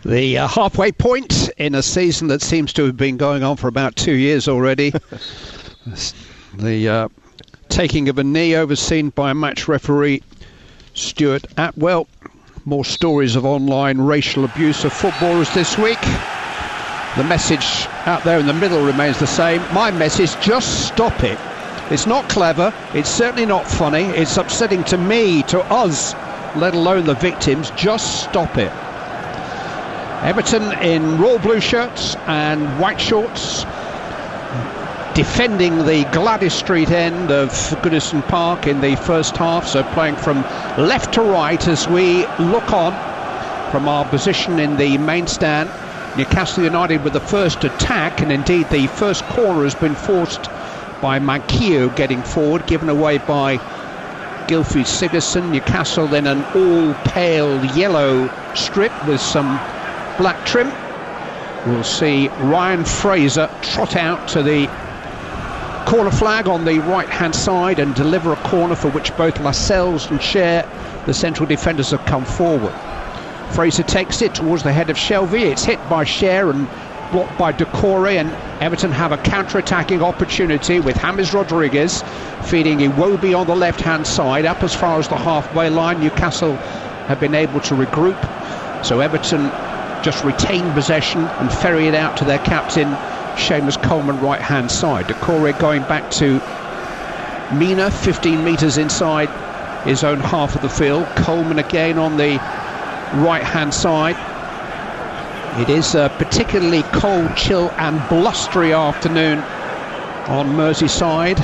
The halfway point in a season that seems to have been going on for about 2 years already. The taking of a knee overseen by match referee Stuart Atwell. More stories of online racial abuse of footballers this week. The message out there in the middle remains the same. My message, just stop it. It's not clever, it's certainly not funny, it's upsetting to me, to us, let alone the victims. Just stop it. Everton in royal blue shirts and white shorts, defending the Gladys Street end of Goodison Park in the first half, so playing from left to right as we look on from our position in the main stand. Newcastle United with the first attack, and indeed the first corner has been forced by Manquillo getting forward, given away by Gylfi Sigurdsson. Newcastle then an all pale yellow strip with some black trim. We'll see Ryan Fraser trot out to the corner flag on the right hand side and deliver a corner for which both Lascelles and Cher, the central defenders, have come forward. Fraser takes it towards the head of Shelvey. It's hit by Cher and blocked by Decore, and Everton have a counter-attacking opportunity with James Rodriguez feeding Iwobi on the left hand side up as far as the halfway line. Newcastle have been able to regroup, so Everton just retain possession and ferry it out to their captain Seamus Coleman right hand side. Decore going back to Mina, 15 metres inside his own half of the field. Coleman again on the right hand side. It is a particularly cold, chill and blustery afternoon on Merseyside,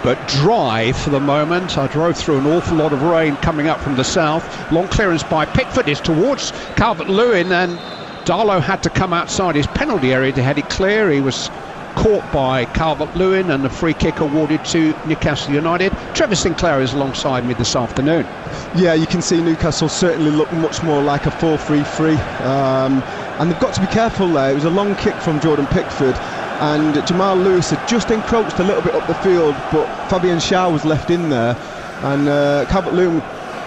but dry for the moment. I drove through an awful lot of rain coming up from the south. Long clearance by Pickford is towards Calvert-Lewin, and Darlow had to come outside his penalty area to head it clear. He was caught by Calvert-Lewin and the free kick awarded to Newcastle United. Trevor Sinclair is alongside me this afternoon. Yeah, you can see Newcastle certainly look much more like a 4-3-3, and they've got to be careful there. It was a long kick from Jordan Pickford, and Jamal Lewis had just encroached a little bit up the field, but Fabian Schär was left in there, and Calvert-Lewin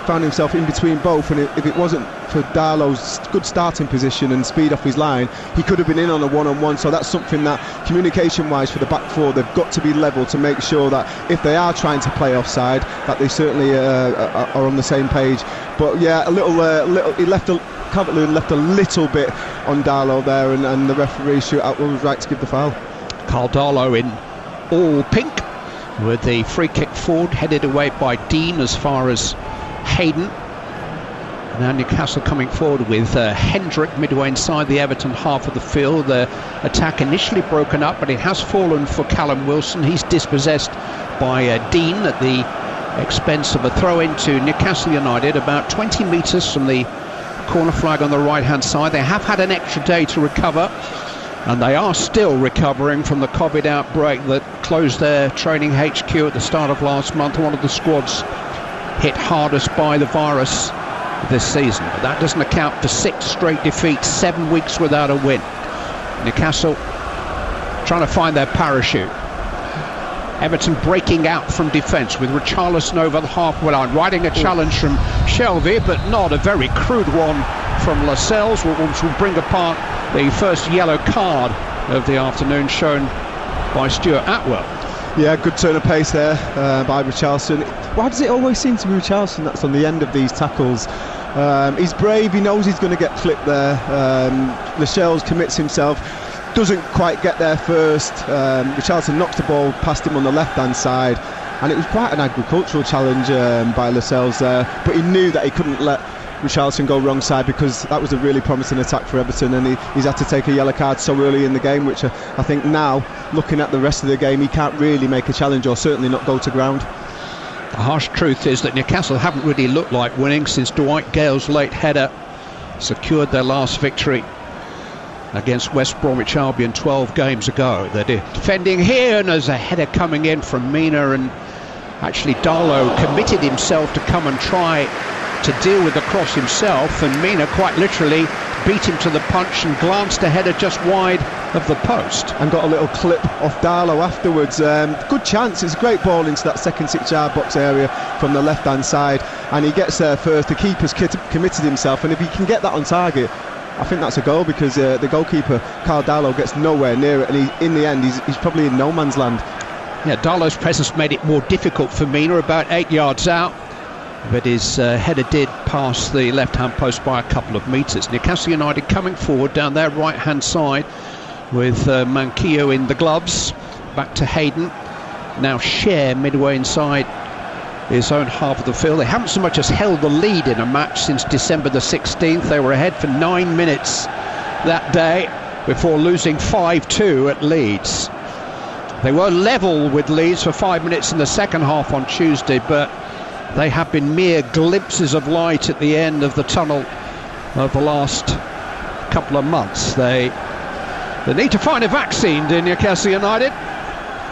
found himself in between both, and if it wasn't for Darlow's good starting position and speed off his line, he could have been in on a one-on-one. So that's something that, communication-wise, for the back four, they've got to be level to make sure that if they are trying to play offside, that they certainly are on the same page. But yeah, Calvert-Lewin left a little bit on Darlow there, and the referee was right to give the foul. Carl Darlow in all pink with the free kick forward, headed away by Dean as far as Hayden. Now Newcastle coming forward with Hendrick midway inside the Everton half of the field. The attack initially broken up, but it has fallen for Callum Wilson. He's dispossessed by Dean at the expense of a throw into Newcastle United about 20 metres from the corner flag on the right hand side. They have had an extra day to recover, and they are still recovering from the COVID outbreak that closed their training HQ at the start of last month. One of the squads hit hardest by the virus this season, but that doesn't account for 6 straight defeats, 7 weeks without a win. Newcastle trying to find their parachute. Everton breaking out from defence with Richarlison over the halfway line, riding a challenge from Shelvey, but not a very crude one from Lascelles, which will bring apart the first yellow card of the afternoon shown by Stuart Atwell. Yeah, good turn of pace there by Richarlison. Why does it always seem to be Richarlison that's on the end of these tackles? He's brave, he knows he's going to get flipped there. Lascelles commits himself, doesn't quite get there first. Richarlison knocks the ball past him on the left hand side, and it was quite an agricultural challenge by Lascelles there, but he knew that he couldn't let Richarlison go wrong side, because that was a really promising attack for Everton, and he's had to take a yellow card so early in the game, which I think now, looking at the rest of the game, he can't really make a challenge, or certainly not go to ground. The harsh truth is that Newcastle haven't really looked like winning since Dwight Gale's late header secured their last victory against West Bromwich Albion 12 games ago. They're defending here, and there's a header coming in from Mina, and actually Darlow committed himself to come and try to deal with the cross himself, and Mina quite literally beat him to the punch and glanced a header just wide of the post. And got a little clip off Darlow afterwards. Good chance, it's a great ball into that second 6-yard box area from the left hand side, and he gets there first. The keeper's committed himself, and if he can get that on target, I think that's a goal, because the goalkeeper Carl Darlow gets nowhere near it, and in the end he's probably in no man's land. Yeah, Darlow's presence made it more difficult for Mina, about 8 yards out, but his header did pass the left-hand post by a couple of metres. Newcastle United coming forward down their right-hand side with Manquillo in the gloves. Back to Hayden. Now Cher midway inside his own half of the field. They haven't so much as held the lead in a match since December the 16th. They were ahead for 9 minutes that day before losing 5-2 at Leeds. They were level with Leeds for 5 minutes in the second half on Tuesday, but they have been mere glimpses of light at the end of the tunnel of the last couple of months. They need to find a vaccine in Newcastle United.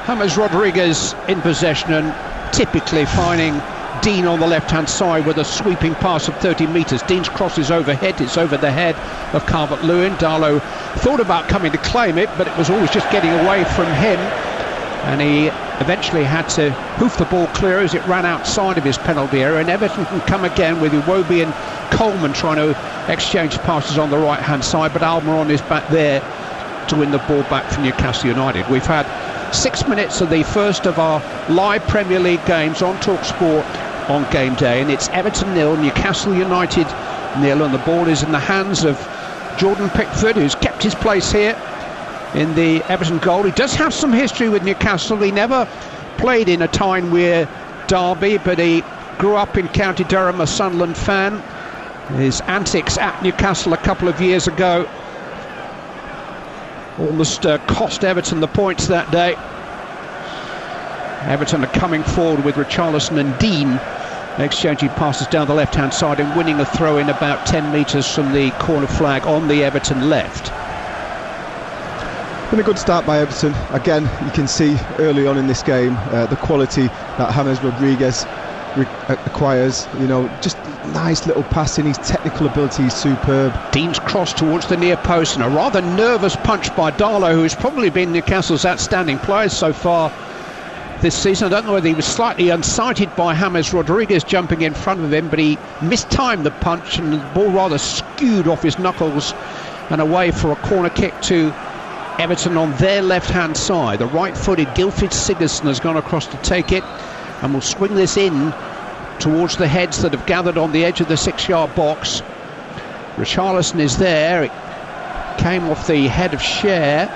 James Rodriguez in possession and typically finding Dean on the left-hand side with a sweeping pass of 30 metres. Dean's cross is overhead, it's over the head of Calvert-Lewin. Darlow thought about coming to claim it, but it was always just getting away from him, and he eventually had to hoof the ball clear as it ran outside of his penalty area. And Everton can come again with Iwobi and Coleman trying to exchange passes on the right-hand side, but Almiron is back there to win the ball back for Newcastle United. We've had 6 minutes of the first of our live Premier League games on TalkSport on game day, and it's Everton 0, Newcastle United 0, and the ball is in the hands of Jordan Pickford, who's kept his place here in the Everton goal. He does have some history with Newcastle. He never played in a Tyne-Wear derby, but he grew up in County Durham, a Sunderland fan. His antics at Newcastle a couple of years ago almost cost Everton the points that day. Everton are coming forward with Richarlison and Dean exchanging passes down the left-hand side and winning a throw-in about 10 metres from the corner flag on the Everton left. Been a good start by Everton. Again, you can see early on in this game the quality that James Rodriguez acquires. You know, just nice little passing. His technical ability is superb. Dean's cross towards the near post and a rather nervous punch by Darlow, who's probably been Newcastle's outstanding player so far this season. I don't know whether he was slightly unsighted by James Rodriguez jumping in front of him, but he mistimed the punch and the ball rather skewed off his knuckles and away for a corner kick to Everton on their left-hand side. The right-footed Gylfi Sigurdsson has gone across to take it and will swing this in towards the heads that have gathered on the edge of the 6-yard box. Richarlison is there. It came off the head of Cher.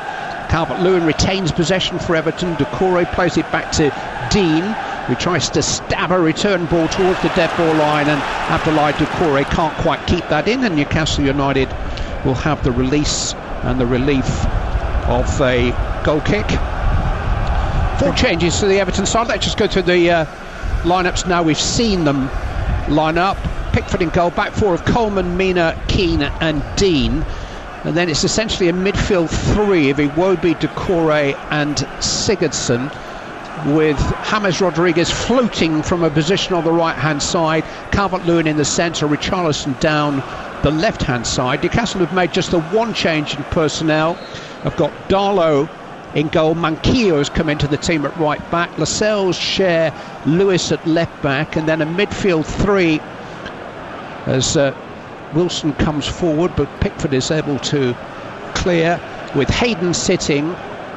Calvert-Lewin retains possession for Everton. Doucouré plays it back to Dean, who tries to stab a return ball towards the dead ball line, and Abdoulaye Doucouré can't quite keep that in, and Newcastle United will have the release and the relief of a goal kick. 4 changes to the Everton side. Let's just go through the lineups now. We've seen them line up. Pickford in goal, back four of Coleman, Mina, Keane and Dean, and then it's essentially a midfield three of Iwobi, Doucouré and Sigurdsson, with James Rodriguez floating from a position on the right hand side, Calvert-Lewin in the centre, Richarlison down the left hand side. Newcastle have made just the one change in personnel. I've got Darlow in goal, Manquillo has come into the team at right back, Lascelles, Cher, Lewis at left back, and then a midfield three as Wilson comes forward, but Pickford is able to clear, with Hayden sitting,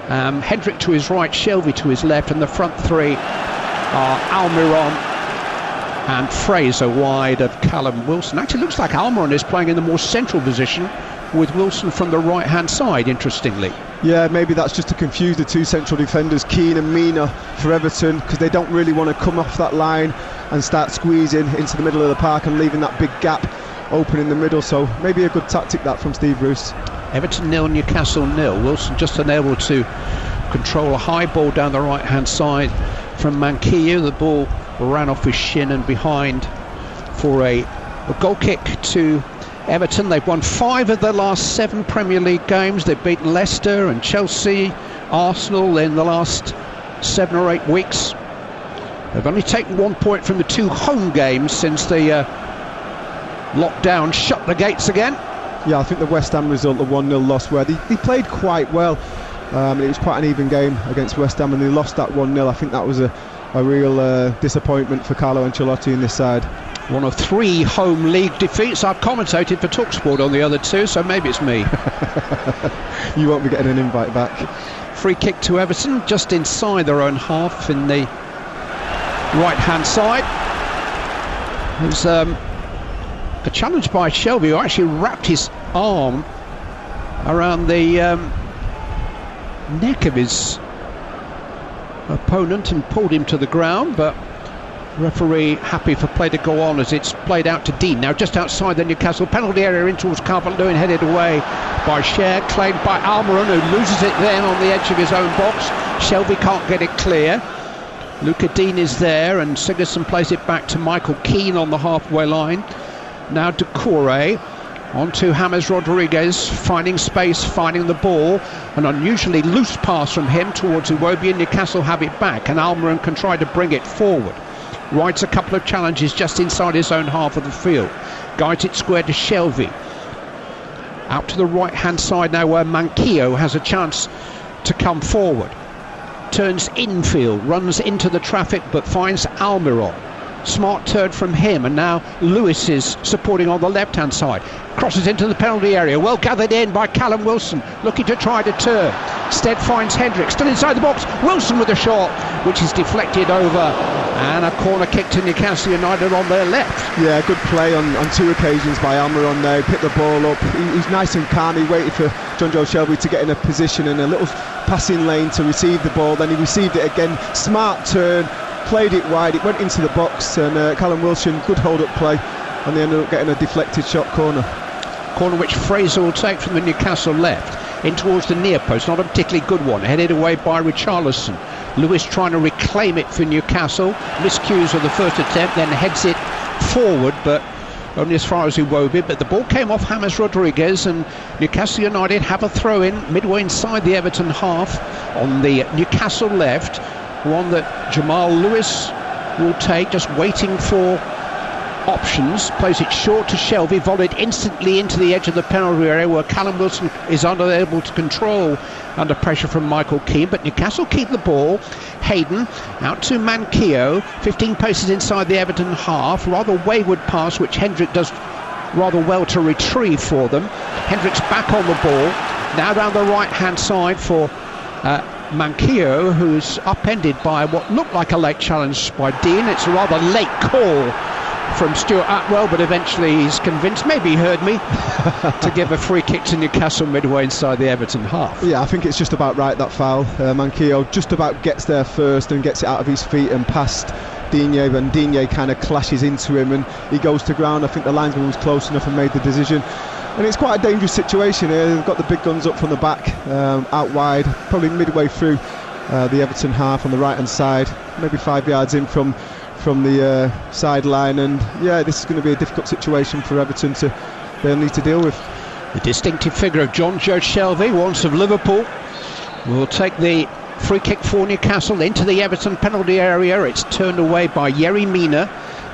Hendrick to his right, Shelvey to his left, and the front three are Almiron and Fraser wide of Callum Wilson. Actually looks like Almiron is playing in the more central position with Wilson from the right hand side, interestingly. Yeah, maybe that's just to confuse the two central defenders, Keane and Mina, for Everton, because they don't really want to come off that line and start squeezing into the middle of the park and leaving that big gap open in the middle. So maybe a good tactic that from Steve Bruce. Everton 0, Newcastle 0. Wilson just unable to control a high ball down the right hand side from Manquillo. The ball ran off his shin and behind for a goal kick to Everton. They've won 5 of their last 7 Premier League games. They've beaten Leicester and Chelsea, Arsenal in the last 7 or 8 weeks. They've only taken 1 point from the 2 home games since the lockdown shut the gates again. Yeah, I think the West Ham result, the 1-0 loss, where they played quite well. It was quite an even game against West Ham, and they lost that 1-0. I think that was a real disappointment for Carlo Ancelotti in this side. One of 3 home league defeats. I've commentated for TalkSport on the other 2, so maybe it's me. You won't be getting an invite back. Free kick to Everton, just inside their own half in the right-hand side. There's a challenge by Shelvey, who actually wrapped his arm around the neck of his opponent and pulled him to the ground, but referee happy for play to go on as it's played out to Dean. Now just outside the Newcastle penalty area, in towards Calvert-Lewin, headed away by Cher, claimed by Almiron, who loses it then on the edge of his own box. Shelvey can't get it clear. Luca Dean is there, and Sigurdsson plays it back to Michael Keane on the halfway line. Now Doucouré on to James Rodriguez, finding space, finding the ball. An unusually loose pass from him towards Iwobi, and Newcastle have it back, and Almiron can try to bring it forward. Rides a couple of challenges just inside his own half of the field. Guides it square to Shelvey. Out to the right-hand side now, where Manquillo has a chance to come forward. Turns infield, runs into the traffic, but finds Almiron. Smart turn from him, and now Lewis is supporting on the left-hand side. Crosses into the penalty area, well gathered in by Callum Wilson, looking to try to turn. Stead finds Hendrick, still inside the box. Wilson with a shot, which is deflected over, and a corner kick to Newcastle United on their left. Yeah, good play on 2 occasions by Almiron there. He picked the ball up. He's nice and calm. He waited for John Joe Shelvey to get in a position in a little passing lane to receive the ball. Then he received it again. Smart turn, played it wide. It went into the box, and Callum Wilson, good hold-up play, and they ended up getting a deflected shot corner. Corner which Fraser will take from the Newcastle left, in towards the near post. Not a particularly good one, headed away by Richarlison. Lewis trying to reclaim it for Newcastle. Miscues on the first attempt, then heads it forward, but only as far as Iwobi. But the ball came off James Rodriguez, and Newcastle United have a throw-in midway inside the Everton half on the Newcastle left. One that Jamal Lewis will take, just waiting for options. Plays it short to Shelvey, volleyed instantly into the edge of the penalty area, where Callum Wilson is unable to control under pressure from Michael Keane. But Newcastle keep the ball. Hayden out to Manquillo, 15 paces inside the Everton half. Rather wayward pass, which Hendrick does rather well to retrieve for them. Hendrick's back on the ball. Now down the right hand side for Manquillo, who's upended by what looked like a late challenge by Dean. It's a rather late call from Stuart Atwell, but eventually he's convinced, maybe he heard me, to give a free kick to Newcastle midway inside the Everton half. Yeah, I think it's just about right, that foul. Manquillo just about gets there first and gets it out of his feet and past Digne, and Digne kind of clashes into him and he goes to ground. I think the linesman was close enough and made the decision. And it's quite a dangerous situation here. They've got the big guns up from the back, out wide, probably midway through the Everton half on the right hand side, maybe 5 yards in from the sideline, and yeah, this is going to be a difficult situation for Everton they'll need to deal with. The distinctive figure of John Joe Shelvey, once of Liverpool, will take the free kick for Newcastle into the Everton penalty area. It's turned away by Yerry Mina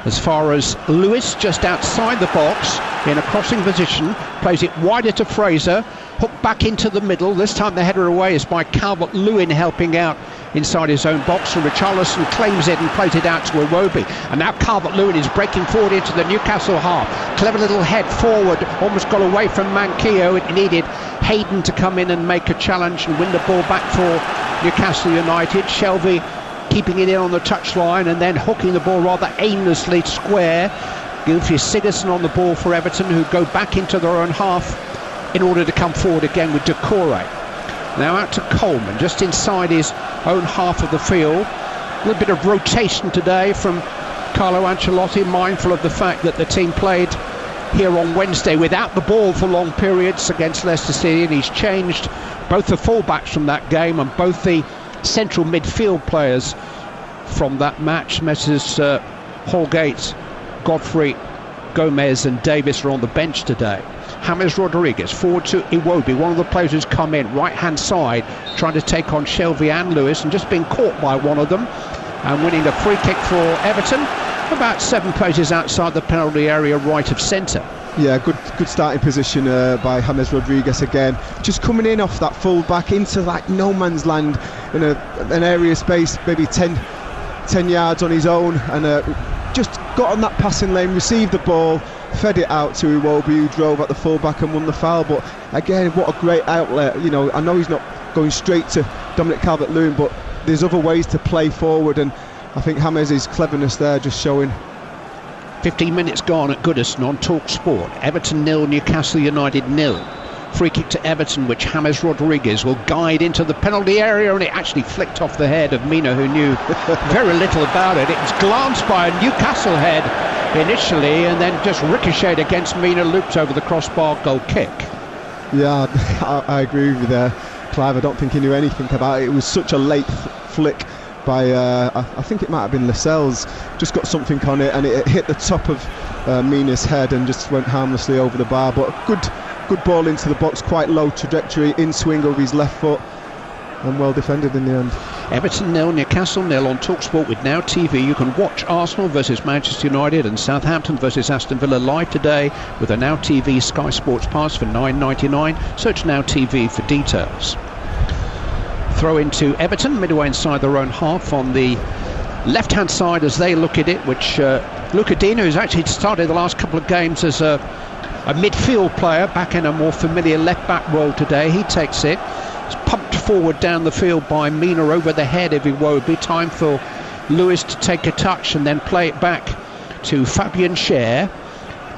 as far as Lewis, just outside the box in a crossing position, plays it wider to Fraser, hooked back into the middle. This time the header away is by Calvert-Lewin, helping out inside his own box, and Richarlison claims it and plays it out to Iwobi. And now Calvert-Lewin is breaking forward into the Newcastle half. Clever little head forward, almost got away from Manquillo. It needed Hayden to come in and make a challenge and win the ball back for Newcastle United. Shelvey keeping it in on the touchline and then hooking the ball rather aimlessly square. Gylfi Sigurdsson on the ball for Everton, who go back into their own half in order to come forward again with Doucouré. Now out to Coleman, just inside his own half of the field. A little bit of rotation today from Carlo Ancelotti, mindful of the fact that the team played here on Wednesday without the ball for long periods against Leicester City, and he's changed both the fullbacks from that game and both the central midfield players from that match. Messrs Holgate, Godfrey, Gomez and Davis are on the bench today. James Rodriguez forward to Iwobi, one of the players who's come in right hand side trying to take on Shelvey and Lewis, and just been caught by one of them and winning a free kick for Everton about 7 paces outside the penalty area, right of centre. Yeah, good starting position by James Rodriguez again, just coming in off that full back into like no man's land in an area space, maybe 10 yards on his own, and just got on that passing lane, received the ball, fed it out to Iwobi, who drove at the full-back and won the foul. But again, what a great outlet. You know, I know he's not going straight to Dominic Calvert-Lewin, but there's other ways to play forward, and I think James' cleverness there just showing. 15 minutes gone at Goodison on Talk Sport. Everton 0, Newcastle United 0. Free kick to Everton, which James Rodriguez will guide into the penalty area, and it actually flicked off the head of Mina, who knew very little about it. It was glanced by a Newcastle head initially, and then just ricocheted against Mina, looped over the crossbar, goal kick. Yeah, I agree with you there, Clive. I don't think he knew anything about it. It was such a late flick by, I think it might have been Lascelles, just got something on it, and it hit the top of Mina's head and just went harmlessly over the bar. But good ball into the box, quite low trajectory, in swing of his left foot, and well defended in the end. Everton 0, Newcastle 0 on TalkSport with Now TV. You can watch Arsenal versus Manchester United and Southampton versus Aston Villa live today with a Now TV Sky Sports Pass for £9.99. Search Now TV for details. Throw into Everton, midway inside their own half on the left-hand side as they look at it, which Luca Dino, who's actually started the last couple of games as a midfield player, back in a more familiar left-back role today. He takes it. It's pumped forward down the field by Mina over the head of Iwobi. Time for Lewis to take a touch and then play it back to Fabian Schär.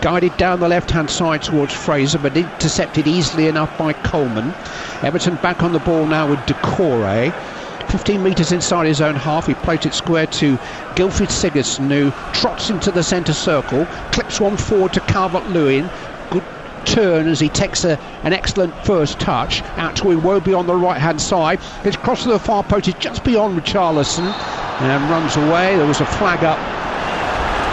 Guided down the left-hand side towards Fraser, but intercepted easily enough by Coleman. Everton back on the ball now with Decore. 15 metres inside his own half, he plays it square to Gylfi Sigurdsson, who trots into the centre circle, clips one forward to Calvert-Lewin. Good turn as he takes an excellent first touch out to Iwobi on the right hand side. His cross to the far post is just beyond Richarlison and runs away. There was a flag up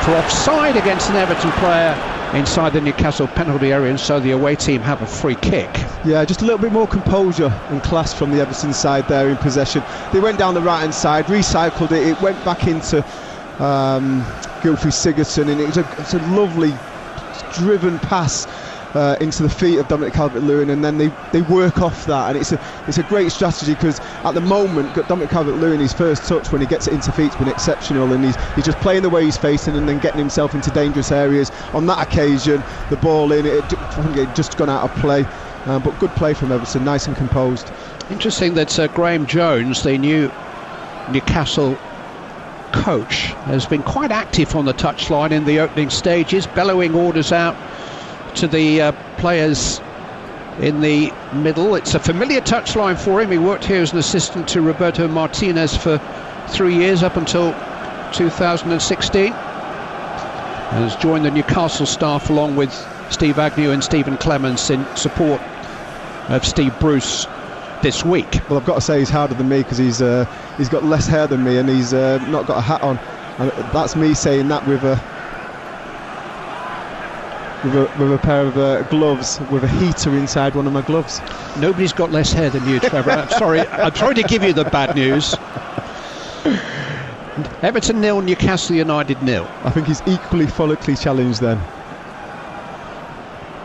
for offside against an Everton player inside the Newcastle penalty area, and so the away team have a free kick. Yeah, just a little bit more composure and class from the Everton side there in possession. They went down the right hand side, recycled it, it went back into Gylfi Sigurdsson, and it's a lovely driven pass into the feet of Dominic Calvert-Lewin, and then they work off that, and it's a great strategy, because at the moment Dominic Calvert-Lewin, his first touch when he gets it into feet's been exceptional, and he's just playing the way he's facing and then getting himself into dangerous areas. On that occasion, the ball in, it just gone out of play, but good play from Everton, nice and composed. Interesting that Graham Jones, the new Newcastle coach, has been quite active on the touchline in the opening stages, bellowing orders out to the players in the middle. It's a familiar touchline for him. He worked here as an assistant to Roberto Martinez for 3 years up until 2016. Has joined the Newcastle staff along with Steve Agnew and Stephen Clements in support of Steve Bruce this week. Well, I've got to say he's harder than me, because he's got less hair than me, and he's not got a hat on. And that's me saying that with a pair of gloves with a heater inside one of my gloves. Nobody's got less hair than you, Trevor. I'm sorry to give you the bad news. Everton 0, Newcastle United 0. I think he's equally follically challenged then.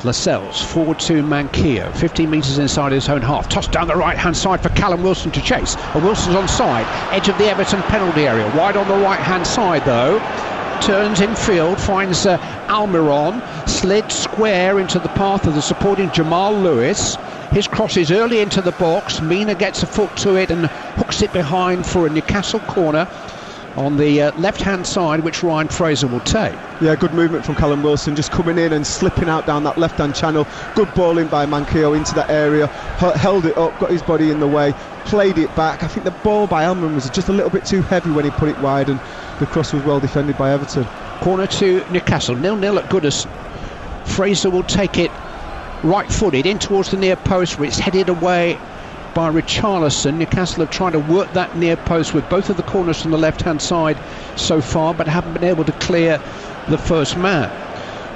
Lascelles forward to Manquillo, 15 metres inside his own half, tossed down the right hand side for Callum Wilson to chase, and Wilson's onside, edge of the Everton penalty area, wide on the right hand side though. Turns in field, finds Almiron, slid square into the path of the supporting Jamal Lewis. His cross is early into the box. Mina gets a foot to it and hooks it behind for a Newcastle corner on the left-hand side, which Ryan Fraser will take. Yeah, good movement from Callum Wilson, just coming in and slipping out down that left-hand channel. Good ball in by Manquillo into that area, held it up, got his body in the way, played it back. I think the ball by Almiron was just a little bit too heavy when he put it wide, and the cross was well defended by Everton. Corner to Newcastle, 0-0 at Goodison. Fraser will take it right-footed in towards the near post, where it's headed away by Richarlison. Newcastle have tried to work that near post with both of the corners from the left-hand side so far, but haven't been able to clear the first man.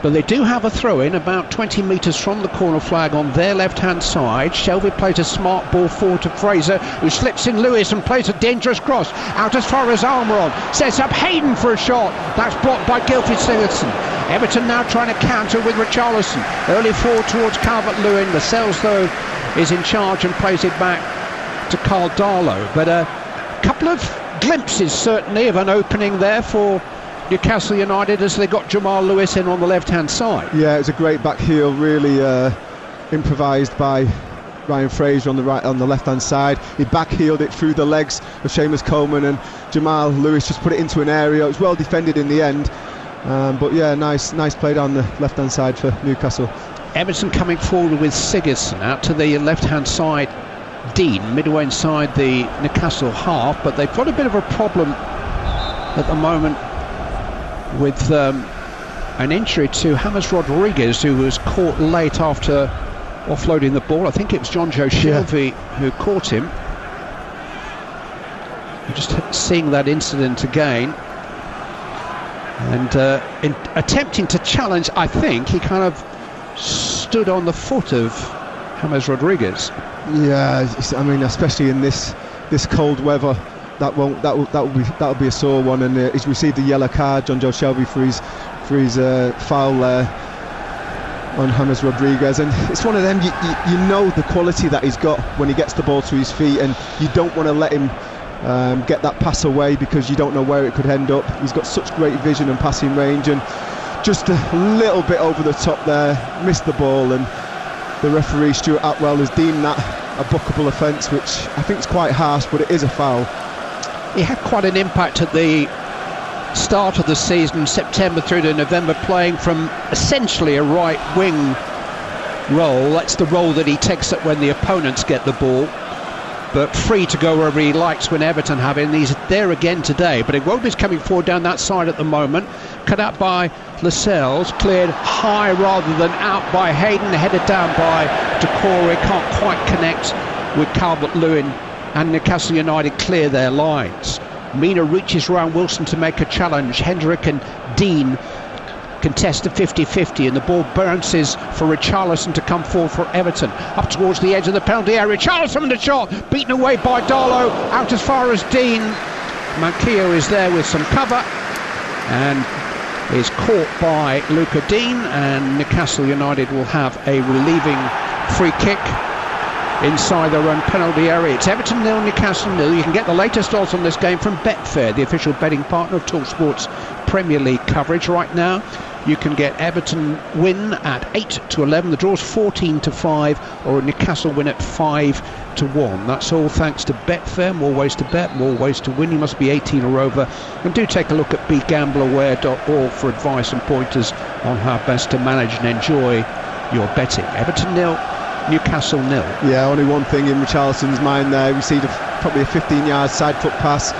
But they do have a throw-in about 20 metres from the corner flag on their left-hand side. Shelvey plays a smart ball forward to Fraser, who slips in Lewis and plays a dangerous cross out as far as Almiron. Sets up Hayden for a shot. That's blocked by Gylfi Sigurdsson. Everton now trying to counter with Richarlison. Early forward towards Calvert-Lewin. Lascelles, though, is in charge and plays it back to Carl Darlow. But a couple of glimpses, certainly, of an opening there for Newcastle United as they got Jamal Lewis in on the left-hand side. Yeah, it was a great back heel, really improvised by Ryan Fraser on the left-hand side. He back-heeled it through the legs of Seamus Coleman, and Jamal Lewis just put it into an area. It was well defended in the end, but yeah, nice play down the left-hand side for Newcastle. Everton coming forward with Sigurdsson out to the left-hand side. Dean midway inside the Newcastle half, but they've got a bit of a problem at the moment with an injury to James Rodriguez, who was caught late after offloading the ball. I think it was John Joe Shelvey who caught him. I'm just seeing that incident again, and in attempting to challenge, I think he kind of stood on the foot of James Rodriguez. Yeah, I mean, especially in this cold weather, that'll be a sore one, and he's received a yellow card, John Joe Shelvey, for his foul there on James Rodriguez. And it's one of them, you know the quality that he's got when he gets the ball to his feet, and you don't want to let him get that pass away because you don't know where it could end up. He's got such great vision and passing range, and just a little bit over the top there, missed the ball, and the referee Stuart Atwell has deemed that a bookable offence, which I think is quite harsh, but it is a foul. He had quite an impact at the start of the season, September through to November, playing from essentially a right wing role. That's the role that he takes up when the opponents get the ball, but free to go wherever he likes when Everton have him. He's there again today, but Iwobi's coming forward down that side at the moment, cut out by Lascelles, cleared high rather than out by Hayden, headed down by Decore. Can't quite connect with Calvert-Lewin, and Newcastle United clear their lines. Mina reaches around Wilson to make a challenge. Hendrick and Dean contest a 50-50, and the ball bounces for Richarlison to come forward for Everton. Up towards the edge of the penalty area. Richarlison with the shot, beaten away by Darlow, out as far as Dean. Manquillo is there with some cover and is caught by Luca Dean, and Newcastle United will have a relieving free kick inside their own penalty area. It's Everton 0, Newcastle 0. You can get the latest odds on this game from Betfair, the official betting partner of TalkSport's Premier League coverage right now. You can get Everton win at 8-11. The draw's 14-5, or a Newcastle win at 5-1. That's all thanks to Betfair. More ways to bet, more ways to win. You must be 18 or over. And do take a look at begambleaware.org for advice and pointers on how best to manage and enjoy your betting. Everton 0, Newcastle 0. Yeah, only one thing in Richarlison's mind there. He received probably a 15-yard side foot pass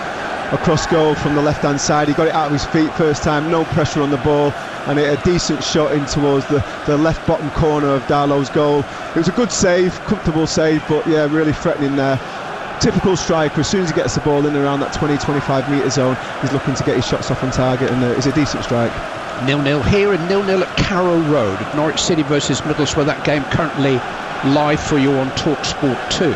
across goal from the left-hand side. He got it out of his feet first time, no pressure on the ball, and hit a decent shot in towards the left bottom corner of Darlow's goal. It was a good save, comfortable save, but yeah, really threatening there. Typical striker, as soon as he gets the ball in around that 20-25 metre zone, he's looking to get his shots off on target, and it's a decent strike. 0-0 here and 0-0 at Carrow Road. Norwich City versus Middlesbrough. That game currently live for you on TalkSport 2.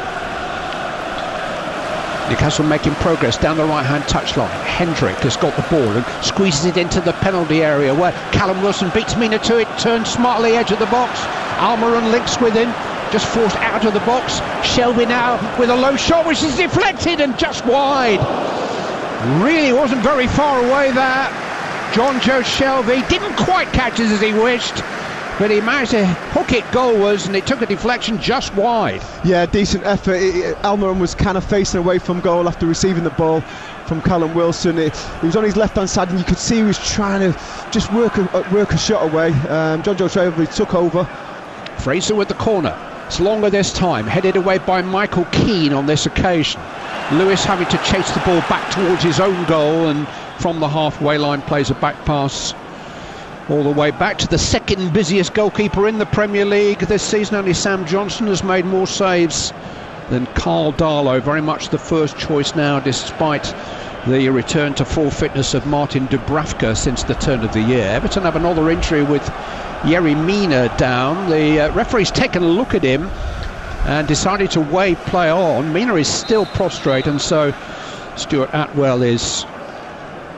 Newcastle making progress down the right-hand touchline. Hendrick has got the ball and squeezes it into the penalty area, where Callum Wilson beats Mina to it, turns smartly edge of the box. Almiron links with him, just forced out of the box. Shelvey now with a low shot, which is deflected and just wide. Really wasn't very far away there. John Joe Shelvey didn't quite catch it as he wished, but he managed to hook it goalwards, and it took a deflection just wide. Yeah, decent effort. Almiron was kind of facing away from goal after receiving the ball from Callum Wilson. He was on his left-hand side, and you could see he was trying to just work a shot away. John Joe Shelvey took over. Fraser with the corner. It's longer this time, headed away by Michael Keane on this occasion. Lewis having to chase the ball back towards his own goal, and from the halfway line plays a back pass all the way back to the second busiest goalkeeper in the Premier League this season. Only Sam Johnson has made more saves than Carl Darlow. Very much the first choice now, despite the return to full fitness of Martin Dubravka since the turn of the year. Everton have another injury with Yerry Mina down. The referee's taken a look at him and decided to wave play on. Mina is still prostrate, and so Stuart Atwell is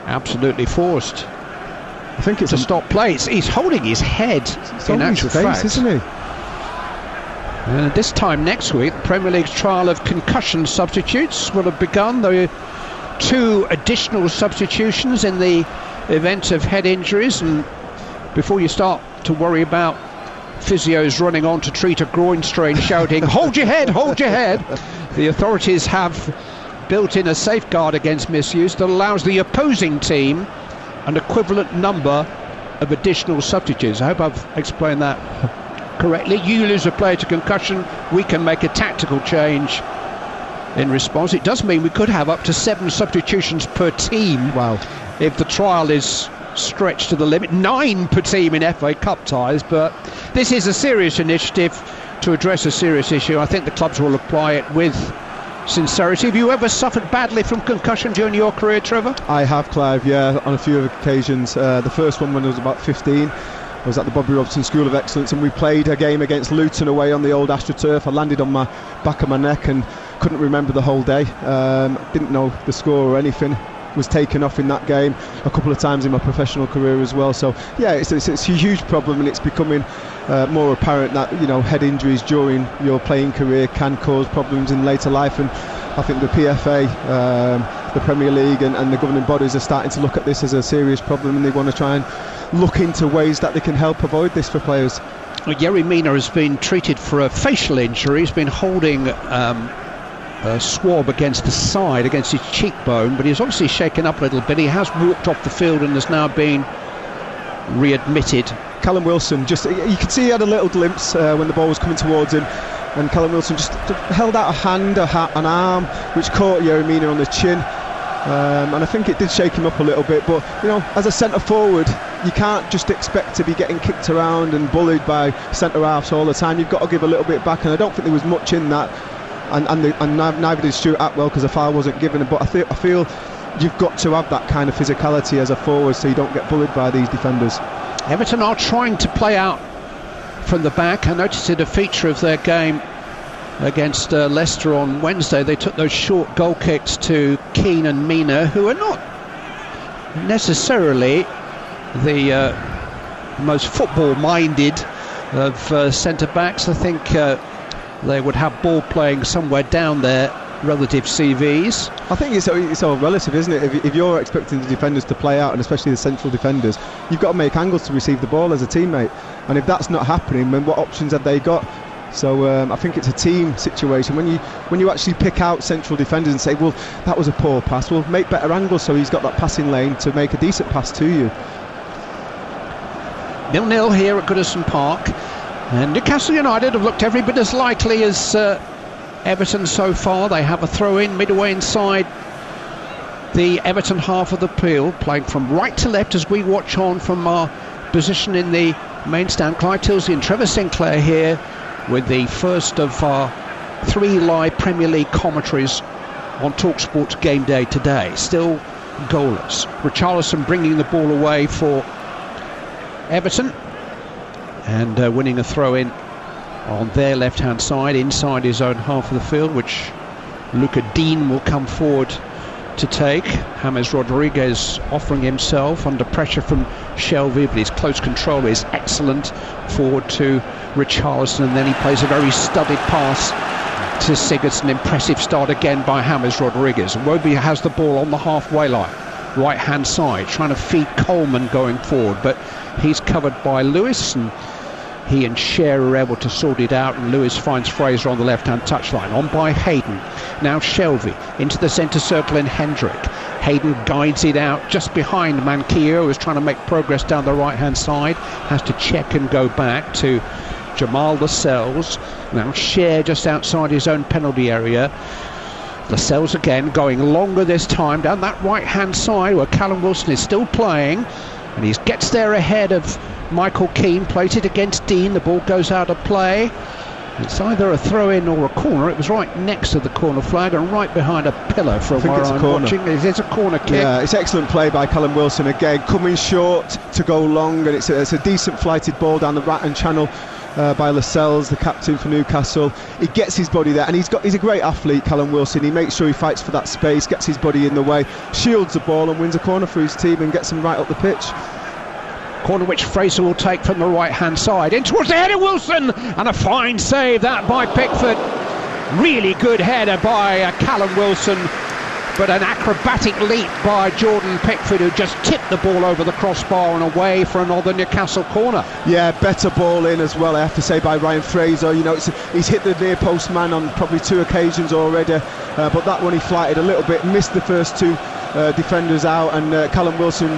absolutely forced, I think, it's to stop play. He's holding his head, in actual fact, isn't he? And this time next week, the Premier League's trial of concussion substitutes will have begun. There are 2 additional substitutions in the event of head injuries, and before you start to worry about physios running on to treat a groin strain shouting hold your head, hold your head, the authorities have built in a safeguard against misuse that allows the opposing team an equivalent number of additional substitutes. I hope I've explained that correctly. You lose a player to concussion, we can make a tactical change in response. It does mean we could have up to 7 substitutions per team. Wow. If the trial is stretched to the limit, 9 per team in FA Cup ties. But this is a serious initiative to address a serious issue. I think the clubs will apply it with sincerity. Have you ever suffered badly from concussion during your career, Trevor? I have, Clive, yeah, on a few occasions. The first one when I was about 15, I was at the Bobby Robson School of Excellence, and we played a game against Luton away on the old AstroTurf. I landed on my back of my neck and couldn't remember the whole day. Didn't know the score or anything. Was taken off in that game a couple of times in my professional career as well. So yeah, it's a huge problem, and it's becoming more apparent that, you know, head injuries during your playing career can cause problems in later life. And I think the PFA, the Premier League and the governing bodies are starting to look at this as a serious problem, and they want to try and look into ways that they can help avoid this for players. Well, Yerry Mina has been treated for a facial injury. He's been holding a swab against the side, against his cheekbone, but he's obviously shaken up a little bit. He has walked off the field and has now been readmitted. Callum Wilson, just, you could see he had a little glimpse when the ball was coming towards him, and Callum Wilson just held out a hand, an arm, which caught Yerry Mina on the chin, and I think it did shake him up a little bit. But, you know, as a centre forward, you can't just expect to be getting kicked around and bullied by centre halves all the time. You've got to give a little bit back, and I don't think there was much in that. And neither did Stuart Atwell, because a foul wasn't given. But I feel you've got to have that kind of physicality as a forward so you don't get bullied by these defenders. Everton are trying to play out from the back. I noticed it a feature of their game against Leicester on Wednesday. They took those short goal kicks to Keane and Mina, who are not necessarily the most football-minded of centre-backs. I think they would have ball playing somewhere down their relative CVs. I think it's all relative, isn't it? If you're expecting the defenders to play out, and especially the central defenders, you've got to make angles to receive the ball as a teammate. And if that's not happening, then what options have they got? So I think it's a team situation. When you actually pick out central defenders and say, well, that was a poor pass, well, make better angles so he's got that passing lane to make a decent pass to you. 0-0 here at Goodison Park. And Newcastle United have looked every bit as likely as Everton so far. They have a throw-in midway inside the Everton half of the field, playing from right to left as we watch on from our position in the main stand. Clive Tilsley and Trevor Sinclair here with the first of our 3 live Premier League commentaries on TalkSport's game day today. Still goalless. Richarlison bringing the ball away for Everton, and winning a throw-in on their left-hand side, inside his own half of the field, which Luca Dean will come forward to take. James Rodriguez offering himself under pressure from Shelvey, but his close control is excellent forward to Richarlison, and then he plays a very studied pass to Sigurdsson. Impressive start again by James Rodriguez. Wobie has the ball on the halfway line, right hand side, trying to feed Coleman going forward, but he's covered by Lewis, and he and Cher are able to sort it out, and Lewis finds Fraser on the left-hand touchline. On by Hayden. Now Shelvey into the centre circle in Hendrick. Hayden guides it out just behind Manquillo, who's trying to make progress down the right-hand side. Has to check and go back to Jamal Lascelles. Now Cher just outside his own penalty area. Lascelles again going longer this time down that right-hand side where Callum Wilson is still playing. And he gets there ahead of Michael Keane, plays it against Dean, the ball goes out of play. It's either a throw-in or a corner. It was right next to the corner flag and right behind a pillar from where I'm watching. It is a corner kick. Yeah, it's excellent play by Callum Wilson again, coming short to go long, and it's a decent flighted ball down the right-hand channel by Lascelles, the captain for Newcastle. He gets his body there, and he's a great athlete, Callum Wilson. He makes sure he fights for that space, gets his body in the way, shields the ball and wins a corner for his team and gets him right up the pitch. Corner which Fraser will take from the right-hand side. In towards the head of Wilson, and a fine save that by Pickford. Really good header by Callum Wilson but an acrobatic leap by Jordan Pickford, who just tipped the ball over the crossbar and away for another Newcastle corner. Yeah, better ball in as well, I have to say, by Ryan Fraser. You know, he's hit the near post man on probably 2 occasions already, but that one he flighted a little bit, missed the first 2 defenders out, and Callum Wilson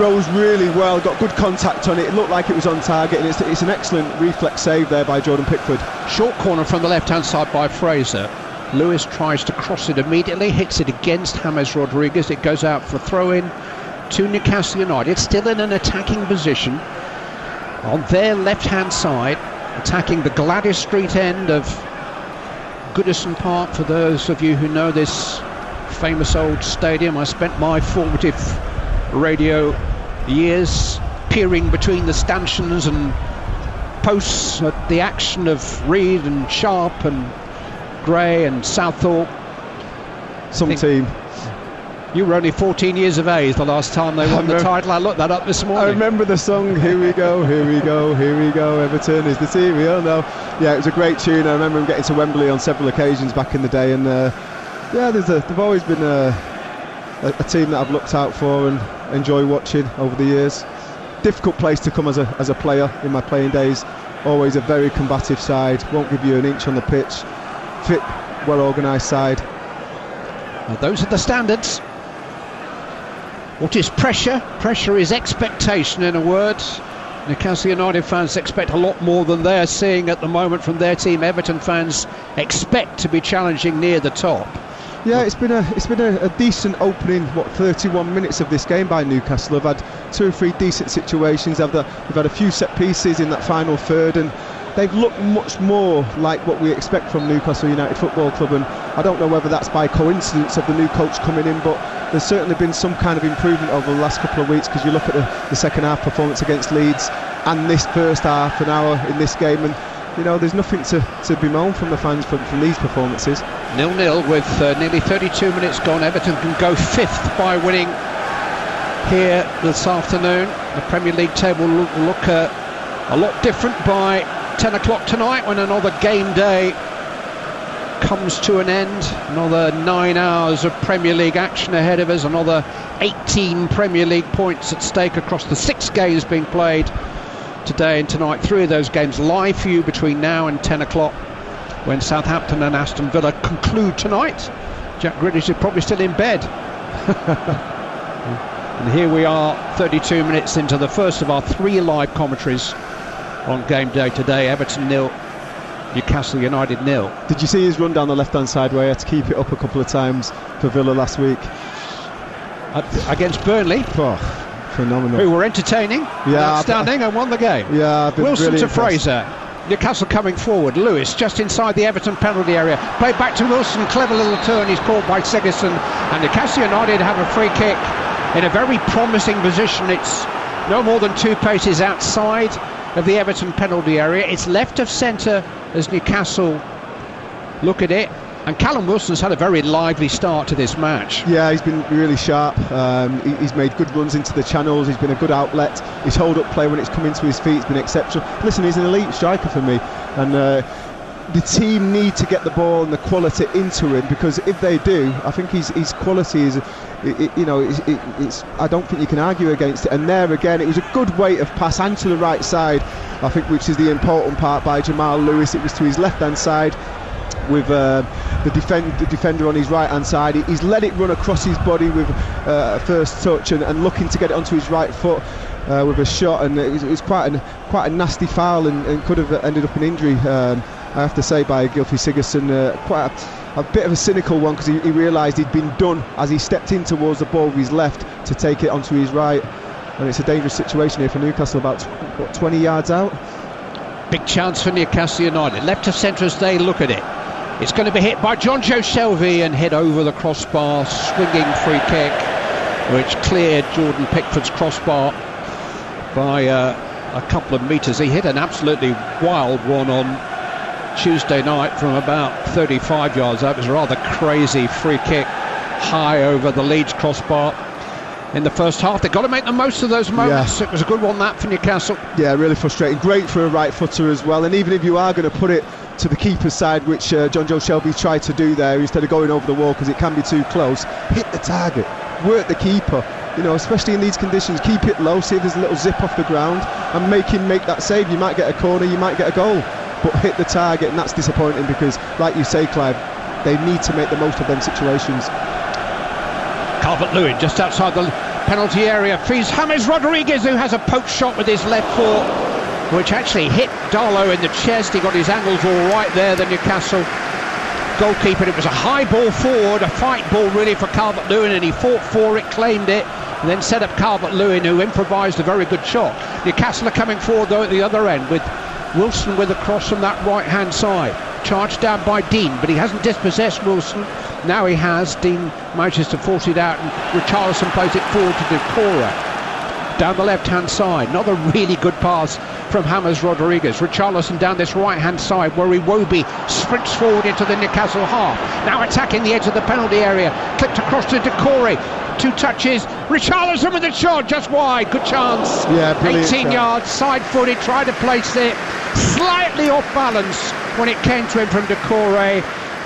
rose really well, got good contact on it. It looked like it was on target, and it's an excellent reflex save there by Jordan Pickford. Short corner from the left-hand side by Fraser. Lewis tries to cross it immediately, hits it against James Rodriguez. It goes out for a throw-in to Newcastle United, still in an attacking position on their left-hand side, attacking the Gladys Street end of Goodison Park. For those of you who know this famous old stadium, I spent my formative radio years peering between the stanchions and posts at the action of Reed and Sharp and Gray and Southall. Team. You were only 14 years of age the last time they won the title. I looked that up this morning. I remember the song, here we go, here we go, here we go, Everton is the team, we all know. Yeah, it was a great tune. I remember him getting to Wembley on several occasions back in the day, and they've always been a team that I've looked out for and enjoy watching over the years. Difficult place to come as a player in my playing days. Always a very combative side, won't give you an inch on the pitch. Fit, well organised side. Well, those are the standards. What is pressure? Pressure is expectation, in a word. Newcastle United fans expect a lot more than they're seeing at the moment from their team. Everton fans expect to be challenging near the top. Yeah, it's been a decent opening 31 minutes of this game by Newcastle. They've had 2 or 3 decent situations. They've had a few set pieces in that final third, and they've looked much more like what we expect from Newcastle United Football Club. And I don't know whether that's by coincidence of the new coach coming in, but there's certainly been some kind of improvement over the last couple of weeks, because you look at the second half performance against Leeds and this first half an hour in this game, and you know, there's nothing to bemoan from the fans from these performances. 0-0 with nearly 32 minutes gone. Everton can go 5th by winning here this afternoon. The Premier League table will look a lot different by 10 o'clock tonight, when another game day comes to an end. Another 9 hours of Premier League action ahead of us. Another 18 Premier League points at stake across the 6 games being played today and tonight. 3 of those games live for you between now and 10 o'clock, when Southampton and Aston Villa conclude tonight. Jack Grealish is probably still in bed. And here we are, 32 minutes into the first of our 3 live commentaries on game day today. Everton 0, Newcastle United 0. Did you see his run down the left-hand side where he had to keep it up a couple of times for Villa last week? Against Burnley. Oh, phenomenal. Who were entertaining, outstanding, and won the game. Yeah, I've been Wilson really to impressed. Fraser. Newcastle coming forward. Lewis just inside the Everton penalty area. Played back to Wilson. Clever little turn. He's caught by Sigurdsson. And Newcastle United have a free kick in a very promising position. It's no more than 2 paces outside of the Everton penalty area. It's left of centre as Newcastle look at it. And Callum Wilson's had a very lively start to this match. Yeah, he's been really sharp. He's made good runs into the channels. He's been a good outlet. His hold-up play when it's come into his feet has been exceptional. Listen, he's an elite striker for me. And the team need to get the ball and the quality into him, because if they do, I think his quality is, it's I don't think you can argue against it. And there again, it was a good weight of pass and to the right side, I think, which is the important part by Jamal Lewis. It was to his left-hand side, with the defender on his right hand side. He's let it run across his body with a first touch and looking to get it onto his right foot with a shot, and it was quite a nasty foul and could have ended up in injury, I have to say, by Gylfi Sigurdsson. Quite a bit of a cynical one, because he realised he'd been done as he stepped in towards the ball with his left to take it onto his right, and it's a dangerous situation here for Newcastle, about 20 yards out. Big chance for Newcastle United. Left of centre as they look at it. It's going to be hit by John Joe Shelvey and hit over the crossbar. Swinging free kick, which cleared Jordan Pickford's crossbar by a couple of metres. He hit an absolutely wild one on Tuesday night from about 35 yards out. It was a rather crazy free kick high over the Leeds crossbar in the first half. They've got to make the most of those moments. Yeah. It was a good one, that, for Newcastle. Yeah, really frustrating. Great for a right footer as well. And even if you are going to put it to the keeper's side, which John Joe Shelby tried to do there instead of going over the wall because it can be too close. Hit the target, work the keeper, you know, especially in these conditions. Keep it low, see if there's a little zip off the ground, and make him make that save. You might get a corner, you might get a goal, but hit the target, and that's disappointing because, like you say, Clive, they need to make the most of them situations. Calvert-Lewin just outside the penalty area feeds James Rodriguez, who has a poke shot with his left foot, which actually hit Darlow in the chest. He got his angles all right there, the Newcastle goalkeeper. It was a high ball forward, a fight ball really for Calvert-Lewin, and he fought for it, claimed it, and then set up Calvert-Lewin, who improvised a very good shot. Newcastle are coming forward though at the other end, with Wilson with a cross from that right hand side, charged down by Dean, but he hasn't dispossessed Wilson. Now he has. Dean manages to force it out, and Richarlison plays it forward to Decore down the left hand side. Another really good pass from James Rodriguez. Richarlison down this right hand side where Iwobi sprints forward into the Newcastle half, now attacking the edge of the penalty area, clipped across to Decore, 2 touches, Richarlison with a shot just wide, good chance, 18 yards, side footed, tried to place it slightly off balance when it came to him from Decore,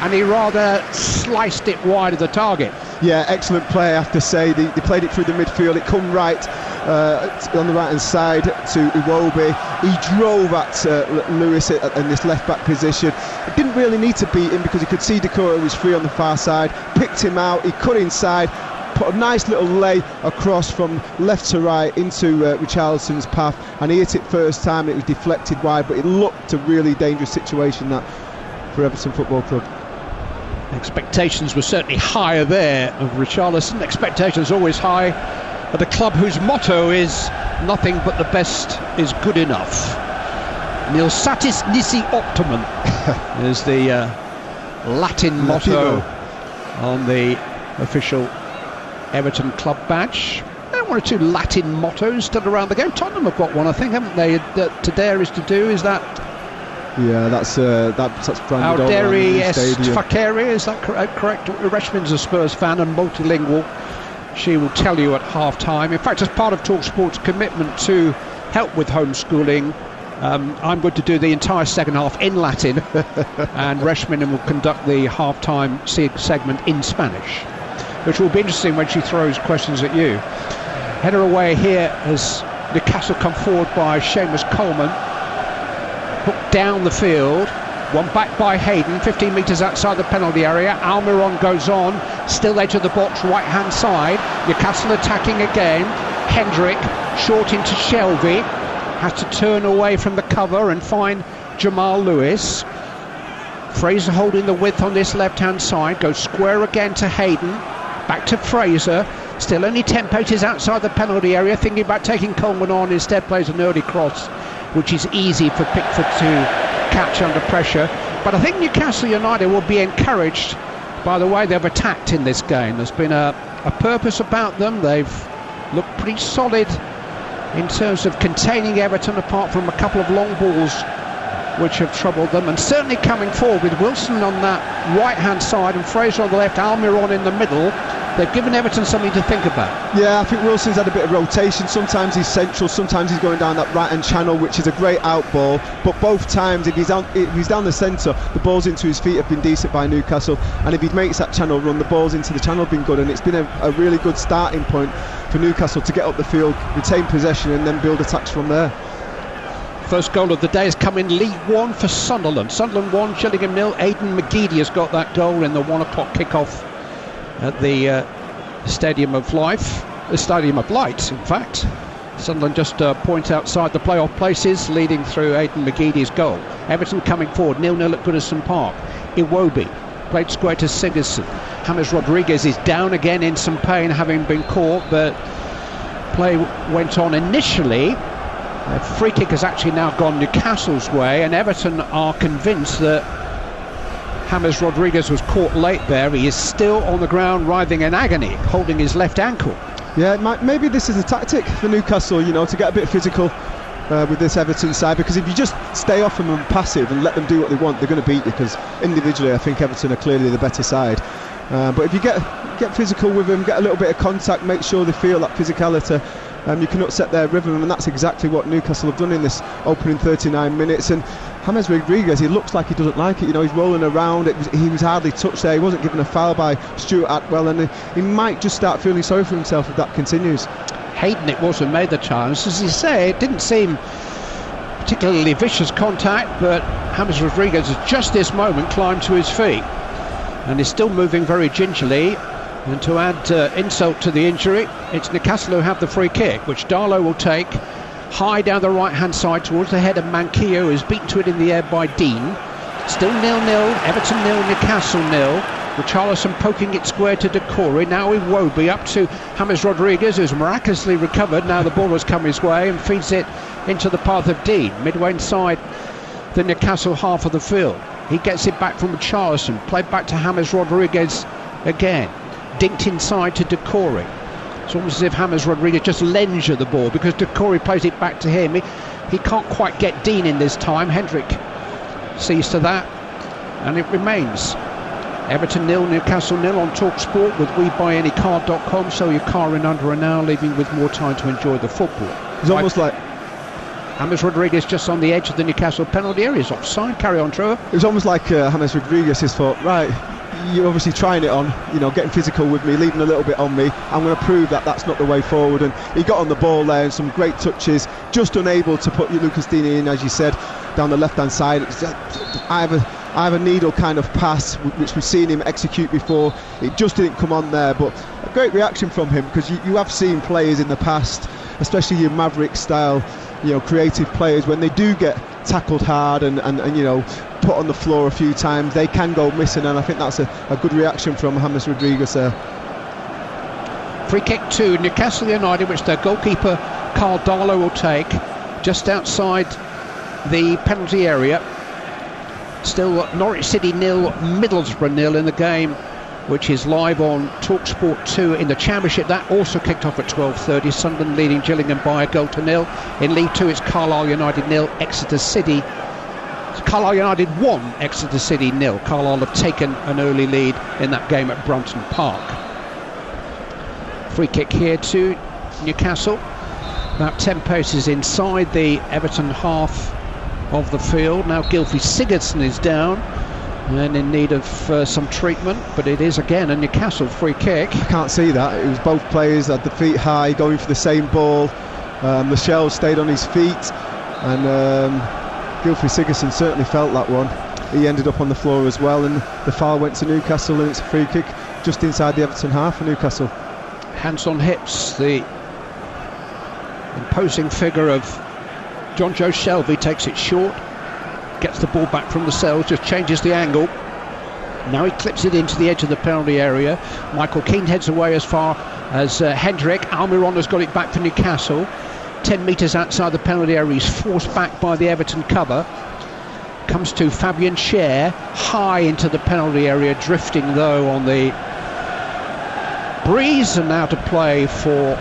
and he rather sliced it wide of the target. Yeah, excellent play, I have to say. They played it through the midfield. It come right on the right hand side to Iwobi. He drove at Lewis in this left back position. It didn't really need to beat him because he could see Decore was free on the far side. Picked him out, he cut inside, put a nice little lay across from left to right into Richarlison's path, and he hit it first time. It was deflected wide, but it looked a really dangerous situation that for Everton Football Club. Expectations were certainly higher there of Richarlison. Expectations always high at a club whose motto is nothing but the best is good enough. Nil satis nisi optimum is the Latin motto on the official Everton club badge. There are 1 or 2 Latin mottos still around the game. Tottenham have got one, I think, haven't they? To dare is to do, is that? Yeah, that's branded Audere est facere, is that correct? Reshman's a Spurs fan and multilingual. She will tell you at half-time. In fact, as part of TalkSport's commitment to help with homeschooling, I'm going to do the entire second half in Latin, and Reshman will conduct the half-time segment in Spanish, which will be interesting when she throws questions at you. Header away here as Newcastle come forward by Seamus Coleman. Hooked down the field, one back by Hayden, 15 metres outside the penalty area. Almiron goes on, still edge of the box, right hand side. Newcastle attacking again. Hendrick short into Shelby, has to turn away from the cover and find Jamal Lewis. Fraser holding the width on this left hand side, goes square again to Hayden, back to Fraser, still only 10 paces outside the penalty area, thinking about taking Coleman on, instead plays an early cross, which is easy for Pickford to catch under pressure. But I think Newcastle United will be encouraged by the way they've attacked in this game. There's been a purpose about them. They've looked pretty solid in terms of containing Everton, apart from a couple of long balls which have troubled them, and certainly coming forward with Wilson on that right hand side and Fraser on the left, Almiron in the middle. They've given Everton something to think about. Yeah, I think Wilson's had a bit of rotation. Sometimes he's central, sometimes he's going down that right hand channel, which is a great out ball, but both times if he's down the centre, the balls into his feet have been decent by Newcastle, and if he makes that channel run, the balls into the channel have been good, and it's been a really good starting point for Newcastle to get up the field, retain possession, and then build attacks from there. First goal of the day has come in League One for Sunderland. Sunderland 1, Gillingham 0. Aidan McGeady has got that goal in the 1 o'clock kickoff at the Stadium of Life, the Stadium of Light, in fact. Sunderland just a point outside the playoff places, leading through Aidan McGeady's goal. Everton coming forward, 0-0 at Goodison Park. Iwobi played square to Sigurdsson. James Rodriguez is down again in some pain, having been caught, but play went on initially. A free kick has actually now gone Newcastle's way, and Everton are convinced that James Rodriguez was caught late there. He is still on the ground writhing in agony, holding his left ankle. Yeah, maybe this is a tactic for Newcastle, you know, to get a bit physical with this Everton side, because if you just stay off them and passive and let them do what they want, they're going to beat you, because individually I think Everton are clearly the better side. But if you get physical with them, get a little bit of contact, make sure they feel that physicality, you can upset their rhythm, and that's exactly what Newcastle have done in this opening 39 minutes. And James Rodriguez, he looks like he doesn't like it. You know, he's rolling around. He was hardly touched there. He wasn't given a foul by Stuart Atwell, and he might just start feeling sorry for himself if that continues. Hayden it was who made the challenge. As you say, it didn't seem particularly vicious contact, but James Rodriguez has just this moment climbed to his feet and is still moving very gingerly. And to add insult to the injury, it's Newcastle who have the free kick, which Darlow will take high down the right hand side towards the head of Manquillo, who's beaten to it in the air by Dean. Still 0-0, Everton 0, Newcastle 0. Richarlison poking it square to Decore. Now Iwobi up to James Rodriguez, who's miraculously recovered. Now the ball has come his way and feeds it into the path of Dean, midway inside the Newcastle half of the field. He gets it back from Richarlison, played back to James Rodriguez again. Dinked inside to Decore. It's almost as if James Rodriguez just lends you the ball, because Decore plays it back to him. He can't quite get Dean in this time. Hendrick sees to that, and it remains Everton 0, Newcastle 0 on TalkSport with WeBuyAnyCar.com. Sell your car in under an hour, leaving with more time to enjoy the football. It's almost like James Rodriguez just on the edge of the Newcastle penalty area. Is offside. Carry on, Trevor. It was almost like James Rodriguez has thought, right, you're obviously trying it on, you know, getting physical with me, leaving a little bit on me. I'm going to prove that that's not the way forward. And he got on the ball there and some great touches, just unable to put Lucas Digne in, as you said, down the left-hand side. I have a needle kind of pass, which we've seen him execute before. It just didn't come on there, but a great reaction from him, because you have seen players in the past, especially your Maverick style, you know, creative players, when they do get tackled hard and you know, put on the floor a few times, they can go missing, and I think that's a good reaction from James Rodriguez there. Free kick to Newcastle United, which their goalkeeper Carl Darlow will take, just outside the penalty area. Still Norwich City 0, Middlesbrough 0 in the game, which is live on TalkSport 2 in the Championship. That also kicked off at 12:30. Sunderland leading Gillingham by 1-0. In League 2 it's Carlisle United 0, Exeter City. Carlisle United 1, Exeter City 0. Carlisle have taken an early lead in that game at Brunton Park. Free kick here to Newcastle, about 10 paces inside the Everton half of the field. Now Gylfi Sigurdsson is down and in need of some treatment, but it is again a Newcastle free kick. I can't see that. It was both players had the feet high, going for the same ball. Michel stayed on his feet, and Gylfi Sigurdsson certainly felt that one. He ended up on the floor as well, and the foul went to Newcastle, and it's a free kick just inside the Everton half for Newcastle. Hands on hips, the imposing figure of John Joe Shelby takes it short, gets the ball back from the cells, just changes the angle. Now he clips it into the edge of the penalty area. Michael Keane heads away as far as Hendrick. Almiron has got it back for Newcastle. 10 metres outside the penalty area, he's forced back by the Everton cover. Comes to Fabian Schär, high into the penalty area, drifting though on the breeze, and now to play for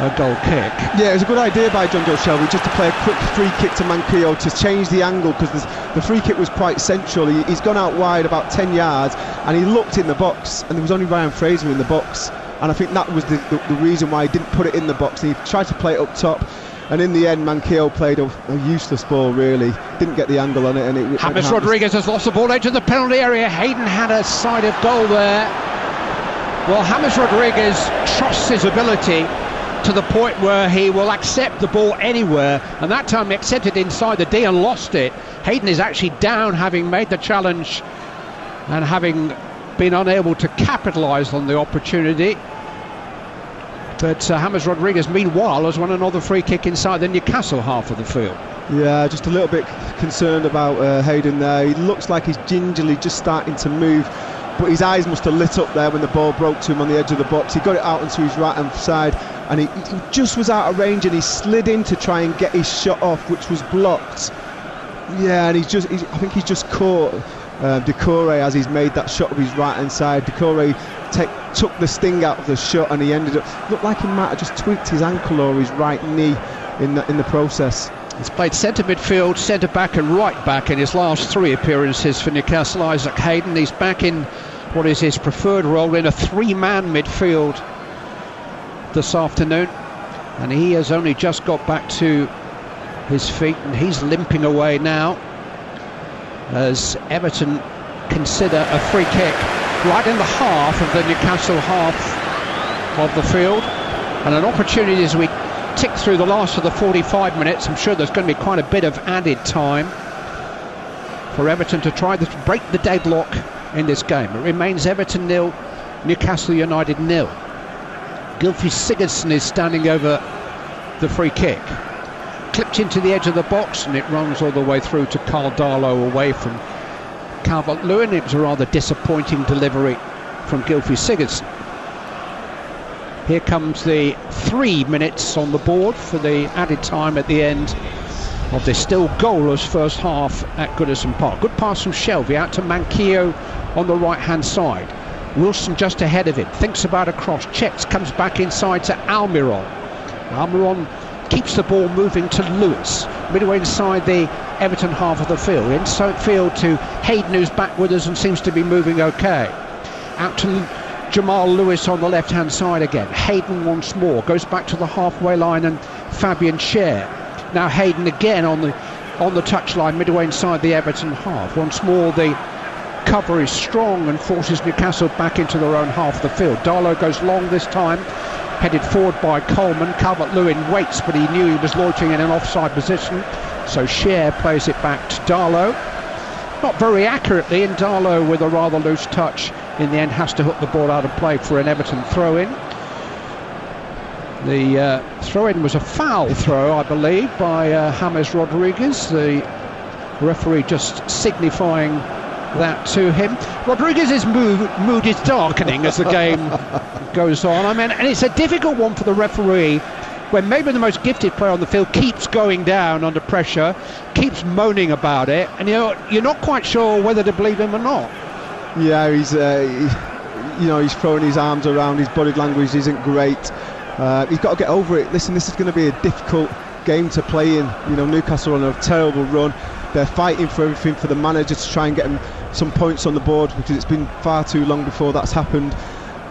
a goal kick. Yeah, it was a good idea by John Joe Shelby just to play a quick free kick to Manquillo to change the angle, because the free kick was quite central. He's gone out wide about 10 yards and he looked in the box, and there was only Ryan Fraser in the box, and I think that was the reason why he didn't put it in the box. He tried to play it up top, and in the end Manquillo played a useless ball, really. Didn't get the angle on it, and James Rodriguez has lost the ball edge of the penalty area. Hayden had a side of goal there. Well, James Rodriguez trusts his ability to the point where he will accept the ball anywhere, and that time he accepted inside the D and lost it. Hayden is actually down, having made the challenge and having been unable to capitalise on the opportunity. But James Rodriguez meanwhile has won another free kick inside the Newcastle half of the field. Yeah, just a little bit concerned about Hayden there. He looks like he's gingerly just starting to move, but his eyes must have lit up there when the ball broke to him on the edge of the box. He got it out onto his right hand side, and he just was out of range, and he slid in to try and get his shot off, which was blocked. Yeah, and I think he's just caught Decore as he's made that shot of his right hand side. Decore took the sting out of the shot, and he looked like he might have just tweaked his ankle or his right knee in the process. He's played centre midfield, centre back and right back in his last 3 appearances for Newcastle. Isaac Hayden, he's back in what is his preferred role in a 3-man midfield this afternoon. and he has only just got back to his feet, and he's limping away now as Everton consider a free kick right in the half of the Newcastle half of the field, and an opportunity as we tick through the last of the 45 minutes. I'm sure there's going to be quite a bit of added time for Everton to try to break the deadlock in this game. It remains Everton 0, Newcastle United 0. Gylfi Sigurdsson is standing over the free kick, clipped into the edge of the box, and it runs all the way through to Carl Darlow away from Calvert-Lewin. It was a rather disappointing delivery from Gylfi Sigurdsson. Here comes the 3 minutes on the board for the added time at the end of this still goalless first half at Goodison Park. Good pass from Shelvey out to Manquillo on the right hand side. Wilson just ahead of him, thinks about a cross, checks, comes back inside to Almiron. Almiron keeps the ball moving to Lewis, midway inside the Everton half of the field. Inside field to Hayden, who's back with us and seems to be moving okay. Out to Jamal Lewis on the left hand side again. Hayden once more goes back to the halfway line, and Fabian Schär. Now Hayden again on the touchline midway inside the Everton half. Once more the cover is strong and forces Newcastle back into their own half of the field. Darlow goes long this time, headed forward by Coleman. Calvert-Lewin waits, but he knew he was launching in an offside position, so Schär plays it back to Darlow. Not very accurately, and Darlow with a rather loose touch in the end has to hook the ball out of play for an Everton throw-in. The throw-in was a foul throw, I believe, by James Rodriguez. The referee just signifying that to him. Rodriguez's mood is darkening as the game goes on. I mean, and it's a difficult one for the referee when maybe the most gifted player on the field keeps going down under pressure, keeps moaning about it, and you're not quite sure whether to believe him or not. Yeah, he's throwing his arms around. His body language isn't great. He's got to get over it. Listen, this is going to be a difficult game to play in. Newcastle are on a terrible run. They're fighting for everything, for the manager to try and get them some points on the board, because it's been far too long before that's happened.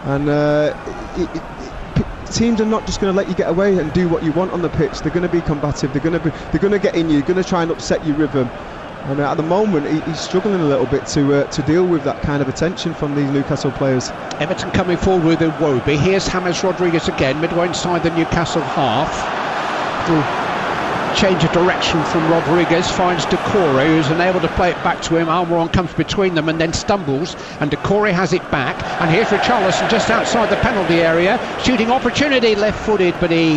And teams are not just going to let you get away and do what you want on the pitch. They're going to be combative. They're going to get in you. They're going to try and upset your rhythm. And at the moment, he's struggling a little bit to deal with that kind of attention from these Newcastle players. Everton coming forward with Iwobi. Here's James Rodriguez again, midway inside the Newcastle half. Change of direction from Rodriguez, finds Decore, who's unable to play it back to him. Almiron comes between them and then stumbles, and Decore has it back. And here's Richarlison just outside the penalty area. Shooting opportunity, left-footed, but he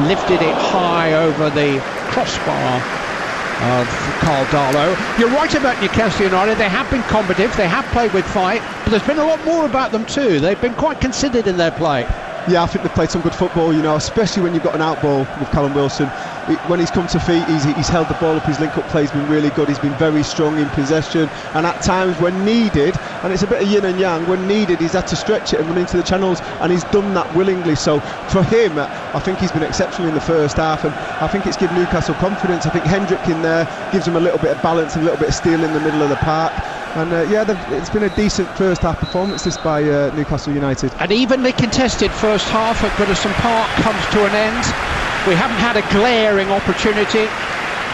lifted it high over the crossbar of Carl Darlow. You're right about Newcastle United. They have been combative, they have played with fight, but there's been a lot more about them too. They've been quite considered in their play. Yeah, I think they've played some good football, especially when you've got an out ball with Callum Wilson. When he's come to feet, he's held the ball up. His link-up play's been really good. He's been very strong in possession, and at times when needed, and it's a bit of yin and yang, when needed he's had to stretch it and run into the channels, and he's done that willingly. So for him, I think he's been exceptional in the first half, and I think it's given Newcastle confidence. I think Hendrick in there gives them a little bit of balance and a little bit of steel in the middle of the park. And it's been a decent first half performance this by Newcastle United. An evenly contested first half at Goodison Park comes to an end. We haven't had a glaring opportunity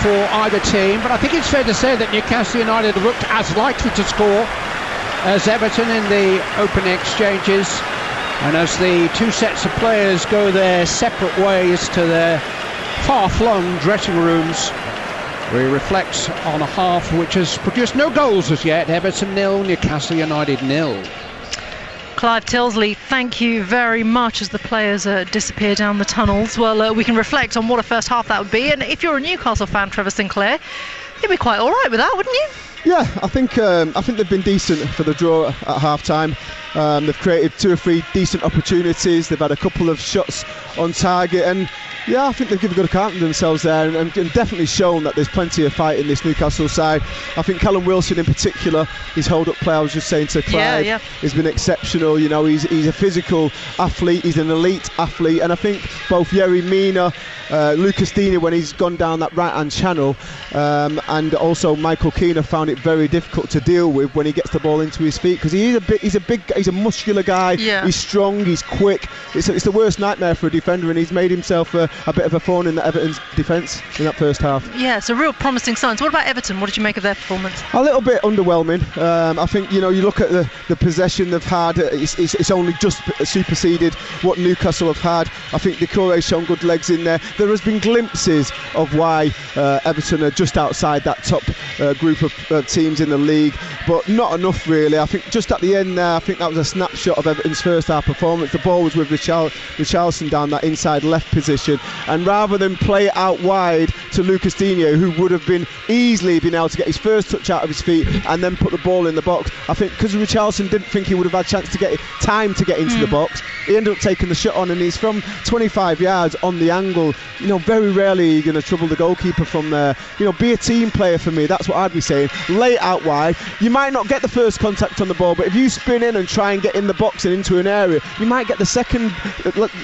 for either team, but I think it's fair to say that Newcastle United have looked as likely to score as Everton in the opening exchanges, and as the two sets of players go their separate ways to their far-flung dressing rooms, we reflect on a half which has produced no goals as yet. Everton 0, Newcastle United 0. Clive Tilsley, thank you very much as the players disappear down the tunnels. Well, we can reflect on what a first half that would be, and if you're a Newcastle fan, Trevor Sinclair, you'd be quite all right with that, wouldn't you? Yeah, I think they've been decent for the draw at half time. They've created 2 or 3 decent opportunities. They've had a couple of shots on target, and Yeah, I think they've given a good account of themselves there and definitely shown that there's plenty of fight in this Newcastle side. I think Callum Wilson in particular, his hold-up play, I was just saying to Clive, has been exceptional. You know, he's a physical athlete, he's an elite athlete, and I think both Yerry Mina, Lucas Digne, when he's gone down that right-hand channel, and also Michael Keane have found it very difficult to deal with when he gets the ball into his feet, because he's a muscular guy. He's strong, he's quick. It's the worst nightmare for a defender, and he's made himself a bit of a thorn in the Everton's defence in that first half. Yeah, it's a real promising signs. What about Everton? What did you make of their performance? A little bit underwhelming. I think, you look at the possession they've had, it's only just superseded what Newcastle have had. I think Decore's shown good legs in there. There has been glimpses of why Everton are just outside that top group of teams in the league, but not enough really. I think just at the end there, I think that was a snapshot of Everton's first half performance. The ball was with Richarlison down that inside left position, and rather than play it out wide to Lucas Digne, who would have easily been able to get his first touch out of his feet and then put the ball in the box, I think because Richarlison didn't think he would have had chance to get time to get into the box, he ended up taking the shot on, and he's from 25 yards on the angle. Very rarely you're going to trouble the goalkeeper from there. Be a team player for me. That's what I'd be saying. Lay it out wide. You might not get the first contact on the ball, but if you spin in and try and get in the box and into an area, you might get the second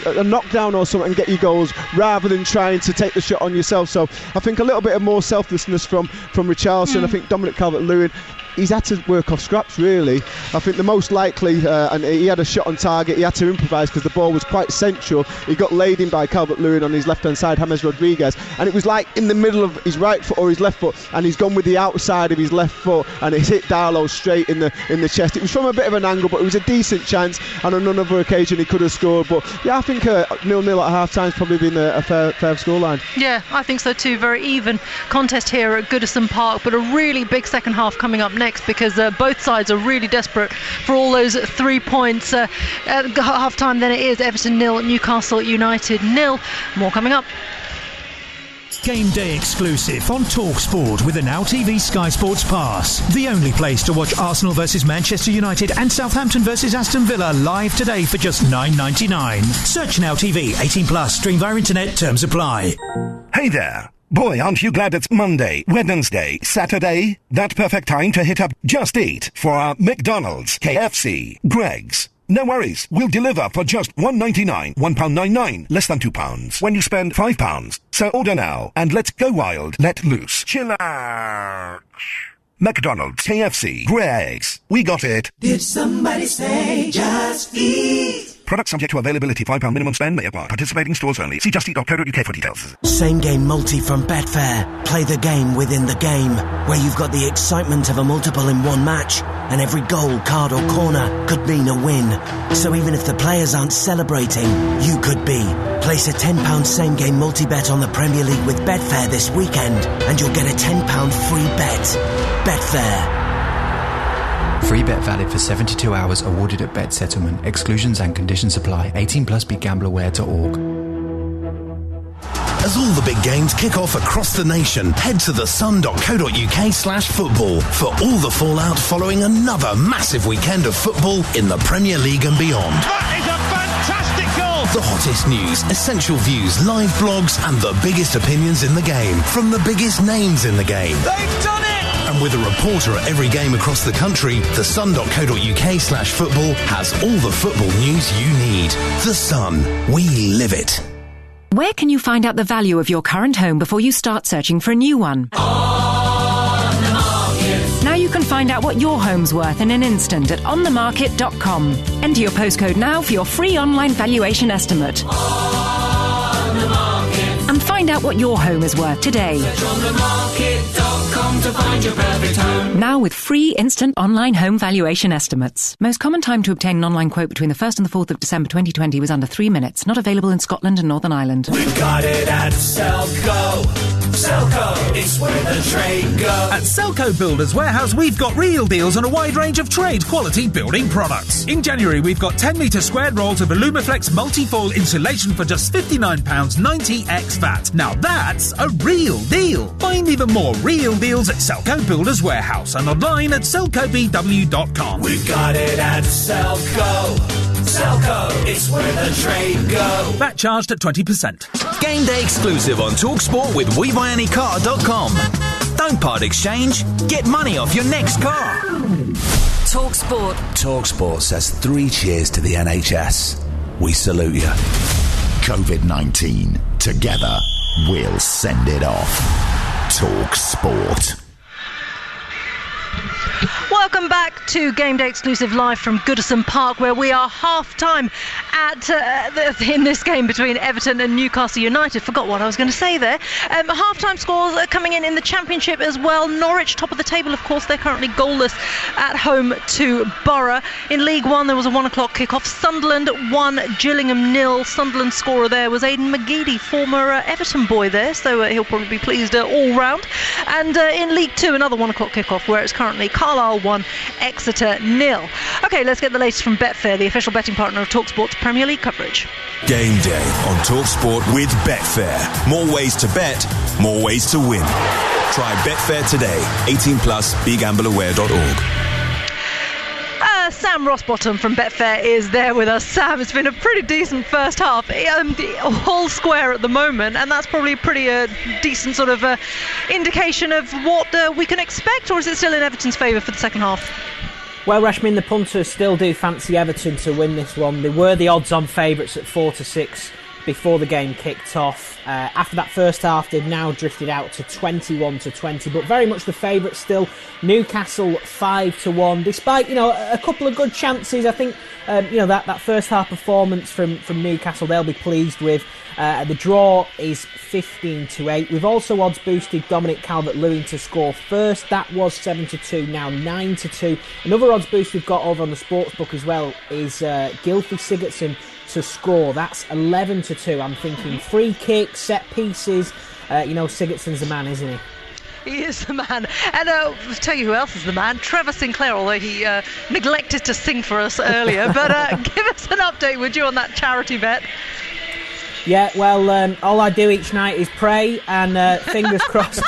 a knockdown or something and get your goals, rather than trying to take the shot on yourself. So I think a little bit of more selflessness from Richarlison. I think Dominic Calvert-Lewin, he's had to work off scraps really. I think the most likely, and he had a shot on target, he had to improvise because the ball was quite central. He got laid in by Calvert-Lewin on his left hand side, James Rodriguez, and it was like in the middle of his right foot or his left foot, and he's gone with the outside of his left foot and it's hit Darlow straight in the chest. It was from a bit of an angle, but it was a decent chance, and on another occasion he could have scored. But yeah, I think 0-0 at half time's probably been a fair scoreline. Yeah, I think so too. Very even contest here at Goodison Park, but a really big second half coming up next, because both sides are really desperate for all those 3 points. At half time then it is Everton 0, Newcastle United 0. More coming up. Game day exclusive on TalkSport with the Now TV Sky Sports Pass. The only place to watch Arsenal versus Manchester United and Southampton versus Aston Villa live today for just $9.99. Search Now TV 18+. Stream via internet. Terms apply. Hey there. Boy, aren't you glad it's Monday, Wednesday, Saturday? That perfect time to hit up Just Eat for our McDonald's, KFC, Greggs. No worries, we'll deliver for just $1.99, £1.99, less than £2 when you spend £5. So order now and let's go wild, let loose, chill out. McDonald's, KFC, Greggs. We got it. Did somebody say Just Eat? Product subject to availability. £5 minimum spend may apply. Participating stores only. See justeat.co.uk for details. Same game multi from Betfair. Play the game within the game, where you've got the excitement of a multiple in one match, and every goal, card or corner could mean a win. So even if the players aren't celebrating, you could be. Place a £10 same game multi-bet on the Premier League with Betfair this weekend, and you'll get a £10 free bet. Betfair. Free bet valid for 72 hours, awarded at bet settlement. Exclusions and conditions apply. 18+, begambleaware.org. As all the big games kick off across the nation, head to thesun.co.uk/football for all the fallout following another massive weekend of football in the Premier League and beyond. That is a fantastic goal! The hottest news, essential views, live blogs, and the biggest opinions in the game from the biggest names in the game. They've done it! And with a reporter at every game across the country, thesun.co.uk/football has all the football news you need. The Sun. We live it. Where can you find out the value of your current home before you start searching for a new one? On the Market. Now you can find out what your home's worth in an instant at onthemarket.com. Enter your postcode now for your free online valuation estimate. On the Market. And find out what your home is worth today. Search onthemarket.com to find your perfect home. Now with free instant online home valuation estimates. Most common time to obtain an online quote between the 1st and the 4th of December 2020 was under 3 minutes. Not available in Scotland and Northern Ireland. We've got it at Selco. Selco, it's where the trade goes. At Selco Builders Warehouse, we've got real deals on a wide range of trade quality building products. In January, we've got 10 metre squared rolls of Alumiflex multi-foil insulation for just £59.90 ex VAT. Now that's a real deal. Find even more real deals at Selco Builders Warehouse and online at selcobw.com. We've got it at Selco. Selco, it's where the trade go. That charged at 20%. Game day exclusive on TalkSport with WeBuyAnyCar.com. Don't part exchange. Get money off your next car. TalkSport. TalkSport says 3 cheers to the NHS. We salute you. COVID-19. Together, we'll send it off. TalkSport. Welcome back to Game Day exclusive live from Goodison Park, where we are half-time in this game between Everton and Newcastle United. Forgot what I was going to say there. Half-time scores are coming in the Championship as well. Norwich, top of the table, of course. They're currently goalless at home to Borough. In League One, there was a 1 o'clock kick-off. Sunderland 1, Gillingham 0. Sunderland's scorer there was Aidan McGeady, former Everton boy there, so he'll probably be pleased all round. And in League 2, another 1 o'clock kick-off, where it's currently Carlisle 1, Exeter 0. OK, let's get the latest from Betfair, the official betting partner of TalkSport's Premier League coverage. Game day on TalkSport with Betfair. More ways to bet, more ways to win. Try Betfair today. 18 plus, begambleaware.org. Sam Rossbottom from Betfair is there with us. Sam, it's been a pretty decent first half, all square at the moment, and that's probably a pretty decent sort of indication of what we can expect, or is it still in Everton's favour for the second half? Well, Rashmin, the punters still do fancy Everton to win this one. They were the odds-on favourites at 4-6 before the game kicked off. After that first half, they've now drifted out to 21-20, but very much the favourites still. Newcastle 5-1, despite a couple of good chances. I think that first half performance from Newcastle they'll be pleased with. The draw is 15-8. We've also odds boosted Dominic Calvert-Lewin to score first. That was 7-2, now 9-2. Another odds boost we've got over on the sportsbook as well is Gylfi Sigurdsson to score. That's 11-2. I'm thinking free kick, set pieces. Sigurdsson's the man, isn't he? He is the man. And I'll tell you who else is the man. Trevor Sinclair, although he neglected to sing for us earlier. But give us an update, would you, on that charity bet? Yeah, well, all I do each night is pray, and fingers crossed.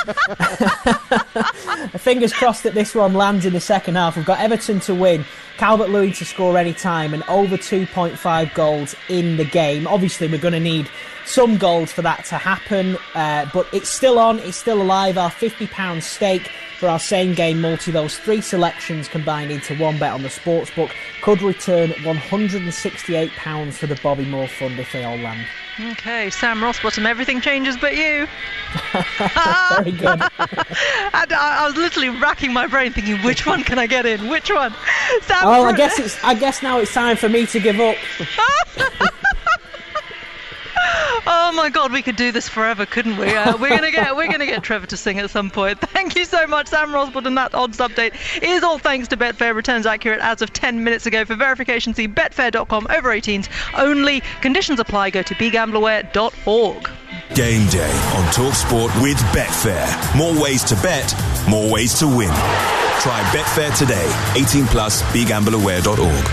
Fingers crossed that this one lands in the second half. We've got Everton to win, Calvert-Lewin to score any time, and over 2.5 goals in the game. Obviously, we're going to need some goals for that to happen, but it's still on, it's still alive. Our £50 stake for our same game multi, those 3 selections combined into one bet on the sportsbook, could return £168 for the Bobby Moore Fund if they all land. OK, Sam Rossbottom, everything changes but you. Very good. I was literally racking my brain thinking, which one can I get in? Which one? Sam I guess now it's time for me to give up. Oh my God, we could do this forever, couldn't we? We're gonna get Trevor to sing at some point. Thank you so much, Sam Rossbottom. That odds update is all thanks to Betfair. Returns accurate as of 10 minutes ago. For verification, see betfair.com. Over 18s only. Conditions apply. Go to begambleaware.org. Game day on TalkSport with Betfair. More ways to bet, more ways to win. Try Betfair today. 18 plus, begambleaware.org.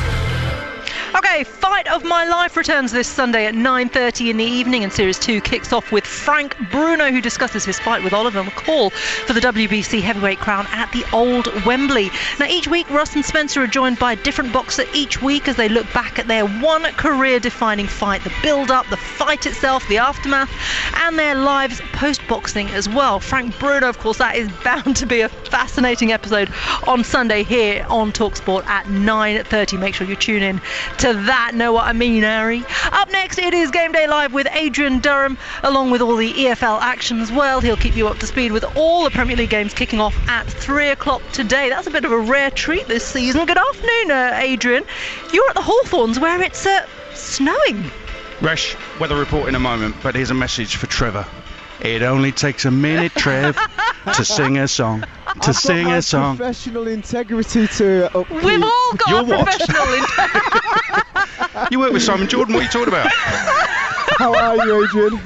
OK, Fight of My Life returns this Sunday at 9:30 in the evening, and Series 2 kicks off with Frank Bruno, who discusses his fight with Oliver McCall for the WBC heavyweight crown at the Old Wembley. Now, each week, Russ and Spencer are joined by a different boxer each week as they look back at their one career-defining fight, the build-up, the fight itself, the aftermath, and their lives post-boxing as well. Frank Bruno, of course, that is bound to be a fascinating episode on Sunday here on TalkSport at 9:30. Make sure you tune in to that. Know what I mean, Ari? Up next, it is Game Day Live with Adrian Durham, along with all the EFL action as well. He'll keep you up to speed with all the Premier League games kicking off at 3 o'clock today. That's a bit of a rare treat this season. Good afternoon, Adrian. You're at the Hawthorns where it's snowing. Resh, weather report in a moment, but here's a message for Trevor. It only takes a minute, Trev, to sing a song. Sing a song. Professional integrity to upkeep. We've all got professional integrity. You work with Simon Jordan. What are you talking about? How are you, Adrian?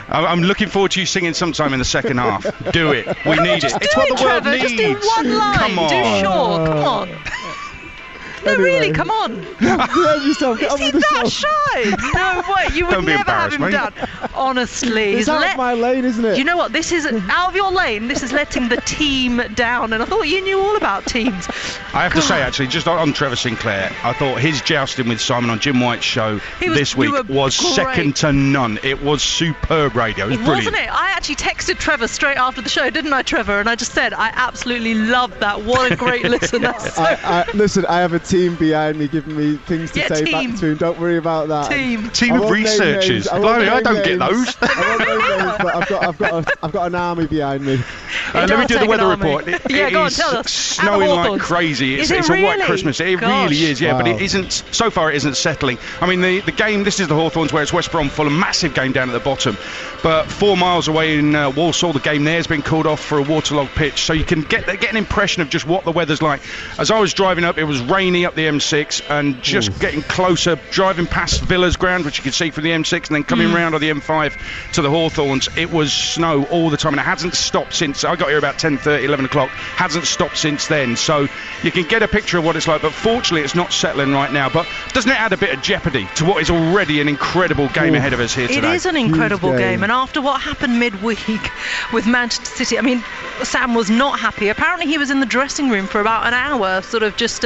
I'm looking forward to you singing sometime in the second half. Do it. We need it. It's what the world needs. Just do one line. Come on. Do short. Come on. No, Anyway. really, come on. Behave yourself. Get on with the He's that show. shy. No way. You would Don't be never have him embarrassed, down. Honestly. It's out of my lane, isn't it? You know what? This is out of your lane. This is letting the team down. And I thought you knew all about teams. I have to say, actually, just on Trevor Sinclair, I thought his jousting with Simon on Jim White's show this week was second to none. It was superb radio. It was brilliant. Wasn't it? I actually texted Trevor straight after the show, didn't I, Trevor? And I just said, I absolutely loved that. What a great listen. Listen, I have a team behind me giving me things to say back to him. Don't worry about that. Team of researchers. I don't get those. I won't name names, but I've got an army behind me. Let me do the weather report. It go on, is tell us. snowing like crazy. It's a white Christmas. It really is, yeah. Wow. But it isn't. So far, it isn't settling. I mean, the game. This is the Hawthorns, where it's West Brom Fulham. Massive game down at the bottom. But 4 miles away in Walsall, the game there has been called off for a waterlogged pitch, so you can get an impression of just what the weather's like. As I was driving up, it was rainy up the M6, and just getting closer, driving past Villa's ground, which you can see from the M6, and then coming round on the M5 to the Hawthorns, it was snow all the time, and it hasn't stopped since. I got here about 10:30, 11 o'clock. Hasn't stopped since then, so you can get a picture of what it's like. But fortunately, it's not settling right now. But doesn't it add a bit of jeopardy to what is already an incredible game ahead of us here today? It is an incredible game, and after what happened midweek with Manchester City, I mean, Sam was not happy. Apparently he was in the dressing room for about an hour, sort of just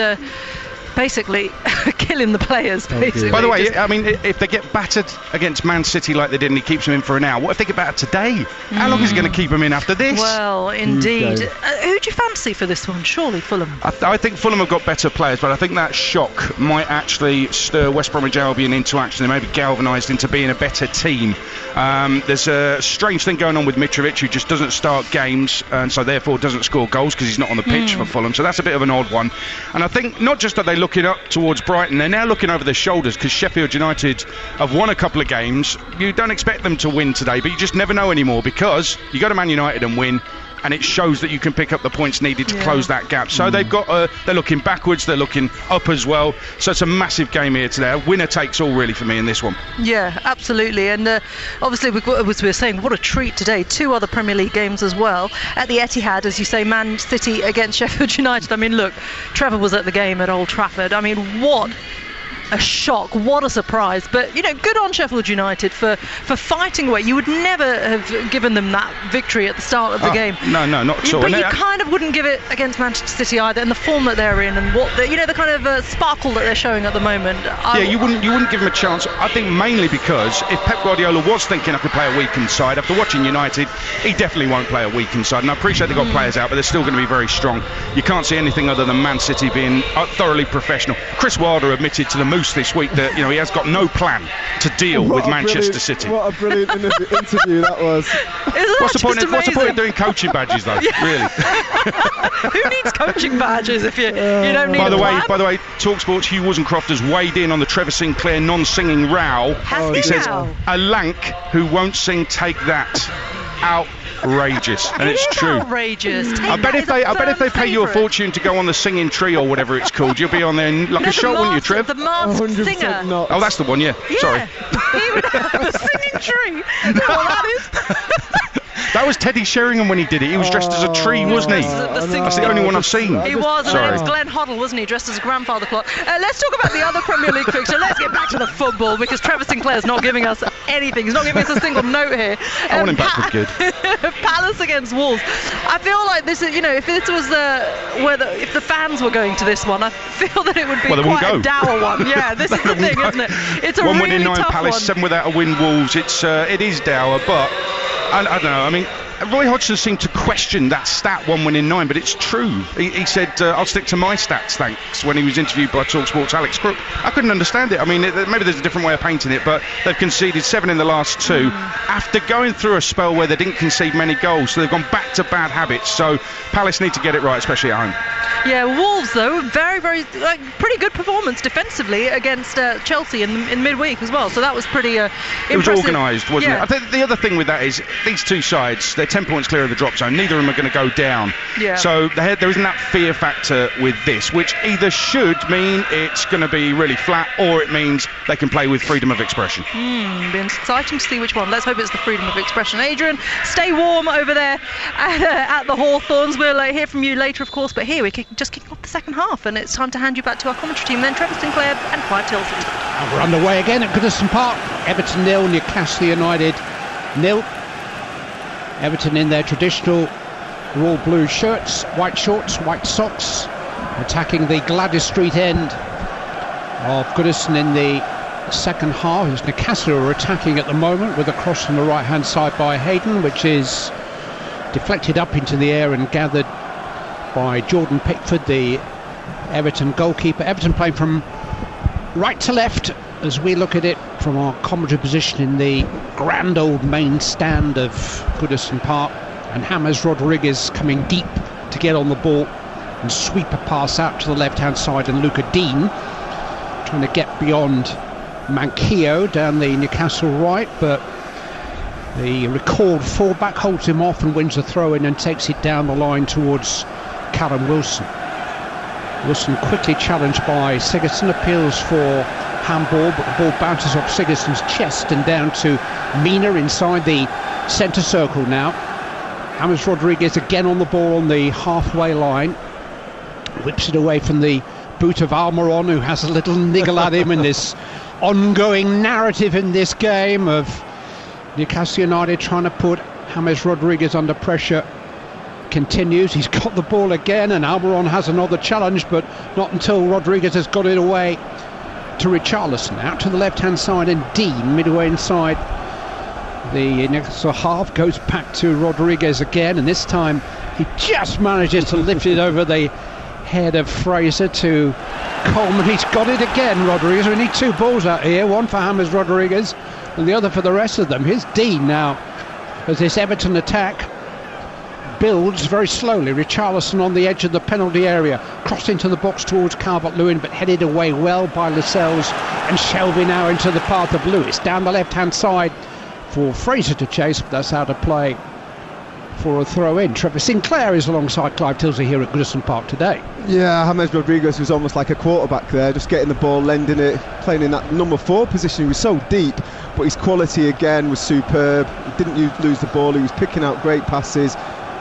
basically killing the players, basically. By the way, I mean, if they get battered against Man City like they did and he keeps them in for an hour, what if they get battered today? How long is he going to keep them in after this? Well, indeed. Who do you fancy for this one? Surely Fulham. I think Fulham have got better players, but I think that shock might actually stir West Bromwich Albion into action. They may be galvanised into being a better team. There's a strange thing going on with Mitrovic, who just doesn't start games and so therefore doesn't score goals because he's not on the pitch for Fulham. So that's a bit of an odd one. And I think not just are they looking up towards Brighton, they're now looking over their shoulders because Sheffield United have won a couple of games. You don't expect them to win today, but you just never know anymore because you go to Man United and win, and it shows that you can pick up the points needed to close that gap. So they've got they're looking backwards, they're looking up as well. So it's a massive game here today. A winner takes all really for me in this one. Yeah, absolutely. And obviously, as we were saying, what a treat today. 2 other Premier League games as well at the Etihad, as you say, Man City against Sheffield United. I mean, look, Trevor was at the game at Old Trafford. I mean, what a shock, what a surprise. But you know, good on Sheffield United for fighting away. You would never have given them that victory at the start of the game. No, not at all. But you kind of wouldn't give it against Manchester City either, and the form that they're in, and what the kind of sparkle that they're showing at the moment. You wouldn't give them a chance. I think mainly because if Pep Guardiola was thinking I could play a weakened side, after watching United, he definitely won't play a weakened side. And I appreciate they've got players out, but they're still going to be very strong. You can't see anything other than Man City being thoroughly professional. Chris Wilder admitted to the Moose this week that he has got no plan to deal with Manchester City. What a brilliant interview that was. What's the point of doing coaching badges though? Really? Who needs coaching badges if you don't need By the way, TalkSport's Hugh Wozencroft has weighed in on the Trevor Sinclair non-singing row. He says now? A lank who won't sing Take That. Outrageous, and it's true. Outrageous. I bet if they pay you a fortune to go on the singing tree or whatever it's called, you'll be on there like a show, wouldn't you, Trev? The masked singer. Not. Oh, that's the one. Yeah. Sorry. He would have the singing tree. That's what that is. That was Teddy Sheringham when he did it. He was dressed as a tree, wasn't he? That's the only one I've seen. He was, and it was Glenn Hoddle, wasn't he, dressed as a grandfather clock. Let's talk about the other Premier League fixture. Let's get back to the football because Trevor Sinclair's not giving us anything. He's not giving us a single note here. I want him back for good. Palace against Wolves. I feel like this is, if this was if the fans were going to this one, I feel that it would be quite a dour one. Yeah, this is the thing, isn't it? It's a one really win in 9 tough Palace, one. 7 without a win Wolves. It is dour, but I don't know. I mean, Roy Hodgson seemed to question that stat, 1 win in 9, but it's true. He said, I'll stick to my stats, thanks, when he was interviewed by TalkSport's Alex Crook. I couldn't understand it. I mean, maybe there's a different way of painting it, but they've conceded 7 in the last 2 after going through a spell where they didn't concede many goals, so they've gone back to bad habits. So Palace need to get it right, especially at home. Yeah, Wolves, though, very, very, pretty good performance defensively against Chelsea in midweek as well, so that was pretty impressive. It was organised, wasn't it? I think the other thing with that is these two sides, they're 10 points clear of the drop zone. Neither of them are going to go down. Yeah. So there isn't that fear factor with this, which either should mean it's going to be really flat or it means they can play with freedom of expression. Be exciting to see which one. Let's hope it's the freedom of expression. Adrian, stay warm over there at the Hawthorns. We'll hear from you later, of course, but here we're just kicking off the second half and it's time to hand you back to our commentary team then, Trevor Sinclair and Clive Tilsley. And we're underway again at Goodison Park. Everton 0, Newcastle United 0. Everton in their traditional royal blue shirts, white shorts, white socks, attacking the Gladys Street end of Goodison in the second half. It's Newcastle who are attacking at the moment with a cross on the right hand side by Hayden, which is deflected up into the air and gathered by Jordan Pickford, the Everton goalkeeper. Everton playing from right to left as we look at it from our commentary position in the grand old main stand of Goodison Park, and James Rodriguez coming deep to get on the ball and sweep a pass out to the left hand side, and Luca Dean trying to get beyond Manquillo down the Newcastle right, but the recalled fullback holds him off and wins the throw in and takes it down the line towards Callum Wilson. Wilson quickly challenged by Sigurdsson, appeals for handball, but the ball bounces off Sigurdsson's chest and down to Mina inside the centre circle now. James Rodriguez again on the ball on the halfway line, whips it away from the boot of Almiron, who has a little niggle at him in this ongoing narrative in this game of Newcastle United trying to put James Rodriguez under pressure. Continues, he's got the ball again, and Almiron has another challenge, but not until Rodriguez has got it away to Richarlison. Out to the left hand side, and Dean midway inside the Newcastle half goes back to Rodriguez again, and this time he just manages to lift it over the head of Fraser to Coleman. He's got it again, Rodriguez. We need two balls out here, one for James Rodriguez and the other for the rest of them. Here's Dean now as this Everton attack builds very slowly. Richarlison on the edge of the penalty area, crossed into the box towards Calvert-Lewin, but headed away well by Lascelles, and Shelby now into the path of Lewis down the left hand side for Fraser to chase, but that's out of play for a throw in. Trevor Sinclair is alongside Clive Tilsley here at Goodison Park today. Yeah, James Rodriguez was almost like a quarterback there, just getting the ball, lending it, playing in that number 4 position. He was so deep, but his quality again was superb. He didn't lose the ball, he was picking out great passes,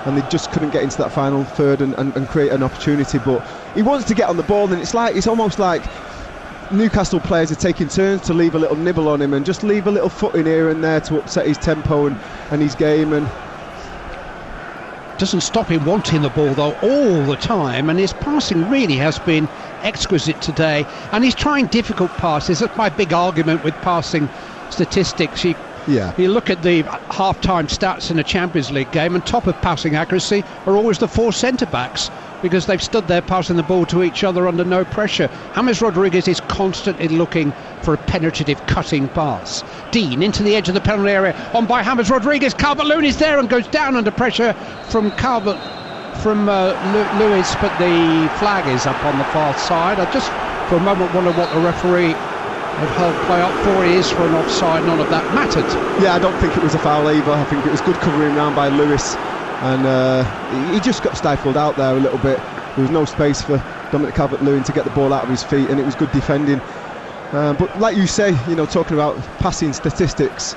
and they just couldn't get into that final third and create an opportunity. But he wants to get on the ball, and it's almost like Newcastle players are taking turns to leave a little nibble on him and just leave a little foot in here and there to upset his tempo and his game. And doesn't stop him wanting the ball though all the time, and his passing really has been exquisite today, and he's trying difficult passes. That's my big argument with passing statistics. You look at the half-time stats in a Champions League game, and top of passing accuracy are always the 4 centre-backs, because they've stood there passing the ball to each other under no pressure. James Rodriguez is constantly looking for a penetrative cutting pass. Dean into the edge of the penalty area, on by James Rodriguez. Calvert-Lewin is there and goes down under pressure from Lewis, but the flag is up on the far side. I just for a moment wonder what the referee had held play up for. He is for an offside. None of that mattered. Yeah, I don't think it was a foul either. I think it was good covering round by Lewis, and he just got stifled out there a little bit. There was no space for Dominic Calvert-Lewin to get the ball out of his feet, and it was good defending. But like you say, talking about passing statistics,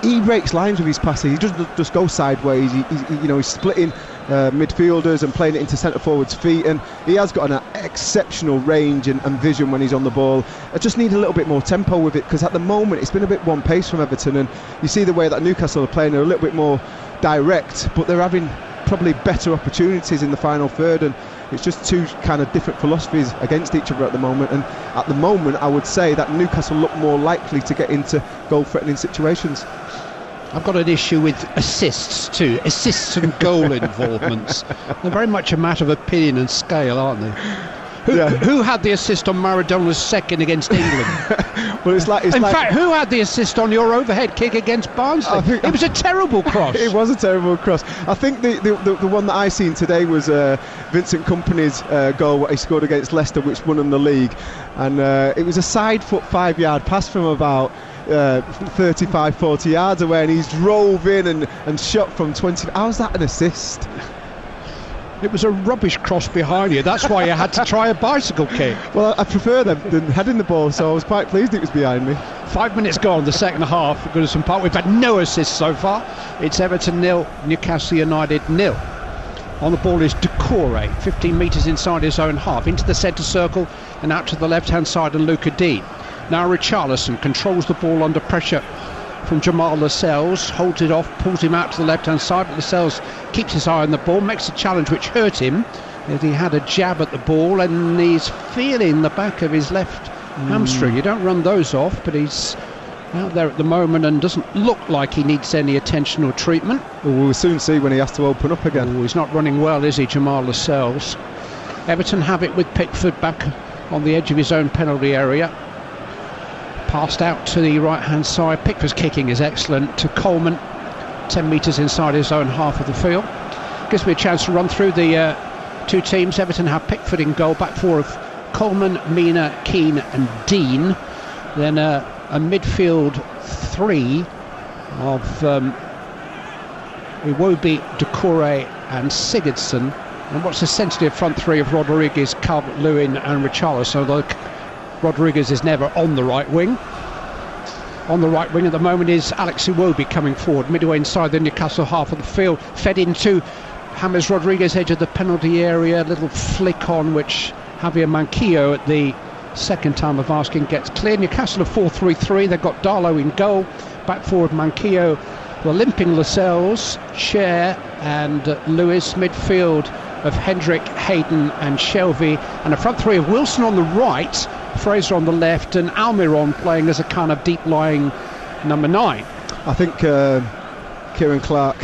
he breaks lines with his passing. He doesn't just go sideways. He's splitting midfielders and playing it into centre forwards' feet, and he has got an exceptional range and vision when he's on the ball. I just need a little bit more tempo with it, because at the moment it's been a bit one pace from Everton, and you see the way that Newcastle are playing. They're a little bit more direct, but they're having probably better opportunities in the final third, and it's just two kind of different philosophies against each other at the moment. And at the moment I would say that Newcastle look more likely to get into goal threatening situations. I've got an issue with assists too. Assists and goal involvements. They're very much a matter of opinion and scale, aren't they? Who had the assist on Maradona's second against England? Well, in fact, who had the assist on your overhead kick against Barnsley? It was a terrible cross. It was a terrible cross. I think the one that I seen today was Vincent Kompany's goal, what he scored against Leicester, which won him the league, and it was a side foot 5-yard pass from about 35-40 yards away, and he's drove in and shot from 20. How's that an assist? It was a rubbish cross behind you. That's why you had to try a bicycle kick. Well, I prefer them than heading the ball, so I was quite pleased it was behind me. 5 minutes gone, the second half at Goodison Park. We've had no assists so far. It's Everton 0, Newcastle United 0. On the ball is Decore, 15 metres inside his own half, into the centre circle and out to the left-hand side, and Luca Dean. Now Richarlison controls the ball under pressure from Jamal Lascelles, holds it off, pulls him out to the left-hand side, but Lascelles keeps his eye on the ball, makes a challenge which hurt him. He had a jab at the ball and he's feeling the back of his left hamstring. You don't run those off, but he's out there at the moment and doesn't look like he needs any attention or treatment. Well, we'll soon see when he has to open up again. He's not running well, is he, Jamal Lascelles? Everton have it with Pickford back on the edge of his own penalty area. Passed out to the right-hand side. Pickford's kicking is excellent to Coleman, 10 metres inside his own half of the field. Gives me a chance to run through the two teams. Everton have Pickford in goal, back four of Coleman, Mina, Keane and Dean. Then a midfield three of Iwobi, Doucouré and Sigurdsson. And what's essentially a front three of Rodriguez, Calvert-Lewin and Richarlison, although Rodriguez is never on the right wing. On the right wing at the moment is Alex Iwobi coming forward, midway inside the Newcastle half of the field, fed into James Rodriguez, edge of the penalty area, a little flick on which Javier Manquillo at the second time of asking gets clear. Newcastle are 4-3-3, they've got Darlow in goal, back forward Manquillo, the limping Lascelles, Cher and Lewis, midfield of Hendrick, Hayden and Shelvey, and a front three of Wilson on the right, Fraser on the left and Almiron playing as a kind of deep-lying number 9. I think Kieran Clark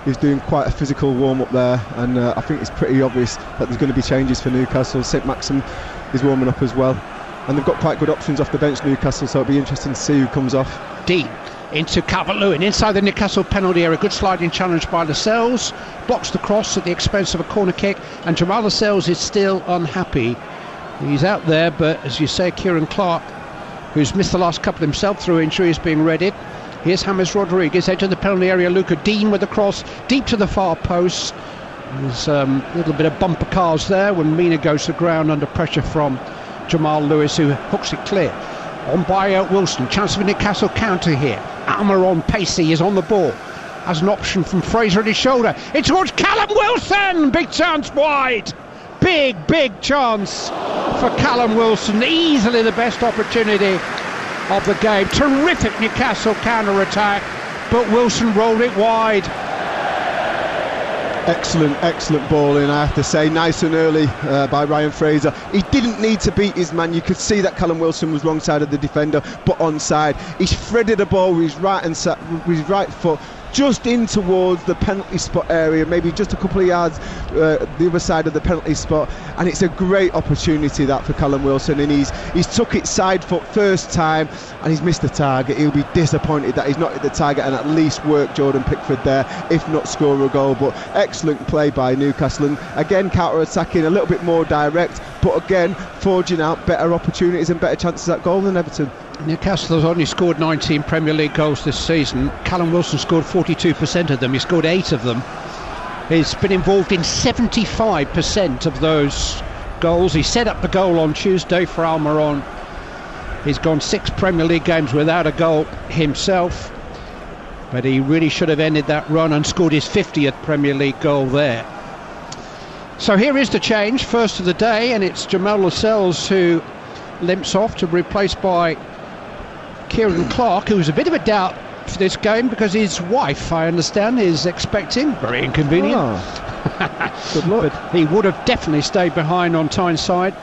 is doing quite a physical warm-up there, and I think it's pretty obvious that there's going to be changes for Newcastle. St Maxim is warming up as well, and they've got quite good options off the bench, Newcastle, so it'll be interesting to see who comes off. Dean into Calvert-Lewin inside the Newcastle penalty area, good sliding challenge by Lascelles, blocks the cross at the expense of a corner kick, and Jamal Lascelles is still unhappy. He's out there, but as you say, Kieran Clark, who's missed the last couple himself through injury, is being readied. Here's James Rodriguez, edge of the penalty area. Luca Dean with the cross deep to the far post. There's a little bit of bumper cars there when Mina goes to ground under pressure from Jamal Lewis, who hooks it clear. On by Wilson, chance of a Newcastle counter here. Almiron Pacey is on the ball. Has an option from Fraser at his shoulder. It's towards Callum Wilson. Big chance wide. Big chance for Callum Wilson. Easily the best opportunity of the game. Terrific Newcastle counter-attack, but Wilson rolled it wide. Excellent ball in, I have to say. Nice and early by Ryan Fraser. He didn't need to beat his man. You could see that Callum Wilson was wrong side of the defender, but onside. He's threaded a ball with his right foot just in towards the penalty spot area, maybe just a couple of yards the other side of the penalty spot, and it's a great opportunity that for Callum Wilson, and he's took it side foot first time and he's missed the target. He'll be disappointed that he's not hit the target and at least work Jordan Pickford there, if not score a goal. But excellent play by Newcastle, and again counter-attacking, a little bit more direct, but again forging out better opportunities and better chances at goal than Everton. Newcastle has only scored 19 Premier League goals this season. Callum Wilson scored 42% of them. He scored 8 of them. He's been involved in 75% of those goals. He set up the goal on Tuesday for Almiron. He's gone 6 Premier League games without a goal himself, but he really should have ended that run and scored his 50th Premier League goal there. So here is the change, first of the day, and it's Jamal Lascelles who limps off to be replaced by Kieran Clark, who's a bit of a doubt for this game because his wife, I understand, is expecting. Very inconvenient. Good luck. But he would have definitely stayed behind on Tyneside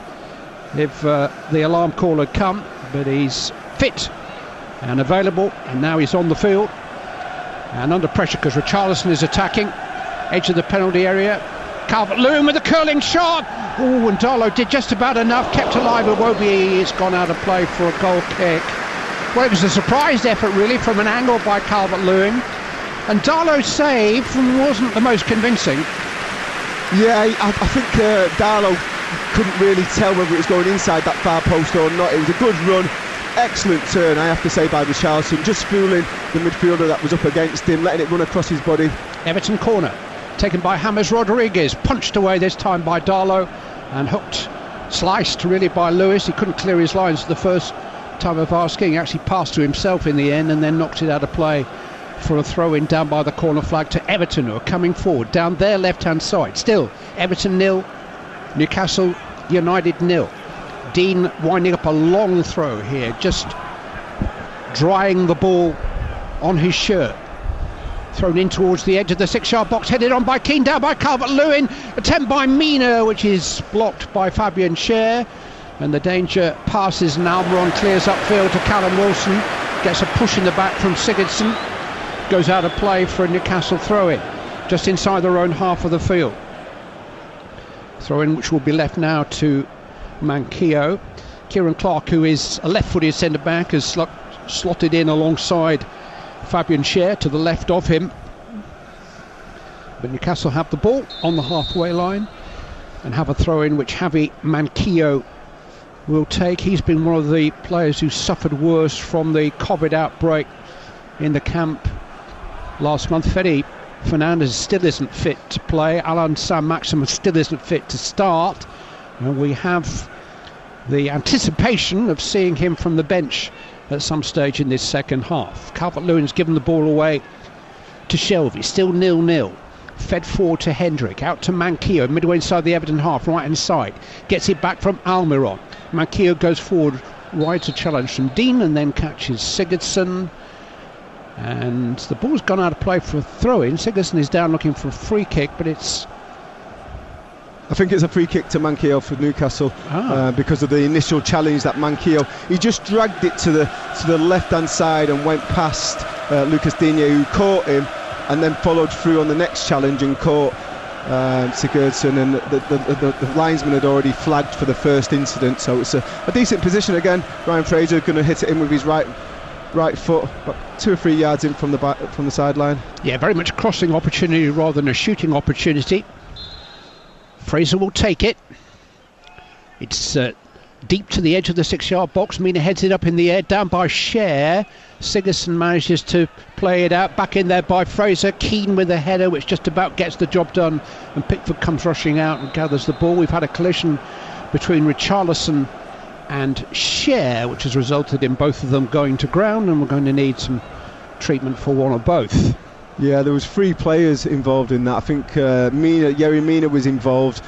if the alarm call had come, but he's fit and available, and now he's on the field and under pressure because Richarlison is attacking, edge of the penalty area. Calvert-Lewin with a curling shot. Oh, and Darlow did just about enough, kept alive. Iwobi has gone out of play for a goal kick. Well, it was a surprised effort really from an angle by Calvert-Lewin, and Darlow's save wasn't the most convincing. Yeah, I think Darlow couldn't really tell whether it was going inside that far post or not. It was a good run, excellent turn, I have to say, by Richarlison, just fooling the midfielder that was up against him, letting it run across his body. Everton corner taken by James Rodriguez, punched away this time by Darlow and hooked, sliced really by Lewis. He couldn't clear his lines the first time of asking. He actually passed to himself in the end and then knocked it out of play for a throw-in down by the corner flag to Everton, who are coming forward down their left-hand side. Still Everton 0, Newcastle United 0. Dean winding up a long throw here, just drying the ball on his shirt. Thrown in towards the edge of the 6-yard box, headed on by Keane, down by Calvert-Lewin, attempt by Mina, which is blocked by Fabian Schär, and the danger passes, and Almiron clears upfield to Callum Wilson, gets a push in the back from Sigurdsson, goes out of play for a Newcastle throw-in, just inside their own half of the field. Throw-in which will be left now to Manquillo. Kieran Clark, who is a left-footed centre-back, has slotted in alongside Fabian Schär to the left of him, but Newcastle have the ball on the halfway line and have a throw-in which Javi Manquillo will take. He's been one of the players who suffered worst from the COVID outbreak in the camp last month. Fede Fernandez still isn't fit to play, Alan Saint-Maximin still isn't fit to start, and we have the anticipation of seeing him from the bench at some stage in this second half. Calvert-Lewin's given the ball away to Shelvey, still 0-0. Fed forward to Hendrick, out to Manquillo, midway inside the Everton half, right hand side. Gets it back from Almiron. Manquillo goes forward, rides a challenge from Dean and then catches Sigurdsson. And the ball's gone out of play for a throw-in. Sigurdsson is down looking for a free kick, but I think it's a free kick to Manquillo for Newcastle because of the initial challenge that Manquillo, he just dragged it to the left hand side and went past Lucas Digne, who caught him and then followed through on the next challenge and caught Sigurdsson, and the linesman had already flagged for the first incident, so it's a decent position again. Ryan Fraser going to hit it in with his right foot, about 2 or 3 yards in from the sideline. Yeah, very much a crossing opportunity rather than a shooting opportunity. Fraser will take it. It's deep to the edge of the 6-yard box. Mina heads it up in the air, down by Schär. Sigurdsson manages to play it out, back in there by Fraser. Keane with a header which just about gets the job done, and Pickford comes rushing out and gathers the ball. We've had a collision between Richarlison and Schär, which has resulted in both of them going to ground, and we're going to need some treatment for one or both. Yeah, there was 3 players involved in that. I think Yerry Mina was involved,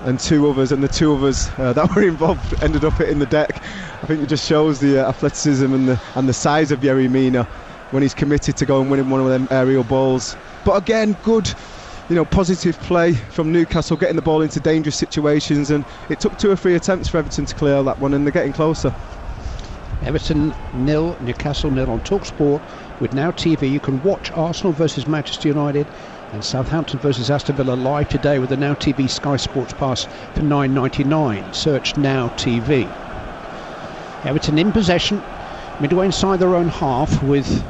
and 2 others, and the 2 others that were involved ended up hitting the deck. I think it just shows the athleticism and the size of Yerry Mina when he's committed to go and winning one of them aerial balls. But again, good, positive play from Newcastle, getting the ball into dangerous situations, and it took 2 or 3 attempts for Everton to clear that one, and they're getting closer. Everton 0, Newcastle 0 on TalkSport with Now TV. You can watch Arsenal versus Manchester United and Southampton versus Aston Villa live today with the Now TV Sky Sports Pass for $9.99. Search Now TV. Everton in possession, midway inside their own half, with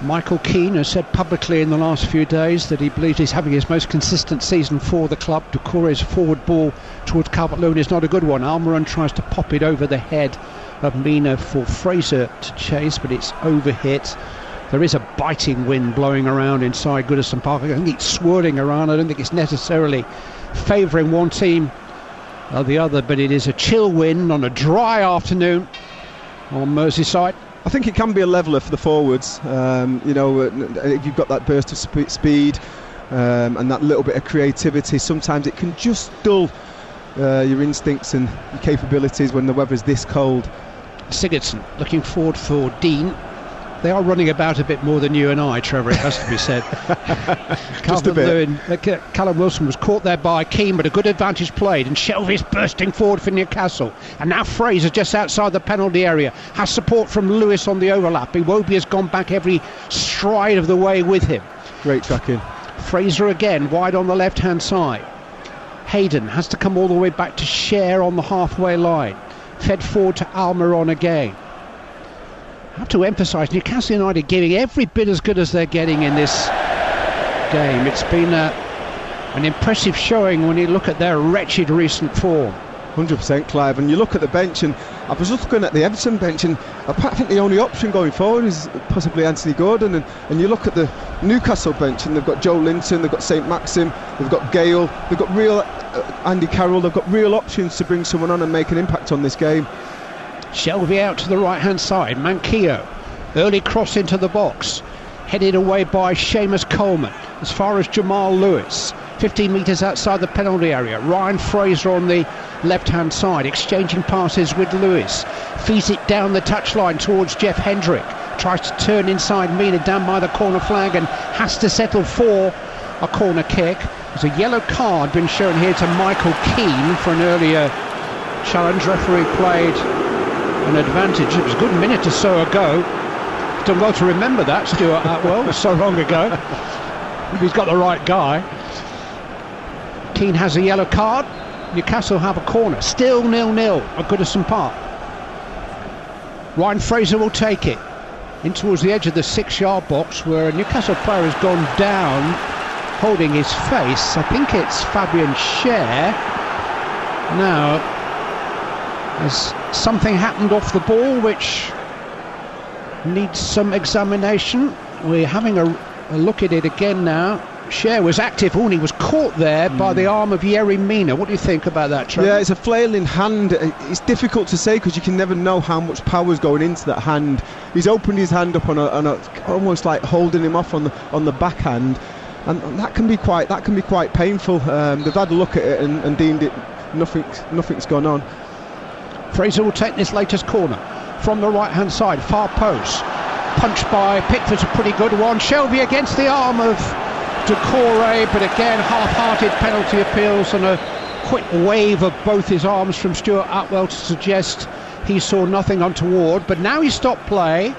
Michael Keane has said publicly in the last few days that he believes he's having his most consistent season for the club. Doucouré's forward ball towards Calvert-Lewin is not a good one. Almiron tries to pop it over the head of Mina for Fraser to chase, but it's overhit. There is a biting wind blowing around inside Goodison Park. I think it's swirling around. I don't think it's necessarily favouring one team or the other, but it is a chill wind on a dry afternoon on Merseyside. I think it can be a leveller for the forwards. If you've got that burst of speed and that little bit of creativity, sometimes it can just dull your instincts and your capabilities when the weather's this cold. Sigurdsson looking forward for Dean. They are running about a bit more than you and I, Trevor, it has to be said. Just a bit. Callum Wilson was caught there by Keane, but a good advantage played, and Shelvey's bursting forward for Newcastle. And now Fraser just outside the penalty area has support from Lewis on the overlap. Iwobi has gone back every stride of the way with him. Great tracking. Fraser again wide on the left hand side. Hayden has to come all the way back to Schär on the halfway line. Fed forward to Almiron again. I have to emphasise Newcastle United giving every bit as good as they're getting in this game. It's been an impressive showing when you look at their wretched recent form. 100%, Clive, and you look at the bench, and I was just looking at the Everton bench, and I think the only option going forward is possibly Anthony Gordon, and you look at the Newcastle bench, and they've got Joe Linton, they've got St Maxim, they've got Gale, they've got real Andy Carroll, they've got real options to bring someone on and make an impact on this game. Shelvey out to the right hand side. Manquillo, early cross into the box, headed away by Seamus Coleman as far as Jamal Lewis. 15 metres outside the penalty area. Ryan Fraser on the left-hand side, exchanging passes with Lewis. Feeds it down the touchline towards Jeff Hendrick. Tries to turn inside Mina, down by the corner flag, and has to settle for a corner kick. There's a yellow card been shown here to Michael Keane for an earlier challenge. Referee played an advantage. It was a good minute or so ago. Done well to remember that, Stuart Atwell. So long ago. He's got the right guy. Keane has a yellow card. Newcastle have a corner. Still 0-0 at Goodison Park. Ryan Fraser will take it in towards the edge of the 6-yard box, where a Newcastle player has gone down holding his face. I think it's Fabian Schär. Now, has something happened off the ball which needs some examination? We're having a look at it again now. Schär was active, and he was caught there by the arm of Yerry Mina. What do you think about that, Trevor? Yeah, it's a flailing hand. It's difficult to say because you can never know how much power's going into that hand. He's opened his hand up on a almost like holding him off on the backhand, and that can be quite painful. They've had a look at it and deemed it nothing's gone on. Fraser will take this latest corner from the right-hand side, far post. Punched by Pickford's a pretty good one. Shelby against the arm of Decore, but again half-hearted penalty appeals and a quick wave of both his arms from Stuart Atwell to suggest he saw nothing untoward. But now he's stopped play.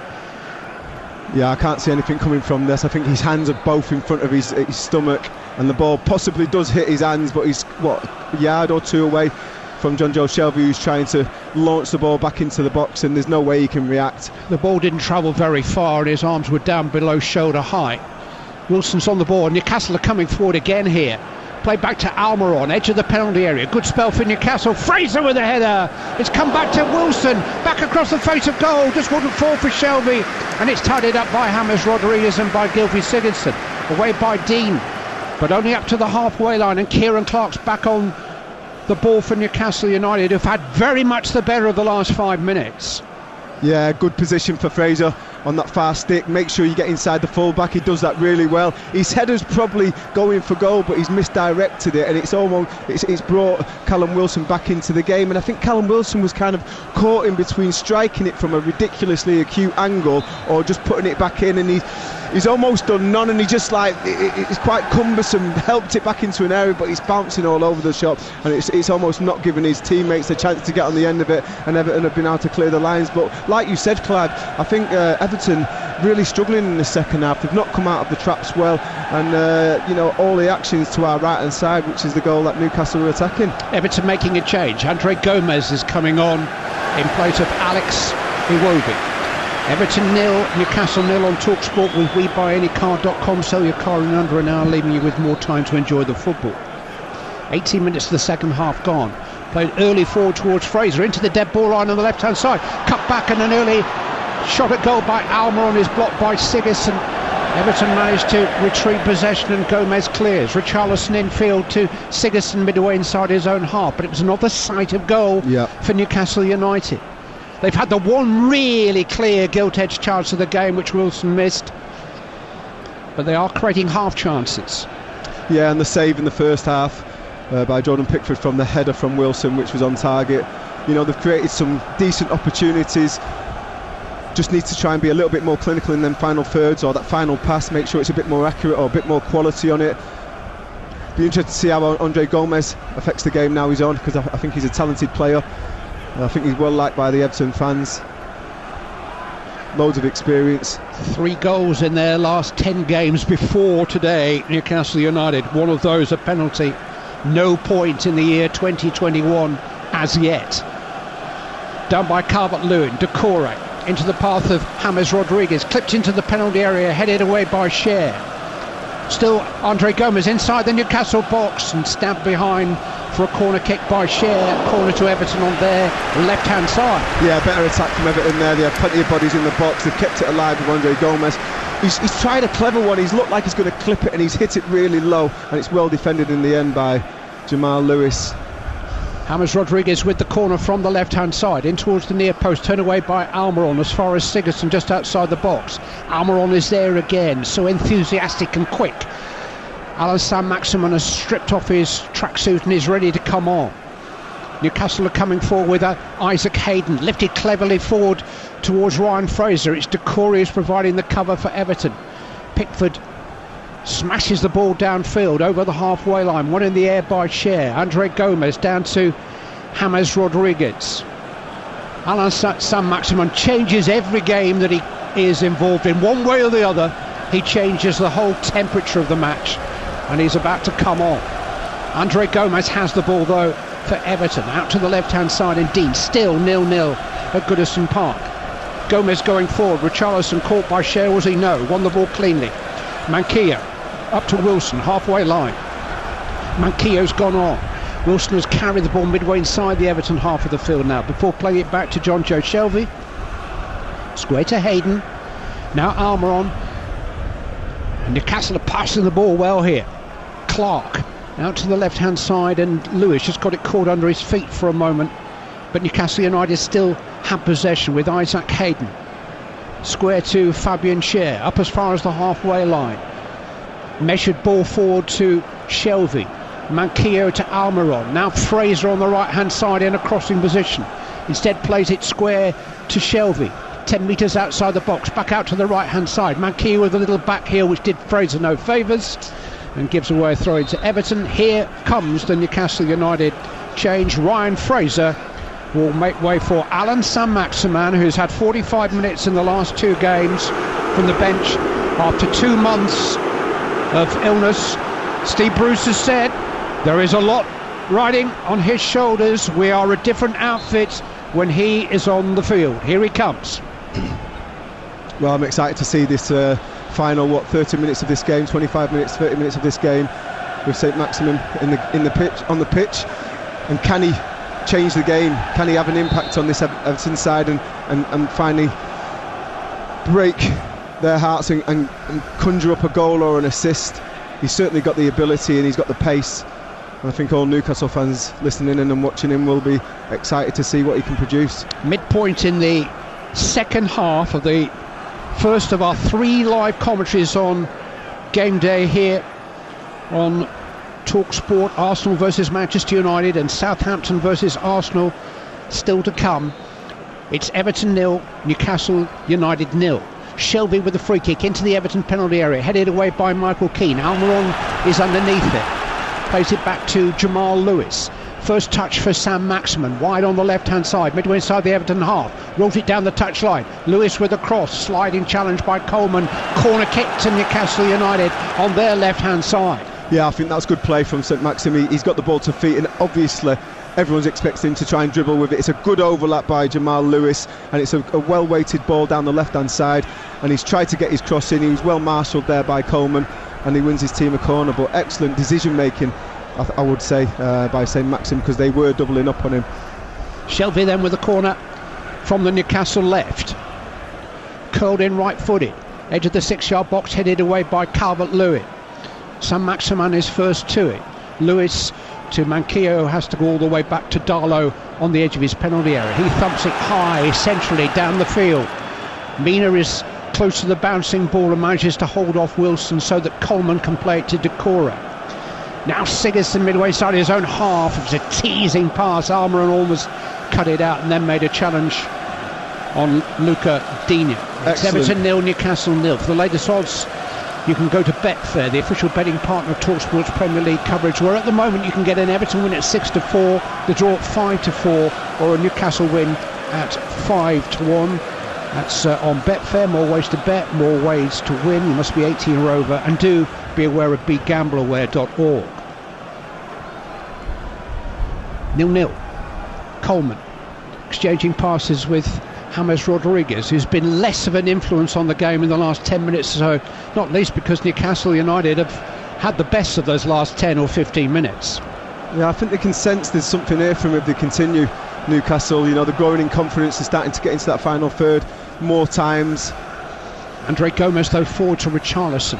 Yeah, I can't see anything coming from this. I think his hands are both in front of his stomach, and the ball possibly does hit his hands, but he's a yard or two away from John Joe Shelby, who's trying to launch the ball back into the box, and there's no way he can react. The ball didn't travel very far and his arms were down below shoulder height. Wilson's on the ball. Newcastle are coming forward again here. Play back to Almiron, edge of the penalty area. Good spell for Newcastle. Fraser with a header. It's come back to Wilson. Back across the face of goal. Just wouldn't fall for Shelby. And it's tidied up by James Rodriguez and by Gylfi Sigurdsson. Away by Dean. But only up to the halfway line. And Kieran Clark's back on the ball for Newcastle United, who've had very much the better of the last 5 minutes. Yeah, good position for Fraser on that far stick. Make sure you get inside the fullback. He does that really well. His header's probably going for goal, but he's misdirected it, and it's brought Callum Wilson back into the game. And I think Callum Wilson was kind of caught in between striking it from a ridiculously acute angle or just putting it back in, and he's almost done none, and he just it's quite cumbersome, helped it back into an area, but he's bouncing all over the shop, and it's almost not giving his teammates a chance to get on the end of it, and Everton have been able to clear the lines. But like you said, Clive, I think Everton really struggling in the second half. They've not come out of the traps well, and all the actions to our right hand side, which is the goal that Newcastle are attacking. Everton making a change. Andre Gomez is coming on in place of Alex Iwobi. Everton 0, Newcastle 0 on TalkSport with WeBuyAnyCar.com. Sell your car in under an hour, leaving you with more time to enjoy the football. 18 minutes of the second half gone. Played early forward towards Fraser, into the dead ball line on the left-hand side. Cut back, and an early shot at goal by Almiron is blocked by Sigurdsson. Everton managed to retrieve possession, and Gomez clears. Richarlison infield to Sigurdsson midway inside his own half, but it was another sight of goal for Newcastle United. They've had the one really clear gilt-edged chance of the game, which Wilson missed, but they are creating half chances. Yeah, and the save in the first half by Jordan Pickford from the header from Wilson, which was on target. They've created some decent opportunities. Just need to try and be a little bit more clinical in them final thirds, or that final pass, make sure it's a bit more accurate or a bit more quality on it. Be interested to see how Andre Gomez affects the game now he's on, because I think he's a talented player. I think he's well liked by the Everton fans. Loads of experience. 3 goals in their last 10 games before today, Newcastle United. One of those a penalty. No point in the year 2021 as yet. Done by Calvert-Lewin. Decore into the path of James Rodriguez. Clipped into the penalty area, headed away by Schär. Still Andre Gomez inside the Newcastle box and stabbed behind for a corner kick by Schär. Corner to Everton on their left-hand side. Yeah, better attack from Everton there. They have plenty of bodies in the box. They've kept it alive with Andre Gomez. He's tried a clever one. He's looked like he's going to clip it, and he's hit it really low, and it's well defended in the end by Jamal Lewis. James Rodriguez with the corner from the left-hand side, in towards the near post, turned away by Almiron as far as Sigurdsson just outside the box. Almiron is there again, so enthusiastic and quick. Alan Saint-Maximin has stripped off his tracksuit and is ready to come on. Newcastle are coming forward with Isaac Hayden, lifted cleverly forward towards Ryan Fraser. It's Decore who's providing the cover for Everton. Pickford smashes the ball downfield over the halfway line, one in the air by Cher. Andre Gomez down to James Rodriguez. Alan Saint-Maximin changes every game that he is involved in. One way or the other, he changes the whole temperature of the match, and he's about to come on. Andre Gomez has the ball though for Everton, out to the left hand side, and Dean still 0-0 at Goodison Park. Gomez going forward, Richarlison caught by Cher, was he? No, won the ball cleanly. Manquillo up to Wilson, halfway line. Manquillo's gone on. Wilson has carried the ball midway inside the Everton half of the field now, before playing it back to John Joe Shelvey. Square to Hayden, now Almiron. Newcastle are passing the ball well here. Clark out to the left hand side, and Lewis just got it caught under his feet for a moment, but Newcastle United still have possession with Isaac Hayden. Square to Fabian Cher, up as far as the halfway line. Measured ball forward to Shelvey. Manquillo to Almiron. Now Fraser on the right hand side in a crossing position. Instead plays it square to Shelvey. 10 metres outside the box, back out to the right hand side. Manquillo with a little back heel which did Fraser no favours, and gives away a throw into Everton. Here comes the Newcastle United change. Ryan Fraser will make way for Alan Saint-Maximin, who's had 45 minutes in the last two games from the bench after 2 months of illness. Steve Bruce has said there is a lot riding on his shoulders. We are a different outfit when he is on the field. Here he comes. Well, I'm excited to see this final 30 minutes of this game, 25 minutes, 30 minutes of this game with Saint-Maximin on the pitch, and can he change the game? Can he have an impact on this Everton side and finally break their hearts and conjure up a goal or an assist? He's certainly got the ability and he's got the pace, and I think all Newcastle fans listening in and watching him will be excited to see what he can produce. Midpoint in the second half of the first of our 3 live commentaries on game day here on TalkSport. Arsenal versus Manchester United and Southampton versus Arsenal still to come. It's Everton 0, Newcastle United 0. Shelvey with the free kick into the Everton penalty area, headed away by Michael Keane. Almiron is underneath it, plays it back to Jamal Lewis. First touch for Saint-Maximin, wide on the left hand side, midway inside the Everton half, rolls it down the touchline. Lewis with a cross, sliding challenge by Coleman, corner kick to Newcastle United on their left hand side. Yeah, I think that's good play from Saint-Maximin. He's got the ball to feet, and obviously everyone's expecting him to try and dribble with it. It's a good overlap by Jamal Lewis, and it's a well-weighted ball down the left-hand side, and he's tried to get his cross in. He was well marshalled there by Coleman, and he wins his team a corner. But excellent decision-making, I would say, by Saint-Maximin, because they were doubling up on him. Shelvey then with the corner from the Newcastle left. Curled in right-footed. Edge of the 6-yard box, headed away by Calvert-Lewin. Saint-Maximin is first to it. Lewis to Manquillo, has to go all the way back to Darlow on the edge of his penalty area. He thumps it high, centrally down the field. Mina is close to the bouncing ball and manages to hold off Wilson so that Coleman can play it to Decore. Now Sigurdsson midway inside his own half. It was a teasing pass. Almiron almost cut it out and then made a challenge on Luca Digne. It's Everton 0, Newcastle 0. For the latest odds, you can go to Betfair, the official betting partner of TalkSport's Premier League coverage, where at the moment you can get an Everton win at 6-4, the draw at 5-4, or a Newcastle win at 5-1. That's on Betfair. More ways to bet, more ways to win. You must be 18 or over, and do be aware of begambleaware.org. 0-0. Coleman exchanging passes with James Rodriguez, who's been less of an influence on the game in the last 10 minutes or so, not least because Newcastle United have had the best of those last 10 or 15 minutes. Yeah, I think they can sense there's something here from if they continue. Newcastle, you know, they're growing in confidence, they're starting to get into that final third more times. Andre Gomez though forward to Richarlison,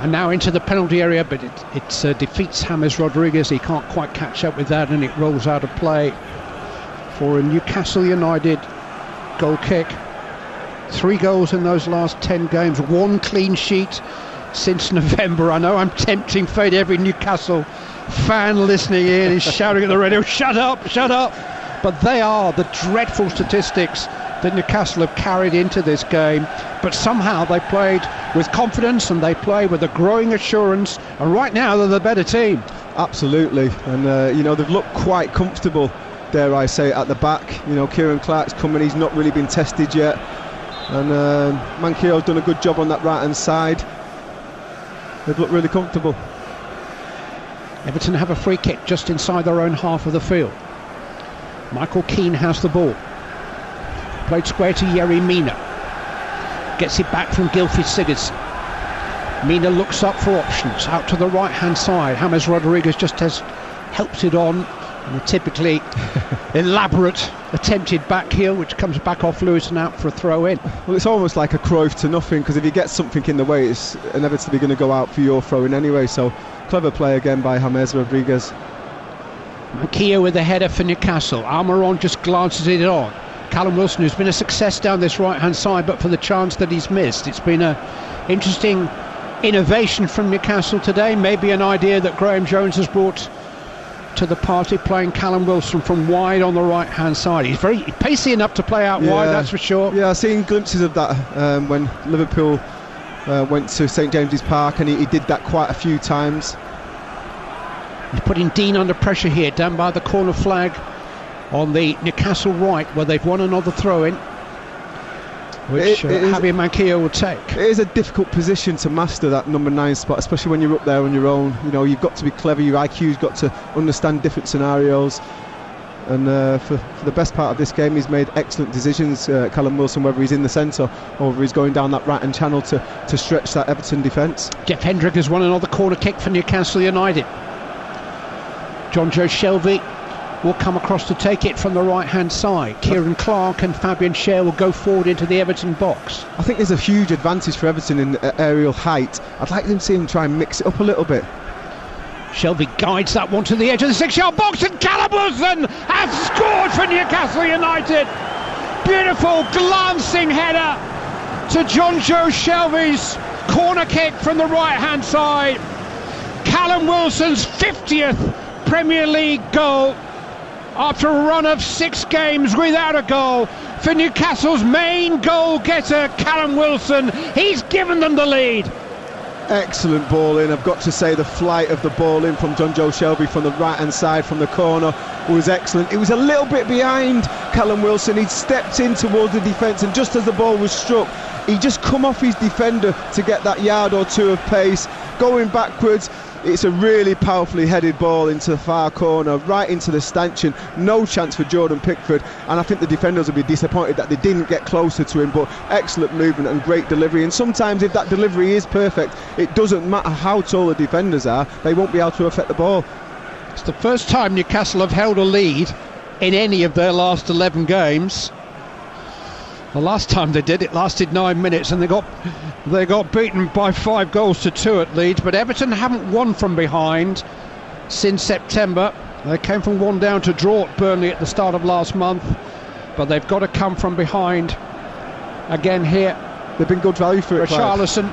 and now into the penalty area, but it defeats James Rodriguez. He can't quite catch up with that, and it rolls out of play for a Newcastle United goal kick. 3 goals in those last 10 games, 1 clean sheet since November. I know I'm tempting fate. Every Newcastle fan listening in is shouting at the radio, shut up, shut up. But they are the dreadful statistics that Newcastle have carried into this game. But somehow they played with confidence and they play with a growing assurance, and right now they're the better team. Absolutely. And you know, they've looked quite comfortable, dare I say, at the back. You know, Kieran Clark's coming, he's not really been tested yet, and Manquillo's done a good job on that right hand side. They've looked really comfortable. Everton have a free kick just inside their own half of the field. Michael Keane has the ball. Played square to Yerry Mina. Gets it back from Gylfi Sigurdsson. Mina looks up for options. Out to the right hand side. James Rodriguez just has helped it on. And a typically elaborate attempted back heel, which comes back off Lewis and out for a throw in. Well, it's almost like a Cruyff to nothing, because if you get something in the way, it's inevitably going to go out for your throw in anyway. So clever play again by James Rodriguez. Manquillo with the header for Newcastle. Almiron just glances it on. Callum Wilson, who's been a success down this right hand side, but for the chance that he's missed. It's been an interesting innovation from Newcastle today, maybe an idea that Graham Jones has brought to the party, playing Callum Wilson from wide on the right hand side. He's very pacey enough to play out wide, that's for sure. Yeah, I've seen glimpses of that when Liverpool went to St James's Park, and he did that quite a few times. He's putting Dean under pressure here, down by the corner flag on the Newcastle right, where they've won another throw-in, which Javier Manquillo will take. It is a difficult position to master, that number 9 spot, especially when you're up there on your own. You know, you've got to be clever, your IQ's got to understand different scenarios. And for the best part of this game, he's made excellent decisions, Callum Wilson, whether he's in the centre or whether he's going down that right-hand channel to stretch that Everton defence. Jeff Hendrick has won another corner kick for Newcastle United. John Joe Shelvey will come across to take it from the right-hand side. Kieran Clark and Fabian Schär will go forward into the Everton box. I think there's a huge advantage for Everton in aerial height. I'd like them to see him try and mix it up a little bit. Shelvey guides that one to the edge of the 6-yard box, and Callum Wilson has scored for Newcastle United. Beautiful glancing header to John Joe Shelvey's corner kick from the right-hand side. Callum Wilson's 50th Premier League goal after a run of 6 games without a goal. For Newcastle's main goal getter, Callum Wilson, he's given them the lead. Excellent ball in. I've got to say, the flight of the ball in from John Joe Shelvey from the right hand side from the corner was excellent. It was a little bit behind Callum Wilson. He'd stepped in towards the defence, and just as the ball was struck, he just come off his defender to get that yard or two of pace. Going backwards, it's a really powerfully headed ball into the far corner, right into the stanchion. No chance for Jordan Pickford, and I think the defenders will be disappointed that they didn't get closer to him, but excellent movement and great delivery. And sometimes if that delivery is perfect, it doesn't matter how tall the defenders are, they won't be able to affect the ball. It's the first time Newcastle have held a lead in any of their last 11 games. The last time they did, it lasted 9 minutes, and they got beaten by 5 goals to 2 at Leeds. But Everton haven't won from behind since September. They came from 1 down to draw at Burnley at the start of last month, but they've got to come from behind again here. They've been good value for it. Richarlison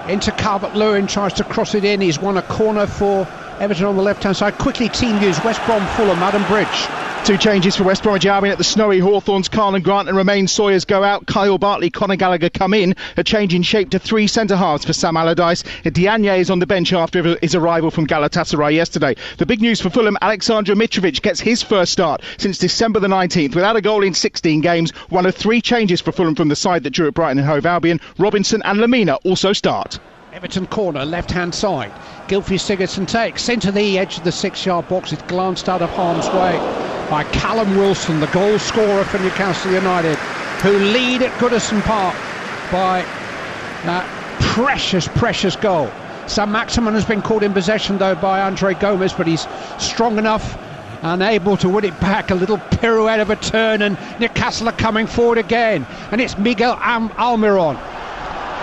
into Calvert-Lewin, tries to cross it in. He's won a corner for Everton on the left-hand side. Quickly, team news: West Brom, Fulham, Adam Bridge. 2 changes for West Bromwich Albion at the snowy Hawthorns. Carlan Grant and Romain Sawyers go out. Kyle Bartley, Conor Gallagher come in. A change in shape to 3 centre-halves for Sam Allardyce. Diagne is on the bench after his arrival from Galatasaray yesterday. The big news for Fulham: Aleksandar Mitrovic gets his first start since December the 19th. Without a goal in 16 games, one of 3 changes for Fulham from the side that drew at Brighton and Hove Albion. Robinson and Lamina also start. Everton corner, left-hand side. Gylfi Sigurdsson takes into the edge of the 6-yard box. It's glanced out of harm's way by Callum Wilson, the goal scorer for Newcastle United, who lead at Goodison Park by that precious goal. Sam Maximin has been caught in possession though by Andre Gomes, but he's strong enough and able to win it back. A little pirouette of a turn, and Newcastle are coming forward again, and it's Miguel Almiron.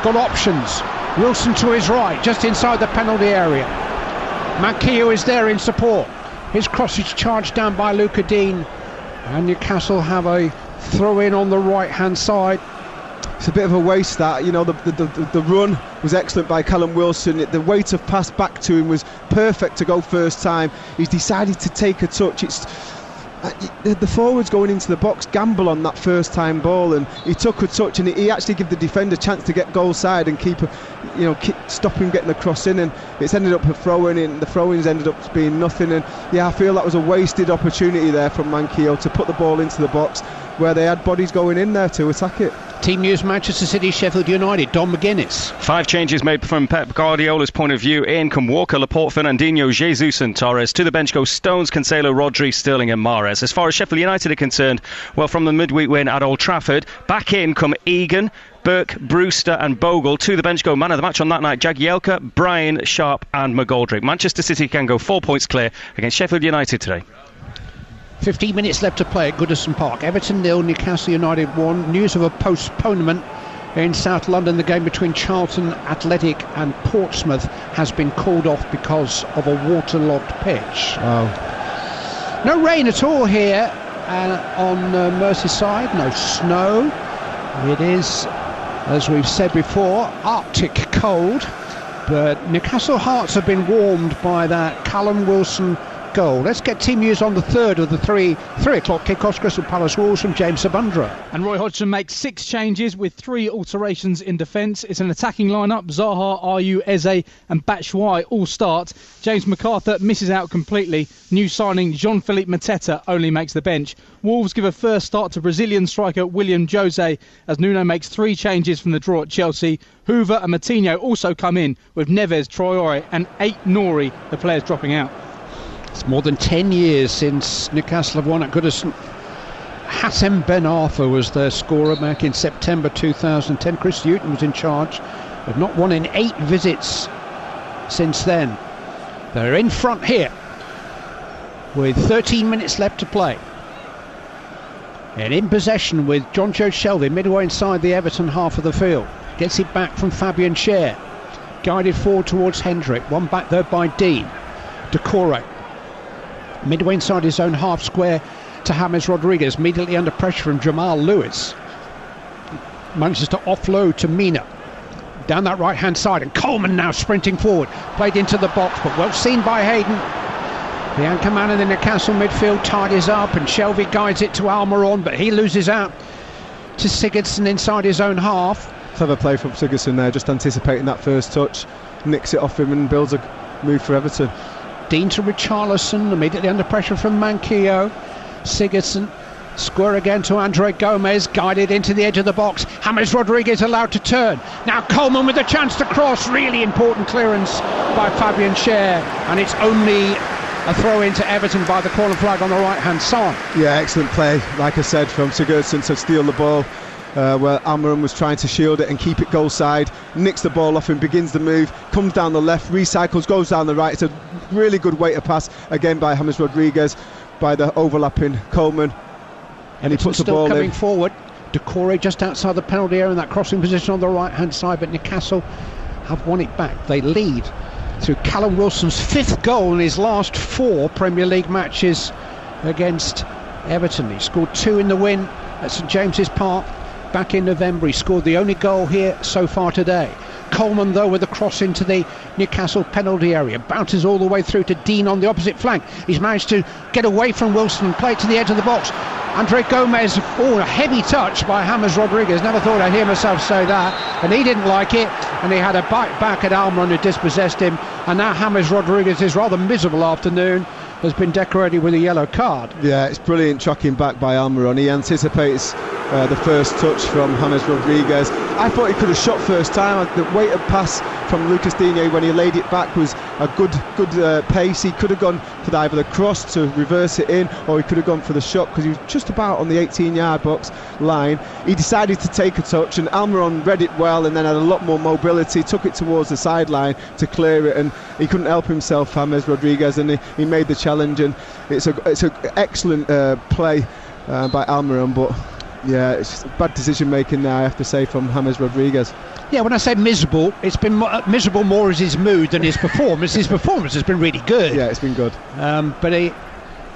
Got options. Wilson to his right, just inside the penalty area. Manquillo is there in support. His cross is charged down by Luca Dean, and Newcastle have a throw in on the right hand side. it's a bit of a waste that, the run was excellent by Callum Wilson. The weight of pass back to him was perfect to go first time. He's decided to take a touch. It's the forwards going into the box gamble on that first time ball, and he took a touch, and he actually gave the defender a chance to get goal side and stop him getting the cross in, and it's ended up a throw-in, and the throw-ins ended up being nothing. And I feel that was a wasted opportunity there from Manquillo to put the ball into the box where they had bodies going in there to attack it. Team News, Manchester City, Sheffield United, Don McGuinness. 5 changes made from Pep Guardiola's point of view. In come Walker, Laporte, Fernandinho, Jesus and Torres. To the bench go Stones, Cancelo, Rodri, Sterling and Mahrez. As far as Sheffield United are concerned, well, from the midweek win at Old Trafford, back in come Egan, Burke, Brewster and Bogle. To the bench go man of the match on that night, Jagielka, Bryan, Sharp and McGoldrick. Manchester City can go 4 points clear against Sheffield United today. 15 minutes left to play at Goodison Park. Everton 0, Newcastle United 1. News of a postponement in South London. The game between Charlton Athletic and Portsmouth has been called off because of a waterlogged pitch. Oh. No rain at all here on Merseyside. No snow. It is, as we've said before, Arctic cold. But Newcastle hearts have been warmed by that Callum Wilson goal. Let's get team news on the third of the 3 o'clock kickoffs. Crystal Palace Wolves from James Sabundra. And Roy Hodgson makes 6 changes with 3 alterations in defence. It's an attacking lineup. Zaha, Ayew, Eze and Batshuayi all start. James MacArthur misses out completely. New signing Jean-Philippe Mateta only makes the bench. Wolves give a first start to Brazilian striker William Jose as Nuno makes 3 changes from the draw at Chelsea. Hoover and Matinho also come in with Neves, Traore and 8 Nori, the players dropping out. It's more than 10 years since Newcastle have won at Goodison. Hassem Ben Arfa was their scorer back in September 2010. Chris Hughton was in charge. They've not won in 8 visits since then. They're in front here with 13 minutes left to play. And in possession with John Joe Shelvey midway inside the Everton half of the field. Gets it back from Fabian Schär. Guided forward towards Hendrick. One back there by Dean. Decore. Midway inside his own half square to James Rodriguez, immediately under pressure from Jamal Lewis. Manages to offload to Mina. Down that right hand side, and Coleman now sprinting forward. Played into the box, but well seen by Hayden. The anchor man in the Newcastle midfield tidies up, and Shelvey guides it to Almiron, but he loses out to Sigurdsson inside his own half. Clever play from Sigurdsson there, just anticipating that first touch. Nicks it off him and builds a move for Everton. Dean to Richarlison, immediately under pressure from Manquillo. Sigurdsson, square again to Andre Gomez, guided into the edge of the box. James Rodriguez allowed to turn. Now Coleman with a chance to cross. Really important clearance by Fabian Schär, and it's only a throw into Everton by the corner flag on the right hand side. Yeah, excellent play, like I said, from Sigurdsson to steal the ball. Where Almiron was trying to shield it and keep it goal side, nicks the ball off him, begins the move, comes down the left, recycles, goes down the right. It's a really good weight of pass again by James Rodriguez, by the overlapping Coleman, and he puts the ball in. Still coming forward, Decore just outside the penalty area in that crossing position on the right hand side, but Newcastle have won it back. They lead through Callum Wilson's 5th goal in his last 4 Premier League matches against Everton. He scored 2 in the win at St James's Park back in November. He scored the only goal here so far today. Coleman though with a cross into the Newcastle penalty area, bounces all the way through to Dean on the opposite flank. He's managed to get away from Wilson and play it to the edge of the box. Andre Gomez, a heavy touch by James Rodriguez. Never thought I'd hear myself say that, and he didn't like it, and he had a bite back at Almiron who dispossessed him, and now James Rodriguez's rather miserable afternoon has been decorated with a yellow card. Yeah, it's brilliant tracking back by Almiron. He anticipates the first touch from James Rodriguez. I thought he could have shot first time. The weight of pass from Lucas Digne when he laid it back was a good pace. He could have gone for either the cross to reverse it in, or he could have gone for the shot because he was just about on the 18-yard box line. He decided to take a touch, and Almiron read it well and then had a lot more mobility, took it towards the sideline to clear it, and he couldn't help himself, James Rodriguez, and he made the challenge. And it's an excellent play by Almiron, but yeah, it's bad decision making there, I have to say, from James Rodriguez. Yeah, when I say miserable, it's been miserable more as his mood than his performance. His performance has been really good. Yeah, it's been good. But he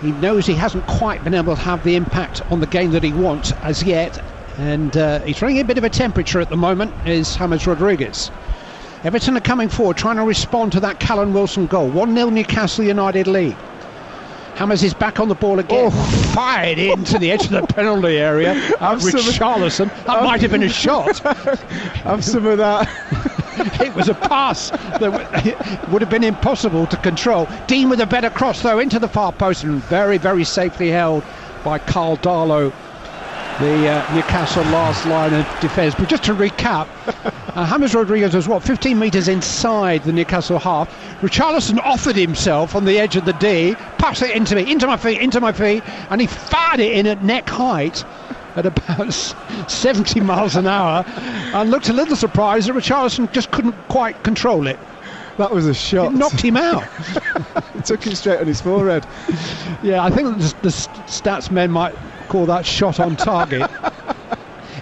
knows he hasn't quite been able to have the impact on the game that he wants as yet. And he's running a bit of a temperature at the moment, is James Rodriguez. Everton are coming forward, trying to respond to that Callum Wilson goal. 1-0 Newcastle United lead. Hammers is back on the ball again. Fired into the edge of the penalty area. Richarlison. That might have been a shot. Have some of that. It was a pass that would have been impossible to control. Dean with a better cross, though, into the far post, and very, very safely held by Carl Darlow, the Newcastle last line of defence. But just to recap, James Rodriguez was 15 metres inside the Newcastle half. Richarlison offered himself on the edge of the D, passed it into my feet, and he fired it in at neck height at about 70 miles an hour, and looked a little surprised that Richarlison just couldn't quite control it. That was a shot. It knocked him out. It took him straight on his forehead. Yeah, I think the stats men might call that shot on target.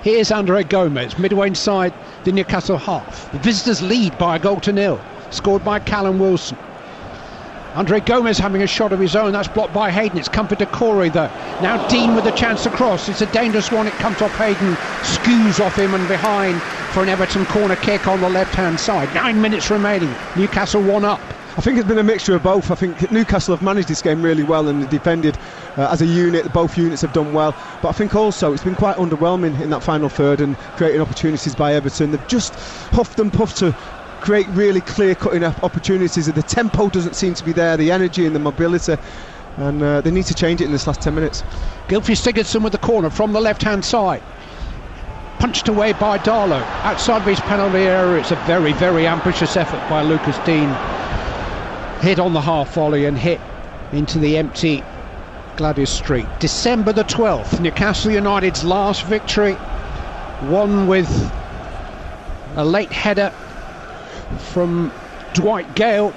Here's Andre Gomez, midway inside the Newcastle half. The visitors lead by 1-0, scored by Callum Wilson. Andre Gomez having a shot of his own, that's blocked by Hayden. It's come for Decore though. Now Dean with a chance to cross. It's a dangerous one. It comes off Hayden, skews off him and behind for an Everton corner kick on the left hand side. 9 minutes remaining. Newcastle 1 up. I think it's been a mixture of both. I think Newcastle have managed this game really well and defended as a unit. Both units have done well, but I think also it's been quite underwhelming in that final third and creating opportunities by Everton. They've just huffed and puffed to create really clear-cutting opportunities. The tempo doesn't seem to be there, the energy and the mobility, and they need to change it in this last 10 minutes. Gylfi Sigurdsson with the corner from the left-hand side, punched away by Darlow outside of his penalty area. It's a very, very ambitious effort by Lucas Dean. Hit on the half volley and hit into the empty Gladys Street. December the 12th, Newcastle United's last victory, won with a late header from Dwight Gale.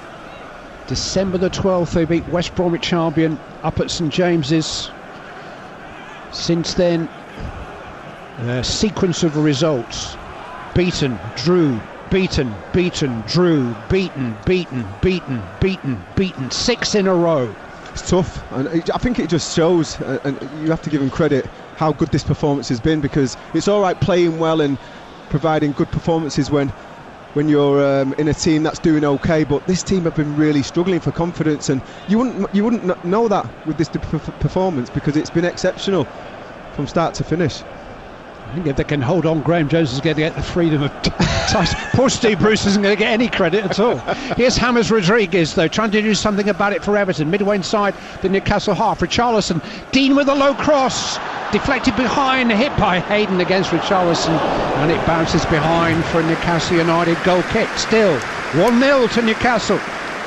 December the 12th, they beat West Bromwich Albion up at St James's. Since then, a sequence of results: beaten, drew, beaten, drew, beaten, 6 in a row. It's tough, and I think it just shows, and you have to give him credit, how good this performance has been, because it's all right playing well and providing good performances when you're in a team that's doing okay, but this team have been really struggling for confidence, and you wouldn't know that with this performance, because it's been exceptional from start to finish. I think if they can hold on, Graham Jones is going to get the freedom of poor Steve Bruce isn't going to get any credit at all. Here's James Rodriguez though, trying to do something about it for Everton. Midway inside the Newcastle half. Richarlison, Dean with a low cross, deflected behind, hit by Hayden against Richarlison, and it bounces behind for a Newcastle United goal kick. Still 1-0 to Newcastle.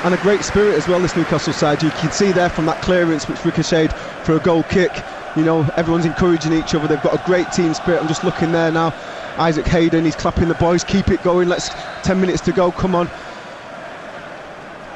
And a great spirit as well, this Newcastle side. You can see there from that clearance which ricocheted for a goal kick. You know, everyone's encouraging each other. They've got a great team spirit. I'm just looking there now. Isaac Hayden, he's clapping the boys. Keep it going. 10 minutes to go. Come on.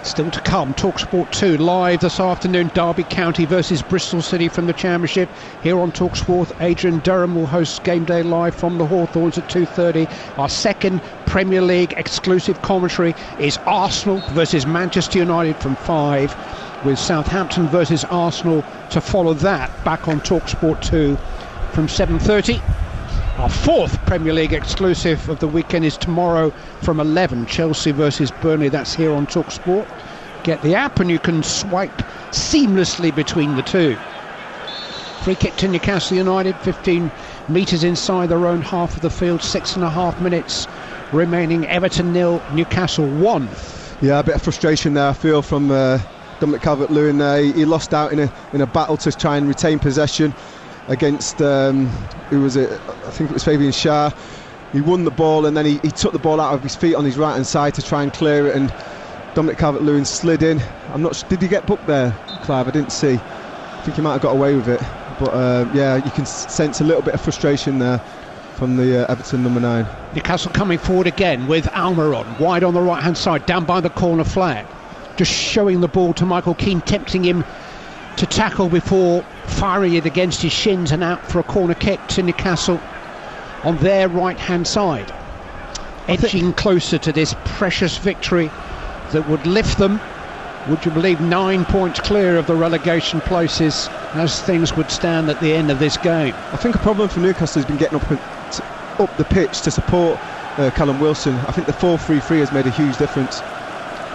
Still to come, TalkSport 2 live this afternoon. Derby County versus Bristol City from the Championship. Here on TalkSport, Adrian Durham will host Game Day live from the Hawthorns at 2:30. Our second Premier League exclusive commentary is Arsenal versus Manchester United from 5, with Southampton versus Arsenal to follow that back on TalkSport 2 from 7:30. Our fourth Premier League exclusive of the weekend is tomorrow from 11, Chelsea versus Burnley. That's here on TalkSport. Get the app and you can swipe seamlessly between the two. Free kick to Newcastle United, 15 metres inside their own half of the field, 6.5 minutes remaining. Everton 0, Newcastle 1. Yeah, a bit of frustration there, I feel, from Dominic Calvert-Lewin there. He lost out in a battle to try and retain possession against who was it? I think it was Fabian Schär. He won the ball and then he took the ball out of his feet on his right hand side to try and clear it, and Dominic Calvert-Lewin slid in. I'm not sure, did he get booked there, Clive? I didn't see. I think he might have got away with it, but yeah, you can sense a little bit of frustration there from the Everton number 9. Newcastle coming forward again with Almiron wide on the right hand side, down by the corner flag, just showing the ball to Michael Keane, tempting him to tackle before firing it against his shins and out for a corner kick to Newcastle on their right hand side, edging closer to this precious victory that would lift them would you believe, 9 points clear of the relegation places as things would stand at the end of this game. I think a problem for Newcastle has been getting up the pitch to support Callum Wilson. I think the 4-3-3 has made a huge difference.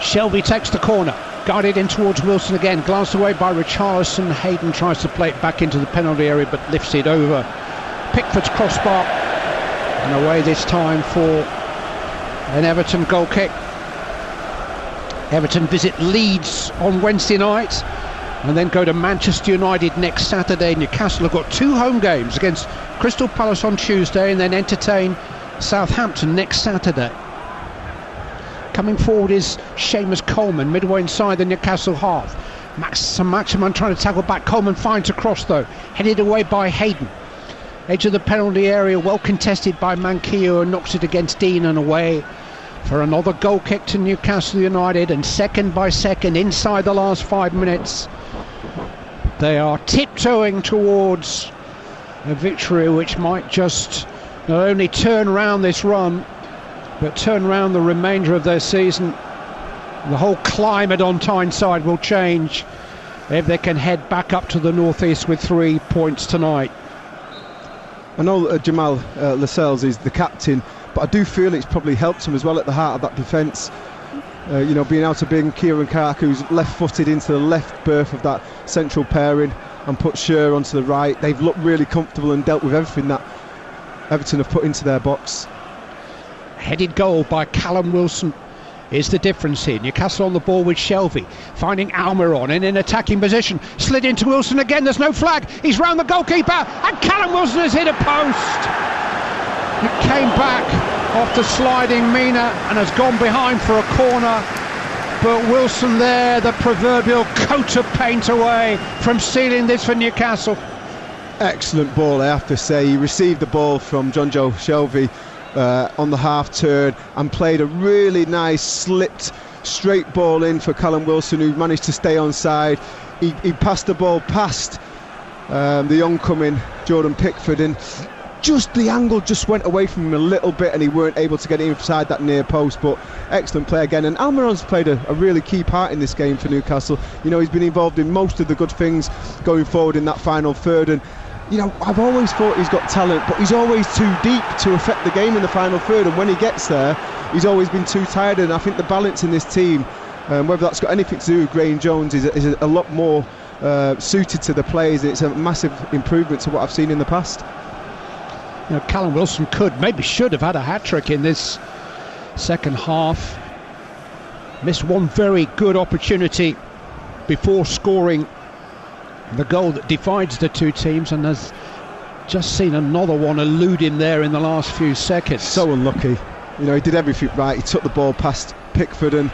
Shelby takes the corner, guided in towards Wilson again, glanced away by Richarlison. Hayden tries to play it back into the penalty area but lifts it over Pickford's crossbar, and away this time for an Everton goal kick. Everton visit Leeds on Wednesday night and then go to Manchester United next Saturday. Newcastle have got 2 home games against Crystal Palace on Tuesday and then entertain Southampton next Saturday. Coming forward is Seamus Coleman, midway inside the Newcastle half. Maximan trying to tackle back. Coleman finds a cross though, headed away by Hayden. Edge of the penalty area, well contested by Manquillo, and knocks it against Dean and away for another goal kick to Newcastle United. And second by second, inside the last 5 minutes, they are tiptoeing towards a victory which might just not only turn around this run, but turn around the remainder of their season. The whole climate on Tyneside will change if they can head back up to the northeast with 3 points tonight. I know Jamal Lascelles is the captain, but I do feel it's probably helped him as well at the heart of that defence. Being able to bring Kieran Clark, who's left-footed, into the left berth of that central pairing and put Sher onto the right. They've looked really comfortable and dealt with everything that Everton have put into their box. Headed goal by Callum Wilson is the difference here. Newcastle on the ball with Shelvey, finding Almiron in an attacking position. Slid into Wilson again, there's no flag. He's round the goalkeeper, and Callum Wilson has hit a post. It came back off the sliding Mina and has gone behind for a corner. But Wilson there, the proverbial coat of paint away from sealing this for Newcastle. Excellent ball, I have to say. He received the ball from John Joe Shelvey on the half turn and played a really nice slipped straight ball in for Callum Wilson, who managed to stay onside. He passed the ball past the oncoming Jordan Pickford, and just the angle just went away from him a little bit and he weren't able to get inside that near post. But excellent play again, and Almiron's played a really key part in this game for Newcastle. He's been involved in most of the good things going forward in that final third, and I've always thought he's got talent, but he's always too deep to affect the game in the final third, and when he gets there he's always been too tired. And I think the balance in this team, whether that's got anything to do with Gray and Jones, is a lot more suited to the players. It's a massive improvement to what I've seen in the past. Callum Wilson maybe should have had a hat-trick in this second half. Missed one very good opportunity before scoring the goal that divides the two teams, and has just seen another one elude him there in the last few seconds. So unlucky. He did everything right. He took the ball past Pickford. And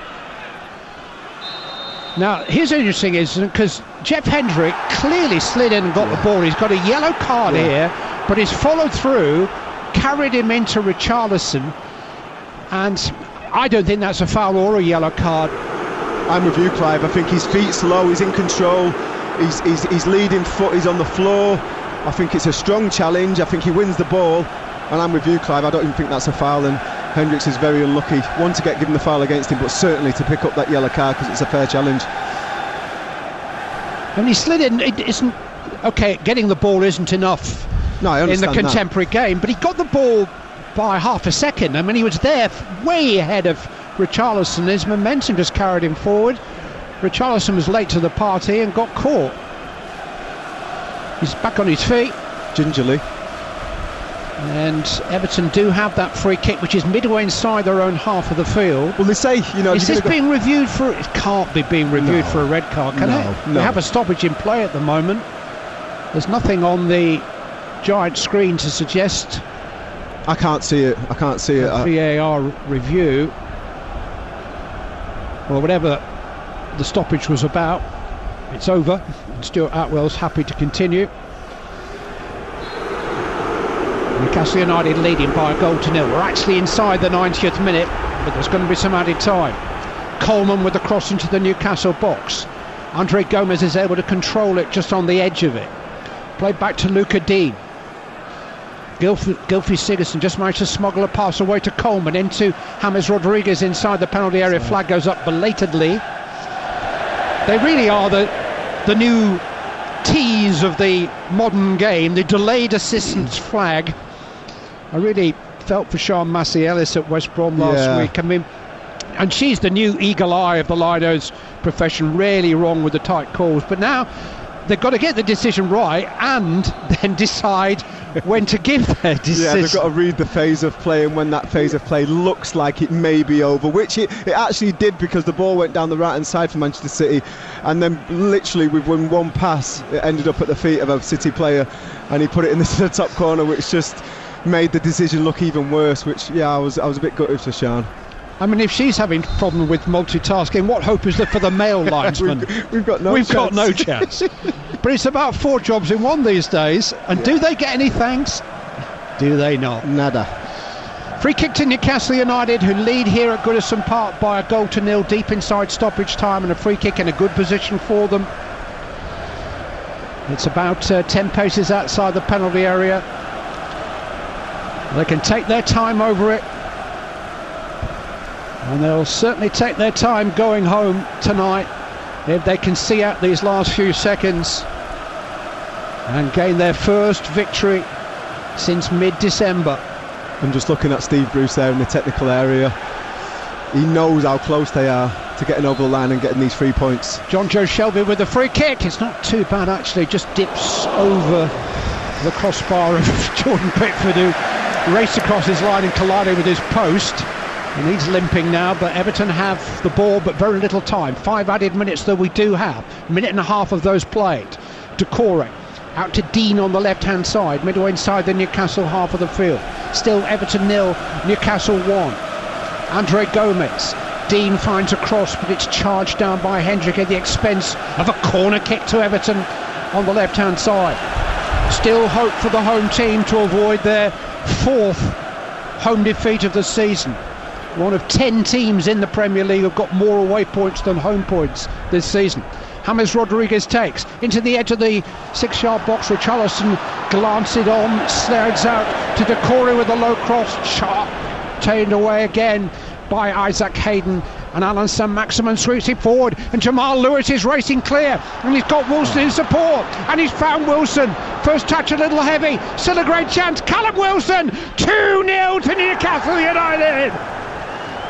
now here's interesting, isn't it? Because Jeff Hendrick clearly slid in and got the ball. He's got a yellow card here, but he's followed through, carried him into Richarlison, and I don't think that's a foul or a yellow card. I'm with you, Clive. I think his feet's low, he's in control, he's leading foot, he's on the floor. I think it's a strong challenge. I think he wins the ball, and I'm with you, Clive. I don't even think that's a foul, and Hendricks is very unlucky. One, to get given the foul against him, but certainly to pick up that yellow card because it's a fair challenge. And he slid in. It isn't okay. Getting the ball isn't enough. No, I understand in the contemporary game, but he got the ball by half a second. I mean, he was there way ahead of Richarlison. His momentum just carried him forward. Richarlison was late to the party and got caught. He's back on his feet gingerly, and Everton do have that free kick, which is midway inside their own half of the field. Well, they say, is this being reviewed for? It can't be being reviewed for a red card, can it? No. They have a stoppage in play at the moment. There's nothing on the giant screen to suggest. I can't see it. VAR review, or whatever the stoppage was about. It's over. Stuart Atwell's happy to continue. Newcastle United leading by a goal to nil. We're actually inside the 90th minute, but there's going to be some added time. Coleman with the cross into the Newcastle box. Andre Gomez is able to control it just on the edge of it. Played back to Luca Dean. Gylfi Sigurdsson just managed to smuggle a pass away to Coleman into James Rodriguez inside the penalty area. Flag goes up belatedly. They really are the new tease of the modern game, the delayed assistance flag. I really felt for Sian Massey-Ellis at West Brom last week. I mean, and she's the new eagle eye of the Linos profession, really wrong with the tight calls. But now they've got to get the decision right and then decide when to give their decision. Yeah, they've got to read the phase of play, and when that phase of play looks like it may be over, which it actually did, because the ball went down the right-hand side for Manchester City, and then literally with one pass it ended up at the feet of a City player, and he put it in the top corner, which just made the decision look even worse, which, I was a bit gutted for Sian. I mean, if she's having a problem with multitasking, what hope is there for the male linesman? We've got no chance. But it's about 4 jobs in one these days. And do they get any thanks? Do they not? Nada. Free kick to Newcastle United, who lead here at Goodison Park by 1-0 deep inside stoppage time, and a free kick in a good position for them. It's about 10 paces outside the penalty area. They can take their time over it. And they'll certainly take their time going home tonight if they can see out these last few seconds and gain their first victory since mid-December. I'm just looking at Steve Bruce there in the technical area. He knows how close they are to getting over the line and getting these 3 points. John Joe Shelby with the free kick. It's not too bad actually, just dips over the crossbar of Jordan Pickford, who raced across his line and collided with his post. And he's limping now, but Everton have the ball but very little time. 5 added minutes that we do have. Minute and a half of those played. Decore out to Dean on the left hand side, midway inside the Newcastle half of the field. Still Everton 0, Newcastle 1. Andre Gomez. Dean finds a cross, but it's charged down by Hendrick at the expense of a corner kick to Everton on the left hand side. Still hope for the home team to avoid their 4th home defeat of the season. One of 10 teams in the Premier League have got more away points than home points this season. James Rodriguez takes into the edge of the 6-yard box. Richarlison glances it on, slides out to Decore with a low cross. Sharp taken away again by Isaac Hayden, and Alan Saint-Maximin sweeps it forward, and Jamal Lewis is racing clear, and he's got Wilson in support, and he's found Wilson. First touch a little heavy, still a great chance. Callum Wilson, 2-0 to Newcastle United.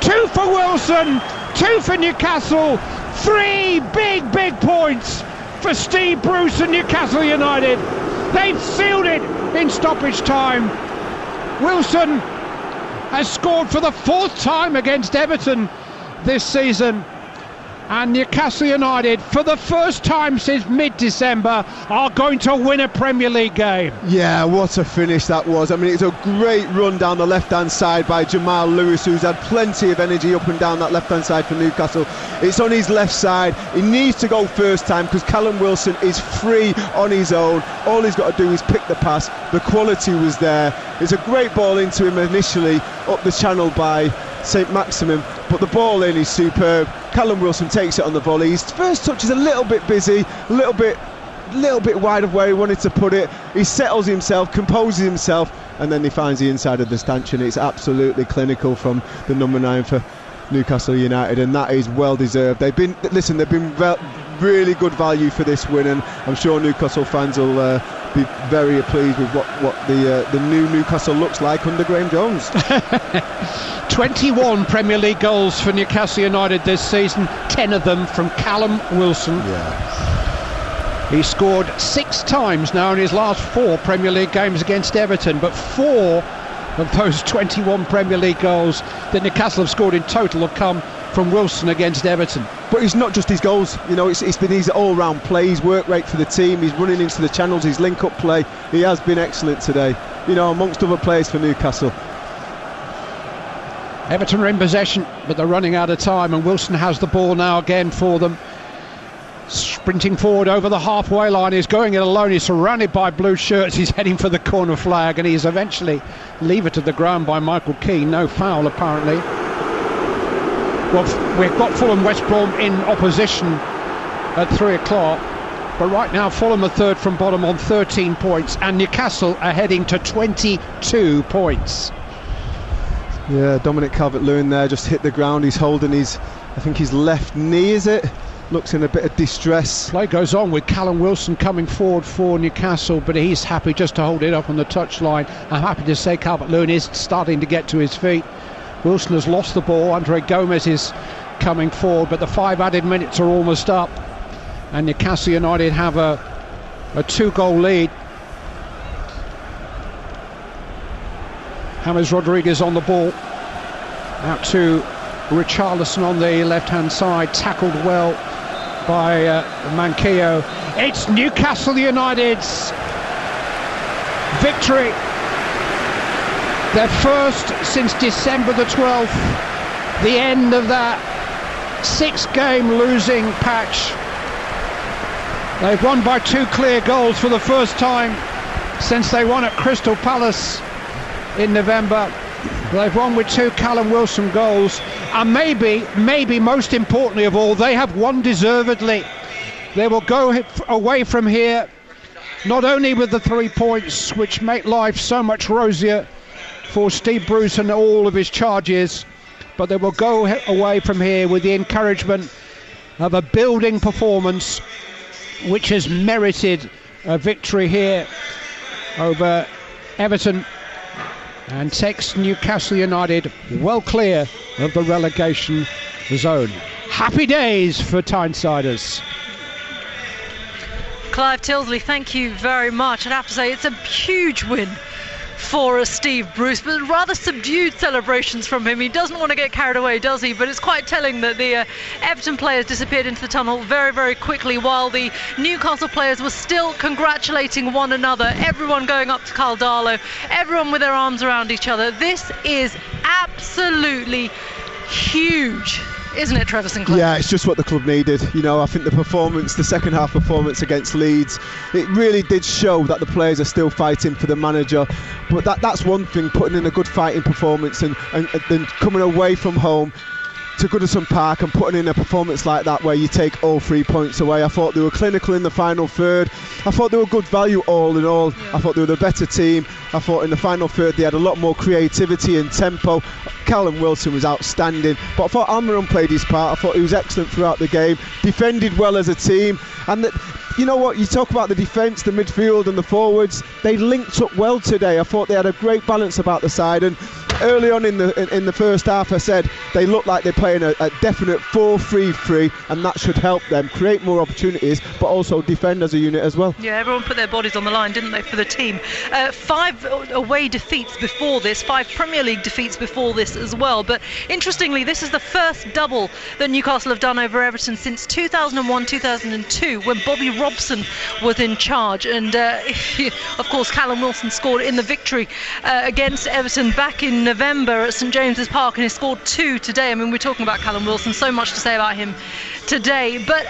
2 for Wilson, 2 for Newcastle, 3 big points for Steve Bruce and Newcastle United. They've sealed it in stoppage time. Wilson has scored for the 4th time against Everton this season, and Newcastle United, for the first time since mid-December, are going to win a Premier League game. Yeah, what a finish that was. I mean, it's a great run down the left-hand side by Jamal Lewis, who's had plenty of energy up and down that left-hand side for Newcastle. It's on his left side. He needs to go first time because Callum Wilson is free on his own. All he's got to do is pick the pass. The quality was there. It's a great ball into him initially, up the channel by Saint-Maximin, but the ball in is superb. Callum Wilson takes it on the volley. His first touch is a little bit busy, a little bit wide of where he wanted to put it. He settles himself, composes himself, and then he finds the inside of the stanchion. It's absolutely clinical from the number 9 for Newcastle United, and that is well deserved. They've been really good value for this win, and I'm sure Newcastle fans will be very pleased with what the new Newcastle looks like under Graham Jones. 21 Premier League goals for Newcastle United this season, 10 of them from Callum Wilson. Yeah. He scored 6 times now in his last 4 Premier League games against Everton, but 4 of those 21 Premier League goals that Newcastle have scored in total have come from Wilson against Everton. But it's not just his goals, you know, it's been his all-round play, his work rate for the team, he's running into the channels, his link-up play. He has been excellent today, you know, amongst other players for Newcastle. Everton are in possession, but they're running out of time, and Wilson has the ball now again for them. Sprinting forward over the halfway line, he's going it alone, he's surrounded by blue shirts, he's heading for the corner flag, and he's eventually levered to the ground by Michael Keane. No foul apparently. Well, we've got Fulham West Brom in opposition at 3 o'clock, but right now Fulham are 3rd from bottom on 13 points, and Newcastle are heading to 22 points. Yeah, Dominic Calvert-Lewin there just hit the ground. He's holding his, I think his left knee, is it? looks in a bit of distress. Play goes on with Callum Wilson coming forward for Newcastle, but he's happy just to hold it up on the touchline. I'm happy to say Calvert-Lewin is starting to get to his feet. Wilson has lost the ball. Andre Gomez is coming forward, but the 5 added minutes are almost up, and Newcastle United have a 2-goal lead. James Rodriguez on the ball, out to Richarlison on the left-hand side, tackled well by Manquillo. It's Newcastle United's victory, their first since December the 12th, the end of that 6-game losing patch. They've won by 2 clear goals for the first time since they won at Crystal Palace in November. They've won with 2 Callum Wilson goals, and maybe most importantly of all, they have won deservedly. They will go away from here not only with the 3 points, which make life so much rosier for Steve Bruce and all of his charges, but they will go away from here with the encouragement of a building performance which has merited a victory here over Everton, and takes Newcastle United well clear of the relegation zone. Happy days for Tynesiders. Clive Tilsley, thank you very much. I'd have to say it's a huge win for Steve Bruce, but rather subdued celebrations from him. He doesn't want to get carried away, does he? But it's quite telling that the Everton players disappeared into the tunnel very, very quickly, while the Newcastle players were still congratulating one another, everyone going up to Carl Darlow, everyone with their arms around each other. This is absolutely huge, isn't it, Trevor Sinclair? Yeah, it's just what the club needed. You know, I think the second half performance against Leeds, it really did show that the players are still fighting for the manager. But that's one thing, putting in a good fighting performance and then coming away from home to Goodison Park and putting in a performance like that where you take all 3 points away. I thought they were clinical in the final third. I thought they were good value all in all. I thought they were the better team. I thought in the final third they had a lot more creativity and tempo. Callum Wilson was outstanding, but I thought Almiron played his part. I thought he was excellent throughout the game, defended well as a team, and you know what, you talk about the defence, the midfield and the forwards, they linked up well today. I thought they had a great balance about the side, and early on in the first half I said they looked like they're playing a definite 4-3-3, and that should help them create more opportunities but also defend as a unit as well. Yeah, everyone put their bodies on the line, didn't they, for the team. 5 away defeats before this, 5 Premier League defeats before this as well, but interestingly this is the first double that Newcastle have done over Everton since 2001-2002 when Bobby Robson was in charge, and of course Callum Wilson scored in the victory against Everton back in November at St James's Park, and he scored 2 today. I mean, we're talking about Callum Wilson, so much to say about him today, but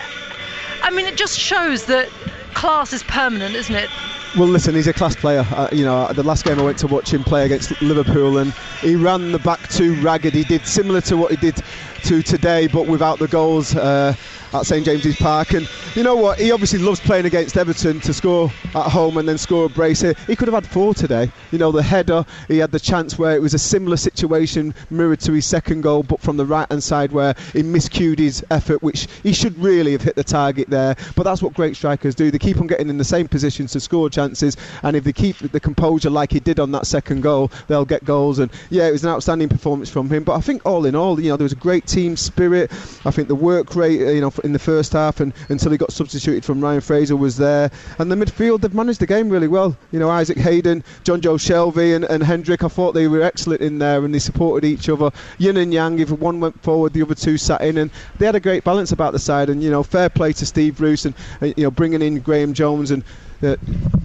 I mean it just shows that class is permanent, isn't it? Well, listen, he's a class player. You know, the last game I went to watch him play against Liverpool, and he ran the back 2 ragged. He did similar to what he did to today, but without the goals at St James's Park. And you know what, he obviously loves playing against Everton, to score at home and then score a brace here. He could have had 4 today. You know, the header, he had the chance where it was a similar situation mirrored to his second goal, but from the right hand side where he miscued his effort, which he should really have hit the target there. But that's what great strikers do. They keep on getting in the same positions to score chances, and if they keep the composure like he did on that second goal, they'll get goals. And yeah, it was an outstanding performance from him. But I think all in all, you know, there was a great team spirit. I think the work rate, you know, in the first half and until he got substituted from Ryan Fraser was there, and the midfield, they've managed the game really well. You know, Isaac Hayden, John Joe Shelby and Hendrick, I thought they were excellent in there, and they supported each other, yin and yang. If one went forward, the other 2 sat in, and they had a great balance about the side. And you know, fair play to Steve Bruce and you know, bringing in Graham Jones and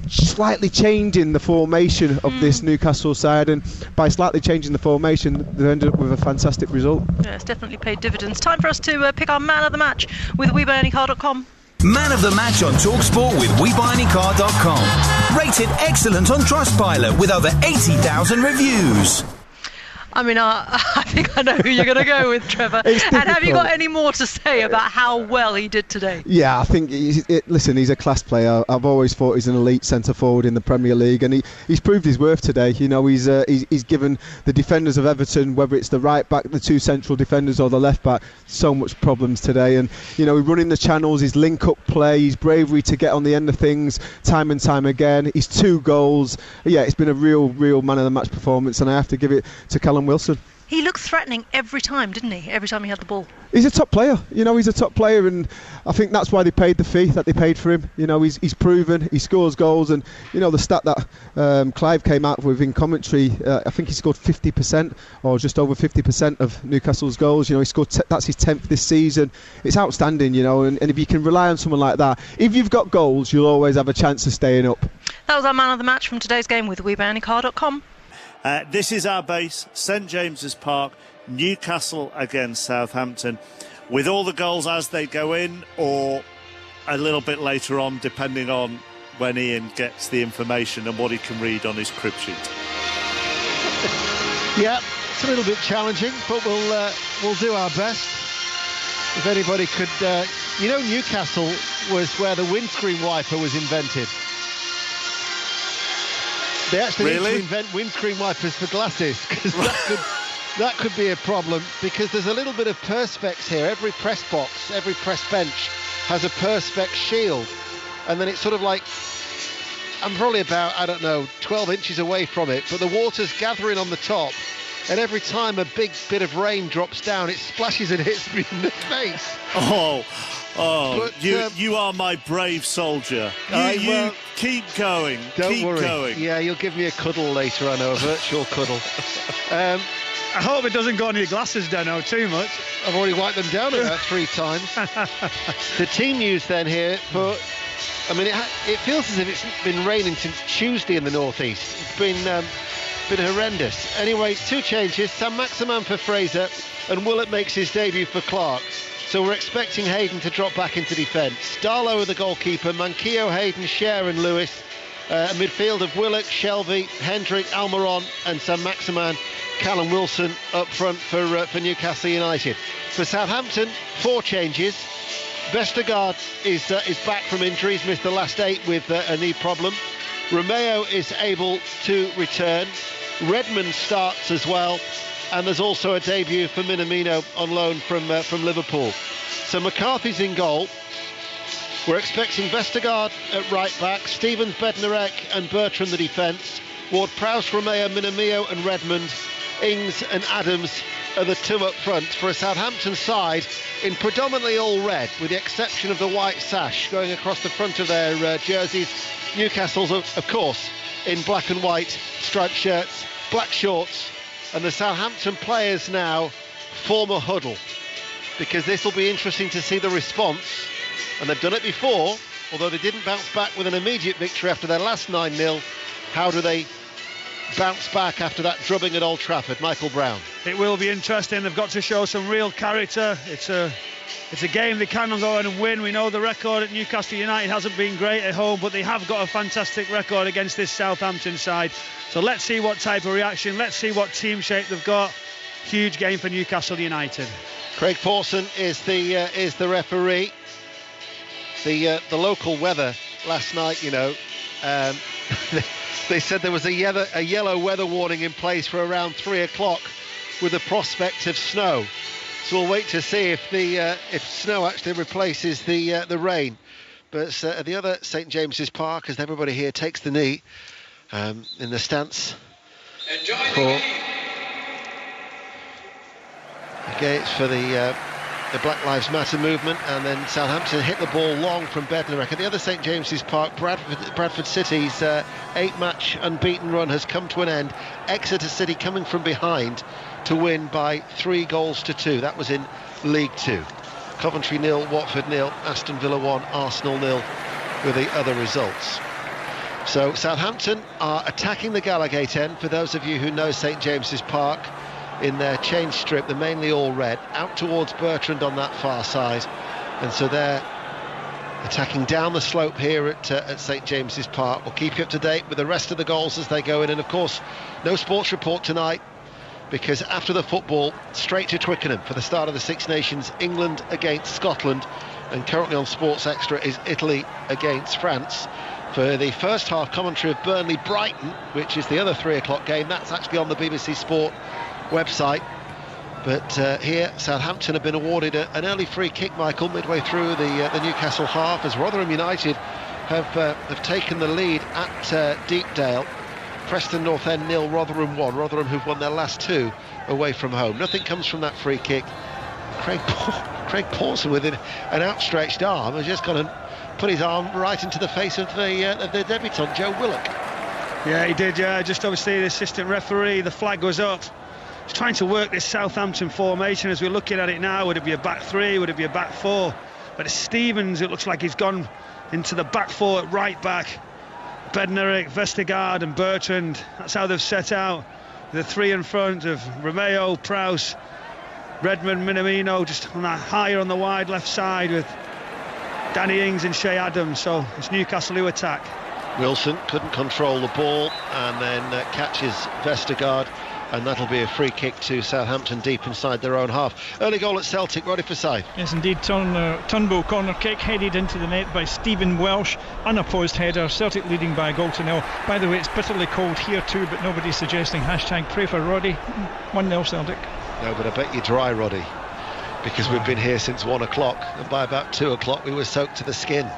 slightly changing the formation of this Newcastle side, and by slightly changing the formation they ended up with a fantastic result. Yeah, it's definitely paid dividends. Time for us to pick our man of the match with WeBuyAnyCar.com. Man of the match on TalkSport with WeBuyAnyCar.com. Rated excellent on Trustpilot with over 80,000 reviews. I mean, I think I know who you're going to go with, Trevor. And have you got any more to say about how well he did today? Yeah, I think, listen, he's a class player. I've always thought he's an elite centre-forward in the Premier League, and he's proved his worth today. You know, he's given the defenders of Everton, whether it's the right back, the two central defenders, or the left back, so much problems today. And, you know, he's running the channels, his link-up play, his bravery to get on the end of things time and time again, his 2 goals. Yeah, it's been a real man of the match performance, and I have to give it to Callum Wilson. He looked threatening every time, didn't he? Every time he had the ball. He's a top player. You know, he's a top player, and I think that's why they paid the fee that they paid for him. You know, he's proven, he scores goals, and, you know, the stat that Clive came out with in commentary, I think he scored 50% or just over 50% of Newcastle's goals. You know, he scored that's his 10th this season. It's outstanding, you know, and if you can rely on someone like that, if you've got goals, you'll always have a chance of staying up. That was our man of the match from today's game with WeBuyAnyCar.com. This is our base, St James's Park, Newcastle against Southampton, with all the goals as they go in, or a little bit later on, depending on when Ian gets the information and what he can read on his crib sheet. Yeah, it's a little bit challenging, but we'll do our best. If anybody could, you know, Newcastle was where the windscreen wiper was invented. They actually need to invent windscreen wipers for glasses, because that could be a problem, because there's a little bit of perspex here. Every press box, every press bench has a perspex shield, and then it's sort of like, I'm probably about, I don't know, 12 inches away from it, but the water's gathering on the top, and every time a big bit of rain drops down, it splashes and hits me in the face. But, you are my brave soldier. You keep going. Don't worry. Going. Yeah, you'll give me a cuddle later, I know, a virtual cuddle. I hope it doesn't go on your glasses, Dano, too much. I've already wiped them down about 3 times. The team news then here, but I mean, it feels as if it's been raining since Tuesday in the northeast. It's been horrendous. Anyway, 2 changes. Saint-Maximin for Fraser, and Willett makes his debut for Clark. So we're expecting Hayden to drop back into defence. Darlow the goalkeeper, Manquillo, Hayden, Scher and Lewis. A midfield of Willock, Shelvey, Hendrick, Almiron and Saint-Maximin. Callum Wilson up front for Newcastle United. For Southampton, 4 changes. Vestergaard is back from injuries, missed the last 8 with a knee problem. Romeo is able to return. Redmond starts as well. And there's also a debut for Minamino on loan from Liverpool. So McCarthy's in goal. We're expecting Vestergaard at right back, Stevens, Bednarek and Bertrand the defence. Ward-Prowse, Romeo, Minamino and Redmond. Ings and Adams are the 2 up front for a Southampton side in predominantly all red, with the exception of the white sash going across the front of their jerseys. Newcastle's, of course, in black and white striped shirts, black shorts, and the Southampton players now form a huddle, because this will be interesting to see the response. And they've done it before, although they didn't bounce back with an immediate victory after their last 9-0. How do they bounce back after that drubbing at Old Trafford? Michael Brown. It will be interesting. They've got to show some real character. It's a game they can go in and win. We know the record at Newcastle United hasn't been great at home, but they have got a fantastic record against this Southampton side. So let's see what type of reaction, let's see what team shape they've got. Huge game for Newcastle United. Craig Pawson is the referee. The local weather last night, you know, they said there was a yellow weather warning in place for around 3 o'clock with the prospect of snow. So we'll wait to see if snow actually replaces the rain. But at the other St James's Park, as everybody here takes the knee in the stance for the Black Lives Matter movement. And then Southampton hit the ball long from Bednarek. At the other St James's Park, Bradford City's 8-match unbeaten run has come to an end. Exeter City coming from behind to win by 3-2. That was in League 2. Coventry 0, Watford 0, Aston Villa 1, Arsenal 0 were the other results. So Southampton are attacking the Gallowgate end, for those of you who know St James's Park, in their change strip. They're mainly all red, out towards Bertrand on that far side, and so they're attacking down the slope here at St James's Park. We'll keep you up to date with the rest of the goals as they go in, and of course no sports report tonight because after the football, straight to Twickenham for the start of the Six Nations, England against Scotland, and currently on Sports Extra is Italy against France. For the first half commentary of Burnley-Brighton, which is the other 3 o'clock game, that's actually on the BBC Sport website. But here, Southampton have been awarded an early free kick, Michael, midway through the Newcastle half, as Rotherham United have taken the lead at Deepdale. Preston North End 0, Rotherham 1. Rotherham who've won their last 2 away from home. Nothing comes from that free kick. Craig Pawson with an outstretched arm has just gone and put his arm right into the face of the debutant, Joe Willock. Yeah, he did, yeah. Just obviously the assistant referee, the flag goes up. He's trying to work this Southampton formation as we're looking at it now. Would it be a back 3? Would it be a back 4? But it's Stevens, it looks like he's gone into the back 4 at right back. Bednarek, Vestergaard and Bertrand. That's how they've set out. The 3 in front of Romeo, Prowse, Redmond, Minamino, just on that higher on the wide left side with Danny Ings and Shea Adams. So it's Newcastle who attack. Wilson couldn't control the ball and then catches Vestergaard, and that'll be a free kick to Southampton deep inside their own half. Early goal at Celtic, Roddy Forsyth. Yes, indeed. Turnbull corner kick headed into the net by Stephen Welsh. Unopposed header. Celtic leading by a goal to 0. By the way, it's bitterly cold here too, but nobody's suggesting #pray for Roddy. 1-0 Celtic. No, but I bet you're dry, Roddy, because we've been here since 1 o'clock, and by about 2 o'clock we were soaked to the skin.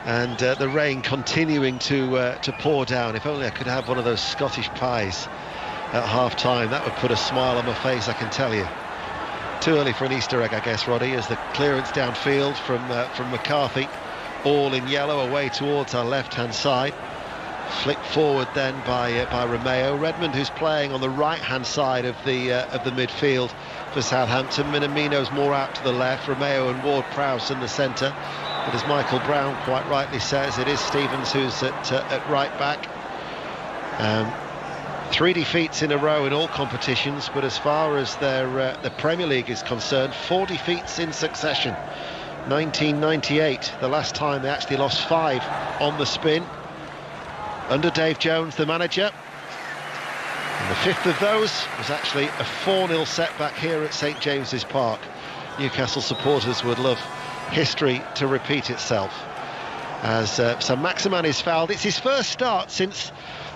And the rain continuing to pour down. If only I could have one of those Scottish pies at half-time, that would put a smile on my face, I can tell you. Too early for an Easter egg, I guess, Roddy, as the clearance downfield from McCarthy, all in yellow, away towards our left-hand side. Flicked forward then by Romeo. Redmond, who's playing on the right-hand side of the midfield for Southampton. Minamino's more out to the left. Romeo and Ward-Prowse in the centre. But as Michael Brown quite rightly says, it is Stevens who's at right back. 3 defeats in a row in all competitions, but as far as the Premier League is concerned, 4 defeats in succession. 1998, the last time they actually lost 5 on the spin, under Dave Jones, the manager. And the 5th of those was actually a 4-0 setback here at St James's Park. Newcastle supporters would love history to repeat itself. As Saint-Maximin is fouled. It's his first start since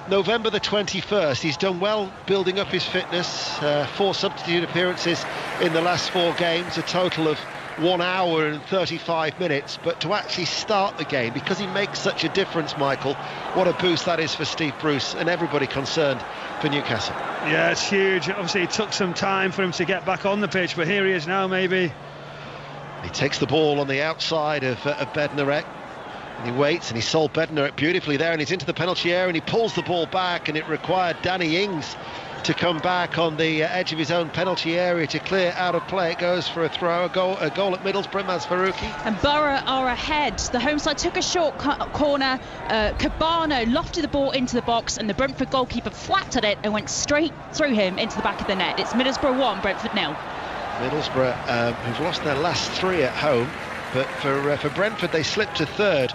November the 21st. He's done well building up his fitness. 4 substitute appearances in the last 4 games, a total of 1 hour and 35 minutes. But to actually start the game, because he makes such a difference, Michael, what a boost that is for Steve Bruce and everybody concerned for Newcastle. Yeah, it's huge. Obviously it took some time for him to get back on the pitch, but here he is now, maybe. He takes the ball on the outside of Bednarek, and he waits, and he sold Bednarek beautifully there, and he's into the penalty area, and he pulls the ball back, and it required Danny Ings to come back on the edge of his own penalty area to clear out of play. It goes for a throw, a goal at Middlesbrough. Maz Faruqi. And Borough are ahead. The home side took a short corner. Cabano lofted the ball into the box, and the Brentford goalkeeper flattered it and went straight through him into the back of the net. It's Middlesbrough 1, Brentford 0. Middlesbrough, who've lost their last 3 at home, but for Brentford they slipped to 3rd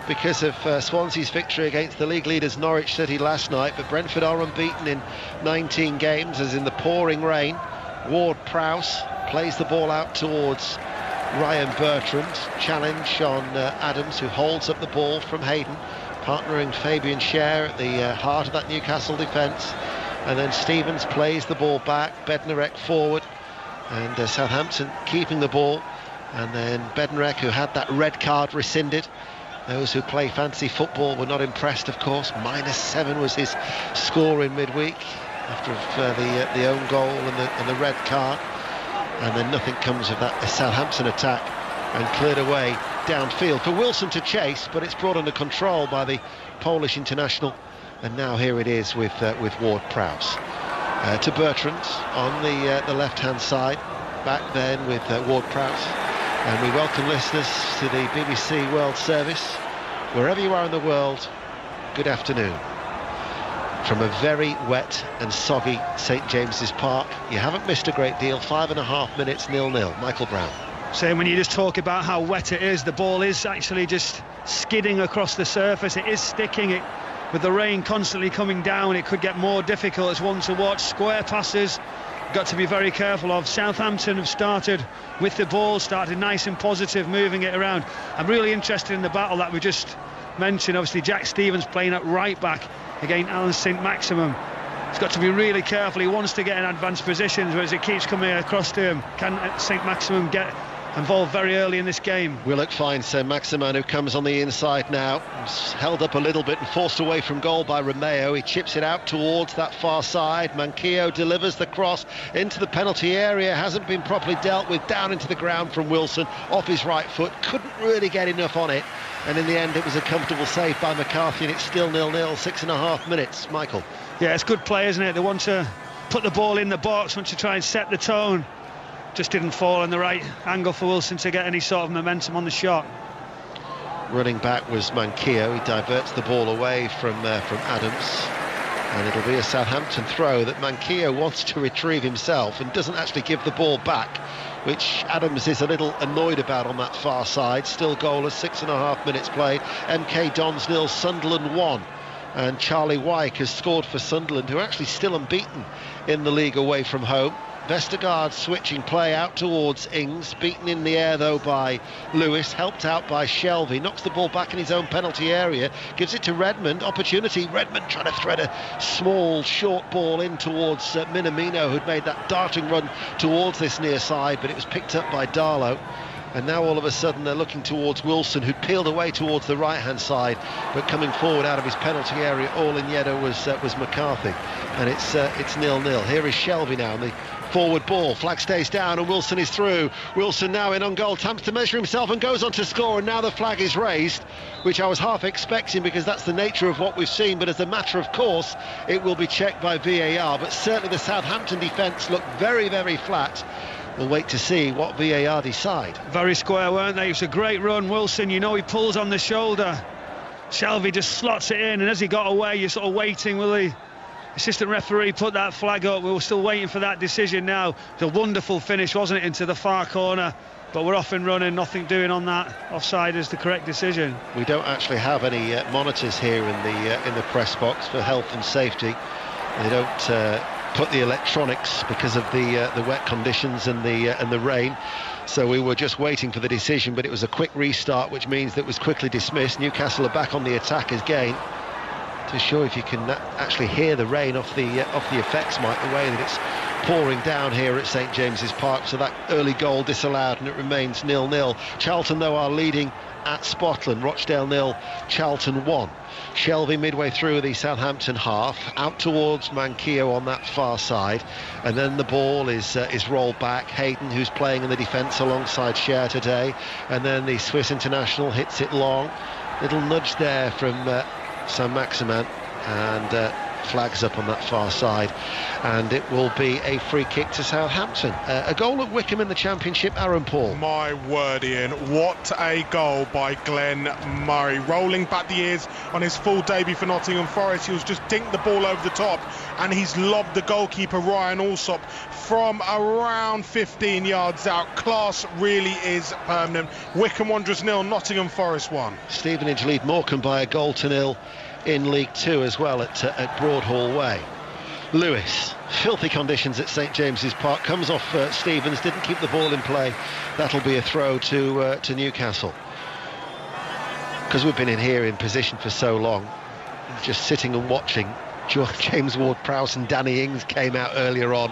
because of Swansea's victory against the league leaders Norwich City last night. But Brentford are unbeaten in 19 games, as in the pouring rain. Ward-Prowse plays the ball out towards Ryan Bertrand. Challenge on Adams, who holds up the ball from Hayden, partnering Fabian Schär at the heart of that Newcastle defence. And then Stevens plays the ball back, Bednarek forward, and Southampton keeping the ball. And then Bednarek, who had that red card rescinded. Those who play fancy football were not impressed, of course. -7 was his score in midweek after the own goal and the red card. And then nothing comes of that Southampton attack, and cleared away downfield for Wilson to chase, but it's brought under control by the Polish international. And now here it is with Ward-Prowse. To Bertrand on the left-hand side. Back then with Ward-Prowse. And we welcome listeners to the BBC World Service. Wherever you are in the world, good afternoon. From a very wet and soggy St James's Park, you haven't missed a great deal. 5.5 minutes, 0-0. Michael Brown. Saying when you just talk about how wet it is, the ball is actually just skidding across the surface. It is sticking. with the rain constantly coming down, it could get more difficult. It's one to watch. Square passes, got to be very careful of. Southampton have started with the ball, started nice and positive, moving it around. I'm really interested in the battle that we just mentioned. Obviously Jack Stevens playing at right back against Alan St. Maximum. He's got to be really careful. He wants to get in advanced positions, but as it keeps coming across to him, can St. Maximum get involved very early in this game? Willock finds St. Maximin, who comes on the inside now. He's held up a little bit and forced away from goal by Romeo. He chips it out towards that far side. Manquillo delivers the cross into the penalty area. Hasn't been properly dealt with. Down into the ground from Wilson off his right foot. Couldn't really get enough on it. And in the end, it was a comfortable save by McCarthy, and it's still 0-0, 6.5 minutes. Michael. Yeah, it's good play, isn't it? They want to put the ball in the box, want to try and set the tone. Just didn't fall in the right angle for Wilson to get any sort of momentum on the shot. Running back was Manquillo. He diverts the ball away from Adams, and it'll be a Southampton throw that Manquillo wants to retrieve himself and doesn't actually give the ball back, which Adams is a little annoyed about on that far side. Still goalless, 6.5 minutes played. MK Dons 0, Sunderland 1. And Charlie Wyke has scored for Sunderland, who are actually still unbeaten in the league away from home. Vestergaard switching play out towards Ings, beaten in the air though by Lewis, helped out by Shelvey, knocks the ball back in his own penalty area, gives it to Redmond, opportunity, Redmond trying to thread a small short ball in towards Minamino, who'd made that darting run towards this near side, but it was picked up by Darlow. And now all of a sudden they're looking towards Wilson, who'd peeled away towards the right-hand side, but coming forward out of his penalty area, all in Yedo was McCarthy. And it's 0-0. Here is Shelvey now, and the forward ball, flag stays down, and Wilson is through. Wilson now in on goal, attempts to measure himself and goes on to score, and now the flag is raised, which I was half expecting because that's the nature of what we've seen, but as a matter of course, it will be checked by VAR. But certainly the Southampton defence looked very, very flat. We'll wait to see what VAR decide. Very square, weren't they? It was a great run. Wilson, you know, he pulls on the shoulder. Shelvey just slots it in, and as he got away, you're sort of waiting, will the assistant referee put that flag up? We were still waiting for that decision now. It was a wonderful finish, wasn't it, into the far corner, but we're off and running, nothing doing on that. Offside is the correct decision. We don't actually have any monitors here in the press box for health and safety. They don't put the electronics because of the wet conditions and the rain, so we were just waiting for the decision, but it was a quick restart, which means that it was quickly dismissed. Newcastle are back on the attack again. To show if you can actually hear the rain off the effects, Mike, the way that it's pouring down here at St James's Park. So that early goal disallowed, and it remains 0-0. Charlton though are leading at Spotland. Rochdale 0, Charlton 1. Shelvey midway through the Southampton half, out towards Manquillo on that far side, and then the ball is rolled back. Hayden, who's playing in the defence alongside Cher today, and then the Swiss international hits it long. Little nudge there from St Maximin, and flags up on that far side, and it will be a free kick to Southampton. A goal at Wickham in the Championship, Aaron Paul. My word, Ian, what a goal by Glenn Murray, rolling back the ears on his full debut for Nottingham Forest. He was just dinked the ball over the top, and he's lobbed the goalkeeper Ryan Alsop from around 15 yards out. Class really is permanent. Wickham Wanderers 0, Nottingham Forest 1. Stevenage lead Morecambe by a goal to 0 in League 2 as well at Broadhall Way. Lewis, filthy conditions at St James's Park, comes off Stevens, didn't keep the ball in play. That'll be a throw to Newcastle. Because we've been in here in position for so long, just sitting and watching. James Ward-Prowse and Danny Ings came out earlier on.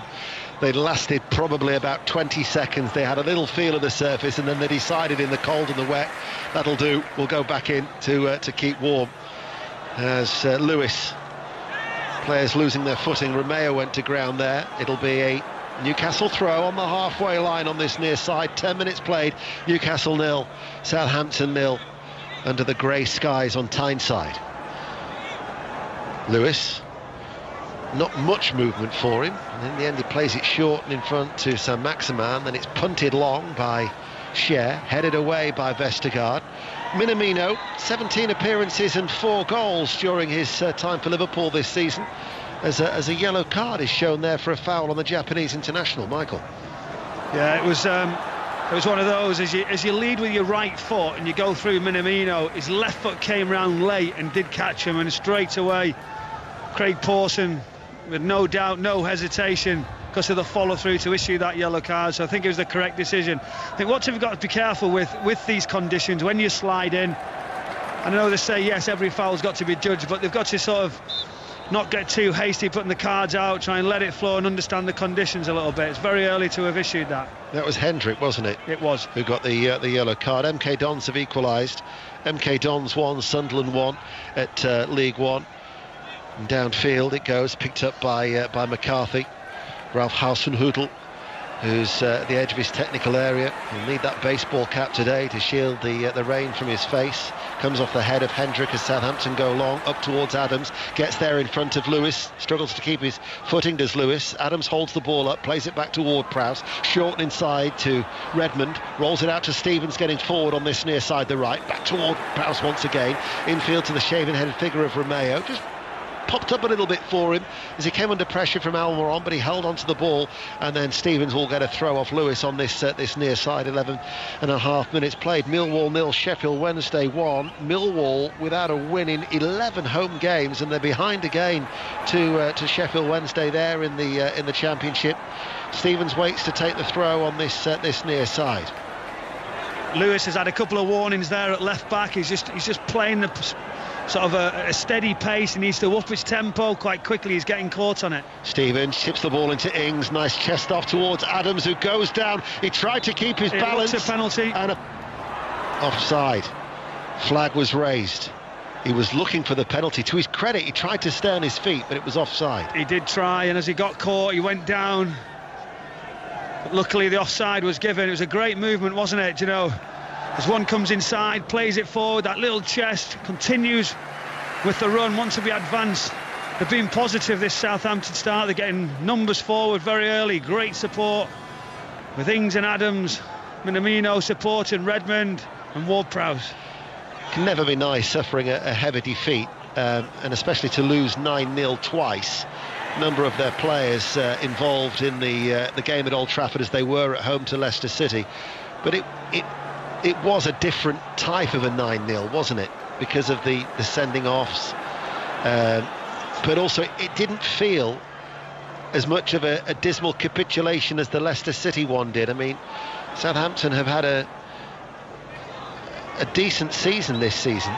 They lasted probably about 20 seconds. They had a little feel of the surface, and then they decided in the cold and the wet, that'll do, we'll go back in to keep warm. As Lewis, players losing their footing. Romeo went to ground there. It'll be a Newcastle throw on the halfway line on this near side. 10 minutes played. Newcastle 0, Southampton 0, under the grey skies on Tyneside. Lewis, not much movement for him, and in the end he plays it short and in front to St Maximin. Then it's punted long by Cher, headed away by Vestergaard. Minamino, 17 appearances and 4 goals during his time for Liverpool this season, as a yellow card is shown there for a foul on the Japanese international. Michael. Yeah, it was It was one of those, as you lead with your right foot and you go through Minamino, his left foot came round late and did catch him, and straight away Craig Pawson, with no doubt, no hesitation, because of the follow through, to issue that yellow card. So I think it was the correct decision. I think what you've got to be careful with these conditions when you slide in. I know they say yes, every foul's got to be judged, but they've got to sort of not get too hasty putting the cards out, try and let it flow and understand the conditions a little bit. It's very early to have issued that. That was Hendrick, wasn't it? It was. Who got the yellow card. MK Dons have equalised. MK Dons 1, Sunderland 1 at League One. And downfield it goes, picked up by McCarthy. Ralph Hasenhüttl, who's at the edge of his technical area. He'll need that baseball cap today to shield the rain from his face. Comes off the head of Hendrick as Southampton go long, up towards Adams. Gets there in front of Lewis. Struggles to keep his footing, does Lewis. Adams holds the ball up, plays it back to Ward-Prowse. Short inside to Redmond. Rolls it out to Stevens, getting forward on this near side, the right. Back to Ward-Prowse once again. Infield to the shaven-headed figure of Romeo. Just popped up a little bit for him as he came under pressure from Almiron, but he held onto the ball, and then Stevens will get a throw off Lewis on this near side. 11.5 minutes played. Millwall 0, Sheffield Wednesday 1. Millwall without a win in 11 home games, and they're behind again to Sheffield Wednesday there in the Championship. Stevens waits to take the throw on this near side. Lewis has had a couple of warnings there at left back. He's just playing the sort of a steady pace. He needs to up his tempo quite quickly. He's getting caught on it. Stevens chips the ball into Ings. Nice chest off towards Adams, who goes down. He tried to keep his balance. It's a penalty. And offside. Flag was raised. He was looking for the penalty. To his credit, he tried to stay on his feet, but it was offside. He did try, and as he got caught, he went down. But luckily, the offside was given. It was a great movement, wasn't it? You know, as one comes inside, plays it forward, that little chest, continues with the run, wants to be advanced. They've been positive this Southampton start. They're getting numbers forward very early. Great support with Ings and Adams, Minamino supporting Redmond and Ward-Prowse. Can never be nice suffering a heavy defeat, and especially to lose 9-0 twice. A number of their players involved in the game at Old Trafford, as they were at home to Leicester City. But it was a different type of a 9-0, wasn't it? Because of the sending offs. But also it didn't feel as much of a dismal capitulation as the Leicester City one did. I mean, Southampton have had a decent season this season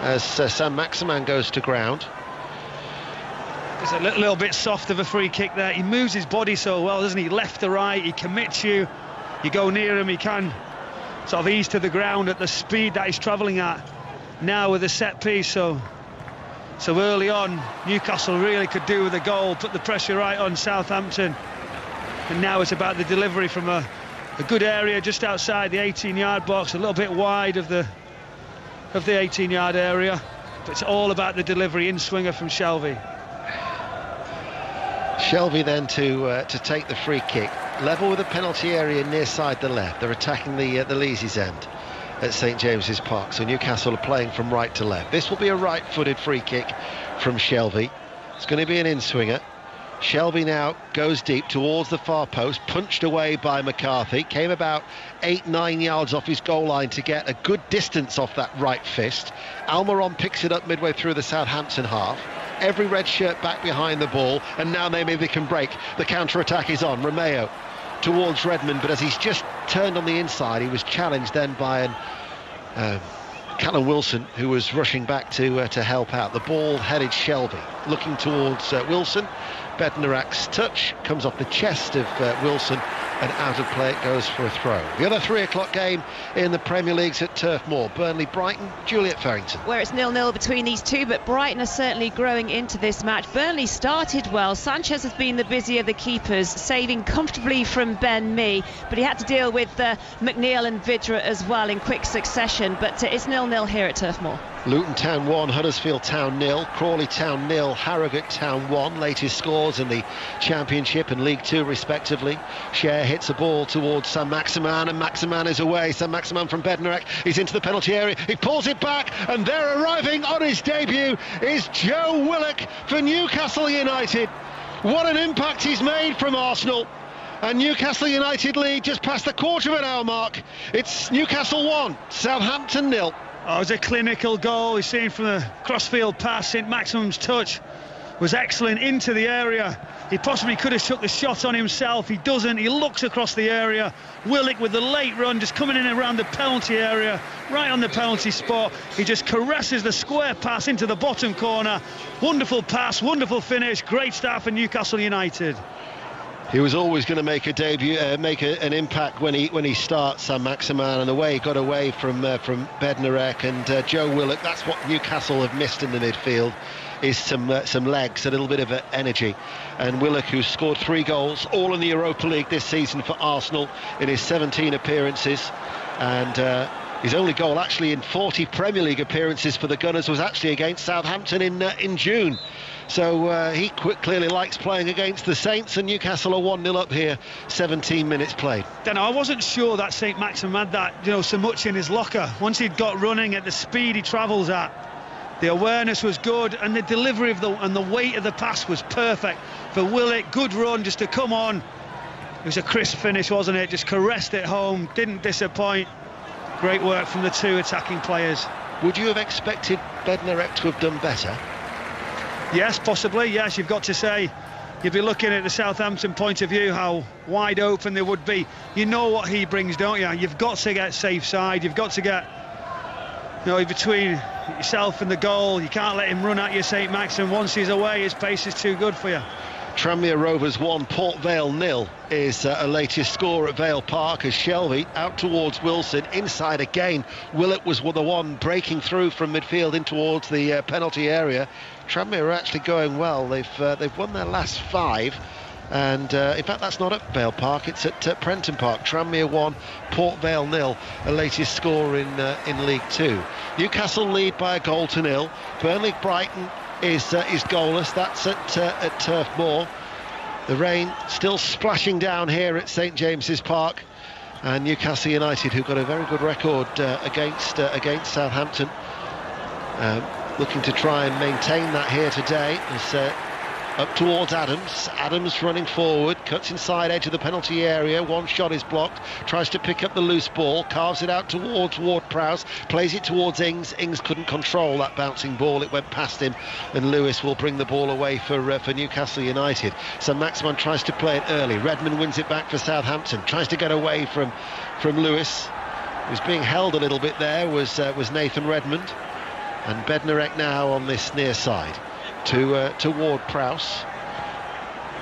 as Saint-Maximin goes to ground. It's a little bit soft of a free kick there. He moves his body so well, doesn't he? Left to right, he commits you. You go near him, he can sort of ease to the ground at the speed that he's travelling at now with a set piece. So early on, Newcastle really could do with a goal, put the pressure right on Southampton, and now it's about the delivery from a good area just outside the 18-yard box, a little bit wide of the 18-yard area, but it's all about the delivery in swinger from Shelvey. Shelvey then to take the free kick, level with the penalty area near side the left. They're attacking the Leazes end at St James's Park, so Newcastle are playing from right to left. This will be a right-footed free kick from Shelvey. It's going to be an in-swinger. Shelvey now goes deep towards the far post, punched away by McCarthy, came about 8-9 yards off his goal line to get a good distance off that right fist. Almiron picks it up midway through the Southampton half. Every red shirt back behind the ball, and now maybe they can break. The counter-attack is on. Romeo towards Redmond, but as he's just turned on the inside, he was challenged then by Callum Wilson, who was rushing back to help out. The ball-headed Shelvey looking towards Wilson. Bednarak's touch comes off the chest of Wilson, and out of play it goes for a throw. The other 3 o'clock game in the Premier League's at Turf Moor. Burnley-Brighton, Juliet Farrington. Where it's 0-0 between these two, but Brighton are certainly growing into this match. Burnley started well. Sanchez has been the busier of the keepers, saving comfortably from Ben Mee, but he had to deal with McNeil and Vidra as well in quick succession. But it's 0-0 here at Turf Moor. Luton Town 1, Huddersfield Town 0, Crawley Town 0, Harrogate Town 1. Latest scores in the Championship and League 2 respectively. Cher hits a ball towards Saint-Maximin, and Maximin is away. Saint-Maximin from Bednarak, he's into the penalty area, he pulls it back, and there arriving on his debut is Joe Willock for Newcastle United. What an impact he's made from Arsenal. And Newcastle United lead just past the quarter of an hour mark. It's Newcastle 1, Southampton 0. Oh, it was a clinical goal. We've seen from the crossfield pass, St Maximum's touch was excellent into the area. He possibly could have took the shot on himself. He doesn't. He looks across the area. Willock with the late run, just coming in around the penalty area, right on the penalty spot. He just caresses the square pass into the bottom corner. Wonderful pass, wonderful finish. Great start for Newcastle United. He was always going to make a debut, an impact when he starts, Sam Maximan, and the way he got away from Bednarek and Joe Willock. That's what Newcastle have missed in the midfield, is some legs, a little bit of energy. And Willock, who's scored 3 goals, all in the Europa League this season for Arsenal in his 17 appearances, and his only goal actually in 40 Premier League appearances for the Gunners was actually against Southampton in June. So he clearly likes playing against the Saints, and Newcastle are 1-0 up here, 17 minutes played. Then I wasn't sure that St Maxim had that, so much in his locker. Once he'd got running at the speed he travels at, the awareness was good, and the delivery of the weight of the pass was perfect for Willock. Good run just to come on. It was a crisp finish, wasn't it? Just caressed it home, didn't disappoint. Great work from the 2 attacking players. Would you have expected Bednarek to have done better? Yes, possibly. Yes, you've got to say, you'd be looking at the Southampton point of view, how wide open they would be. You know what he brings, don't you? You've got to get safe side. You've got to get, between yourself and the goal. You can't let him run at you, St Maxim. Once he's away, his pace is too good for you. Tranmere Rovers 1, Port Vale 0 is a latest score at Vale Park, as Shelby out towards Wilson, inside again. Willett was the one breaking through from midfield in towards the penalty area. Tranmere are actually going well. They've won their last 5, and in fact that's not at Vale Park, it's at Prenton Park. Tranmere 1, Port Vale 0, a latest score in League 2. Newcastle lead by a goal to 0. Burnley Brighton is goalless. That's at Turf Moor. The rain still splashing down here at St James's Park, and Newcastle United, who've got a very good record against Southampton, looking to try and maintain that here today. As up towards Adams running forward, cuts inside edge of the penalty area, one shot is blocked, tries to pick up the loose ball, carves it out towards Ward-Prowse, plays it towards Ings couldn't control that bouncing ball, it went past him, and Lewis will bring the ball away for Newcastle United. So Maximan tries to play it early, Redmond wins it back for Southampton, tries to get away from Lewis, who's being held a little bit there, was Nathan Redmond, and Bednarek now on this near side to Ward-Prowse,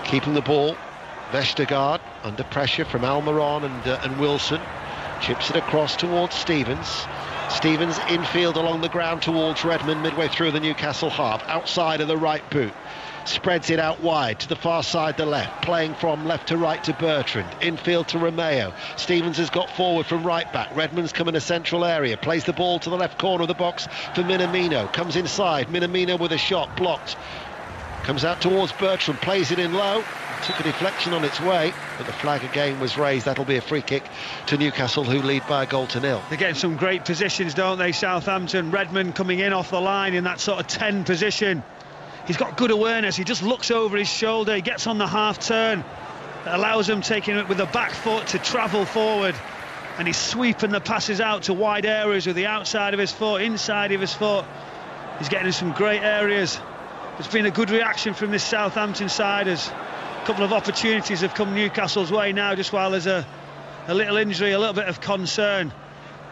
keeping the ball. Vestergaard under pressure from Almiron and Wilson, chips it across towards Stevens. Stevens infield along the ground towards Redmond, midway through the Newcastle half, outside of the right boot, spreads it out wide to the far side, the left, playing from left to right to Bertrand, infield to Romeo. Stevens has got forward from right back, Redmond's come in a central area, plays the ball to the left corner of the box for Minamino, comes inside, Minamino with a shot, blocked, comes out towards Bertrand, plays it in low, took a deflection on its way, but the flag again was raised. That'll be a free kick to Newcastle, who lead by a goal to 0. They're getting some great positions, don't they, Southampton? Redmond coming in off the line in that sort of 10 position. He's got good awareness, he just looks over his shoulder, he gets on the half turn, that allows him taking it with the back foot to travel forward, and he's sweeping the passes out to wide areas with the outside of his foot, inside of his foot. He's getting in some great areas. There's been a good reaction from this Southampton side as a couple of opportunities have come Newcastle's way now, just while there's a little injury, a little bit of concern.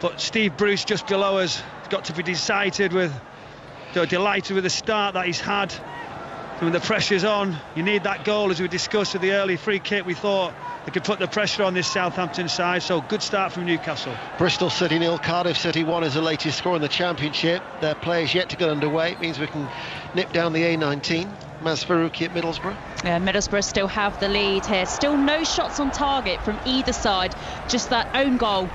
But Steve Bruce just below us has got to be delighted with the start that he's had. And when the pressure's on, you need that goal, as we discussed with the early free kick. We thought they could put the pressure on this Southampton side, so good start from Newcastle. Bristol City 0, Cardiff City 1 is the latest score in the Championship. Their play is yet to get underway. It means we can nip down the A19. Maz Faruqi at Middlesbrough. Yeah, Middlesbrough still have the lead here. Still no shots on target from either side. Just that own goal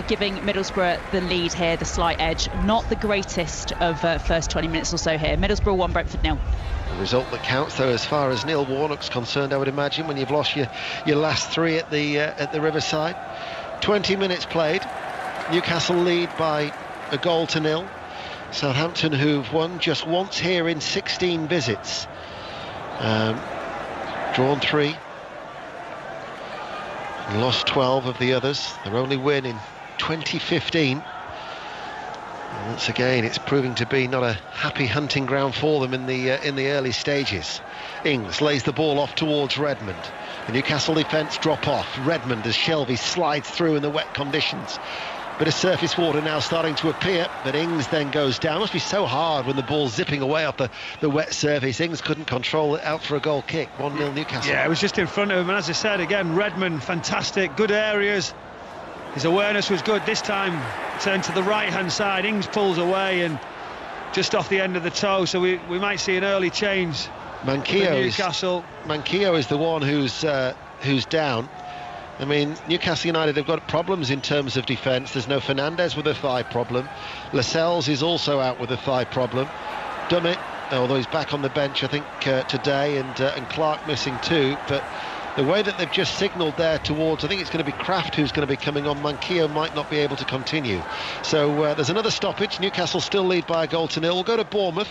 giving Middlesbrough the lead here, the slight edge. Not the greatest of first 20 minutes or so here. Middlesbrough 1, Brentford 0. The result that counts, though, as far as Neil Warnock's concerned, I would imagine, when you've lost your last 3 at the Riverside. 20 minutes played. Newcastle lead by a goal to 0. Southampton, who've won just once here in 16 visits. Drawn 3. Lost 12 of the others. Their only win in 2015. And once again, it's proving to be not a happy hunting ground for them in the early stages. Ings lays the ball off towards Redmond. The Newcastle defence drop off. Redmond as Shelby slides through in the wet conditions. Bit of surface water now starting to appear, but Ings then goes down. Must be so hard when the ball's zipping away off the wet surface. Ings couldn't control it, out for a goal kick. 1-0 Newcastle. Yeah, it was just in front of him, and as I said again, Redmond, fantastic, good areas. His awareness was good. This time, turned to the right-hand side. Ings pulls away and just off the end of the toe, so we might see an early change. Newcastle. Manquillo is the one who's down. I mean, Newcastle United have got problems in terms of defence. There's no Fernandez with a thigh problem. Lascelles is also out with a thigh problem. Dummett, although he's back on the bench, I think, today, and Clark missing too. But the way that they've just signalled there towards, I think it's going to be Kraft who's going to be coming on. Manquillo might not be able to continue. So there's another stoppage. Newcastle still lead by a goal to nil. We'll go to Bournemouth.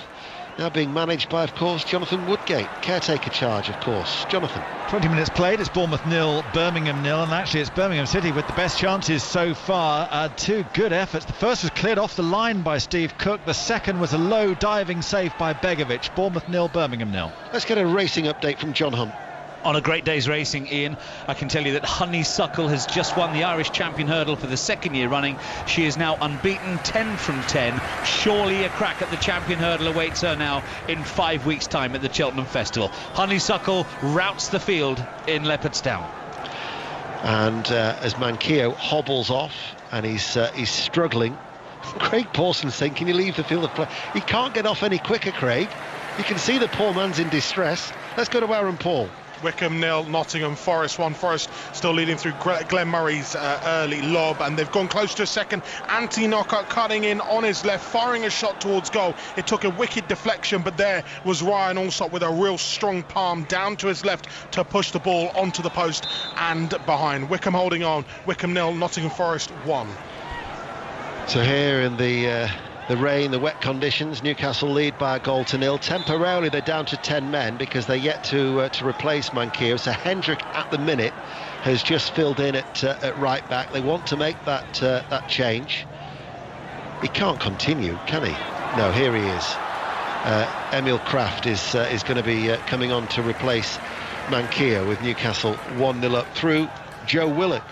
Now being managed by, of course, Jonathan Woodgate. Caretaker charge, of course. Jonathan. 20 minutes played. It's Bournemouth 0, Birmingham 0, and actually it's Birmingham City with the best chances so far. Two good efforts. The first was cleared off the line by Steve Cook. The second was a low diving save by Begovic. Bournemouth 0, Birmingham 0. Let's get a racing update from John Hunt. On a great day's racing, Ian, I can tell you that Honeysuckle has just won the Irish Champion Hurdle for the second year running. She is now unbeaten, 10 from 10. Surely a crack at the Champion Hurdle awaits her now in 5 weeks' time at the Cheltenham Festival. Honeysuckle routs the field in Leopardstown. And as Manquillo hobbles off, and he's struggling, Craig Pawson saying, can you leave the field of play? He can't get off any quicker, Craig. You can see the poor man's in distress. Let's go to Aaron Paul. Wickham 0, Nottingham Forest 1. Forest still leading through Glenn Murray's early lob, and they've gone close to a second. Anti-Knockout cutting in on his left, firing a shot towards goal. It took a wicked deflection, but there was Ryan Allsop with a real strong palm down to his left to push the ball onto the post and behind. Wickham holding on. Wickham 0, Nottingham Forest 1. So here in the rain, the wet conditions, Newcastle lead by a goal to nil. Temporarily they're down to 10 men because they're yet to replace Manquillo. So Hendrick at the minute has just filled in at right back. They want to make that change. He can't continue, can he? No, here he is. Emil Kraft is going to be coming on to replace Manquillo with Newcastle 1-0 up through Joe Willock.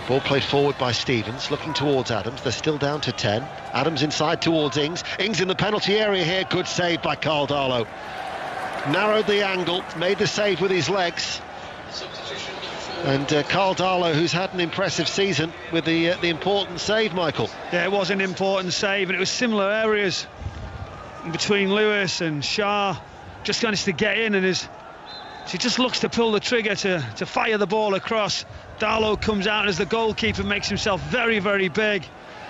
Ball played forward by Stevens, looking towards Adams. They're still down to 10. Adams inside towards Ings. Ings in the penalty area here. Good save by Carl Darlow. Narrowed the angle, made the save with his legs. And Carl Darlow, who's had an impressive season with the important save, Michael. Yeah, it was an important save, and it was similar areas between Lewis and Shah. Just managed to get in, and she just looks to pull the trigger to fire the ball across. Darlow comes out as the goalkeeper makes himself very, very big.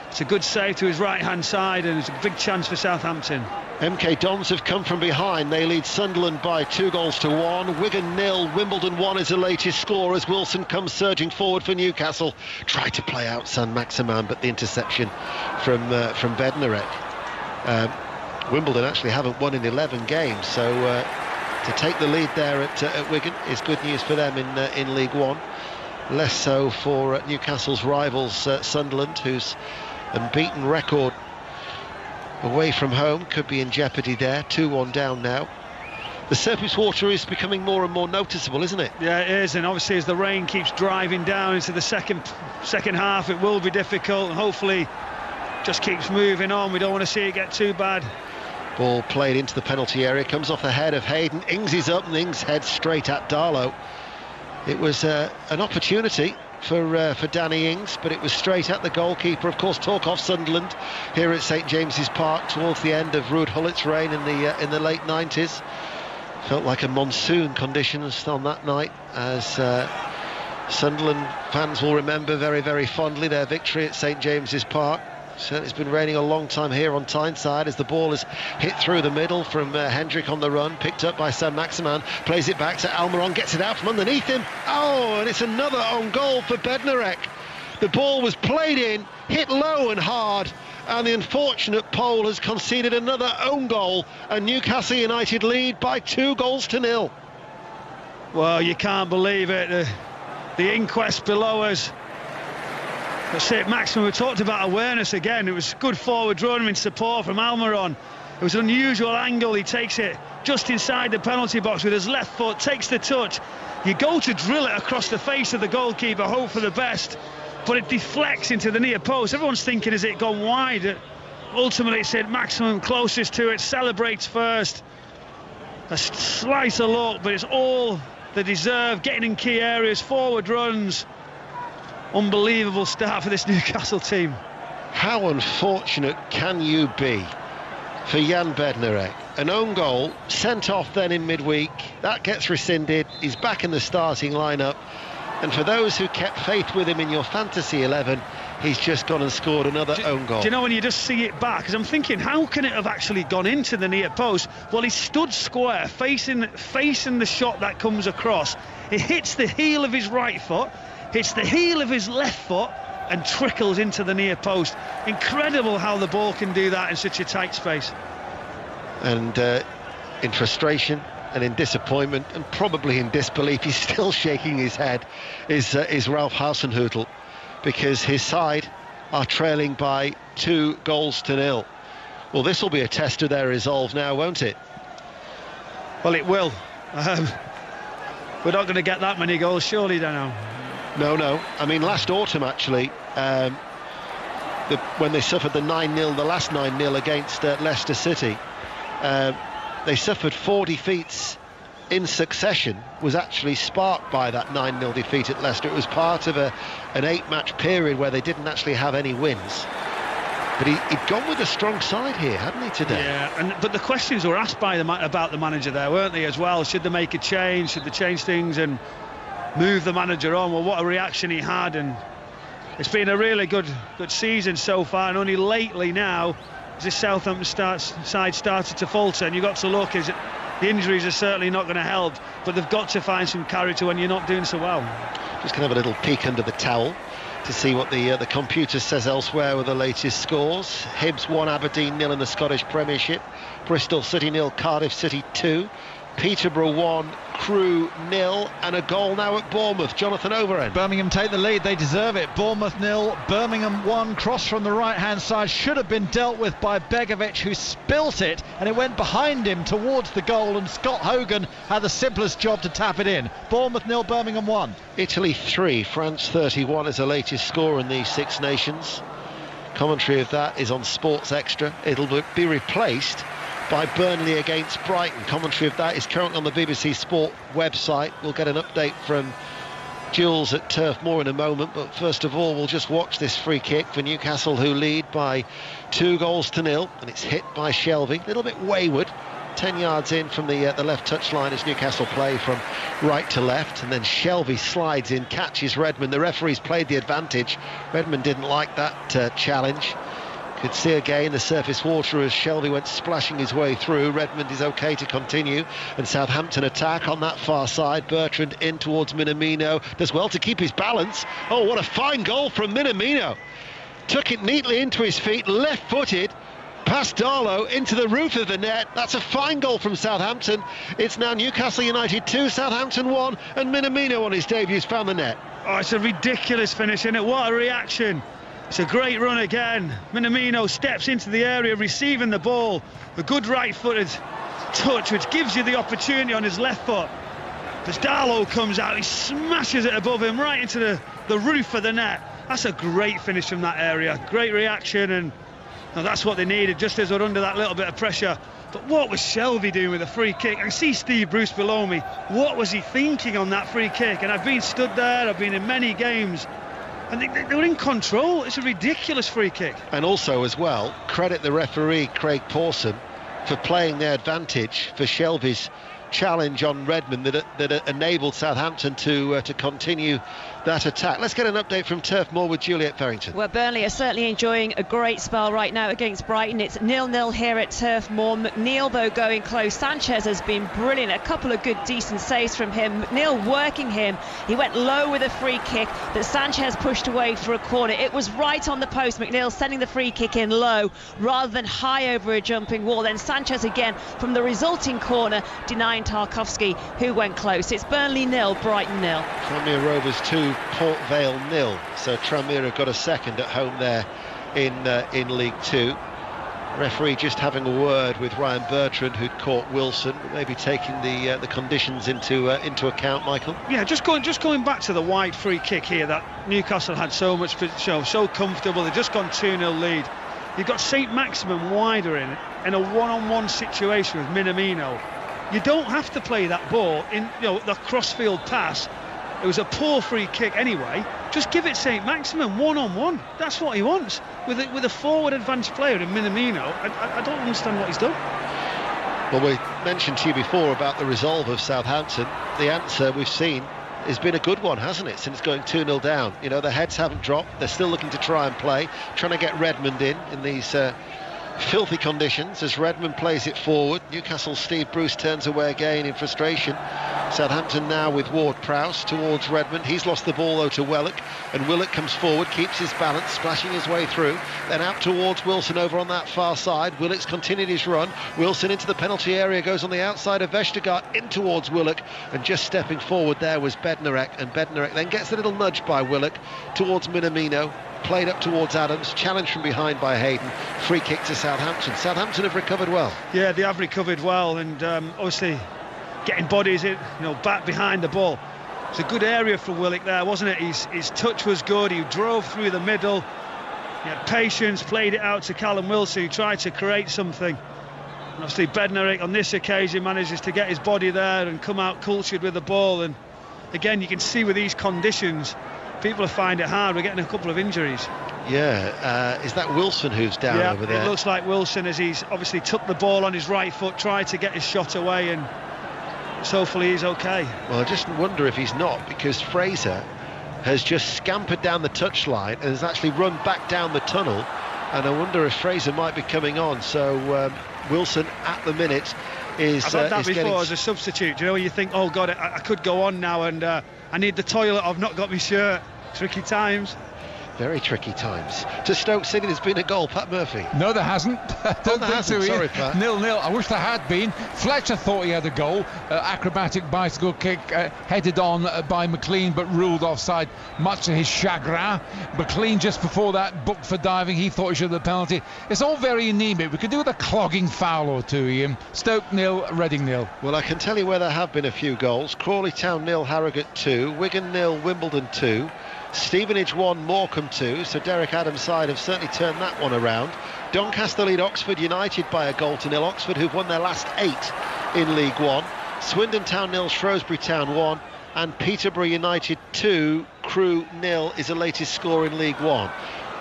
It's a good save to his right-hand side, and it's a big chance for Southampton. MK Dons have come from behind. They lead Sunderland by 2-1. Wigan 0, Wimbledon 1 is the latest score as Wilson comes surging forward for Newcastle. Tried to play out Saint-Maximin, but the interception from Bednarek. Wimbledon actually haven't won in 11 games, so to take the lead there at Wigan is good news for them in League One. Less so for Newcastle's rivals, Sunderland, whose unbeaten record away from home could be in jeopardy there. 2-1 down now. The surface water is becoming more and more noticeable, isn't it? Yeah, it is, and obviously as the rain keeps driving down into the second half, it will be difficult, and hopefully just keeps moving on. We don't want to see it get too bad. Ball played into the penalty area, comes off the head of Hayden. Ings is up, and Ings heads straight at Darlow. It was an opportunity for Danny Ings, but it was straight at the goalkeeper. Of course, talk of Sunderland here at St James's Park towards the end of Ruud Hullit's reign in the late 90s. Felt like a monsoon conditions on that night, as Sunderland fans will remember very, very fondly their victory at St James's Park. Certainly it's been raining a long time here on Tyneside as the ball is hit through the middle from Hendrick on the run, picked up by Saint-Maximin, plays it back to Almiron, gets it out from underneath him. Oh, and it's another own goal for Bednarek. The ball was played in, hit low and hard, and the unfortunate Pole has conceded another own goal, and Newcastle United lead by 2-0. Well, you can't believe it. The inquest below us. That's it, Maximum. We talked about awareness again. It was good forward run in support from Almiron. It was an unusual angle. He takes it just inside the penalty box with his left foot, takes the touch. You go to drill it across the face of the goalkeeper, hope for the best, but it deflects into the near post. Everyone's thinking, has it gone wide? Ultimately, it's hit Maximum closest to it, celebrates first. A slice of luck, but it's all they deserve, getting in key areas, forward runs. Unbelievable start for this Newcastle team. How unfortunate can you be for Jan Bednarek? An own goal, sent off then in midweek, that gets rescinded, he's back in the starting lineup, and for those who kept faith with him in your fantasy 11, he's just gone and scored another own goal. Do you know when you just see it back? Because I'm thinking, how can it have actually gone into the near post? Well, he stood square, facing the shot that comes across. It hits the heel of his right foot, hits the heel of his left foot, and trickles into the near post. Incredible how the ball can do that in such a tight space. And in frustration and in disappointment and probably in disbelief, he's still shaking his head, is Ralph Hasenhüttl, because his side are trailing by 2-0. Well, this will be a test of their resolve now, won't it? Well, it will. We're not going to get that many goals, surely, Dano. No. I mean, last autumn, actually, when they suffered the last 9-0 against Leicester City, they suffered 4 defeats in succession, was actually sparked by that 9-0 defeat at Leicester. It was part of an 8-match period where they didn't actually have any wins. But he'd gone with a strong side here, hadn't he, today? Yeah, but the questions were asked about the manager there, weren't they, as well? Should they make a change? Should they change things and move the manager on? Well, what a reaction he had, and it's been a really good season so far, and only lately now as this Southampton side started to falter, and you've got to look, the injuries are certainly not going to help, but they've got to find some character when you're not doing so well. Just going to have a little peek under the towel to see what the computer says elsewhere with the latest scores. Hibs 1, Aberdeen 0 in the Scottish Premiership. Bristol City 0, Cardiff City 2. Peterborough 1, Crewe 0, and a goal now at Bournemouth. Jonathan Overend. Birmingham take the lead, they deserve it. Bournemouth 0, Birmingham 1. Cross from the right hand side should have been dealt with by Begovic, who spilt it, and it went behind him towards the goal, and Scott Hogan had the simplest job to tap it in. Bournemouth 0, Birmingham 1. Italy 3, France 31 is the latest score in the Six Nations. Commentary of that is on Sports Extra. It'll be replaced by Burnley against Brighton. Commentary of that is currently on the BBC Sport website. We'll get an update from Jules at Turf Moor in a moment, but first of all we'll just watch this free kick for Newcastle, who lead by 2-0, and it's hit by Shelvey, a little bit wayward, 10 yards in from the left touchline as Newcastle play from right to left, and then Shelvey slides in, catches Redmond. The referee's played the advantage. Redmond didn't like that challenge. Could see again the surface water as Shelvey went splashing his way through. Redmond is okay to continue, and Southampton attack on that far side. Bertrand in towards Minamino, does well to keep his balance. Oh, what a fine goal from Minamino. Took it neatly into his feet, left-footed, past Darlow into the roof of the net. That's a fine goal from Southampton. It's now Newcastle United 2, Southampton 1, and Minamino on his debut found the net. Oh, it's a ridiculous finish, isn't it? What a reaction. It's a great run again. Minamino steps into the area, receiving the ball. A good right-footed touch, which gives you the opportunity on his left foot. As Darlow comes out, he smashes it above him, right into the roof of the net. That's a great finish from that area. Great reaction, and that's what they needed, just as they're under that little bit of pressure. But what was Shelvey doing with a free kick? I see Steve Bruce below me. What was he thinking on that free kick? And I've been stood there, I've been in many games, and they were in control. It's a ridiculous free kick. And also, as well, credit the referee, Craig Pawson, for playing their advantage for Shelvey's challenge on Redmond that enabled Southampton to continue that attack. Let's get an update from Turf Moor with Juliet Farrington. Well, Burnley are certainly enjoying a great spell right now against Brighton. It's 0-0 here at Turf Moor. McNeil, though, going close. Sanchez has been brilliant. A couple of good, decent saves from him. McNeil working him. He went low with a free kick that Sanchez pushed away for a corner. It was right on the post. McNeil sending the free kick in low rather than high over a jumping wall. Then Sanchez again from the resulting corner, denying Tarkowski, who went close. It's Burnley 0, Brighton 0. Tranmere Rovers 2, Port Vale 0. So Tranmere have got a second at home there in League 2. Referee just having a word with Ryan Bertrand, who'd caught Wilson, maybe taking the conditions into account. Michael. Yeah, just going back to the wide free kick here that Newcastle had so much, so comfortable. They've just gone 2-0 lead. You've got St Maximin wider in a one-on-one situation with Minamino. You don't have to play that ball in, the crossfield pass. It was a poor free kick anyway. Just give it St Maximin one-on-one. That's what he wants. With a forward advanced player in Minamino, I don't understand what he's done. Well, we mentioned to you before about the resolve of Southampton. The answer we've seen has been a good one, hasn't it, since going 2-0 down. The heads haven't dropped. They're still looking to try and play, trying to get Redmond in these filthy conditions as Redmond plays it forward. Newcastle's Steve Bruce turns away again in frustration. Southampton now with Ward-Prowse towards Redmond. He's lost the ball though to Willock, and Willock comes forward, keeps his balance, splashing his way through, then out towards Wilson over on that far side. Willock's continued his run. Wilson into the penalty area, goes on the outside of Vestergaard in towards Willock, and just stepping forward there was Bednarek, and Bednarek then gets a little nudge by Willock towards Minamino. Played up towards Adams, challenged from behind by Hayden. Free kick to Southampton. Southampton have recovered well. Yeah, they have recovered well, and obviously getting bodies in, back behind the ball. It's a good area for Willock there, wasn't it? His touch was good. He drove through the middle. He had patience, played it out to Callum Wilson, who tried to create something. And obviously Bednarek on this occasion manages to get his body there and come out cultured with the ball. And again, you can see with these conditions, people find it hard. We're getting a couple of injuries. Yeah, is that Wilson who's down over there? It looks like Wilson, as he's obviously took the ball on his right foot, tried to get his shot away, and so hopefully he's okay. Well, I just wonder if he's not, because Fraser has just scampered down the touchline and has actually run back down the tunnel, and I wonder if Fraser might be coming on. So Wilson at the minute is I've had that before as a substitute. You think, oh God, I could go on now, and I need the toilet, I've not got my shirt. Tricky times. Very tricky times. To Stoke City, there's been a goal. Pat Murphy. No, there hasn't. Don't think so. Sorry, Pat. 0-0. I wish there had been. Fletcher thought he had a goal. Acrobatic bicycle kick headed on by McLean, but ruled offside, much to his chagrin. McLean just before that booked for diving. He thought he should have the penalty. It's all very anemic. We could do with a clogging foul or two, Ian. Stoke 0, Reading 0. Well, I can tell you where there have been a few goals. Crawley Town 0, Harrogate 2, Wigan 0, Wimbledon 2. Stevenage 1, Morecambe 2, so Derek Adams' side have certainly turned that one around. Doncaster lead Oxford United by a goal to 0. Oxford, who've won their last 8 in League 1. Swindon Town 0, Shrewsbury Town 1, and Peterborough United 2, Crewe 0 is the latest score in League 1.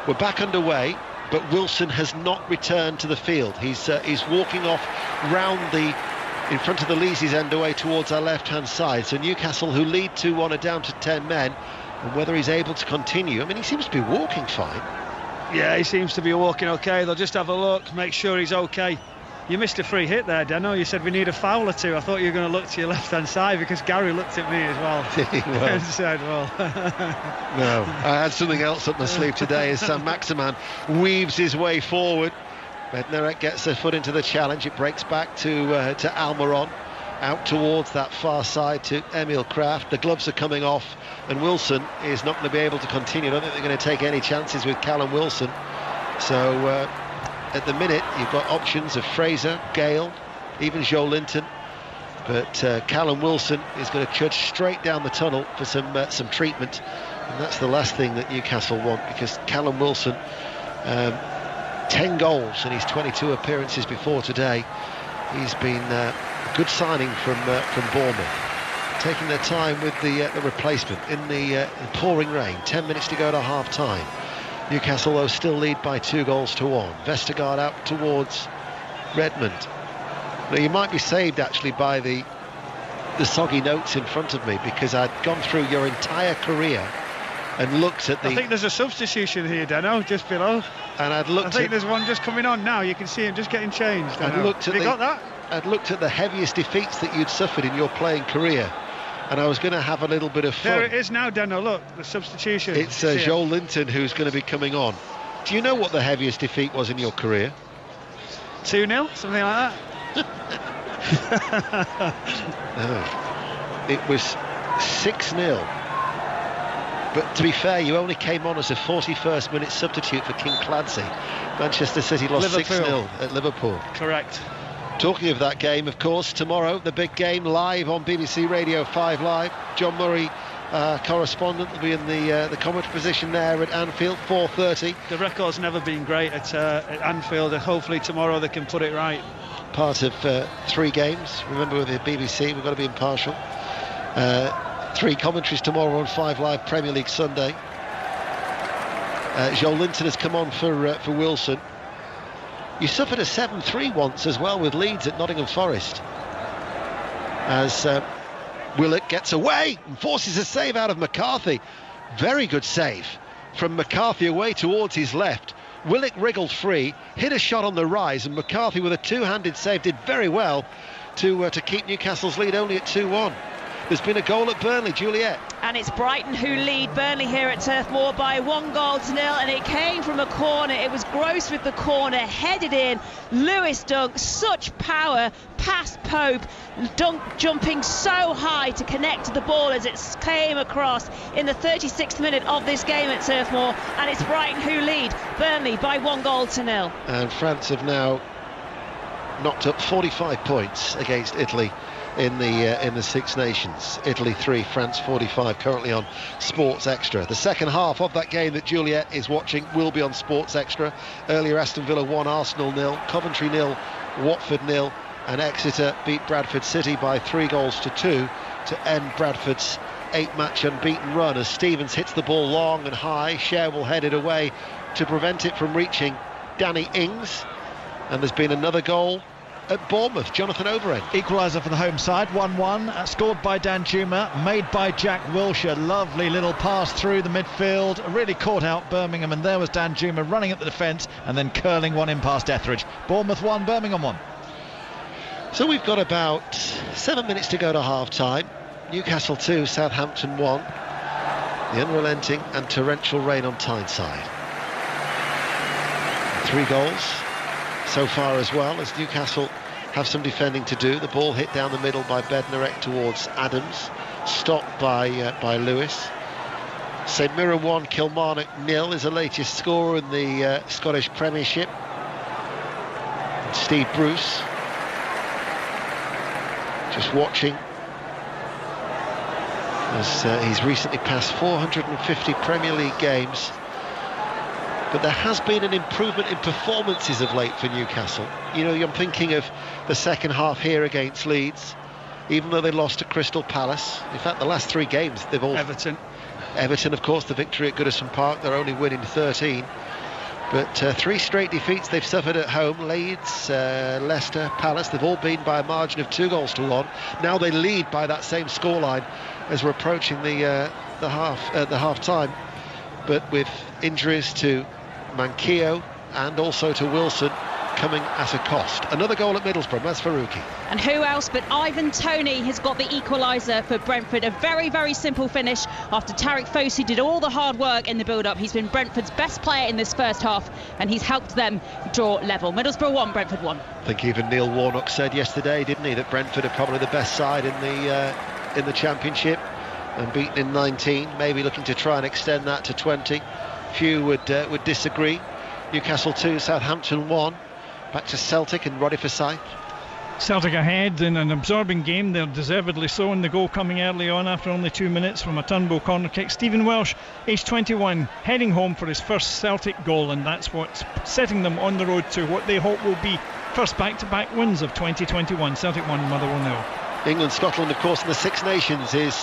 We're back underway, but Wilson has not returned to the field. He's walking off round in front of the Leases end away towards our left-hand side. So Newcastle, who lead 2-1, are down to 10 men. And whether he's able to continue, he seems to be walking fine. Yeah, he seems to be walking okay. They'll just have a look, make sure he's okay. You missed a free hit there, Dano. You said we need a foul or two. I thought you were going to look to your left-hand side, because Gary looked at me as well. Well. Said, well. No, I had something else up my sleeve today as Sam Maximan weaves his way forward. Bednarek gets a foot into the challenge. It breaks back to Almiron. Out towards that far side to Emil Kraft. The gloves are coming off, and Wilson is not going to be able to continue. I don't think they're going to take any chances with Callum Wilson. So at the minute you've got options of Fraser, Gale, even Joe Linton, but Callum Wilson is going to judge straight down the tunnel for some treatment, and that's the last thing that Newcastle want, because Callum Wilson 10 goals in his 22 appearances before today. He's been a good signing from Bournemouth, taking their time with the replacement in the pouring rain. 10 minutes to go to half-time. Newcastle, though, still lead by 2-1. Vestergaard out towards Redmond. Now, you might be saved, actually, by the soggy notes in front of me, because I'd gone through your entire career and looked at the... I think there's a substitution here, Dano, just below. And I think there's one just coming on now. You can see him just getting changed. I'd looked at got that? I'd looked at the heaviest defeats that you'd suffered in your playing career, and I was going to have a little bit of fun. There it is now, Dano. Look, the substitution. It's Joel Linton who's going to be coming on. Do you know what the heaviest defeat was in your career? 2-0, something like that. No. It was 6-0. But to be fair, you only came on as a 41st minute substitute for King Clancy. Manchester City lost 6-0 at Liverpool. Correct. Talking of that game, of course, tomorrow, the big game live on BBC Radio 5 Live. John Murray, correspondent, will be in the commentary position there at Anfield, 4:30. The record's never been great at Anfield, and hopefully tomorrow they can put it right. Part of 3 games. Remember, with the BBC, we've got to be impartial. 3 commentaries tomorrow on 5 Live Premier League Sunday. Joel Linton has come on for Wilson. You suffered a 7-3 once as well with Leeds at Nottingham Forest, as Willock gets away and forces a save out of McCarthy. Very good save from McCarthy away towards his left. Willock wriggled free, hit a shot on the rise, and McCarthy with a two-handed save did very well to keep Newcastle's lead only at 2-1. There's been a goal at Burnley, Juliet. And it's Brighton who lead Burnley here at Turf Moor by 1-0, and it came from a corner. It was Gross with the corner, headed in. Lewis Dunk, such power, past Pope. Dunk jumping so high to connect to the ball as it came across in the 36th minute of this game at Turf Moor. And it's Brighton who lead Burnley by 1-0. And France have now knocked up 45 points against Italy in the Six Nations. Italy 3, France 45, currently on Sports Extra. The second half of that game that Juliet is watching will be on Sports Extra. Earlier, Aston Villa 1, Arsenal 0, Coventry 0, Watford 0, and Exeter beat Bradford City by 3-2 to end Bradford's 8-match unbeaten run, as Stevens hits the ball long and high. Cher will head it away to prevent it from reaching Danny Ings, and there's been another goal at Bournemouth. Jonathan Overend. Equaliser for the home side, 1-1, scored by Danjuma, made by Jack Wilshere. Lovely little pass through the midfield, really caught out Birmingham, and there was Danjuma running at the defence and then curling one in past Etheridge. Bournemouth 1, Birmingham 1. So we've got about 7 minutes to go to half-time. Newcastle 2, Southampton 1. The unrelenting and torrential rain on Tyneside. 3 goals so far as well, as Newcastle have some defending to do. The ball hit down the middle by Bednarek towards Adams, stopped by Lewis. St Mirren 1, Kilmarnock 0 is the latest scorer in the Scottish Premiership. And Steve Bruce just watching as he's recently passed 450 Premier League games. But there has been an improvement in performances of late for Newcastle. You know, I'm thinking of the second half here against Leeds, even though they lost to Crystal Palace. In fact, the last 3 games, they've all... Everton, of course, the victory at Goodison Park, they're only winning 13. But 3 straight defeats they've suffered at home. Leeds, Leicester, Palace, they've all been by a margin of 2-1. Now they lead by that same scoreline as we're approaching the half-time. But with injuries to Manquillo and also to Wilson coming at a cost. Another goal at Middlesbrough, that's Faruqi. And who else but Ivan Toney has got the equaliser for Brentford. A very, very simple finish after Tariq Fosu did all the hard work in the build-up. He's been Brentford's best player in this first half, and he's helped them draw level. Middlesbrough 1, Brentford 1. I think even Neil Warnock said yesterday, didn't he, that Brentford are probably the best side in the Championship, and beaten in 19, maybe looking to try and extend that to 20. Few would disagree. Newcastle 2, Southampton 1. Back to Celtic and Roddy Forsyth. Celtic ahead in an absorbing game. They're deservedly so, and the goal coming early on after only 2 minutes from a Turnbull corner kick. Stephen Welsh, age 21, heading home for his first Celtic goal, and that's what's setting them on the road to what they hope will be first back-to-back wins of 2021. Celtic 1, Motherwell 0. England, Scotland, of course, in the Six Nations is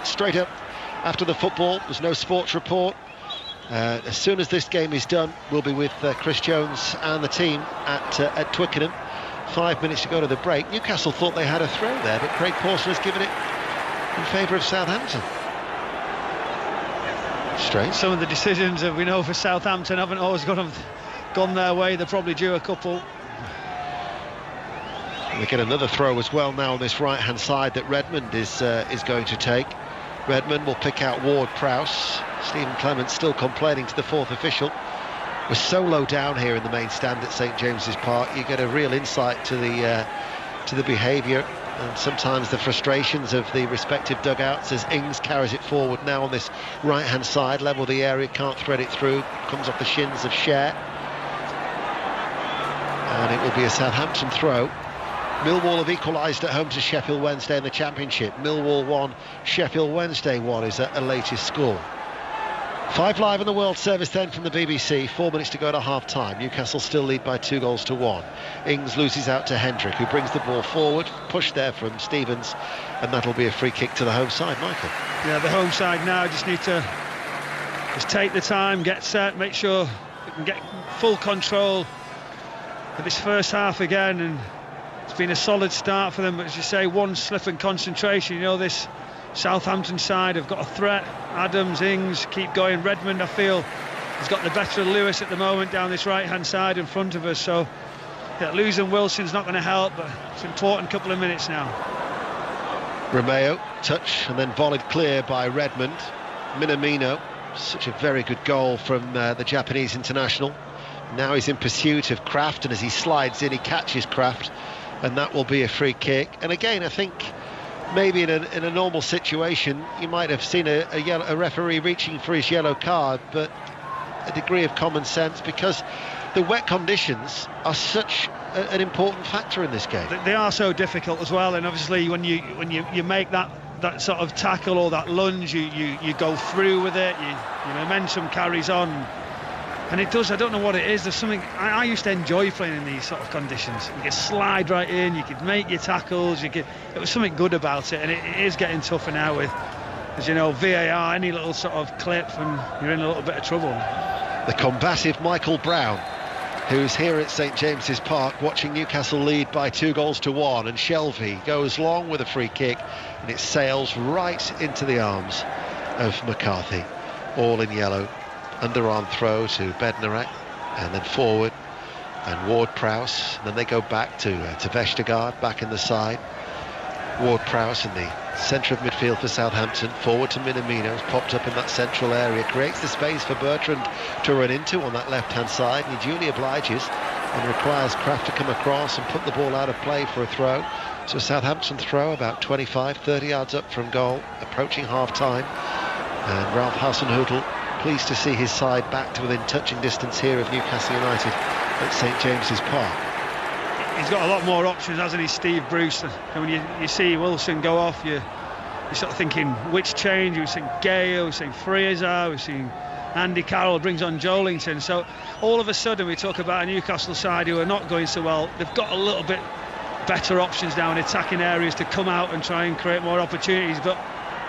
straight up after the football. There's no sports report. As soon as this game is done, we'll be with Chris Jones and the team at Twickenham. 5 minutes to go to the break. Newcastle thought they had a throw there, but Craig Pawson has given it in favour of Southampton. Strange. Some of the decisions that we know for Southampton haven't always gone their way. They're probably due a couple. And we get another throw as well now on this right-hand side that Redmond is going to take. Redmond will pick out Ward-Prowse. Stephen Clement still complaining to the fourth official. We're so low down here in the main stand at St James's Park. You get a real insight to the behaviour and sometimes the frustrations of the respective dugouts as Ings carries it forward now on this right-hand side, level the area, can't thread it through, comes off the shins of Cher. And it will be a Southampton throw. Millwall have equalised at home to Sheffield Wednesday in the Championship. Millwall 1, Sheffield Wednesday 1 is a latest score. 5 live in the World Service then from the BBC. 4 minutes to go to half-time. Newcastle still lead by 2-1. Ings loses out to Hendrick, who brings the ball forward. Push there from Stevens, and that'll be a free kick to the home side. Michael. Yeah, the home side now just need to take the time, get set, make sure they can get full control of this first half again. And it's been a solid start for them, but as you say, one slip in concentration. You know, this Southampton side have got a threat. Adams, Ings, keep going. Redmond, I feel, has got the better of Lewis at the moment down this right-hand side in front of us. So yeah, losing Wilson's not going to help, but it's an important couple of minutes now. Romeo, touch and then volleyed clear by Redmond. Minamino, such a very good goal from the Japanese international. Now he's in pursuit of Kraft, and as he slides in, he catches Kraft, and that will be a free kick. And again, I think maybe in a normal situation you might have seen a referee reaching for his yellow card, but a degree of common sense, because the wet conditions are such an important factor in this game. They are so difficult as well, and obviously when you make that sort of tackle or that lunge, you go through with it, your momentum carries on. And it does, I don't know what it is, there's something, I used to enjoy playing in these sort of conditions. You could slide right in, you could make your tackles, it was something good about it, and it is getting tougher now with, as you know, VAR, any little sort of clip and you're in a little bit of trouble. The combative Michael Brown, who's here at St James's Park watching Newcastle lead by 2-1, and Shelvey goes long with a free kick, and it sails right into the arms of McCarthy, all in yellow. Underarm throw to Bednarek, and then forward, and Ward-Prowse, and then they go back to Vestergaard, back in the side. Ward-Prowse in the centre of midfield for Southampton, forward to Minamino, popped up in that central area, creates the space for Bertrand to run into on that left-hand side, and he duly obliges and requires Kraft to come across and put the ball out of play for a throw. So Southampton throw about 25-30 yards up from goal, approaching half-time, and Ralph Hasenhüttl pleased to see his side back to within touching distance here of Newcastle United at St James's Park. He's got a lot more options, hasn't he, Steve Bruce? And when you see Wilson go off, you're sort of thinking, which change? We've seen Gale, we've seen Fraser, we've seen Andy Carroll brings on Joelinton. So all of a sudden we talk about a Newcastle side who are not going so well. They've got a little bit better options now in attacking areas to come out and try and create more opportunities. But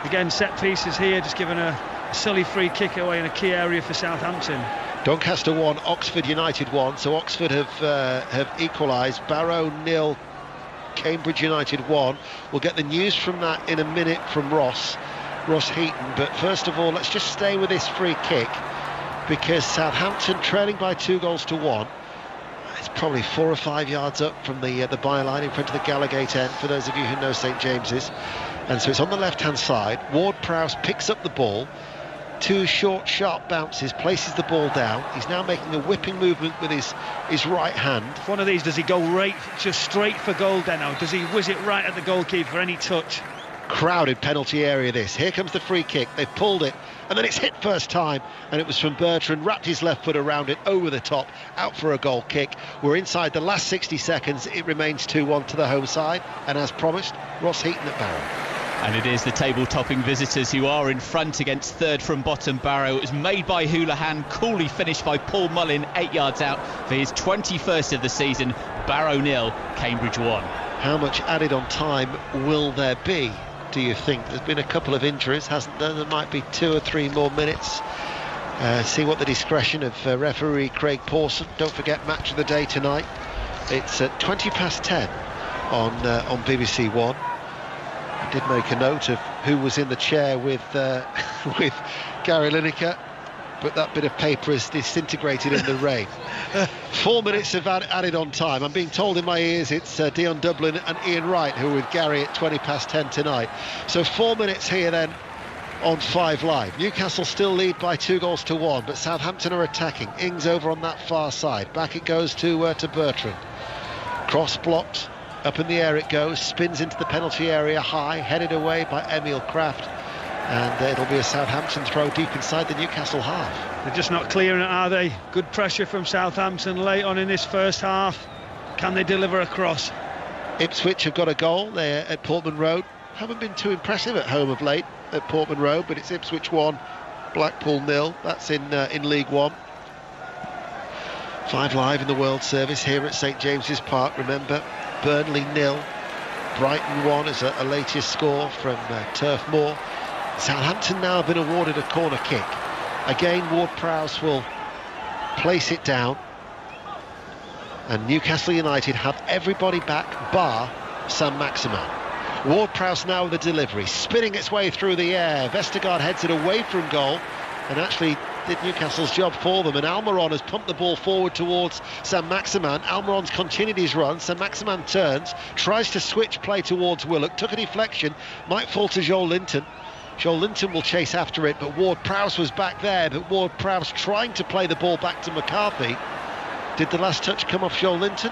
again, set pieces here, just given a silly free kick away in a key area for Southampton. Doncaster 1, Oxford United 1. So Oxford have equalised. Barrow 0, Cambridge United 1. We'll get the news from that in a minute from Ross Heaton. But first of all, let's just stay with this free kick, because Southampton trailing by 2-1. It's probably 4 or 5 yards up from the byline in front of the Gallowgate end, for those of you who know St James's. And so it's on the left-hand side. Ward-Prowse picks up the ball. 2 short, sharp bounces, places the ball down. He's now making a whipping movement with his right hand. One of these, does he go just straight for goal then, now? Does he whiz it right at the goalkeeper for any touch? Crowded penalty area this. Here comes the free kick. They've pulled it, and then it's hit first time, and it was from Bertrand. Wrapped his left foot around it, over the top, out for a goal kick. We're inside the last 60 seconds. It remains 2-1 to the home side, and as promised, Ross Heaton at Barrow. And it is the table-topping visitors who are in front against third from bottom Barrow. It was made by Houlihan, coolly finished by Paul Mullin, 8 yards out for his 21st of the season. Barrow 0, Cambridge 1. How much added on time will there be, do you think? There's been a couple of injuries, hasn't there? There might be 2 or 3 more minutes. See what the discretion of referee Craig Pawson. Don't forget, match of the day tonight. It's at 10:20 on BBC One. did make a note of who was in the chair with with Gary Lineker, but that bit of paper is disintegrated in the rain. 4 minutes have added on time. I'm being told in my ears it's Dion Dublin and Ian Wright who are with Gary at 10:20 tonight. So 4 minutes here then on 5 Live. Newcastle still lead by 2-1, but Southampton are attacking. Ings over on that far side. Back it goes to Bertrand. Cross blocked. Up in the air it goes. Spins into the penalty area high. Headed away by Emil Kraft. And it'll be a Southampton throw deep inside the Newcastle half. They're just not clearing it, are they? Good pressure from Southampton late on in this first half. Can they deliver a cross? Ipswich have got a goal there at Portman Road. Haven't been too impressive at home of late at Portman Road, but it's Ipswich 1, Blackpool 0. That's in League One. 5 Live in the World Service here at St James's Park. Remember, Burnley 0, Brighton 1 is a latest score from Turf Moor. Southampton now have been awarded a corner kick. Again, Ward-Prowse will place it down, and Newcastle United have everybody back bar Saint-Maximin. Ward-Prowse now with the delivery, spinning its way through the air. Vestergaard heads it away from goal and actually did Newcastle's job for them, and Almiron has pumped the ball forward towards Saint-Maximin. Almiron's continued his run. Saint-Maximin turns, tries to switch play towards Willock, took a deflection, might fall to Joel Linton. Joel Linton will chase after it, but Ward-Prowse was back there, but Ward-Prowse trying to play the ball back to McCarthy. Did the last touch come off Joel Linton?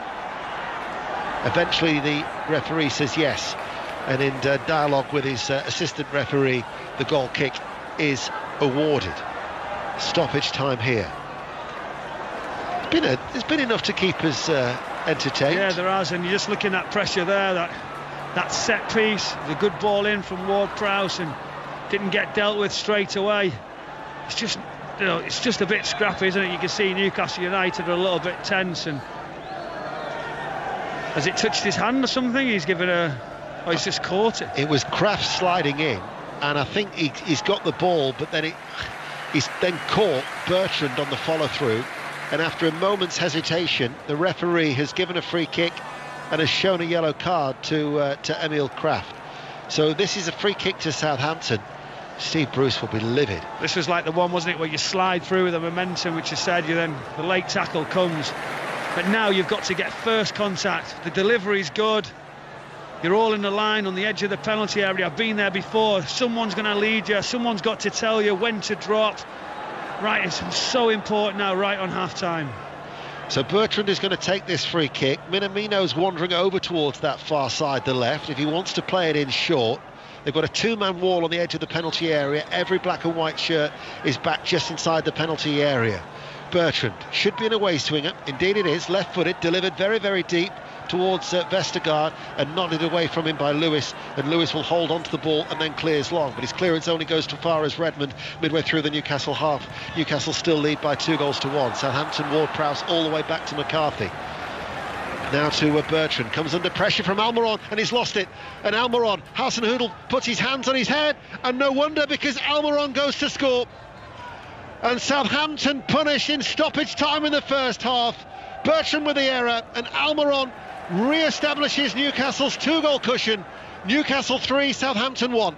Eventually the referee says yes, and in dialogue with his assistant referee, the goal kick is awarded. Stoppage time here. There's been enough to keep us entertained. Yeah, there has, and you're just looking at pressure there, that set piece, the good ball in from Ward-Prowse and didn't get dealt with straight away. It's just, it's just a bit scrappy, isn't it? You can see Newcastle United are a little bit tense, and has it touched his hand or something? He's given he's just caught it. It was Kraft sliding in, and I think he's got the ball, but then he's then caught Bertrand on the follow-through, and after a moment's hesitation, the referee has given a free kick and has shown a yellow card to Emil Kraft. So this is a free kick to Southampton. Steve Bruce will be livid. This was like the one, wasn't it, where you slide through with the momentum, which you said, then the late tackle comes. But now you've got to get first contact. The delivery's good. You're all in the line on the edge of the penalty area. I've been there before. Someone's going to lead you. Someone's got to tell you when to drop. Right, it's so important now, right on half-time. So Bertrand is going to take this free kick. Minamino's wandering over towards that far side, the left. If he wants to play it in short, they've got a two-man wall on the edge of the penalty area. Every black and white shirt is back just inside the penalty area. Bertrand should be in a away swinger. Indeed it is. Left-footed, delivered very, very deep towards Vestergaard and nodded away from him by Lewis, and Lewis will hold onto the ball and then clears long, but his clearance only goes to far as Redmond midway through the Newcastle half. Newcastle still lead by 2-1. Southampton, Ward-Prowse all the way back to McCarthy. Now to Bertrand, comes under pressure from Almiron and he's lost it, and Almiron, Hasenhüttl puts his hands on his head, and no wonder, because Almiron goes to score, and Southampton punished in stoppage time in the first half. Bertrand with the error, and Almiron re-establishes Newcastle's 2-goal cushion. Newcastle 3, Southampton 1.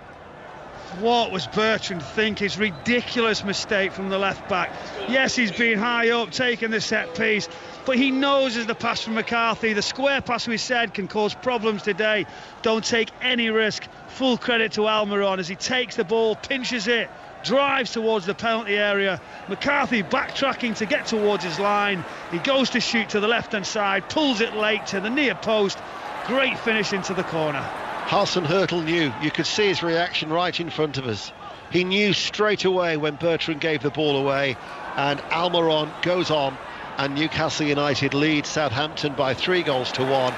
What was Bertrand think? His ridiculous mistake from the left back. Yes, he's been high up, taking the set piece, but he knows as the pass from McCarthy, the square pass we said can cause problems today. Don't take any risk. Full credit to Almiron as he takes the ball, pinches it, drives towards the penalty area. McCarthy backtracking to get towards his line. He goes to shoot to the left-hand side, pulls it late to the near post. Great finish into the corner. Hasenhüttl knew. You could see his reaction right in front of us. He knew straight away when Bertrand gave the ball away, and Almiron goes on, and Newcastle United lead Southampton by 3-1.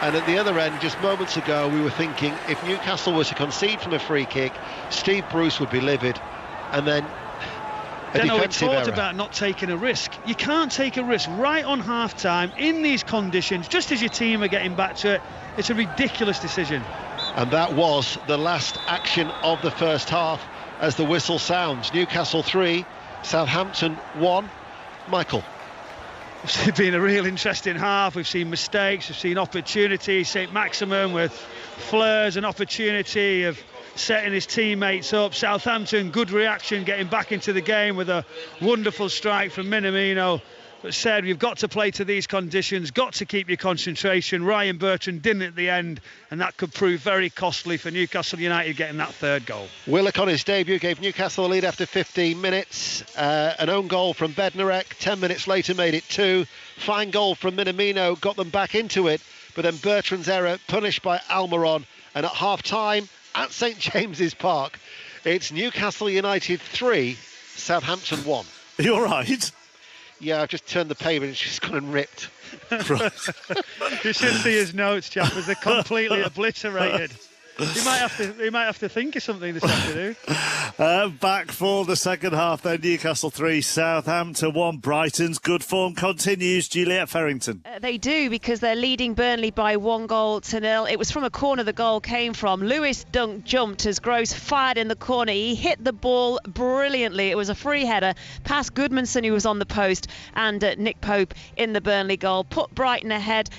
And at the other end, just moments ago, we were thinking if Newcastle were to concede from a free kick, Steve Bruce would be livid. And then a defensive error. We talked about not taking a risk. You can't take a risk right on half-time in these conditions, just as your team are getting back to it. It's a ridiculous decision. And that was the last action of the first half as the whistle sounds. Newcastle 3, Southampton 1. Michael. It's been a real interesting half. We've seen mistakes, we've seen opportunities. St Maximin with flares and opportunity of setting his teammates up. Southampton, good reaction, getting back into the game with a wonderful strike from Minamino. But said, you've got to play to these conditions, got to keep your concentration. Ryan Bertrand didn't at the end, and that could prove very costly for Newcastle United getting that third goal. Willock on his debut gave Newcastle the lead after 15 minutes. An own goal from Bednarek, 10 minutes later made it 2. Fine goal from Minamino, got them back into it, but then Bertrand's error punished by Almiron. And at half-time at St James's Park, it's Newcastle United 3, Southampton 1. Are you all right? Yeah, I've just turned the page and it's just gone and ripped. Right. You should see his notes, chappers. They're completely obliterated. He might have to think of something this afternoon. Back for the second half then. Newcastle 3, Southampton 1. Brighton's good form continues. Juliet Farrington. They do, because they're leading Burnley by 1-0. It was from a corner the goal came from. Lewis Dunk jumped as Gross fired in the corner. He hit the ball brilliantly. It was a free header past Goodmanson, who was on the post, and Nick Pope in the Burnley goal. Put Brighton ahead.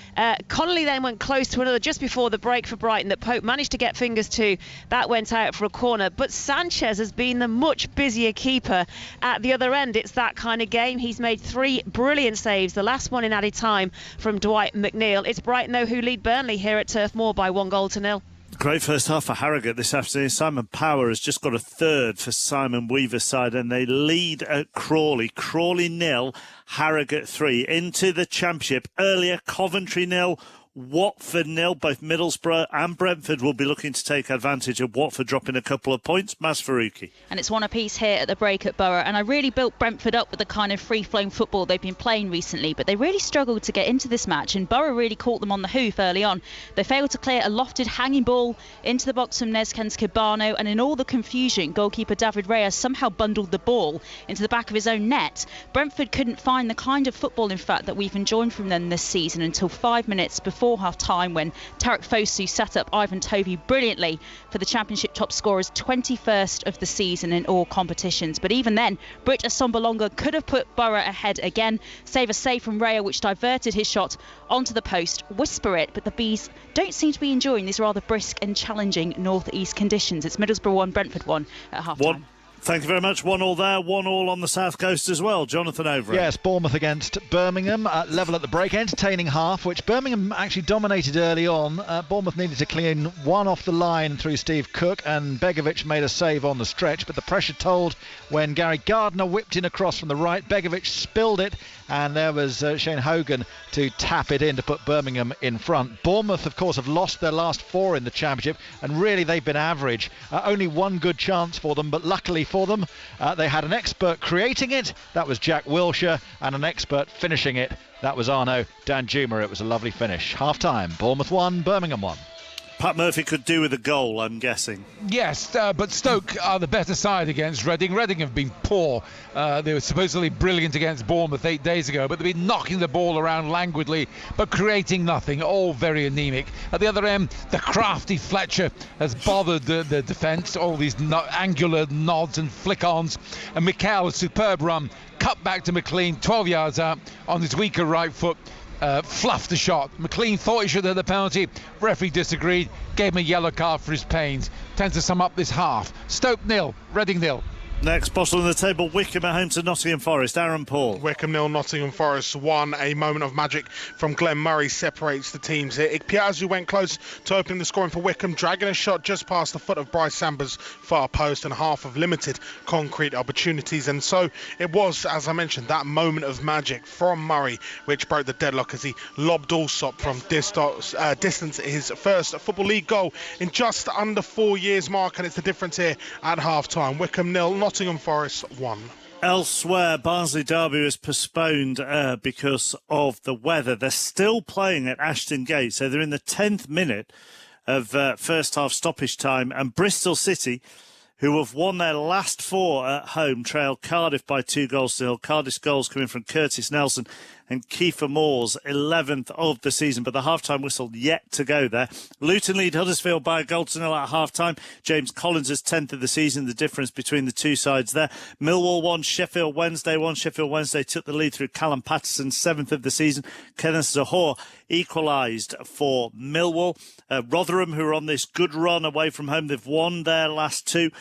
Connolly then went close to another just before the break for Brighton that Pope managed to get fingers to. That went out for a corner, but Sanchez has been the much busier keeper at the other end. It's that kind of game. He's made 3 brilliant saves, the last one in added time from Dwight McNeil. It's Brighton though who lead Burnley here at Turf Moor by 1-0. Great first half for Harrogate this afternoon. Simon Power has just got a third for Simon Weaver's side, and they lead at Crawley. Crawley 0, Harrogate 3. Into the Championship earlier, Coventry 0, Watford 0. Both Middlesbrough and Brentford will be looking to take advantage of Watford dropping a couple of points. Maz Faruqi. And it's 1 apiece here at the break at Borough, and I really built Brentford up with the kind of free-flowing football they've been playing recently, but they really struggled to get into this match, and Borough really caught them on the hoof early on. They failed to clear a lofted hanging ball into the box from Nezkans Cabano, and in all the confusion, goalkeeper David Reyes somehow bundled the ball into the back of his own net. Brentford couldn't find the kind of football, in fact, that we've enjoyed from them this season until 5 minutes before half-time, when Tarek Fosu set up Ivan Tovey brilliantly for the Championship top scorer's 21st of the season in all competitions. But even then, Britt Assombalonga could have put Borough ahead again. Save a save from Raya, which diverted his shot onto the post. Whisper it, but the Bees don't seem to be enjoying these rather brisk and challenging north-east conditions. It's Middlesbrough 1, Brentford 1 at half-time. Thank you very much. 1-1 there, 1-1 on the south coast as well. Jonathan Overend. Yes, Bournemouth against Birmingham, level at the break. Entertaining half, which Birmingham actually dominated early on. Bournemouth needed to clean one off the line through Steve Cook, and Begovic made a save on the stretch, but the pressure told when Gary Gardner whipped in across from the right. Begovic spilled it, and there was Shane Hogan to tap it in to put Birmingham in front. Bournemouth, of course, have lost their last 4 in the Championship, and really they've been average. Only one good chance for them, but luckily for them, they had an expert creating it, that was Jack Wilshere, and an expert finishing it, that was Arno Danjuma. It was a lovely finish. Half-time, Bournemouth 1, Birmingham 1. Pat Murphy could do with a goal, I'm guessing. Yes, but Stoke are the better side against Reading. Reading have been poor. They were supposedly brilliant against Bournemouth 8 days ago, but they've been knocking the ball around languidly, but creating nothing. All very anemic. At the other end, the crafty Fletcher has bothered the defence. All these angular nods and flick-ons. And Mikel, a superb run, cut back to McLean, 12 yards out on his weaker right foot. Fluffed the shot. McLean thought he should have the penalty. Referee disagreed, gave him a yellow card for his pains. Tends to sum up this half. Stoke 0, Reading 0. Next, bottom of the table, Wickham at home to Nottingham Forest. Aaron Paul. Wickham 0, Nottingham Forest 1. A moment of magic from Glenn Murray separates the teams here. Ikpeazu went close to opening the scoring for Wickham, dragging a shot just past the foot of Bryce Samber's far post, and half of limited concrete opportunities. And so it was, as I mentioned, that moment of magic from Murray which broke the deadlock as he lobbed Allsop from distance, his first Football League goal in just under 4 years, Mark, and it's the difference here at half-time. Wickham 0, Nottingham Forest 1. Elsewhere, Barnsley Derby was postponed because of the weather. They're still playing at Ashton Gate, so they're in the 10th minute of first half stoppage time, and Bristol City, who have won their last 4 at home, trail Cardiff by 2-0. Cardiff's goals coming from Curtis Nelson and Kiefer Moore's 11th of the season, but the half-time whistle yet to go there. Luton lead Huddersfield by 1-0 at half-time. James Collins' 10th of the season, the difference between the two sides there. Millwall 1, Sheffield Wednesday 1. Sheffield Wednesday took the lead through Callum Patterson's 7th of the season. Kenneth Zohore equalised for Millwall. Rotherham, who are on this good run away from home, they've won their last 2.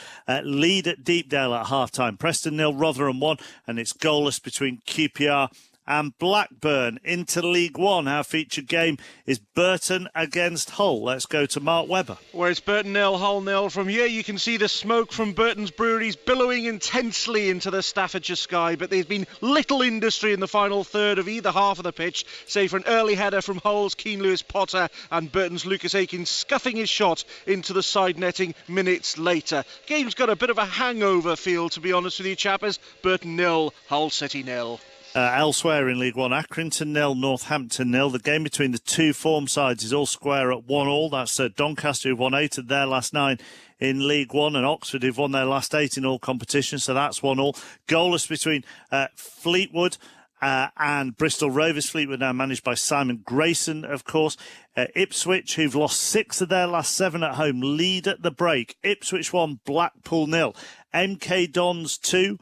Lead at Deepdale at half-time. Preston 0, Rotherham 1, and it's goalless between QPR and Blackburn. Into League One, our featured game is Burton against Hull. Let's go to Mark Webber. Where it's Burton 0, Hull 0. From here you can see the smoke from Burton's breweries billowing intensely into the Staffordshire sky, but there's been little industry in the final third of either half of the pitch, save for an early header from Hull's Keane Lewis Potter and Burton's Lucas Aiken scuffing his shot into the side netting minutes later. Game's got a bit of a hangover feel, to be honest with you chappers. Burton 0, Hull City 0. Elsewhere in League One, Accrington 0, Northampton 0. The game between the two form sides is all square at 1-1. That's Doncaster, who've won 8 of their last 9 in League One, and Oxford, who've won their last 8 in all competitions, so that's 1-1. Goalless between Fleetwood and Bristol Rovers. Fleetwood now managed by Simon Grayson, of course. Ipswich, who've lost 6 of their last 7 at home, lead at the break. Ipswich 1, Blackpool 0. MK Dons 2,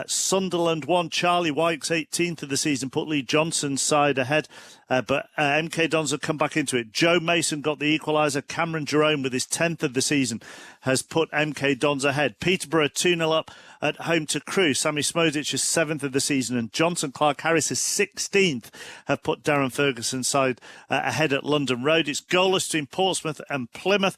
Sunderland 1. Charlie Wyke's 18th of the season put Lee Johnson's side ahead, but MK Dons have come back into it. Joe Mason got the equaliser. Cameron Jerome, with his 10th of the season, has put MK Dons ahead. Peterborough 2-0 up at home to Crewe. Sammy Smodic's 7th of the season, and Johnson Clark Harris's 16th have put Darren Ferguson's side ahead at London Road. It's goalless between Portsmouth and Plymouth.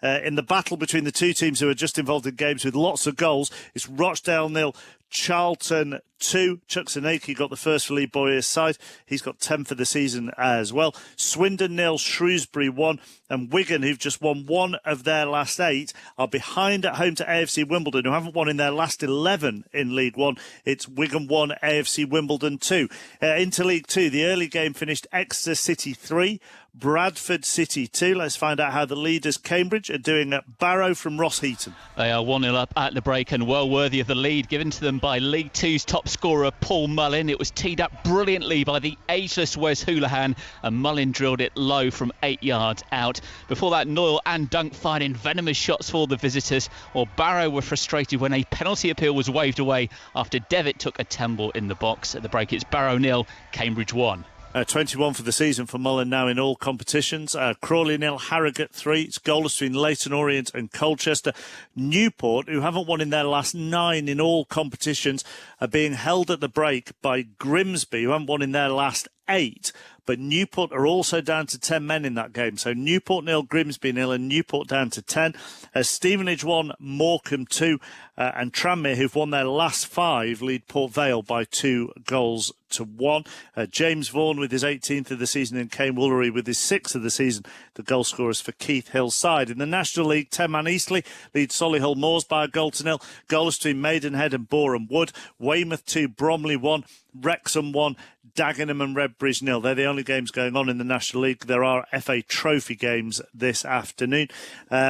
In the battle between the two teams who are just involved in games with lots of goals, it's Rochdale 0, Charlton 2. Chuck Zanaki got the first for Lee Bowyer's side. He's got 10 for the season as well. Swindon 0, Shrewsbury 1. And Wigan, who've just won 1 of their last 8, are behind at home to AFC Wimbledon, who haven't won in their last 11 in League One. It's Wigan 1, AFC Wimbledon 2. Into League 2, the early game finished Exeter City 3, Bradford City 2. Let's find out how the leaders, Cambridge, are doing at Barrow from Ross Heaton. They are 1-0 up at the break and well worthy of the lead given to them by League Two's top scorer Paul Mullin. It was teed up brilliantly by the ageless Wes Houlihan, and Mullin drilled it low from 8 yards out. Before that, Noyle and Dunk fired in venomous shots for the visitors, while Barrow were frustrated when a penalty appeal was waved away after Devitt took a tumble in the box. At the break, it's Barrow 0, Cambridge 1. 21 for the season for Mullin now in all competitions. Crawley 0, Harrogate 3. It's goalless between Leyton Orient and Colchester. Newport, who haven't won in their last 9 in all competitions, are being held at the break by Grimsby, who haven't won in their last 8. But Newport are also down to 10 men in that game. So Newport 0, Grimsby 0, and Newport down to 10. Stevenage 1, Morecambe 2, and Tranmere, who've won their last 5, lead Port Vale by 2-1. James Vaughan with his 18th of the season, and Kane Woolery with his 6th of the season, the goal scorers for Keith Hill's side. In the National League, 10-man Eastleigh leads Solihull Moors by 1-0. Goalless between Maidenhead and Boreham Wood. Weymouth 2, Bromley 1, Wrexham 1, Dagenham and Redbridge 0. They're the only games going on in the National League. There are FA Trophy games this afternoon.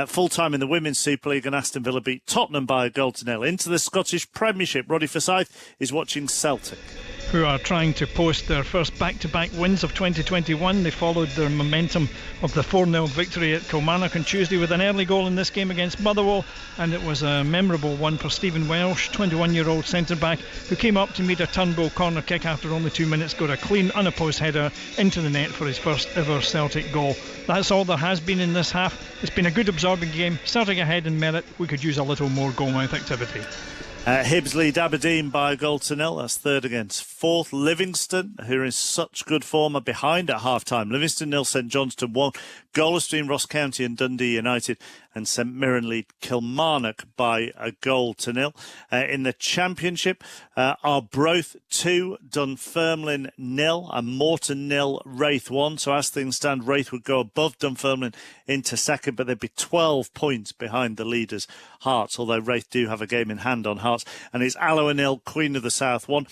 Full time in the Women's Super League, and Aston Villa beat Tottenham by 1-0. Into the Scottish Premiership, Roddy Forsyth is watching Celtic, who are trying to post their first back-to-back wins of 2021. They followed their momentum of the 4-0 victory at Kilmarnock on Tuesday with an early goal in this game against Motherwell, and it was a memorable one for Stephen Welsh, 21-year-old centre-back, who came up to meet a Turnbull corner kick after only 2 minutes, got a clean, unopposed header into the net for his first ever Celtic goal. That's all there has been in this half. It's been a good absorbing game. Celtic ahead in merit. We could use a little more goalmouth activity. Hibs lead Aberdeen by 1-0. That's third against fourth. Livingston, who are in such good form, are behind at half-time. Livingston 0, St Johnstone 1. Goalless between Ross County and Dundee United, and St Mirren lead Kilmarnock by 1-0. In the Championship, Arbroath 2, Dunfermline 0, and Morton 0, Wraith 1. So as things stand, Wraith would go above Dunfermline into second, but they'd be 12 points behind the leaders, Hearts, although Wraith do have a game in hand on Hearts. And it's Alloa 0, Queen of the South 1.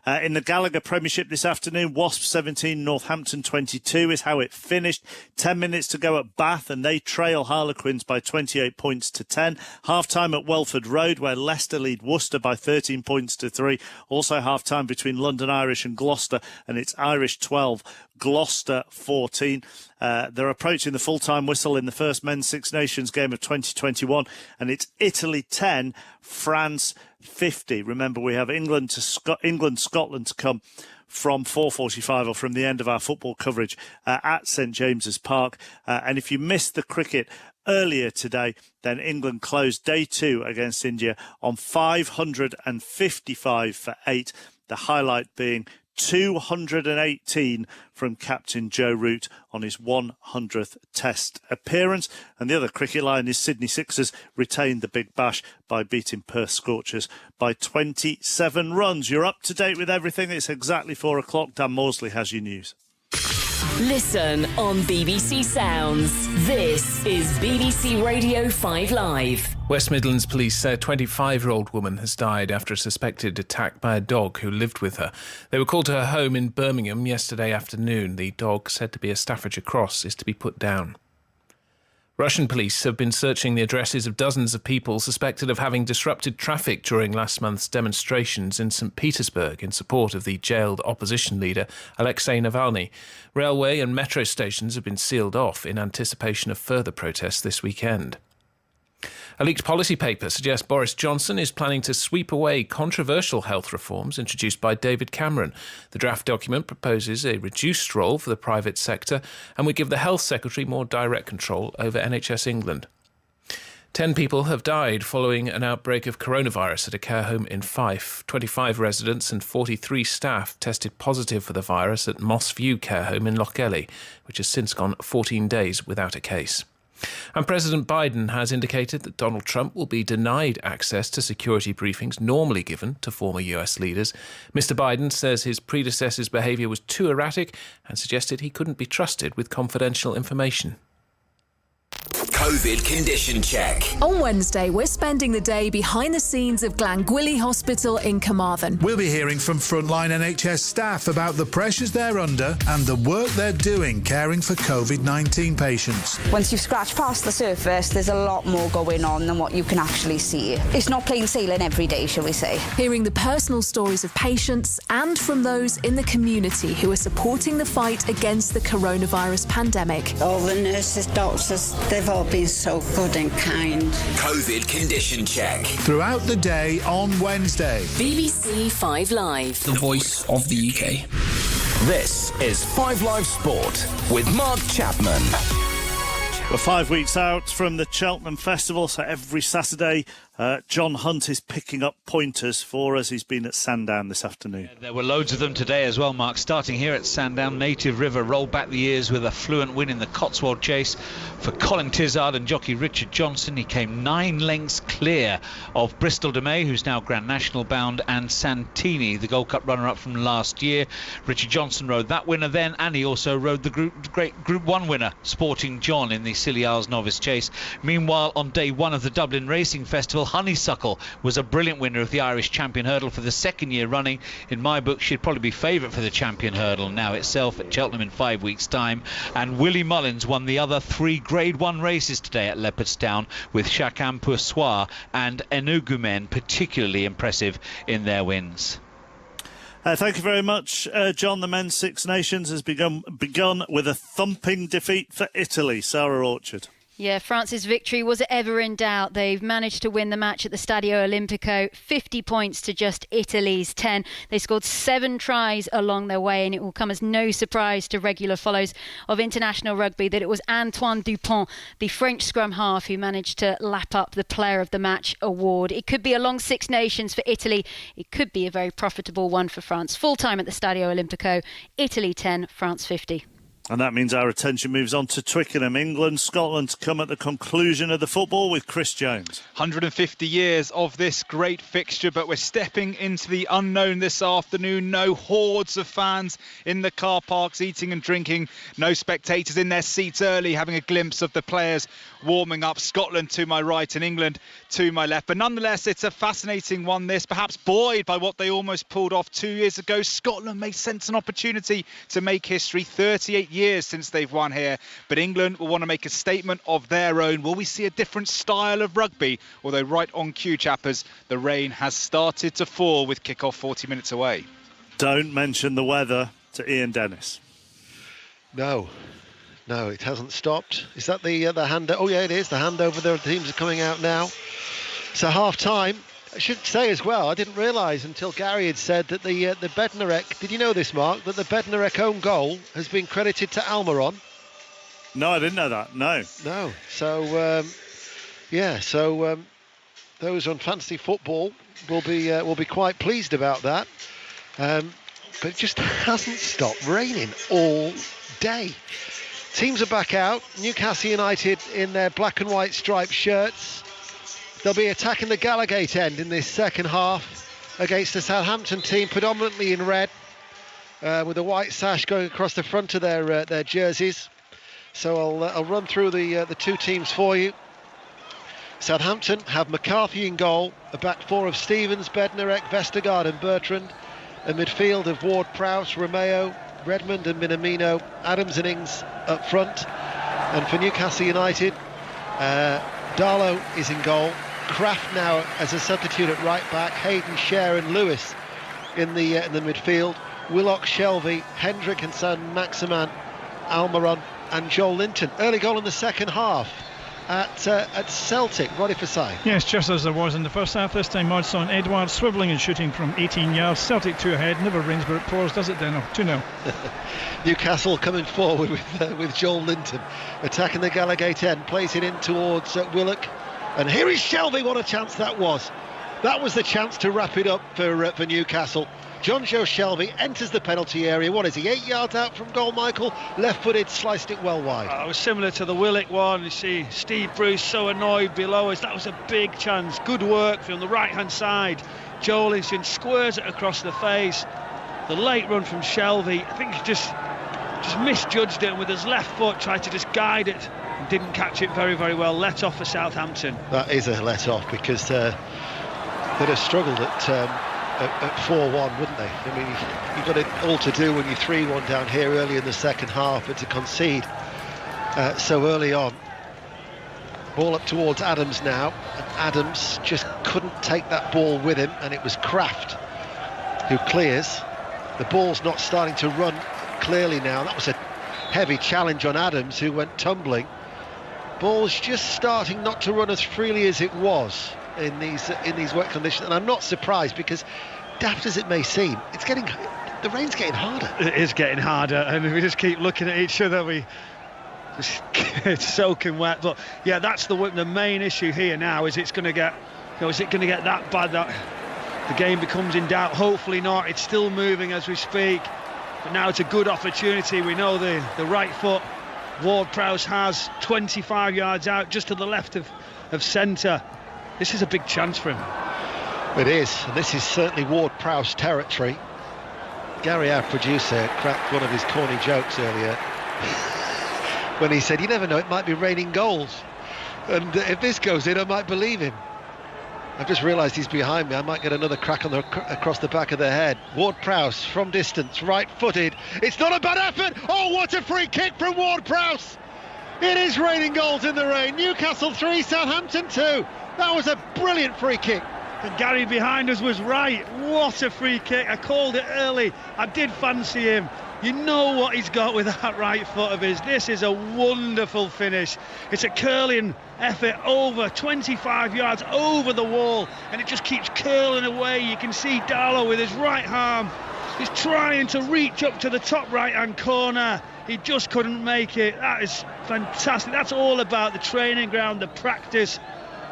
In the Gallagher Premiership this afternoon, Wasps 17, Northampton 22 is how it finished. 10 minutes to go at Bath, and they trail Harlequins by 28 points to 10. Half-time at Welford Road, where Leicester lead Worcester by 13 points to 3. Also half-time between London Irish and Gloucester, and it's Irish 12, Gloucester 14. They're approaching the full-time whistle in the first Men's Six Nations game of 2021, and it's Italy 10, France 50. Remember, we have England-Scotland to come from 4:45 or from the end of our football coverage at St James's Park. And if you missed the cricket earlier today, then England closed day 2 against India on 555 for 8. The highlight being 218 from captain Joe Root on his 100th Test appearance. And the other cricket line is Sydney Sixers retained the Big Bash by beating Perth Scorchers by 27 runs. You're up to date with everything. It's exactly 4 o'clock. Dan Morsley has your news. Listen on BBC Sounds. This is BBC Radio 5 Live. West Midlands police say a 25-year-old woman has died after a suspected attack by a dog who lived with her. They were called to her home in Birmingham yesterday afternoon. The dog, said to be a Staffordshire Cross, is to be put down. Russian police have been searching the addresses of dozens of people suspected of having disrupted traffic during last month's demonstrations in St. Petersburg in support of the jailed opposition leader Alexei Navalny. Railway and metro stations have been sealed off in anticipation of further protests this weekend. A leaked policy paper suggests Boris Johnson is planning to sweep away controversial health reforms introduced by David Cameron. The draft document proposes a reduced role for the private sector and would give the Health Secretary more direct control over NHS England. 10 people have died following an outbreak of coronavirus at a care home in Fife. 25 residents and 43 staff tested positive for the virus at Moss View Care Home in Lochgelly, which has since gone 14 days without a case. And President Biden has indicated that Donald Trump will be denied access to security briefings normally given to former US leaders. Mr. Biden says his predecessor's behaviour was too erratic and suggested he couldn't be trusted with confidential information. COVID condition check. On Wednesday, we're spending the day behind the scenes of Glangwili Hospital in Carmarthen. We'll be hearing from frontline NHS staff about the pressures they're under and the work they're doing caring for COVID-19 patients. Once you've scratched past the surface, there's a lot more going on than what you can actually see. It's not plain sailing every day, shall we say. Hearing the personal stories of patients and from those in the community who are supporting the fight against the coronavirus pandemic. All the nurses, doctors, they've all been so good and kind. COVID condition check. Throughout the day on Wednesday. BBC 5 Live. The voice of the UK. This is 5 Live Sport with Mark Chapman. We're 5 weeks out from the Cheltenham Festival, so every Saturday John Hunt is picking up pointers for us. He's been at Sandown this afternoon. There were loads of them today as well, Mark. Starting here at Sandown, Native River rolled back the years with a fluent win in the Cotswold Chase for Colin Tizard and jockey Richard Johnson. He came 9 lengths clear of Bristol de May, who's now Grand National bound, and Santini, the Gold Cup runner-up from last year. Richard Johnson rode that winner then, and he also rode the Group 1 winner, Sporting John, in the Scilly Isles Novice Chase. Meanwhile, on day 1 of the Dublin Racing Festival, Honeysuckle was a brilliant winner of the Irish Champion Hurdle for the second year running. In my book, she'd probably be favourite for the Champion Hurdle now itself at Cheltenham in 5 weeks' time. And Willie Mullins won the other 3 Grade 1 races today at Leopardstown, with Chacun Pour Soi and Enugumen particularly impressive in their wins. Thank you very much, John. The Men's Six Nations has begun with a thumping defeat for Italy. Sarah Orchard. Yeah, France's victory was ever in doubt. They've managed to win the match at the Stadio Olimpico, 50 points to just Italy's 10. They scored 7 tries along their way, and it will come as no surprise to regular followers of international rugby that it was Antoine Dupont, the French scrum half, who managed to lap up the Player of the Match award. It could be a long Six Nations for Italy. It could be a very profitable one for France. Full time at the Stadio Olimpico, Italy 10, France 50. And that means our attention moves on to Twickenham, England, Scotland, to come at the conclusion of the football with Chris Jones. 150 years of this great fixture, but we're stepping into the unknown this afternoon. No hordes of fans in the car parks eating and drinking. No spectators in their seats early having a glimpse of the players warming up. Scotland to my right and England to my left. But nonetheless, it's a fascinating one, this. Perhaps buoyed by what they almost pulled off 2 years ago. Scotland may sense an opportunity to make history. 38 years years since they've won here, but England will want to make a statement of their own. Will we see a different style of rugby? Although right on cue, chappers, the rain has started to fall with kick-off 40 minutes away. Don't mention the weather to Ian Dennis. No, it hasn't stopped. Is that the hand? Oh yeah, it is. The handover. The teams are coming out now. So half time. I should say as well, I didn't realise until Gary had said that the Bednarek. Did you know this, Mark? That the Bednarek own goal has been credited to Almiron. No, I didn't know that. No. So those on fantasy football will be quite pleased about that. But it just hasn't stopped raining all day. Teams are back out. Newcastle United in their black and white striped shirts. They'll be attacking the Gallagate end in this second half against the Southampton team, predominantly in red, with a white sash going across the front of their jerseys. So I'll run through the two teams for you. Southampton have McCarthy in goal, a back four of Stevens, Bednarek, Vestergaard and Bertrand, a midfield of Ward-Prowse, Romeo, Redmond and Minamino, Adams and Ings up front. And for Newcastle United, Darlow is in goal. Kraft now as a substitute at right back. Hayden, Scher and Lewis in the midfield. Willock, Shelvey, Hendrick and Son, Maximan, Almiron and Joel Linton. Early goal in the second half at Celtic. Roddy Fasai. Yes, just as there was in the first half. This time Modson Edwards swivelling and shooting from 18 yards. Celtic 2 ahead. Never rains but it pours, does it, Deno? 2-0. Newcastle coming forward with Joel Linton attacking the Gallagate end. Plays it in towards Willock. And here is Shelvey. What a chance that was. That was the chance to wrap it up for Newcastle. John Joe Shelvey enters the penalty area. What is he, 8 yards out from goal, Michael? Left-footed, sliced it well wide. It was similar to the Willock one. You see Steve Bruce so annoyed below us. That was a big chance. Good work from the right-hand side. Joelinson squares it across the face. The late run from Shelvey, I think he just misjudged it with his left foot, tried to just guide it. Didn't catch it very, very well. Let off for Southampton. That is a let off because they'd have struggled at 4-1, wouldn't they? I mean, you've got it all to do when you're 3-1 down here early in the second half, but to concede so early on. Ball up towards Adams now, and Adams just couldn't take that ball with him, and it was Kraft who clears. The ball's not starting to run clearly now. That was a heavy challenge on Adams, who went tumbling. Ball's just starting not to run as freely as it was in these wet conditions, and I'm not surprised because, daft as it may seem, the rain's getting harder. It is getting harder, and if we just keep looking at each other, we just it's soaking wet. But yeah, that's the main issue here now. Is it going to get that bad that the game becomes in doubt? Hopefully not. It's still moving as we speak, but now it's a good opportunity. We know the right foot Ward-Prowse has 25 yards out, just to the left of centre. This is a big chance for him. It is, and this is certainly Ward-Prowse territory. Gary, our producer, cracked one of his corny jokes earlier when he said, you never know, it might be raining goals, and if this goes in, I might believe him. I've just realised he's behind me. I might get another crack across the back of the head. Ward-Prowse from distance, right-footed. It's not a bad effort. Oh, what a free kick from Ward-Prowse. It is raining goals in the rain. Newcastle 3, Southampton 2. That was a brilliant free kick. And Gary behind us was right. What a free kick. I called it early. I did fancy him. You know what he's got with that right foot of his. This is a wonderful finish. It's a curling effort over 25 yards over the wall, and it just keeps curling away. You can see Darlow with his right arm. He's trying to reach up to the top right-hand corner. He just couldn't make it. That is fantastic. That's all about the training ground, the practice.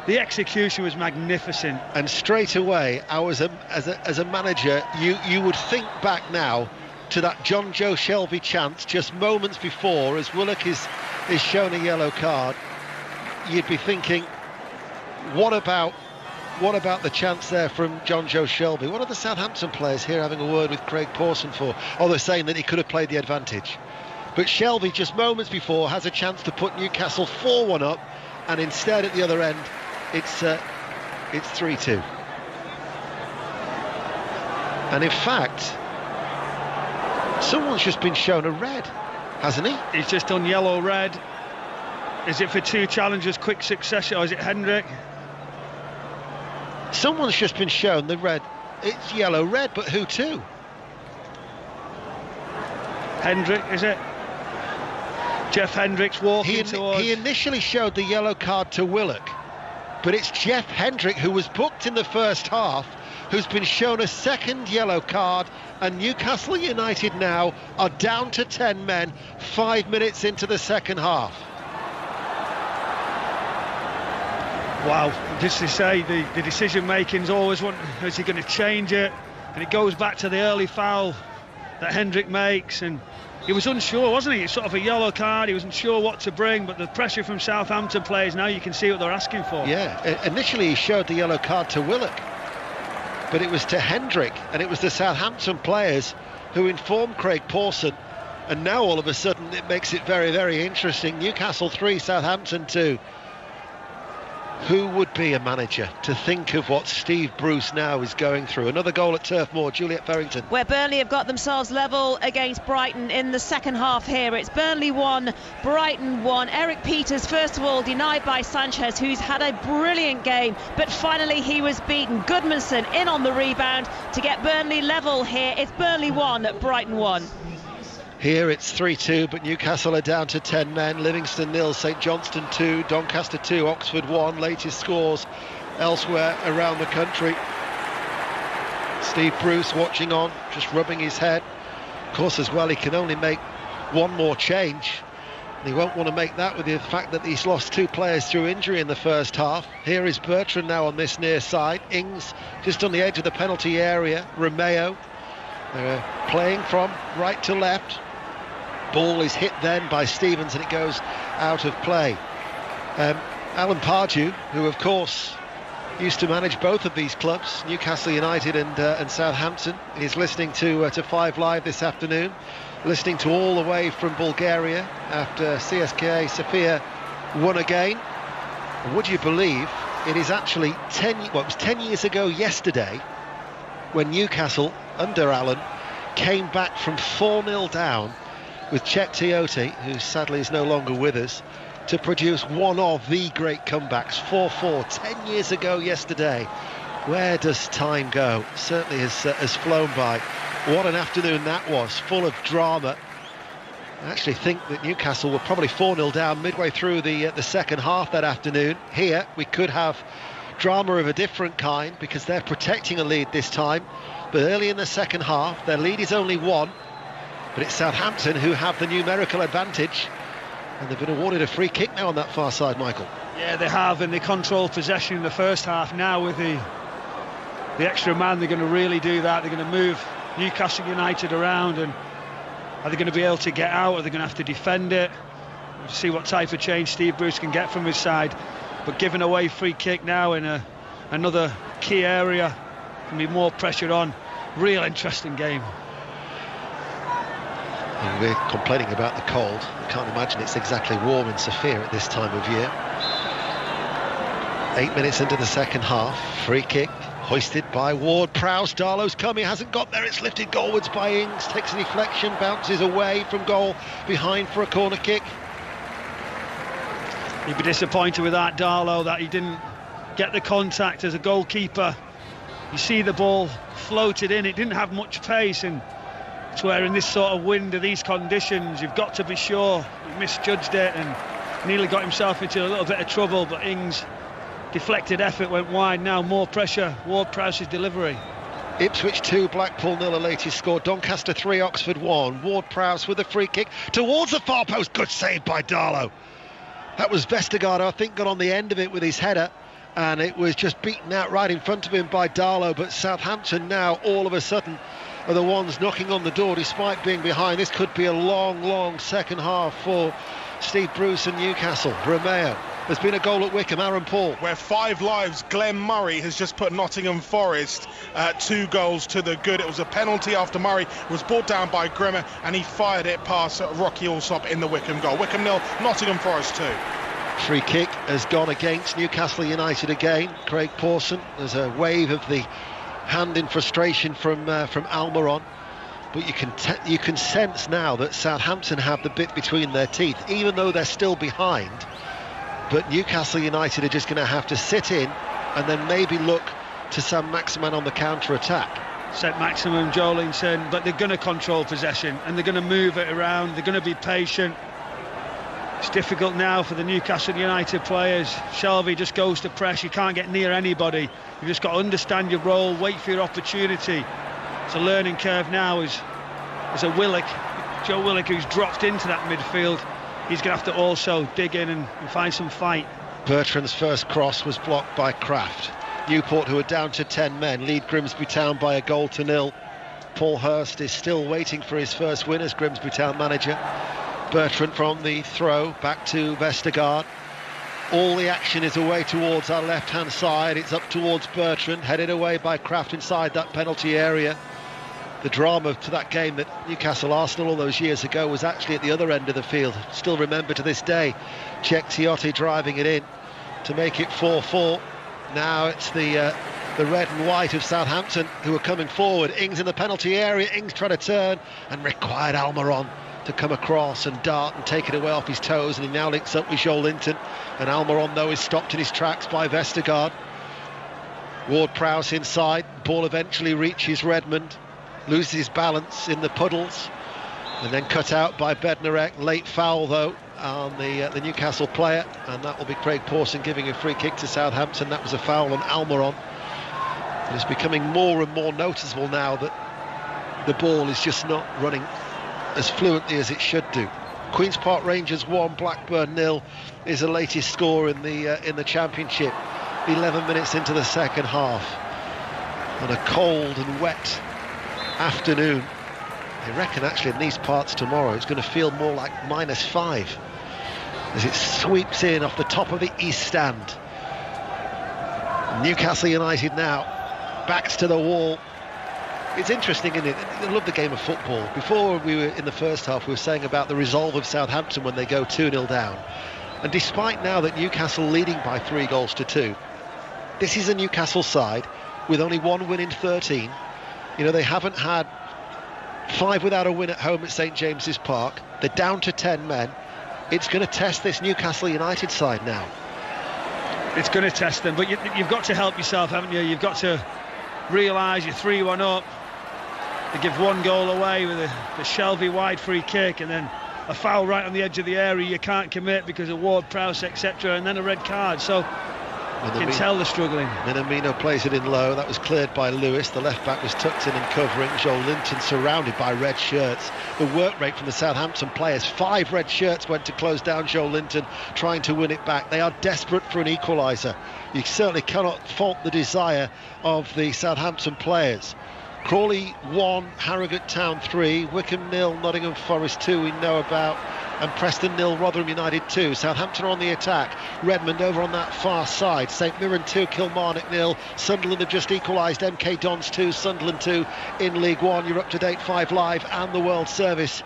The execution was magnificent. And straight away, as a manager, you would think back now to that John Joe Shelvey chance just moments before, as Willock is shown a yellow card. You'd be thinking, what about the chance there from John Joe Shelvey? What are the Southampton players here having a word with Craig Pawson for? Oh, they're saying that he could have played the advantage. But Shelvey, just moments before, has a chance to put Newcastle 4-1 up, and instead at the other end, it's 3-2. And in fact, someone's just been shown a red. hasn't he? He's just done yellow-red. Is it for 2 challenges, quick succession, or is it Hendrick? Someone's just been shown the red. It's yellow-red, but who to? Hendrick, is it? Jeff Hendrick's walking towards... He initially showed the yellow card to Willock, but it's Jeff Hendrick, who was booked in the first half, who's been shown a second yellow card, and Newcastle United now are down to 10 men 5 minutes into the second half. Wow, just to say, the decision making's always one, is he going to change it? And it goes back to the early foul that Hendrick makes, and he was unsure, wasn't he? It's sort of a yellow card, he wasn't sure what to bring, but the pressure from Southampton players, now you can see what they're asking for. Yeah, initially he showed the yellow card to Willock, but it was to Hendrick, and it was the Southampton players who informed Craig Pawson, and now all of a sudden it makes it very, very interesting. Newcastle 3, Southampton 2. Who would be a manager to think of what Steve Bruce now is going through? Another goal at Turf Moor, Juliet Farrington. Where Burnley have got themselves level against Brighton in the second half here. It's Burnley 1, Brighton 1. Eric Peters, first of all, denied by Sanchez, who's had a brilliant game, but finally he was beaten. Goodmanson in on the rebound to get Burnley level here. It's Burnley 1, Brighton 1. Here it's 3-2, but Newcastle are down to 10 men. Livingston 0, St Johnstone 2, Doncaster 2, Oxford 1. Latest scores elsewhere around the country. Steve Bruce watching on, just rubbing his head. Of course, as well, he can only make one more change. And he won't want to make that with the fact that he's lost 2 players through injury in the first half. Here is Bertrand now on this near side. Ings just on the edge of the penalty area. Romeo. They're playing from right to left. Ball is hit then by Stevens and it goes out of play. Alan Pardew, who of course used to manage both of these clubs, Newcastle United and Southampton, is listening to 5 Live this afternoon, listening to all the way from Bulgaria after CSKA Sofia won again. And would you believe it is actually 10 years ago yesterday when Newcastle under Alan came back from 4-0 down with Czech Tiote, who sadly is no longer with us, to produce one of the great comebacks. 4-4, 10 years ago yesterday. Where does time go? Certainly has flown by. What an afternoon that was, full of drama. I actually think that Newcastle were probably 4-0 down midway through the second half that afternoon. Here we could have drama of a different kind because they're protecting a lead this time. But early in the second half, their lead is only 1. But it's Southampton who have the numerical advantage, and they've been awarded a free kick now on that far side, Michael. Yeah, they have, and they controlled possession in the first half. Now with the extra man, they're going to really do that. They're going to move Newcastle United around, and are they going to be able to get out? Are they going to have to defend it? We'll see what type of change Steve Bruce can get from his side. But giving away free kick now in another key area, can be more pressure on. Real interesting game. And we're complaining about the cold. I can't imagine it's exactly warm in Sofia at this time of year. 8 minutes into the second half, free kick hoisted by Ward-Prowse. Darlow's coming, hasn't got there, it's lifted goalwards by Ings, takes a deflection, bounces away from goal, behind for a corner kick. He'd be disappointed with that, Darlow, that he didn't get the contact as a goalkeeper. You see the ball floated in, it didn't have much pace, and it's where in this sort of wind of these conditions you've got to be sure. He misjudged it and nearly got himself into a little bit of trouble, but Ings' deflected effort went wide. Now more pressure, Ward-Prowse's delivery. Ipswich 2, Blackpool 0, a latest score. Doncaster 3, Oxford 1. Ward-Prowse with a free kick towards the far post. Good save by Darlow. That was Vestergaard, I think, got on the end of it with his header, and it was just beaten out right in front of him by Darlow. But Southampton now all of a sudden are the ones knocking on the door despite being behind. This could be a long second half for Steve Bruce and Newcastle. Romeo. There's been a goal at Wickham, Aaron Paul. Where 5 Lives, Glenn Murray has just put Nottingham Forest 2 goals to the good. It was a penalty after Murray was brought down by Grimmer and he fired it past Rocky Allsop in the Wickham goal. Wickham 0, Nottingham Forest 2. Free kick has gone against Newcastle United again. Craig Pawson. There's a wave of the hand in frustration from Almiron. but you can sense now that Southampton have the bit between their teeth, even though they're still behind. But Newcastle United are just going to have to sit in and then maybe look to Sam Maximin on the counter-attack. St Maximum, Joelinton, but they're going to control possession and they're going to move it around, they're going to be patient. It's difficult now for the Newcastle United players. Shelvey just goes to press, you can't get near anybody. You've just got to understand your role, wait for your opportunity. It's a learning curve now as a Willock, Joe Willock, who's dropped into that midfield. He's going to have to also dig in and find some fight. Bertrand's first cross was blocked by Kraft. Newport, who are down to 10 men, lead Grimsby Town by 1-0. Paul Hurst is still waiting for his first win as Grimsby Town manager. Bertrand from the throw, back to Vestergaard. All the action is away towards our left-hand side. It's up towards Bertrand, headed away by Kraft inside that penalty area. The drama to that game that Newcastle Arsenal all those years ago was actually at the other end of the field. Still remember to this day. Cech Tiotti driving it in to make it 4-4. Now it's the red and white of Southampton who are coming forward. Ings in the penalty area. Ings trying to turn and required Almiron to come across and dart and take it away off his toes, and he now links up with Joelinton, and Almiron though is stopped in his tracks by Vestergaard. Ward-Prowse inside, ball eventually reaches Redmond, loses his balance in the puddles and then cut out by Bednarek. Late foul though on the Newcastle player, and that will be Craig Pawson giving a free kick to Southampton. That was a foul on Almiron. And it's becoming more and more noticeable now that the ball is just not running as fluently as it should do. Queen's Park Rangers 1, Blackburn 0 is the latest score in the Championship. 11 minutes into the second half on a cold and wet afternoon. They reckon actually in these parts tomorrow it's going to feel more like -5 as it sweeps in off the top of the East Stand. Newcastle United now backs to the wall. It's interesting, isn't it? I love the game of football. Before we were in the first half, we were saying about the resolve of Southampton when they go 2-0 down. And despite now that Newcastle leading by 3-2, this is a Newcastle side with only 1 win in 13. You know, they haven't had 5 without a win at home at St James's Park. They're down to 10 men. It's going to test this Newcastle United side now. It's going to test them, but you've got to help yourself, haven't you? You've got to realise you're 3-1 up. They give 1 goal away with the Shelvey wide free kick, and then a foul right on the edge of the area you can't commit because of Ward-Prowse, etc., and then a red card. So you can tell they're struggling. Minamino plays it in low. That was cleared by Lewis. The left back was tucked in and covering. Joelinton surrounded by red shirts. The work rate from the Southampton players. 5 red shirts went to close down Joelinton, trying to win it back. They are desperate for an equaliser. You certainly cannot fault the desire of the Southampton players. Crawley 1, Harrogate Town 3, Wycombe 0, Nottingham Forest 2 we know about, and Preston 0, Rotherham United 2. Southampton are on the attack. Redmond over on that far side. St Mirren 2, Kilmarnock 0. Sunderland have just equalised. MK Dons 2, Sunderland 2 in League One. You're up to date 5 Live and the World Service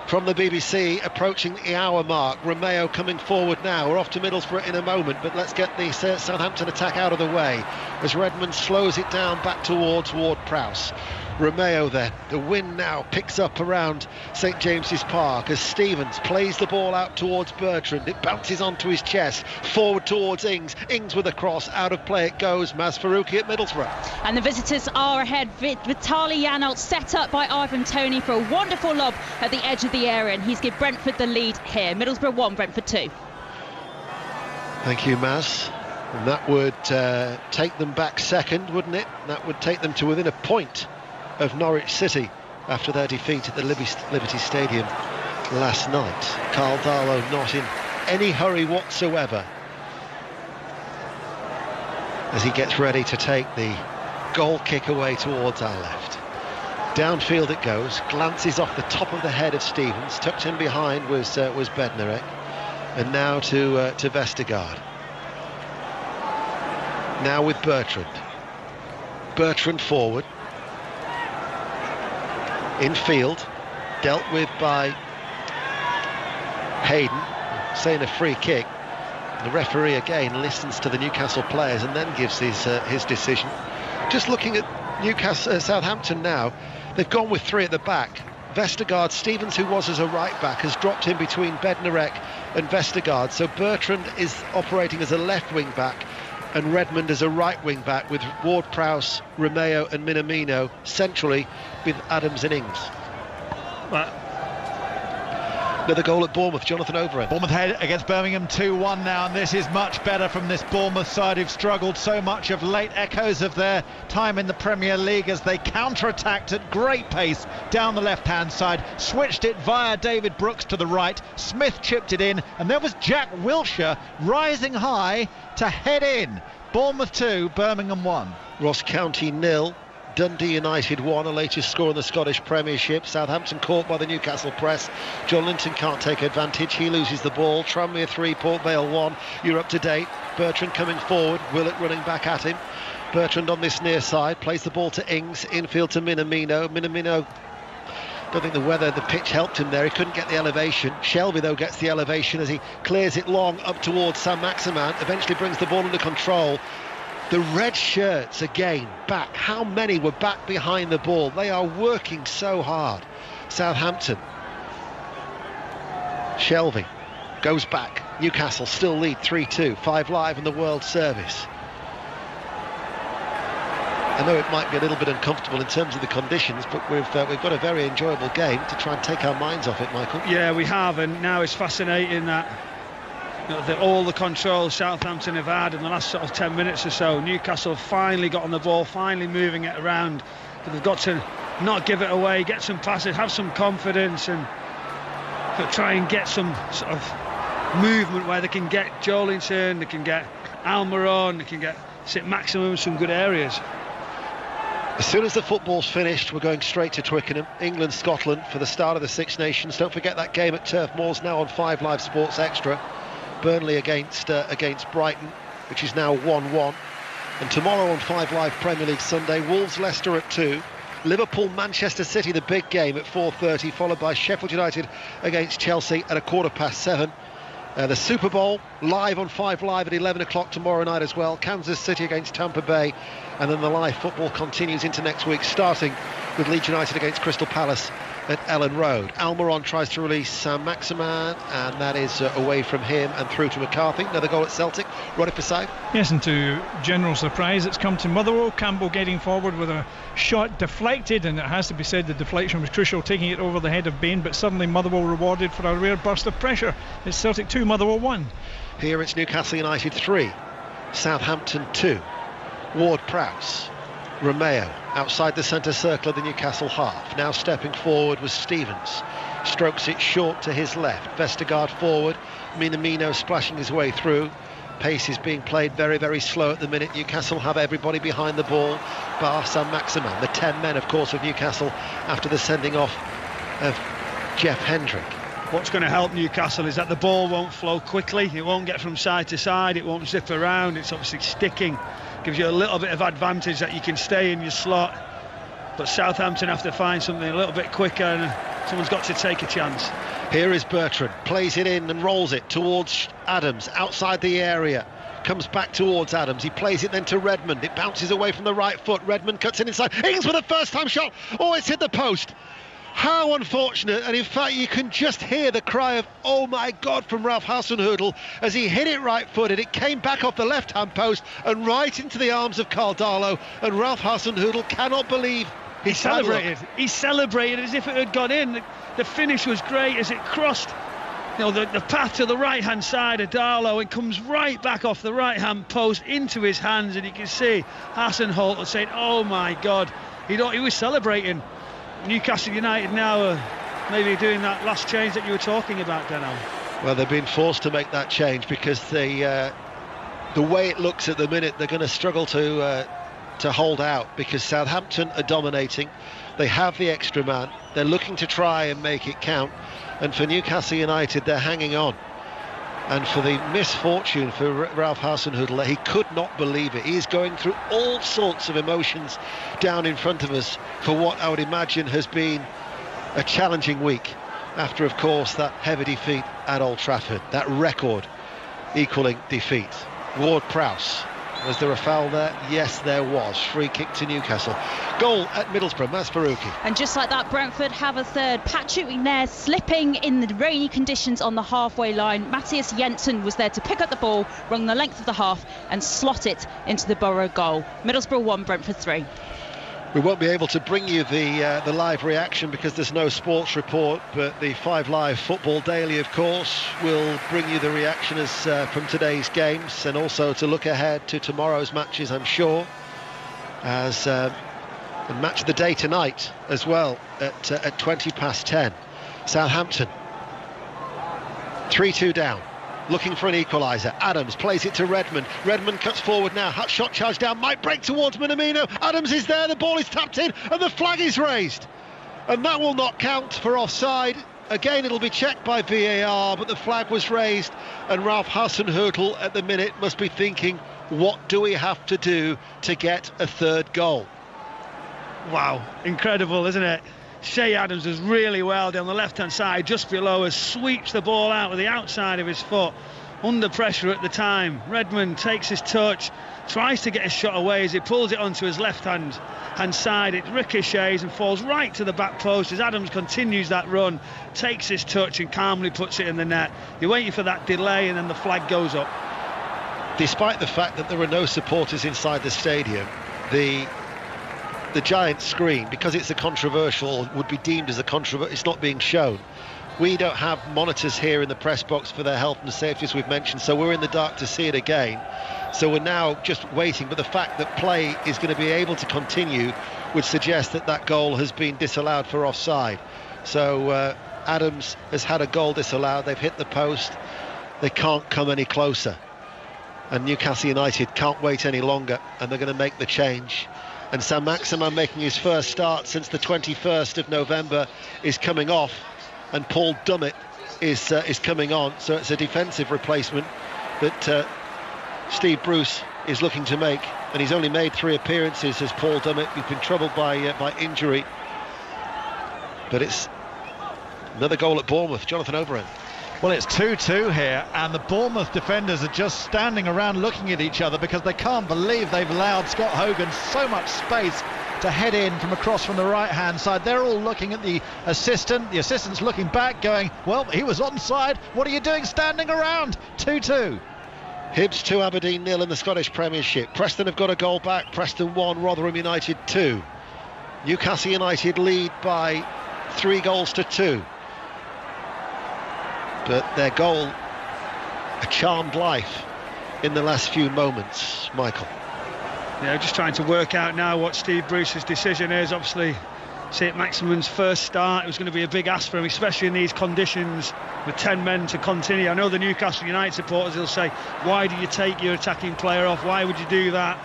from the BBC approaching the hour mark. Romeo coming forward now. We're off to Middlesbrough in a moment, but let's get the Southampton attack out of the way as Redmond slows it down back towards Ward-Prowse. Romeo then, the wind now picks up around St James's Park as Stevens plays the ball out towards Bertrand. It bounces onto his chest, forward towards Ings. Ings with a cross, out of play it goes. Maz Faruqi at Middlesbrough. And the visitors are ahead. Vitaly Janelt set up by Ivan Toney for a wonderful lob at the edge of the area, and he's given Brentford the lead here. Middlesbrough 1, Brentford 2. Thank you, Maz. And that would take them back second, wouldn't it? That would take them to within a point of Norwich City after their defeat at the Liberty Stadium last night. Carl Darlow not in any hurry whatsoever as he gets ready to take the goal kick away towards our left. Downfield it goes, glances off the top of the head of Stevens. Tucked in behind was Bednarek, and now to Vestergaard. Now with Bertrand. Bertrand forward. Infield, dealt with by Hayden, saying a free kick. The referee again listens to the Newcastle players and then gives his decision. Just looking at Southampton now, They've gone with 3 at the back. Vestergaard, Stevens, who was as a right back, has dropped in between Bednarek and Vestergaard. So Bertrand is operating as a left wing back and Redmond as a right wing back, with Ward-Prowse, Romeo and Minamino centrally with Adams and Ings. Another goal at Bournemouth, Jonathan Overend. Bournemouth head against Birmingham 2-1 now, and this is much better from this Bournemouth side who've struggled so much, of late echoes of their time in the Premier League as they counter-attacked at great pace down the left-hand side, switched it via David Brooks to the right, Smith chipped it in, and there was Jack Wilshere rising high to head in. Bournemouth 2, Birmingham 1. Ross County 0. Dundee United 1, a latest score in the Scottish Premiership. Southampton caught by the Newcastle press. John Linton can't take advantage. He loses the ball. Tranmere 3, Port Vale 1. You're up to date. Bertrand coming forward. Willett running back at him. Bertrand on this near side. Plays the ball to Ings. Infield to Minamino. Minamino, don't think the pitch helped him there. He couldn't get the elevation. Shelby, though, gets the elevation as he clears it long up towards Saint-Maximin. Eventually brings the ball under control. The red shirts again back. How many were back behind the ball? They are working so hard. Southampton. Shelby goes back. Newcastle still lead 3-2. 5 Live in the World Service. I know it might be a little bit uncomfortable in terms of the conditions, but we've got a very enjoyable game to try and take our minds off it, Michael. Yeah, we have, and now it's fascinating that all the control Southampton have had in the last sort of 10 minutes or so. Newcastle finally got on the ball, finally moving it around, but they've got to not give it away, get some passes, have some confidence, and try and get some sort of movement where they can get Joelinton, they can get Almiron, they can get Saint-Maximin in some good areas. As soon as the football's finished, we're going straight to Twickenham, England, Scotland, for the start of the Six Nations. Don't forget that game at Turf Moor's now on 5 Live Sports Extra. Burnley against Brighton, which is now 1-1. And tomorrow on 5 Live Premier League Sunday, Wolves Leicester at 2, Liverpool Manchester City, the big game, at 4:30, followed by Sheffield United against Chelsea at 7:15. The Super Bowl live on 5 Live at 11 o'clock tomorrow night as well. Kansas City against Tampa Bay, and then the live football continues into next week, starting with Leeds United against Crystal Palace at Ellen Road. Almiron tries to release Saint-Maximin, and that is away from him and through to McCarthy. Another goal at Celtic. Roddy Forsyth. Yes, and to general surprise, it's come to Motherwell. Campbell getting forward with a shot deflected, and it has to be said the deflection was crucial, taking it over the head of Bain, but suddenly Motherwell rewarded for a rare burst of pressure. It's Celtic 2, Motherwell 1. Here it's Newcastle United 3, Southampton 2. Ward-Prowse, Romeo outside the centre circle of the Newcastle half. Now stepping forward was Stevens. Strokes it short to his left. Vestergaard forward. Minamino splashing his way through. Pace is being played very, very slow at the minute. Newcastle have everybody behind the ball, bar Saint-Maximin. The 10 men, of course, of Newcastle after the sending off of Jeff Hendrick. What's going to help Newcastle is that the ball won't flow quickly. It won't get from side to side. It won't zip around. It's obviously sticking. Gives you a little bit of advantage that you can stay in your slot. But Southampton have to find something a little bit quicker, and someone's got to take a chance. Here is Bertrand, plays it in and rolls it towards Adams, outside the area. Comes back towards Adams, he plays it then to Redmond. It bounces away from the right foot. Redmond cuts it inside. Ings with a first-time shot. Oh, it's hit the post. How unfortunate, and in fact you can just hear the cry of "oh my God" from Ralph Hasenhüttl as he hit it right-footed. It came back off the left-hand post and right into the arms of Karl Darlow, and Ralph Hasenhüttl cannot believe he celebrated. He celebrated as if it had gone in. The finish was great as it crossed the path to the right-hand side of Darlow. It comes right back off the right-hand post into his hands, and you can see Hasenhüttl saying "oh my God." He was celebrating. Newcastle United now are maybe doing that last change that you were talking about, Deno. Well, they've been forced to make that change because the way it looks at the minute, they're going to struggle to hold out, because Southampton are dominating. They have the extra man. They're looking to try and make it count. And for Newcastle United, they're hanging on. And for the misfortune for Ralph Hasenhüttl, he could not believe it. He is going through all sorts of emotions down in front of us for what I would imagine has been a challenging week after, of course, that heavy defeat at Old Trafford, that record equaling defeat. Ward-Prowse Was there a foul there? Yes, there was. Free kick to Newcastle. Goal at Middlesbrough, Maz Faruqi. And just like that, Brentford have a third. Patrick McNair slipping in the rainy conditions on the halfway line. Matthias Jensen was there to pick up the ball, run the length of the half and slot it into the Borough goal. Middlesbrough 1, Brentford 3. We won't be able to bring you the live reaction because there's no sports report, but the 5 Live Football Daily, of course, will bring you the reaction as from today's games, and also to look ahead to tomorrow's matches, I'm sure, as the match of the day tonight as well at 20 past 10. Southampton 3-2 down, looking for an equaliser. Adams plays it to Redmond. Redmond cuts forward now. Shot charge down. Might break towards Minamino. Adams is there. The ball is tapped in and the flag is raised. And that will not count for offside. Again, it'll be checked by VAR, but the flag was raised. And Ralph Hasenhüttl at the minute must be thinking, what do we have to do to get a third goal? Wow, incredible, isn't it? Shea Adams does really well down the left-hand side, just below us, sweeps the ball out with the outside of his foot, under pressure at the time. Redmond takes his touch, tries to get his shot away as he pulls it onto his left-hand side. It ricochets and falls right to the back post as Adams continues that run, takes his touch and calmly puts it in the net. You're waiting for that delay and then the flag goes up. Despite the fact that there were no supporters inside the stadium, the giant screen, because it's a controversial, would be deemed as a controversial, it's not being shown. We don't have monitors here in the press box for their health and safety, as we've mentioned, so we're in the dark to see it again. So we're now just waiting, but the fact that play is going to be able to continue would suggest that that goal has been disallowed for offside. So Adams has had a goal disallowed. They've hit the post. They can't come any closer. And Newcastle United can't wait any longer, and they're going to make the change. And Saint-Maximin, making his first start since the 21st of November, is coming off, and Paul Dummett is coming on. So it's a defensive replacement that Steve Bruce is looking to make, and he's only made 3 appearances as Paul Dummett. He's been troubled by injury, but it's another goal at Bournemouth. Jonathan Overend. Well, it's 2-2 here, and the Bournemouth defenders are just standing around looking at each other because they can't believe they've allowed Scott Hogan so much space to head in from across from the right-hand side. They're all looking at the assistant. The assistant's looking back going, well, he was onside. What are you doing standing around? 2-2. Hibs 2, Aberdeen 0 in the Scottish Premiership. Preston have got a goal back. Preston 1, Rotherham United 2. Newcastle United lead by 3 goals to 2. But their goal, a charmed life in the last few moments. Michael. Yeah, just trying to work out now what Steve Bruce's decision is. Obviously, Saint-Maximin's first start, it was going to be a big ask for him, especially in these conditions with 10 men to continue. I know the Newcastle United supporters will say, why do you take your attacking player off? Why would you do that?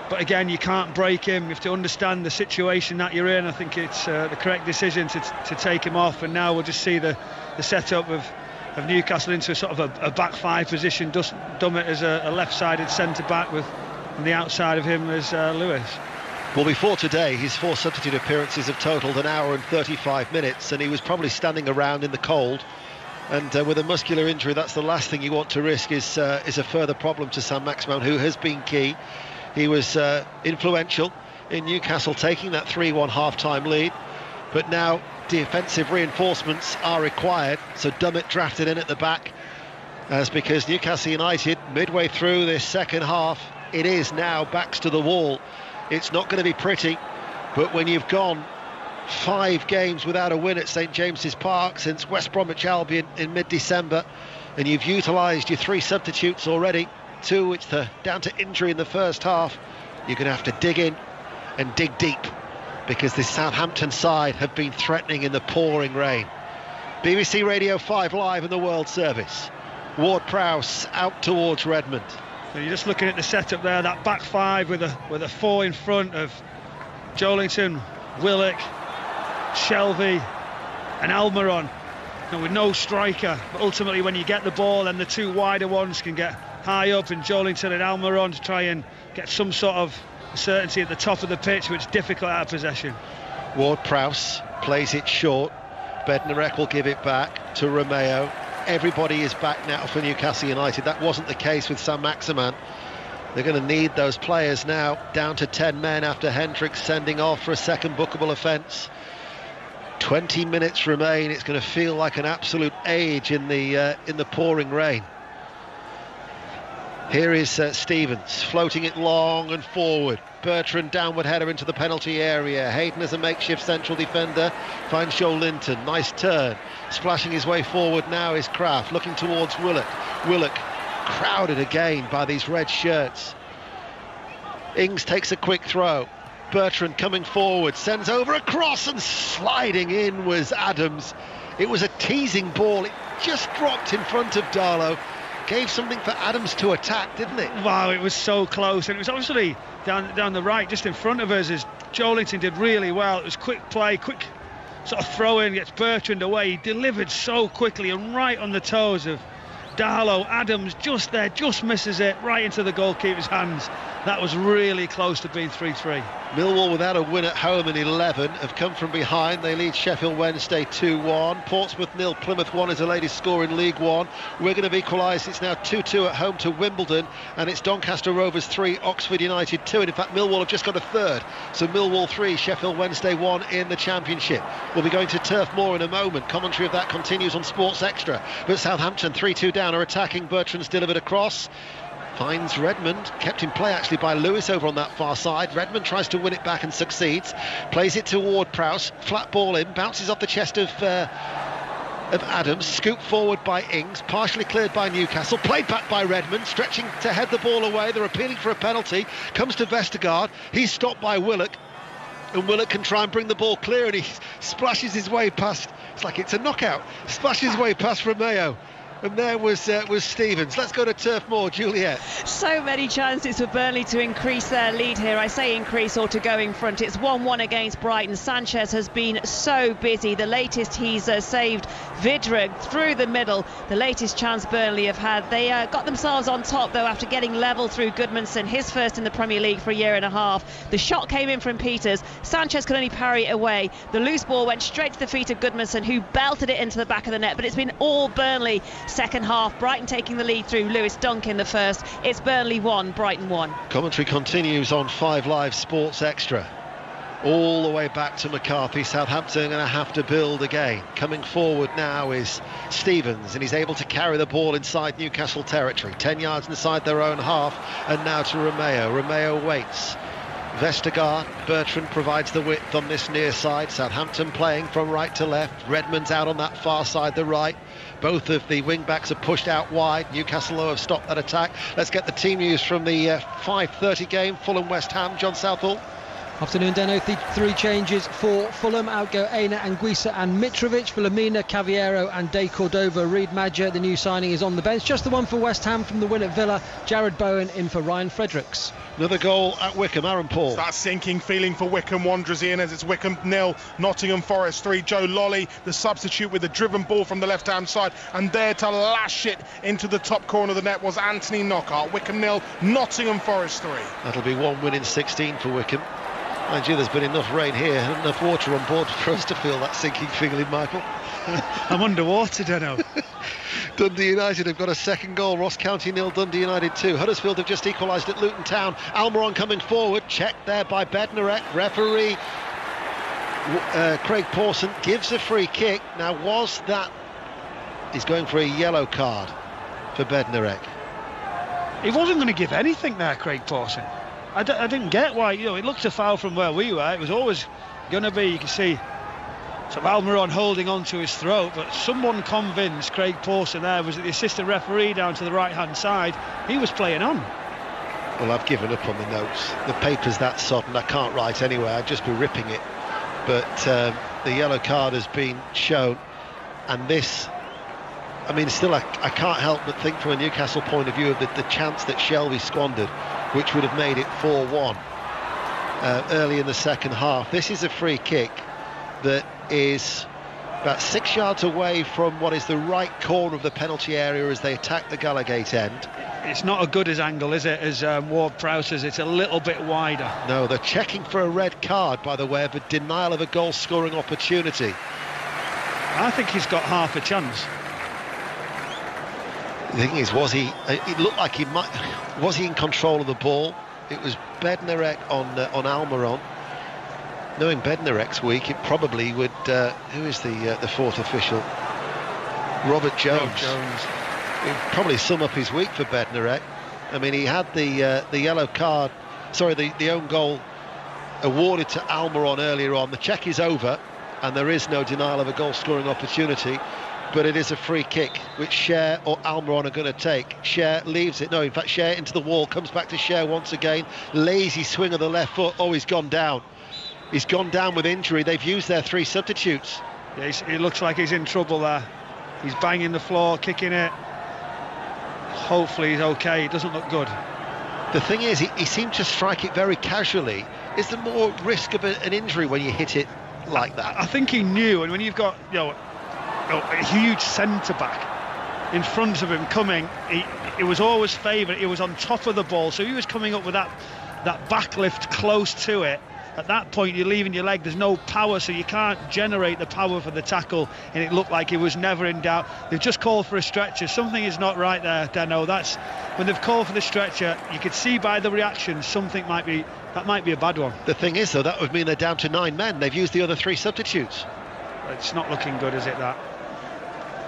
But again, you can't break him. You have to understand the situation that you're in. I think it's the correct decision to take him off, and now we'll just see the setup of Newcastle into a sort of a back 5 position. Dummett as a left-sided centre-back with on the outside of him as Lewis. Well, before today, his 4 substitute appearances have totalled 1 hour and 35 minutes, and he was probably standing around in the cold. And with a muscular injury, that's the last thing you want to risk is a further problem to Saint-Maximin, who has been key. He was influential in Newcastle taking that 3-1 half-time lead, but now defensive reinforcements are required, so Dummett drafted in at the back, as because Newcastle United, midway through this second half, it is now backs to the wall. It's not going to be pretty, but when you've gone 5 games without a win at St James's Park since West Bromwich Albion in mid-December, and you've utilised your 3 substitutes already, 2 which are down to injury in the first half, you're going to have to dig in and dig deep, because this Southampton side have been threatening in the pouring rain. BBC Radio 5 Live in the World Service. Ward-Prowse out towards Redmond. So you're just looking at the setup there, that back 5 with a 4 in front of Joelinton, Willock, Shelvey and Almiron, and with no striker. But ultimately, when you get the ball, then the 2 wider ones can get high up, and Joelinton and Almiron to try and get some sort of certainty at the top of the pitch, which is difficult out of possession. Ward-Prowse plays it short. Bednarek will give it back to Romeo. Everybody is back now for Newcastle United. That wasn't the case with Saint-Maximin. They're going to need those players now, down to 10 men after Hendricks sending off for a second bookable offence. 20 minutes remain. It's going to feel like an absolute age in the pouring rain. Here is Stevens floating it long and forward. Bertrand downward header into the penalty area. Hayden as a makeshift central defender finds Joe Linton. Nice turn. Splashing his way forward now is Kraft, looking towards Willock. Willock crowded again by these red shirts. Ings takes a quick throw. Bertrand coming forward, sends over a cross, and sliding in was Adams. It was a teasing ball. It just dropped in front of Darlow. Gave something for Adams to attack, didn't it? Wow, it was so close, and it was obviously down the right, just in front of us, as Joelinton did really well. It was quick play, quick sort of throw in, gets Bertrand away. He delivered so quickly and right on the toes of Darlow. Adams just there, just misses it right into the goalkeeper's hands. That was really close to being 3-3. Millwall, without a win at home in 11, have come from behind. They lead Sheffield Wednesday 2-1. Portsmouth 0, Plymouth 1 is the latest score in League One. Wigan have equalised. It's now 2-2 at home to Wimbledon, and it's Doncaster Rovers 3, Oxford United 2. And in fact, Millwall have just got a third. So Millwall 3, Sheffield Wednesday 1 in the Championship. We'll be going to Turf Moor in a moment. Commentary of that continues on Sports Extra. But Southampton 3-2 down are attacking. Bertrand's delivered across. Finds Redmond, kept in play actually by Lewis over on that far side. Redmond tries to win it back and succeeds. Plays it toward Prowse, flat ball in, bounces off the chest of Adams, scooped forward by Ings, partially cleared by Newcastle, played back by Redmond, stretching to head the ball away. They're appealing for a penalty, comes to Vestergaard, he's stopped by Willock, and Willock can try and bring the ball clear, and he splashes his way past, it's like it's a knockout, splashes his way past Romeo. And there was Stevens. Let's go to Turf Moor, Juliet. So many chances for Burnley to increase their lead here. I say increase or to go in front. It's 1-1 against Brighton. Sanchez has been so busy. The latest he's saved Vidra through the middle. The latest chance Burnley have had. They got themselves on top though after getting level through Goodmanson, his first in the Premier League for a year and a half. The shot came in from Peters. Sanchez could only parry it away. The loose ball went straight to the feet of Goodmanson, who belted it into the back of the net. But it's been all Burnley second half. Brighton taking the lead through Lewis Dunk in the first. It's Burnley 1, Brighton 1. Commentary continues on 5 Live Sports Extra. All the way back to McCarthy. Southampton are going to have to build again. Coming forward now is Stevens, and he's able to carry the ball inside Newcastle territory. 10 yards inside their own half, and now to Romeo. Romeo waits. Vestergaard, Bertrand provides the width on this near side. Southampton playing from right to left. Redmond's out on that far side, the right. Both of the wing-backs are pushed out wide. Newcastle have stopped that attack. Let's get the team news from the 5:30 game. Fulham-West Ham, John Southall. Afternoon, Deno. 3 changes for Fulham. Out go Aina, Anguissa and Mitrovic. For Lamina, Caviero and De Cordova. Reid Madja, the new signing, is on the bench. Just the one for West Ham from the win at Villa. Jared Bowen in for Ryan Fredericks. Another goal at Wickham, Aaron Paul. That sinking feeling for Wickham Wanderers, Ian, as it's Wickham 0, Nottingham Forest 3. Joe Lolly, the substitute with the driven ball from the left-hand side, and there to lash it into the top corner of the net was Anthony Knockhart. Wickham 0, Nottingham Forest 3. That'll be one win in 16 for Wickham. Mind you, there's been enough rain here and enough water on board for us to feel that sinking feeling, Michael. I'm underwater, Deno. Dundee United have got a second goal. Ross County 0, Dundee United 2. Huddersfield have just equalised at Luton Town. Almiron coming forward, checked there by Bednarek. Referee Craig Pawson gives a free kick. Now, was that... He's going for a yellow card for Bednarek. He wasn't going to give anything there, Craig Pawson. I didn't get why. You know, it looked a foul from where we were. It was always going to be, you can see sort of Almiron holding on to his throat, but someone convinced Craig Pawson there, was it the assistant referee down to the right hand side, he was playing on. Well, I've given up on the notes. The paper's that sodden, I can't write anyway, I'd just be ripping it. But the yellow card has been shown, and this, I mean, still I can't help but think from a Newcastle point of view of the chance that Shelby squandered, which would have made it 4-1 early in the second half. This is a free kick that is about 6 yards away from what is the right corner of the penalty area as they attack the Gallagate end. It's not as good as angle, is it, as Ward-Prowse? It's a little bit wider. No, they're checking for a red card, by the way, of a denial of a goal-scoring opportunity. I think he's got half a chance. The thing is, it looked like was he in control of the ball? It was Bednarek on Almiron. Knowing Bednarek's week, it probably would. Who is the fourth official? Robert Jones. It would probably sum up his week for Bednarek. I mean, he had the yellow card. Sorry, the own goal awarded to Almiron earlier on. The check is over, and there is no denial of a goal-scoring opportunity. But it is a free kick, which Cher or Almiron are going to take. Cher leaves it. No, in fact, Cher into the wall, comes back to Cher once again. Lazy swing of the left foot. Oh, he's gone down. He's gone down with injury. They've used their 3 substitutes. Yeah, it looks like he's in trouble there. He's banging the floor, kicking it. Hopefully he's okay. It doesn't look good. The thing is, he seemed to strike it very casually. Is there more risk of an injury when you hit it like that? I think he knew, and when you've got a huge centre-back in front of him coming, it was always favoured. He was on top of the ball, so he was coming up with that backlift close to it. At that point, you're leaving your leg, there's no power, so you can't generate the power for the tackle, and it looked like he was never in doubt. They've just called for a stretcher. Something is not right there, Dano. That's when they've called for the stretcher, you could see by the reaction something might be a bad one. The thing is, though, that would mean they're down to 9 men. They've used the other 3 substitutes. It's not looking good, is it, that?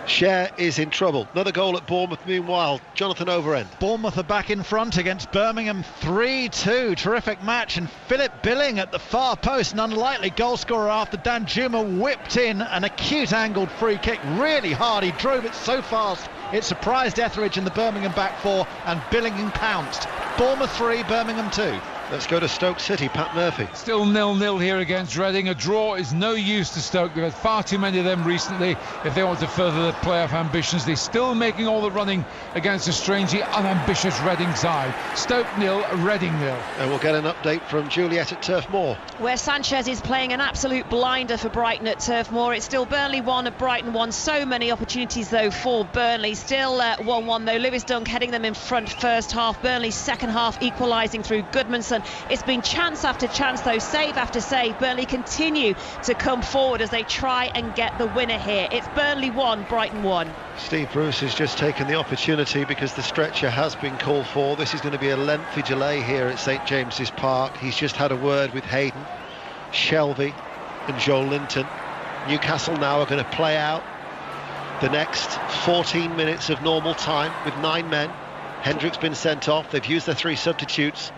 Cher is in trouble. Another goal at Bournemouth meanwhile. Jonathan Overend. Bournemouth are back in front against Birmingham 3-2. Terrific match, and Philip Billing at the far post, an unlikely goal scorer after Danjuma whipped in an acute angled free kick really hard. He drove it so fast it surprised Etheridge in the Birmingham back 4, and Billing pounced. Bournemouth 3, Birmingham 2. Let's go to Stoke City, Pat Murphy. Still 0-0 here against Reading. A draw is no use to Stoke. They've had far too many of them recently. If they want to further their playoff ambitions, they're still making all the running against a strangely unambitious Reading side. Stoke 0, Reading 0. And we'll get an update from Juliet at Turf Moor, where Sanchez is playing an absolute blinder for Brighton at Turf Moor. It's still Burnley 1 at Brighton 1. So many opportunities though for Burnley. Still 1-1 though. Lewis Dunk heading them in front first half. Burnley's second half equalising through Goodmanson. It's been chance after chance though, save after save. Burnley continue to come forward as they try and get the winner here. It's Burnley 1, Brighton 1. Steve Bruce has just taken the opportunity because the stretcher has been called for. This is going to be a lengthy delay here at St James's Park. He's just had a word with Hayden, Shelvey and Joel Linton. Newcastle now are going to play out the next 14 minutes of normal time with 9 men. Hendrick's been sent off. They've used their 3 substitutes.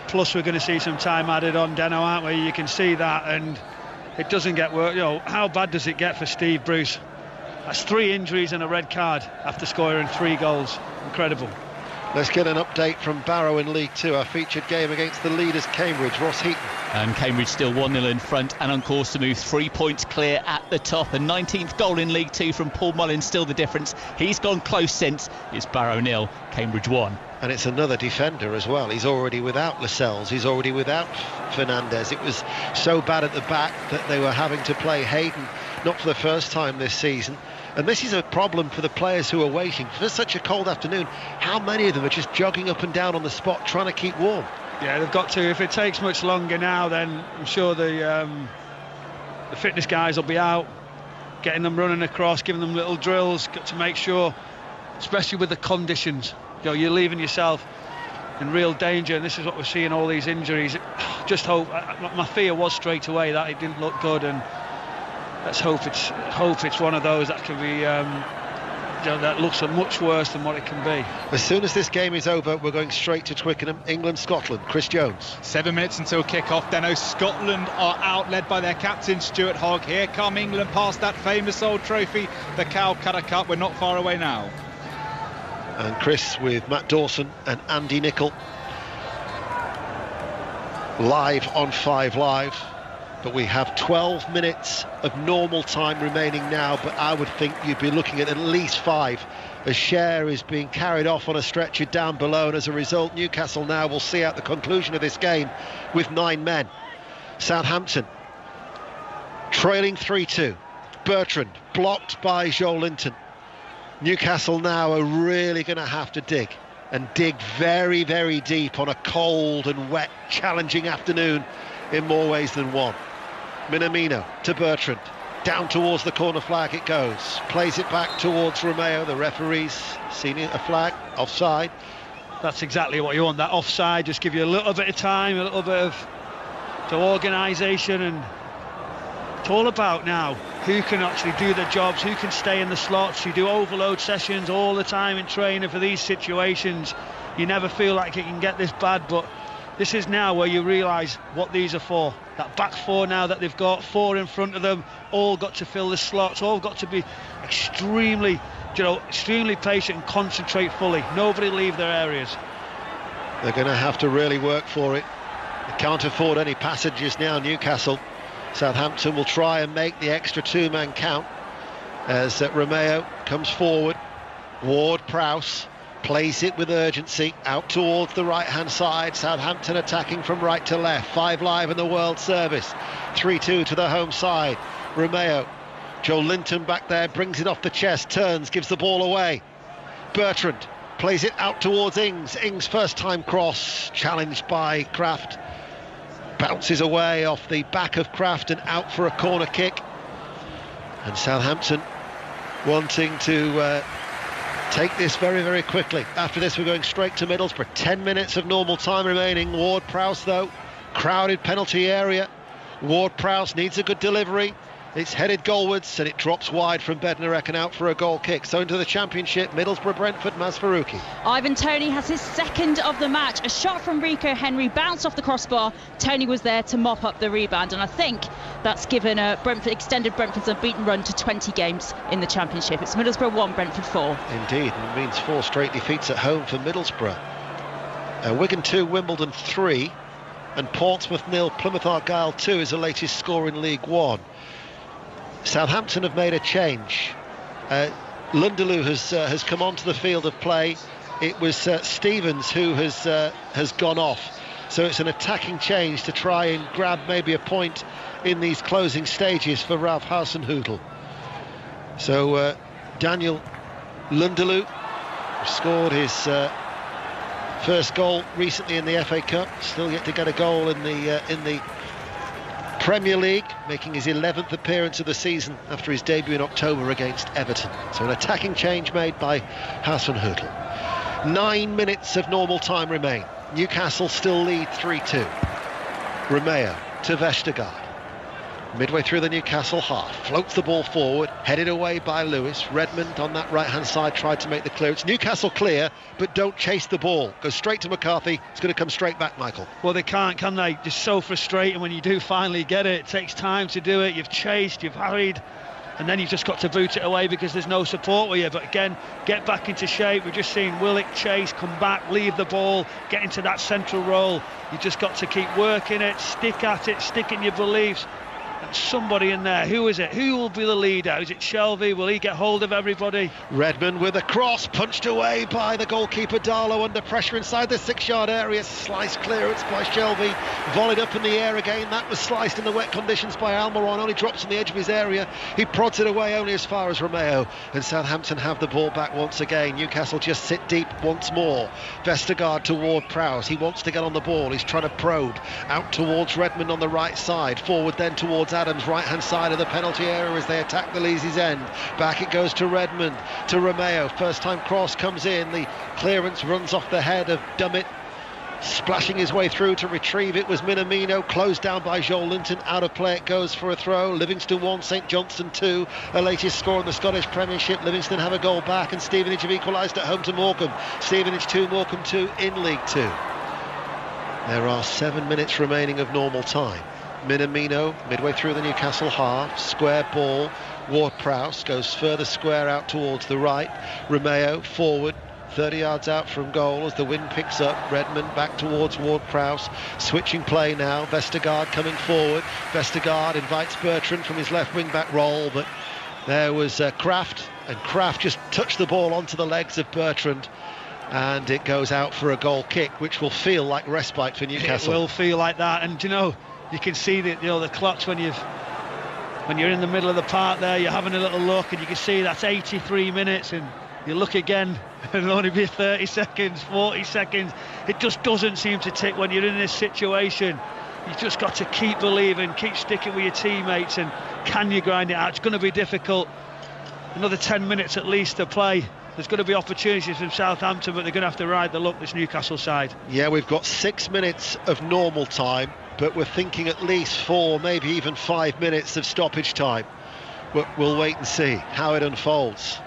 Plus we're going to see some time added on, Dano, aren't we? You can see that, and it doesn't get worse. How bad does it get for Steve Bruce? That's 3 injuries and a red card after scoring 3 goals. Incredible. Let's get an update from Barrow in League 2, our featured game against the leaders Cambridge. Ross Heaton. And Cambridge still 1-0 in front and on course to move 3 points clear at the top. A 19th goal in League 2 from Paul Mullins, still the difference. He's gone close since. It's Barrow 0, Cambridge 1. And it's another defender as well. He's already without Lascelles. He's already without Fernandez. It was so bad at the back that they were having to play Hayden, not for the first time this season. And this is a problem for the players who are waiting. For such a cold afternoon, how many of them are just jogging up and down on the spot trying to keep warm? Yeah, they've got to. If it takes much longer now, then I'm sure the fitness guys will be out, getting them running across, giving them little drills, got to make sure, especially with the conditions. You're leaving yourself in real danger, and this is what we're seeing, all these injuries. Just hope, my fear was straight away that it didn't look good, and let's hope it's one of those that can be that looks much worse than what it can be. As soon as this game is over, we're going straight to Twickenham, England, Scotland. Chris Jones. 7 minutes until kick-off. Deno, Scotland are out, led by their captain Stuart Hogg. Here come England past that famous old trophy, the Calcutta Cup. We're not far away now. And Chris with Matt Dawson and Andy Nicol live on 5 Live. But we have 12 minutes of normal time remaining now, but I would think you'd be looking at least 5 as Cher is being carried off on a stretcher down below, and as a result Newcastle now will see out the conclusion of this game with 9 men. Southampton trailing 3-2. Bertrand blocked by Joel Linton. Newcastle now are really going to have to dig very, very deep on a cold and wet, challenging afternoon in more ways than one. Minamino to Bertrand. Down towards the corner flag it goes. Plays it back towards Romeo. The referee's seen it, a flag, offside. That's exactly what you want, that offside. Just give you a little bit of time, a little bit of organisation, and it's all about now who can actually do the jobs, who can stay in the slots. You do overload sessions all the time in training for these situations. You never feel like it can get this bad, but this is now where you realise what these are for. That back four now that they've got, four in front of them, all got to fill the slots, all got to be extremely patient and concentrate fully. Nobody leave their areas. They're going to have to really work for it. They can't afford any passages now, Newcastle. Southampton will try and make the extra two-man count as Romeo comes forward. Ward-Prowse plays it with urgency out towards the right-hand side. Southampton attacking from right to left. 5 live in the World Service. 3-2 to the home side. Romeo, Joe Linton back there, brings it off the chest, turns, gives the ball away. Bertrand plays it out towards Ings. Ings' first-time cross, challenged by Kraft. Bounces away off the back of Kraft and out for a corner kick. And Southampton wanting to take this very, very quickly. After this, we're going straight to Middlesbrough. 10 minutes of normal time remaining. Ward-Prowse, though, crowded penalty area. Ward-Prowse needs a good delivery. It's headed goalwards and it drops wide from Bednarek and out for a goal kick. So into the Championship, Middlesbrough-Brentford, Maz Faruqi. Ivan Toney has his second of the match. A shot from Rico Henry bounced off the crossbar. Toney was there to mop up the rebound, and I think that's given extended Brentford's unbeaten run to 20 games in the Championship. It's Middlesbrough 1, Brentford 4. Indeed, and it means 4 straight defeats at home for Middlesbrough. Wigan 2, Wimbledon 3, and Portsmouth 0, Plymouth Argyle 2 is the latest score in League One. Southampton have made a change. Lundeloo has come onto the field of play. It was Stevens who has gone off. So it's an attacking change to try and grab maybe a point in these closing stages for Ralph Hasenhüttl. So Daniel Lundeloo scored his first goal recently in the FA Cup. Still yet to get a goal in the Premier League, making his 11th appearance of the season after his debut in October against Everton. So an attacking change made by Hasenhüttl. 9 minutes of normal time remain. Newcastle still lead 3-2. Romeo to Vestergaard. Midway through the Newcastle half, floats the ball forward, headed away by Lewis. Redmond on that right-hand side tried to make the clearance. Newcastle clear, but don't chase the ball. Goes straight to McCarthy. It's going to come straight back, Michael. Well, they can't, can they? Just so frustrating when you do finally get it. It takes time to do it. You've chased, you've hurried, and then you've just got to boot it away because there's no support with you. But again, get back into shape. We've just seen Willock chase, come back, leave the ball, get into that central role. You've just got to keep working it, stick at it, stick in your beliefs. Somebody in there, who is it? Who will be the leader? Is it Shelby? Will he get hold of everybody? Redmond with a cross, punched away by the goalkeeper Darlow under pressure inside the 6-yard area. Sliced clearance by Shelby, volleyed up in the air again. That was sliced in the wet conditions by Almiron, only drops on the edge of his area. He prods it away only as far as Romeo, and Southampton have the ball back once again. Newcastle just sit deep once more. Vestergaard toward Prowse, he wants to get on the ball, he's trying to probe out towards Redmond on the right side, forward then towards Adams, right-hand side of the penalty area as they attack the Leesy's end. Back it goes to Redmond, to Romeo. First-time cross comes in. The clearance runs off the head of Dummett. Splashing his way through to retrieve it was Minamino. Closed down by Joel Linton. Out of play it goes for a throw. Livingston 1, St Johnstone 2. A latest score in the Scottish Premiership. Livingston have a goal back and Stevenage have equalised at home to Morecambe. Stevenage 2, Morecambe 2 in League 2. There are 7 minutes remaining of normal time. Minamino midway through the Newcastle half, square ball. Ward-Prowse goes further square out towards the right. Romeo forward, 30 yards out from goal as the wind picks up. Redmond back towards Ward-Prowse, switching play now. Vestergaard coming forward. Vestergaard invites Bertrand from his left wing back role, but there was Kraft, and Kraft just touched the ball onto the legs of Bertrand, and it goes out for a goal kick, which will feel like respite for Newcastle. It will feel like that, and you can see the clocks when you're in the middle of the park there. You're having a little look, and you can see that's 83 minutes, and you look again, and it'll only be 30 seconds, 40 seconds. It just doesn't seem to tick when you're in this situation. You've just got to keep believing, keep sticking with your teammates, and can you grind it out? It's going to be difficult. Another 10 minutes at least to play. There's going to be opportunities from Southampton, but they're going to have to ride the luck, this Newcastle side. Yeah, we've got 6 minutes of normal time, but we're thinking at least 4, maybe even 5 minutes of stoppage time. We'll wait and see how it unfolds.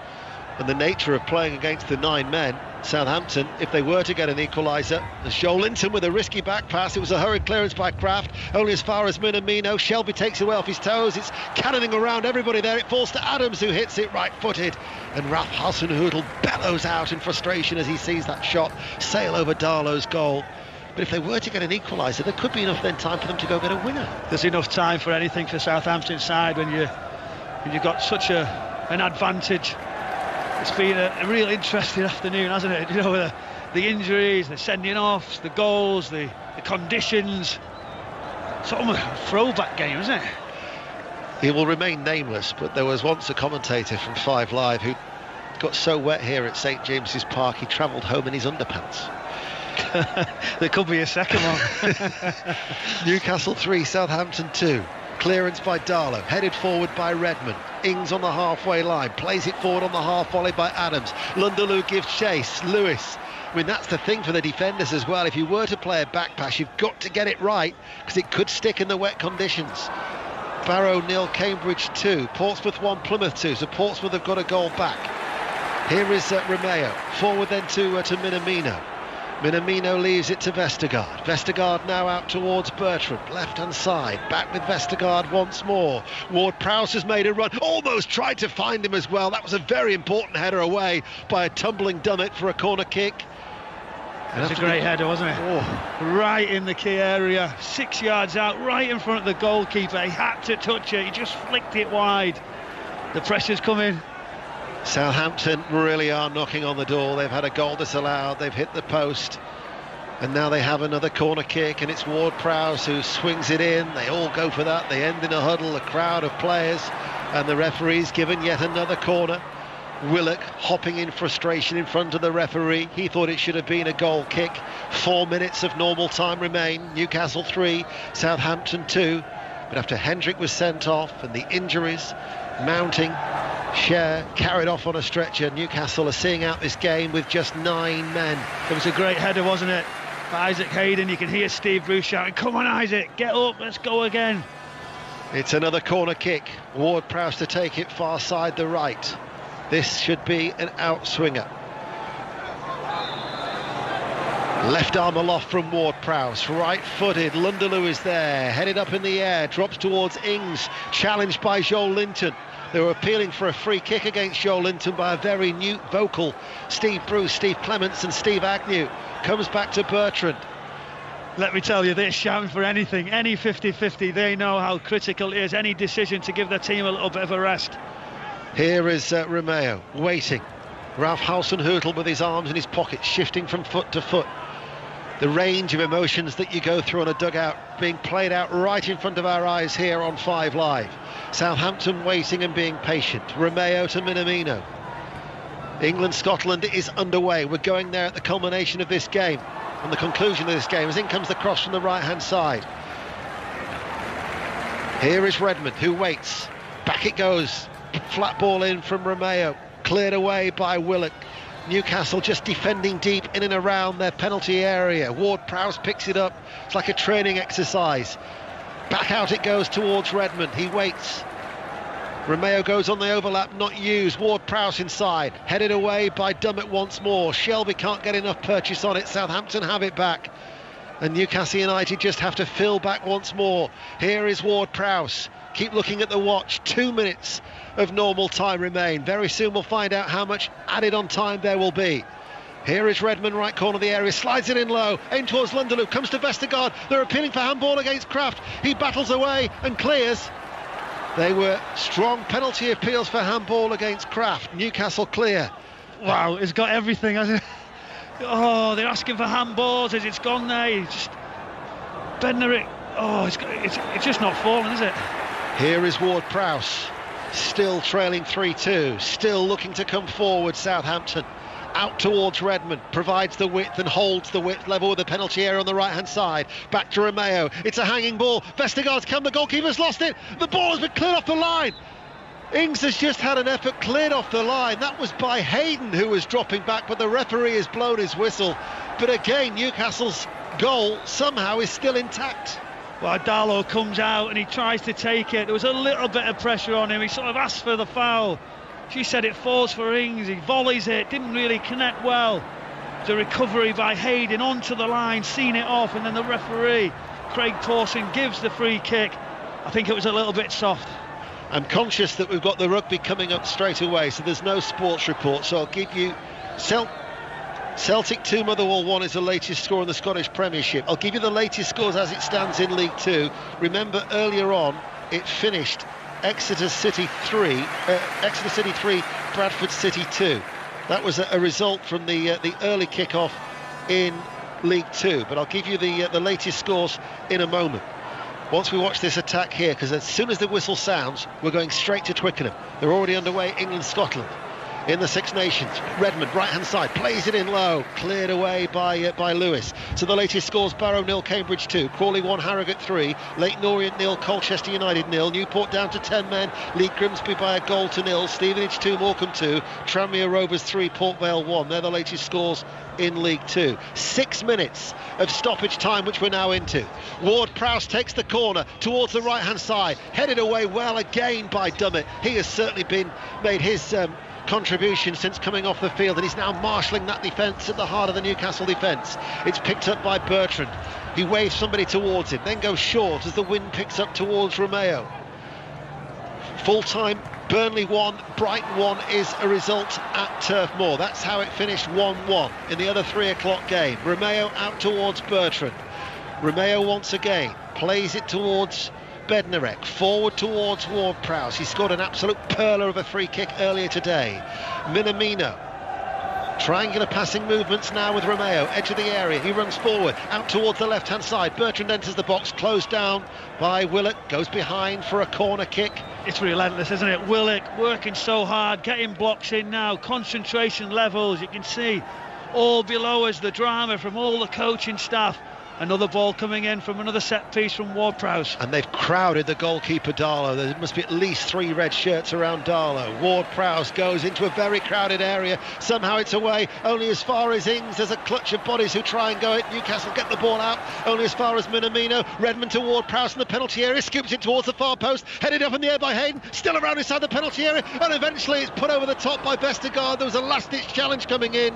And the nature of playing against the 9 men, Southampton, if they were to get an equaliser, as Joel Linton with a risky back pass, it was a hurried clearance by Kraft, only as far as Minamino. Shelby takes it well off his toes, it's cannoning around everybody there, it falls to Adams, who hits it right-footed, and Ralph Hasenhüttl bellows out in frustration as he sees that shot sail over Darlow's goal. But if they were to get an equaliser, there could be enough then time for them to go get a winner. There's enough time for anything for Southampton side when you've got such an advantage. It's been a real interesting afternoon, hasn't it? You know, with the injuries, the sending offs, the goals, the conditions. It's almost a throwback game, isn't it? He will remain nameless, but there was once a commentator from 5 Live who got so wet here at St James's Park he travelled home in his underpants. There could be a second one. Newcastle 3, Southampton 2. Clearance by Darlow, headed forward by Redmond. Ings on the halfway line, plays it forward on the half volley by Adams. Lunderloo gives chase. Lewis. I mean, that's the thing for the defenders as well. If you were to play a back pass, you've got to get it right, because it could stick in the wet conditions. Barrow 0, Cambridge 2, Portsmouth 1, Plymouth 2, so Portsmouth have got a goal back. Here is Romeo, forward then to Minamino. Minamino leaves it to Vestergaard. Vestergaard now out towards Bertrand, left-hand side, back with Vestergaard once more. Ward-Prowse has made a run, almost tried to find him as well. That was a very important header away by a tumbling Dummett for a corner kick. That's a great header, wasn't it? Oh. Right in the key area, 6 yards out, right in front of the goalkeeper. He had to touch it, he just flicked it wide. The pressure's coming. Southampton really are knocking on the door. They've had a goal disallowed, they've hit the post, and now they have another corner kick, and it's Ward-Prowse who swings it in. They all go for that, they end in a huddle, a crowd of players, and the referee's given yet another corner. Willock hopping in frustration in front of the referee. He thought it should have been a goal kick. 4 minutes of normal time remain. Newcastle 3, Southampton 2. But after Hendrick was sent off and the injuries mounting, Cher carried off on a stretcher. Newcastle are seeing out this game with just 9 men. It was a great header, wasn't it? Isaac Hayden, you can hear Steve Bruce shouting, "Come on Isaac, get up, let's go again." It's another corner kick. Ward-Prowse to take it far side the right. This should be an outswinger. Left arm aloft from Ward-Prowse, right-footed. Lunderloo is there, headed up in the air, drops towards Ings, challenged by Joel Linton. They were appealing for a free kick against Joel Linton by a very new vocal Steve Bruce, Steve Clements and Steve Agnew. Comes back to Bertrand. Let me tell you, they're shouting for anything, any 50-50. They know how critical it is, any decision to give their team a little bit of a rest. Here is Romeo, waiting. Ralph Hasenhüttl with his arms in his pockets, shifting from foot to foot. The range of emotions that you go through on a dugout being played out right in front of our eyes here on 5 Live. Southampton waiting and being patient. Romeo to Minamino. England-Scotland is underway. We're going there at the culmination of this game, on the conclusion of this game, as in comes the cross from the right-hand side. Here is Redmond, who waits. Back it goes. Flat ball in from Romeo, cleared away by Willock. Newcastle just defending deep in and around their penalty area. Ward-Prowse picks it up. It's like a training exercise. Back out it goes towards Redmond. He waits. Romeo goes on the overlap, not used. Ward-Prowse inside, headed away by Dummett once more. Shelby can't get enough purchase on it. Southampton have it back, and Newcastle United just have to fill back once more. Here is Ward-Prowse. Keep looking at the watch. 2 minutes of normal time remain. Very soon we'll find out how much added on time there will be. Here is Redmond, right corner of the area, slides it in low, aimed towards Lunderloo, comes to Vestergaard. They're appealing for handball against Kraft. He battles away and clears. They were strong penalty appeals for handball against Kraft. Newcastle clear. Wow, it's got everything, hasn't it? Oh, they're asking for handballs as it's gone there. He's just Bednarek. Oh, it's just not falling, is it? Here is Ward-Prowse, still trailing 3-2, still looking to come forward, Southampton. out towards Redmond, provides the width and holds the width, level with the penalty area on the right hand side. Back to Romeo, it's a hanging ball, Vestergaard's come, the goalkeeper's lost it, the ball has been cleared off the line. Ings has just had an effort cleared off the line. That was by Hayden, who was dropping back, but the referee has blown his whistle. But again, Newcastle's goal somehow is still intact. Well, Darlow comes out and he tries to take it. There was a little bit of pressure on him. He sort of asked for the foul. She said it falls for Ings. He volleys it, didn't really connect well. The recovery by Hayden onto the line, seen it off, and then the referee, Craig Pawson, gives the free kick. I think it was a little bit soft. I'm conscious that we've got the rugby coming up straight away, so there's no sports report, so I'll give you Celtic 2, Motherwell 1 is the latest score in the Scottish Premiership. I'll give you the latest scores as it stands in League 2. Remember, earlier on it finished Exeter City 3, Bradford City 2. That was a result from the early kick-off in League 2, but I'll give you the latest scores in a moment. Once we watch this attack here, because as soon as the whistle sounds, we're going straight to Twickenham. They're already underway, England-Scotland. In the Six Nations, Redmond, right-hand side, plays it in low, cleared away by Lewis. So the latest scores: Barrow 0, Cambridge 2, Crawley 1, Harrogate 3, Leyton Orient 0, Colchester United 0, Newport down to 10 men, Leigh Grimsby by a goal to 0, Stevenage 2, Morecambe 2, Tranmere Rovers 3, Port Vale 1. They're the latest scores in League 2. 6 minutes of stoppage time, which we're now into. Ward-Prowse takes the corner towards the right-hand side, headed away well again by Dummett. He has certainly made his contribution since coming off the field, and he's now marshalling that defence at the heart of the Newcastle defence. It's picked up by Bertrand. He waves somebody towards him, then goes short as the wind picks up towards Romeo. Full-time, Burnley 1, Brighton 1 is a result at Turf Moor. That's how it finished 1-1 in the other 3 o'clock game. Romeo out towards Bertrand. Romeo once again plays it towards Bednarek, forward towards Ward-Prowse. He scored an absolute perler of a free kick earlier today. Minamino, triangular passing movements now with Romeo, edge of the area, he runs forward, out towards the left-hand side. Bertrand enters the box, closed down by Willock, goes behind for a corner kick. It's relentless, isn't it? Willock working so hard, getting blocks in now, concentration levels, you can see all below us, the drama from all the coaching staff. Another ball coming in from another set piece from Ward-Prowse. And they've crowded the goalkeeper Darlow. There must be at least 3 red shirts around Darlow. Ward-Prowse goes into a very crowded area. Somehow it's away, only as far as Ings. There's a clutch of bodies who try and go it. Newcastle get the ball out, only as far as Minamino. Redmond to Ward-Prowse in the penalty area, scoops it towards the far post, headed up in the air by Hayden, still around inside the penalty area, and eventually it's put over the top by Vestergaard. There was a last-ditch challenge coming in,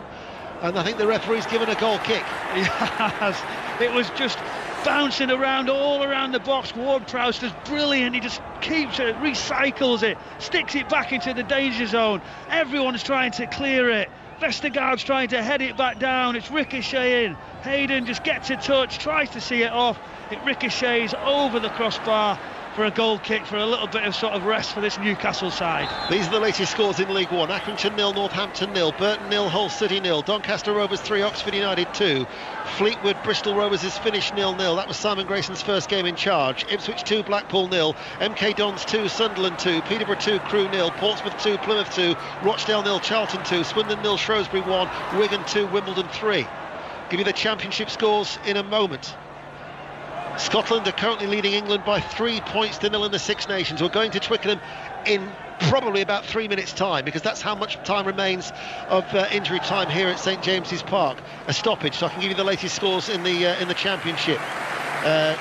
and I think the referee's given a goal kick. He has. It was just bouncing around all around the box. Ward-Prowse does brilliant. He just keeps it, recycles it, sticks it back into the danger zone. Everyone's trying to clear it. Vestergaard's trying to head it back down. It's ricocheting. Hayden just gets a touch, tries to see it off. It ricochets over the crossbar for a goal kick, for a little bit of sort of rest for this Newcastle side. These are the latest scores in League 1. Accrington 0, Northampton 0, Burton 0, Hull City 0, Doncaster Rovers 3, Oxford United 2, Fleetwood Bristol Rovers is finished 0-0. That was Simon Grayson's first game in charge. Ipswich 2, Blackpool 0, MK Dons 2, Sunderland 2, Peterborough 2, Crewe 0, Portsmouth 2, Plymouth 2, Rochdale 0, Charlton 2, Swindon 0, Shrewsbury 1, Wigan 2, Wimbledon 3. Give you the championship scores in a moment. Scotland are currently leading England by 3 points to 0 in the Six Nations. We're going to Twickenham in probably about 3 minutes' time, because that's how much time remains of injury time here at St James's Park. A stoppage, so I can give you the latest scores in the championship.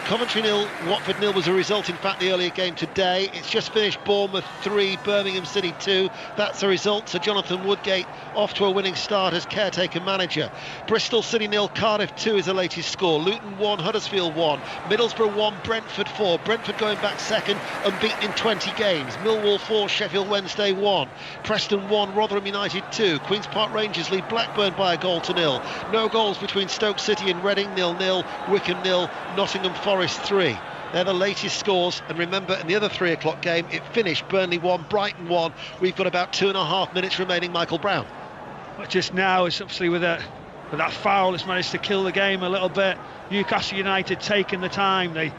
Coventry 0, Watford 0 was a result, in fact, the earlier game today. It's just finished Bournemouth 3, Birmingham City 2. That's the result. So Jonathan Woodgate off to a winning start as caretaker manager. Bristol City 0, Cardiff 2 is the latest score. Luton 1, Huddersfield 1, Middlesbrough 1, Brentford 4. Brentford going back second, unbeaten in 20 games. Millwall 4, Sheffield Wednesday 1. Preston 1, Rotherham United 2. Queen's Park Rangers lead Blackburn by a goal to 0. No goals between Stoke City and Reading, 0-0. Wycombe 0, Nottingham Forest 3. They're the latest scores, and remember, in the other 3 o'clock game it finished Burnley 1, Brighton 1. We've got about 2.5 minutes remaining. Michael Brown. But just now, it's obviously with that foul, it's managed to kill the game a little bit. Newcastle United taking the time, they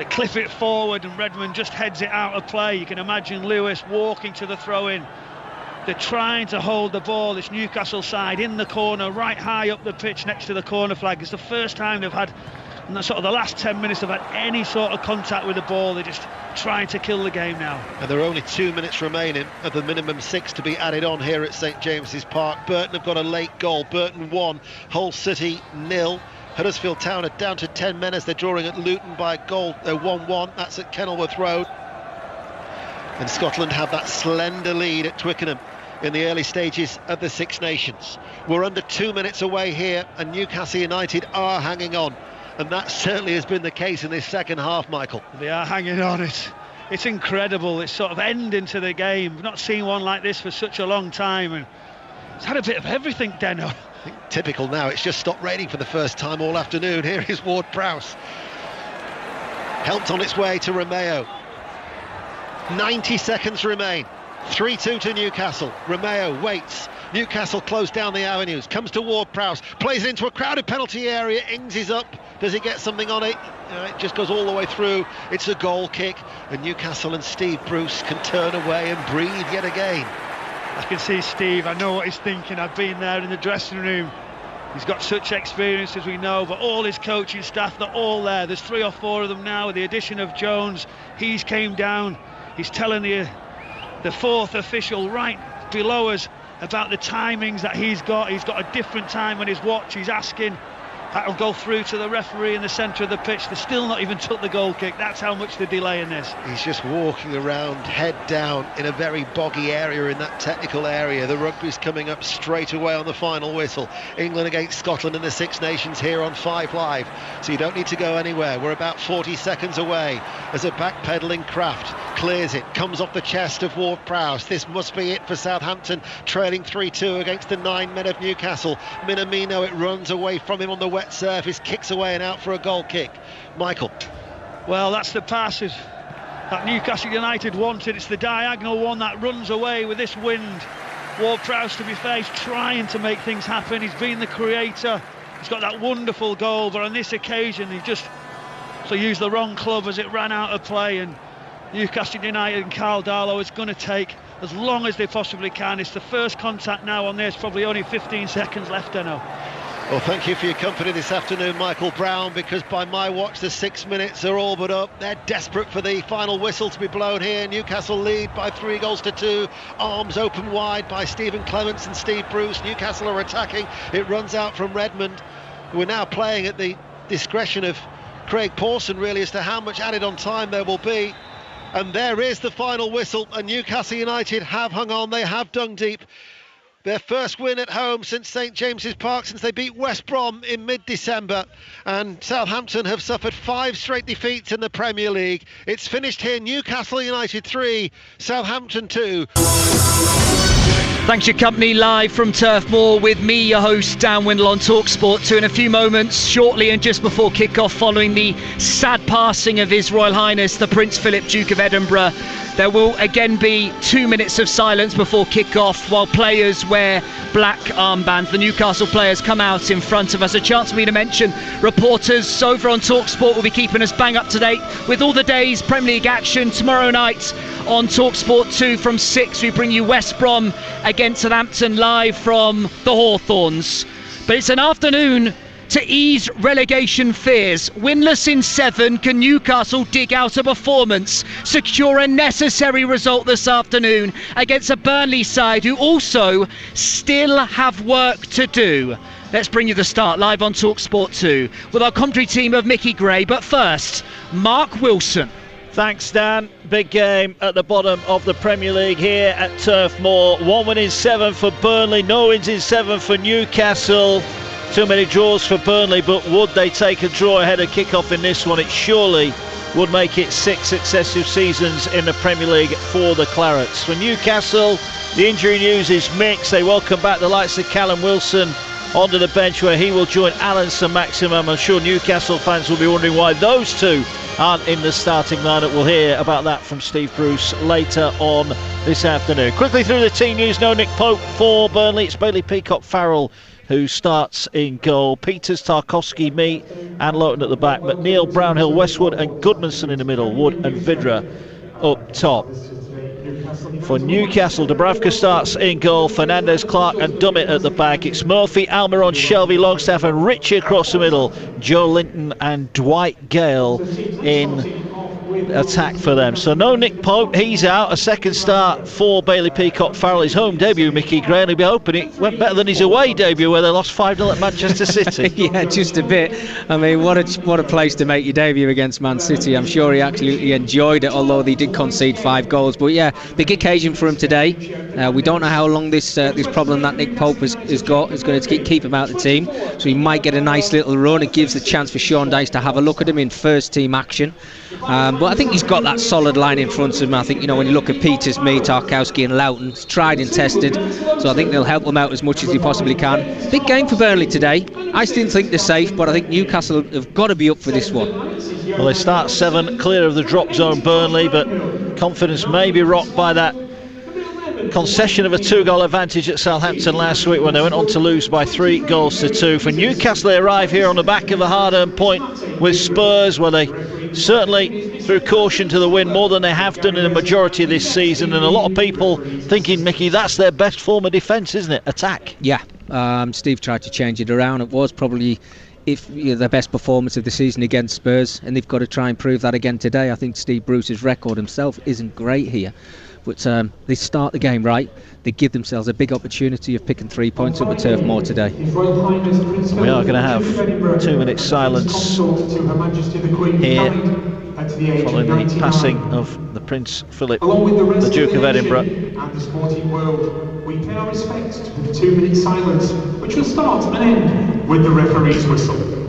clip it forward and Redmond just heads it out of play. You can imagine Lewis walking to the throw-in. They're trying to hold the ball, this Newcastle side, in the corner, right high up the pitch next to the corner flag. It's the first time they've had, in the last 10 minutes, they've had any sort of contact with the ball. They're just trying to kill the game now. And there are only 2 minutes remaining of the minimum 6 to be added on here at St James's Park. Burton have got a late goal. Burton 1, Hull City 0. Huddersfield Town are down to 10 men as they're drawing at Luton by a goal. They're 1-1. That's at Kenilworth Road. And Scotland have that slender lead at Twickenham in the early stages of the Six Nations. We're under 2 minutes away here, and Newcastle United are hanging on, and that certainly has been the case in this second half, Michael. They are hanging on. It's incredible. It's sort of ending to the game. We've not seen one like this for such a long time, and it's had a bit of everything, Deno. I think typical now, it's just stopped raining for the first time all afternoon. Here is Ward-Prowse, helped on its way to Romeo. 90 seconds remain. 3-2 to Newcastle. Romeo waits. Newcastle close down the avenues. Comes to Ward-Prowse. Plays it into a crowded penalty area. Ings is up. Does he get something on it? It just goes all the way through. It's a goal kick. And Newcastle and Steve Bruce can turn away and breathe yet again. I can see Steve. I know what he's thinking. I've been there in the dressing room. He's got such experience, as we know, but all his coaching staff, they're all there. There's 3 or 4 of them now with the addition of Jones. He's came down. He's telling the fourth official right below us about the timings that he's got. He's got a different time on his watch. He's asking. That'll go through to the referee in the centre of the pitch. They still not even took the goal kick. That's how much they're delaying this. He's just walking around, head down, in a very boggy area in that technical area. The rugby's coming up straight away on the final whistle. England against Scotland in the Six Nations here on 5 Live. So you don't need to go anywhere. We're about 40 seconds away as a backpedalling Kraft clears it, comes off the chest of Ward-Prowse. This must be it for Southampton, trailing 3-2 against the 9 men of Newcastle. Minamino, it runs away from him on the wet surface, kicks away and out for a goal kick. Michael. Well, that's the passes that Newcastle United wanted. It's the diagonal one that runs away with this wind. Ward-Prowse, to be fair, he's trying to make things happen. He's been the creator. He's got that wonderful goal, but on this occasion he just used the wrong club as it ran out of play, and Newcastle United and Carl Darlow is going to take as long as they possibly can. It's the first contact now on this, probably only 15 seconds left, Deno. Well, thank you for your company this afternoon, Michael Brown, because by my watch the 6 minutes are all but up. They're desperate for the final whistle to be blown here. Newcastle lead by 3-2. Arms open wide by Stephen Clements and Steve Bruce. Newcastle are attacking. It runs out from Redmond, who are now playing at the discretion of Craig Pawson, really, as to how much added on time there will be. And there is the final whistle, and Newcastle United have hung on. They have dug deep. Their first win at home since St James's Park, since they beat West Brom in mid-December. And Southampton have suffered 5 straight defeats in the Premier League. It's finished here, Newcastle United 3, Southampton 2. Thanks for your company live from Turf Moor with me, your host, Dan Windle on TalkSport 2. In a few moments, shortly and just before kick-off, following the sad passing of His Royal Highness, the Prince Philip, Duke of Edinburgh, there will again be 2 minutes of silence before kick-off while players wear black armbands. The Newcastle players come out in front of us. A chance for me to mention reporters over on TalkSport will be keeping us bang up to date with all the day's Premier League action. Tomorrow night on TalkSport 2 from 6, we bring you West Brom against Southampton live from the Hawthorns. But it's an afternoon to ease relegation fears. Winless in 7, can Newcastle dig out a performance, secure a necessary result this afternoon against a Burnley side who also still have work to do? Let's bring you the start live on TalkSport 2 with our commentary team of Mickey Gray. But first, Mark Wilson. Thanks, Dan. Big game at the bottom of the Premier League here at Turf Moor. 1 win in 7 for Burnley, no wins in 7 for Newcastle. Too many draws for Burnley, but would they take a draw ahead of kick-off in this one? It surely would make it 6 successive seasons in the Premier League for the Clarets. For Newcastle, the injury news is mixed. They welcome back the likes of Callum Wilson onto the bench, where he will join Alan Saint-Maximin. I'm sure Newcastle fans will be wondering why those two aren't in the starting lineup. We'll hear about that from Steve Bruce later on this afternoon. Quickly through the team news. No Nick Pope for Burnley. It's Bailey Peacock-Farrell who starts in goal. Peters, Tarkowski, Mee and Lowton at the back. McNeil, Brownhill, Westwood and Goodmanson in the middle. Wood and Vidra up top. For Newcastle, Dubravka starts in goal, Fernandez, Clark and Dummett at the back. It's Murphy, Almiron, Shelby, Longstaff and Ritchie across the middle. Joe Linton and Dwight Gale in attack for them. So no Nick Pope, he's out. A second start for Bailey Peacock-Farrell. His home debut, Mickey Gray, and he'll be hoping it went better than his away debut where they lost 5-0 at Manchester City. Yeah, just a bit. I mean, what a place to make your debut against Man City. I'm sure he absolutely enjoyed it, although they did concede 5 goals. But yeah, big occasion for him today. We don't know how long this problem that Nick Pope has got is going to keep him out of the team. So he might get a nice little run. It gives the chance for Sean Dyche to have a look at him in first team action. But I think he's got that solid line in front of him. I think, you know, when you look at Peters, Mee, Tarkowski and Loughton, it's tried and tested, so I think they'll help them out as much as they possibly can. Big game for Burnley today. I still think they're safe, but I think Newcastle have got to be up for this one. Well, they start 7 clear of the drop zone, Burnley, but confidence may be rocked by that concession of a 2-goal advantage at Southampton last week when they went on to lose by 3-2. For Newcastle, they arrive here on the back of a hard-earned point with Spurs, where they certainly threw caution to the wind more than they have done in the majority of this season, and a lot of people thinking, Mickey, that's their best form of defence, isn't it? Attack. Yeah, Steve tried to change it around. It was probably their best performance of the season against Spurs, and they've got to try and prove that again today. I think Steve Bruce's record himself isn't great here, but they start the game right. They give themselves a big opportunity of picking 3 points up at Turf Moor today. We are going to have 2 minutes silence here following the passing of the Prince Philip, the Duke of Edinburgh. And the sporting world, we pay our respects with 2 minutes silence, which will start and end with the referee's whistle.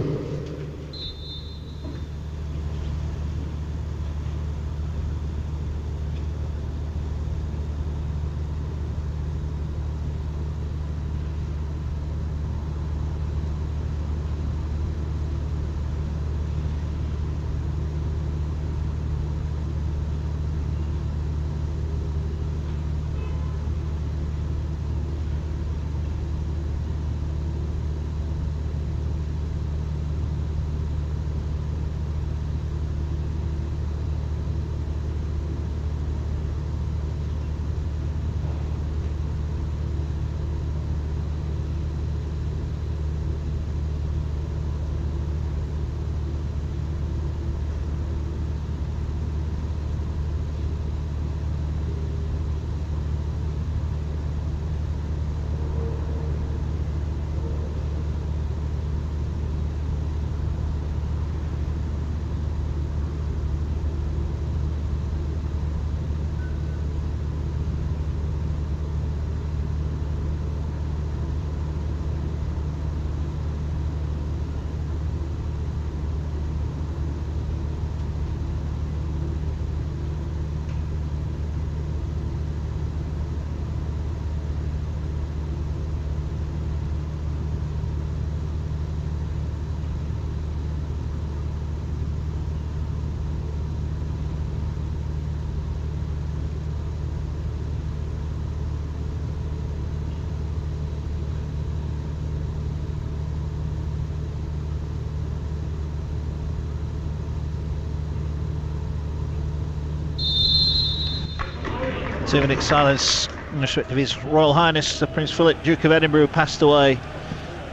Two-minute silence in respect of His Royal Highness the Prince Philip, Duke of Edinburgh, who passed away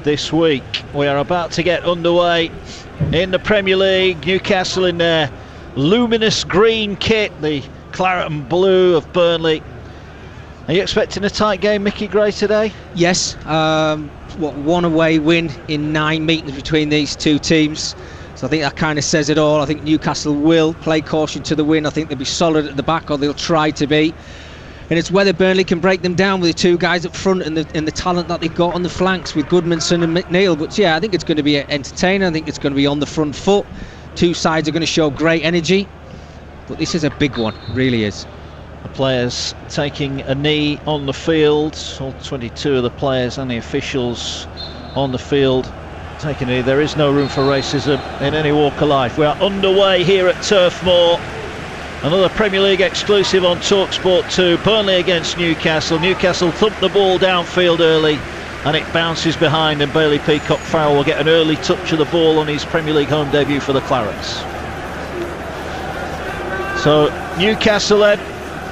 this week. We are about to get underway in the Premier League. Newcastle in their luminous green kit, the claret and blue of Burnley. Are you expecting a tight game, Mickey Gray, today? Yes. One away win in 9 meetings between these two teams. So I think that kind of says it all. I think Newcastle will play caution to the wind. I think they'll be solid at the back, or they'll try to be. And it's whether Burnley can break them down with the 2 guys up front and the talent that they've got on the flanks with Goodmanson and McNeil. But yeah, I think it's going to be entertaining. I think it's going to be on the front foot. 2 sides are going to show great energy. But this is a big one, really is. The players taking a knee on the field. All 22 of the players and the officials on the field taking a knee. There is no room for racism in any walk of life. We are underway here at Turf Moor. Another Premier League exclusive on TalkSport 2. Burnley against Newcastle. Newcastle thump the ball downfield early and it bounces behind, and Bailey Peacock-Farrell will get an early touch of the ball on his Premier League home debut for the Clarets. So Newcastle then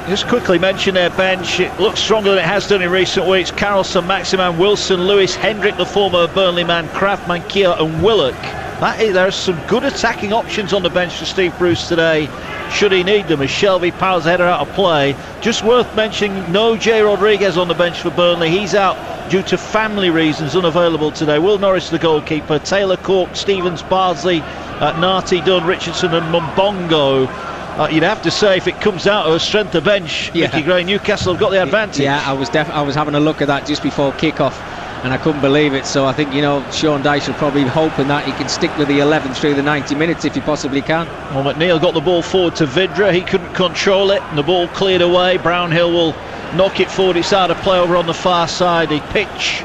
Just quickly mention their bench. It looks stronger than it has done in recent weeks. Carlson, Maximan, Wilson, Lewis, Hendrick, the former Burnley man, Kraft, Mankia and Willock. There are some good attacking options on the bench for Steve Bruce today, should he need them, as Shelvey powers the header out of play. Just worth mentioning, no Jay Rodriguez on the bench for Burnley. He's out due to family reasons, unavailable today. Will Norris, the goalkeeper, Taylor, Cork, Stevens, Bardsley, Narty, Dunn, Richardson and Mumbongo. You'd have to say, if it comes out of a strength of bench, Mickey Gray, Newcastle have got the advantage. Yeah, I was having a look at that just before kick-off, and I couldn't believe it. So I think, Sean Dyche will probably be hoping that he can stick with the 11 through the 90 minutes if he possibly can. Well, McNeil got the ball forward to Vidra. He couldn't control it, and the ball cleared away. Brownhill will knock it forward. It's out of play over on the far side. The pitch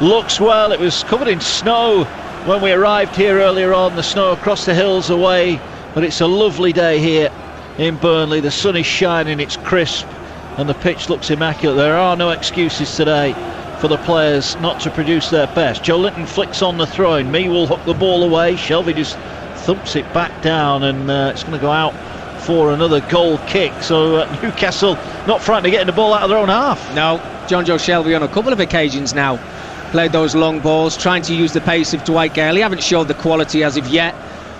looks well. It was covered in snow when we arrived here earlier on. The snow across the hills away, but it's a lovely day here in Burnley. The sun is shining, it's crisp, and the pitch looks immaculate. There are no excuses today for the players not to produce their best. Joe Linton flicks on the throw-in. Mee will hook the ball away. Shelvey just thumps it back down, and it's going to go out for another goal kick. So Newcastle not frightened of getting the ball out of their own half. No, John Joe Shelvey on a couple of occasions now played those long balls, trying to use the pace of Dwight Gale. He haven't showed the quality as of yet,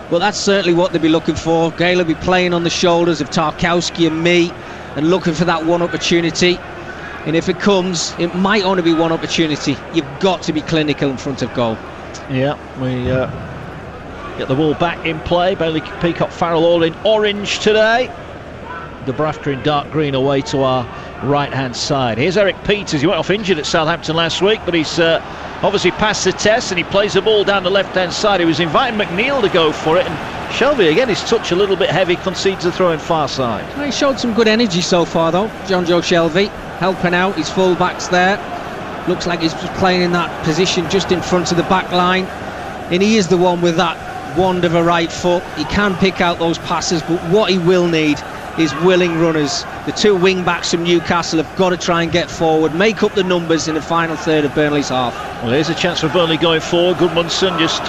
but that's certainly what they'll be looking for. Gale will be playing on the shoulders of Tarkowski and Mee and looking for that one opportunity. And if it comes, it might only be one opportunity. You've got to be clinical in front of goal. Yeah, we get the ball back in play. Bailey Peacock Farrell all in orange today. Dubravka in dark green away to our right-hand side. Here's Eric Peters. He went off injured at Southampton last week, but he's obviously passed the test, and he plays the ball down the left-hand side. He was inviting McNeil to go for it, and Shelvey, again, his touch a little bit heavy, concedes the throw in far side. He showed some good energy so far, though, John Joe Shelvey, helping out his full-backs there. Looks like he's just playing in that position just in front of the back line, and he is the one with that wand of a right foot. He can pick out those passes, but what he will need is willing runners. The two wing-backs from Newcastle have got to try and get forward, make up the numbers in the final third of Burnley's half. Well, here's a chance for Burnley going forward. Goodmanson just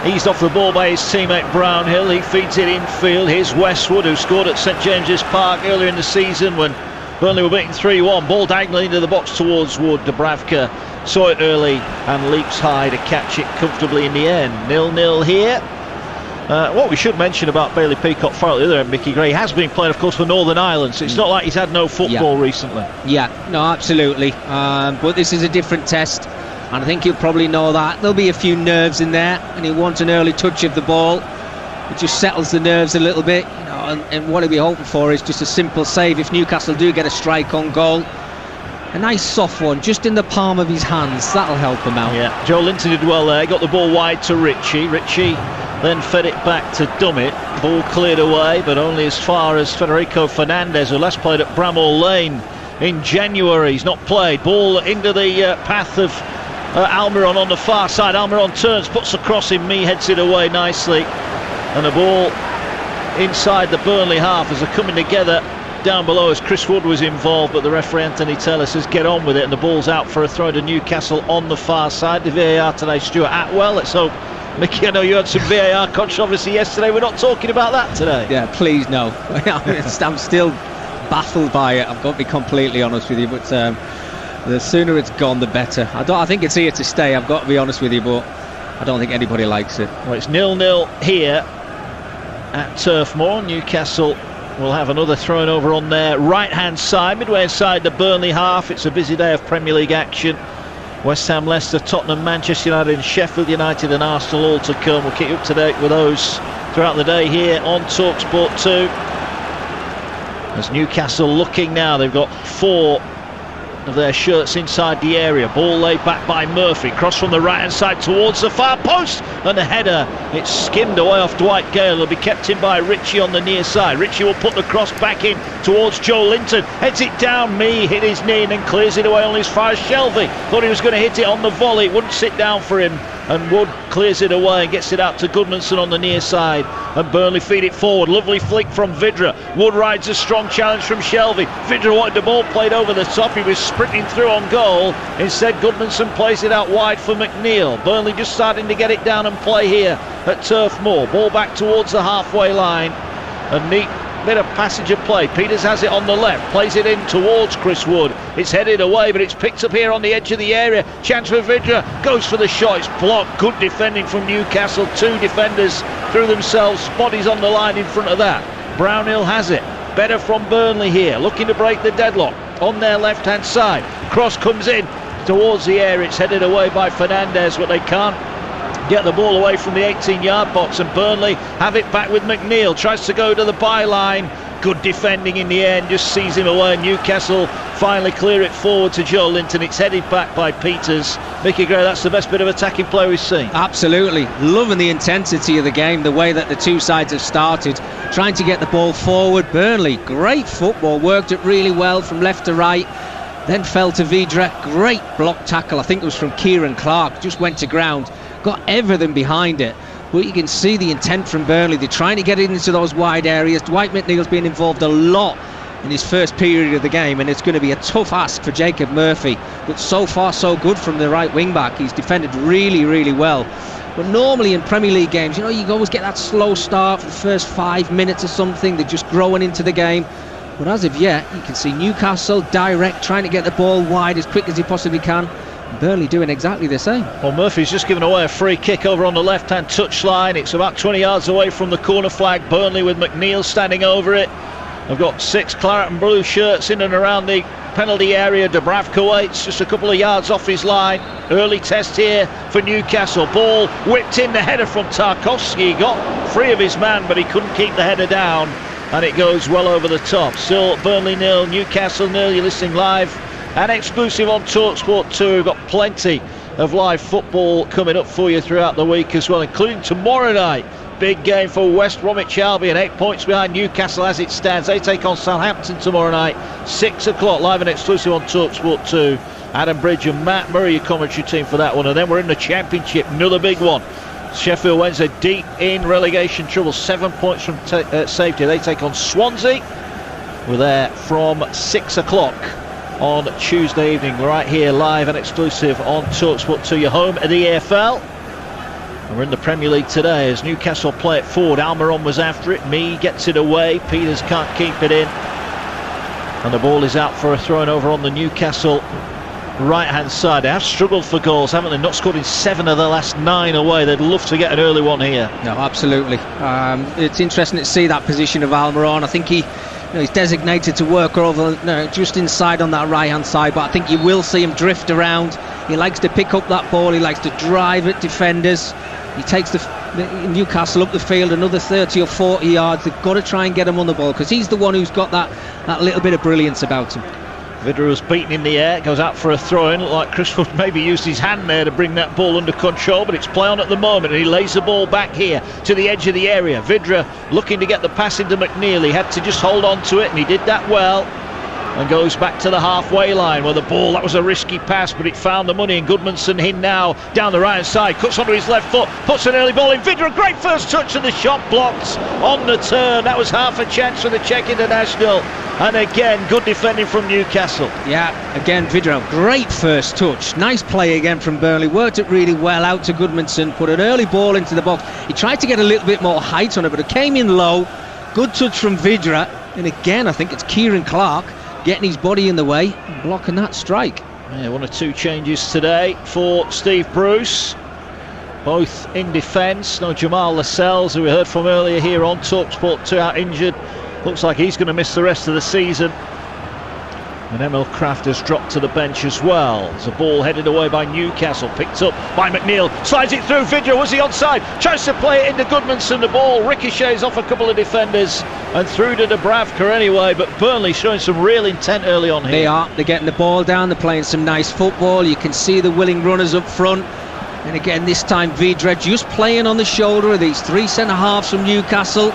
eased off the ball by his teammate Brownhill. He feeds it infield. Here's Westwood, who scored at St James's Park earlier in the season when Burnley were beaten 3-1. Ball diagonally into the box towards Wood. Dubravka saw it early and leaps high to catch it comfortably in the end. 0-0 here. What we should mention about Bailey Peacock Farrell at the other end, Mickey Gray, has been playing, of course, for Northern Ireland, so it's not like he's had no football recently. Yeah, no, absolutely. But this is a different test, and I think he'll probably know that. There'll be a few nerves in there, and he'll want an early touch of the ball. It just settles the nerves a little bit, and what he'll be hoping for is just a simple save if Newcastle do get a strike on goal. A nice soft one, just in the palm of his hands. That'll help him out. Yeah, Joe Linton did well there. He got the ball wide to Ritchie. Ritchie then fed it back to Dummett. Ball cleared away, but only as far as Federico Fernandez, who last played at Bramall Lane in January. He's not played. Ball into the path of Almiron on the far side. Almiron turns, puts the cross in. Mee heads it away nicely. And the ball inside the Burnley half as they're coming together down below as Chris Wood was involved, but the referee Anthony Taylor says get on with it, and the ball's out for a throw to Newcastle on the far side. The VAR today, Stuart Atwell. Let's hope, Mickey, I know you had some VAR controversy yesterday. We're not talking about that today. Yeah, please no. I'm still baffled by it, I've got to be completely honest with you, but the sooner it's gone the better. I think it's here to stay, I've got to be honest with you, but I don't think anybody likes it. Well, it's 0-0 here at Turf Moor. Newcastle will have another thrown over on their right-hand side, midway inside the Burnley half. It's a busy day of Premier League action. West Ham, Leicester, Tottenham, Manchester United and Sheffield United and Arsenal all to come. We'll keep you up to date with those throughout the day here on TalkSport 2. As Newcastle looking now, they've got 4 of their shirts inside the area. Ball laid back by Murphy. Cross from the right hand side towards the far post, and the header, it's skimmed away off Dwight Gale. It'll be kept in by Ritchie on the near side. Ritchie will put the cross back in towards Joe Linton. Heads it down. Mee hit his knee and then clears it away only as far as Shelvey. Thought he was going to hit it on the volley. It wouldn't sit down for him, and Wood clears it away and gets it out to Goodmanson on the near side, and Burnley feed it forward. Lovely flick from Vidra. Wood rides a strong challenge from Shelvey. Vidra wanted the ball played over the top. He was sprinting through on goal. Instead, Goodmanson plays it out wide for McNeil. Burnley just starting to get it down and play here at Turf Moor. Ball back towards the halfway line. A neat bit of passage of play. Peters has it on the left, plays it in towards Chris Wood. It's headed away, but it's picked up here on the edge of the area. Chance for Vidra, goes for the shot. It's blocked. Good defending from Newcastle. 2 defenders threw themselves. Bodies on the line in front of that. Brownhill has it. Better from Burnley here, looking to break the deadlock on their left-hand side. Cross comes in towards the area. It's headed away by Fernandez, but they can't get the ball away from the 18-yard box, and Burnley have it back with McNeil. Tries to go to the byline. Good defending in the end, just sees him away. Newcastle finally clear it forward to Joe Linton. It's headed back by Peters. Mickey Gray, that's the best bit of attacking play we've seen. Absolutely. Loving the intensity of the game, the way that the two sides have started, trying to get the ball forward. Burnley, great football, worked it really well from left to right, then fell to Vidra. Great block tackle, I think it was from Kieran Clark, just went to ground, got everything behind it. But you can see the intent from Burnley. They're trying to get into those wide areas. Dwight McNeil's been involved a lot in his first period of the game, and it's going to be a tough ask for Jacob Murphy. But so far so good from the right wing back. He's defended really, really well. But normally in Premier League games, you always get that slow start for the first 5 minutes or something. They're just growing into the game. But as of yet, you can see Newcastle direct, trying to get the ball wide as quick as he possibly can. Burnley doing exactly the same. Well, Murphy's just given away a free kick over on the left-hand touchline. It's about 20 yards away from the corner flag. Burnley with McNeil standing over it. They've got 6 claret and blue shirts in and around the penalty area. Dubravka waits just a couple of yards off his line. Early test here for Newcastle. Ball whipped in, the header from Tarkowski. He got free of his man, but he couldn't keep the header down, and it goes well over the top. Still Burnley 0, Newcastle 0. You're listening live and exclusive on TalkSport 2. We've got plenty of live football coming up for you throughout the week as well, including tomorrow night. Big game for West Bromwich Albion, 8 points behind Newcastle as it stands. They take on Southampton tomorrow night, 6 o'clock, live and exclusive on TalkSport 2. Adam Bridge and Matt Murray, your commentary team for that one. And then we're in the Championship, another big one. Sheffield Wednesday deep in relegation trouble, 7 points from safety. They take on Swansea. We're there from 6 o'clock on Tuesday evening, right here live and exclusive on TalkSport 2, your home at the EFL. And we're in the Premier League today as Newcastle play it forward. Almiron was after it. Mee gets it away. Peters can't keep it in, and the ball is out for a throw over on the Newcastle right hand side. They have struggled for goals, haven't they? Not scored in 7 of the last 9 away. They'd love to get an early one here. No, absolutely. It's interesting to see that position of Almiron. I think he's designated to work over just inside on that right hand side, but I think you will see him drift around. He likes to pick up that ball, he likes to drive at defenders. He takes the Newcastle up the field another 30 or 40 yards. They've got to try and get him on the ball because he's the one who's got that little bit of brilliance about him. Vidra was beaten in the air, goes out for a throw-in. Looked like Chris Wood maybe used his hand there to bring that ball under control, but it's play on at the moment, and he lays the ball back here to the edge of the area. Vidra looking to get the pass into McNeil. He had to just hold on to it, and he did that well, and goes back to the halfway line where the ball, that was a risky pass, but it found the money, and Goodmanson in now down the right hand side, cuts onto his left foot, puts an early ball in. Vidra, great first touch, and the shot blocked on the turn. That was half a chance for the Czech international. And again, good defending from Newcastle. Yeah, again, Vidra, great first touch. Nice play again from Burnley. Worked it really well out to Goodmanson. Put an early ball into the box. He tried to get a little bit more height on it, but it came in low. Good touch from Vidra. And again, I think it's Kieran Clark getting his body in the way and blocking that strike. Yeah, 1 or 2 changes today for Steve Bruce. Both in defence. No Jamal Lascelles, who we heard from earlier here on TalkSport 2, out injured. Looks like he's going to miss the rest of the season. And Emil Kraft has dropped to the bench as well. There's a ball headed away by Newcastle, picked up by McNeil, slides it through. Vidra, was he onside? Tries to play it into Goodmanson. The ball ricochets off a couple of defenders and through to Dubravka anyway. But Burnley showing some real intent early on here. They're getting the ball down. They're playing some nice football. You can see the willing runners up front. And again, this time Vidra just playing on the shoulder of these 3 centre-halves from Newcastle,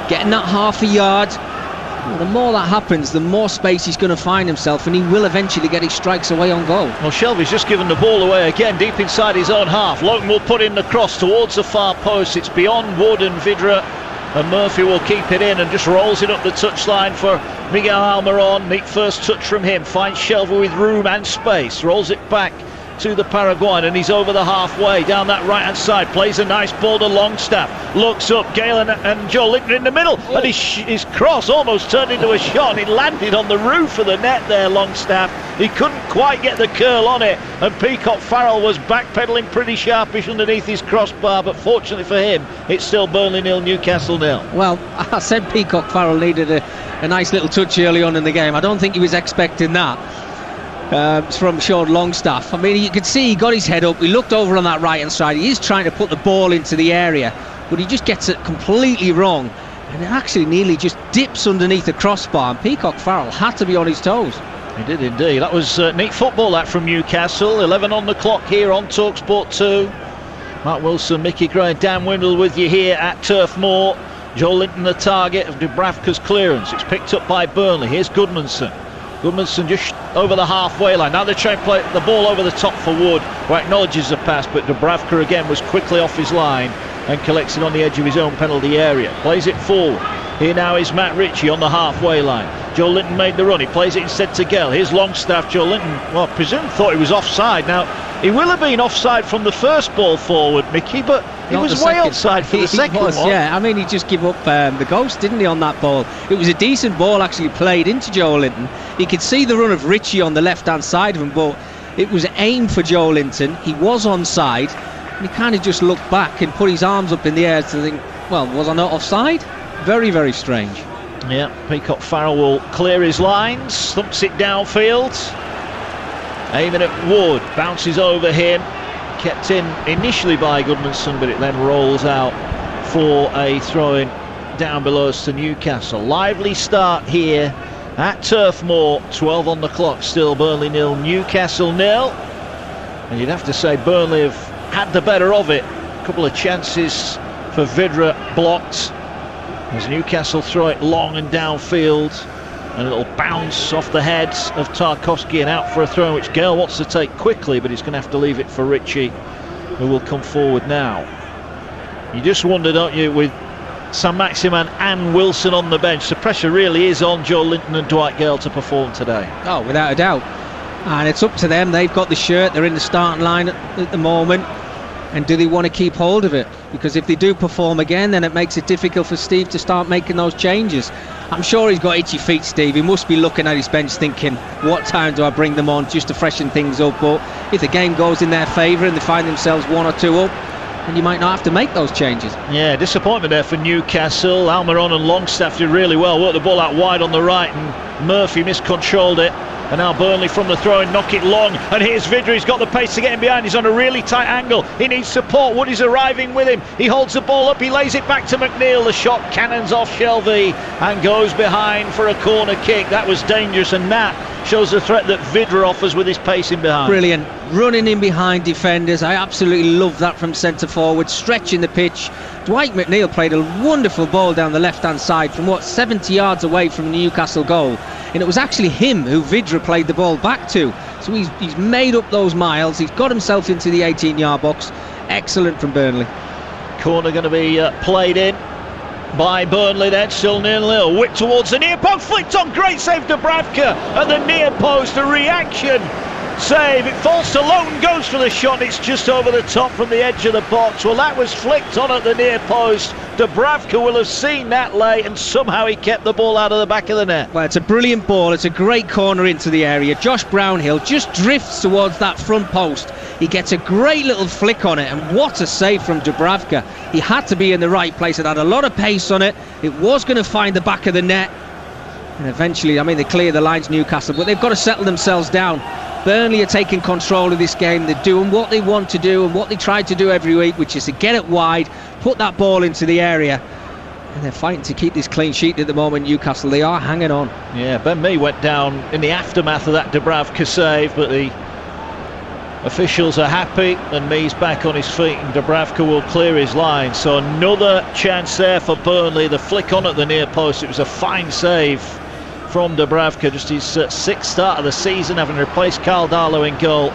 getting that half a yard. Well, the more that happens, the more space he's going to find himself, and he will eventually get his strikes away on goal. Well, Shelby's just given the ball away again, deep inside his own half. Lowton will put in the cross towards the far post. It's beyond Wood and Vidra, and Murphy will keep it in and just rolls it up the touchline for Miguel Almiron. Neat first touch from him, finds Shelby with room and space, rolls it back to the Paraguayan, and he's over the halfway down that right hand side, plays a nice ball to Longstaff, looks up, Gale and Joe Linton in the middle, and his cross almost turned into a shot, and it landed on the roof of the net there, Longstaff. He couldn't quite get the curl on it, and Peacock Farrell was backpedaling pretty sharpish underneath his crossbar, but fortunately for him, it's still Burnley 0, Newcastle 0. Well, I said Peacock Farrell needed a nice little touch early on in the game. I don't think he was expecting that from Sean Longstaff. I mean, you could see he got his head up, he looked over on that right hand side, he is trying to put the ball into the area, but he just gets it completely wrong, and it actually nearly just dips underneath the crossbar, and Peacock Farrell had to be on his toes. He did indeed. That was neat football, that, from Newcastle. 11 on the clock here on TalkSport 2. Mark Wilson, Mickey Gray, Dan Windle with you here at Turf Moor. Joel Linton the target of Dubravka's clearance. It's picked up by Burnley. Here's Goodmanson. Goodmanson just over the halfway line. Now they're trying to play the ball over the top for Wood, who acknowledges the pass, but Dubravka again was quickly off his line and collects it on the edge of his own penalty area. Plays it forward. Here now is Matt Ritchie on the halfway line. Joe Linton made the run. He plays it instead to Gale. Here's Longstaff. Joe Linton, well, I presume thought he was offside. Now, he will have been offside from the first ball forward, Mickey, but he was way outside for the second one. Yeah, I mean, he just gave up the ghost, didn't he, on that ball? It was a decent ball actually played into Joe Linton. You could see the run of Ritchie on the left-hand side of him, but it was aimed for Joe Linton. He was onside, and he kind of just looked back and put his arms up in the air to think, well, was I not offside? Very, very strange. Yeah, Peacock Farrell will clear his lines, thumps it downfield, aiming at Wood, bounces over him, kept in initially by Goodmanson, but it then rolls out for a throw-in down below us to Newcastle. Lively start here at Turf Moor, 12 on the clock, still Burnley 0, Newcastle 0, and you'd have to say Burnley have had the better of it. A couple of chances for Vidra blocked, as Newcastle throw it long and downfield, and a little bounce off the head of Tarkowski and out for a throw, which Gale wants to take quickly, but he's going to have to leave it for Ritchie, who will come forward now. You just wonder, don't you, with Saint-Maximin and Wilson on the bench, the pressure really is on Joe Linton and Dwight Gale to perform today. Oh, without a doubt. And it's up to them. They've got the shirt, they're in the starting line at the moment. And do they want to keep hold of it? Because if they do perform again, then it makes it difficult for Steve to start making those changes. I'm sure he's got itchy feet, Steve. He must be looking at his bench thinking, what time do I bring them on just to freshen things up? But if the game goes in their favour and they find themselves 1 or 2 up, then you might not have to make those changes. Yeah, disappointment there for Newcastle. Almiron and Longstaff did really well. Worked the ball out wide on the right, and Murphy miscontrolled it. And now Burnley from the throw and knock it long, and here's Vidra. He's got the pace to get him behind. He's on a really tight angle. He needs support. Woody's arriving with him. He holds the ball up, he lays it back to McNeil. The shot cannons off Shelvey and goes behind for a corner kick. That was dangerous, and that shows the threat that Vidra offers with his pace in behind. Brilliant, running in behind defenders. I absolutely love that from centre forward, stretching the pitch. Dwight McNeil played a wonderful ball down the left-hand side from 70 yards away from the Newcastle goal, and it was actually him who Vidra played the ball back to. So he's made up those miles. He's got himself into the 18-yard box. Excellent from Burnley. Corner going to be played in by Burnley then, still 0-0. Whip towards the near post, flicked on, great save Dubravka at the near post, a reaction save. It falls to Lone, goes for the shot, it's just over the top from the edge of the box. Well, that was flicked on at the near post. Dubravka will have seen that late, and somehow he kept the ball out of the back of the net. Well, it's a brilliant ball, it's a great corner into the area. Josh Brownhill just drifts towards that front post. He gets a great little flick on it, and what a save from Dubravka. He had to be in the right place. It had a lot of pace on it. It was going to find the back of the net, and eventually, I mean, they clear the lines, Newcastle, but they've got to settle themselves down. Burnley are taking control of this game. They're doing what they want to do and what they try to do every week, which is to get it wide, put that ball into the area, and they're fighting to keep this clean sheet at the moment. Newcastle, they are hanging on. Yeah, Ben Mee went down in the aftermath of that Dubravka save, but the officials are happy, and Mee's back on his feet, and Dubravka will clear his line. So another chance there for Burnley. The flick on at the near post, it was a fine save from Dubravka, just his sixth start of the season, having replaced Carl Darlow in goal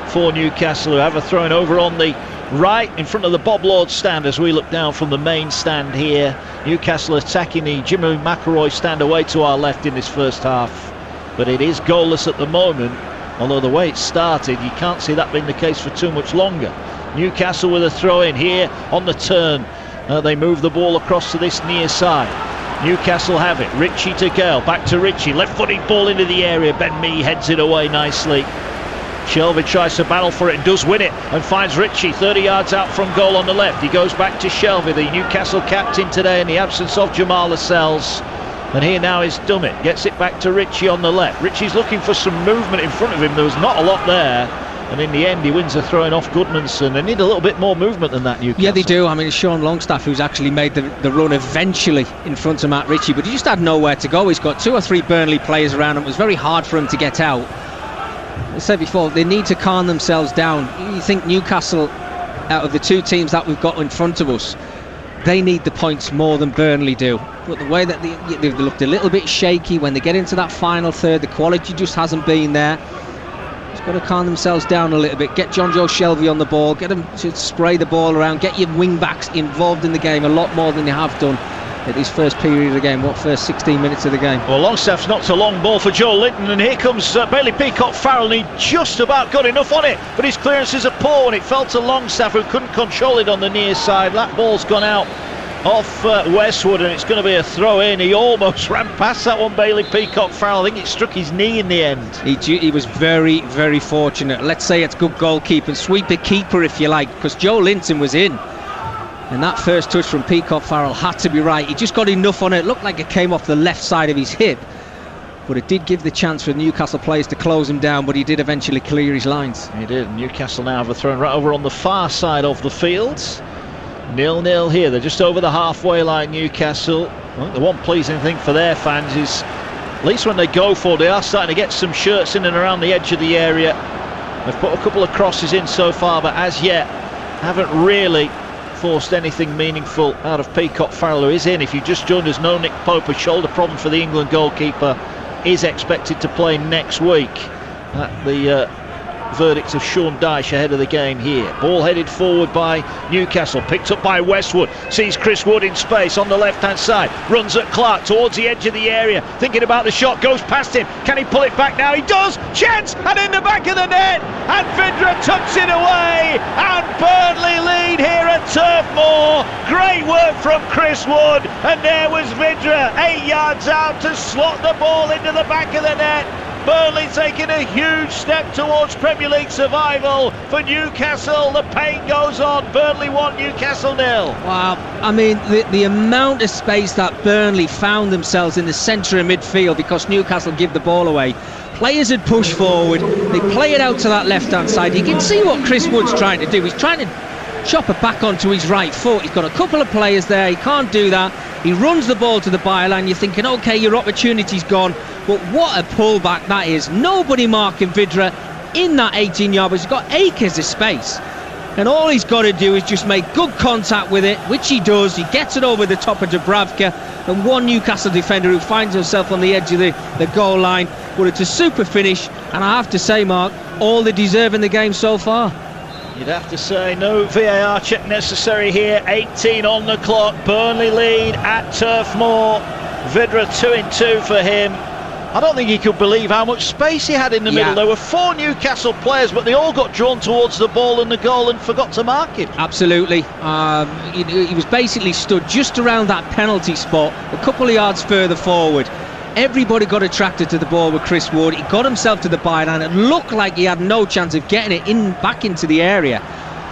for Newcastle, who have a throw-in over on the right in front of the Bob Lord stand as we look down from the main stand here. Newcastle attacking the Jimmy McElroy stand away to our left in this first half, but it is goalless at the moment, although the way it started, you can't see that being the case for too much longer. Newcastle with a throw in here on the turn. They move the ball across to this near side. Newcastle have it. Ritchie to Gale, back to Ritchie, left-footed ball into the area. Ben Mee heads it away nicely. Shelvey tries to battle for it and does win it, and finds Ritchie 30 yards out from goal on the left. He goes back to Shelvey, the Newcastle captain today, in the absence of Jamal Lascelles. And here now is Dummett, gets it back to Ritchie on the left. Ritchie's looking for some movement in front of him. There was not a lot there, and in the end he wins the throwing off Goodmanson. They need a little bit more movement than that, Newcastle. Yeah, they do. I mean, it's Sean Longstaff who's actually made the run eventually in front of Matt Ritchie, but he just had nowhere to go. He's got 2 or 3 Burnley players around him. It was very hard for him to get out. I said before, they need to calm themselves down. You think Newcastle, out of the 2 teams that we've got in front of us, they need the points more than Burnley do. But the way that they've looked a little bit shaky when they get into that final third, the quality just hasn't been there. Just got to calm themselves down a little bit. Get John Joe Shelvey on the ball, get them to spray the ball around, get your wing backs involved in the game a lot more than they have done at this first period of the game. What, first 16 minutes of the game? Well, Longstaff's knocked a long ball for Joe Linton, and here comes Bailey Peacock-Farrell, and he just about got enough on it, but his clearances are poor, and it fell to Longstaff, who couldn't control it on the near side. That ball's gone out off Westwood, and it's going to be a throw in. He almost ran past that one, Bailey Peacock-Farrell. I think it struck his knee in the end. He was very, very fortunate. Let's say it's good goalkeeping, sweeper keeper if you like, because Joe Linton was in. And that first touch from Peacock-Farrell had to be right. He just got enough on it. It looked like it came off the left side of his hip, but it did give the chance for Newcastle players to close him down, but he did eventually clear his lines. He did. Newcastle now have a throw right over on the far side of the field. 0-0 here. They're just over the halfway line, Newcastle. Well, the one pleasing thing for their fans is, at least when they go for it, they are starting to get some shirts in and around the edge of the area. They've put a couple of crosses in so far, but as yet haven't really forced anything meaningful out of Peacock-Farrell, who is in. If you just joined us, no Nick Pope, a shoulder problem for the England goalkeeper, is expected to play next week. The verdict of Sean Dyche ahead of the game here. Ball headed forward by Newcastle, picked up by Westwood, sees Chris Wood in space on the left hand side, runs at Clark towards the edge of the area, thinking about the shot, goes past him. Can he pull it back now? He does! Chance! And in the back of the net, and Vidra tucks it away, and Burnley lead here at Turf Moor. Great work from Chris Wood, and there was Vidra 8 yards out to slot the ball into the back of the net. Burnley taking a huge step towards Premier League survival. For Newcastle, the pain goes on. Burnley 1, Newcastle 0. Wow, I mean, the amount of space that Burnley found themselves in the centre of midfield because Newcastle give the ball away. Players had pushed forward, they play it out to that left-hand side. You can see what Chris Wood's trying to do. He's trying to chop it back onto his right foot. He's got a couple of players there, he can't do that. He runs the ball to the byline. You're thinking, okay, your opportunity's gone, but what a pullback that is. Nobody marking Vidra in that 18-yard, but he's got acres of space, and all he's got to do is just make good contact with it, which he does. He gets it over the top of Dubravka, and one Newcastle defender who finds himself on the edge of the goal line. But it's a super finish, and I have to say, Mark, all they deserve in the game so far. You'd have to say no VAR check necessary here. 18 on the clock. Burnley lead at Turf Moor. Vidra 2-2 for him. I don't think he could believe how much space he had in the middle. There were 4 Newcastle players, but they all got drawn towards the ball and the goal and forgot to mark him. Absolutely. He was basically stood just around that penalty spot, a couple of yards further forward. Everybody got attracted to the ball with Chris Wood. He got himself to the byline. It looked like he had no chance of getting it back into the area.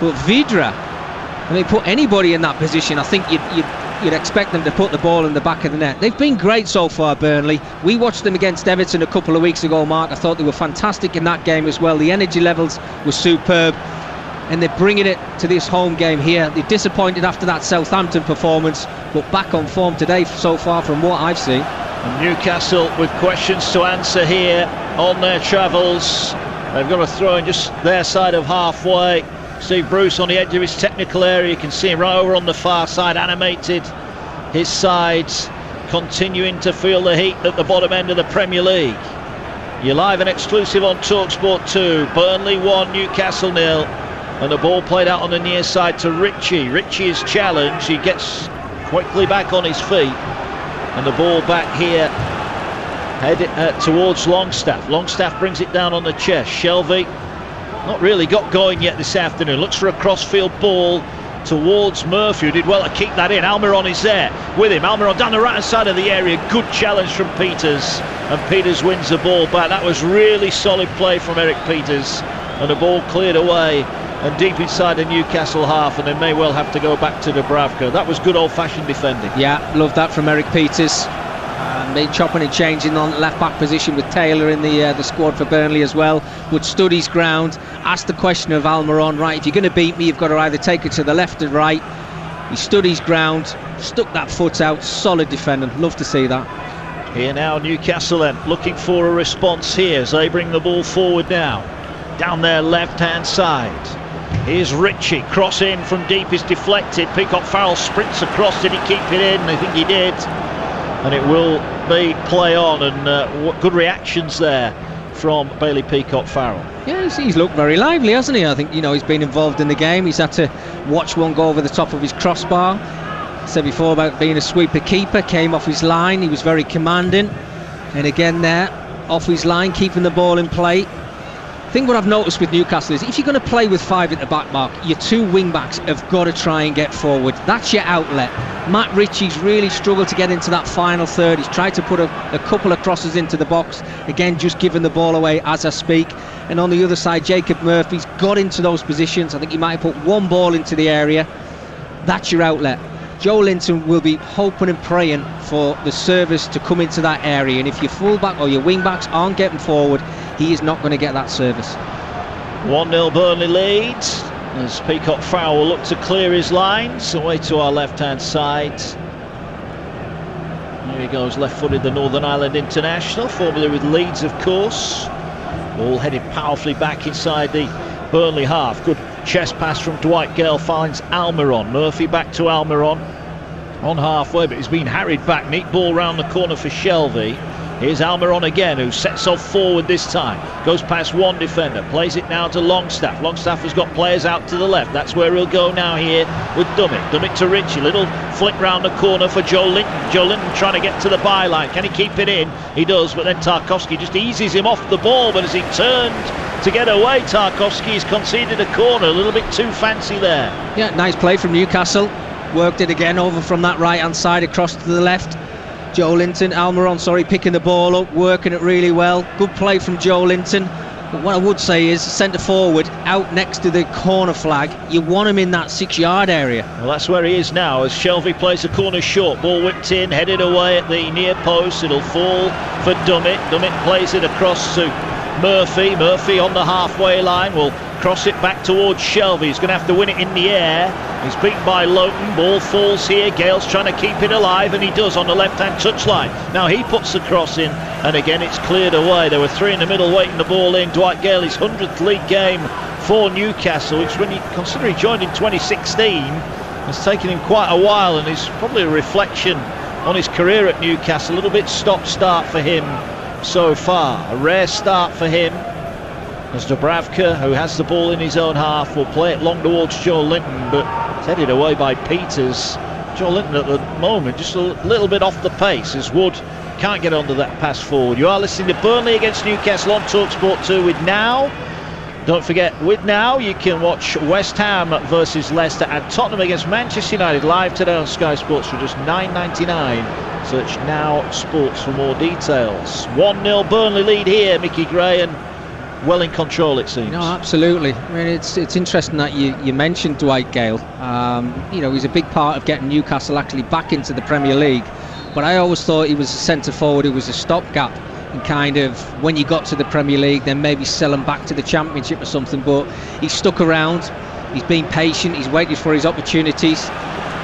But Vidra, I mean, put anybody in that position, I think you'd expect them to put the ball in the back of the net. They've been great so far, Burnley. We watched them against Everton a couple of weeks ago, Mark. I thought they were fantastic in that game as well. The energy levels were superb, and they're bringing it to this home game here. They're disappointed after that Southampton performance, but back on form today so far from what I've seen. And Newcastle with questions to answer here on their travels. They've got a throw in just their side of halfway. Steve Bruce on the edge of his technical area. You can see him right over on the far side, animated. His sides continuing to feel the heat at the bottom end of the Premier League. You're live and exclusive on TalkSport 2. Burnley 1, Newcastle 0. And the ball played out on the near side to Ritchie. Ritchie is challenged. He gets quickly back on his feet. And the ball back here Head towards Longstaff. Longstaff brings it down on the chest. Shelvey not really got going yet this afternoon. Looks for a crossfield ball towards Murphy, who did well to keep that in. Almiron is there with him. Almiron down the right hand side of the area. Good challenge from Peters, and Peters wins the ball back. That was really solid play from Eric Peters, and the ball cleared away and deep inside the Newcastle half, and they may well have to go back to Dubravka. That was good old-fashioned defending. Yeah, love that from Eric Peters. Been chopping and changing on left back position with Taylor in the squad for Burnley as well. Would stood his ground, asked the question of Almiron, right, if you're going to beat me, you've got to either take it to the left or right. He stood his ground, stuck that foot out, solid defending. Love to see that. Here now Newcastle then looking for a response here as they bring the ball forward now. Down their left hand side. Here's Ritchie, cross in from deep is deflected. Peacock Farrell sprints across, did he keep it in? I think he did. And it will be play on, and good reactions there from Bailey Peacock Farrell. Yeah, he's looked very lively, hasn't he? I think, he's been involved in the game. He's had to watch one go over the top of his crossbar. I said before about being a sweeper keeper, came off his line, he was very commanding. And again there, off his line, keeping the ball in play. I think what I've noticed with Newcastle is if you're going to play with 5 at the back, Mark, your 2 wing backs have got to try and get forward. That's your outlet. Matt Ritchie's really struggled to get into that final third. He's tried to put a couple of crosses into the box, again just giving the ball away as I speak. And on the other side, Jacob Murphy's got into those positions. I think he might have put one ball into the area. That's your outlet. Joe Linton will be hoping and praying for the service to come into that area, and if your fullback or your wing backs aren't getting forward, he is not going to get that service. 1-0 Burnley leads as Peacock Farrell will look to clear his lines away to our left hand side. There he goes, left-footed, the Northern Ireland international, formerly with Leeds of course. Ball headed powerfully back inside the Burnley half. Good chest pass from Dwight Gale finds Almiron. Murphy back to Almiron on halfway, but he's been harried back. Neat ball round the corner for Shelvey. Here's Almiron again, who sets off forward this time. Goes past one defender, plays it now to Longstaff. Longstaff has got players out to the left. That's where he'll go now here with Dummett. Dummett to Ritchie. Little flick round the corner for Joe Linton. Joe Linton trying to get to the byline. Can he keep it in? He does, but then Tarkowski just eases him off the ball. But as he turned to get away, Tarkowski's conceded a corner. A little bit too fancy there. Yeah, nice play from Newcastle. Worked it again over from that right-hand side across to the left. Joe Linton, Almiron, picking the ball up, working it really well. Good play from Joe Linton. But what I would say is, centre forward, out next to the corner flag, you want him in that 6-yard area. Well, that's where he is now as Shelvey plays the corner short. Ball whipped in, headed away at the near post. It'll fall for Dummett. Dummett plays it across to Murphy. Murphy on the halfway line will cross it back towards Shelvey. He's going to have to win it in the air. He's beaten by Loughton. Ball falls here. Gale's trying to keep it alive, and he does on the left-hand touchline. Now he puts the cross in, and again it's cleared away. There were 3 in the middle waiting the ball in. Dwight Gale, his 100th league game for Newcastle, which, when you consider he joined in 2016, has taken him quite a while, and is probably a reflection on his career at Newcastle. A little bit stop-start for him so far. A rare start for him, as Dubravka, who has the ball in his own half, will play it long towards Joe Linton, but it's headed away by Peters. Joe Linton at the moment just a little bit off the pace as Wood can't get onto that pass forward. You are listening to Burnley against Newcastle on TalkSport 2 with Now. Don't forget, with Now you can watch West Ham versus Leicester and Tottenham against Manchester United live today on Sky Sports for just $9.99. Search Now Sports for more details. 1-0 Burnley lead here, Mickey Gray, and well in control it seems. No, absolutely. I mean, it's interesting that you mentioned Dwight Gale. He's a big part of getting Newcastle actually back into the Premier League, but I always thought he was a centre forward who was a stopgap, and kind of when you got to the Premier League then maybe sell him back to the Championship or something. But he's stuck around, he's been patient, he's waited for his opportunities.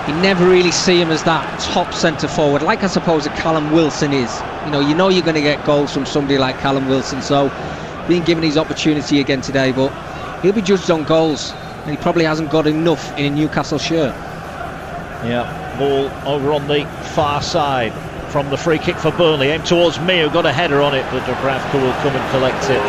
You never really see him as that top centre forward, like I suppose a Callum Wilson is. You know you're going to get goals from somebody like Callum Wilson, so being given his opportunity again today, but he'll be judged on goals, and he probably hasn't got enough in a Newcastle shirt. Yeah, ball over on the far side from the free kick for Burnley, aimed towards me, who got a header on it, but Dubravka will come and collect it.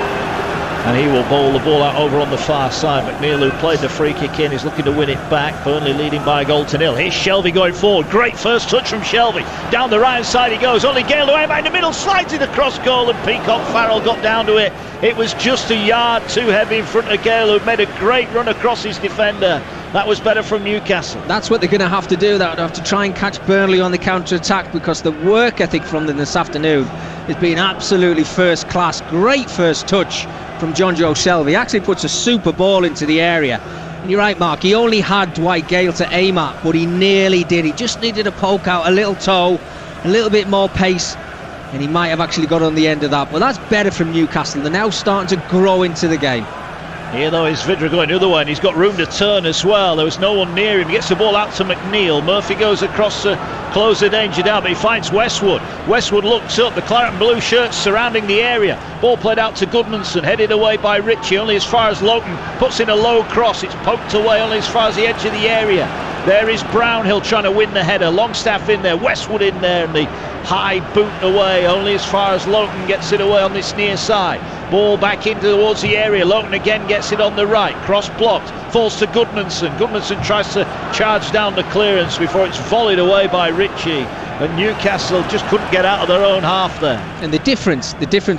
and he will bowl the ball out over on the far side. McNeil, who played the free kick in, is looking to win it back. Burnley leading by a goal to nil. Here's Shelby going forward. Great first touch from Shelby. Down the right side he goes. Only Gale away in the middle, slides it across goal, and Peacock Farrell got down to it. It was just a yard too heavy in front of Gale, who made a great run across his defender. That was better from Newcastle. That's what they're going to have to do. They'll have to try and catch Burnley on the counter-attack, because the work ethic from them this afternoon has been absolutely first class. Great first touch from John Joe Shelby. He actually puts a super ball into the area. And you're right, Mark, he only had Dwight Gale to aim at, but he nearly did. He just needed a poke out, a little toe, a little bit more pace, and he might have actually got on the end of that. But that's better from Newcastle. They're now starting to grow into the game. Here though is Vidra going the other way, and he's got room to turn as well. There was no one near him. He gets the ball out to McNeil. Murphy goes across to close the danger down, but he finds Westwood. Westwood looks up, the claret and blue shirts surrounding the area. Ball played out to Goodmanson, headed away by Ritchie, only as far as Loughton. Puts in a low cross, it's poked away only as far as the edge of the area. There is Brownhill trying to win the header. Longstaff in there, Westwood in there, and the high boot away only as far as Loughton gets it away on this near side. Ball back into towards the area. Loughton again gets it on the right. Cross blocked. Falls to Goodmanson. Goodmanson tries to charge down the clearance before it's volleyed away by Ritchie. And Newcastle just couldn't get out of their own half there. And the difference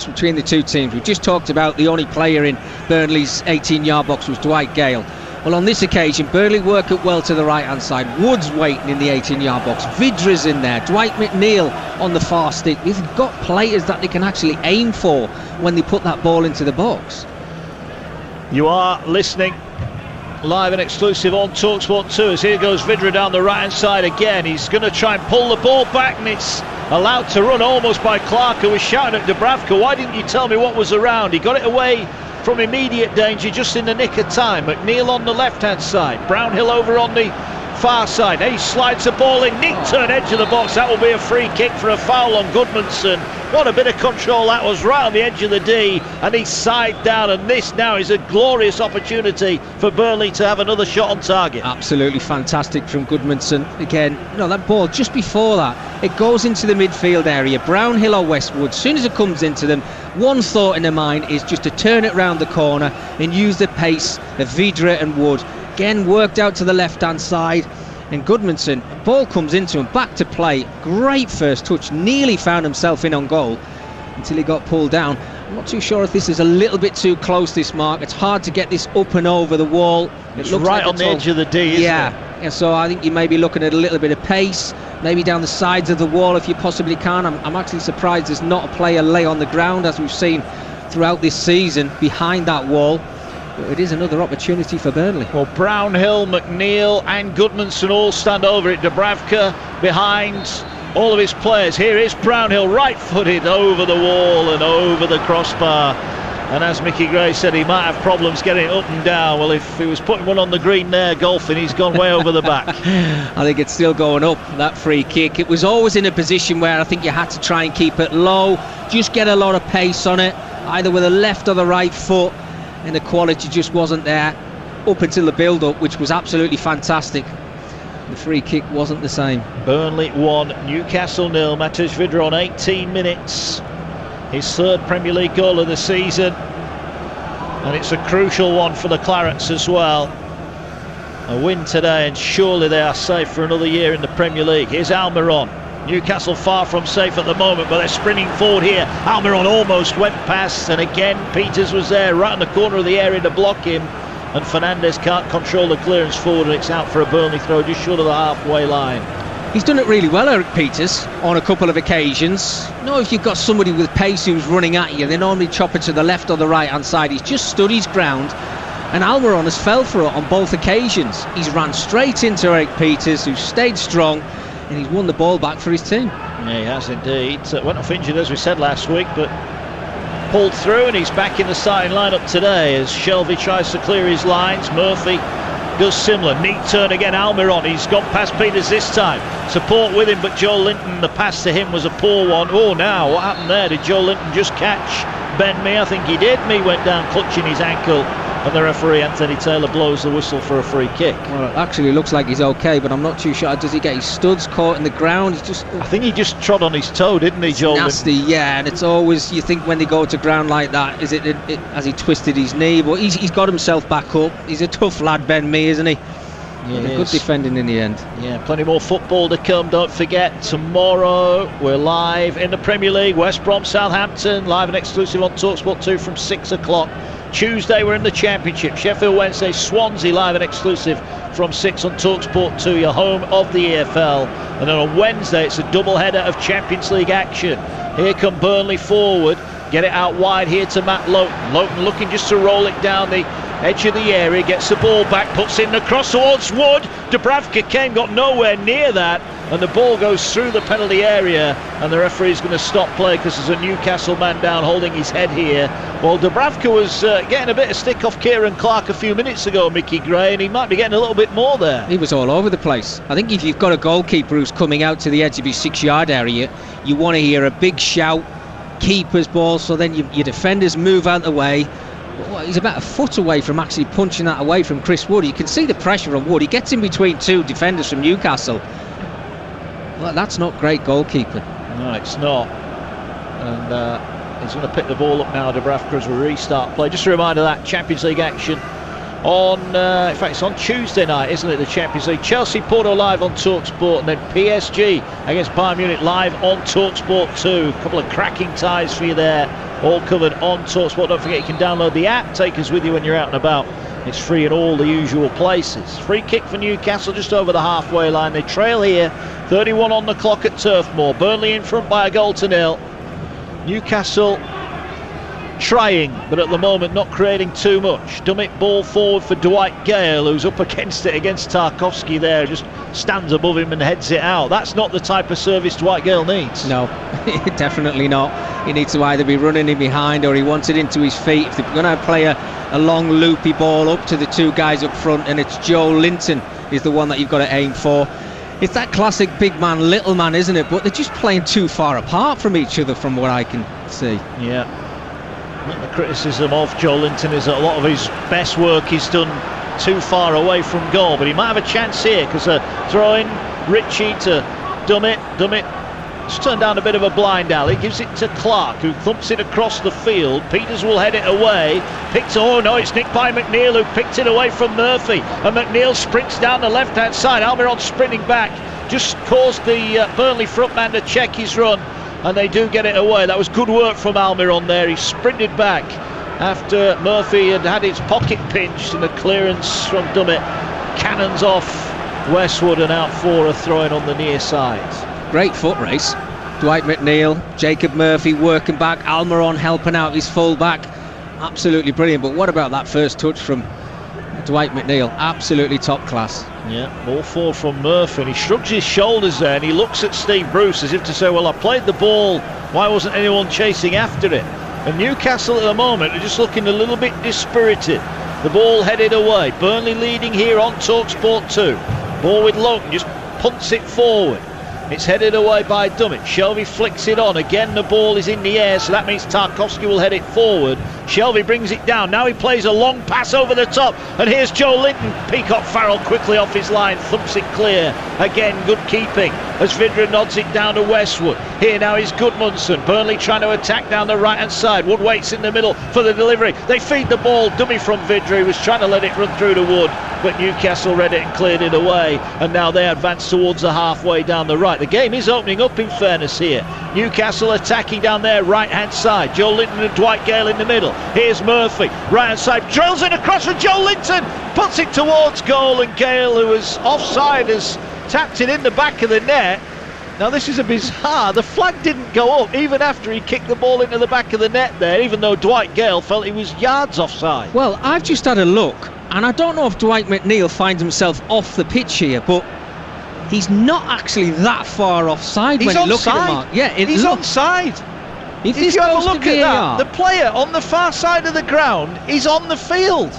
between the two teams, we just talked about the only player in Burnley's 18-yard box was Dwight Gale. Well, on this occasion, Burnley work it well to the right-hand side. Wood's waiting in the 18-yard box. Vidra's in there. Dwight McNeil on the far stick. They've got players that they can actually aim for when they put that ball into the box. You are listening live and exclusive on TalkSport 2 as here goes Vidra down the right-hand side again. He's going to try and pull the ball back, and it's allowed to run almost by Clark, who was shouting at Dubravka, why didn't you tell me what was around? He got it away from immediate danger just in the nick of time. McNeil on the left-hand side, Brownhill over on the far side. He slides the ball in, neat turn edge of the box. That will be a free kick for a foul on Goodmanson. What a bit of control that was, right on the edge of the D, and he's side down, and this now is a glorious opportunity for Burnley to have another shot on target. Absolutely fantastic from Goodmanson. Again, that ball just before that, it goes into the midfield area. Brownhill or Westwood, as soon as it comes into them, one thought in their mind is just to turn it round the corner and use the pace of Vidra and Wood. Again, worked out to the left-hand side, and Goodmanson, ball comes into him, back to play. Great first touch, nearly found himself in on goal until he got pulled down. I'm not too sure if this is a little bit too close, this Mark. It's hard to get this up and over the wall. It's looks right like on the edge of the D, isn't it? Yeah, so I think you may be looking at a little bit of pace, maybe down the sides of the wall if you possibly can. I'm actually surprised there's not a player lay on the ground, as we've seen throughout this season, behind that wall. But it is another opportunity for Burnley. Well, Brownhill, McNeil and Goodmanson all stand over it. Dubravka behind all of his players. Here is Brownhill, right-footed over the wall and over the crossbar. And as Mickey Gray said, he might have problems getting it up and down. Well, if he was putting one on the green there, golfing, he's gone way over the back. I think it's still going up, that free kick. It was always in a position where I think you had to try and keep it low, just get a lot of pace on it, either with the left or the right foot, and the quality just wasn't there up until the build-up, which was absolutely fantastic. The free kick wasn't the same. Burnley 1, Newcastle 0. Matej Vidra on 18 minutes. His third Premier League goal of the season. And it's a crucial one for the Clarets as well. A win today, and surely they are safe for another year in the Premier League. Here's Almiron. Newcastle far from safe at the moment, but they're sprinting forward here. Almiron almost went past, and again Peters was there right in the corner of the area to block him, and Fernandez can't control the clearance forward, and it's out for a Burnley throw just short of the halfway line. He's done it really well, Eric Peters, on a couple of occasions. If you've got somebody with pace who's running at you, they normally chop it to the left or the right hand side. He's just stood his ground, and Almiron has fell for it on both occasions. He's ran straight into Eric Peters, who stayed strong, and he's won the ball back for his team. Yeah, he has indeed. Went off injured, as we said last week, but pulled through, and he's back in the starting lineup today as Shelby tries to clear his lines. Murphy does similar. Neat turn again, Almiron. He's gone past Peters this time. Support with him, but Joe Linton, the pass to him was a poor one. Oh, now, what happened there? Did Joe Linton just catch Ben Mee? I think he did. Mee went down clutching his ankle and the referee Anthony Taylor blows the whistle for a free kick. Well, it actually looks like he's okay, but I'm not too sure. Does he get his studs caught in the ground? I think he just trod on his toe, didn't he, Joel? Nasty, yeah, and it's always, you think when they go to ground like that, is it has he twisted his knee? But he's got himself back up. He's a tough lad, Ben Mee, isn't he? Yeah, good defending in the end. Yeah, plenty more football to come. Don't forget, tomorrow we're live in the Premier League. West Brom, Southampton, live and exclusive on TalkSport 2 from 6 o'clock. Tuesday we're in the Championship. Sheffield Wednesday, Swansea, live and exclusive from 6 on TalkSport 2, your home of the EFL. And then on Wednesday it's a double header of Champions League action. Here come Burnley forward. Get it out wide here to Matt Lowton. Lowton looking just to roll it down the edge of the area, gets the ball back, puts in the cross towards Wood. Dubravka got nowhere near that, and the ball goes through the penalty area, and the referee's going to stop play because there's a Newcastle man down holding his head here. Well, Dubravka was getting a bit of stick off Kieran Clark a few minutes ago, Mickey Gray, and he might be getting a little bit more there. He was all over the place. I think if you've got a goalkeeper who's coming out to the edge of his 6-yard area, you want to hear a big shout, keeper's ball, so then your defenders move out the way. Well, he's about a foot away from actually punching that away from Chris Wood. You can see the pressure on Wood. He gets in between two defenders from Newcastle. Well, that's not great goalkeeping. No, it's not. And he's going to pick the ball up now, Dubravka, as we restart play. Just a reminder that Champions League action on, in fact, it's on Tuesday night, isn't it, the Champions League? Chelsea, Porto live on TalkSport, and then PSG against Bayern Munich live on TalkSport 2. A couple of cracking ties for you there, all covered on TalkSport. Don't forget you can download the app, take us with you when you're out and about. It's free in all the usual places. Free kick for Newcastle just over the halfway line. They trail here, 31 on the clock at Turf Moor. Burnley in front by a 1-0. Newcastle trying, but at the moment not creating too much. Dummett ball forward for Dwight Gale, who's up against it against Tarkowski there, just stands above him and heads it out. That's not the type of service Dwight Gale needs. No, definitely not. He needs to either be running in behind or he wants it into his feet. If they're going to play a long loopy ball up to the two guys up front, and it's Joe Linton is the one that you've got to aim for. It's that classic big man, little man, isn't it? But they're just playing too far apart from each other from what I can see. Yeah. The criticism of Joe Linton is that a lot of his best work is done too far away from goal, but he might have a chance here because throwing Ritchie to Dummett. Dummett just turned down a bit of a blind alley, gives it to Clark, who thumps it across the field. Peters will head it away. It's nicked by McNeil, who picked it away from Murphy, and McNeil sprints down the left hand side. Almiron sprinting back just caused the Burnley frontman to check his run, and they do get it away. That was good work from Almiron there. He sprinted back after Murphy had his pocket pinched, and a clearance from Dummett cannons off Westwood and out for a throw-in on the near side. Great foot race. Dwight McNeil, Jacob Murphy working back, Almiron helping out his full-back. Absolutely brilliant. But what about that first touch from Dwight McNeil? Absolutely top class. Yeah, ball forward from Murphy, and he shrugs his shoulders there, and he looks at Steve Bruce as if to say, well, I played the ball, why wasn't anyone chasing after it? And Newcastle at the moment are just looking a little bit dispirited. The ball headed away. Burnley leading here on TalkSport 2. Ball with Lowton, just punts it forward. It's headed away by Dummett. Shelby flicks it on. Again, the ball is in the air, so that means Tarkowski will head it forward. Shelby brings it down. Now he plays a long pass over the top, and here's Joe Linton. Peacock Farrell quickly off his line, thumps it clear. Again, good keeping as Vidra nods it down to Westwood. Here now is Gudmundsson. Burnley trying to attack down the right-hand side. Wood waits in the middle for the delivery. They feed the ball. Dummy from Vidra. He was trying to let it run through to Wood, but Newcastle read it and cleared it away, and now they advance towards the halfway down the right. The game is opening up, in fairness here. Newcastle attacking down their right-hand side. Joe Linton and Dwight Gale in the middle. Here's Murphy, right-hand side, drills it across for Joe Linton, puts it towards goal, and Gale, who was offside, has tapped it in the back of the net. Now this is a bizarre, the flag didn't go up even after he kicked the ball into the back of the net there, even though Dwight Gale felt he was yards offside. Well, I've just had a look, and I don't know if Dwight McNeil finds himself off the pitch here, but he's not actually that far offside. He's when you look onside. at the mark. Yeah, he's onside. If you have a look at that, the player on the far side of the ground is on the field.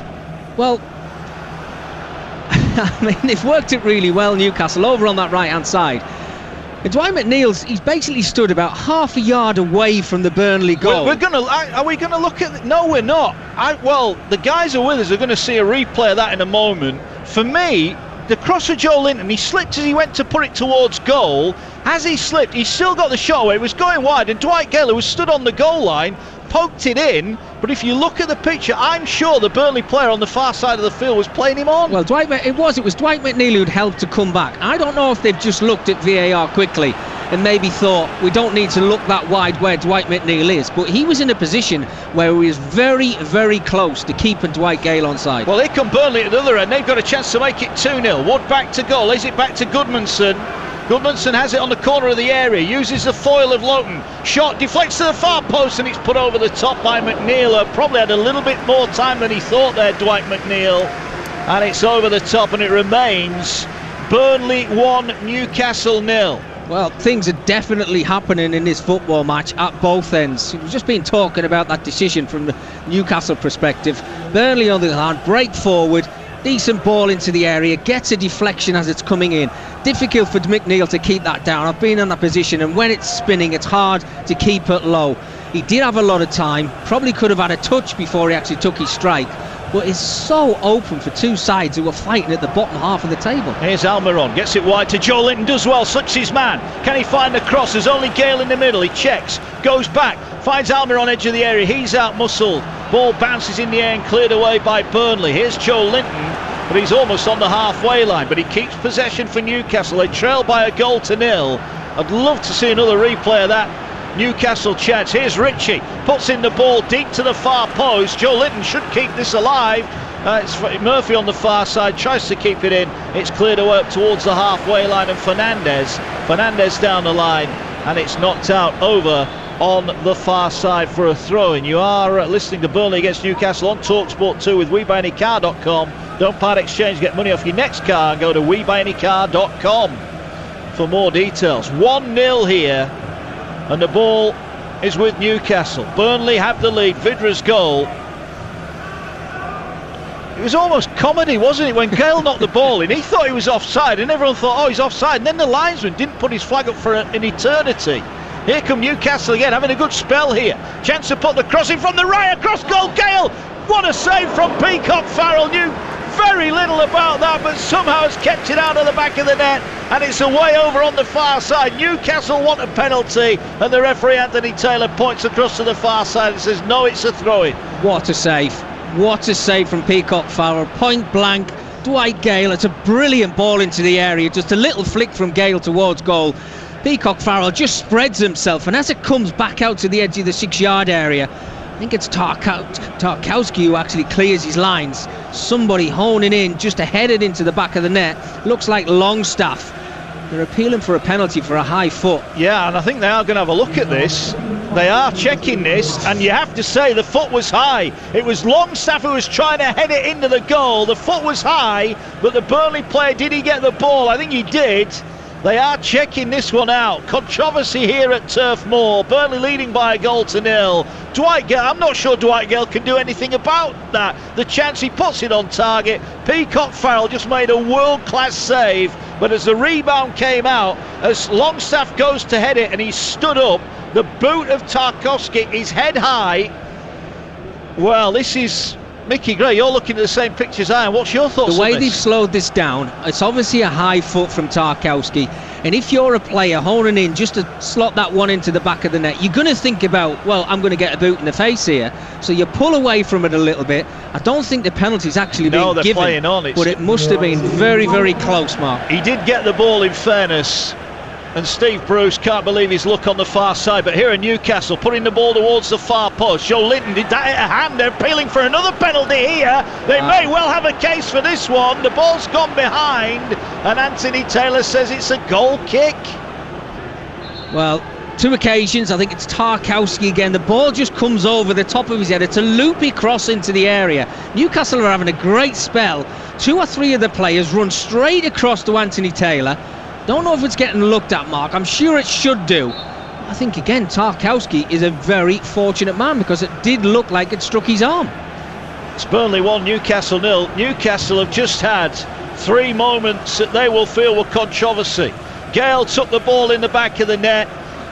Well, I mean, they've worked it really well, Newcastle, over on that right-hand side. And Dwight McNeil's, he's basically stood about half a yard away from the Burnley goal. Are we gonna look at? No, we're not. Well, the guys who are with us are going to see a replay of that in a moment. For me, the cross of Joe Linton, he slipped as he went to put it towards goal. As he slipped, he still got the shot away. It was going wide, and Dwight Gale, who was stood on the goal line, poked it in. But if you look at the picture, I'm sure the Burnley player on the far side of the field was playing him on. Well, it was Dwight McNeil who'd helped to come back. I don't know if they've just looked at VAR quickly and maybe thought we don't need to look that wide where Dwight McNeil is, but he was in a position where he was very, very close to keeping Dwight Gale onside. Well, here come Burnley at the other end. They've got a chance to make it 2-0. Wood back to goal. Is it back to Goodmanson? Goodmanson has it on the corner of the area, uses the foil of Loughton. Shot deflects to the far post, and it's put over the top by McNeil. Probably had a little bit more time than he thought there, Dwight McNeil. And it's over the top, and it remains Burnley 1, Newcastle 0. Well, things are definitely happening in this football match at both ends. We've just been talking about that decision from the Newcastle perspective. Burnley, on the other hand, break forward, decent ball into the area, gets a deflection as it's coming in. Difficult for McNeil to keep that down. I've been in that position, and when it's spinning, it's hard to keep it low. He did have a lot of time, probably could have had a touch before he actually took his strike, but it's so open for two sides who are fighting at the bottom half of the table. Here's Almiron, gets it wide to Joe Linton, does well, such his man. Can he find the cross? There's only Gale in the middle. He checks, goes back, finds Almiron edge of the area. He's out muscled. Ball bounces in the air and cleared away by Burnley. Here's Joe Linton, but he's almost on the halfway line, but he keeps possession for Newcastle. They trail by 1-0. I'd love to see another replay of that Newcastle chance. Here's Ritchie, puts in the ball deep to the far post. Joe Linton should keep this alive. It's Murphy on the far side, tries to keep it in. It's cleared away up towards the halfway line, and Fernandez down the line, and it's knocked out over on the far side for a throw-in. You are listening to Burnley against Newcastle on TalkSport 2 with WeBuyAnyCar.com. Don't part exchange, get money off your next car, and go to WeBuyAnyCar.com for more details. 1-0 here, and the ball is with Newcastle. Burnley have the lead. Vidra's goal. It was almost comedy, wasn't it, when Gale knocked the ball in? He thought he was offside, and everyone thought, oh, he's offside, and then the linesman didn't put his flag up for an eternity. Here come Newcastle again, having a good spell here. Chance to put the cross in from the right, across goal. Gale, what a save from Peacock Farrell. Knew very little about that, but somehow has kept it out of the back of the net, and it's away over on the far side. Newcastle want a penalty, and the referee Anthony Taylor points across to the far side and says no, it's a throw-in. What a save. What a save from Peacock Farrell. Point blank, Dwight Gale. It's a brilliant ball into the area, just a little flick from Gale towards goal. Peacock Farrell just spreads himself, and as it comes back out to the edge of the 6-yard area, I think it's Tarkowski who actually clears his lines. Somebody honing in just to head it into the back of the net. Looks like Longstaff. They're appealing for a penalty for a high foot. Yeah, and I think they are going to have a look at this. They are checking this, and you have to say the foot was high. It was Longstaff who was trying to head it into the goal. The foot was high, but the Burnley player, did he get the ball? I think he did. They are checking this one out. Controversy here at Turf Moor. Burnley leading by 1-0. Dwight Gale, I'm not sure Dwight Gale can do anything about that. The chance, he puts it on target. Peacock Farrell just made a world-class save, but as the rebound came out, as Longstaff goes to head it and he stood up, the boot of Tarkowski is head high. Well, this is... Mickey Gray, you're looking at the same pictures I am. What's your thoughts on this? The way they've slowed this down, it's obviously a high foot from Tarkowski, and if you're a player holding in just to slot that one into the back of the net, you're going to think about, well, I'm going to get a boot in the face here, so you pull away from it a little bit. I don't think the penalty's actually been given, playing on it, but it must have been very, very close, Mark. He did get the ball, in fairness, and Steve Bruce can't believe his luck on the far side. But here in Newcastle, putting the ball towards the far post. Joe Linton did that at a hand. They're appealing for another penalty here. They may well have a case for this one. The ball's gone behind, and Anthony Taylor says it's a goal kick. Well, 2 occasions, I think it's Tarkowski again. The ball just comes over the top of his head. It's a loopy cross into the area. Newcastle are having a great spell. 2 or 3 of the players run straight across to Anthony Taylor. Don't know if it's getting looked at, Mark. I'm sure it should do. I think, again, Tarkowski is a very fortunate man, because it did look like it struck his arm. It's Burnley 1, Newcastle 0. Newcastle have just had 3 moments that they will feel were controversy. Gale took the ball in the back of the net.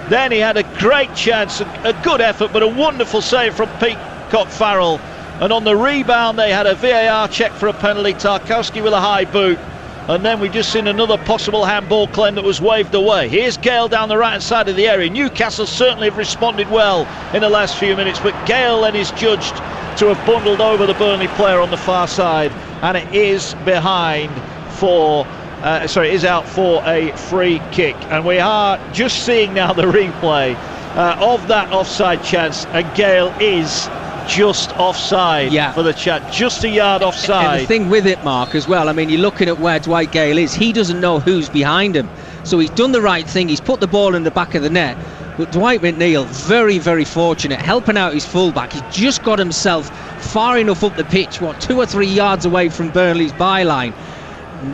Then he had a great chance, a good effort, but a wonderful save from Peacock Farrell. And on the rebound, they had a VAR check for a penalty. Tarkowski with a high boot. And then we just seen another possible handball claim that was waved away. Here's Gale down the right-hand side of the area. Newcastle certainly have responded well in the last few minutes, but Gale then is judged to have bundled over the Burnley player on the far side, and it is behind for it is out for a free kick. And we are just seeing now the replay of that offside chance, and Gale is just offside for the chat, just a yard offside. And the thing with it, Mark, as well, I mean, you're looking at where Dwight Gale is. He doesn't know who's behind him, so he's done the right thing. He's put the ball in the back of the net. But Dwight McNeil, very, very fortunate, helping out his fullback. He's just got himself far enough up the pitch, 2 or 3 yards away from Burnley's byline.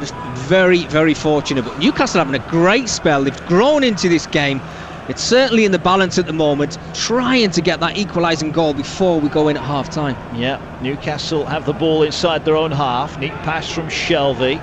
Just very, very fortunate. But Newcastle having a great spell. They've grown into this game. It's certainly in the balance at the moment, trying to get that equalising goal before we go in at half-time. Yeah, Newcastle have the ball inside their own half. Neat pass from Shelvey.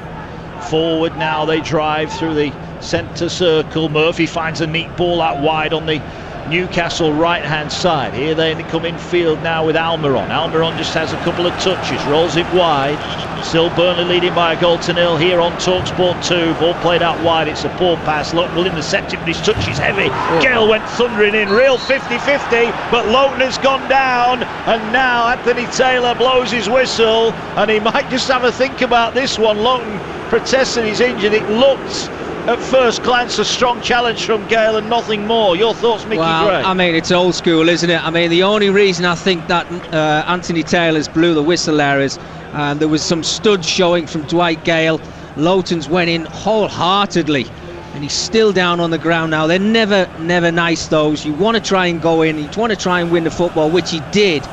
Forward now, they drive through the centre circle. Murphy finds a neat ball out wide on the Newcastle right-hand side. Here they come in field now with Almiron. Almiron just has a couple of touches, rolls it wide. Still Burnley leading by a goal to nil here on TalkSport 2. Ball played out wide, it's a poor pass. Lowton will intercept it, but his touch is heavy. Gale went thundering in, real 50-50, but Lowton has gone down, and now Anthony Taylor blows his whistle, and he might just have a think about this one. Lowton protesting he's injured. It looked at first glance a strong challenge from Gale and nothing more. Your thoughts, Mickey Gray? I mean, it's old school, isn't it? I mean, the only reason I think that Anthony Taylor's blew the whistle there is there was some studs showing from Dwight Gale. Lowton's went in wholeheartedly, and he's still down on the ground now. They're never nice, those. You want to try and go in, you want to try and win the football, which he did.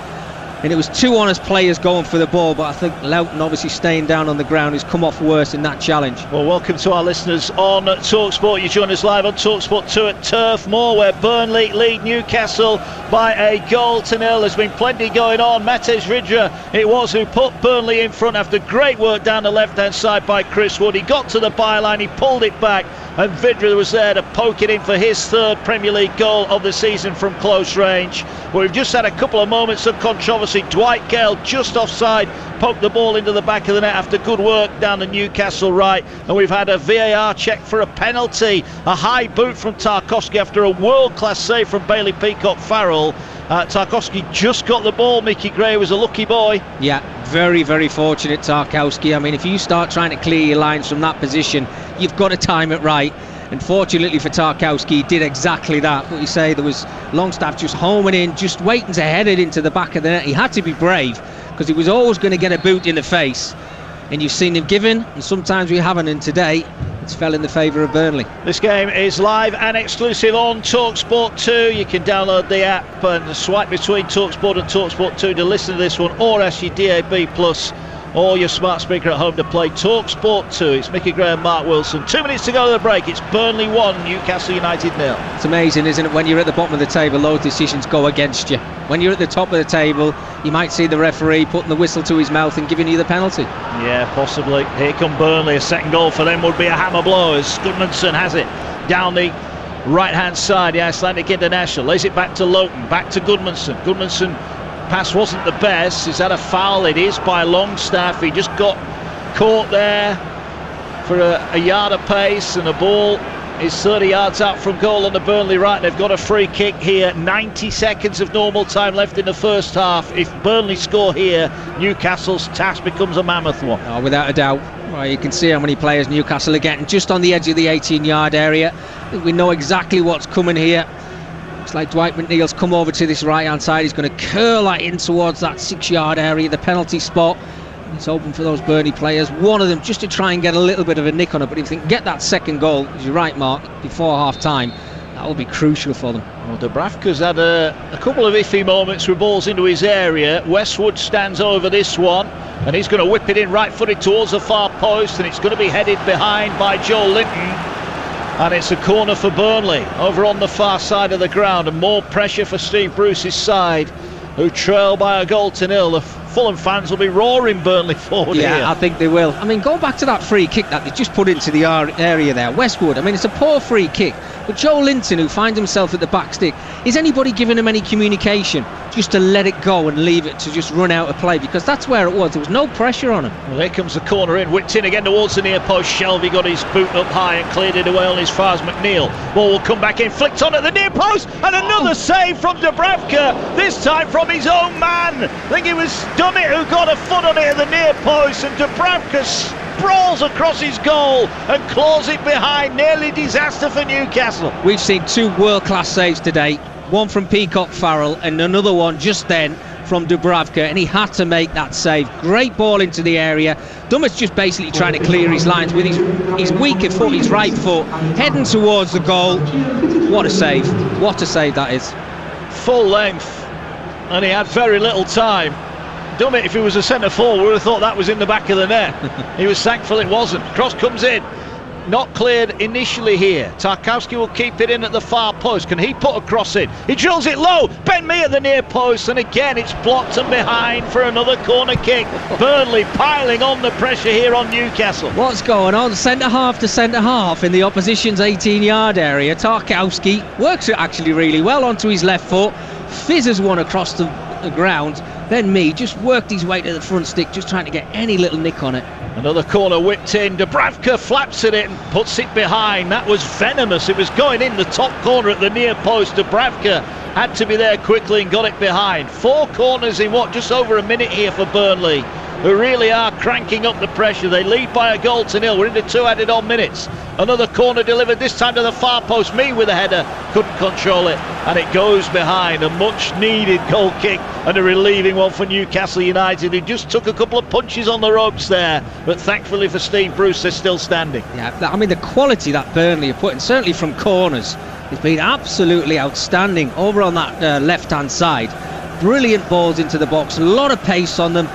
And it was two honest players going for the ball, but I think Lowton obviously staying down on the ground has come off worse in that challenge. Well, welcome to our listeners on TalkSport. You join us live on TalkSport 2 at Turf Moor, where Burnley lead Newcastle by a goal to nil. There's been plenty going on. Matej Vydra, it was, who put Burnley in front after great work down the left-hand side by Chris Wood. He got to the byline, he pulled it back, and Vydra was there to poke it in for his third Premier League goal of the season from close range. Well, we've just had a couple of moments of controversy. Dwight Gale just offside, poked the ball into the back of the net after good work down the Newcastle right, and we've had a VAR check for a penalty, a high boot from Tarkowski after a world-class save from Bailey Peacock Farrell. Tarkowski just got the ball. Mickey Gray was a lucky boy. Yeah, very, very fortunate, Tarkowski. I mean, if you start trying to clear your lines from that position, you've got to time it right. And fortunately for Tarkowski, he did exactly that. What you say, there was Longstaff just homing in, just waiting to head it into the back of the net. He had to be brave, because he was always going to get a boot in the face. And you've seen him given, and sometimes we haven't, and today it's fell in the favour of Burnley. This game is live and exclusive on TalkSport 2. You can download the app and swipe between TalkSport and TalkSport 2 to listen to this one, or ask your DAB Plus or your smart speaker at home to play TalkSport 2. It's Mickey Gray and Mark Wilson. 2 minutes to go to the break. It's Burnley 1, Newcastle United 0. It's amazing, isn't it? When you're at the bottom of the table, those decisions go against you. When you're at the top of the table, you might see the referee putting the whistle to his mouth and giving you the penalty. Yeah, possibly. Here come Burnley. A second goal for them would be a hammer blow, as Goodmanson has it down the right-hand side. The Icelandic international lays it back to Lowton, back to Goodmanson. Goodmanson, pass wasn't the best. Is that a foul? It is by Longstaff. He just got caught there for a yard of pace, and the ball is 30 yards out from goal on the Burnley right. They've got a free kick here. 90 seconds of normal time left in the first half. If Burnley score here, Newcastle's task becomes a mammoth one. Oh, without a doubt. Well, you can see how many players Newcastle are getting just on the edge of the 18-yard area. We know exactly what's coming here. Looks like Dwight McNeil's come over to this right-hand side. He's going to curl that in towards that 6-yard area, the penalty spot. It's open for those Burnley players. One of them just to try and get a little bit of a nick on it. But if they can get that second goal, as you're right, Mark, before half-time, that will be crucial for them. Well, Dubravka's had a couple of iffy moments with balls into his area. Westwood stands over this one, and he's going to whip it in right-footed towards the far post, and it's going to be headed behind by Joe Linton. And it's a corner for Burnley over on the far side of the ground, and more pressure for Steve Bruce's side who trail by a goal to nil. The Fulham fans will be roaring Burnley forward here. Yeah, I think they will. I mean, go back to that free kick that they just put into the area there. Westwood, I mean, it's a poor free kick. But Joe Linton, who finds himself at the back stick, is anybody giving him any communication just to let it go and leave it to just run out of play? Because that's where it was. There was no pressure on him. Well, here comes the corner in. Whipped in again towards the near post. Shelby got his boot up high and cleared it away only as far as McNeil. Ball will come back in. Flicked on at the near post. And another save from Dubravka. This time from his own man. I think it was Dummett who got a foot on it at the near post. And Dubravka sprawls across his goal and claws it behind. Nearly disaster for Newcastle. We've seen two world-class saves today. One from Peacock Farrell and another one just then from Dubravka, and he had to make that save. Great ball into the area. Dummett's just basically trying to clear his lines with his weaker foot, his right foot, heading towards the goal. What a save. What a save that is. Full length, and he had very little time. Dummett, if he was a centre forward, would have thought that was in the back of the net. He was thankful it wasn't. Cross comes in. Not cleared initially here. Tarkowski will keep it in at the far post. Can he put a cross in? He drills it low. Ben Mee at the near post, and again it's blocked and behind for another corner kick. Burnley piling on the pressure here on Newcastle. What's going on? Centre half to centre half in the opposition's 18-yard area. Tarkowski works it actually really well onto his left foot. Fizzes one across the ground. Ben Mee just worked his way to the front stick, just trying to get any little nick on it. Another corner whipped in. Dubravka flaps at it and puts it behind. That was venomous. It was going in the top corner at the near post. Dubravka had to be there quickly and got it behind. 4 corners in just over a minute here for Burnley, who really are cranking up the pressure. They lead by a goal to nil. We're into 2 added on minutes. Another corner delivered, this time to the far post. Mee with a header, couldn't control it, and it goes behind. A much needed goal kick and a relieving one for Newcastle United, who just took a couple of punches on the ropes there, but thankfully for Steve Bruce, they're still standing. Yeah, I mean, the quality that Burnley are putting, certainly from corners, has been absolutely outstanding over on that left-hand side. Brilliant balls into the box, a lot of pace on them.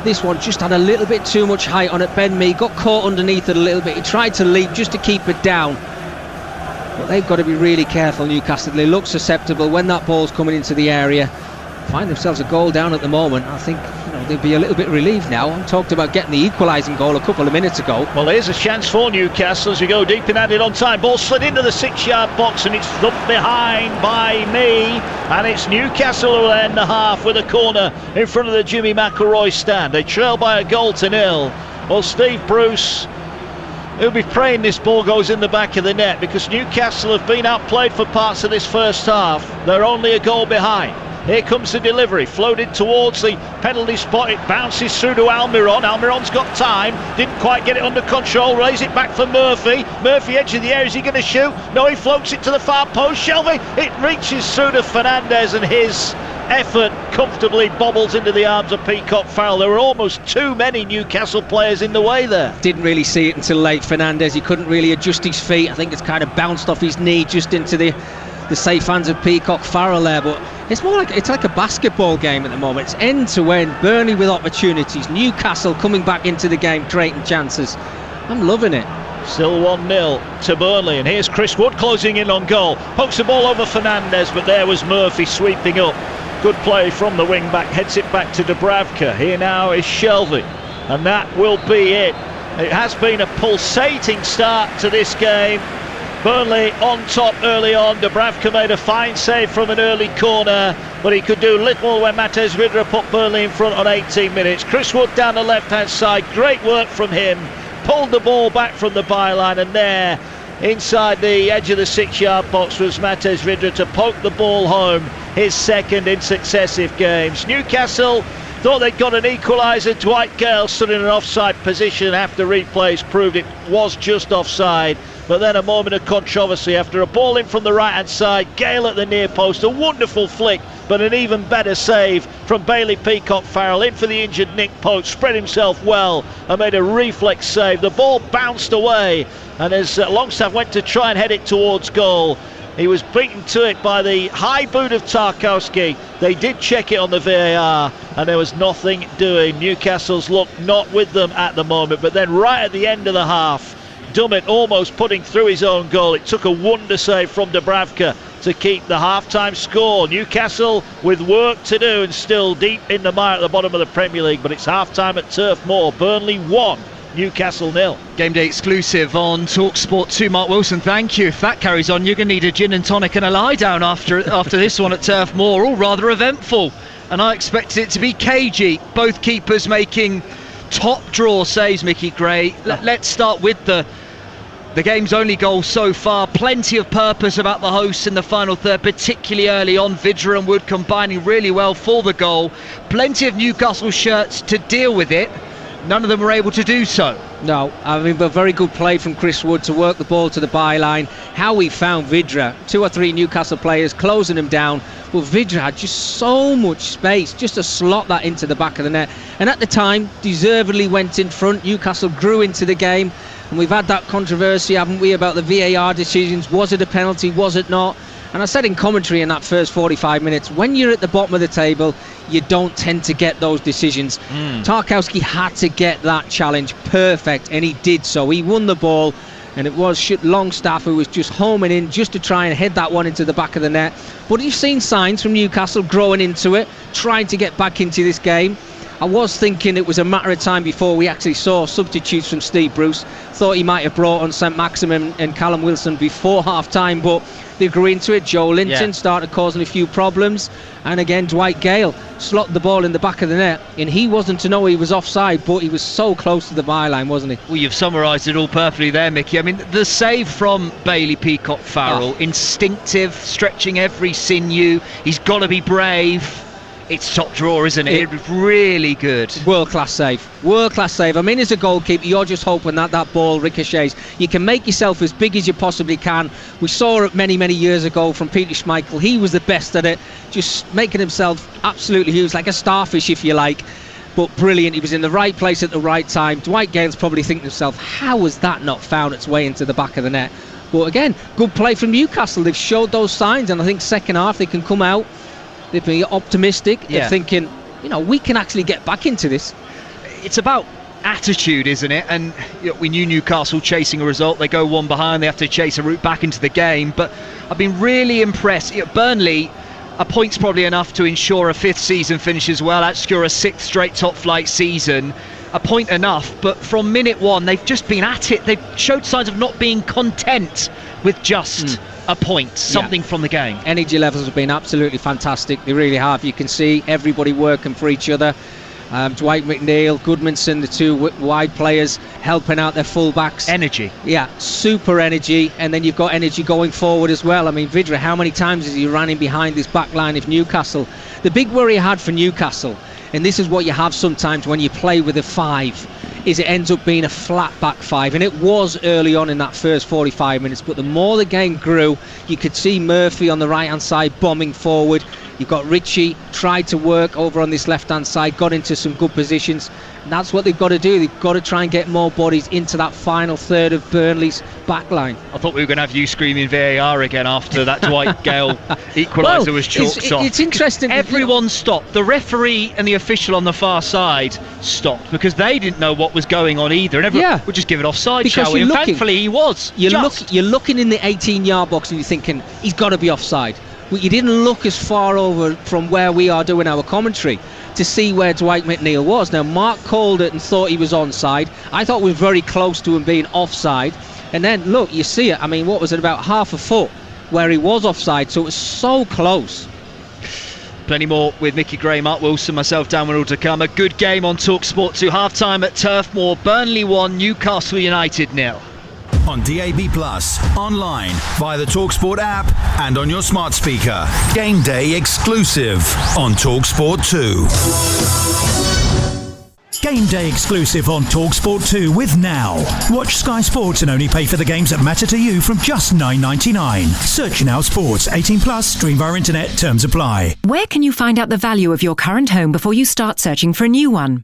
This one just had a little bit too much height on it. Ben Mee got caught underneath it a little bit. He tried to leap just to keep it down. But they've got to be really careful, Newcastle. They look susceptible when that ball's coming into the area. Find themselves a goal down at the moment. I think they'll be a little bit relieved now. I talked about getting the equalising goal a couple of minutes ago. Well, here's a chance for Newcastle as we go deep and added on time. Ball slid into the 6-yard box and it's thumped behind by Mee, and it's Newcastle who will end the half with a corner in front of the Jimmy McIlroy stand. They trail by a goal to nil. Well, Steve Bruce, he'll be praying this ball goes in the back of the net, because Newcastle have been outplayed for parts of this first half. They're only a goal behind. Here comes the delivery, floated towards the penalty spot. It bounces through to Almiron. Almiron's got time, didn't quite get it under control. Raise it back for Murphy. Murphy, edge of the area, is he going to shoot? No, he floats it to the far post. Shelby, it reaches through to Fernandez, and his effort comfortably bobbles into the arms of Peacock Farrell. There were almost too many Newcastle players in the way there. Didn't really see it until late. Fernandez, he couldn't really adjust his feet. I think it's kind of bounced off his knee just into the safe hands of Peacock Farrell there, but it's like a basketball game at the moment. It's end to end. Burnley with opportunities, Newcastle coming back into the game, creating chances. I'm loving it. Still 1-0 to Burnley, and here's Chris Wood closing in on goal. Pokes the ball over Fernandez, but there was Murphy sweeping up. Good play from the wing back, heads it back to Dubravka. Here now is Shelby, and that will be it. It has been a pulsating start to this game. Burnley on top early on. Dubravka made a fine save from an early corner, but he could do little when Matej Vydra put Burnley in front on 18 minutes. Chris Wood down the left-hand side, great work from him. Pulled the ball back from the byline, and there, inside the edge of the 6-yard box, was Matej Vydra to poke the ball home, his second in successive games. Newcastle thought they'd got an equaliser. Dwight Gale stood in an offside position after replays proved it was just offside. But then a moment of controversy after a ball in from the right-hand side. Gale at the near post, a wonderful flick, but an even better save from Bailey Peacock Farrell. In for the injured Nick Pope, spread himself well and made a reflex save. The ball bounced away, and as Longstaff went to try and head it towards goal, he was beaten to it by the high boot of Tarkowski. They did check it on the VAR, and there was nothing doing. Newcastle's luck not with them at the moment, but then right at the end of the half, Dummett almost putting through his own goal. It took a wonder save from Dubravka to keep the half-time score. Newcastle with work to do and still deep in the mire at the bottom of the Premier League, but it's half-time at Turf Moor. Burnley 1, Newcastle 0. Game day exclusive on TalkSport 2. Mark Wilson, thank you. If that carries on, you're going to need a gin and tonic and a lie down after this one at Turf Moor. All rather eventful, and I expected it to be cagey. Both keepers making top draw saves, Mickey Gray. Let's start with the game's only goal so far. Plenty of purpose about the hosts in the final third, particularly early on. Vidra and Wood combining really well for the goal. Plenty of Newcastle shirts to deal with it. None of them were able to do so. No, I mean, but very good play from Chris Wood to work the ball to the byline. How he found Vidra, 2 or 3 Newcastle players closing him down, but Vidra had just so much space just to slot that into the back of the net, and at the time deservedly went in front. Newcastle grew into the game, and we've had that controversy, haven't we, about the VAR decisions. Was it a penalty, was it not? And I said in commentary in that first 45 minutes, when you're at the bottom of the table, you don't tend to get those decisions. Tarkowski had to get that challenge perfect, and he did so. He won the ball, and it was Longstaff who was just homing in just to try and head that one into the back of the net. But you've seen signs from Newcastle growing into it, trying to get back into this game. I was thinking it was a matter of time before we actually saw substitutes from Steve Bruce. Thought he might have brought on St Maximin and Callum Wilson before half-time, but they grew into it. Joe Linton started causing a few problems, and again Dwight Gale slotted the ball in the back of the net, and he wasn't to know he was offside, but he was so close to the byline, wasn't he? Well, you've summarised it all perfectly there, Mickey. I mean, the save from Bailey Peacock Farrell, instinctive, stretching every sinew. He's got to be brave. It's top drawer, isn't it? It's really good. World-class save. World-class save. I mean, as a goalkeeper, you're just hoping that ball ricochets. You can make yourself as big as you possibly can. We saw it many, many years ago from Peter Schmeichel. He was the best at it, just making himself absolutely huge, like a starfish, if you like. But brilliant. He was in the right place at the right time. Dwight Gale's probably thinking to himself, how has that not found its way into the back of the net? But again, good play from Newcastle. They've showed those signs, and I think second half they can come out. They've been optimistic. They're thinking, we can actually get back into this. It's about attitude, isn't it? And we knew Newcastle chasing a result. They go one behind. They have to chase a route back into the game. But I've been really impressed. Burnley, a point's probably enough to ensure a 5th season finish as well, secure a 6th straight top flight season. A point enough, but from minute one they've just been at it. They've showed signs of not being content with just a point, something from the game. Energy levels have been absolutely fantastic. They really have. You can see everybody working for each other. Dwight McNeil, Goodmanson, the 2 wide players helping out their full-backs. Energy. Yeah, super energy. And then you've got energy going forward as well. I mean, Vidra, how many times has he run in behind this back line of Newcastle? The big worry I had for Newcastle, and this is what you have sometimes when you play with a 5, is it ends up being a flat back 5, and it was early on in that first 45 minutes, but the more the game grew, you could see Murphy on the right hand side bombing forward. You've got Ritchie tried to work over on this left hand side, got into some good positions, and that's what they've got to do. They've got to try and get more bodies into that final third of Burnley's back line. I thought we were going to have you screaming VAR again after that Dwight Gale equaliser was chalked off. It's interesting. Everyone stopped. The referee and the official on the far side stopped because they didn't know what was going on either, and everyone would just give it offside, because shall we? And thankfully he was. You're looking in the 18-yard box and you're thinking he's got to be offside. But you didn't look as far over from where we are doing our commentary to see where Dwight McNeil was. Now, Mark called it and thought he was onside. I thought we were very close to him being offside. And then, look, you see it. I mean, what was it, about half a foot where he was offside? So it was so close. Plenty more with Mickey Gray, Mark Wilson, myself, Dan Winall to come. A good game on TalkSport 2. Half-time at Turf Moor. Burnley 1, Newcastle United 0. On DAB+, online, via the TalkSport app, and on your smart speaker. Game day exclusive on TalkSport 2. Game day exclusive on TalkSport 2 with Now. Watch Sky Sports and only pay for the games that matter to you from just $9.99. Search Now Sports. 18+, stream via internet. Terms apply. Where can you find out the value of your current home before you start searching for a new one?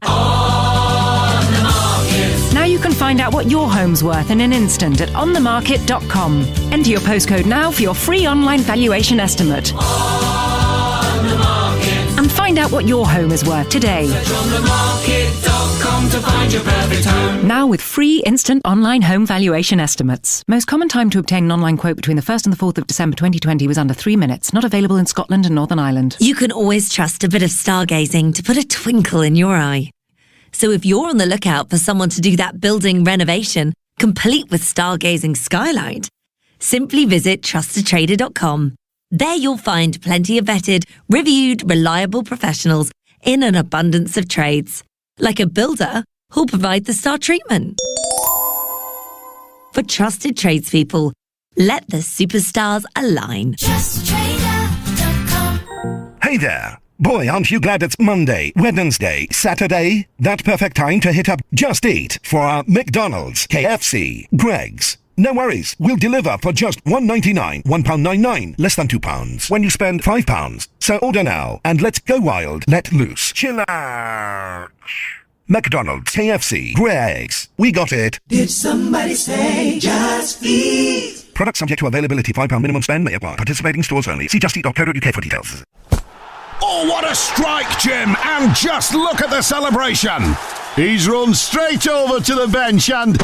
Now you can find out what your home's worth in an instant at onthemarket.com. Enter your postcode now for your free online valuation estimate. And find Find out what your home is worth today. SearchOnTheMarket.com to find your perfect home. Now with free instant online home valuation estimates. Most common time to obtain an online quote between the 1st and the 4th of December 2020 was under 3 minutes. Not available in Scotland and Northern Ireland. You can always trust a bit of stargazing to put a twinkle in your eye. So if you're on the lookout for someone to do that building renovation, complete with stargazing skylight, simply visit trustedtrader.com. There you'll find plenty of vetted, reviewed, reliable professionals in an abundance of trades. Like a builder who'll provide the star treatment. For trusted tradespeople, let the superstars align. TrustedTrader.com. Hey there. Boy, aren't you glad it's Monday, Wednesday, Saturday? That perfect time to hit up Just Eat for our McDonald's, KFC, Greggs. No worries, we'll deliver for just $1.99, £1.99, less than £2 when you spend £5. So order now and let's go wild, let loose, chill out. McDonald's, KFC, Greggs, we got it. Did somebody say Just Eat? Product subject to availability, £5 minimum spend may apply. Participating stores only. See justeat.co.uk for details. Oh, what a strike, Jim! And just look at the celebration. He's run straight over to the bench and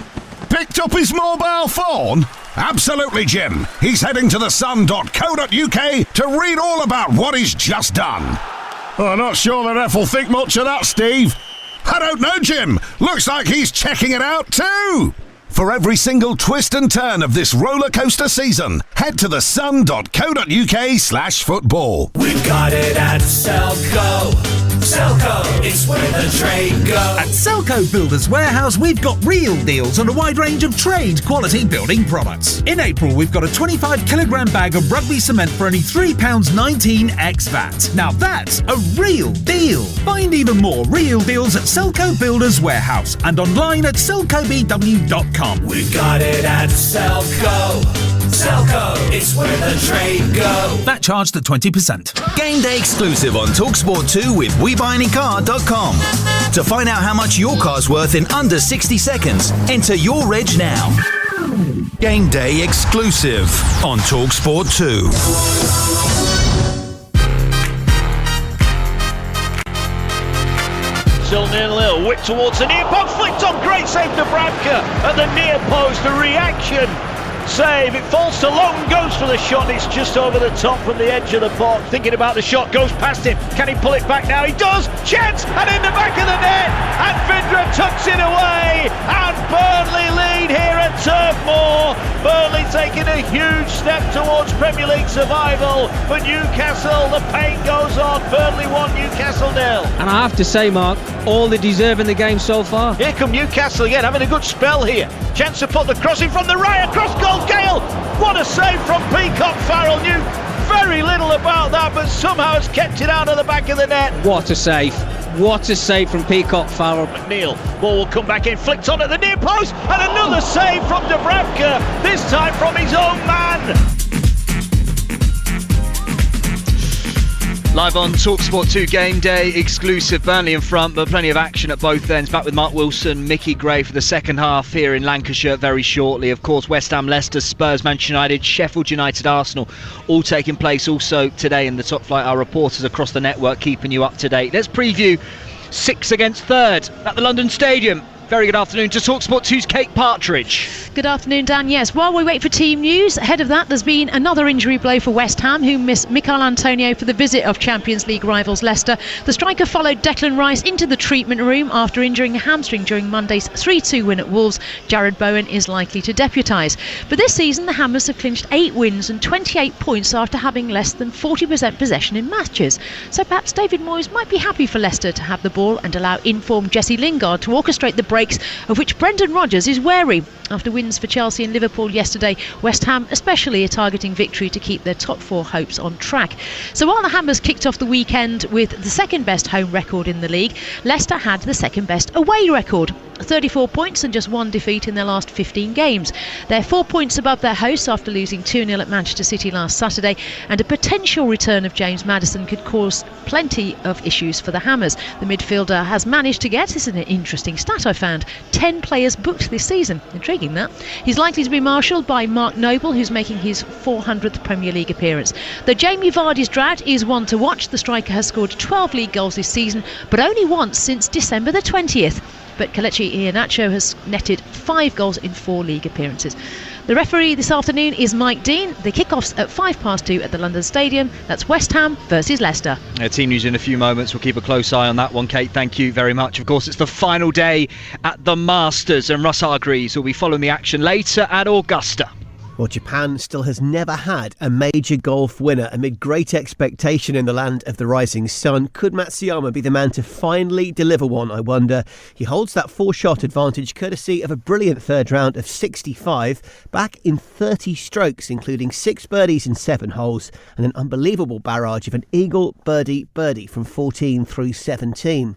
picked up his mobile phone? Absolutely, Jim. He's heading to thesun.co.uk to read all about what he's just done. I'm not sure the ref will think much of that, Steve. I don't know, Jim. Looks like he's checking it out too. For every single twist and turn of this roller coaster season, head to thesun.co.uk/football. We've got it at Selco. Selco, it's where the trade goes. At Selco Builders Warehouse, we've got real deals on a wide range of trade quality building products. In April, we've got a 25-kilogram bag of rugby cement for only £3.19 ex VAT. Now that's a real deal. Find even more real deals at Selco Builders Warehouse and online at selcobw.com. We've got it at Selco. Selco, it's where the trade goes. That charged at 20%. Game day exclusive on TalkSport 2 with WeBuyAnyCar.com. To find out how much your car's worth in under 60 seconds, enter your reg now. Game day exclusive on TalkSport 2. Still 0-0. Whip towards the near post. Flicked on. Great save to Bradka at the near post. The reaction save. It falls to Long. Goes for the shot. It's just over the top from the edge of the box. Thinking about the shot. Goes past him. Can he pull it back now? He does. Chance. And in the back of the net. And Vindra tucks it away. And Burnley lead here at Turf Moor. Burnley taking a huge step towards Premier League survival. For Newcastle, the pain goes on. Burnley 1, Newcastle 0. And I have to say, Mark, all they deserve in the game so far. Here come Newcastle again, having a good spell here. Chance to put the cross in from the right, across goal, Gale. What a save from Peacock. Farrell knew very little about that, but somehow has kept it out of the back of the net. What a save. What a save from Peacock Farrell. McNeil, ball will come back in, flicked on at the near post, and another save from Dubravka, this time from his own man. Live on TalkSport 2 Game Day exclusive. Burnley in front, but plenty of action at both ends. Back with Mark Wilson, Mickey Gray for the second half here in Lancashire very shortly. Of course, West Ham, Leicester, Spurs, Manchester United, Sheffield United, Arsenal, all taking place also today in the top flight. Our reporters across the network keeping you up to date. Let's preview 6 against 3rd at the London Stadium. Very good afternoon to TalkSport 2's Kate Partridge. Good afternoon, Dan. Yes, while we wait for team news, ahead of that there's been another injury blow for West Ham, who missed Mikel Antonio for the visit of Champions League rivals Leicester. The striker followed Declan Rice into the treatment room after injuring a hamstring during Monday's 3-2 win at Wolves. Jared Bowen is likely to deputise. But this season the Hammers have clinched 8 wins and 28 points after having less than 40% possession in matches. So perhaps David Moyes might be happy for Leicester to have the ball and allow informed Jesse Lingard to orchestrate the breaks, of which Brendan Rodgers is wary. After wins for Chelsea and Liverpool yesterday, West Ham especially are targeting victory to keep their top 4 hopes on track. So while the Hammers kicked off the weekend with the second best home record in the league, Leicester had the second best away record. 34 points and just 1 defeat in their last 15 games. They're 4 points above their hosts after losing 2-0 at Manchester City last Saturday, and a potential return of James Maddison could cause plenty of issues for the Hammers. The midfielder has managed to get, this is an interesting stat I found, 10 players booked this season. Intriguing that. He's likely to be marshalled by Mark Noble, who's making his 400th Premier League appearance. Though Jamie Vardy's drought is one to watch, the striker has scored 12 league goals this season, but only once since December the 20th. But Kelechi Iheanacho has netted 5 goals in 4 league appearances. The referee this afternoon is Mike Dean. The kick-off's at 2:05 at the London Stadium. That's West Ham versus Leicester. Team news in a few moments. We'll keep a close eye on that one, Kate. Thank you very much. Of course, it's the final day at the Masters, and Russ Hargreaves will be following the action later at Augusta. Well, Japan still has never had a major golf winner. Amid great expectation in the land of the rising sun, could Matsuyama be the man to finally deliver one, I wonder? He holds that 4-shot advantage courtesy of a brilliant third round of 65, back in 30 strokes, including 6 birdies in 7 holes, and an unbelievable barrage of an eagle, birdie from 14 through 17.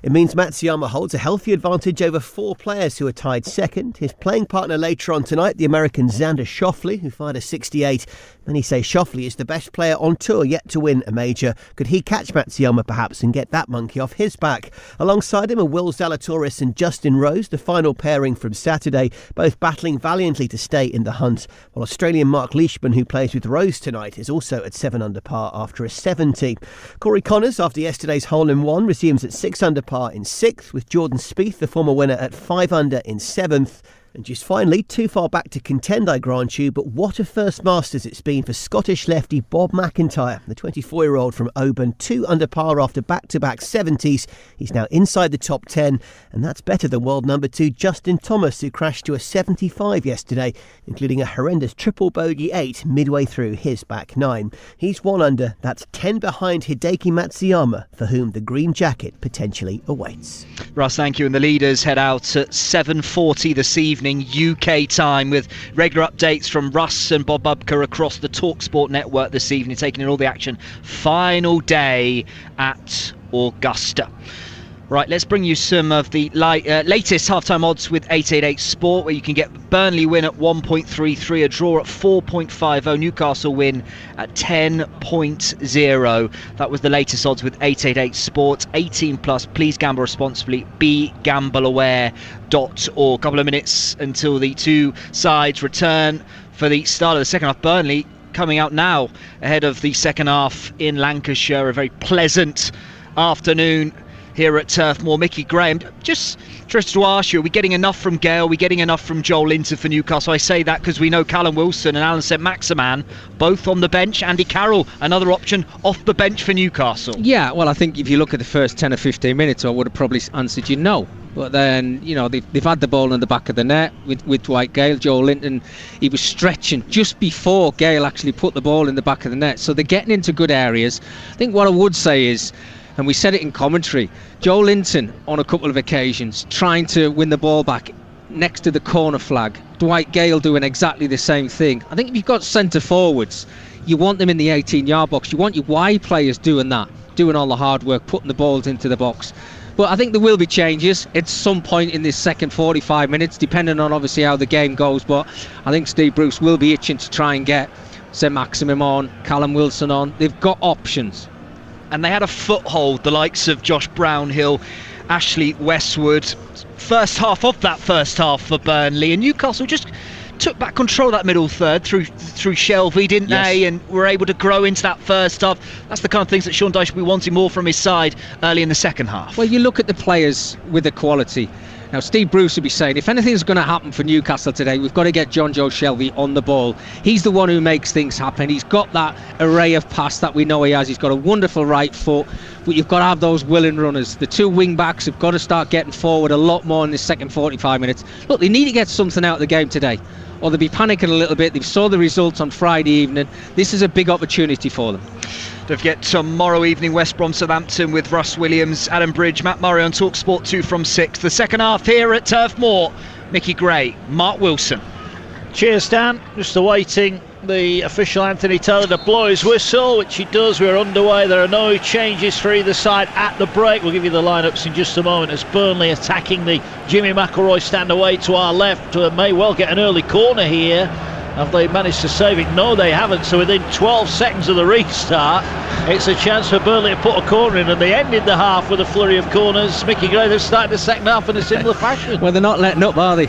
It means Matsuyama holds a healthy advantage over 4 players who are tied second. His playing partner later on tonight, the American Xander Schauffele, who fired a 68. Many say Schauffele is the best player on tour yet to win a major. Could he catch Matsuyama perhaps and get that monkey off his back? Alongside him are Will Zalatoris and Justin Rose, the final pairing from Saturday, both battling valiantly to stay in the hunt, while Australian Mark Leishman, who plays with Rose tonight, is also at 7 under par after a 70. Corey Connors, after yesterday's hole-in-one, resumes at 6 under par in 6th, with Jordan Spieth, the former winner, at 5 under in 7th. And just finally, too far back to contend, I grant you, but what a first Masters it's been for Scottish lefty Bob McIntyre. The 24-year-old from Oban, 2 under par after back-to-back 70s. He's now inside the top 10, and that's better than world number 2 Justin Thomas, who crashed to a 75 yesterday, including a horrendous triple bogey 8 midway through his back 9. He's 1 under, that's 10 behind Hideki Matsuyama, for whom the green jacket potentially awaits. Russ, thank you. And the leaders head out at 7:40 this evening, UK time, with regular updates from Russ and Bob Bubka across the TalkSport network this evening, taking in all the action. Final day at Augusta. Right, let's bring you some of the latest halftime odds with 888 Sport, where you can get Burnley win at 1.33, a draw at 4.50, Newcastle win at 10.0. That was the latest odds with 888 Sport. 18 plus. Please gamble responsibly. BeGambleAware.org. Couple of minutes until the two sides return for the start of the second half. Burnley coming out now ahead of the second half in Lancashire. A very pleasant afternoon here at Turf Moor. Mickey Graham, just to ask you, are we getting enough from Gale? Are we getting enough from Joel Linton for Newcastle? I say that because we know Callum Wilson and Alan St-Maximin both on the bench. Andy Carroll, another option off the bench for Newcastle. Yeah, well, I think if you look at the first 10 or 15 minutes, I would have probably answered you no. But then, you know, they've had the ball in the back of the net with Dwight Gale. Joel Linton, he was stretching just before Gale actually put the ball in the back of the net. So they're getting into good areas. I think what I would say is, and we said it in commentary, Joel Linton on a couple of occasions trying to win the ball back next to the corner flag. Dwight Gale doing exactly the same thing. I think if you've got centre forwards, you want them in the 18-yard box. You want your wide players doing that, doing all the hard work, putting the balls into the box. But I think there will be changes at some point in this second 45 minutes, depending on obviously how the game goes. But I think Steve Bruce will be itching to try and get St-Maximin on, Callum Wilson on. They've got options. And they had a foothold, the likes of Josh Brownhill, Ashley Westwood. First half of that first half for Burnley, and Newcastle just took back control of that middle third through Shelby, didn't they? And were able to grow into that first half. That's the kind of things that Sean Dyche will be wanting more from his side early in the second half. Well, you look at the players with the quality. Now, Steve Bruce would be saying, if anything's going to happen for Newcastle today, we've got to get John Joe Shelby on the ball. He's the one who makes things happen. He's got that array of pass that we know he has. He's got a wonderful right foot, but you've got to have those willing runners. The two wing backs have got to start getting forward a lot more in the second 45 minutes. Look, they need to get something out of the game today, or they'll be panicking a little bit. They saw the results on Friday evening. This is a big opportunity for them. Don't forget, tomorrow evening, West Brom Southampton with Russ Williams, Adam Bridge, Matt Murray on TalkSport 2 from 6. The second half here at Turf Moor. Mickey Gray, Mark Wilson. Cheers, Dan. Just awaiting the official Anthony Taylor to blow his whistle, which he does. We're underway. There are no changes for either side at the break. We'll give you the lineups in just a moment as Burnley attacking the Jimmy McElroy stand away to our left. May well get an early corner here. Have they managed to save it? No, they haven't. So within 12 seconds of the restart, it's a chance for Burnley to put a corner in, and they ended the half with a flurry of corners. Mickey Gray, they've started the second half in a similar fashion. Well, they're not letting up, are they?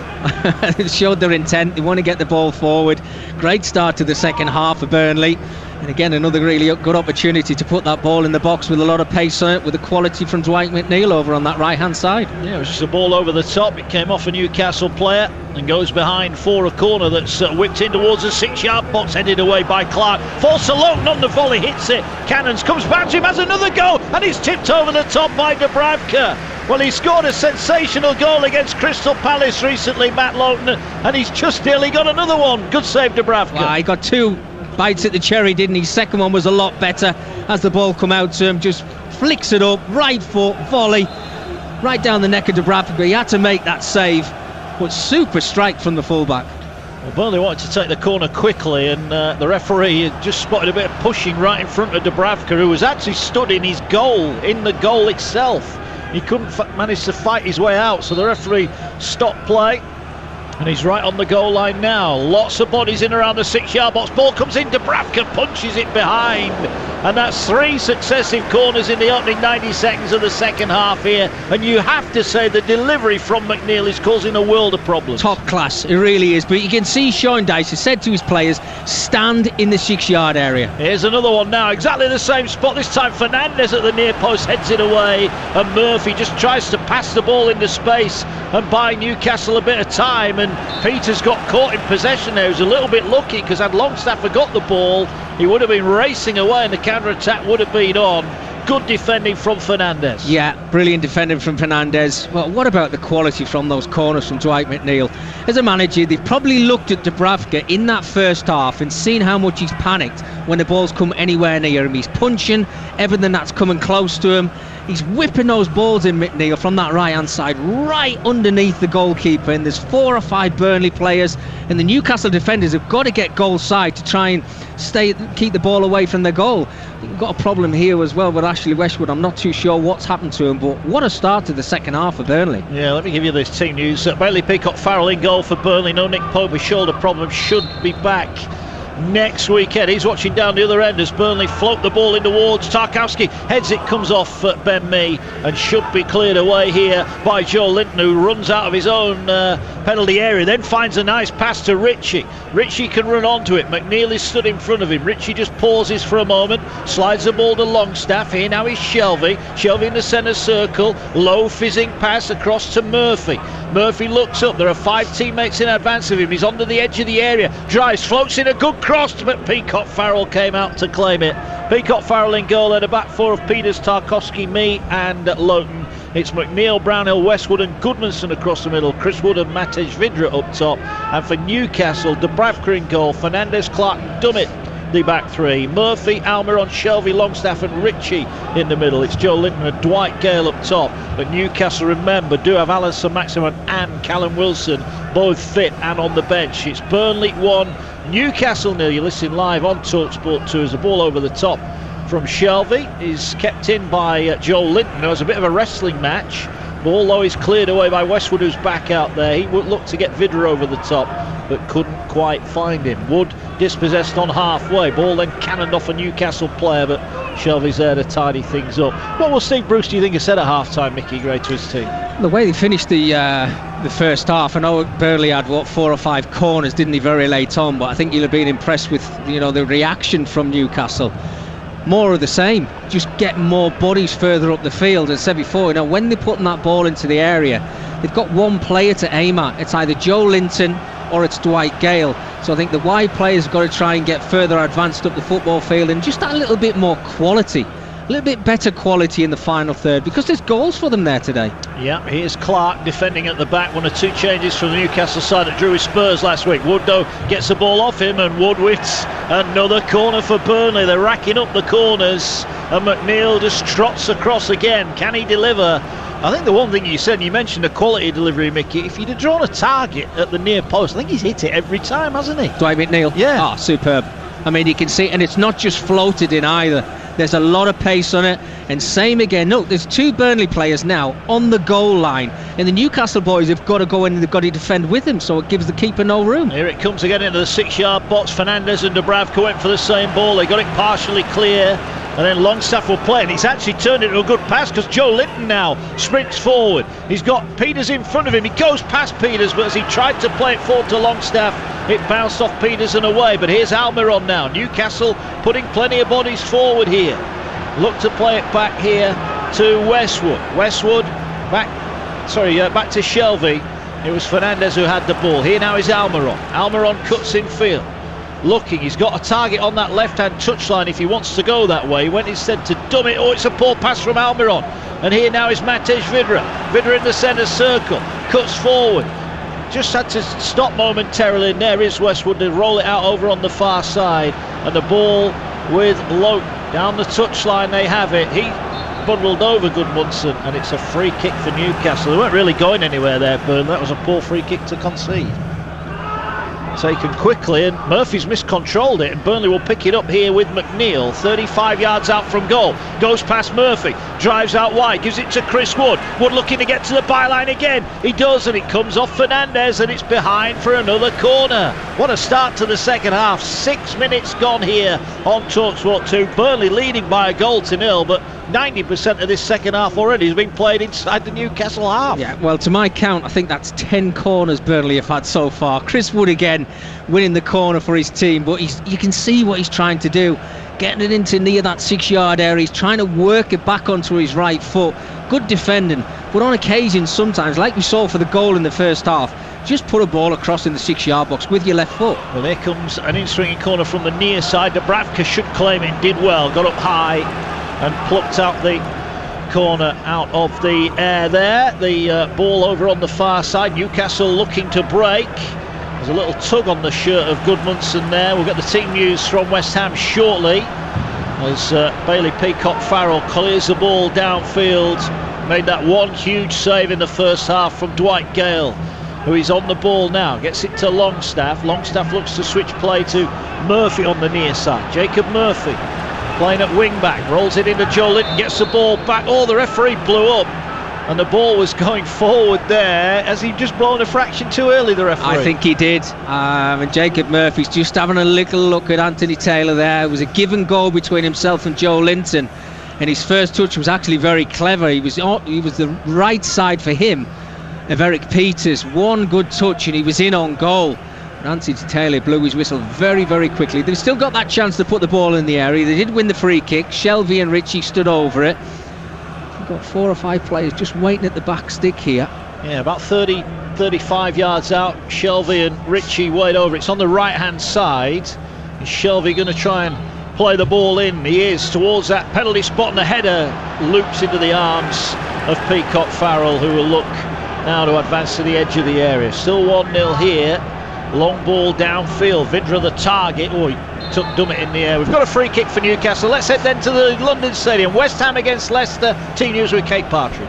They've showed their intent. They want to get the ball forward. Great start to the second half for Burnley. And again, another really good opportunity to put that ball in the box with a lot of pace on it, with the quality from Dwight McNeil over on that right-hand side. Yeah, it was just a ball over the top. It came off a Newcastle player and goes behind for a corner that's whipped in towards the 6-yard box, headed away by Clark. Falls to Lowton on the volley, hits it. Cannons comes back to him, has another go, and he's tipped over the top by Dubravka. Well, he scored a sensational goal against Crystal Palace recently, Matt Lowton, and he's just nearly got another one. Good save, Dubravka. Well, he got two bites at the cherry, didn't he? Second one was a lot better as the ball come out to him, just flicks it up, right foot, volley, right down the neck of Dubravka. He had to make that save, but super strike from the fullback. Well, Burnley wanted to take the corner quickly, and the referee had just spotted a bit of pushing right in front of Dubravka, who was actually stood in his goal, in the goal itself. He couldn't manage to fight his way out, so the referee stopped play. And he's right on the goal line now. Lots of bodies in around the 6-yard box. Ball comes in, Dubravka punches it behind. And that's 3 successive corners in the opening 90 seconds of the second half here. And you have to say the delivery from McNeil is causing a world of problems. Top class, it really is. But you can see Sean Dyche has said to his players, stand in the 6-yard area. Here's another one now, exactly the same spot. This time Fernandez at the near post heads it away. And Murphy just tries to pass the ball into space and buy Newcastle a bit of time. And Peters got caught in possession there. He was a little bit lucky because had Longstaff got the ball, he would have been racing away and the counter-attack would have been on. Good defending from Fernandez. Yeah, brilliant defending from Fernandez. Well, what about the quality from those corners from Dwight McNeil? As a manager, they've probably looked at Dubravka in that first half and seen how much he's panicked when the balls come anywhere near him. He's punching everything that's coming close to him. He's whipping those balls in, McNeil, from that right-hand side, right underneath the goalkeeper. And there's 4 or 5 Burnley players, and the Newcastle defenders have got to get goal side to try and keep the ball away from the goal. We've got a problem here as well with Ashley Westwood. I'm not too sure what's happened to him, but what a start to the second half for Burnley. Yeah, let me give you this team news. Bailey Peacock-Farrell in goal for Burnley. No Nick Pope, his shoulder problem, should be back next weekend. He's watching down the other end as Burnley float the ball in towards Tarkowski. Heads it, comes off Ben Mee and should be cleared away here by Joe Linton, who runs out of his own penalty area, then finds a nice pass to Ritchie. Ritchie can run onto it. McNeil is stood in front of him. Ritchie just pauses for a moment, slides the ball to Longstaff. Here now is Shelvey in the centre circle, low fizzing pass across to Murphy. Murphy looks up, there are 5 teammates in advance of him. He's under the edge of the area, drives, floats in a good cross, but Peacock-Farrell came out to claim it. Peacock-Farrell in goal, at a back 4 of Peters, Tarkowski, Mee and Lowton. It's McNeil, Brownhill, Westwood and Goodmanson across the middle, Chris Wood and Matej Vidra up top, and for Newcastle, Dubravka in goal, Fernandez, Clark, Dummett the back 3, Murphy, Almiron, Shelvey, Longstaff and Ritchie in the middle. It's Joe Linton and Dwight Gale up top, but Newcastle, remember, do have Alan Saint-Maximin and Callum Wilson both fit and on the bench. It's Burnley 1, Newcastle 0. You listen live on TalkSport 2 as the ball over the top from Shelvey is kept in by Joel Linton, who has a bit of a wrestling match. Ball though is cleared away by Westwood, who's back out there. He would look to get Vidra over the top, but couldn't quite find him. Wood dispossessed on halfway. Ball then cannoned off a Newcastle player, but Shelvey's there to tidy things up. What will Steve Bruce, do you think, has said at half-time, Mickey Gray, to his team? The way they finished the first half, I know Burnley had 4 or 5 corners, didn't he, very late on, but I think you'll have been impressed with the reaction from Newcastle. More of the same, just get more bodies further up the field. As I said before, when they're putting that ball into the area, they've got one player to aim at. It's either Joe Linton or it's Dwight Gale. So I think the wide players have got to try and get further advanced up the football field and just that little bit more quality, a little bit better quality in the final third, because there's goals for them there today. Yeah, here's Clark defending at the back. 1 or 2 changes from the Newcastle side that drew his Spurs last week. Wood though gets the ball off him, and Wood wins another corner for Burnley. They're racking up the corners, and McNeil just trots across again. Can he deliver? I think the one thing you said, you mentioned the quality delivery, Mickey. If he'd have drawn a target at the near post, I think he's hit it every time, hasn't he? Dwight McNeil? Yeah. Oh, superb. I mean, you can see, and it's not just floated in either. There's a lot of pace on it. And same again. Look, there's 2 Burnley players now on the goal line. And the Newcastle boys have got to go in and they've got to defend with him. So it gives the keeper no room. Here it comes again into the 6-yard box. Fernandez and Dubravka went for the same ball. They got it partially clear. And then Longstaff will play, and he's actually turned it into a good pass because Joe Linton now sprints forward. He's got Peters in front of him. He goes past Peters, but as he tried to play it forward to Longstaff, it bounced off Peters and away. But here's Almiron now. Newcastle putting plenty of bodies forward here. Look to play it back here to Westwood. Westwood back to Shelvey. It was Fernandez who had the ball. Here now is Almiron. Almiron cuts in field. Looking, he's got a target on that left-hand touchline if he wants to go that way. He went instead to dumb it. Oh, it's a poor pass from Almiron. And here now is Matej Vydra. Vydra in the centre circle, cuts forward. Just had to stop momentarily, and there is Westwood to roll it out over on the far side. And the ball with Loke down the touchline, they have it. He bundled over Gudmundsson, and it's a free kick for Newcastle. They weren't really going anywhere there, Byrne. That was a poor free kick to concede. Taken quickly, and Murphy's miscontrolled it, and Burnley will pick it up here with McNeil. 35 yards out from goal, goes past Murphy, drives out wide, gives it to Chris Wood. Wood looking to get to the byline again. He does, and it comes off Fernandez, and it's behind for another corner. What a start to the second half. 6 minutes gone here on TalkSport 2. Burnley leading by a goal to 0, but 90% of this second half already has been played inside the Newcastle half. Yeah, well, to my count, I think that's 10 corners Burnley have had so far. Chris Wood again winning the corner for his team, but you can see what he's trying to do, getting it into near that 6-yard area. He's trying to work it back onto his right foot. Good defending, but on occasion sometimes, like we saw for the goal in the first half, just put a ball across in the 6-yard box with your left foot. Well, there comes an in-swinging corner from the near side. Dubravka should claim it, did well, got up high and plucked out the corner out of the air there. The ball over on the far side. Newcastle looking to break. There's a little tug on the shirt of Gudmundsson there. We'll get the team news from West Ham shortly as Bailey Peacock-Farrell clears the ball downfield. Made that one huge save in the first half from Dwight Gale, who is on the ball now. Gets it to Longstaff. Longstaff looks to switch play to Murphy on the near side. Jacob Murphy playing at wing back, rolls it into Joe Linton, gets the ball back. Oh, the referee blew up, and the ball was going forward there. Has he just blown a fraction too early, the referee? I think he did. And Jacob Murphy's just having a little look at Anthony Taylor there. It was a give and go between himself and Joe Linton, and his first touch was actually very clever. He was the right side for him of Eric Peters. One good touch and he was in on goal. Anthony Taylor blew his whistle very, very quickly. They've still got that chance to put the ball in the area. They did win the free kick. Shelvey and Ritchie stood over it. We've got 4 or 5 players just waiting at the back stick here. Yeah, about 35 yards out. Shelvey and Ritchie wait over. It's on the right-hand side. Is Shelvey going to try and play the ball in? He is towards that penalty spot, and the header loops into the arms of Peacock-Farrell, who will look now to advance to the edge of the area. Still 1-0 here. Long ball downfield. Vydra the target. Oh, he took Dummett in the air. We've got a free kick for Newcastle. Let's head then to the London Stadium. West Ham against Leicester. Team news with Kate Partridge.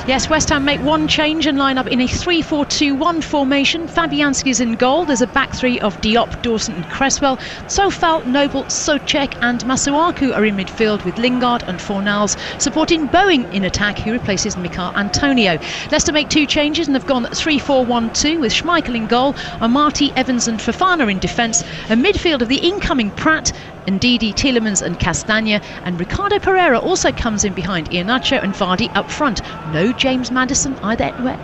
Yes, West Ham make one change and line up in a 3-4-2-1 formation. Fabianski's in goal. There's a back three of Diop, Dawson and Cresswell. Sofal, Noble, Souček and Masuaku are in midfield, with Lingard and Fornals supporting Boeing in attack, who replaces Mikel Antonio. Leicester make 2 changes and have gone 3-4-1-2 with Schmeichel in goal, Amati, Evans and Fofana in defence. A midfield of the incoming Pratt, Ndidi, Tielemans and Castagna, and Ricardo Pereira also comes in behind Iheanacho and Vardy up front. No James Maddison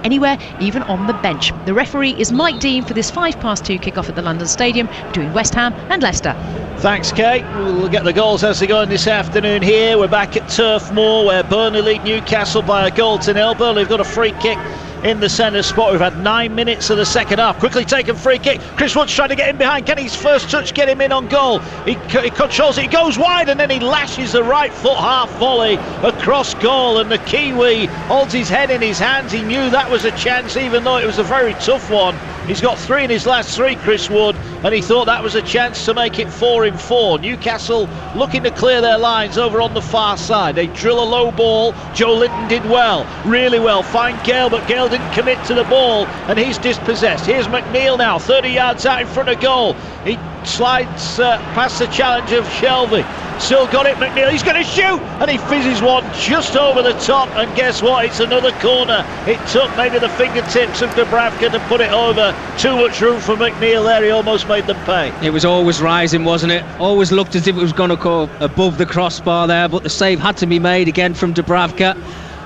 anywhere, even on the bench. The referee is Mike Dean for this 2:05 kick-off at the London Stadium between West Ham and Leicester. Thanks, Kate. We'll get the goals as they go in this afternoon here. We're back at Turf Moor, where Burnley lead Newcastle by a goal to 0. Burnley have got a free kick in the centre spot. We've had 9 minutes of the second half. Quickly taken free kick. Chris Wood's trying to get in behind. Can his first touch get him in on goal? He controls it. He goes wide and then he lashes the right foot half volley across goal, and the Kiwi holds his head in his hands. He knew that was a chance, even though it was a very tough one. He's got 3 in his last 3, Chris Wood, and he thought that was a chance to make it 4 in 4. Newcastle looking to clear their lines over on the far side. They drill a low ball. Joe Linton did well, really well. Find Gale, but Gale didn't commit to the ball, and he's dispossessed. Here's McNeil now, 30 yards out in front of goal. He slides past the challenge of Shelvey. Still got it, McNeil, he's going to shoot, and he fizzes one just over the top, and guess what, it's another corner. It took maybe the fingertips of Dubravka to put it over. Too much room for McNeil there, he almost made them pay. It was always rising, wasn't it? Always looked as if it was going to go above the crossbar there, but the save had to be made again from Dubravka.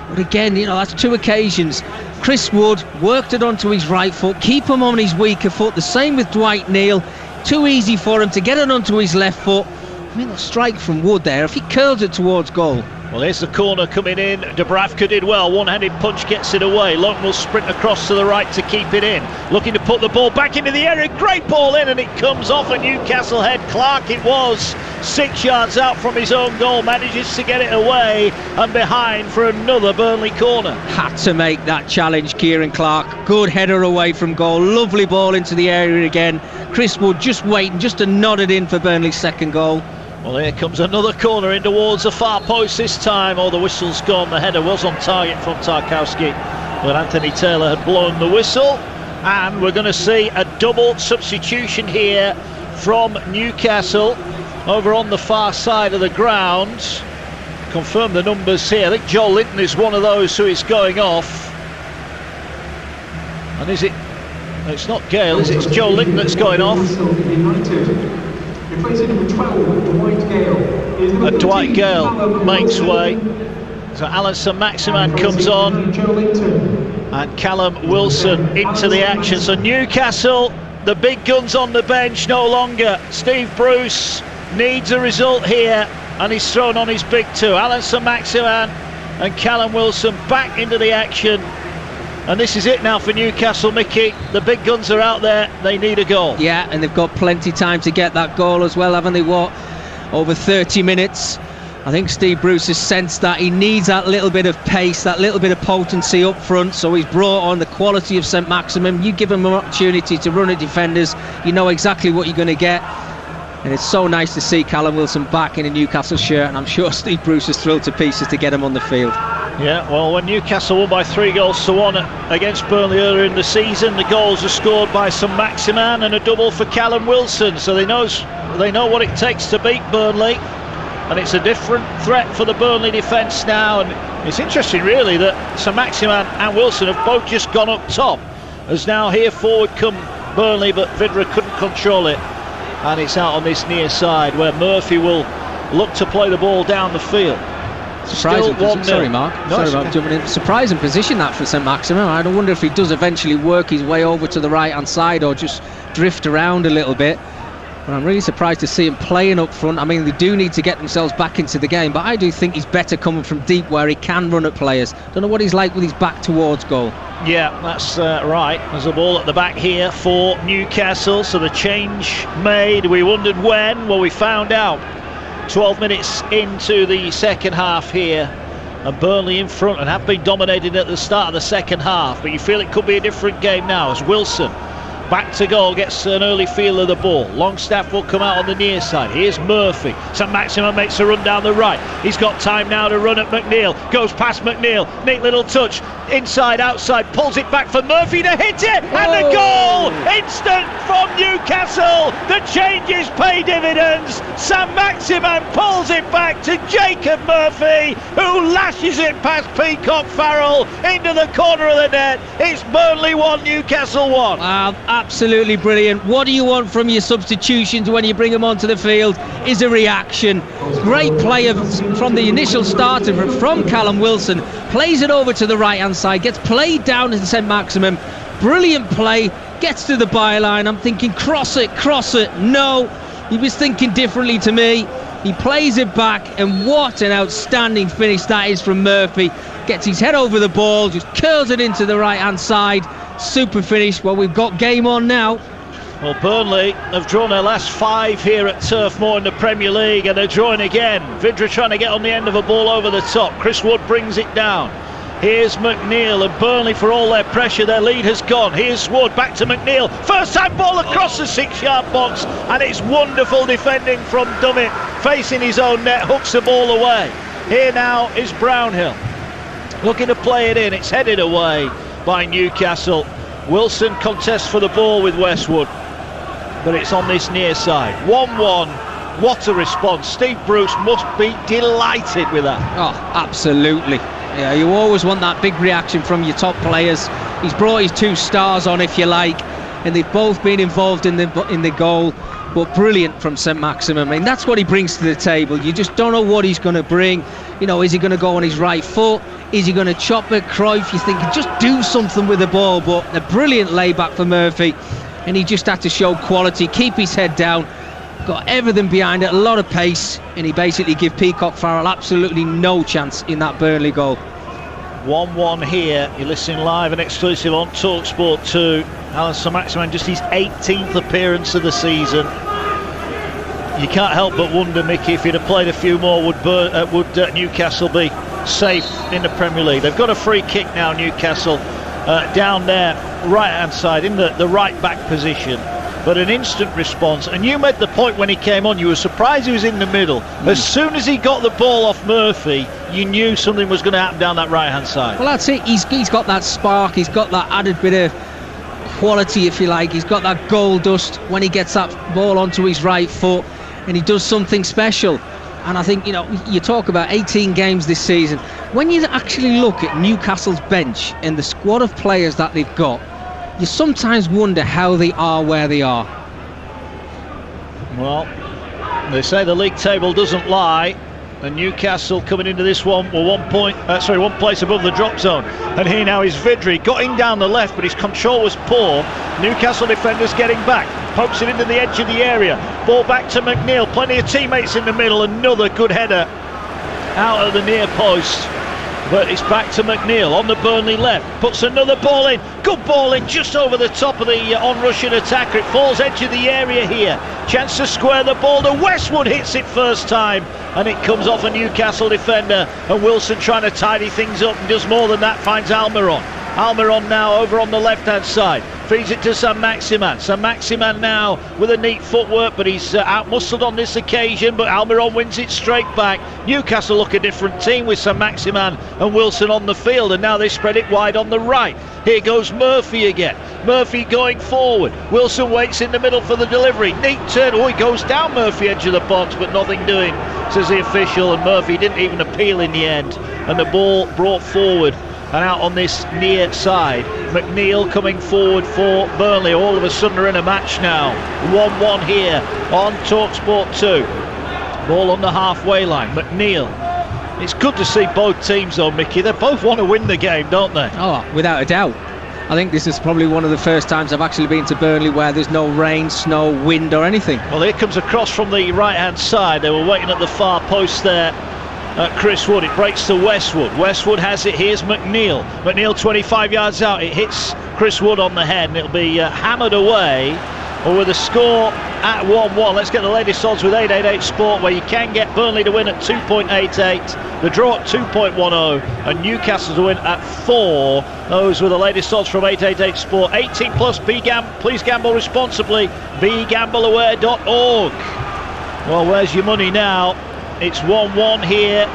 But again, that's 2 occasions. Chris Wood worked it onto his right foot, keep him on his weaker foot. The same with Dwight Neal. Too easy for him to get it onto his left foot. I mean, the strike from Wood there, if he curls it towards goal. Well, here's the corner coming in. Dubravka did well. One-handed punch gets it away. Long will sprint across to the right to keep it in. Looking to put the ball back into the area. Great ball in, and it comes off a Newcastle head. Clark, it was 6 yards out from his own goal. Manages to get it away and behind for another Burnley corner. Had to make that challenge, Kieran Clark. Good header away from goal. Lovely ball into the area again. Chris Wood just waiting, just to nod it in for Burnley's second goal. Well, here comes another corner in towards the far post this time. Oh, the whistle's gone. The header was on target from Tarkowski, but Anthony Taylor had blown the whistle. And we're going to see a double substitution here from Newcastle over on the far side of the ground. Confirm the numbers here. I think Joe Linton is one of those who is going off. And is it? It's not Gale, is it? It's Joe Linton that's going off. Replacing number 12, Dwight Gale. And Dwight Gale makes way. So Alan Saint-Maximin comes on. And Callum Wilson into the action. So Newcastle, the big guns on the bench no longer. Steve Bruce needs a result here, and he's thrown on his big 2. Alan Saint-Maximin and Callum Wilson back into the action. And this is it now for Newcastle, Mickey. The big guns are out there. They need a goal. Yeah, and they've got plenty time to get that goal as well, haven't they? Over 30 minutes. I think Steve Bruce has sensed that he needs that little bit of pace, that little bit of potency up front. So he's brought on the quality of Saint-Maximin. You give him an opportunity to run at defenders, you know exactly what you're going to get. And it's so nice to see Callum Wilson back in a Newcastle shirt, and I'm sure Steve Bruce is thrilled to pieces to get him on the field. Yeah, well, when Newcastle won by 3-1 against Burnley earlier in the season, the goals were scored by Saint-Maximin and a double for Callum Wilson. So they know what it takes to beat Burnley, and it's a different threat for the Burnley defence now. And it's interesting, really, that Saint-Maximin and Wilson have both just gone up top. As now here forward come Burnley, but Vidra couldn't control it, and it's out on this near side where Murphy will look to play the ball down the field. Surprising position. Sorry, Mark. Sorry about jumping in. Surprising position that for Saint-Maximin. I wonder if he does eventually work his way over to the right-hand side or just drift around a little bit. But I'm really surprised to see him playing up front. I mean, they do need to get themselves back into the game, but I do think he's better coming from deep where he can run at players. Don't know what he's like with his back towards goal. Yeah, that's right. There's a ball at the back here for Newcastle, so the change made. We wondered when. Well, we found out 12 minutes into the second half here, and Burnley in front and have been dominated at the start of the second half, but you feel it could be a different game now as Wilson back to goal gets an early feel of the ball. Longstaff will come out on the near side. Here's Murphy. Saint-Maximin makes a run down the right. He's got time now to run at McNeil. Goes past McNeil. Neat little touch. Inside, outside. Pulls it back for Murphy to hit it. And the goal! Instant from Newcastle. The changes pay dividends. Saint-Maximin pulls it back to Jacob Murphy, who lashes it past Peacock Farrell into the corner of the net. It's Burnley 1, Newcastle 1. Wow, absolutely brilliant. What do you want from your substitutions when you bring them onto the field? Is a reaction. Great play from the initial start from Callum Wilson. Plays it over to the right hand side, gets played down to Saint-Maximin. Brilliant play, gets to the byline. I'm thinking cross it. No, he was thinking differently to me. He plays it back, and what an outstanding finish that is from Murphy. Gets his head over the ball, just curls it into the right hand side. Super finish. Well, we've got game on now. Well, Burnley have drawn their last 5 here at Turf Moor in the Premier League, and they're drawing again. Vidra trying to get on the end of a ball over the top. Chris Wood brings it down. Here's McNeil, and Burnley, for all their pressure, their lead has gone. Here's Wood, back to McNeil. First time ball across the 6-yard box, and it's wonderful defending from Dummett. Facing his own net, hooks the ball away. Here now is Brownhill, looking to play it in. It's headed away by Newcastle. Wilson contests for the ball with Westwood, but it's on this near side. 1-1. What a response. Steve Bruce must be delighted with that. Oh, absolutely. Yeah, you always want that big reaction from your top players. He's brought his 2 stars on, if you like, and they've both been involved in the goal. But brilliant from St Maximin. I mean, that's what he brings to the table. You just don't know what he's going to bring. You know, is he going to go on his right foot? Is he going to chop it? Cruyff, you're thinking, just do something with the ball. But a brilliant layback for Murphy, and he just had to show quality, keep his head down. Got everything behind it, a lot of pace, and he basically gave Peacock Farrell absolutely no chance in that Burnley goal. 1-1 here. You're listening live and exclusive on TalkSport 2. Alan St Maximin, just his 18th appearance of the season. You can't help but wonder, Mickey, if he'd have played a few more, would Newcastle be safe in the Premier League? They've got a free kick now, Newcastle, down there, right-hand side, in the right-back position. But an instant response, and you made the point when he came on, you were surprised he was in the middle. As soon as he got the ball off Murphy, you knew something was going to happen down that right-hand side. Well, that's it. He's got that spark, he's got that added bit of quality, if you like. He's got that goal dust when he gets that ball onto his right foot, and he does something special. And I think, you know, you talk about 18 games this season. When you actually look at Newcastle's bench and the squad of players that they've got, you sometimes wonder how they are where they are. Well, they say the league table doesn't lie, and Newcastle coming into this one were 1 place above the drop zone. And here now is Vidri, got in down the left, but his control was poor. Newcastle defenders getting back, pokes it into the edge of the area. Ball back to McNeil, plenty of teammates in the middle. Another good header out of the near post. But it's back to McNeil on the Burnley left, puts another ball in, good ball in just over the top of the on-rushing attacker. It falls edge of the area here, chance to square the ball to Westwood, hits it first time, and it comes off a Newcastle defender, and Wilson trying to tidy things up, and does more than that, finds Almiron now over on the left-hand side, feeds it to St Maximin. St Maximin now with a neat footwork, but he's out-muscled on this occasion, but Almiron wins it straight back. Newcastle look a different team with St Maximin and Wilson on the field, and now they spread it wide on the right. Here goes Murphy again. Murphy going forward. Wilson waits in the middle for the delivery. Neat turn. Oh, he goes down Murphy, edge of the box, but nothing doing, says the official, and Murphy didn't even appeal in the end, and the ball brought forward and out on this near side. McNeil coming forward for Burnley. All of a sudden they're in a match now. 1-1 here on TalkSport 2. Ball on the halfway line. McNeil. It's good to see both teams though, Mickey. They both want to win the game, don't they? Oh, without a doubt. I think this is probably one of the first times I've actually been to Burnley where there's no rain, snow, wind or anything. Well, here comes a cross from the right-hand side. They were waiting at the far post there. Chris Wood, it breaks to Westwood. Westwood has it, here's McNeil. McNeil 25 yards out, it hits Chris Wood on the head, and it'll be hammered away. Or with a score at 1-1, let's get the latest odds with 888 Sport, where you can get Burnley to win at 2.88, the draw at 2.10, and Newcastle to win at 4. Those were the latest odds from 888 Sport. 18 plus, please gamble responsibly, begambleaware.org. Well, where's your money now? It's 1-1 here.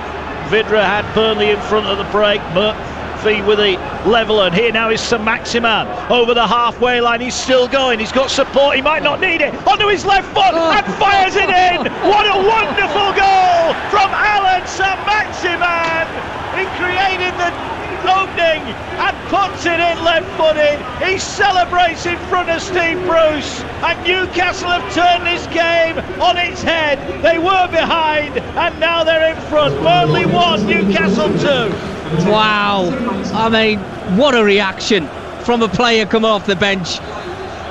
Vidra had Burnley in front of the break. Murphy with a leveller, and here now is St Maximin over the halfway line. He's still going, he's got support, he might not need it, onto his left foot and fires it in. What a wonderful goal from Alan St Maximin. He created the opening and puts it in left-footed. He celebrates in front of Steve Bruce, and Newcastle have turned this game on its head. They were behind and now they're in front. Burnley 1, Newcastle 2. Wow, I mean, what a reaction from a player coming off the bench.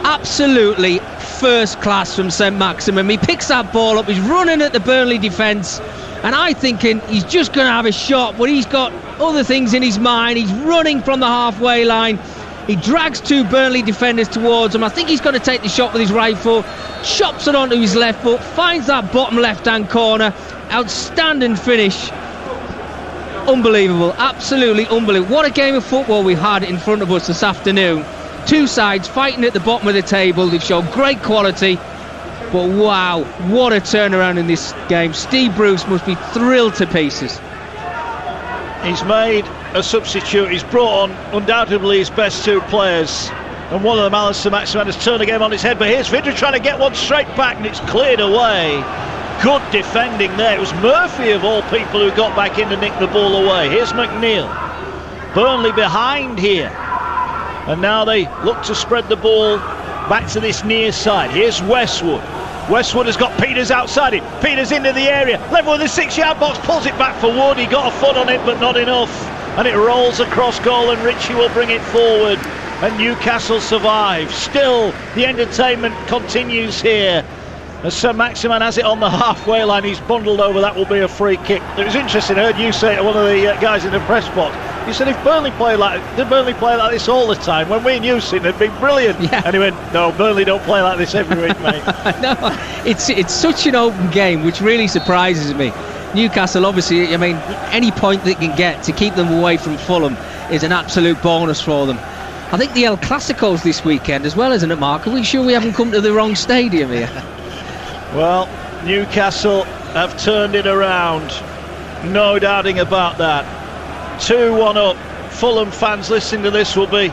Absolutely first class from St Maximin. He picks that ball up, he's running at the Burnley defence, and I'm thinking he's just going to have a shot, but he's got other things in his mind. He's running from the halfway line. He drags 2 Burnley defenders towards him. I think he's going to take the shot with his right foot, chops it onto his left foot, finds that bottom left-hand corner. Outstanding finish Unbelievable, absolutely unbelievable. What a game of football we've had in front of us this afternoon. Two sides fighting at the bottom of the table. They've shown great quality. But wow, what a turnaround in this game. Steve Bruce must be thrilled to pieces. He's made a substitute. He's brought on undoubtedly his best two players. And one of them, Alan Saint-Maximin, has turned the game on its head. But here's Vidra trying to get one straight back, and it's cleared away. Good defending there. It was Murphy, of all people, who got back in to nick the ball away. Here's McNeil. Burnley behind here. And now they look to spread the ball back to this near side. Here's Westwood. Westwood has got Peters outside it. Peters into the area. Level with the 6-yard box. Pulls it back for Wood. He got a foot on it, but not enough. And it rolls across goal, and Ritchie will bring it forward. And Newcastle survive. Still, the entertainment continues here. As Saint-Maximin has it on the halfway line, he's bundled over. That will be a free kick. It was interesting. I heard you say to one of the guys in the press box, you said, if Burnley play like this all the time, when we knew it, it'd be brilliant. Yeah. And he went, no, Burnley don't play like this every week, mate. No, it's such an open game, which really surprises me. Newcastle, obviously, I mean, any point they can get to keep them away from Fulham is an absolute bonus for them. I think the El Clasico's this weekend as well, isn't it, Mark? Are we sure we haven't come to the wrong stadium here? Well, Newcastle have turned it around. No doubting about that. 2-1 up. Fulham fans listening to this will be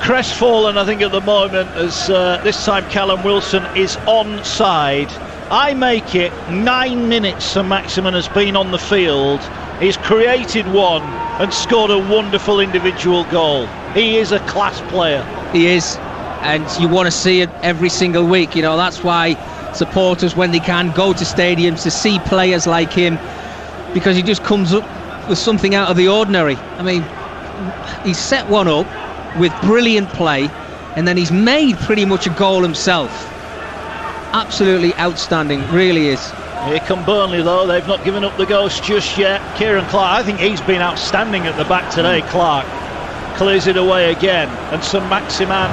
crestfallen, I think, at the moment, as this time Callum Wilson is onside. I make it 9 minutes Saint-Maximin has been on the field. He's created one and scored a wonderful individual goal. He is a class player. He is, and you want to see it every single week. You know, that's why supporters, when they can, go to stadiums to see players like him, because he just comes up with something out of the ordinary. I mean, he's set one up with brilliant play, and then he's made pretty much a goal himself. Absolutely outstanding, really is. Here come Burnley, though. They've not given up the ghost just yet. Kieran Clark, I think he's been outstanding at the back today. Clark clears it away again, and Saint-Maximin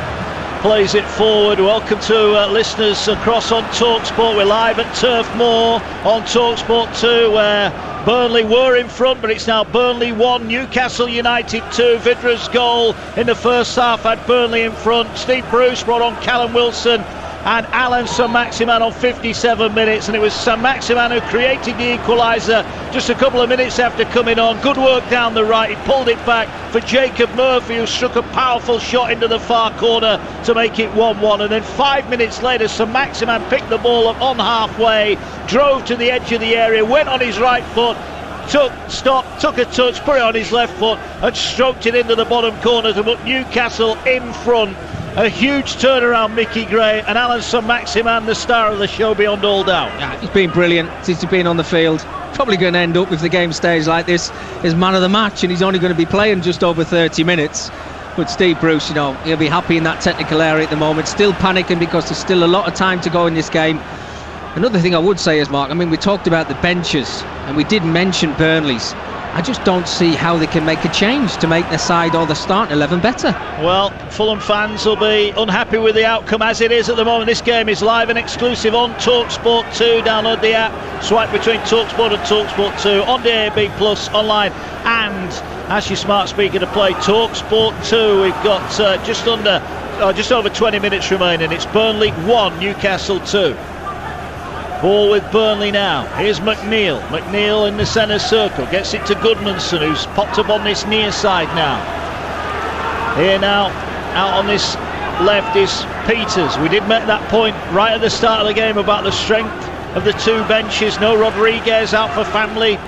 plays it forward. Welcome to listeners across on TalkSport. We're live at Turf Moor on TalkSport 2, where Burnley were in front, but it's now Burnley 1, Newcastle United 2. Vidra's goal in the first half had Burnley in front. Steve Bruce brought on Callum Wilson and Alan Saint-Maximin on 57 minutes, and it was Saint-Maximin who created the equaliser just a couple of minutes after coming on. Good work down the right. He pulled it back for Jacob Murphy, who struck a powerful shot into the far corner to make it 1-1. And then 5 minutes later, Saint-Maximin picked the ball up on halfway, drove to the edge of the area, went on his right foot, took a touch, put it on his left foot, and stroked it into the bottom corner to put Newcastle in front. A huge turnaround, Mickey Gray, and Alan Saint-Maximin, the star of the show beyond all doubt. Yeah, he's been brilliant since he's been on the field. Probably going to end up, if the game stays like this, as man of the match, and he's only going to be playing just over 30 minutes. But Steve Bruce, you know, he'll be happy in that technical area at the moment, still panicking because there's still a lot of time to go in this game. Another thing I would say is, Mark, I mean, we talked about the benches, and we did mention Burnley's. I just don't see how they can make a change to make their side or the starting 11 better. Well, Fulham fans will be unhappy with the outcome as it is at the moment. This game is live and exclusive on TalkSport 2. Download the app, swipe between TalkSport and TalkSport 2 on DAB+, online, and as your smart speaker to play TalkSport 2. We've got just over 20 minutes remaining. It's Burnley 1, Newcastle 2. Ball with Burnley now. Here's McNeil. McNeil in the centre circle. Gets it to Goodmanson, who's popped up on this near side now. Here now, out on this left is Peters. We did make that point right at the start of the game about the strength of the two benches. No Rodriguez, out for a family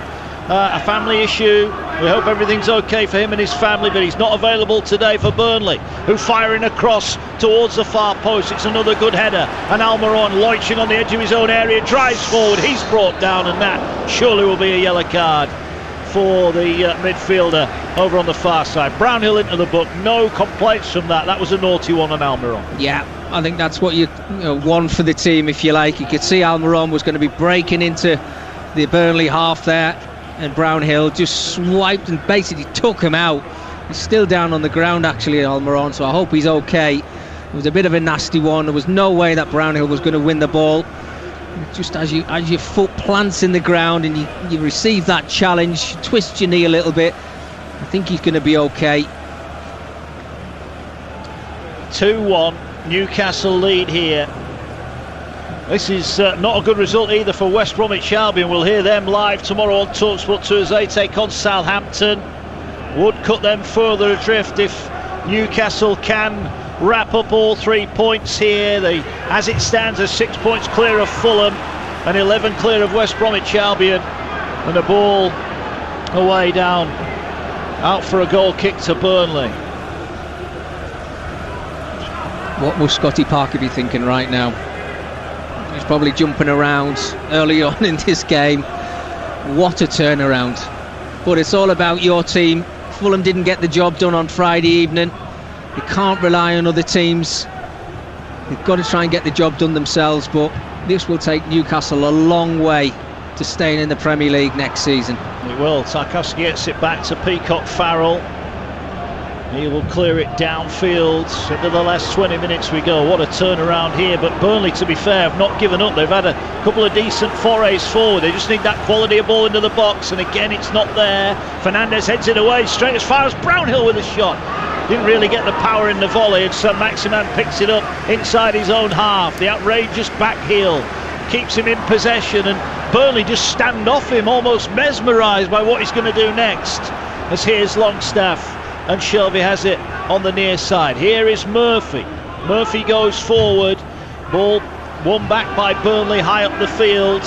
issue. We hope everything's okay for him and his family, but he's not available today for Burnley, who firing across towards the far post. It's another good header, and Almiron loitering on the edge of his own area, drives forward. He's brought down, and that surely will be a yellow card for the midfielder over on the far side. Brownhill into the book, no complaints from that. That was a naughty one on Almiron. Yeah, I think that's what you want for the team, if you like. You could see Almiron was going to be breaking into the Burnley half there, and Brownhill just swiped and basically took him out. He's still down on the ground, actually, Almiron, so I hope he's okay. It was a bit of a nasty one. There was no way that Brownhill was going to win the ball. Just as your foot plants in the ground and you receive that challenge, twist your knee a little bit. I think he's going to be okay. 2-1, Newcastle lead here. This is not a good result either for West Bromwich Albion. We'll hear them live tomorrow on TalkSport 2 as they take on Southampton. Would cut them further adrift if Newcastle can wrap up all 3 points here. As it stands, are 6 points clear of Fulham and 11 clear of West Bromwich Albion. And the ball away down, out for a goal kick to Burnley. What will Scotty Parker be thinking right now? He's probably jumping around early on in this game. What a turnaround. But it's all about your team. Fulham didn't get the job done on Friday evening. You can't rely on other teams. They've got to try and get the job done themselves, but this will take Newcastle a long way to staying in the Premier League next season. It will. Tarkowski gets it back to Peacock Farrell. He will clear it downfield. Into the last 20 minutes we go. What a turnaround here. But Burnley, to be fair, have not given up. They've had a couple of decent forays forward. They just need that quality of ball into the box. And again, it's not there. Fernandes heads it away straight as far as Brownhill with a shot. Didn't really get the power in the volley. And so Maximan picks it up inside his own half. The outrageous back heel keeps him in possession. And Burnley just stand off him, almost mesmerised by what he's going to do next. As here's Longstaff. And Shelby has it on the near side. Here is Murphy. Murphy goes forward. Ball won back by Burnley high up the field.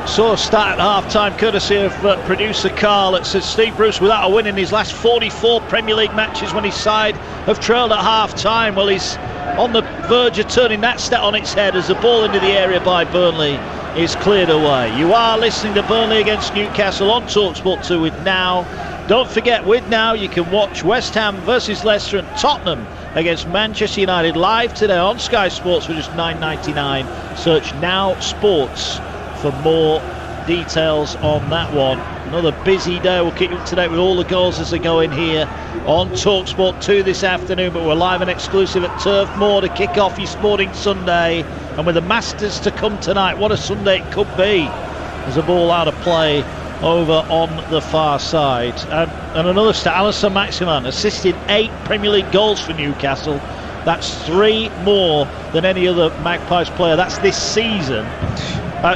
Saw a start at half-time courtesy of producer Carl. It says Steve Bruce without a win in his last 44 Premier League matches when his side have trailed at half-time. Well, he's on the verge of turning that stat on its head as the ball into the area by Burnley is cleared away. You are listening to Burnley against Newcastle on TalkSport 2 with Now. Don't forget, with Now you can watch West Ham versus Leicester and Tottenham against Manchester United live today on Sky Sports for just $9.99. Search Now Sports for more details on that one. Another busy day. We'll keep you up to date with all the goals as they go in here on TalkSport 2 this afternoon, but we're live and exclusive at Turf Moor to kick off your sporting Sunday, and with the Masters to come tonight, what a Sunday it could be. There's a ball out of play over on the far side. And another stat, Alisson Maximan assisted 8 Premier League goals for Newcastle. That's 3 more than any other Magpies player. That's this season.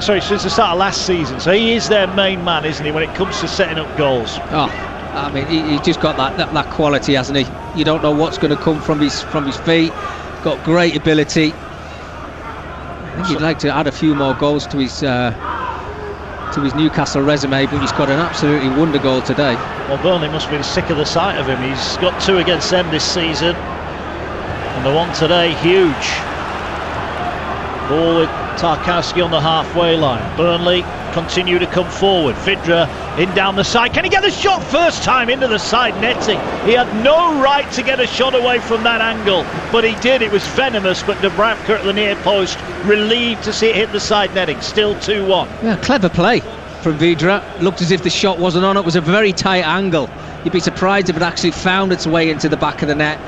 Since the start of last season. So he is their main man, isn't he, when it comes to setting up goals? Oh, I mean, he's just got that quality, hasn't he? You don't know what's going to come from his feet. Got great ability. I think he'd like to add a few more goals to his Newcastle resume, but he's got an absolutely wonder goal today. Well, Burnley must have been sick of the sight of him. He's got 2 against them this season, and the one today, huge. Ball with Tarkowski on the halfway line. Burnley continue to come forward. Vidra in down the side. Can he get the shot first time into the side netting? He had no right to get a shot away from that angle, but he did. It was venomous, but Dubravka at the near post, relieved to see it hit the side netting. Still 2-1. Yeah, clever play from Vidra. Looked as if the shot wasn't on. It was a very tight angle. You'd be surprised if it actually found its way into the back of the net.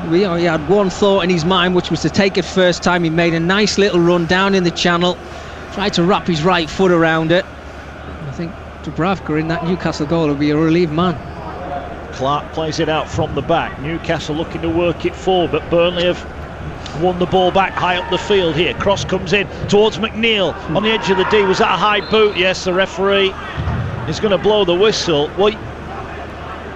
He had one thought in his mind, which was to take it first time. He made a nice little run down in the channel, tried to wrap his right foot around it. I think Dubravka in that Newcastle goal will be a relieved man. Clark plays it out from the back. Newcastle looking to work it forward, but Burnley have won the ball back high up the field here. Cross comes in towards McNeil on the edge of the D. Was that a high boot? Yes, the referee is going to blow the whistle. Well,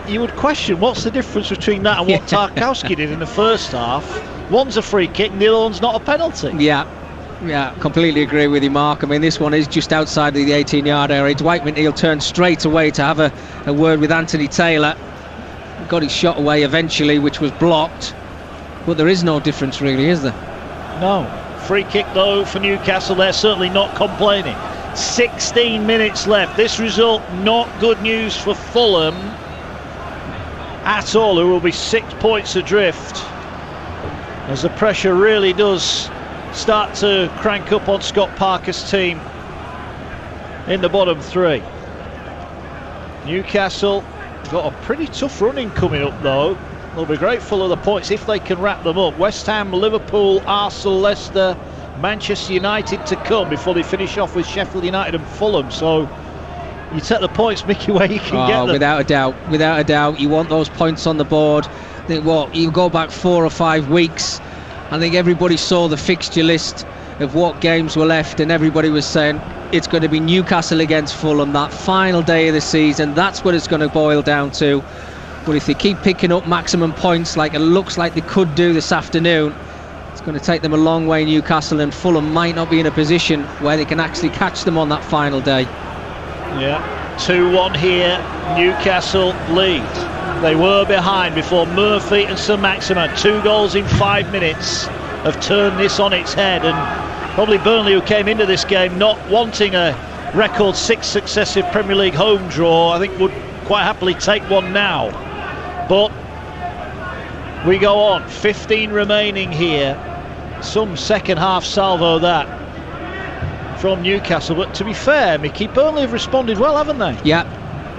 you would question what's the difference between that and what Tarkowski did in the first half. One's a free kick and the other one's not a penalty. Yeah, completely agree with you, Mark. I mean, this one is just outside of the 18-yard area. Dwight McNeil turned straight away to have a word with Anthony Taylor. Got his shot away eventually, which was blocked. But there is no difference really, is there? No. Free kick though for Newcastle. They're certainly not complaining. 16 minutes left. This result not good news for Fulham at all, who will be 6 points adrift as the pressure really does start to crank up on Scott Parker's team in the bottom 3. Newcastle got a pretty tough running coming up though. They'll be grateful of the points if they can wrap them up. West Ham, Liverpool, Arsenal, Leicester Manchester United to come before they finish off with Sheffield United and Fulham. So you take the points, Mickey, where you can get them. Without a doubt. You want those points on the board. I think you go back 4 or 5 weeks. I think everybody saw the fixture list of what games were left, and everybody was saying it's going to be Newcastle against Fulham, that final day of the season. That's what it's going to boil down to. But if they keep picking up maximum points like it looks like they could do this afternoon, it's going to take them a long way, Newcastle, and Fulham might not be in a position where they can actually catch them on that final day. Yeah, 2-1 here, Newcastle lead. They were behind before Murphy and Sir Maximin, 2 goals in 5 minutes, have turned this on its head. And probably Burnley, who came into this game not wanting a record 6 successive Premier League home draw, I think would quite happily take one now. But we go on, 15 remaining here. Some second half salvo that from Newcastle, but to be fair, Mickey, Burnley have responded well, haven't they? Yeah,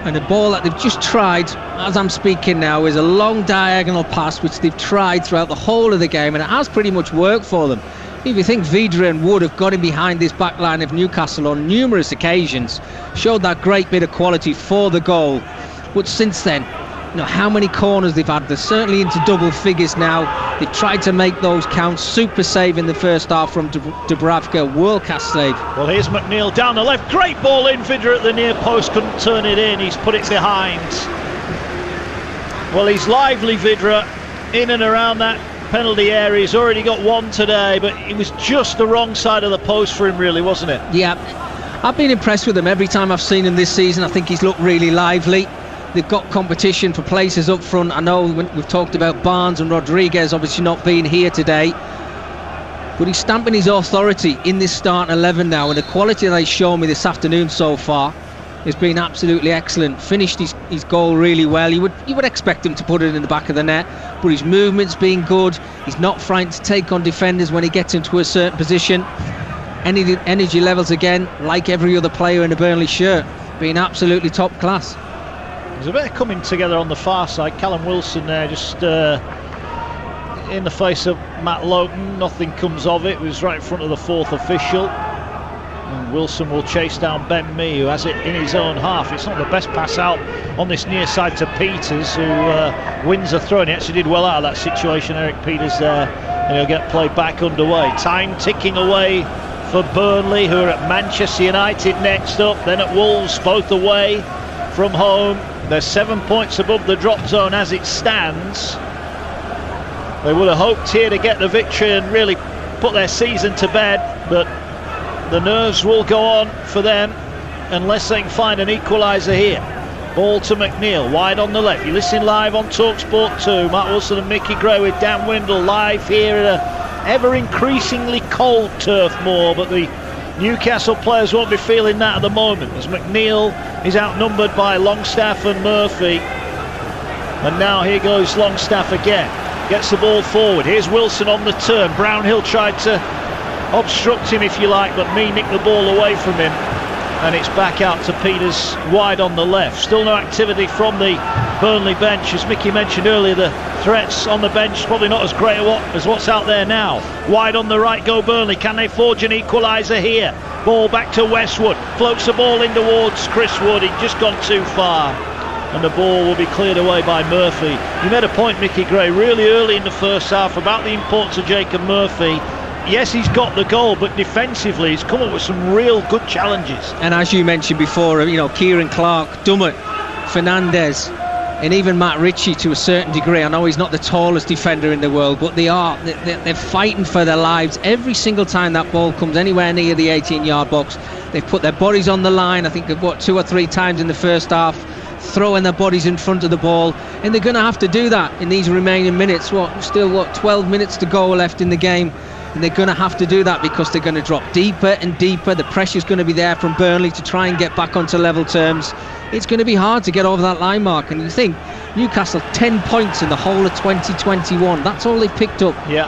and the ball that they've just tried, as I'm speaking now, is a long diagonal pass which they've tried throughout the whole of the game, and it has pretty much worked for them. If you think Vydra and Wood have got him behind this back line of Newcastle on numerous occasions, showed that great bit of quality for the goal, but since then, you know, how many corners they've had. They're certainly into double figures now. They've tried to make those count. Super save in the first half from Dubravka, world class save. Well, here's McNeil down the left, great ball in. Vydra at the near post, couldn't turn it in, he's put it behind. Well, he's lively, Vydra, in and around that penalty area. He's already got one today, but it was just the wrong side of the post for him, really, wasn't it? Yeah, I've been impressed with him every time I've seen him this season. I think he's looked really lively. They've got competition for places up front. I know we've talked about Barnes and Rodriguez obviously not being here today, but he's stamping his authority in this starting 11 now, and the quality that he's shown me this afternoon so far has been absolutely excellent. Finished his goal really well. You would expect him to put it in the back of the net, but his movement's been good. He's not frightened to take on defenders when he gets into a certain position. Energy levels, again, like every other player in a Burnley shirt, being absolutely top class. There's a bit of coming together on the far side. Callum Wilson there, just in the face of Matt Loughton. Nothing comes of it. It was right in front of the 4th official. And Wilson will chase down Ben Mee, who has it in his own half. It's not the best pass out on this near side to Peters, who wins a throw. And he actually did well out of that situation, Eric Peters there. And he'll get play back underway. Time ticking away for Burnley, who are at Manchester United next up, then at Wolves, both away from home. They're 7 points above the drop zone as it stands. They would have hoped here to get the victory and really put their season to bed, but the nerves will go on for them unless they can find an equaliser here. Ball to McNeil, wide on the left. You listen live on TalkSport 2. Matt Wilson and Mickey Gray with Dan Windle live here at a ever increasingly cold Turf Moor, but the Newcastle players won't be feeling that at the moment, as McNeil is outnumbered by Longstaff and Murphy. And now here goes Longstaff again. Gets the ball forward. Here's Wilson on the turn. Brownhill tried to obstruct him, if you like, but Mee nicked the ball away from him. And it's back out to Peters wide on the left. Still no activity from the Burnley bench. As Mickey mentioned earlier, the threats on the bench probably not as great as what's out there now. Wide on the right go Burnley. Can they forge an equaliser here? Ball back to Westwood. Floats the ball in towards Chris Wood. He'd just gone too far. And the ball will be cleared away by Murphy. You made a point, Mickey Gray, really early in the first half about the importance of Jacob Murphy. Yes, he's got the goal, but defensively he's come up with some real good challenges. And as you mentioned before, you know, Kieran Clark, Dummett, Fernandez, and even Matt Ritchie to a certain degree. I know he's not the tallest defender in the world, but they're fighting for their lives every single time that ball comes anywhere near the 18-yard box. They've put their bodies on the line, I think 2 or 3 times in the first half, throwing their bodies in front of the ball, and they're going to have to do that in these remaining minutes. 12 minutes to go left in the game. And they're going to have to do that because they're going to drop deeper and deeper. The pressure's going to be there from Burnley to try and get back onto level terms. It's going to be hard to get over that line mark. And you think Newcastle 10 points in the whole of 2021. That's all they've picked up. Yeah,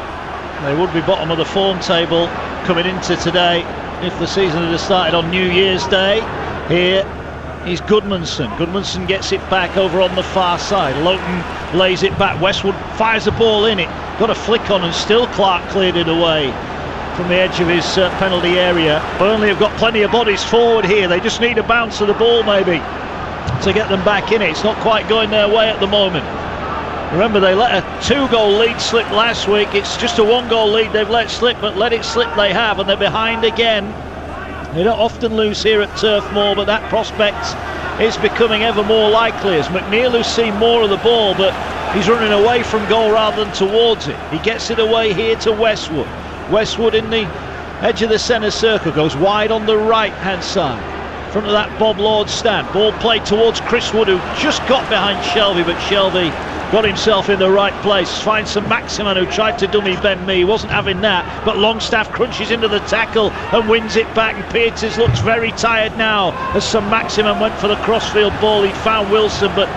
they would be bottom of the form table coming into today if the season had started on New Year's Day. Here is Goodmanson. Goodmanson gets it back over on the far side. Loughton lays it back. Westwood fires the ball in. It got a flick on and still Clark cleared it away. from the edge of his penalty area. Burnley have got plenty of bodies forward here. They just need a bounce of the ball maybe to get them back in it. It's not quite going their way at the moment. Remember, they let a 2-goal lead slip last week. It's just a 1-goal lead they've let slip, but let it slip they have, and they're behind again. They don't often lose here at Turf Moor, but that prospect is becoming ever more likely as McNeil, who's seen more of the ball, but he's running away from goal rather than towards it. He gets it away here to Westwood. Westwood in the edge of the centre circle, goes wide on the right-hand side. In front of that Bob Lord stand. Ball played towards Chris Wood, who just got behind Shelvey, but Shelvey got himself in the right place. Finds St Maximin, who tried to dummy Ben Mee. Wasn't having that, but Longstaff crunches into the tackle and wins it back. And Peters looks very tired now as St Maximin went for the crossfield ball. He found Wilson, but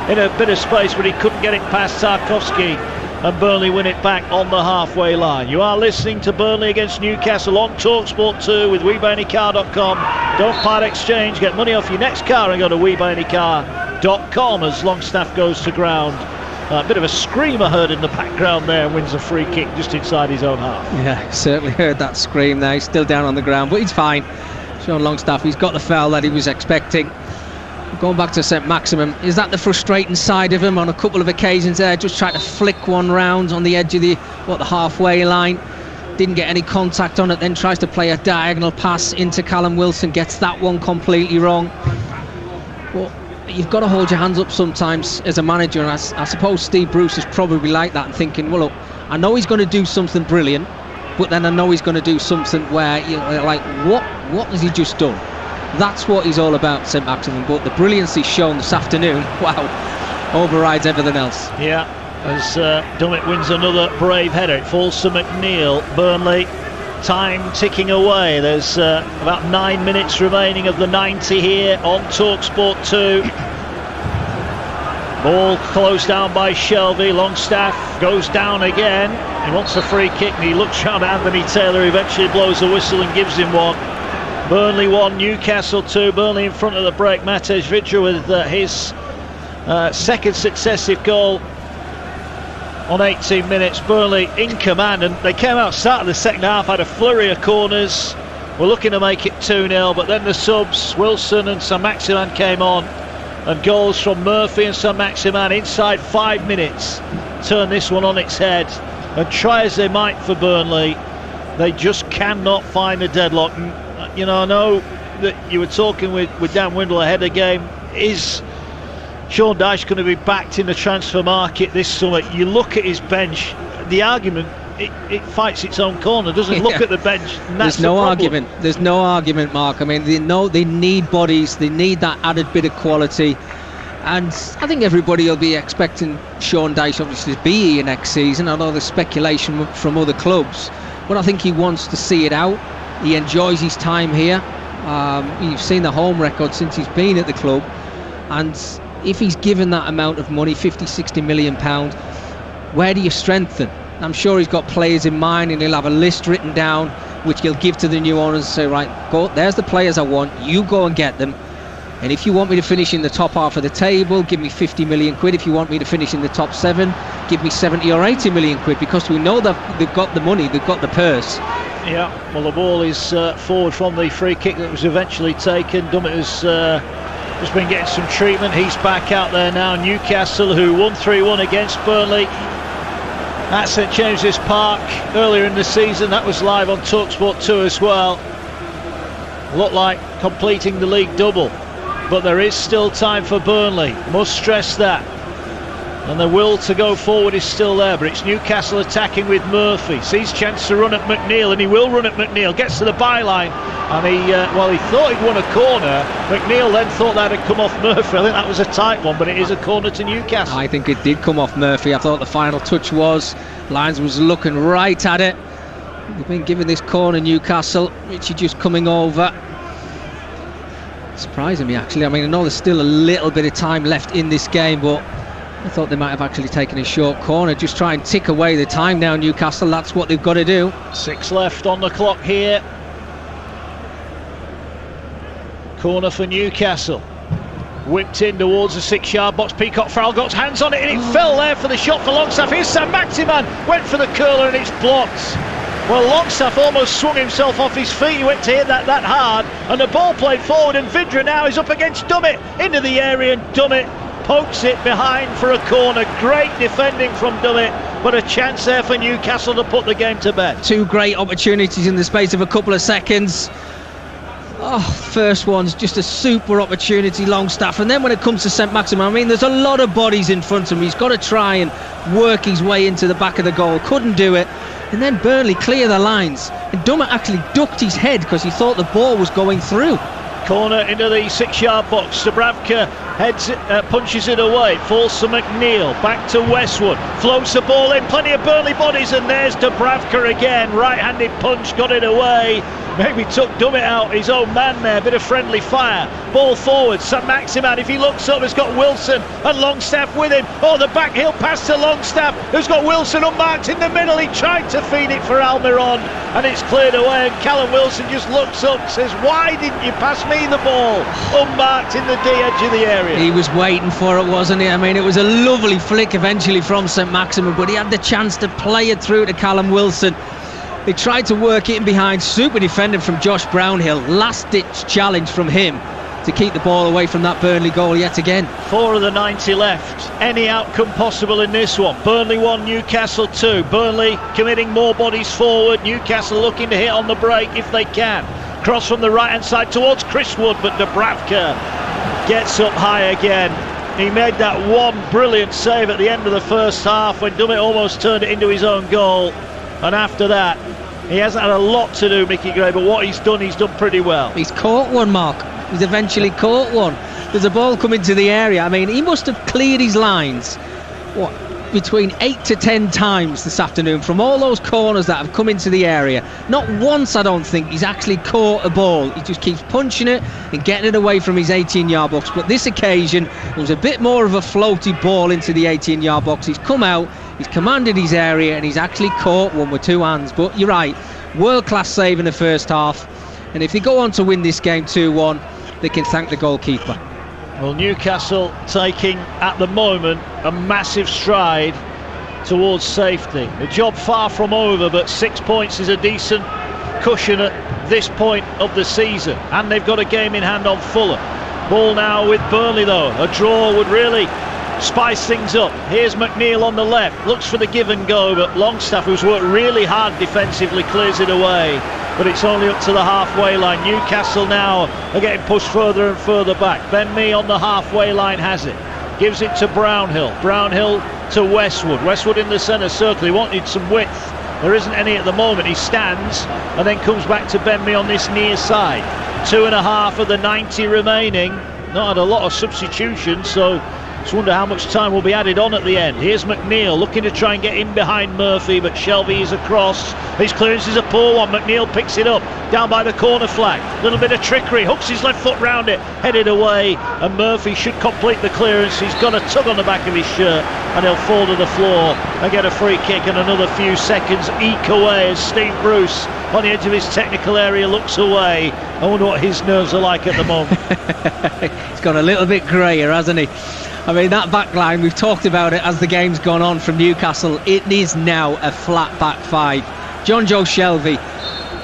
in a bit of space, but he couldn't get it past Tarkowski. And Burnley win it back on the halfway line. You are listening to Burnley against Newcastle on TalkSport 2 with WeBuyAnyCar.com. Don't part exchange, get money off your next car and go to WeBuyAnyCar.com as Longstaff goes to ground. A bit of a screamer heard in the background there, wins a free kick just inside his own half. Yeah, certainly heard that scream there. He's still down on the ground, but he's fine. Sean Longstaff, he's got the foul that he was expecting. Going back to St Maximin, is that the frustrating side of him on a couple of occasions there? Just trying to flick one round on the edge of the halfway line. Didn't get any contact on it, then tries to play a diagonal pass into Callum Wilson, gets that one completely wrong. But you've got to hold your hands up sometimes as a manager, and I suppose Steve Bruce is probably like that and thinking, well, look, I know he's going to do something brilliant, but then I know he's going to do something where you're like, what has he just done? That's what he's all about, St Maximin. But the brilliance he's shown this afternoon, wow, overrides everything else. Yeah, as Dummett wins another brave header. It falls to McNeil. Burnley, time ticking away. There's about 9 minutes remaining of the 90 here on TalkSport 2. Ball closed down by Shelvey. Longstaff goes down again. He wants a free kick and he looks round at Anthony Taylor. Eventually blows the whistle and gives him one. Burnley 1, Newcastle 2. Burnley in front of the break. Matej Vitra with his second successive goal on 18 minutes. Burnley in command, and they came out start of the second half, had a flurry of corners, were looking to make it 2-0, but then the subs, Wilson and St Maximin came on, and goals from Murphy and St Maximin inside 5 minutes turn this one on its head. And try as they might for Burnley, they just cannot find the deadlock. And, you know, I know that you were talking with Dan Windle ahead of the game. Is Sean Dyche going to be backed in the transfer market this summer? You look at his bench, the argument, it fights its own corner, doesn't it? Look at the bench, and that's There's no the argument. There's no argument, Mark. I mean, they know they need bodies, they need that added bit of quality. And I think everybody will be expecting Sean Dyche obviously to be here next season. I know there's speculation from other clubs, but I think he wants to see it out. He enjoys his time here. You've seen the home record since he's been at the club, and if he's given that amount of money, 50-60 million pound, where do you strengthen? I'm sure he's got players in mind, and he'll have a list written down which he'll give to the new owners and say, right, go, there's the players I want, you go and get them, and if you want me to finish in the top half of the table, give me 50 million quid. If you want me to finish in the top 7, give me 70 or 80 million quid, because we know that they've got the money, they've got the purse. Yeah, well, the ball is forward from the free kick that was eventually taken. Dummett has just been getting some treatment. He's back out there now. Newcastle, who won 3-1 against Burnley at St James's Park earlier in the season. That was live on TalkSport 2 as well. Looked like completing the league double, but there is still time for Burnley. Must stress that. And the will to go forward is still there, but it's Newcastle attacking with Murphy. Sees chance to run at McNeil, and he will run at McNeil. Gets to the byline, and he thought he'd won a corner. McNeil then thought that had come off Murphy. I think that was a tight one, but it is a corner to Newcastle. I think it did come off Murphy. I thought the final touch was. Lyons was looking right at it. They've been given this corner, Newcastle. Richie just coming over. Surprising me, actually. I mean, I know there's still a little bit of time left in this game, but I thought they might have actually taken a short corner. Just try and tick away the time now, Newcastle. That's what they've got to do. 6 left on the clock here. Corner for Newcastle. Whipped in towards the 6-yard box. Peacock Farrell got hands on it, and it fell there for the shot for Longstaff. Here's St Maximin. Went for the curler, and it's blocked. Well, Longstaff almost swung himself off his feet. He went to hit that hard, and the ball played forward, and Vydra now is up against Dummett into the area, and Dummett pokes it behind for a corner. Great defending from Dummett, but a chance there for Newcastle to put the game to bed. Two great opportunities in the space of a couple of seconds. Oh, first one's just a super opportunity, Longstaff, and then when it comes to St Maximin, I mean, there's a lot of bodies in front of him. He's got to try and work his way into the back of the goal. Couldn't do it. And then Burnley clear the lines, and Dummett actually ducked his head because he thought the ball was going through. Corner into the 6-yard box. Dubravka punches it away. Falls to McNeil. Back to Westwood. Floats the ball in. Plenty of Burnley bodies, and there's Dubravka again. Right-handed punch, got it away. Maybe took Dummett out, his own man there. Bit of friendly fire. Ball forward. St Maximin, if he looks up, has got Wilson and Longstaff with him. Oh, the back heel pass to Longstaff, who's got Wilson unmarked in the middle. He tried to feed it for Almiron, and it's cleared away. And Callum Wilson just looks up, says, "Why didn't you pass me the ball?" Unmarked in the D edge of the area. He was waiting for it, wasn't he? I mean, it was a lovely flick eventually from St Maximin, but he had the chance to play it through to Callum Wilson. He tried to work it in behind. Super defending from Josh Brownhill. Last-ditch challenge from him to keep the ball away from that Burnley goal yet again. 4 of the 90 left. Any outcome possible in this one. Burnley 1, Newcastle 2. Burnley committing more bodies forward. Newcastle looking to hit on the break if they can. Cross from the right-hand side towards Chris Wood, but Dubravka gets up high again. He made that one brilliant save at the end of the first half when Dummett almost turned it into his own goal. And after that, he hasn't had a lot to do, Mickey Gray, but what he's done pretty well. He's caught one, Mark. He's eventually caught one. There's a ball coming to the area. I mean, he must have cleared his lines, between 8 to 10 times this afternoon from all those corners that have come into the area. Not once, I don't think, he's actually caught a ball. He just keeps punching it and getting it away from his 18-yard box. But this occasion, it was a bit more of a floaty ball into the 18-yard box. He's come out, he's commanded his area, and he's actually caught one with two hands. But you're right, world-class save in the first half. And if they go on to win this game 2-1, they can thank the goalkeeper. Well, Newcastle taking, at the moment, a massive stride towards safety. The job far from over, but 6 points is a decent cushion at this point of the season. And they've got a game in hand on Fulham. Ball now with Burnley, though. A draw would really spice things up. Here's McNeil on the left. Looks for the give and go, but Longstaff, who's worked really hard defensively, clears it away. But it's only up to the halfway line. Newcastle now are getting pushed further and further back. Ben Mee on the halfway line has it. Gives it to Brownhill. Brownhill to Westwood. Westwood in the centre circle. He wanted some width. There isn't any at the moment. He stands and then comes back to Ben Mee on this near side. 2.5 of the 90 remaining. Not had a lot of substitutions, so just wonder how much time will be added on at the end. Here's McNeil looking to try and get in behind Murphy, but Shelby is across. His clearance is a poor one. McNeil picks it up down by the corner flag. Little bit of trickery, hooks his left foot round it, headed away, and Murphy should complete the clearance. He's got a tug on the back of his shirt and he'll fall to the floor and get a free kick, and another few seconds eke away as Steve Bruce on the edge of his technical area looks away. I wonder what his nerves are like at the moment. He's got a little bit greyer, hasn't he? I mean, that back line, we've talked about it as the game's gone on from Newcastle. It is now a flat back five. John Joe Shelby,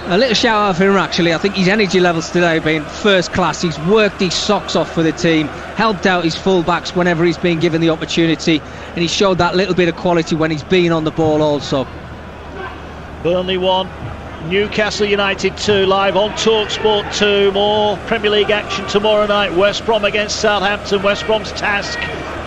a little shout out for him actually. I think his energy levels today have been first class. He's worked his socks off for the team, helped out his full-backs whenever he's been given the opportunity, and he showed that little bit of quality when he's been on the ball also. Burnley 1, Newcastle United 2, live on TalkSport 2. More Premier League action tomorrow night. West Brom against Southampton. West Brom's task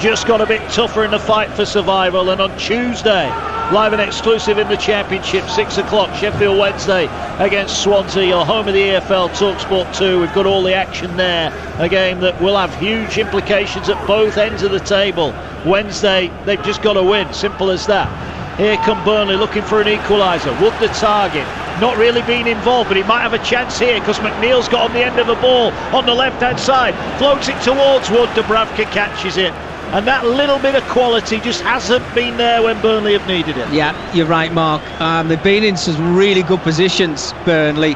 just got a bit tougher in the fight for survival. And on Tuesday, live and exclusive in the Championship, 6 o'clock, Sheffield Wednesday against Swansea. Your home of the EFL, TalkSport 2. We've got all the action there. A game that will have huge implications at both ends of the table. Wednesday, they've just got to win. Simple as that. Here come Burnley looking for an equaliser. Wood the target. Not really being involved, but he might have a chance here because McNeil's got on the end of the ball on the left-hand side. Floats it towards Wood. Dubravka catches it. And that little bit of quality just hasn't been there when Burnley have needed it. Yeah, you're right, Mark. They've been in some really good positions, Burnley.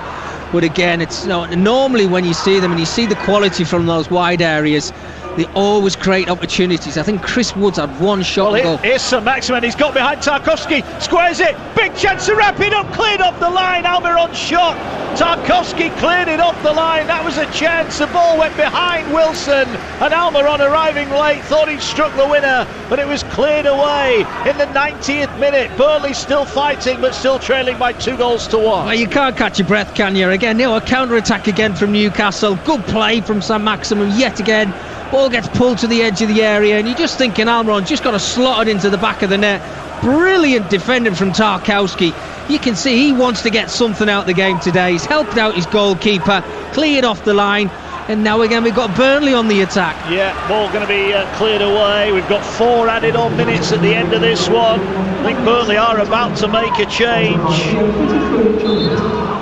But again, it's normally when you see them and you see the quality from those wide areas, they always create opportunities. I think Chris Woods had one shot to go. Here's St Maximin, he's got behind Tarkowski, squares it, big chance to wrap it up, cleared off the line, Almiron's shot, Tarkowski cleared it off the line, that was a chance, the ball went behind Wilson, and Almiron arriving late, thought he'd struck the winner, but it was cleared away in the 90th minute. Burnley still fighting, but still trailing by 2-1. Well, you can't catch your breath, can you? Again, a counter-attack again from Newcastle, good play from St Maximin yet again. Ball gets pulled to the edge of the area, and you're just thinking Almiron just got to slot it into the back of the net. Brilliant defending from Tarkowski. You can see he wants to get something out of the game today. He's helped out his goalkeeper, cleared off the line, and now again we've got Burnley on the attack. Yeah, ball going to be cleared away. We've got 4 added on minutes at the end of this one. I think Burnley are about to make a change.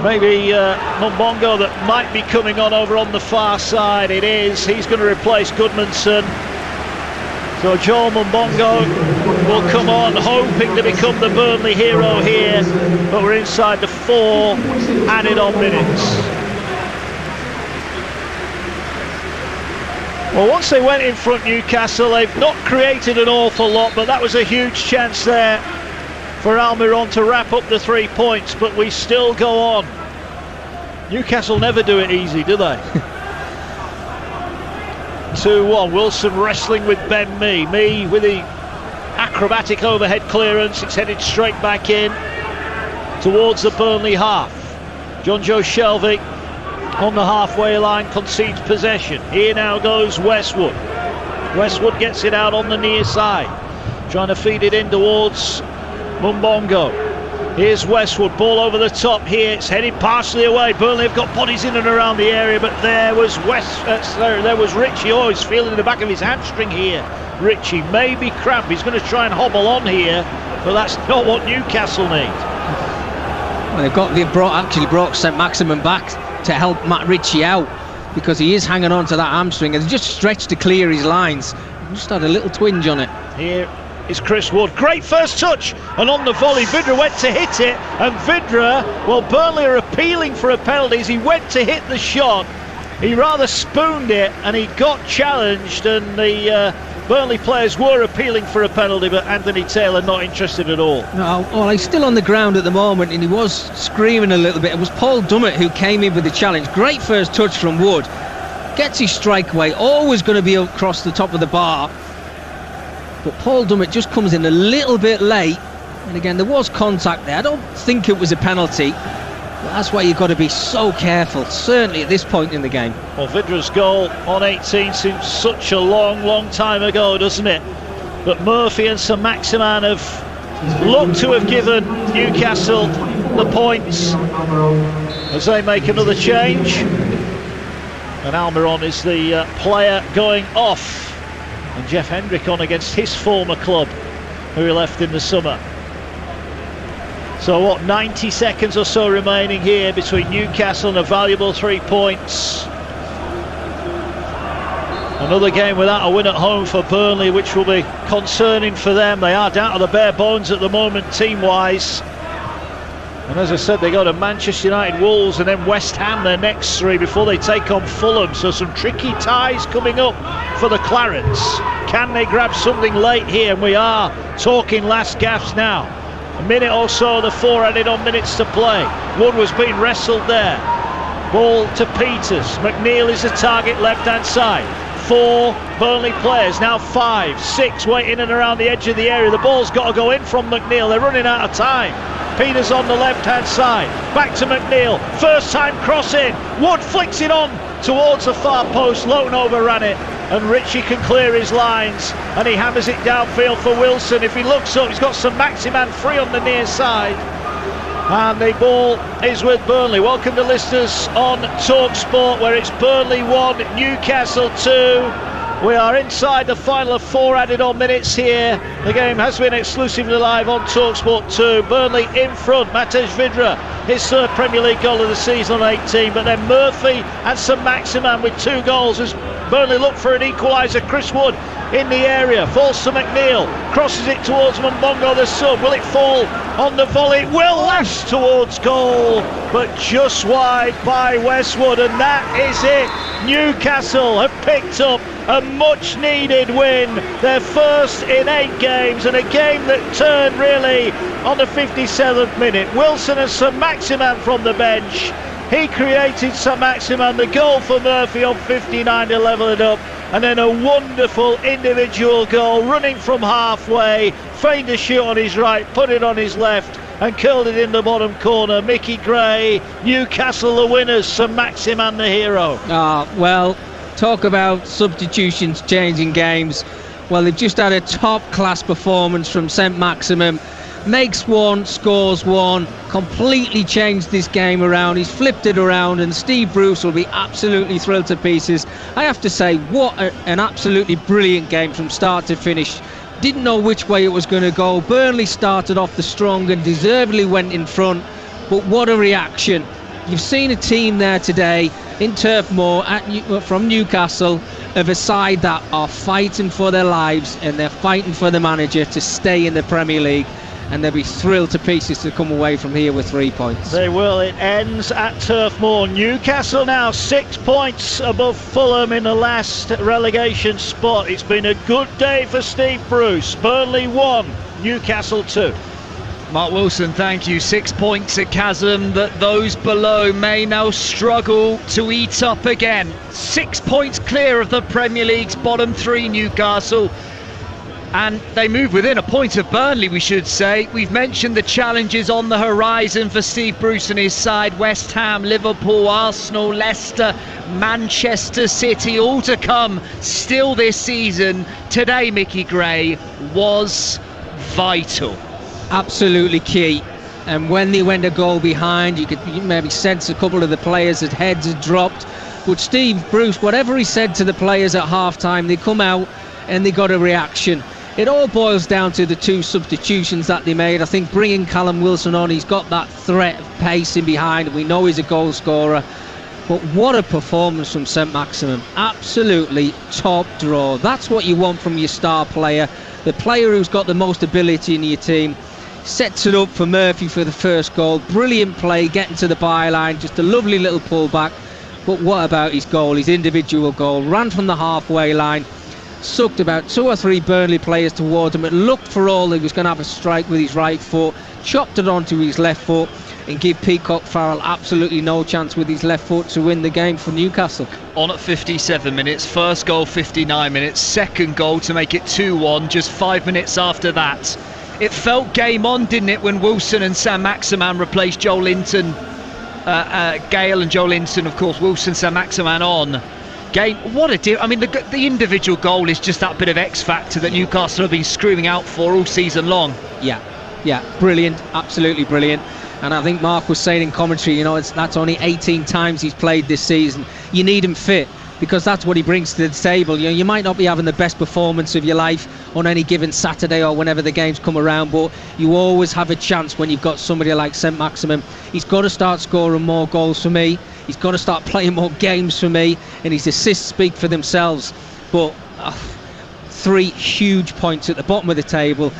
Maybe Mumbongo that might be coming on over on the far side. It is. He's going to replace Goodmanson. So Joel Mumbongo will come on, hoping to become the Burnley hero here. But we're inside the 4 added on minutes. Well, once they went in front, Newcastle, they've not created an awful lot, but that was a huge chance there for Almiron to wrap up the 3 points, but we still go on. Newcastle never do it easy, do they? 2-1, Wilson wrestling with Ben Mee. Mee with the acrobatic overhead clearance, it's headed straight back in towards the Burnley half. John Joe Shelvey on the halfway line concedes possession. Here now goes Westwood. Westwood gets it out on the near side, trying to feed it in towards Mumbongo. Here's Westwood, ball over the top here, it's headed partially away. Burnley have got bodies in and around the area, but there was there was Ritchie. Oh, he's feeling the back of his hamstring here. Ritchie may be cramp, he's going to try and hobble on here, but that's not what Newcastle need. Well, they've brought St Maximin back to help Matt Ritchie out, because he is hanging on to that hamstring, and just stretched to clear his lines. Just had a little twinge on it. Here is Chris Wood, great first touch, and on the volley Vidra went to hit it, and Vidra, well, Burnley are appealing for a penalty as he went to hit the shot. He rather spooned it and he got challenged, and the Burnley players were appealing for a penalty, but Anthony Taylor not interested at all. No, well, he's still on the ground at the moment, and he was screaming a little bit. It was Paul Dummett who came in with the challenge. Great first touch from Wood, gets his strike away, always going to be across the top of the bar, but Paul Dummett just comes in a little bit late, and again there was contact there. I don't think it was a penalty, but that's why you've got to be so careful, certainly at this point in the game. Well, Vidra's goal on 18 seems such a long time ago, doesn't it? But Murphy and St Maximin have looked to have given Newcastle the points as they make another change, and Almiron is the player going off, and Jeff Hendrick on against his former club who he left in the summer. So what, 90 seconds or so remaining here between Newcastle and a valuable 3 points. Another game without a win at home for Burnley, which will be concerning for them. They are down to the bare bones at the moment team-wise. And as I said, they go to Manchester United, Wolves, and then West Ham their next 3 before they take on Fulham. So some tricky ties coming up for the Clarets. Can they grab something late here? And we are talking last gaffes now. A minute or so, the 4 added on minutes to play. Wood was being wrestled there. Ball to Peters. McNeil is the target left hand side. 4 Burnley players, now 5, 6 waiting in and around the edge of the area. The ball's got to go in from McNeil. They're running out of time. Peters on the left hand side, back to McNeil, first time cross in, Wood flicks it on towards the far post. Lowton overran it, and Ritchie can clear his lines, and he hammers it downfield for Wilson. If he looks up, he's got St Maximin free on the near side, and the ball is with Burnley. Welcome to listeners on Talk Sport, where it's Burnley 1, Newcastle 2. We are inside the final of 4 added on minutes here. The game has been exclusively live on TalkSport 2. Burnley in front, Matej Vidra, his 3rd Premier League goal of the season on 18, but then Murphy and St Maximin with 2 goals as Burnley look for an equaliser. Chris Wood in the area, falls to McNeil, crosses it towards Mbongo, the sub. Will it fall on the volley? It will, lash towards goal, but just wide by Westwood, and that is it. Newcastle have picked up a much needed win, their first in 8 games, and a game that turned really on the 57th minute. Wilson and St Maximin from the bench. He created St Maximin, the goal for Murphy on 59 to level it up, and then a wonderful individual goal running from halfway, feigned a shoot on his right, put it on his left and curled it in the bottom corner. Mickey Gray, Newcastle the winners, St Maximin the hero. Well, talk about substitutions changing games. Well, they've just had a top class performance from St Maximin. Makes one, scores one, completely changed this game around. He's flipped it around, and Steve Bruce will be absolutely thrilled to pieces. I have to say, what an absolutely brilliant game from start to finish. Didn't know which way it was going to go. Burnley started off the strong and deservedly went in front, but what a reaction. You've seen a team there today in Turf Moor from Newcastle of a side that are fighting for their lives, and they're fighting for the manager to stay in the Premier League. And they'll be thrilled to pieces to come away from here with 3 points. They will. It ends at Turf Moor. Newcastle now 6 points above Fulham in the last relegation spot. It's been a good day for Steve Bruce. Burnley 1, Newcastle 2. Mark Wilson, thank you. 6 points, a chasm that those below may now struggle to eat up again. 6 points clear of the Premier League's bottom 3, Newcastle. And they move within a point of Burnley, we should say. We've mentioned the challenges on the horizon for Steve Bruce and his side. West Ham, Liverpool, Arsenal, Leicester, Manchester City, all to come still this season. Today, Mickey Gray, was vital. Absolutely key. And when they went a goal behind, you could maybe sense a couple of the players' heads had dropped. But Steve Bruce, whatever he said to the players at half-time, they come out and they got a reaction. It all boils down to the 2 substitutions that they made. I think bringing Callum Wilson on, he's got that threat of pace in behind. We know he's a goal scorer. But what a performance from St Maximin. Absolutely top draw. That's what you want from your star player. The player who's got the most ability in your team. Sets it up for Murphy for the first goal. Brilliant play, getting to the byline. Just a lovely little pullback. But what about his goal, his individual goal? Ran from the halfway line. Sucked about 2 or 3 Burnley players towards him. It looked for all he was going to have a strike with his right foot, chopped it onto his left foot, and give Peacock Farrell absolutely no chance with his left foot to win the game for Newcastle. On at 57 minutes, first goal 59 minutes, second goal to make it 2-1 just 5 minutes after that. It felt game on, didn't it, when Wilson and St Maximin replaced Joel Linton, Gale and Joel Linton, of course, Wilson, St Maximin on. Game, what a deal. I mean, the individual goal is just that bit of X factor that Newcastle have been screaming out for all season long. Yeah, brilliant, absolutely brilliant. And I think Mark was saying in commentary, that's only 18 times he's played this season. You need him fit, because that's what he brings to the table. You might not be having the best performance of your life on any given Saturday or whenever the games come around, but you always have a chance when you've got somebody like St Maximin. He's got to start scoring more goals for me. He's got to start playing more games for me, and his assists speak for themselves. But 3 huge points at the bottom of the table.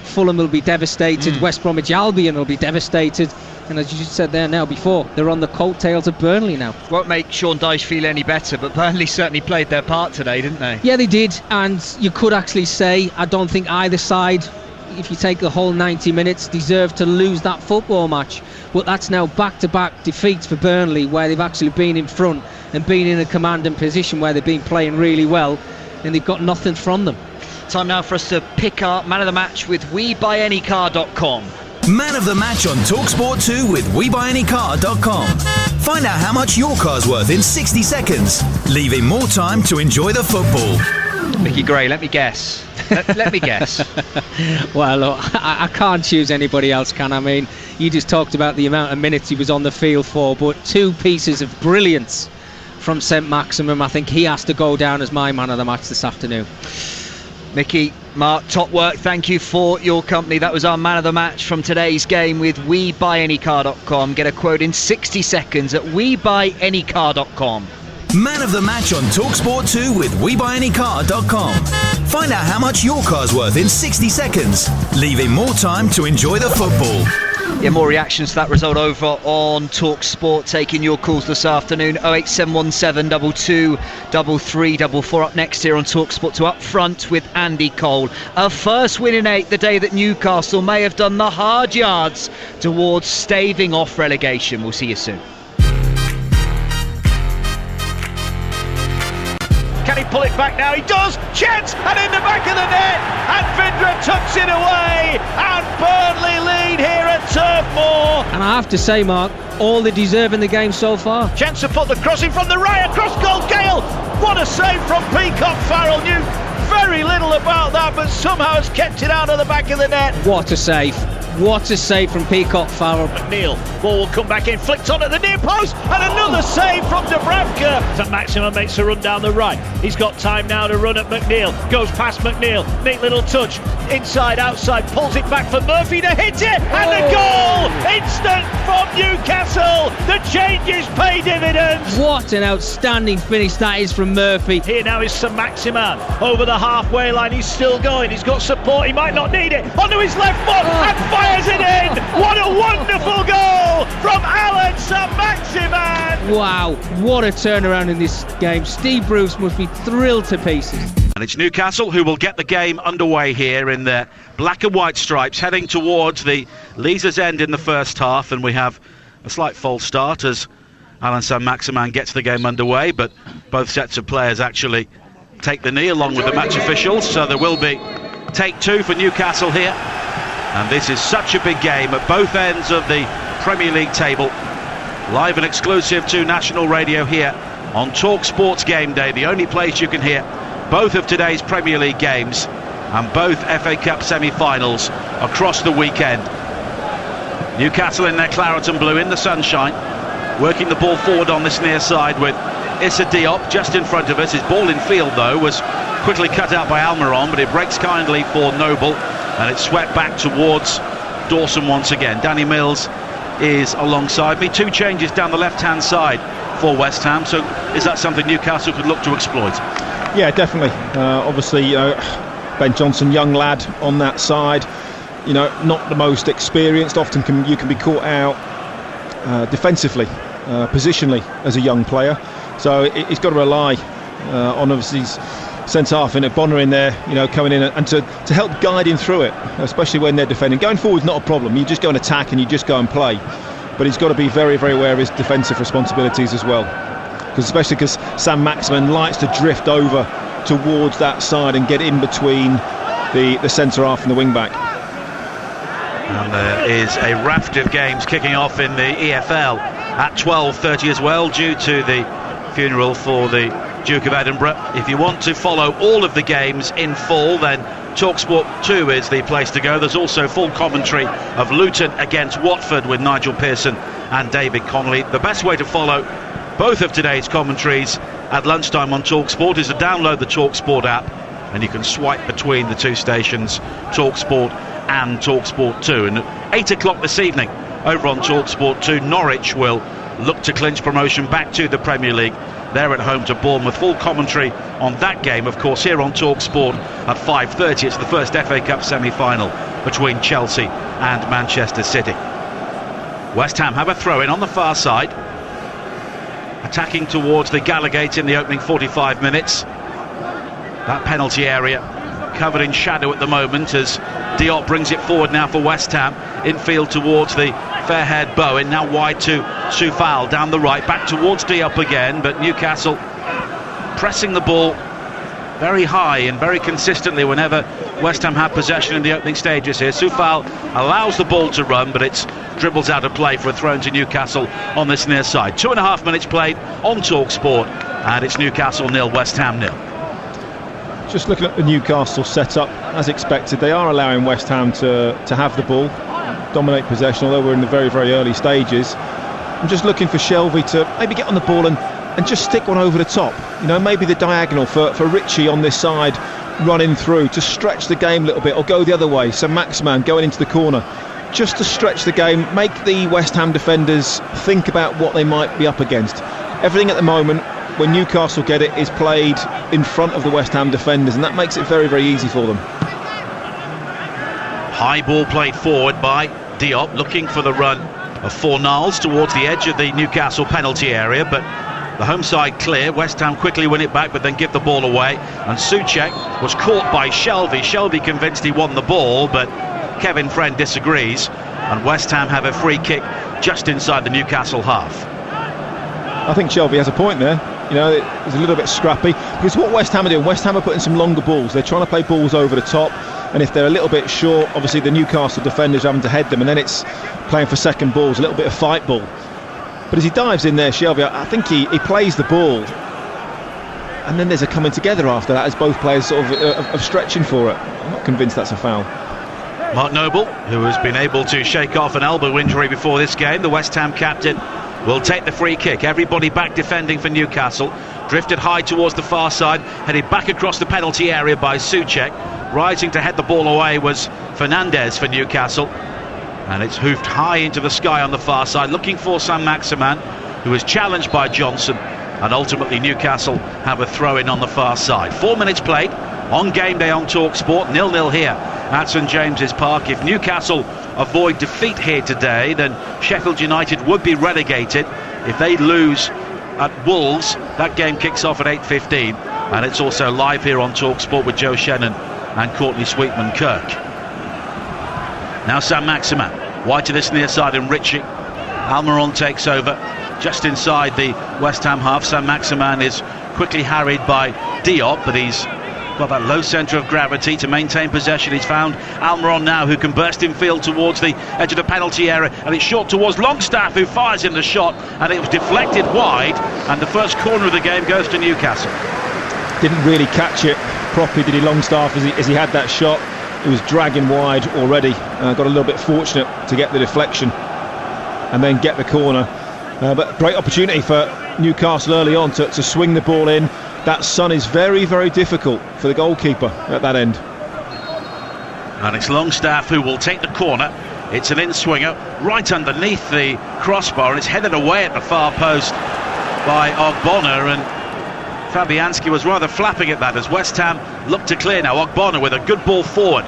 Fulham will be devastated. West Bromwich Albion will be devastated. And as you just said there now before, they're on the coattails of Burnley now. Won't make Sean Dyche feel any better, but Burnley certainly played their part today, didn't they? Yeah, they did. And you could actually say, I don't think either side, if you take the whole 90 minutes, deserve to lose that football match. But that's now back-to-back defeats for Burnley, where they've actually been in front and been in a commanding position where they've been playing really well, and they've got nothing from them. Time now for us to pick our man of the match with WeBuyAnyCar.com. Man of the match on TalkSport 2 with WeBuyAnyCar.com. Find out how much your car's worth in 60 seconds, leaving more time to enjoy the football. Mickey Gray, let me guess. Let me guess. Well, look, I can't choose anybody else, can I? I mean, you just talked about the amount of minutes he was on the field for, but 2 pieces of brilliance from St Maximin. I think he has to go down as my man of the match this afternoon. Mickey, Mark, top work. Thank you for your company. That was our man of the match from today's game with WeBuyAnyCar.com. Get a quote in 60 seconds at WeBuyAnyCar.com. Man of the Match on TalkSport 2 with WeBuyAnyCar.com. Find out how much your car's worth in 60 seconds, leaving more time to enjoy the football. Yeah, more reactions to that result over on TalkSport. Taking your calls this afternoon. 08717 22 3344. Up next here on TalkSport 2, Up Front with Andy Cole. A first win in 8, the day that Newcastle may have done the hard yards towards staving off relegation. We'll see you soon. Can he pull it back now? He does! Chance! And in the back of the net! And Vindra tucks it away! And Burnley lead here at Turf Moor! And I have to say, Mark, all they deserve in the game so far. Chance to put the crossing from the right across goal. Gale! What a save from Peacock. Farrell knew very little about that, but somehow has kept it out of the back of the net. What a save. What a save from Peacock Farrell. McNeil, ball will come back in, flicked on at the near post, and another save from Dubravka. St Maximin makes a run down the right. He's got time now to run at McNeil. Goes past McNeil, neat little touch, inside, outside, pulls it back for Murphy to hit it, and the goal! Instant from Newcastle. The changes pay dividends. What an outstanding finish that is from Murphy. Here now is St Maximin over the halfway line. He's still going. He's got support. He might not need it. Onto his left foot and fires it in. What a wonderful goal from Alan St Maximin. Wow, what a turnaround in this game. Steve Bruce must be thrilled to pieces. And it's Newcastle who will get the game underway here in their black and white stripes, heading towards the Leazer's End in the first half, and we have a slight false start as Alan St Maximin gets the game underway, but both sets of players actually take the knee along with the match officials, so there will be take two for Newcastle here. And this is such a big game at both ends of the Premier League table. Live and exclusive to national radio here on Talk Sports Game Day, the only place you can hear both of today's Premier League games and both FA Cup semi-finals across the weekend. Newcastle in their claret and blue in the sunshine, working the ball forward on this near side with Issa Diop just in front of us. His ball in field though was quickly cut out by Almiron, but it breaks kindly for Noble and it's swept back towards Dawson once again. Danny Mills is alongside me. Two changes down the left hand side for West Ham, so is that something Newcastle could look to exploit? Yeah, definitely. Obviously, Ben Johnson, young lad on that side, not the most experienced. Often you can be caught out defensively, positionally as a young player. So he's got to rely on obviously his centre half in it, Bonner in there, coming in and to help guide him through it, especially when they're defending. Going forward is not a problem. You just go and attack and you just go and play. But he's got to be very, very aware of his defensive responsibilities as well. Especially because St Maximin likes to drift over towards that side and get in between the centre half and the wing back. And there is a raft of games kicking off in the EFL at 12:30 as well, due to the funeral for the Duke of Edinburgh. If you want to follow all of the games in full, then TalkSport 2 is the place to go. There's also full commentary of Luton against Watford with Nigel Pearson and David Connolly. The best way to follow both of today's commentaries at lunchtime on TalkSport is to download the TalkSport app, and you can swipe between the two stations, TalkSport and TalkSport 2. And at 8 o'clock this evening over on TalkSport 2, Norwich will look to clinch promotion back to the Premier League. They're at home to Bournemouth. Full commentary on that game, of course, here on TalkSport at 5:30. It's the first FA Cup semi-final between Chelsea and Manchester City. West Ham have a throw-in on the far side, attacking towards the Gallagate in the opening 45 minutes. That penalty area covered in shadow at the moment as Diop brings it forward now for West Ham. Infield towards the fair-haired Bowen, now wide to Soufal down the right, back towards Diop again, but Newcastle pressing the ball very high and very consistently whenever West Ham have possession in the opening stages here. Soufal allows the ball to run, but it's dribbles out of play for a throw to Newcastle on this near side. 2.5 minutes played on TalkSport, and it's Newcastle 0, West Ham 0. Just looking at the Newcastle setup, as expected, they are allowing West Ham to have the ball, dominate possession, although we're in the very, very early stages. I'm just looking for Shelvey to maybe get on the ball and just stick one over the top. Maybe the diagonal for Ritchie on this side, running through to stretch the game a little bit, or go the other way. So Maximin going into the corner, just to stretch the game, make the West Ham defenders think about what they might be up against. Everything at the moment when Newcastle get it, is played in front of the West Ham defenders, and that makes it very, very easy for them. High ball played forward by Diop, looking for the run of Fornals towards the edge of the Newcastle penalty area, but the home side clear. West Ham quickly win it back, but then give the ball away, and Souček was caught by Shelvey. Shelvey convinced he won the ball, but Kevin Friend disagrees, and West Ham have a free kick just inside the Newcastle half. I think Shelvey has a point there. You know, it's a little bit scrappy, because what West Ham are doing, West Ham are putting some longer balls. They're trying to play balls over the top, and if they're a little bit short, obviously the Newcastle defenders are having to head them, and then it's playing for second balls, a little bit of fight ball. But as he dives in there, Shelvey, I think he plays the ball, and then there's a coming together after that as both players sort of stretching for it. I'm not convinced that's a foul. Mark Noble, who has been able to shake off an elbow injury before this game, the West Ham captain, will take the free kick. Everybody back defending for Newcastle. Drifted high towards the far side, headed back across the penalty area by Souček. Rising to head the ball away was Fernandez for Newcastle. And it's hoofed high into the sky on the far side, looking for Saint-Maximin, who was challenged by Johnson. And ultimately Newcastle have a throw-in on the far side. 4 minutes played on Game Day on TalkSport, 0-0 here at St James's Park. If Newcastle avoid defeat here today, then Sheffield United would be relegated. If they lose at Wolves, that game kicks off at 8:15, and it's also live here on TalkSport with Joe Shannon and Courtney Sweetman-Kirk. Now Saint-Maximin wide to this near side, and Ritchie. Almiron takes over just inside the West Ham half. Saint-Maximin is quickly harried by Diop, but he's got that low centre of gravity to maintain possession. He's found Almiron now, who can burst in field towards the edge of the penalty area, and it's short towards Longstaff, who fires in the shot, and it was deflected wide, and the first corner of the game goes to Newcastle. Didn't really catch it properly, did he, Longstaff, as he had that shot. It was dragging wide already. Got a little bit fortunate to get the deflection and then get the corner. But great opportunity for Newcastle early on to swing the ball in. That sun is very, very difficult for the goalkeeper at that end. And it's Longstaff who will take the corner. It's an in-swinger right underneath the crossbar, and it's headed away at the far post by Ogbonna, and Fabianski was rather flapping at that as West Ham look to clear now. Ogbonna with a good ball forward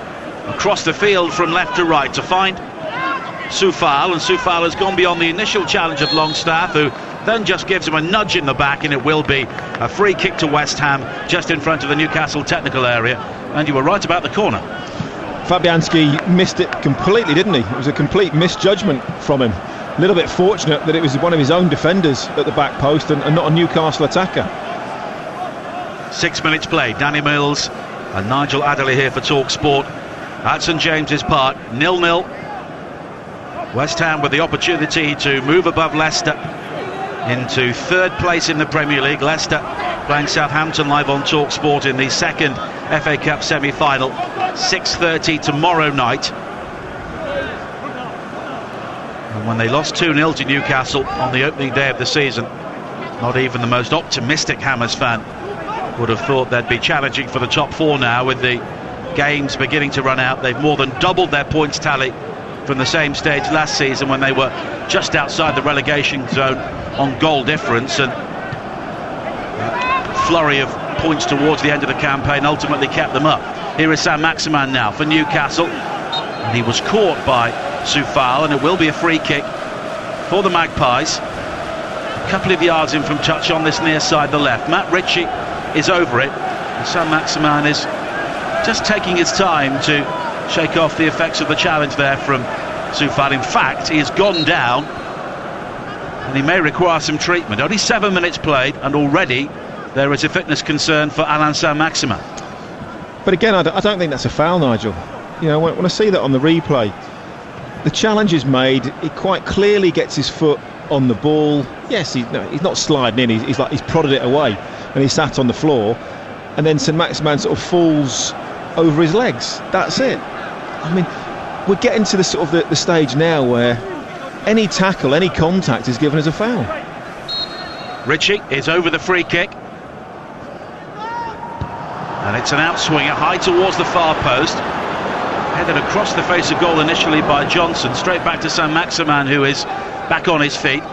across the field from left to right to find Soufal, and Soufal has gone beyond the initial challenge of Longstaff, who then just gives him a nudge in the back, and it will be a free kick to West Ham just in front of the Newcastle technical area. And you were right about the corner. Fabianski missed it completely, didn't he? It was a complete misjudgment from him. A little bit fortunate that it was one of his own defenders at the back post and not a Newcastle attacker. 6 minutes played. Danny Mills and Nigel Adderley here for TalkSport at St James's Park. 0-0. West Ham with the opportunity to move above Leicester into third place in the Premier League. Leicester playing Southampton live on TalkSport in the second FA Cup semi-final. 6:30 tomorrow night. And when they lost 2-0 to Newcastle on the opening day of the season, not even the most optimistic Hammers fan would have thought they'd be challenging for the top four now. With the games beginning to run out, they've more than doubled their points tally from the same stage last season when they were just outside the relegation zone on goal difference, and flurry of points towards the end of the campaign ultimately kept them up. Here is Saint-Maximin now for Newcastle, and he was caught by Soufal, and it will be a free kick for the Magpies. A couple of yards in from touch on this near side, the left. Matt Ritchie is over it, and Saint-Maximin is just taking his time to shake off the effects of the challenge there from Soufal. In fact, he has gone down, and he may require some treatment. Only 7 minutes played, and already there is a fitness concern for Alain Saint-Maximin. But again, I don't think that's a foul, Nigel. You know, when I see that on the replay, the challenge is made. He quite clearly gets his foot on the ball. Yes, he's not sliding in. He's prodded it away, and he sat on the floor. And then Saint-Maximin sort of falls over his legs. That's it. I mean, we're getting to the sort of the stage now where any tackle, any contact is given as a foul. Ritchie is over the free kick, and it's an outswinger high towards the far post, headed across the face of goal initially by Johnson, straight back to Saint-Maximin, who is back on his feet.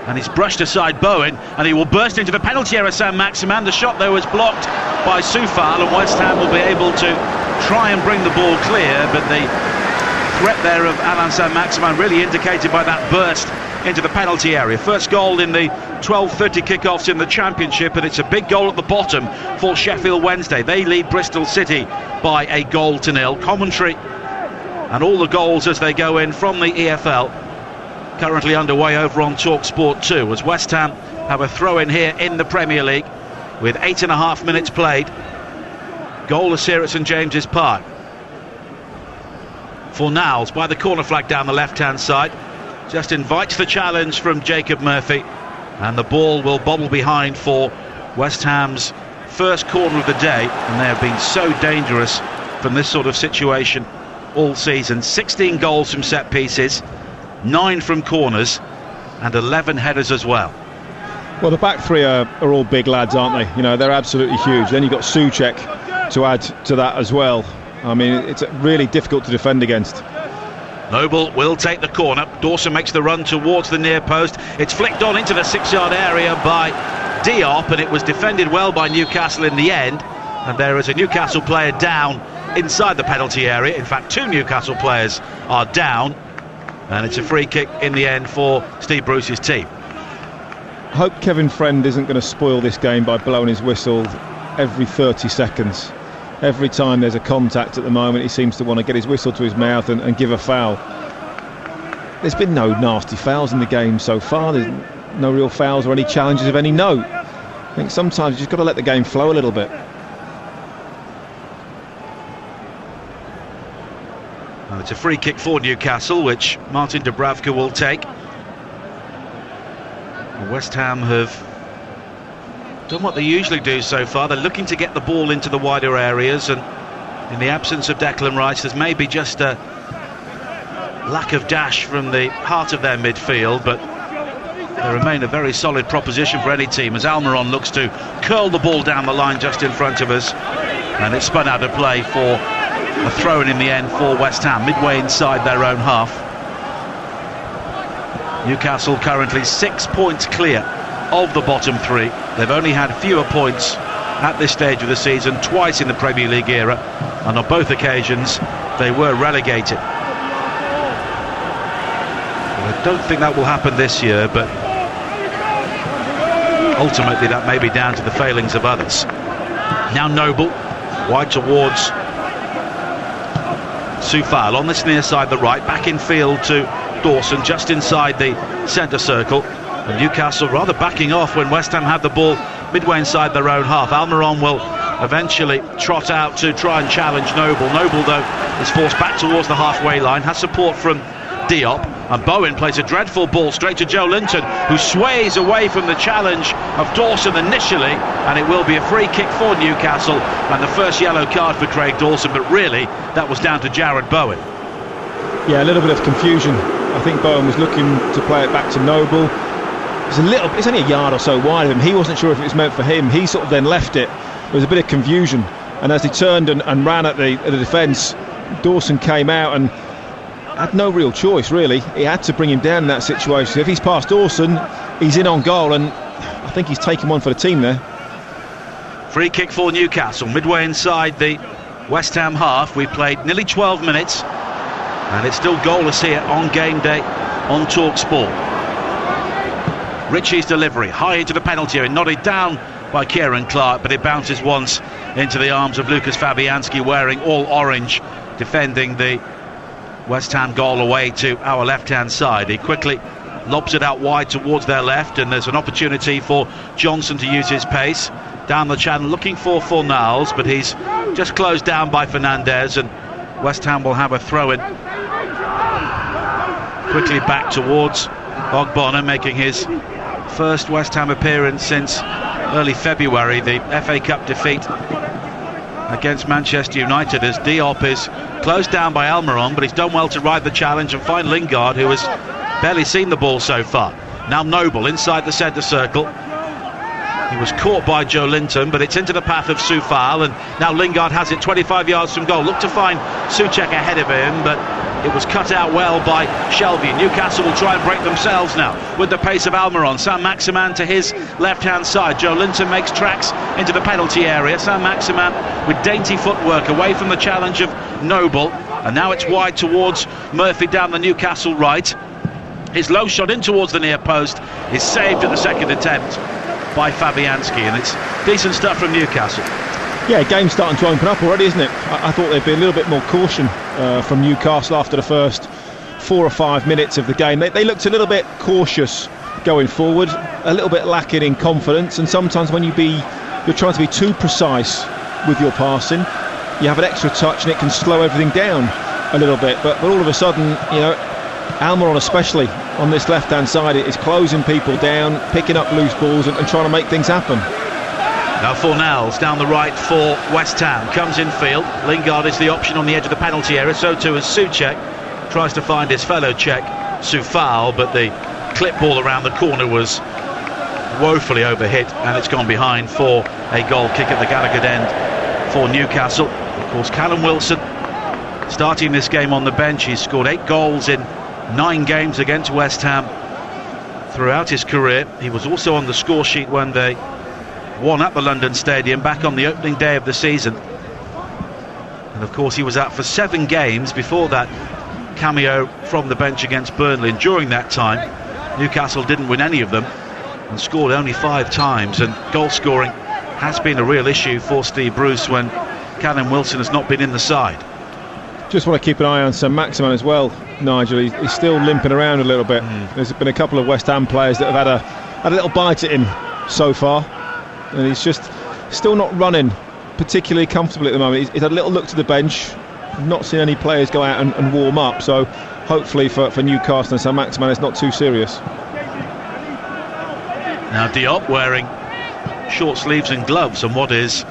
and he's brushed aside Bowen, and he will burst into the penalty area. Saint-Maximin, the shot though was blocked by Soufal, and West Ham will be able to try and bring the ball clear, but the threat there of Alain Saint-Maximin really indicated by that burst into the penalty area. First goal in the 12:30 kickoffs in the Championship, and it's a big goal at the bottom for Sheffield Wednesday. They lead Bristol City by 1-0. Commentary and all the goals as they go in from the EFL currently underway over on TalkSport 2 as West Ham have a throw-in here in the Premier League with 8.5 minutes played. Goalless here at St James's Park. Fornals by the corner flag down the left-hand side just invites the challenge from Jacob Murphy, and the ball will bobble behind for West Ham's first corner of the day, and they have been so dangerous from this sort of situation all season. 16 goals from set pieces, 9 from corners, and 11 headers as well. Well, the back three are all big lads, aren't they? You know, they're absolutely huge. Then you've got Souček to add to that as well. I mean, it's really difficult to defend against. Noble will take the corner. Dawson makes the run towards the near post. It's flicked on into the 6-yard area by Diop, and it was defended well by Newcastle in the end. And there is a Newcastle player down inside the penalty area. In fact, 2 Newcastle players are down, and it's a free kick in the end for Steve Bruce's team. I hope Kevin Friend isn't going to spoil this game by blowing his whistle every 30 seconds. Every time there's a contact at the moment, he seems to want to get his whistle to his mouth and give a foul. There's been no nasty fouls in the game so far. There's no real fouls or any challenges of any note. I think sometimes you've just got to let the game flow a little bit. Well, it's a free kick for Newcastle, which Martin Dubravka will take. West Ham have done what they usually do so far. They're looking to get the ball into the wider areas, and in the absence of Declan Rice, there's maybe just a lack of dash from the heart of their midfield, but they remain a very solid proposition for any team as Almiron looks to curl the ball down the line just in front of us, and it's spun out of play for a throw-in in the end for West Ham, midway inside their own half. Newcastle currently 6 points clear of the bottom 3. They've only had fewer points at this stage of the season, twice in the Premier League era, and on both occasions they were relegated. Well, I don't think that will happen this year, but ultimately that may be down to the failings of others. Now Noble, wide towards Soufal on this near side, the right, back in field to Dawson, just inside the centre circle. And Newcastle rather backing off when West Ham had the ball midway inside their own half. Almiron will eventually trot out to try and challenge Noble. Noble, though, is forced back towards the halfway line, has support from Diop, and Bowen plays a dreadful ball straight to Joe Linton, who sways away from the challenge of Dawson initially, and it will be a free kick for Newcastle and the first yellow card for Craig Dawson, but really that was down to Jarrod Bowen. Yeah, a little bit of confusion. I think Bowen was looking to play it back to Noble. It's only a yard or so wide of him. He wasn't sure if it was meant for him. He sort of then left it. There was a bit of confusion, and as he turned and ran at the defence, Dawson came out and had no real choice really. He had to bring him down in that situation. If he's past Dawson, he's in on goal, and I think he's taken one for the team there. Free kick for Newcastle, midway inside the West Ham half. We played nearly 12 minutes, and it's still goalless here on game day on TalkSport. Ritchie's delivery high into the penalty area, nodded down by Kieran Clark, but it bounces once into the arms of Lucas Fabianski, wearing all orange, defending the West Ham goal away to our left-hand side. He quickly lobs it out wide towards their left, and there's an opportunity for Johnson to use his pace down the channel, looking for Fornals, but he's just closed down by Fernandez, and West Ham will have a throw-in. Quickly back towards Ogbonna, making his first West Ham appearance since early February, the FA Cup defeat against Manchester United, as Diop is closed down by Almiron, but he's done well to ride the challenge and find Lingard, who has barely seen the ball so far. Now Noble inside the centre circle. He was caught by Joe Linton, but it's into the path of Soufal, and now Lingard has it 25 yards from goal. Look to find Souček ahead of him, but It was cut out well by Shelby. Newcastle will try and break themselves now with the pace of Almiron. Saint-Maximin to his left-hand side. Joe Linton makes tracks into the penalty area. Saint-Maximin with dainty footwork away from the challenge of Noble. And now it's wide towards Murphy down the Newcastle right. His low shot in towards the near post is saved at the second attempt by Fabianski, and it's decent stuff from Newcastle. Yeah, game's starting to open up already, isn't it? I thought there'd be a little bit more caution from Newcastle after the first 4 or 5 minutes of the game. They looked a little bit cautious going forward, a little bit lacking in confidence, and sometimes when you're trying to be too precise with your passing, you have an extra touch and it can slow everything down a little bit. But all of a sudden, you know, Almiron especially on this left-hand side is closing people down, picking up loose balls and trying to make things happen. Now Fornals down the right for West Ham, comes in field. Lingard is the option on the edge of the penalty area, so too is Souček. Tries to find his fellow Czech, Soufal, but the clip ball around the corner was woefully overhit, and it's gone behind for a goal kick at the Gallagher end for Newcastle. Of course, Callum Wilson starting this game on the bench. He's scored 8 goals in 9 games against West Ham throughout his career. He was also on the score sheet when they won at the London Stadium back on the opening day of the season. And of course he was out for 7 games before that cameo from the bench against Burnley, and during that time Newcastle didn't win any of them and scored only 5 times, and goal scoring has been a real issue for Steve Bruce when Callum Wilson has not been in the side. Just want to keep an eye on Saint-Maximin as well, Nigel. He's still limping around a little bit. There's been a couple of West Ham players that have had a little bite at him so far, and he's just still not running particularly comfortably at the moment. He's had a little look to the bench, not seen any players go out and warm up, so hopefully for Newcastle and Saint-Maximin it's not too serious. Now Diop wearing short sleeves and gloves on what is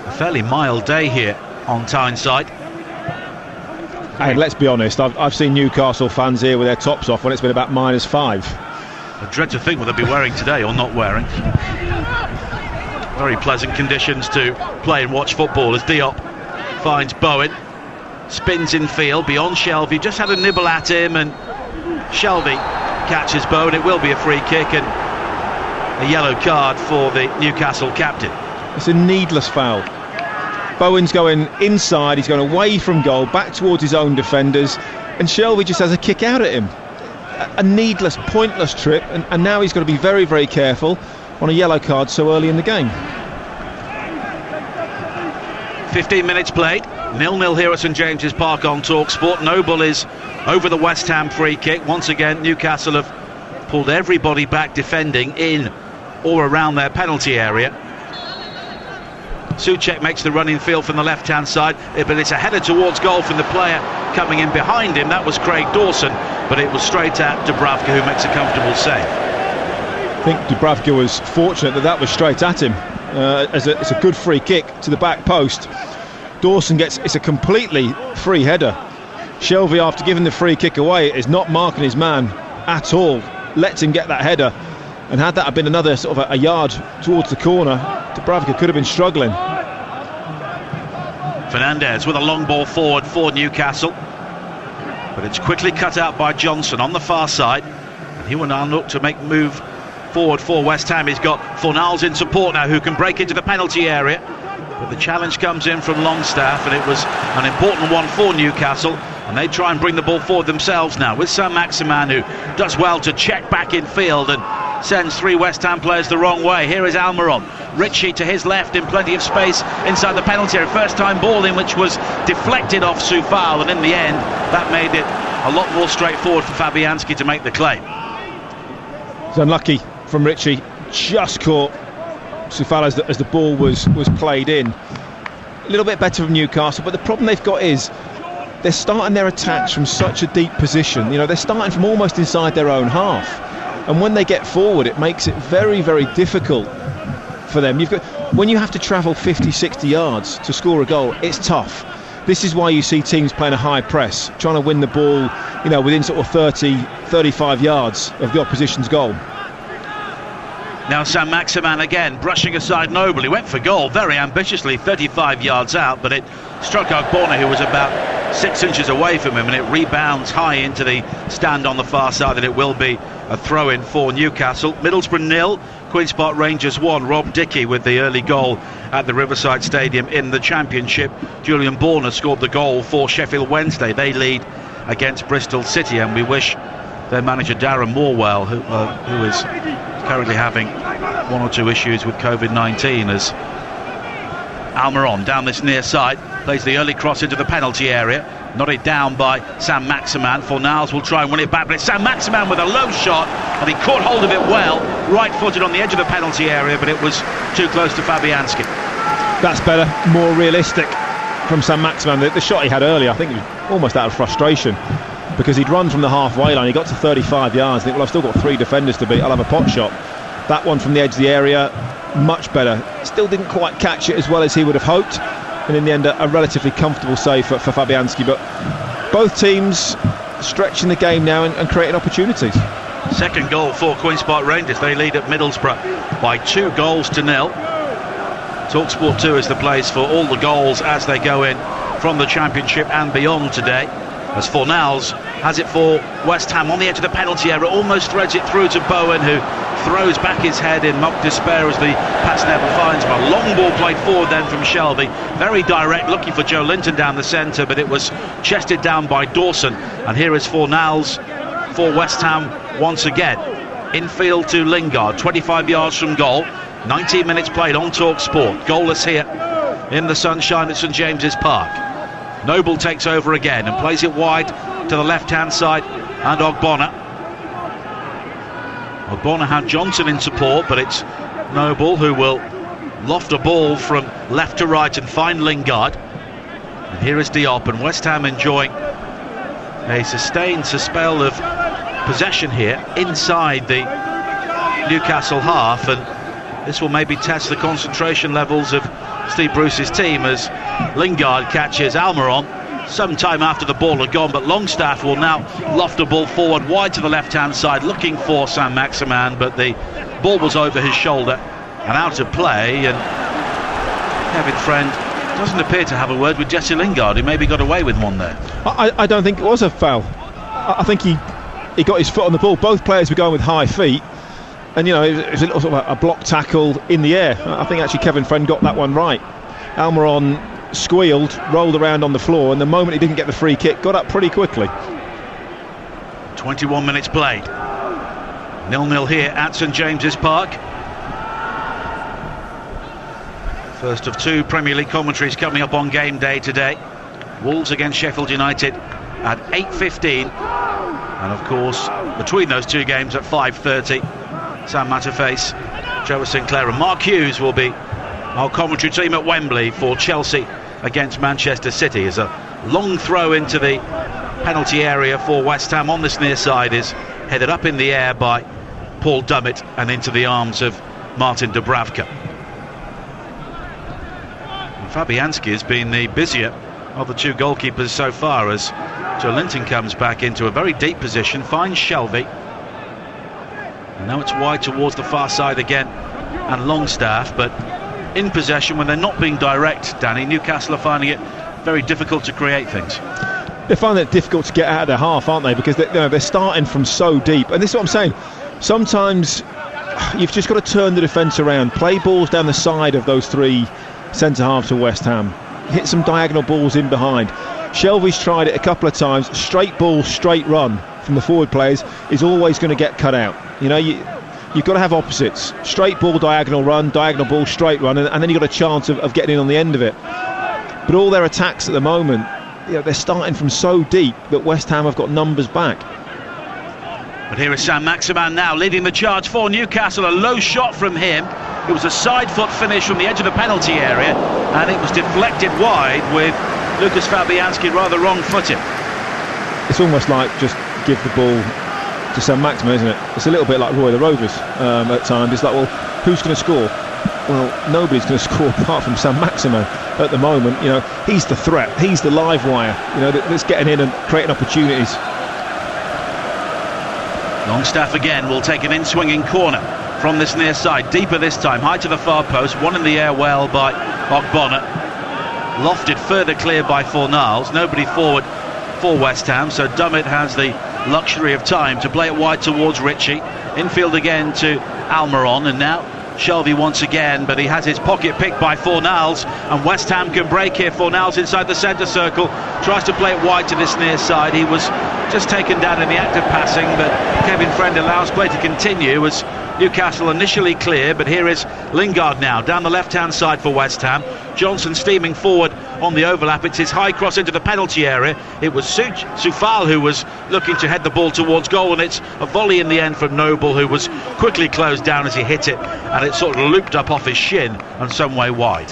a fairly mild day here on Tyneside. Hey, let's be honest, I've seen Newcastle fans here with their tops off when it's been about -5. I dread to think what they'll be wearing today or not wearing. Very pleasant conditions to play and watch football as Diop finds Bowen, spins in field beyond Shelby, just had a nibble at him, and Shelby catches Bowen. It will be a free kick and a yellow card for the Newcastle captain. It's a needless foul. Bowen's going inside, he's going away from goal, back towards his own defenders, and Shelby just has a kick out at him. A needless, pointless trip, and now he's got to be very, very careful on a yellow card so early in the game. 15 minutes played, 0-0 here at St James's Park on TalkSport. Noble is over the West Ham free kick. Once again, Newcastle have pulled everybody back defending in or around their penalty area. Souček makes the run in field from the left-hand side, but it's a header towards goal from the player coming in behind him. That was Craig Dawson, but it was straight at Dubravka, who makes a comfortable save. I think Dubravka was fortunate that was straight at him. It's a good free kick to the back post. Dawson it's a completely free header. Shelby, after giving the free kick away, is not marking his man at all. Lets him get that header, and had that been another sort of a yard towards the corner, Dubravka could have been struggling. Fernandez with a long ball forward for Newcastle, but it's quickly cut out by Johnson on the far side, and he will now look to make move forward for West Ham. He's got Fornals in support now, who can break into the penalty area, but the challenge comes in from Longstaff, and it was an important one for Newcastle, and they try and bring the ball forward themselves now with Saint-Maximin, who does well to check back in field and sends 3 West Ham players the wrong way. Here is Almiron, Ritchie to his left in plenty of space inside the penalty area. First time ball in, which was deflected off Soufal, and in the end that made it a lot more straightforward for Fabianski to make the claim. It's unlucky from Ritchie, just caught Soufal as the ball was played in. A little bit better from Newcastle, but the problem they've got is they're starting their attacks from such a deep position. You know, they're starting from almost inside their own half, and when they get forward it makes it very, very difficult for them. When you have to travel 50-60 yards to score a goal, it's tough. This is why you see teams playing a high press, trying to win the ball, you know, within sort of 30-35 yards of the opposition's goal. Now Saint-Maximin again, brushing aside Noble. He went for goal very ambitiously, 35 yards out, but it struck Ogbonna, who was about 6 inches away from him, and it rebounds high into the stand on the far side, and it will be a throw-in for Newcastle. Middlesbrough 0, Queen's Park Rangers 1. Rob Dickey with the early goal at the Riverside Stadium in the Championship. Julian Borner scored the goal for Sheffield Wednesday. They lead against Bristol City, and we wish their manager Darren Morwell, who is currently having 1 or 2 issues with COVID-19, as Almiron down this near side plays the early cross into the penalty area, nodded down by Sam Maximan. Fornals will try and win it back, but it's Sam Maximan with a low shot, and he caught hold of it well, right-footed on the edge of the penalty area, but it was too close to Fabianski. That's better, more realistic from Sam Maximan. The shot he had earlier, I think he was almost out of frustration, because he'd run from the halfway line, he got to 35 yards, I think, well, I've still got 3 defenders to beat, I'll have a pot shot. That one from the edge of the area, much better. Still didn't quite catch it as well as he would have hoped, and in the end a relatively comfortable save for Fabianski. But both teams stretching the game now and creating opportunities. Second goal for Queen's Park Rangers. They lead at Middlesbrough by 2 goals to 0. TalkSport 2 is the place for all the goals as they go in from the Championship and beyond today, as Fornals has it for West Ham on the edge of the penalty area, almost threads it through to Bowen, who throws back his head in mock despair as the pass never finds him. A long ball played forward then from Shelvey, very direct, looking for Joe Linton down the centre, but it was chested down by Dawson. And here is Fornals for West Ham once again. Infield to Lingard, 25 yards from goal. 19 minutes played on TalkSport. Goalless here in the sunshine at St James's Park. Noble takes over again and plays it wide to the left-hand side, and Ogbonna had Johnson in support, but it's Noble who will loft a ball from left to right and find Lingard. And here is Diop, and West Ham enjoying a sustained spell of possession here inside the Newcastle half, and this will maybe test the concentration levels of Steve Bruce's team, as Lingard catches Almiron some time after the ball had gone, but Longstaff will now loft a ball forward wide to the left-hand side looking for Sam Maximan, but the ball was over his shoulder and out of play, and Kevin Friend doesn't appear to have a word with Jesse Lingard, who maybe got away with one there. I don't think it was a foul. I think he got his foot on the ball. Both players were going with high feet, and it was a little sort of a block tackle in the air. I think actually Kevin Friend got that one right. Almiron squealed, rolled around on the floor, and the moment he didn't get the free kick, got up pretty quickly. 21 minutes played. 0-0 here at St James's Park. First of 2 Premier League commentaries coming up on game day today. Wolves against Sheffield United at 8:15, and of course between those 2 games at 5:30, Sam Matterface, Joe Sinclair and Mark Hughes will be our commentary team at Wembley for Chelsea against Manchester City, as a long throw into the penalty area for West Ham on this near side is headed up in the air by Paul Dummett and into the arms of Martin Dubravka. And Fabianski has been the busier of the 2 goalkeepers so far, as Joe Linton comes back into a very deep position, finds Shelvey, and now it's wide towards the far side again, and Longstaff, but in possession when they're not being direct. Danny, Newcastle are finding it very difficult to create things. They find it difficult to get out of their half, aren't they? Because they're starting from so deep, and this is what I'm saying. Sometimes you've just got to turn the defence around, play balls down the side of those 3 centre halves of West Ham, hit some diagonal balls in behind. Shelvey's tried it a couple of times. Straight ball, straight run from the forward players is always going to get cut out. You've got to have opposites. Straight ball, diagonal run, diagonal ball, straight run, and then you've got a chance of getting in on the end of it. But all their attacks at the moment, they're starting from so deep that West Ham have got numbers back. But here is Sam Maximan now leading the charge for Newcastle. A low shot from him. It was a side foot finish from the edge of the penalty area, and it was deflected wide with Lucas Fabianski rather wrong-footed. It's almost like just give the ball to Sam Maximan, isn't it? It's a little bit like Roy the Rovers at times. It's like, well, who's going to score? Well, nobody's going to score apart from Sam Maximan at the moment. He's the threat, he's the live wire, that's getting in and creating opportunities. Longstaff again will take an in-swinging corner from this near side, deeper this time, high to the far post, one in the air well by Ogbonna. lofted further clear by Fornals. Nobody forward for West Ham, so Dummett has the luxury of time to play it wide towards Ritchie. Infield again to Almiron, and now Shelvey once again, but he has his pocket picked by Fornals, and West Ham can break here. Fornals inside the centre circle, tries to play it wide to this near side. He was just taken down in the act of passing, but Kevin Friend allows play to continue as Newcastle initially clear, but here is Lingard now down the left-hand side for West Ham. Johnson steaming forward on the overlap. It's his high cross into the penalty area. It was Soufal who was looking to head the ball towards goal, and it's a volley in the end from Noble, who was quickly closed down as he hit it, and it sort of looped up off his shin and some way wide.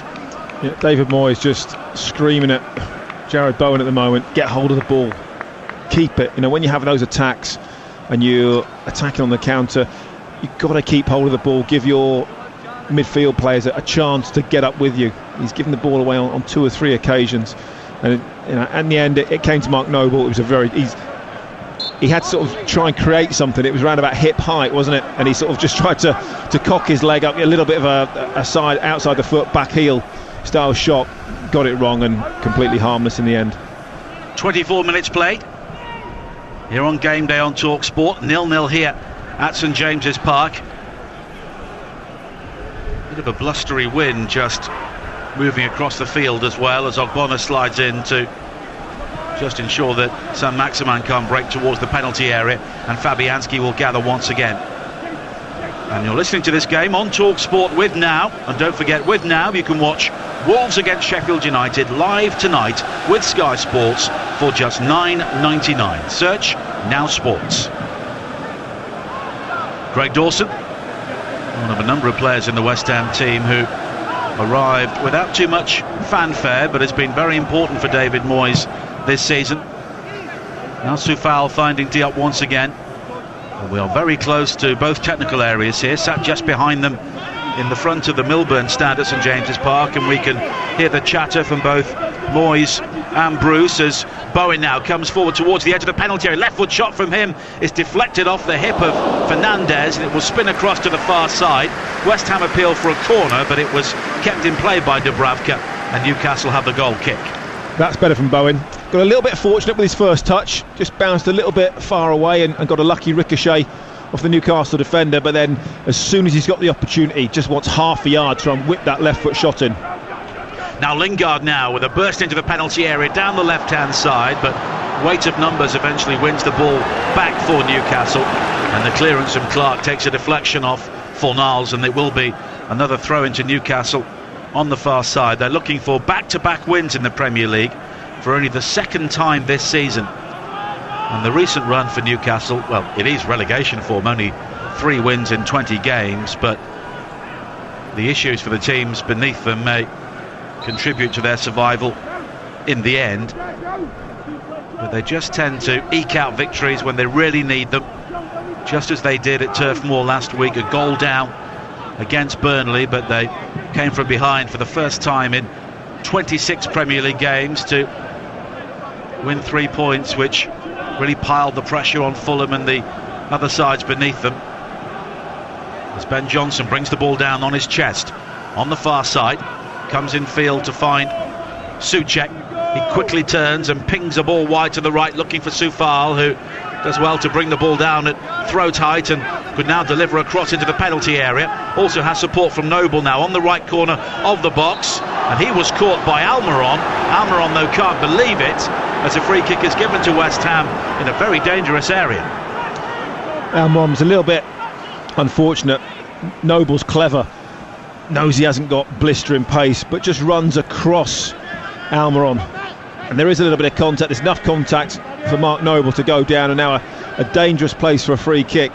Yeah, David Moyes just screaming at Jared Bowen at the moment, get hold of the ball, keep it. You know, when you have those attacks and you're attacking on the counter, you've got to keep hold of the ball, give your midfield players a chance to get up with you. He's given the ball away on 2 or 3 occasions, and you know, in the end it came to Mark Noble. It was he had to sort of try and create something. It was around about hip height, wasn't it? And he sort of just tried to cock his leg up, a little bit of a side, outside the foot, back heel style shot. Got it wrong and completely harmless in the end. 24 minutes played here on Game Day on Talk Sport. 0-0 here at St James's Park. Bit of a blustery wind just moving across the field, as well as Ogbonna slides in to just ensure that San Maximan can't break towards the penalty area, and Fabianski will gather once again. And you're listening to this game on Talk Sport with Now, and don't forget, with Now you can watch Wolves against Sheffield United live tonight with Sky Sports for just $9.99. Search Now Sports. Greg Dawson, one of a number of players in the West Ham team who arrived without too much fanfare, but has been very important for David Moyes this season. Now Soufal finding Diop once again. Well, we are very close to both technical areas here, sat just behind them in the front of the Milburn stand at St James's Park, and we can hear the chatter from both Moyes and Bruce as Bowen now comes forward towards the edge of the penalty area. Left foot shot from him is deflected off the hip of Fernandez, and it will spin across to the far side. West Ham appeal for a corner, but it was kept in play by Dubravka, and Newcastle have the goal kick. That's better from Bowen. Got a little bit fortunate with his first touch, just bounced a little bit far away and got a lucky ricochet off the Newcastle defender, but then as soon as he's got the opportunity, just wants half a yard to try and whip that left foot shot in. Now Lingard now with a burst into the penalty area down the left-hand side, but weight of numbers eventually wins the ball back for Newcastle, and the clearance from Clark takes a deflection off Fornals, and it will be another throw into Newcastle on the far side. They're looking for back-to-back wins in the Premier League for only the second time this season, and the recent run for Newcastle, well, it is relegation form, only 3 wins in 20 games, but the issues for the teams beneath them may contribute to their survival in the end, but they just tend to eke out victories when they really need them, just as they did at Turf Moor last week. A goal down against Burnley, but they came from behind for the first time in 26 Premier League games to win 3 points, which really piled the pressure on Fulham and the other sides beneath them. As Ben Johnson brings the ball down on his chest on the far side, comes in field to find Souček. He quickly turns and pings a ball wide to the right, looking for Soufal, who does well to bring the ball down at throat height and could now deliver a cross into the penalty area. Also has support from Noble now on the right corner of the box, and he was caught by Almiron. Almiron, though, can't believe it, as a free kick is given to West Ham in a very dangerous area. Almiron's a little bit unfortunate. Noble's clever, knows he hasn't got blistering pace, but just runs across Almiron, and there is a little bit of contact. There's enough contact for Mark Noble to go down, and now a dangerous place for a free kick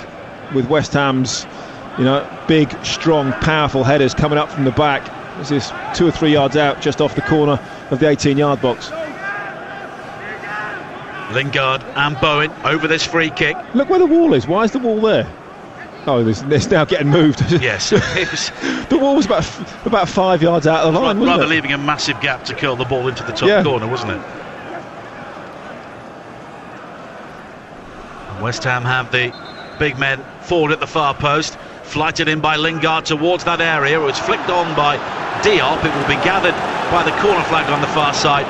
with West Ham's, you know, big, strong, powerful headers coming up from the back. This is 2 or 3 yards out, just off the corner of the 18-yard box. Lingard and Bowen over this free kick. Look where the wall is. Why is the wall there? Oh, it's now getting moved. Yes. The wall was about 5 yards out of the line, wasn't rather it? leaving a massive gap to curl the ball into the top corner, wasn't it? And West Ham have the big men forward at the far post, flighted in by Lingard towards that area. It was flicked on by Diop. It will be gathered by the corner flag on the far side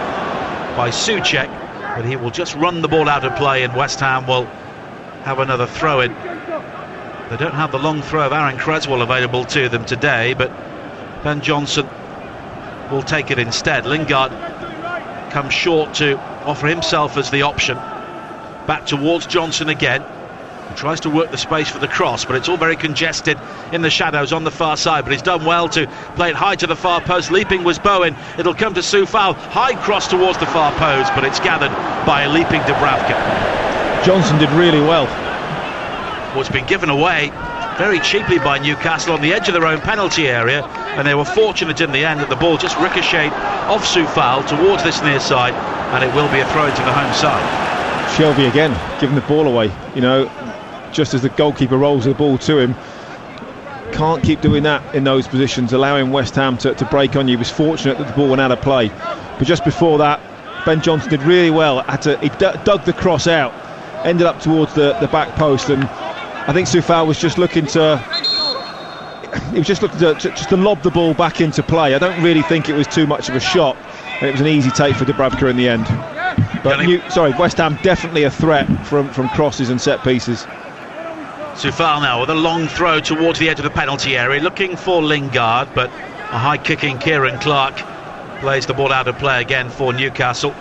by Souček, but he will just run the ball out of play, and West Ham will have another throw in. They don't have the long throw of Aaron Creswell available to them today, but Ben Johnson will take it instead. Lingard comes short to offer himself as the option. Back towards Johnson again. He tries to work the space for the cross, but it's all very congested in the shadows on the far side. But he's done well to play it high to the far post. Leaping was Bowen. It'll come to Soufal. High cross towards the far post, but it's gathered by a leaping Dubravka. Johnson did really well. What's been given away very cheaply by Newcastle on the edge of their own penalty area, and they were fortunate in the end that the ball just ricocheted off Soufal towards this near side, and it will be a throw into the home side. Shelby again, giving the ball away, just as the goalkeeper rolls the ball to him. Can't keep doing that in those positions, allowing West Ham to break on you. He was fortunate that the ball went out of play. But just before that, Ben Johnson did really well. He dug the cross out, ended up towards the back post, and I think Soufal was just looking to lob the ball back into play. I don't really think it was too much of a shot, and it was an easy take for Dubravka in the end. But West Ham definitely a threat from crosses and set pieces. Soufal now with a long throw towards the edge of the penalty area, looking for Lingard, but a high-kicking Kieran Clark plays the ball out of play again for Newcastle.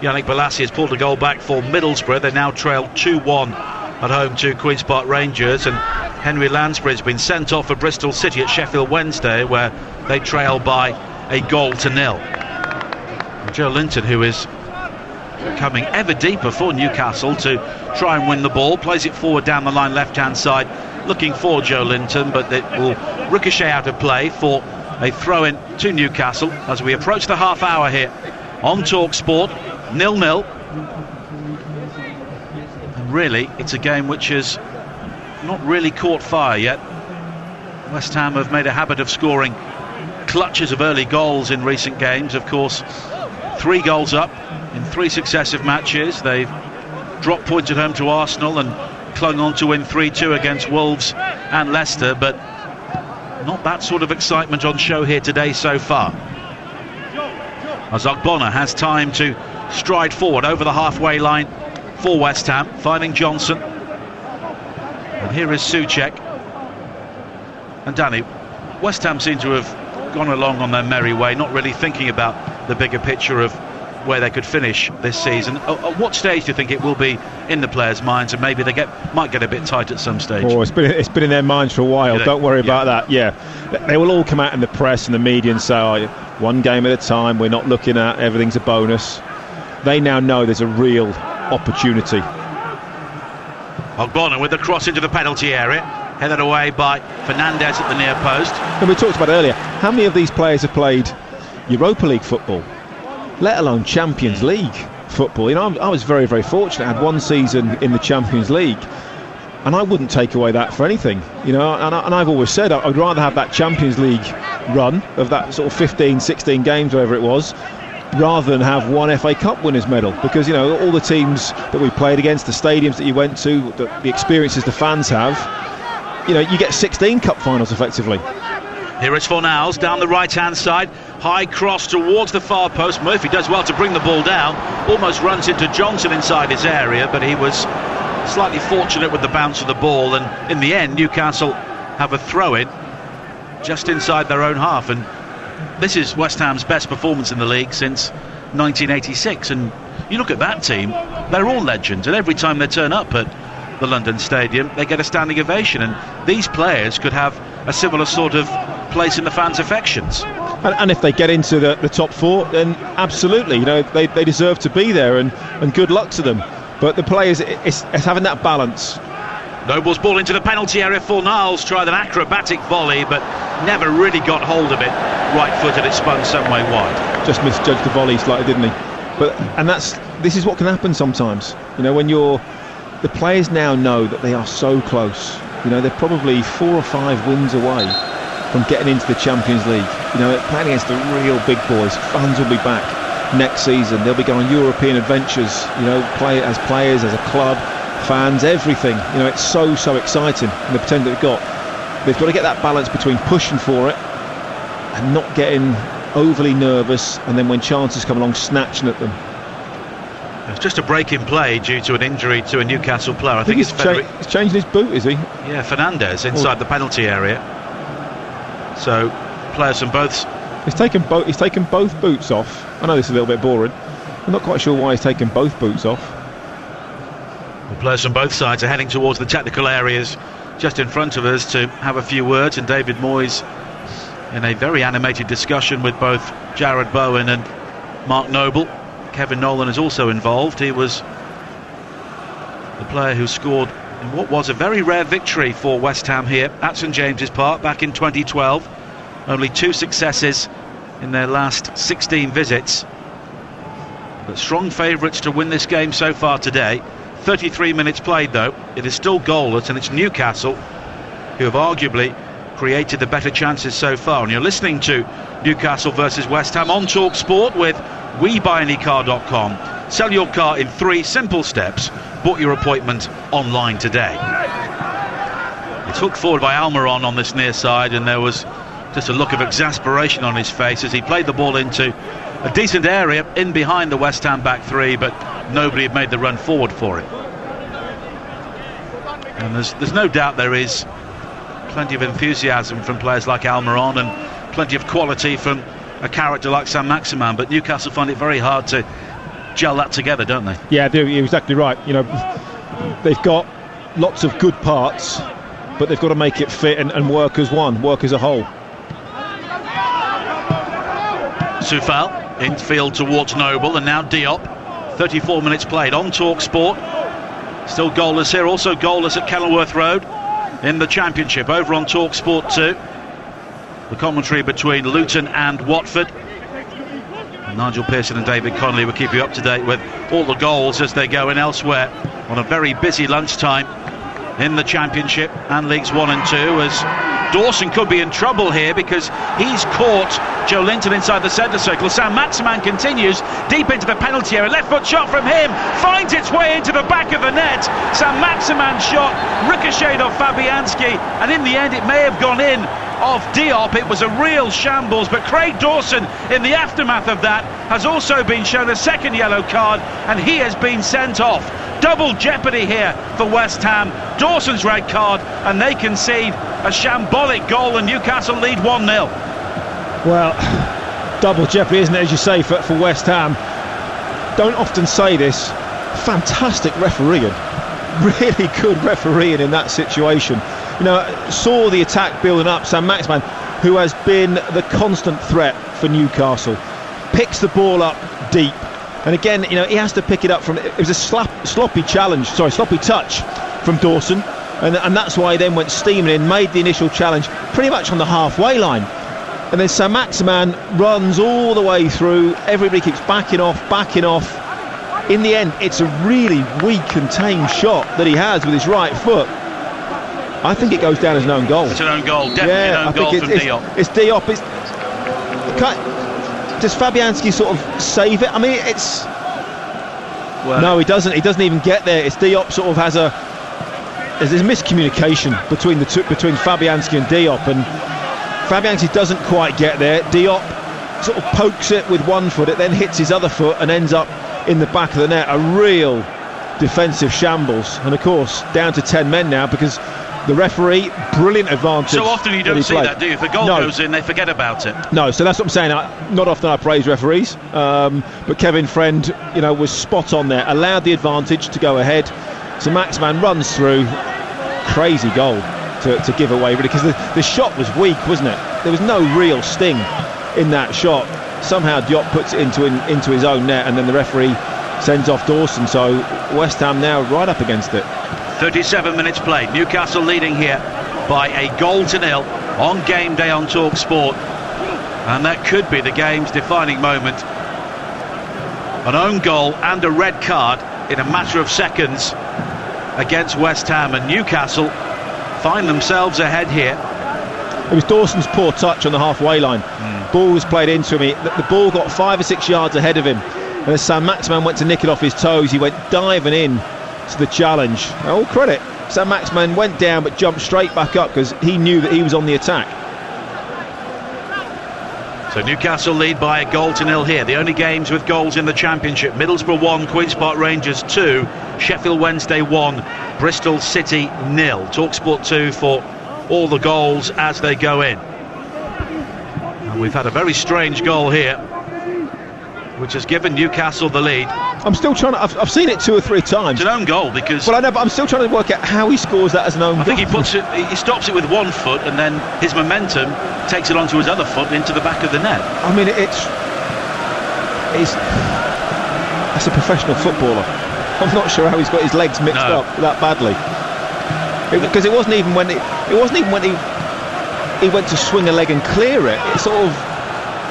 Yannick Bolasie has pulled a goal back for Middlesbrough. They now trail 2-1 at home to Queen's Park Rangers, and Henry Lansbury has been sent off for Bristol City at Sheffield Wednesday, where they trail by a 1-0. Joe Linton, who is coming ever deeper for Newcastle to try and win the ball, plays it forward down the line left-hand side, looking for Joe Linton, but it will ricochet out of play for a throw-in to Newcastle as we approach the half hour here on Talk Sport. 0-0, and really it's a game which has not really caught fire yet. West Ham have made a habit of scoring clutches of early goals in recent games. Of course, 3 goals up in 3 successive matches. They've dropped points at home to Arsenal and clung on to win 3-2 against Wolves and Leicester, but not that sort of excitement on show here today so far. As Ogbonna has time to stride forward over the halfway line for West Ham, finding Johnson. And here is Souček. And Danny, West Ham seem to have gone along on their merry way, not really thinking about the bigger picture of where they could finish this season. At what stage do you think it will be in the players' minds, and maybe they might get a bit tight at some stage? Oh, it's been in their minds for a while. Don't worry about that. Yeah, they will all come out in the press and the media and say, one game at a time, we're not looking at, everything's a bonus. They now know there's a real opportunity. Ogbonna with the cross into the penalty area, headed away by Fernandez at the near post. And we talked about earlier, how many of these players have played Europa League football, let alone Champions League football? I was very, very fortunate. I had 1 season in the Champions League, and I wouldn't take away that for anything. And I've always said I'd rather have that Champions League run of that sort of 15, 16 games, whatever it was, rather than have 1 FA Cup winners medal, because all the teams that we played against, the stadiums that you went to, the experiences the fans have, you get 16 cup finals effectively. Here is Fornals down the right-hand side, high cross towards the far post. Murphy does well to bring the ball down, almost runs into Johnson inside his area, but he was slightly fortunate with the bounce of the ball, and in the end Newcastle have a throw-in just inside their own half, and this is West Ham's best performance in the league since 1986. And you look at that team, they're all legends, and every time they turn up at the London Stadium they get a standing ovation, and these players could have a similar sort of place in the fans' affections. And if they get into the top 4, then absolutely, they deserve to be there, and good luck to them. But the players, it's having that balance. Noble's ball into the penalty area. Fornals tried an acrobatic volley, but never really got hold of it. Right-footed, it spun some way wide. Just misjudged the volley slightly, didn't he? This is what can happen sometimes. When the players now know that they are so close. They're probably 4 or 5 wins away from getting into the Champions League. Playing against the real big boys. Fans will be back next season. They'll be going on European adventures. Play as players, as a club, fans, everything. It's so exciting, and the potential they've got to get that balance between pushing for it and not getting overly nervous, and then when chances come along, snatching at them. It's just a break in play due to an injury to a Newcastle player. I think he's changing his boot, is he? Yeah, Fernandez inside the penalty area. So players from both. He's taken both boots off. I know this is a little bit boring. I'm not quite sure why he's taken both boots off. The players from both sides are heading towards the technical areas just in front of us to have a few words, and David Moyes in a very animated discussion with both Jared Bowen and Mark Noble. Kevin Nolan is also involved. He was the player who scored in what was a very rare victory for West Ham here at St James's Park back in 2012. Only 2 successes in their last 16 visits, but strong favourites to win this game so far today. 33 minutes played though, it is still goalless, and it's Newcastle who have arguably created the better chances so far. And you're listening to Newcastle versus West Ham on Talk Sport with WeBuyAnyCar.com. Sell your car in 3 simple steps. Book your appointment online today. It's hooked forward by Almiron on this near side, and there was just a look of exasperation on his face as he played the ball into a decent area in behind the West Ham back 3, but nobody had made the run forward for it. And there's no doubt there is plenty of enthusiasm from players like Almiron and plenty of quality from a character like Sam Maximan, but Newcastle find it very hard to gel that together, don't they? Yeah, you're exactly right. You know, they've got lots of good parts, but they've got to make it fit and work as one, work as a whole. Soufal infield towards Noble, and now Diop. 34 minutes played on Talk Sport. Still goalless here, also goalless at Kenilworth Road in the Championship over on Talk Sport 2. The commentary between Luton and Watford. And Nigel Pearson and David Connolly will keep you up to date with all the goals as they go in elsewhere on a very busy lunchtime in the Championship and Leagues 1 and 2, as Dawson could be in trouble here because he's caught Joe Linton inside the centre circle. Sam Maximan continues deep into the penalty area. Left foot shot from him finds its way into the back of the net. Sam Maximan's shot ricocheted off Fabianski, and in the end it may have gone in off Diop. It was a real shambles, but Craig Dawson in the aftermath of that has also been shown a second yellow card, and he has been sent off. Double jeopardy here for West Ham. Dawson's red card, and they concede a shambolic goal, and Newcastle lead 1-0. Well, double jeopardy, isn't it, as you say, for West Ham. Don't often say this. Fantastic refereeing. Really good refereeing in that situation. You know, saw the attack building up. Sam Maximan, who has been the constant threat for Newcastle, picks the ball up deep. And again, you know, he has to pick it up from... It was a sloppy touch from Dawson. And that's why he then went steaming in, made the initial challenge pretty much on the halfway line. And then Sam Maximan runs all the way through. Everybody keeps backing off. In the end, it's a really weak, contained shot that he has with his right foot. I think it goes down as an own goal. It's an own goal, definitely an own goal from Diop. It's Diop. Does Fabianski sort of save it? I mean, it's... Well, no, he doesn't. He doesn't even get there. It's Diop sort of has a... There's miscommunication between Fabianski and Diop, and Fabianski doesn't quite get there. Diop sort of pokes it with one foot, it then hits his other foot and ends up in the back of the net. A real defensive shambles, and of course down to 10 men now because the referee, brilliant advantage. So often you don't see that, do you? If the goal goes in, they forget about it. No, so that's what I'm saying. Not often I praise referees, but Kevin Friend, you know, was spot on there. Allowed the advantage to go ahead. So Maximan runs through, crazy goal to give away, really, because the shot was weak, wasn't it? There was no real sting in that shot. Somehow Diop puts it into his own net, and then the referee sends off Dawson. So West Ham now right up against it. 37 minutes played. Newcastle leading here by a 1-0 on game day on Talk Sport, and that could be the game's defining moment. An own goal and a red card in a matter of seconds against West Ham, and Newcastle find themselves ahead here. It was Dawson's poor touch on the halfway line. Ball was played into him. The ball got 5 or 6 yards ahead of him, and as Sam Maximan went to nick it off his toes, he went diving in to the challenge. All credit. Sam Maximan went down but jumped straight back up because he knew that he was on the attack. So Newcastle lead by 1-0 here. The only games with goals in the Championship: Middlesbrough 1, Queen's Park Rangers 2, Sheffield Wednesday 1, Bristol City 0. TalkSport 2 for all the goals as they go in. And we've had a very strange goal here, which has given Newcastle the lead. I'm still trying to... I've seen it 2 or 3 times. It's an own goal because... Well, I know, but I'm still trying to work out how he scores that as an own goal. I think he stops it with one foot, and then his momentum takes it onto his other foot into the back of the net. I mean, that's a professional footballer. I'm not sure how he's got his legs mixed up that badly. Because it wasn't even when he went to swing a leg and clear it. It sort of...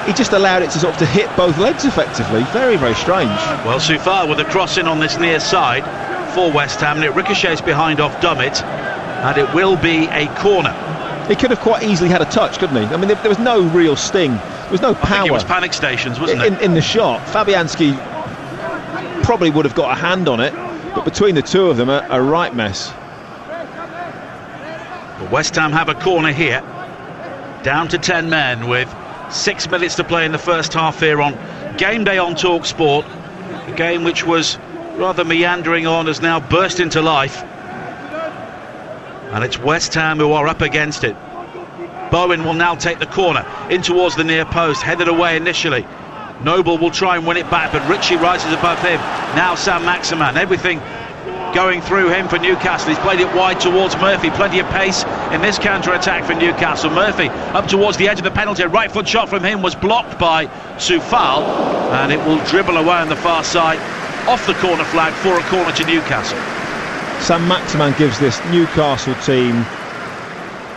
He just allowed it to sort of to hit both legs effectively. Very, very strange. Well, Soufal with a cross in on this near side for West Ham, and it ricochets behind off Dummett, and it will be a corner. He could have quite easily had a touch, couldn't he? I mean, there was no real sting. There was no power. I think it was panic stations, wasn't it? In the shot. Fabianski probably would have got a hand on it, but between the two of them, a right mess. But West Ham have a corner here. Down to 10 men with 6 minutes to play in the first half here on Game Day on TalkSport. A game which was rather meandering on has now burst into life. And it's West Ham who are up against it. Bowen will now take the corner in towards the near post, headed away initially. Noble will try and win it back, but Ritchie rises above him. Now Sam Maximan, everything going through him for Newcastle. He's played it wide towards Murphy. Plenty of pace in this counter-attack for Newcastle. Murphy up towards the edge of the penalty. A right foot shot from him was blocked by Soufal, and it will dribble away on the far side off the corner flag for a corner to Newcastle. Sam Maximan gives this Newcastle team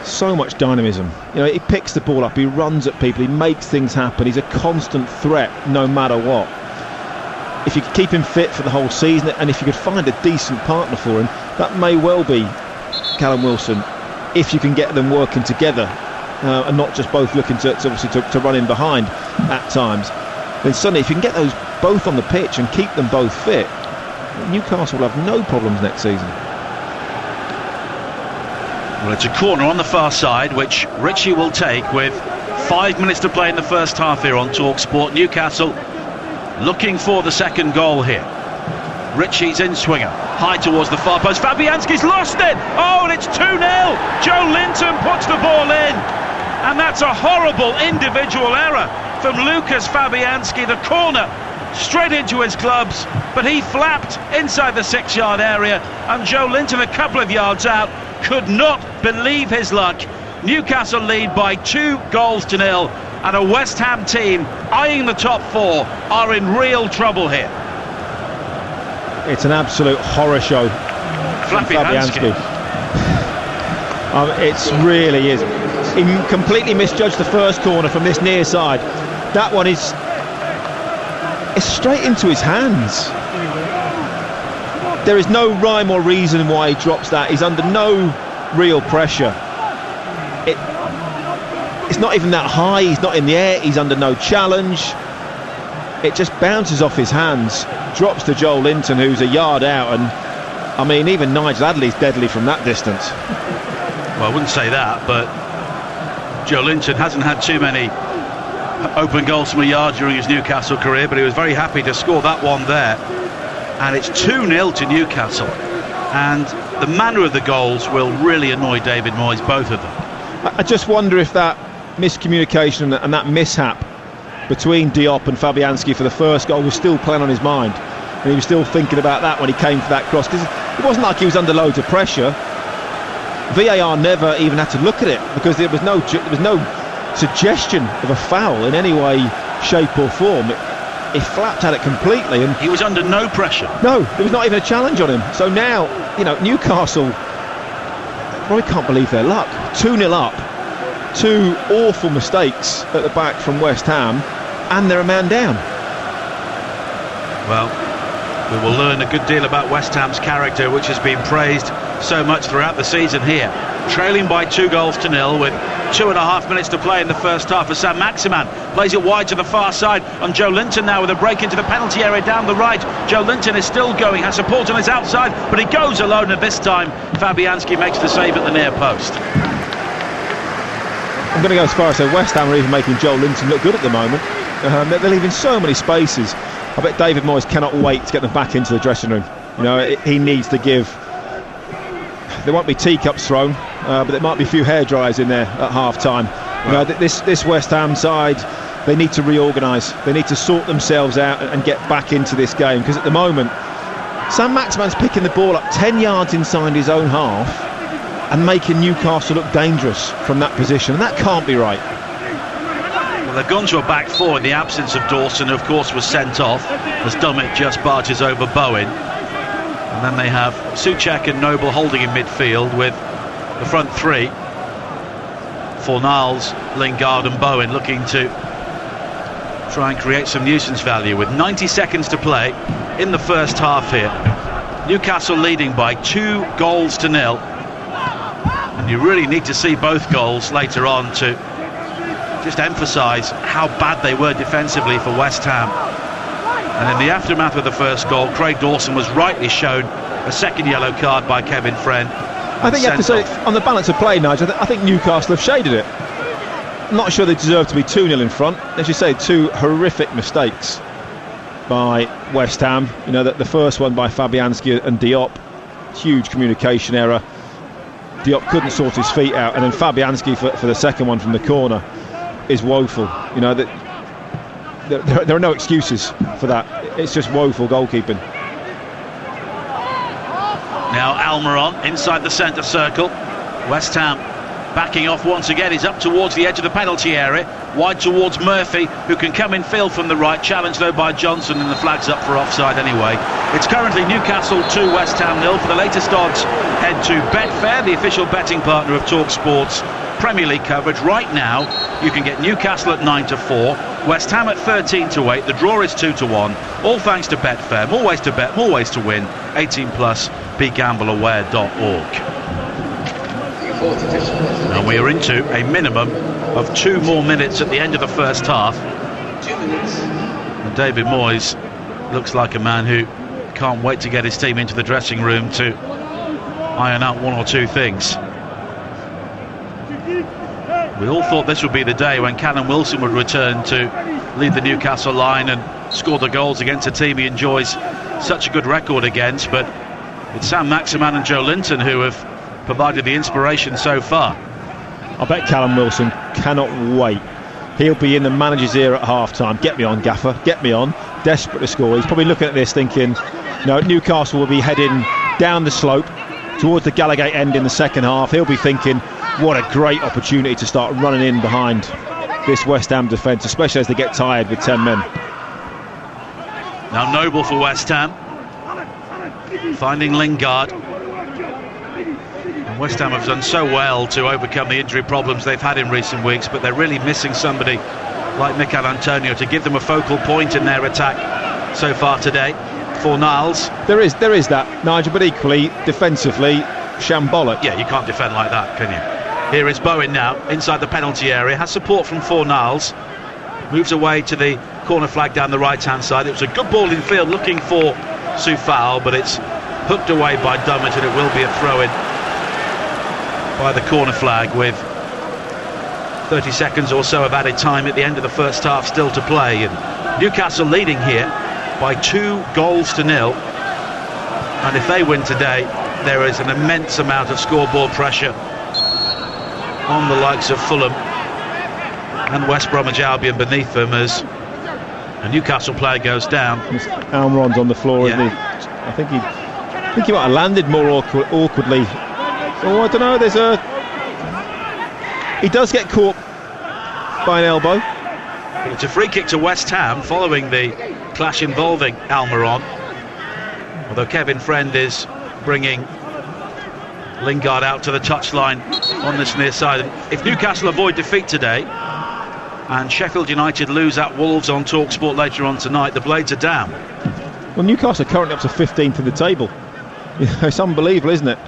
so much dynamism. You know, he picks the ball up, he runs at people, he makes things happen. He's a constant threat no matter what. If you could keep him fit for the whole season, and if you could find a decent partner for him, that may well be Callum Wilson, if you can get them working together and not just both looking to run in behind at times. Then suddenly, if you can get those both on the pitch and keep them both fit, Newcastle will have no problems next season. Well, it's a corner on the far side, which Ritchie will take with 5 minutes to play in the first half here on TalkSport. Newcastle looking for the second goal here. Ritchie's in swinger, high towards the far post. Fabianski's lost it. Oh, and it's 2-0. Joe Linton puts the ball in, and that's a horrible individual error from Lucas Fabianski. The corner straight into his gloves, but he flapped inside the 6-yard area, and Joe Linton, a couple of yards out, could not believe his luck. Newcastle lead by 2-0, and a West Ham team eyeing the top 4 are in real trouble here. It's an absolute horror show from Fabianski. It really is. He completely misjudged the first corner from this near side. That one is straight into his hands. There is no rhyme or reason why he drops that. He's under no real pressure. It's not even that high. He's not in the air. He's under no challenge. It just bounces off his hands, drops to Joel Linton, who's a yard out, and I mean, even Nigel Adley's deadly from that distance. Well, I wouldn't say that, but Joe Linton hasn't had too many open goals from a yard during his Newcastle career, but he was very happy to score that one there. And it's 2-0 to Newcastle, and the manner of the goals will really annoy David Moyes, both of them. I just wonder if that miscommunication and that mishap between Diop and Fabianski for the first goal was still playing on his mind, and he was still thinking about that when he came for that cross, because it wasn't like he was under loads of pressure. VAR never even had to look at it, because there was no suggestion of a foul in any way, shape or form. He flapped at it completely, and he was under no pressure. No, there was not even a challenge on him. So now, you know, Newcastle probably can't believe their luck. 2-0 up, 2 awful mistakes at the back from West Ham, and they're a man down. Well, we will learn a good deal about West Ham's character, which has been praised so much throughout the season here. Trailing by 2-0 with 2.5 minutes to play in the first half, as Sam Maximan plays it wide to the far side on Joe Linton now with a break into the penalty area down the right. Joe Linton is still going, has support on his outside, but he goes alone, and this time Fabianski makes the save at the near post. I'm going to go as far as say West Ham are even making Joel Linton look good at the moment. They're leaving so many spaces. I bet David Moyes cannot wait to get them back into the dressing room. You know, he needs to give. There won't be teacups thrown, but there might be a few hairdryers in there at half-time. You know, this West Ham side, they need to reorganise. They need to sort themselves out and get back into this game, because at the moment, Sam Maximan's picking the ball up 10 yards inside his own half and making Newcastle look dangerous from that position, and that can't be right. Well, they've gone to a back four in the absence of Dawson, who of course was sent off as Dummett just barges over Bowen. And then they have Souček and Noble holding in midfield with the front three. Fornals, Lingard and Bowen looking to try and create some nuisance value with 90 seconds to play in the first half here. Newcastle leading by 2-0. And you really need to see both goals later on to just emphasise how bad they were defensively for West Ham. And in the aftermath of the first goal, Craig Dawson was rightly shown a second yellow card by Kevin Friend. I think you have to say, on the balance of play, Nigel, I think Newcastle have shaded it. I'm not sure they deserve to be 2-0 in front. As you say, two horrific mistakes by West Ham. You know, that the first one by Fabianski and Diop, huge communication error. Diop couldn't sort his feet out, and then Fabianski for the second one from the corner is woeful. You know, that there are no excuses for that. It's just woeful goalkeeping. Now Almiron inside the centre circle. West Ham backing off once again. He's up towards the edge of the penalty area, wide towards Murphy, who can come in field from the right. Challenged though by Johnson, and the flag's up for offside anyway. It's currently Newcastle 2, West Ham 0. For the latest odds, head to Betfair, the official betting partner of TalkSport's Premier League coverage. Right now you can get Newcastle at 9-4, West Ham at 13-8. The draw is 2-1, all thanks to Betfair. More ways to bet, more ways to win. 18 plus, begambleaware.org. And we are into a minimum of 2 more minutes at the end of the first half. And David Moyes looks like a man who can't wait to get his team into the dressing room to iron out one or two things. We all thought this would be the day when Callum Wilson would return to lead the Newcastle line and score the goals against a team he enjoys such a good record against, but it's Sam Maximan and Joe Linton who have provided the inspiration so far. I bet Callum Wilson cannot wait. He'll be in the manager's ear at half-time. Get me on, Gaffer, get me on. Desperate to score. He's probably looking at this thinking, no, Newcastle will be heading down the slope towards the Gallagate end in the second half. He'll be thinking, what a great opportunity to start running in behind this West Ham defence, especially as they get tired with 10 men. Now Noble for West Ham, finding Lingard. And West Ham have done so well to overcome the injury problems they've had in recent weeks, but they're really missing somebody like Mikel Antonio to give them a focal point in their attack so far today. Fornals. There is that, Nigel, but equally defensively shambolic. Yeah, you can't defend like that, can you? Here is Bowen now inside the penalty area, has support from Fornals, moves away to the corner flag down the right hand side. It was a good ball in field looking for Soufal, but it's hooked away by Dummett, and it will be a throw-in by the corner flag with 30 seconds or so of added time at the end of the first half still to play. And Newcastle leading here by 2-0, and if they win today, there is an immense amount of scoreboard pressure on the likes of Fulham and West Bromwich Albion beneath them as a Newcastle player goes down. Almiron's on the floor, isn't he? I think he might have landed more awkwardly. Oh, I don't know. He does get caught by an elbow. But it's a free kick to West Ham following the clash involving Almiron. Although Kevin Friend is bringing Lingard out to the touchline on this near side. If Newcastle avoid defeat today and Sheffield United lose at Wolves on TalkSport later on tonight, the Blades are down. Well, Newcastle are currently up to 15th in the table. It's unbelievable, isn't it?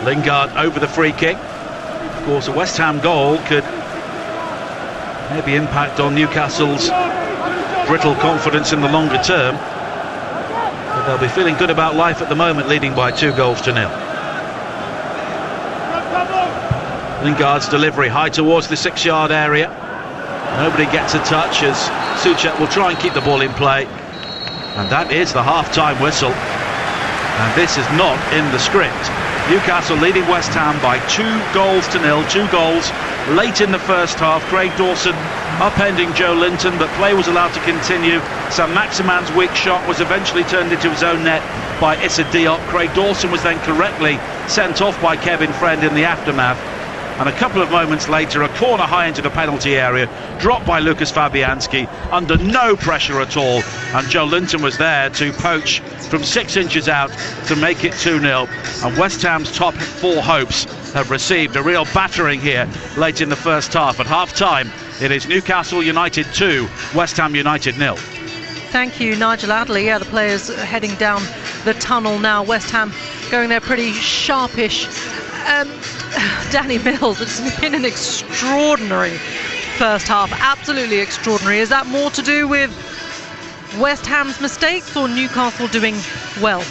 Lingard over the free kick. Of course, a West Ham goal could maybe impact on Newcastle's brittle confidence in the longer term. But they'll be feeling good about life at the moment, leading by 2-0. Lingard's delivery high towards the 6-yard area. Nobody gets a touch as Souček will try and keep the ball in play. And that is the half-time whistle. And this is not in the script. Newcastle leading West Ham by 2-0. 2 goals late in the first half. Craig Dawson upending Joe Linton, but play was allowed to continue. Saint-Maximin's weak shot was eventually turned into his own net by Issa Diop. Craig Dawson was then correctly sent off by Kevin Friend in the aftermath. And a couple of moments later, a corner high into the penalty area, dropped by Lucas Fabianski under no pressure at all. And Joe Linton was there to poach from 6 inches out to make it 2-0. And West Ham's top 4 hopes have received a real battering here late in the first half. At half-time, it is Newcastle United 2, West Ham United 0. Thank you, Nigel Adderley. Yeah, the players heading down the tunnel now. West Ham going there pretty sharpish. Danny Mills, it's been an extraordinary first half, absolutely extraordinary. Is that more to do with West Ham's mistakes or Newcastle doing well?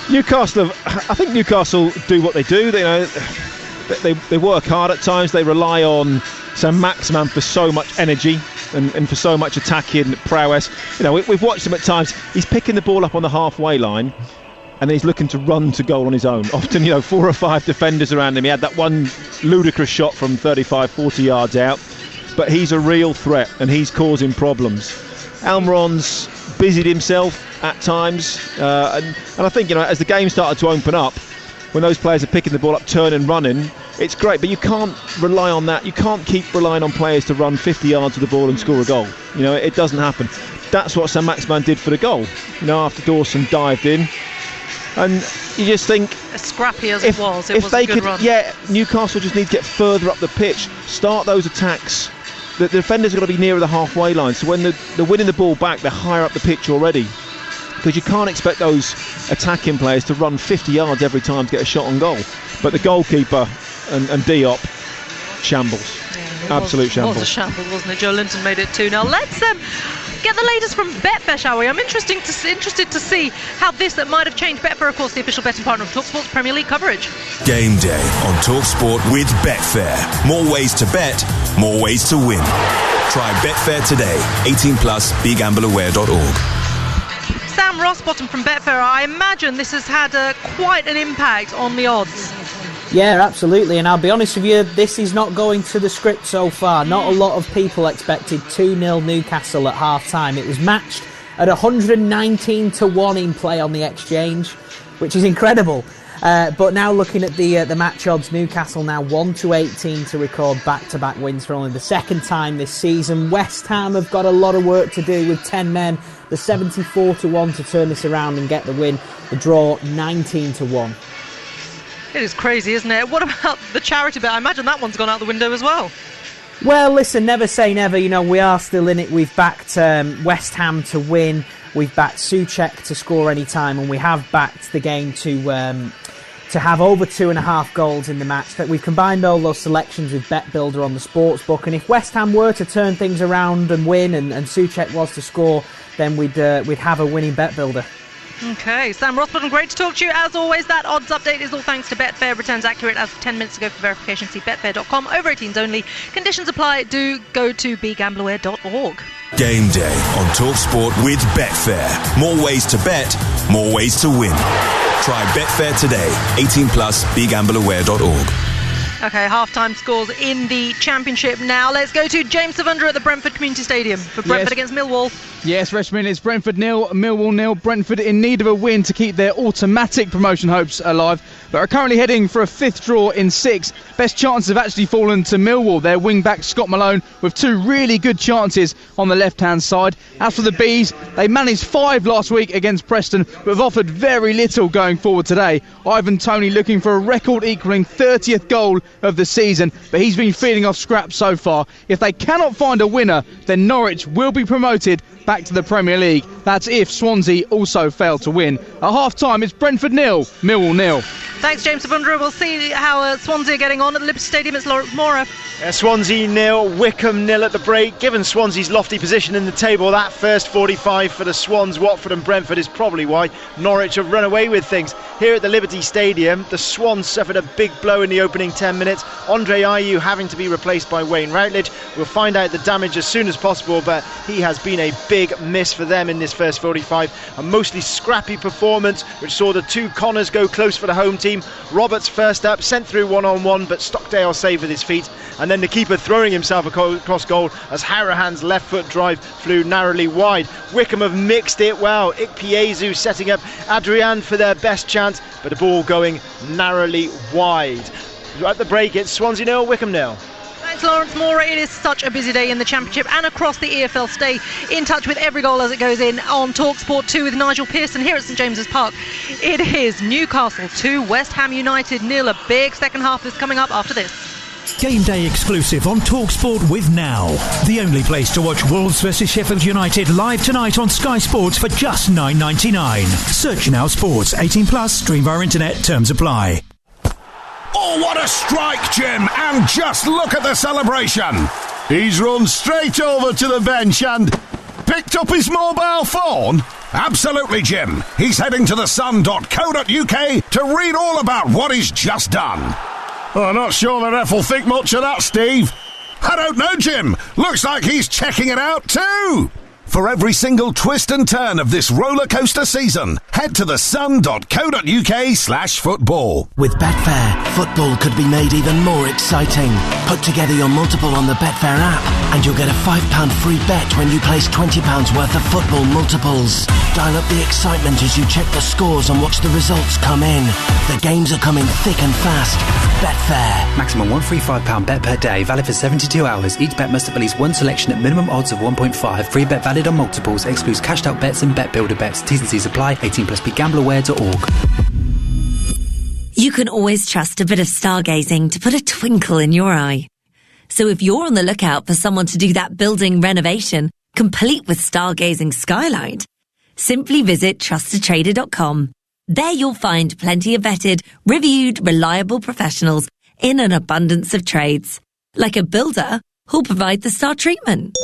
I think Newcastle do what they do. They work hard at times. They rely on Saint-Maximin for so much energy and for so much attacking prowess. We've watched him at times. He's picking the ball up on the halfway line, and then he's looking to run to goal on his own. Often, 4 or 5 defenders around him. He had that one ludicrous shot from 35, 40 yards out. But he's a real threat, and he's causing problems. Almiron's busied himself at times. And I think, as the game started to open up, when those players are picking the ball up, turning, running, it's great. But you can't rely on that. You can't keep relying on players to run 50 yards with the ball and score a goal. It doesn't happen. That's what Saint-Maximin did for the goal. After Dawson dived in. And you just think, as scrappy as it was a good run. Yeah, Newcastle just need to get further up the pitch, start those attacks. The defenders are going to be nearer the halfway line, so when they're winning the ball back, they're higher up the pitch already. Because you can't expect those attacking players to run 50 yards every time to get a shot on goal. But the goalkeeper and Diop, shambles. Yeah, absolute shambles. It was a shambles, wasn't it? Joe Linton made it 2-0. Let's get the latest from Betfair, shall we? I'm interested to see how this might have changed. Betfair, of course, the official betting partner of TalkSport's Premier League coverage. Game day on TalkSport with Betfair. More ways to bet, more ways to win. Try Betfair today. 18+, begambleaware.org. Sam Rossbottom from Betfair, I imagine this has had quite an impact on the odds. Yeah, absolutely, and I'll be honest with you, this is not going to the script so far. Not a lot of people expected 2-0 Newcastle at half-time. It was matched at 119-1 in play on the exchange, which is incredible. But now looking at the match odds, Newcastle now 1-18 to record back-to-back wins for only the second time this season. West Ham have got a lot of work to do with 10 men. The 74-1 to turn this around and get the win. The draw 19-1. It is crazy, isn't it? What about the charity bet? I imagine that one's gone out the window as well. Well, listen, never say never. We are still in it. We've backed West Ham to win. We've backed Souček to score any time, and we have backed the game to have over 2.5 goals in the match. That we've combined all those selections with Bet Builder on the sportsbook, and if West Ham were to turn things around and win, and Souček was to score, then we'd have a winning Bet Builder. Okay, Sam Rossbottom, great to talk to you. As always, that odds update is all thanks to Betfair. Returns accurate as of 10 minutes ago. For verification, see betfair.com. Over 18s only. Conditions apply. Do go to begambleaware.org. Game day on TalkSport with Betfair. More ways to bet, more ways to win. Try Betfair today. 18+, begambleaware.org. Okay, half-time scores in the Championship now. Let's go to James Savundra at the Brentford Community Stadium for Brentford against Millwall. Yes, Richmond, it's Brentford 0, Millwall 0. Brentford in need of a win to keep their automatic promotion hopes alive, but are currently heading for a 5th draw in 6. Best chances have actually fallen to Millwall. Their wing-back Scott Malone with 2 really good chances on the left-hand side. As for the Bees, they managed 5 last week against Preston, but have offered very little going forward today. Ivan Toney looking for a record-equalling 30th goal of the season, but he's been feeding off scraps so far. If they cannot find a winner, then Norwich will be promoted back to the Premier League. That's if Swansea also fail to win. At half-time, it's Brentford 0, Millwall 0. Thanks, James Abundra. We'll see how Swansea are getting on at the Liberty Stadium. It's Lawrence Mora. Swansea 0, Wycombe 0 at the break. Given Swansea's lofty position in the table, that first 45 for the Swans, Watford and Brentford is probably why Norwich have run away with things. Here at the Liberty Stadium, the Swans suffered a big blow in the opening 10 minutes. Andre Ayew having to be replaced by Wayne Routledge. We'll find out the damage as soon as possible, but he has been a big miss for them in this first 45. A mostly scrappy performance, which saw the two Connors go close for the home team. Roberts first up, sent through one-on-one, but Stockdale saved with his feet. And then the keeper throwing himself across goal as Harahan's left foot drive flew narrowly wide. Wycombe have mixed it well. Ikpeazu setting up Adrian for their best chance, but the ball going narrowly wide. At the break, it's Swansea 0, Wycombe 0. Thanks, Lawrence Mora. It is such a busy day in the Championship and across the EFL. Stay in touch with every goal as it goes in on TalkSport 2 with Nigel Pearson here at St James's Park. It is Newcastle 2, West Ham United 0. A big second half is coming up after this. Game day exclusive on TalkSport with Now. The only place to watch Wolves vs Sheffield United live tonight on Sky Sports for just $9.99. Search Now Sports. 18 plus. Stream via internet. Terms apply. Oh, what a strike, Jim! And just look at the celebration. He's run straight over to the bench and picked up his mobile phone. Absolutely, Jim. He's heading to thesun.co.uk to read all about what he's just done. I'm not sure the ref will think much of that, Steve. I don't know, Jim. Looks like he's checking it out too. For every single twist and turn of this roller coaster season, head to thesun.co.uk/football. With Betfair, football could be made even more exciting. Put together your multiple on the Betfair app and you'll get a £5 free bet when you place £20 worth of football multiples. Dial up the excitement as you check the scores and watch the results come in. The games are coming thick and fast. Betfair. Maximum one free £5 bet per day, valid for 72 hours. Each bet must have at least one selection at minimum odds of 1.5. Free bet valid on multiples, excludes cashed out bets and bet builder bets. T's and C's apply. 18 plus. BeGambleAware.org. You can always trust a bit of stargazing to put a twinkle in your eye. So if you're on the lookout for someone to do that building renovation, complete with stargazing skylight, simply visit trustedtrader.com. There you'll find plenty of vetted, reviewed, reliable professionals in an abundance of trades. Like a builder who'll provide the star treatment.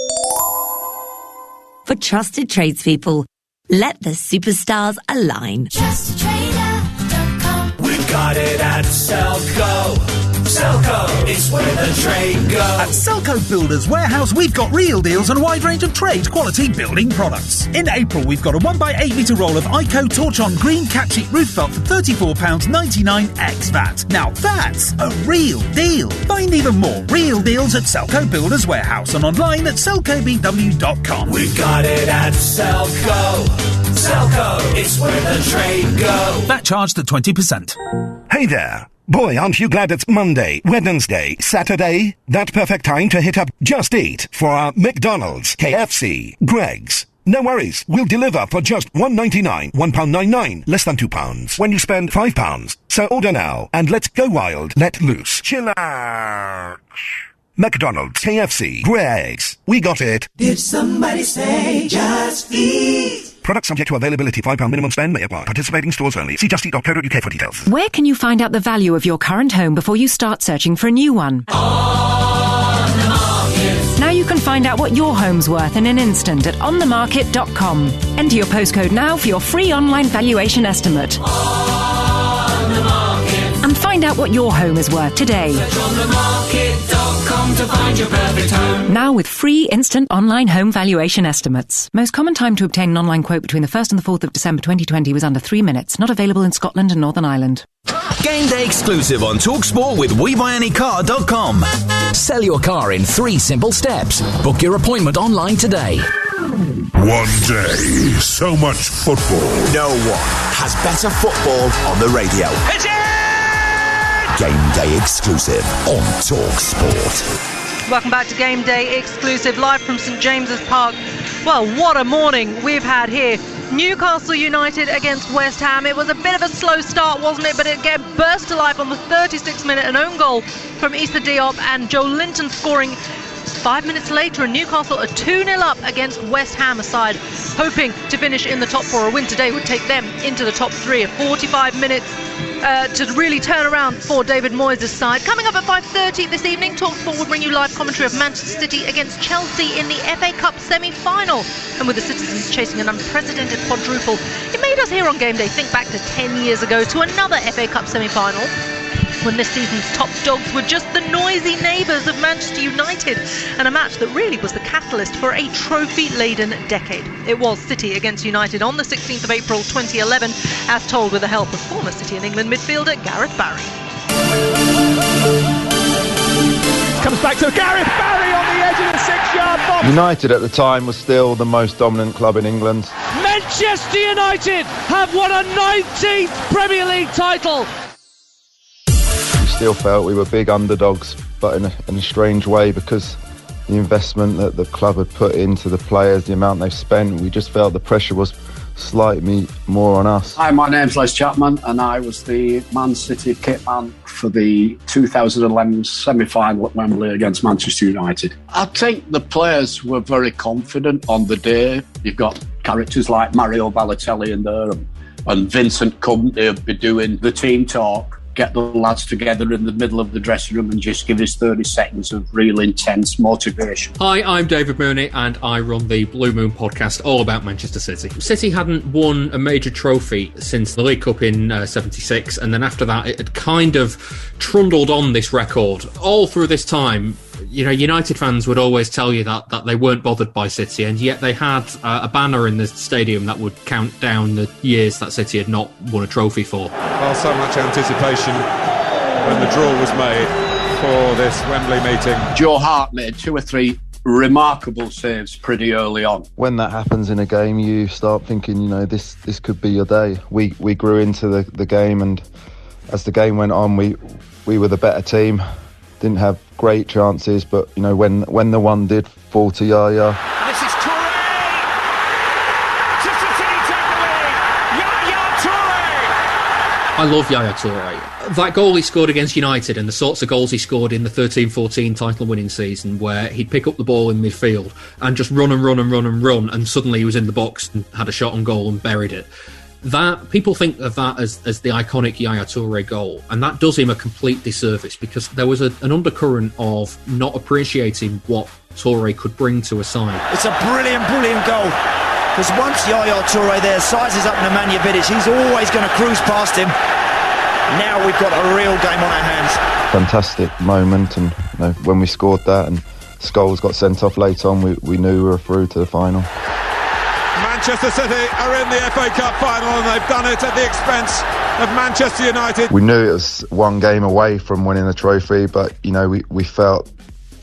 For trusted tradespeople, let the superstars align. TrustedTrader.com. We've got it at Selco. Selco, it's where the trade goes. At Selco Builders Warehouse, we've got real deals on a wide range of trade quality building products. In April, we've got a 1x8 metre roll of ICO Torch-On green cat sheet roof felt for £34.99 ex VAT. Now that's a real deal. Find even more real deals at Selco Builders Warehouse and online at selcobw.com. We've got it at Selco. Selco, it's where the trade goes. That charged at 20%. Hey there. Boy, aren't you glad it's Monday, Wednesday, Saturday? That perfect time to hit up Just Eat for our McDonald's, KFC, Greggs. No worries, we'll deliver for just £1.99, £1.99, less than £2 when you spend £5. So order now and let's go wild, let loose, chill out. McDonald's, KFC, Greggs. We got it. Did somebody say Just Eat? Product subject to availability. £5 minimum spend may apply. Participating stores only. See justeat.co.uk for details. Where can you find out the value of your current home before you start searching for a new one? On the Market. Now you can find out what your home's worth in an instant at onthemarket.com. Enter your postcode now for your free online valuation estimate. On the Market. And find out what your home is worth today. Search onthemarket.com to find your perfect home. Now with free instant online home valuation estimates. Most common time to obtain an online quote between the 1st and the 4th of December 2020 was under 3 minutes. Not available in Scotland and Northern Ireland. Game day exclusive on TalkSport with WeBuyAnyCar.com. Sell your car in 3 simple steps. Book your appointment online today. One day, so much football. No one has better football on the radio. It's it! Game day exclusive on TalkSport. Welcome back to Game Day exclusive live from St James's Park. Well, what a morning we've had here. Newcastle United against West Ham. It was a bit of a slow start, wasn't it? But it again burst to life on the 36th minute. An own goal from Issa Diop and Joe Linton scoring 5 minutes later, and Newcastle are 2-0 up against West Ham, a side hoping to finish in the top 4. A win today would take them into the top 3. 45 minutes to really turn around for David Moyes' side. Coming up at 5:30 this evening, TalkSport will bring you live commentary of Manchester City against Chelsea in the FA Cup semi-final. And with the citizens chasing an unprecedented quadruple, it made us here on Game Day think back to 10 years ago to another FA Cup semi-final, when this season's top dogs were just the noisy neighbours of Manchester United, and a match that really was the catalyst for a trophy-laden decade. It was City against United on the 16th of April 2011, as told with the help of former City and England midfielder Gareth Barry. Comes back to Gareth Barry on the edge of the 6-yard box. United at the time was still the most dominant club in England. Manchester United have won a 19th Premier League title. We still felt we were big underdogs, but in a strange way, because the investment that the club had put into the players, the amount they've spent, we just felt the pressure was slightly more on us. Hi, my name's Les Chapman, and I was the Man City kit man for the 2011 semi-final at Wembley against Manchester United. I think the players were very confident on the day. You've got characters like Mario Balotelli in there, and Vincent Kompany would be doing the team talk. Get the lads together in the middle of the dressing room and just give us 30 seconds of real intense motivation. Hi, I'm David Mooney, and I run the Blue Moon podcast all about Manchester City. City hadn't won a major trophy since the League Cup in 76, and then after that it had kind of trundled on this record. All through this time, you know, United fans would always tell you that they weren't bothered by City, and yet they had a banner in the stadium that would count down the years that City had not won a trophy for. Well, so much anticipation when the draw was made for this Wembley meeting. Joe Hart made 2 or 3 remarkable saves pretty early on. When that happens in a game, you start thinking, you know, this could be your day. We grew into the game, and as the game went on, we were the better team. Didn't have great chances, but you know, when the one did fall to Yaya. This is Toure! Just a City take the lead! Yaya Toure! I love Yaya Toure. That goal he scored against United, and the sorts of goals he scored in the 13-14 title-winning season, where he'd pick up the ball in midfield and just run, and suddenly he was in the box and had a shot on goal and buried it. That people think of that as the iconic Yaya Toure goal, and that does him a complete disservice, because there was an undercurrent of not appreciating what Toure could bring to a side. It's a brilliant goal, because once Yaya Toure there sizes up Nemanja Vidic, he's always going to cruise past him. Now we've got a real game on our hands. Fantastic moment, and you know, when we scored that and Scholes got sent off late on, we knew we were through to the final. Manchester City are in the FA Cup final, and they've done it at the expense of Manchester United. We knew it was one game away from winning the trophy, but you know, we felt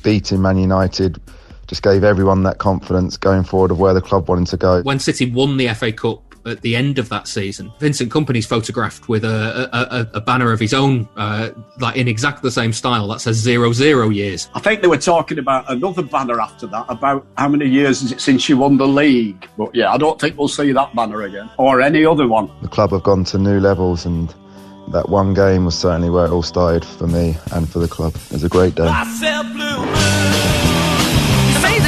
beating Man United just gave everyone that confidence going forward of where the club wanted to go. When City won the FA Cup at the end of that season, Vincent Kompany's photographed with a banner of his own, like in exactly the same style, that says 0-0 years. I think they were talking about another banner after that, about how many years is it since you won the league. But yeah, I don't think we'll see that banner again, or any other one. The club have gone to new levels, and that one game was certainly where it all started for me and for the club. It was a great day. Amazing,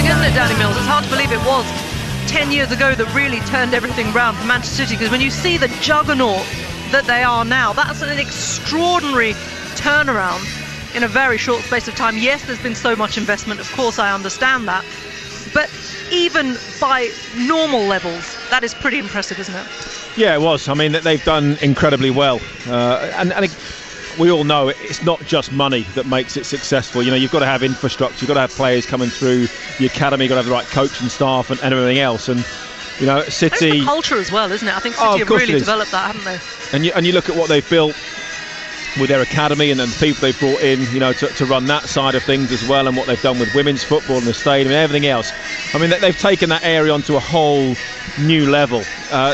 isn't it, Danny Mills? It's hard to believe it was 10 years ago that really turned everything round for Manchester City, because when you see the juggernaut that they are now, that's an extraordinary turnaround in a very short space of time. Yes, there's been so much investment, of course I understand that, but even by normal levels, that is pretty impressive, isn't it? Yeah, it was. I mean, they've done incredibly well, and we all know it's not just money that makes it successful. You know, you've got to have infrastructure, you've got to have players coming through the academy, you've got to have the right coaching staff and everything else. And you know, City, it's the culture as well, isn't it? I think City have really developed that, haven't they? And you look at what they've built with their academy and the people they've brought in, you know, to run that side of things as well, and what they've done with women's football and the stadium and everything else. I mean, they've taken that area onto a whole new level.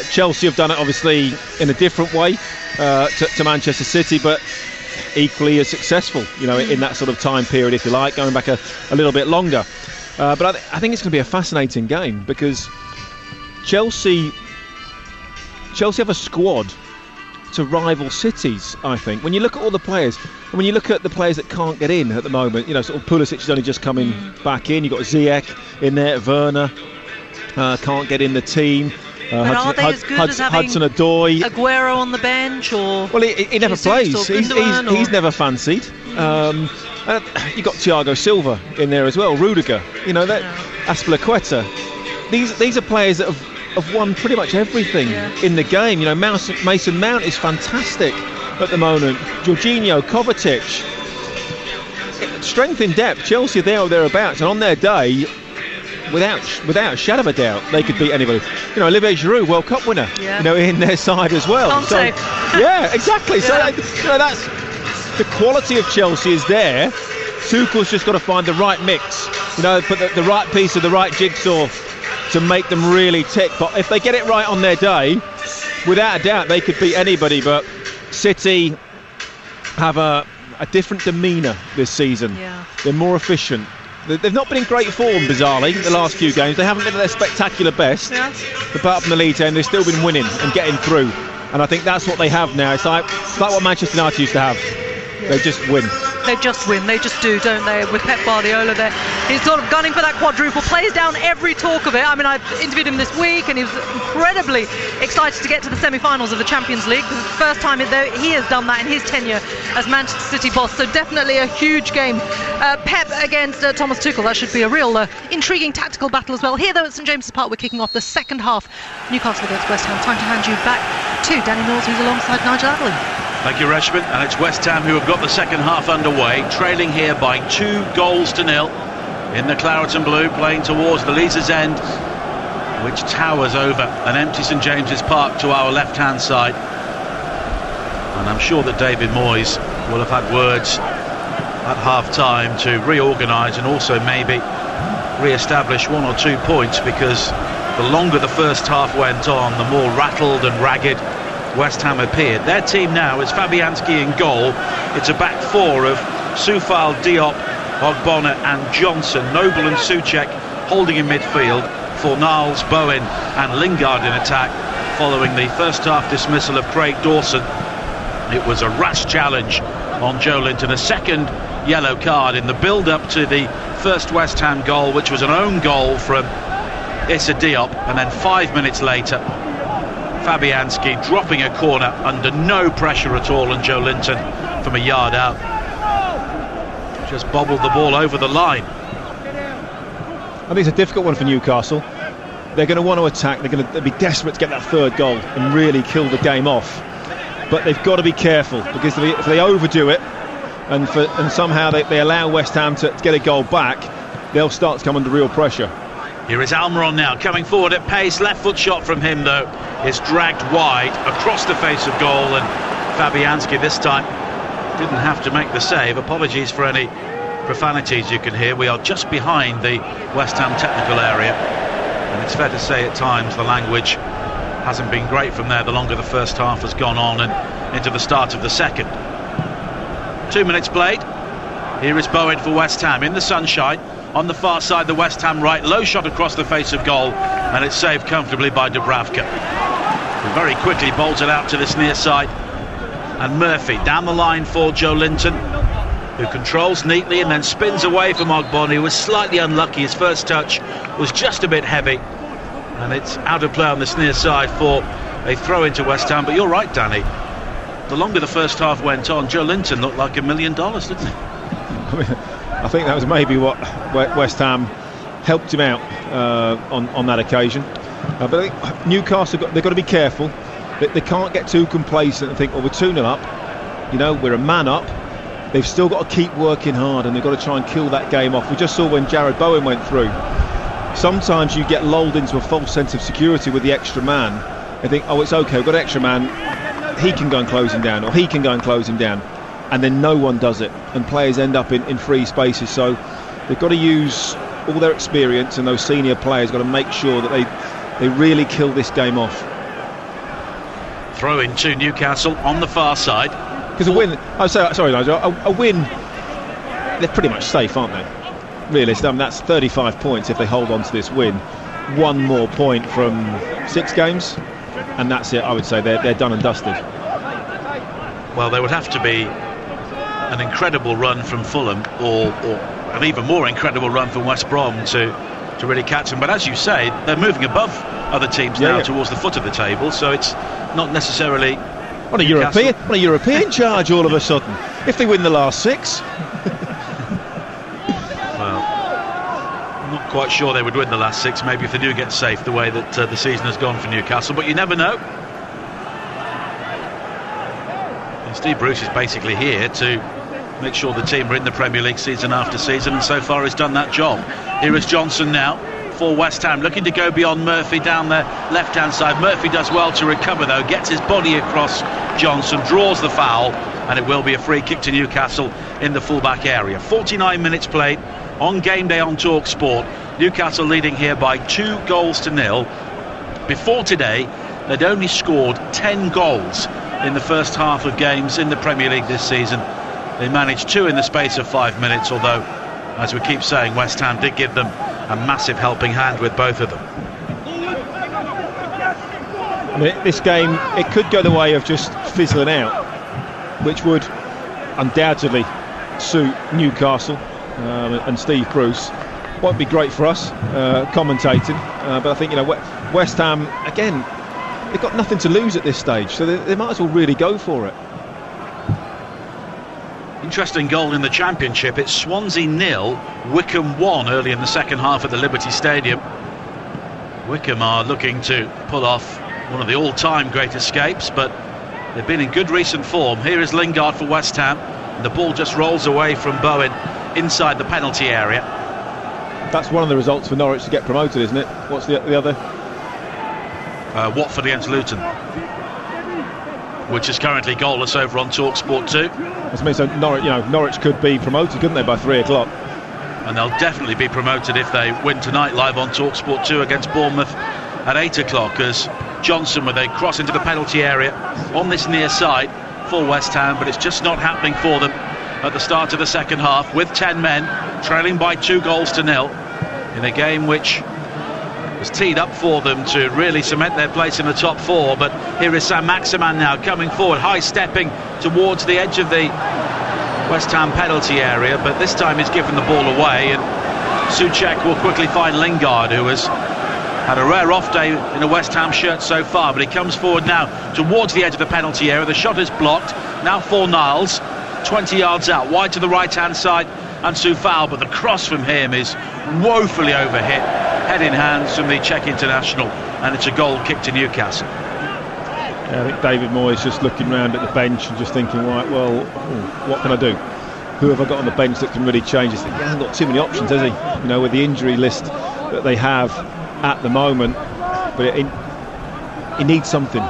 Chelsea have done it obviously in a different way to Manchester City, but equally as successful, you know, in that sort of time period, if you like, going back a little bit longer. But I think it's going to be a fascinating game, because Chelsea have a squad to rival cities, I think. When you look at all the players, and when you look at the players that can't get in at the moment, sort of Pulisic is only just coming back in. You've got Ziyech in there, Werner can't get in the team. But are they as good as having Hudson-Odoi, Aguero on the bench? Or well, he never plays. He's never fancied. You've got Thiago Silva in there as well, Rudiger, Azpilicueta. These are players that have won pretty much everything in the game. Mason Mount is fantastic at the moment. Jorginho, Kovacic. Strength in depth, Chelsea there or thereabouts, and on their day, without a shadow of a doubt, they could beat anybody. Olivier Giroud, World Cup winner, in their side as well. So, yeah, exactly. So that's the quality of Chelsea is there. Tuchel's just got to find the right mix, put the right piece of the right jigsaw to make them really tick. But if they get it right on their day, without a doubt, they could beat anybody. But City have a different demeanour this season. Yeah. They're more efficient. They've not been in great form, bizarrely, the last few games. They haven't been at their spectacular best. Yeah. But apart from the lead end, they've still been winning and getting through. And I think that's what they have now. It's like what Manchester United used to have. Yeah. They just win. They just win. They just do, don't they? With Pep Guardiola there, he's sort of gunning for that quadruple. Plays down every talk of it. I mean, I interviewed him this week, and he was incredibly excited to get to the semi-finals of the Champions League. This is the first time he has done that in his tenure as Manchester City boss. So definitely a huge game. Pep against Thomas Tuchel. That should be a real intriguing tactical battle as well. Here, though, at St James's Park, we're kicking off the second half. Newcastle against West Ham. Time to hand you back to Danny Mills, who's alongside Nigel Adderley. Thank you, Reshman. And it's West Ham who have got the second half underway, trailing here by 2-0 in the claret and blue, playing towards the Leazes End, which towers over an empty St James's Park to our left-hand side. And I'm sure that David Moyes will have had words at half-time to reorganise and also maybe re-establish 1 or 2 points, because the longer the first half went on, the more rattled and ragged West Ham appeared. Their team now is Fabianski in goal. It's a back four of Soufal, Diop, Ogbonna and Johnson. Noble and Souček holding in midfield. Fornals, Bowen and Lingard in attack, following the first half dismissal of Craig Dawson. It was a rash challenge on Joe Linton, a second yellow card in the build-up to the first West Ham goal, which was an own goal from Issa Diop, and then 5 minutes later Fabianski dropping a corner under no pressure at all, and Joe Linton from a yard out just bobbled the ball over the line. I think it's a difficult one for Newcastle. They're going to want to attack, they'll be desperate to get that third goal and really kill the game off, but they've got to be careful, because if they overdo it and somehow they allow West Ham to get a goal back, they'll start to come under real pressure. Here is Almiron now, coming forward at pace. Left foot shot from him, though, is dragged wide across the face of goal, and Fabianski this time didn't have to make the save. Apologies for any profanities you can hear. We are just behind the West Ham technical area, and it's fair to say at times the language hasn't been great from there the longer the first half has gone on and into the start of the second. 2 minutes played. Here is Bowen for West Ham in the sunshine. On the far side, the West Ham right, low shot across the face of goal, and it's saved comfortably by Dubravka, who very quickly bolted out to this near side. And Murphy down the line for Joe Linton, who controls neatly and then spins away from Ogbonna, who was slightly unlucky. His first touch was just a bit heavy, and it's out of play on this near side for a throw into West Ham. But you're right, Danny, the longer the first half went on, Joe Linton looked like $1 million, didn't he? I think that was maybe what West Ham helped him out on that occasion. But I think Newcastle, they've got to be careful. They can't get too complacent and think, well, we're 2-0 up, we're a man up. They've still got to keep working hard, and they've got to try and kill that game off. We just saw when Jared Bowen went through. Sometimes you get lulled into a false sense of security with the extra man and think, oh, it's okay, we've got an extra man, he can go and close him down, or he can go and close him down. And then no one does it, and players end up in free spaces. So they've got to use all their experience, and those senior players got to make sure that they really kill this game off. Throw in to Newcastle on the far side. Because a win, sorry Nigel, a win, they're pretty much safe, aren't they? Realistically, I mean, that's 35 points if they hold on to this win. One more point from 6 games, and that's it. I would say they're done and dusted. well, there would have to be an incredible run from Fulham or an even more incredible run from West Brom to really catch them. But as you say, they're moving above other teams now towards the foot of the table, so it's not necessarily on a European charge all of a sudden if they win the last 6. Well, I'm not quite sure they would win the last 6, maybe if they do get safe the way that the season has gone for Newcastle, but you never know. And Steve Bruce is basically here to make sure the team are in the Premier League season after season, and so far he's done that job. Here is Johnson now for West Ham, looking to go beyond Murphy down the left-hand side. Murphy does well to recover though, gets his body across Johnson, draws the foul, and it will be a free kick to Newcastle in the full-back area. 49 minutes played on Game Day on Talk Sport. Newcastle leading here by 2-0. Before today, they'd only scored 10 goals in the first half of games in the Premier League this season. They managed 2 in the space of 5 minutes, although, as we keep saying, West Ham did give them a massive helping hand with both of them. I mean, this game, it could go the way of just fizzling out, which would undoubtedly suit Newcastle and Steve Bruce. Won't be great for us commentating, but I think, West Ham, again, they've got nothing to lose at this stage, so they might as well really go for it. Interesting goal in the Championship. It's Swansea 0, Wycombe 1 early in the second half at the Liberty Stadium. Wycombe are looking to pull off one of the all-time great escapes, but they've been in good recent form. Here is Lingard for West Ham, and the ball just rolls away from Bowen inside the penalty area. That's one of the results for Norwich to get promoted, isn't it? What's the other? Watford against Luton, which is currently goalless over on TalkSport 2. That means Norwich could be promoted, couldn't they, by 3 o'clock? And they'll definitely be promoted if they win tonight live on TalkSport 2 against Bournemouth at 8 o'clock, as Johnson with a cross into the penalty area on this near side for West Ham, but it's just not happening for them at the start of the second half, with 10 men trailing by 2-0 in a game which was teed up for them to really cement their place in the top 4. But here is Sam Maximan now coming forward, high stepping towards the edge of the West Ham penalty area, but this time he's given the ball away, and Souček will quickly find Lingard, who has had a rare off day in a West Ham shirt so far, but he comes forward now towards the edge of the penalty area. The shot is blocked now for Niles, 20 yards out wide to the right hand side, and Soufal, but the cross from him is woefully overhit, head in hands from the Czech international, and it's a goal kick to Newcastle. Yeah, I think David Moyes just looking round at the bench and just thinking, right, well, what can I do? Who have I got on the bench that can really change this? He hasn't got too many options, has he? With the injury list that they have at the moment, but he needs something.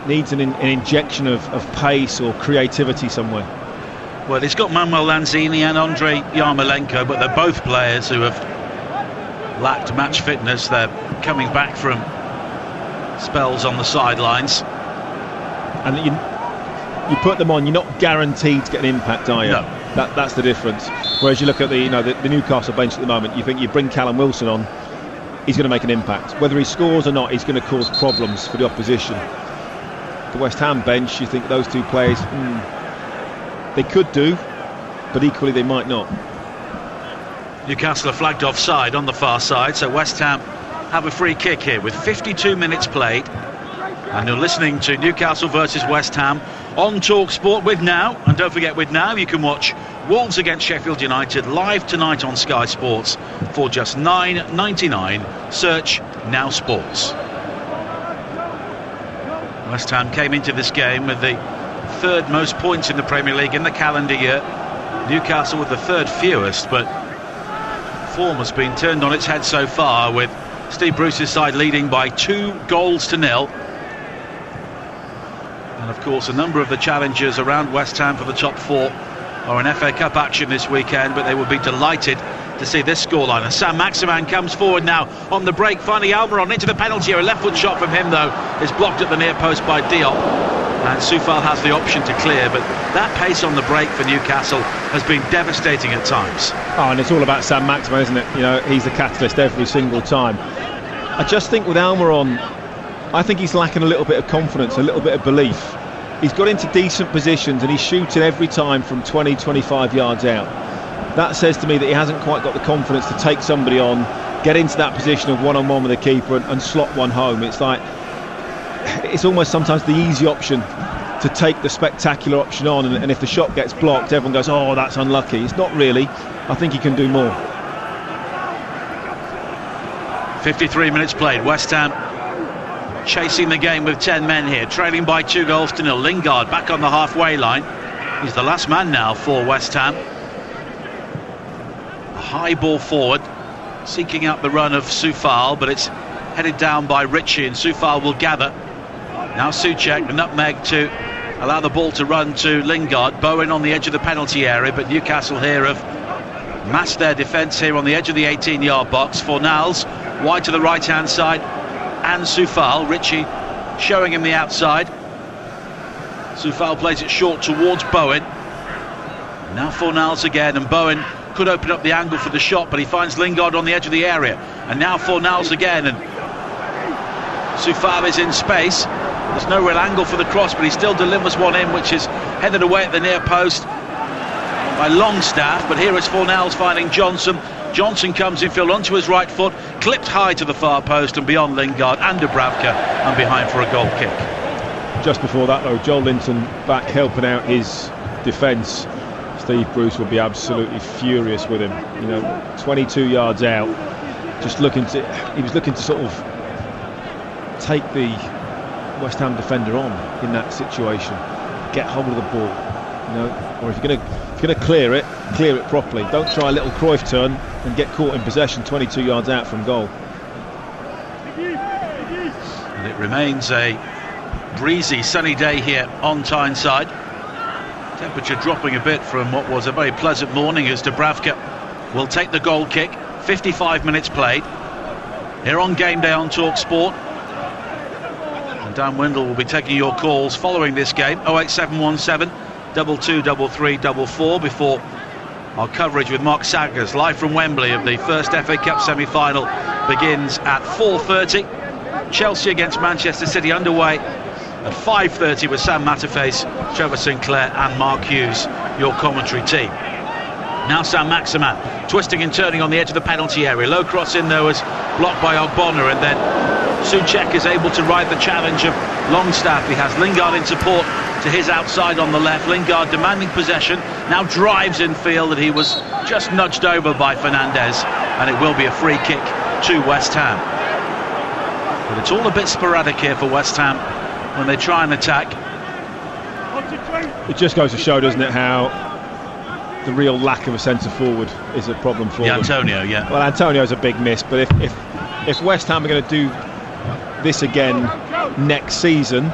Needs an injection of pace or creativity somewhere. Well, he's got Manuel Lanzini and Andrei Yarmolenko, but they're both players who have lacked match fitness. They're coming back from spells on the sidelines. And you put them on, you're not guaranteed to get an impact, are you? No. That's the difference. Whereas you look at the Newcastle bench at the moment, you think you bring Callum Wilson on, he's going to make an impact. Whether he scores or not, he's going to cause problems for the opposition. The West Ham bench, you think those two players, they could do, but equally they might not. Newcastle are flagged offside on the far side, so West Ham have a free kick here with 52 minutes played. And you're listening to Newcastle versus West Ham on TalkSport with Now. And don't forget, with Now you can watch Wolves against Sheffield United live tonight on Sky Sports for just $9.99. Search Now Sports. West Ham came into this game with the 3rd most points in the Premier League in the calendar year. Newcastle with the 3rd fewest, but form has been turned on its head so far, with Steve Bruce's side leading by 2-0. And of course, a number of the challengers around West Ham for the top 4 are in FA Cup action this weekend, but they will be delighted to see this scoreline. And Sam Maximan comes forward now on the break, finding Almiron into the penalty area. A left foot shot from him, though, is blocked at the near post by Diop, and Soufal has the option to clear, but that pace on the break for Newcastle has been devastating at times. Oh, and it's all about Sam Maximan, isn't it? He's the catalyst every single time. I just think with Almiron, I think he's lacking a little bit of confidence, a little bit of belief. he's got into decent positions and he's shooting every time from 20-25 yards out. That says to me that he hasn't quite got the confidence to take somebody on, get into that position of one-on-one with the keeper and slot one home. It's like, it's almost sometimes the easy option to take the spectacular option on, and if the shot gets blocked, everyone goes, oh, that's unlucky. It's not really. I think he can do more. 53 minutes played. West Ham chasing the game with 10 men here, trailing by 2-0. Lingard back on the halfway line. He's the last man now for West Ham. A high ball forward, seeking out the run of Soufal, but it's headed down by Ritchie, and Soufal will gather. Now Souček, the nutmeg to allow the ball to run to Lingard. Bowen on the edge of the penalty area, but Newcastle here have massed their defence here on the edge of the 18-yard box. Fornals wide to the right-hand side, and Soufal. Ritchie showing him the outside. Soufal plays it short towards Bowen. Now Fornals again, and Bowen could open up the angle for the shot, but he finds Lingard on the edge of the area. And now Fornals again, and Soufal is in space. There's no real angle for the cross, but he still delivers one in, which is headed away at the near post by Longstaff. But here is Fornals finding Johnson. Johnson comes infield onto his right foot, clipped high to the far post and beyond Lingard and Dubravka, and behind for a goal kick. Just before that though, Joel Linton back helping out his defence. Steve Bruce would be absolutely furious with him. 22 yards out, he was looking to sort of take the West Ham defender on in that situation, get hold of the ball, or if you're going to clear it properly. Don't try a little Cruyff turn and get caught in possession 22 yards out from goal. And it remains a breezy, sunny day here on Tyneside. Temperature dropping a bit from what was a very pleasant morning, as Dubravka will take the goal kick. 55 minutes played here on Game Day on Talk Sport. And Dan Windle will be taking your calls following this game. 08717 223344 before our coverage with Mark Saggers live from Wembley of the first FA Cup semi-final begins at 4:30. Chelsea against Manchester City underway at 5:30 with Sam Matterface, Trevor Sinclair and Mark Hughes, your commentary team. Now Sam Maximan twisting and turning on the edge of the penalty area. Low cross in there was blocked by Ogbonna, and then Souček is able to ride the challenge of Longstaff. He has Lingard in support to his outside on the left. Lingard demanding possession, now drives in field, and he was just nudged over by Fernandez, and it will be a free kick to West Ham. But it's all a bit sporadic here for West Ham when they try and attack. It just goes to show, doesn't it, how the real lack of a centre forward is a problem for them. Antonio, yeah. Well, Antonio's a big miss, but if West Ham are going to do this again next season,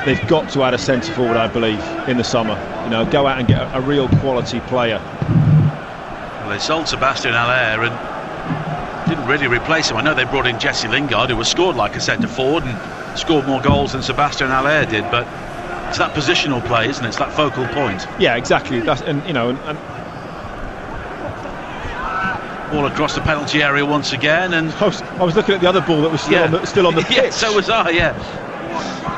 they've got to add a centre forward, I believe, in the summer. Go out and get a real quality player. Well, they sold Sebastian Haller and didn't really replace him. I know they brought in Jesse Lingard, who was scored like a centre forward and scored more goals than Sebastian Haller did, but it's that positional play, isn't it? It's that focal point. Yeah, exactly. All across the penalty area once again, and I was looking at the other ball that was still on the pitch. Yeah, so was I. Yeah.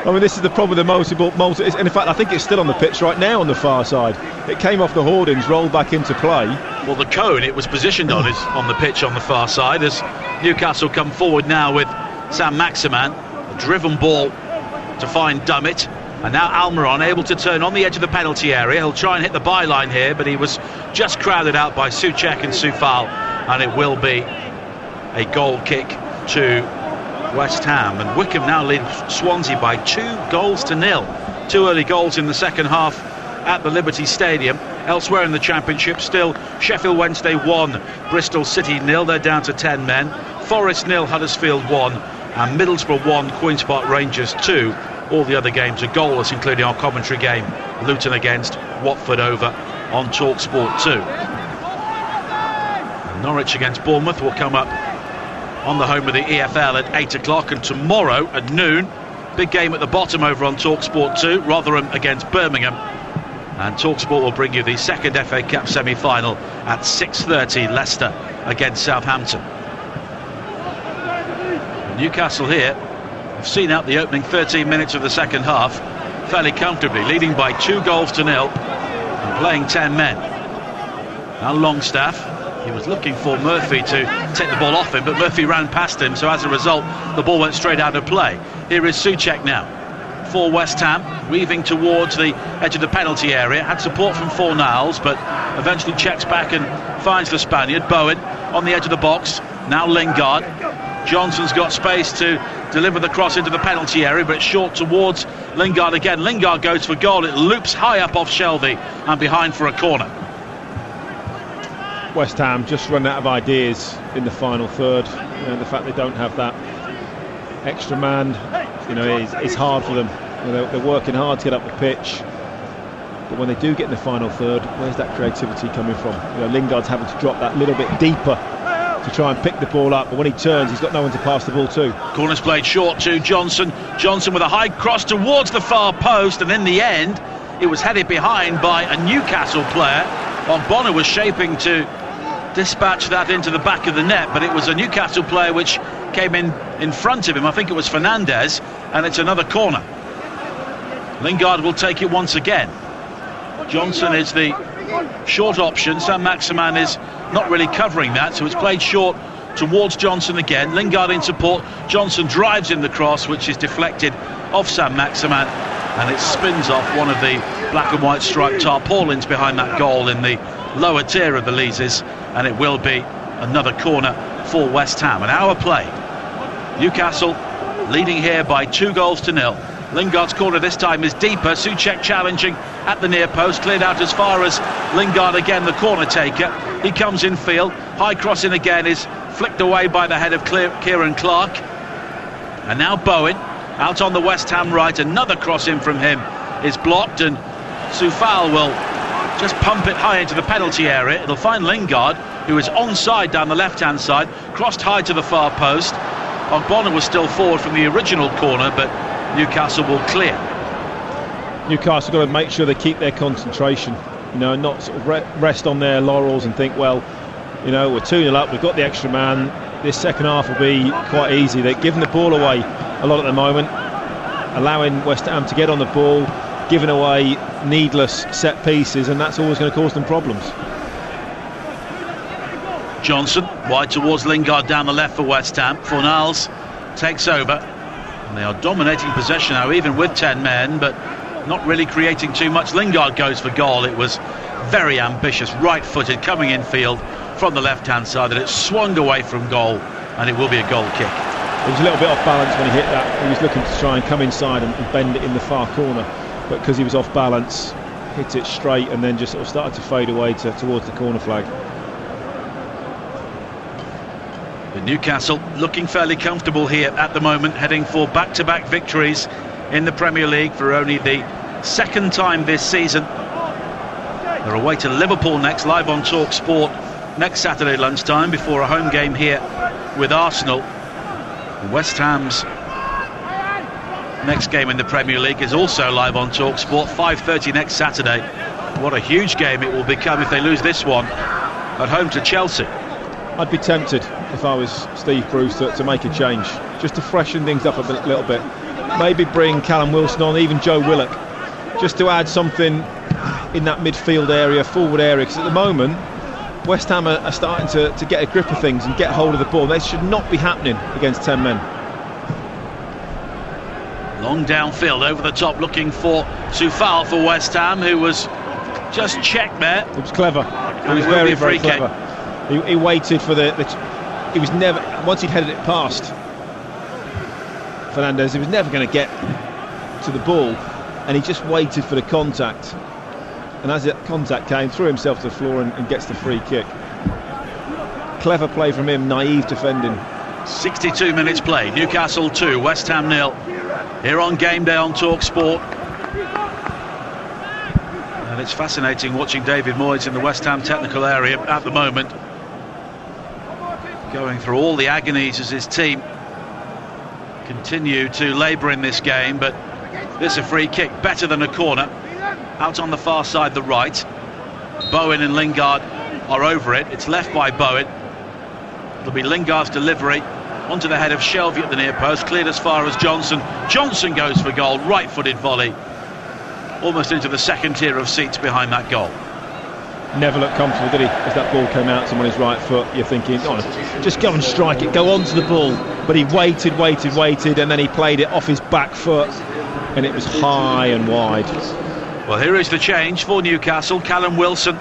I mean, this is the problem with the multi-ball, and in fact, I think it's still on the pitch right now on the far side. It came off the hoardings, rolled back into play. Well, the cone it was positioned on is on the pitch on the far side, as Newcastle come forward now with Sam Maximan, a driven ball to find Dummett. And now Almiron able to turn on the edge of the penalty area. He'll try and hit the byline here, but he was just crowded out by Souček and Soufal, and it will be a goal kick to West Ham. And Wickham now lead Swansea by 2-0. 2 early goals in the second half at the Liberty Stadium. Elsewhere in the Championship, still Sheffield Wednesday 1, Bristol City 0. They're down to 10 men. Forest 0, Huddersfield 1, and Middlesbrough 1, Queen's Park Rangers 2. All the other games are goalless, including our commentary game, Luton against Watford over on TalkSport 2. And Norwich against Bournemouth will come up on the home of the EFL at 8 o'clock, and tomorrow at noon, big game at the bottom over on TalkSport 2, Rotherham against Birmingham. And TalkSport will bring you the second FA Cup semi-final at 6:30, Leicester against Southampton. Newcastle here have seen out the opening 13 minutes of the second half. fairly comfortably, leading by 2-0 and playing 10 men. Now Longstaff, he was looking for Murphy to take the ball off him, but Murphy ran past him, so as a result the ball went straight out of play. Here is Souček now for West Ham, weaving towards the edge of the penalty area. Had support from Fornals, but eventually checks back and finds the Spaniard. Bowen on the edge of the box, now Lingard. Johnson's got space to deliver the cross into the penalty area, but it's short towards Lingard again. Lingard goes for goal, it loops high up off Shelvey and behind for a corner. West Ham just run out of ideas in the final third. You know, the fact they don't have that extra man, you know, is hard for them. You know, they're working hard to get up the pitch, but when they do get in the final third, where's that creativity coming from? You know, Lingard's having to drop that little bit deeper to try and pick the ball up, but when he turns, he's got no one to pass the ball to. Corner's played short to Johnson. Johnson with a high cross towards the far post, and in the end, it was headed behind by a Newcastle player. Ogbonna was shaping to dispatch that into the back of the net, but it was a Newcastle player which came in front of him. I think it was Fernandez, and it's another corner. Lingard will take it once again. Johnson is the short option. Saint-Maximin is not really covering that, so it's played short towards Johnson again. Lingard in support. Johnson drives in the cross, which is deflected off Saint-Maximin, and it spins off one of the black and white striped tarpaulins behind that goal in the lower tier of the Leazes, and it will be another corner for West Ham. An hour played. Newcastle leading here by 2-0. Lingard's corner this time is deeper. Souček challenging at the near post, cleared out as far as Lingard again, the corner taker. He comes in field. High cross in again is flicked away by the head of Kieran Clark. And now Bowen out on the West Ham right. Another cross in from him is blocked, and Soufal will just pump it high into the penalty area. It'll find Lingard, who is onside down the left-hand side, crossed high to the far post. Ogbonna was still forward from the original corner, but Newcastle will clear. Newcastle got to make sure they keep their concentration, you know, not sort of rest on their laurels and think, well, you know, we're 2-0 up, we've got the extra man, this second half will be quite easy. They're giving the ball away a lot at the moment, allowing West Ham to get on the ball, giving away needless set pieces, and that's always going to cause them problems. Johnson wide towards Lingard down the left for West Ham. Fornals takes over, and they are dominating possession now, even with 10 men, but not really creating too much. Lingard goes for goal. It was very ambitious, right-footed, coming in field from the left-hand side, and it swung away from goal, and it will be a goal kick. He was a little bit off balance when he hit that. He was looking to try and come inside and bend it in the far corner, but because he was off balance, hit it straight and then just sort of started to fade away towards the corner flag. But Newcastle looking fairly comfortable here at the moment, heading for back-to-back victories in the Premier League for only the second time this season. They're away to Liverpool next, live on Talk Sport next Saturday lunchtime, before a home game here with Arsenal. West Ham's next game in the Premier League is also live on Talk Sport, 5:30 next Saturday. What a huge game it will become if they lose this one at home to Chelsea. I'd be tempted, if I was Steve Bruce, to make a change, just to freshen things up a little bit. Maybe bring Callum Wilson on, even Joe Willock, just to add something in that midfield area, forward area, because at the moment West Ham are starting to get a grip of things and get hold of the ball. They should not be happening against 10 men. Long downfield, over the top, looking for Soufal for West Ham, who was just checked there. It was clever. It was very, very clever. He waited for he was never, once he'd headed it past Fernandez, he was never going to get to the ball, and he just waited for the contact, and as that contact came, threw himself to the floor and gets the free kick. Clever play from him, naive defending. 62 minutes played, Newcastle 2, West Ham 0, here on Game Day on Talk Sport. And it's fascinating watching David Moyes in the West Ham technical area at the moment, going through all the agonies as his team continue to labour in this game. But this is a free kick, better than a corner, out on the far side, the right. Bowen and Lingard are over it. It's left by Bowen. It'll be Lingard's delivery onto the head of Shelvey at the near post, cleared as far as Johnson. Johnson goes for goal, right-footed volley, almost into the second tier of seats behind that goal. Never looked comfortable, did he? As that ball came out to him on his right foot, you're thinking, oh, just go and strike it, go onto the ball. But he waited, and then he played it off his back foot, and it was high and wide. Well, here is the change for Newcastle. Callum Wilson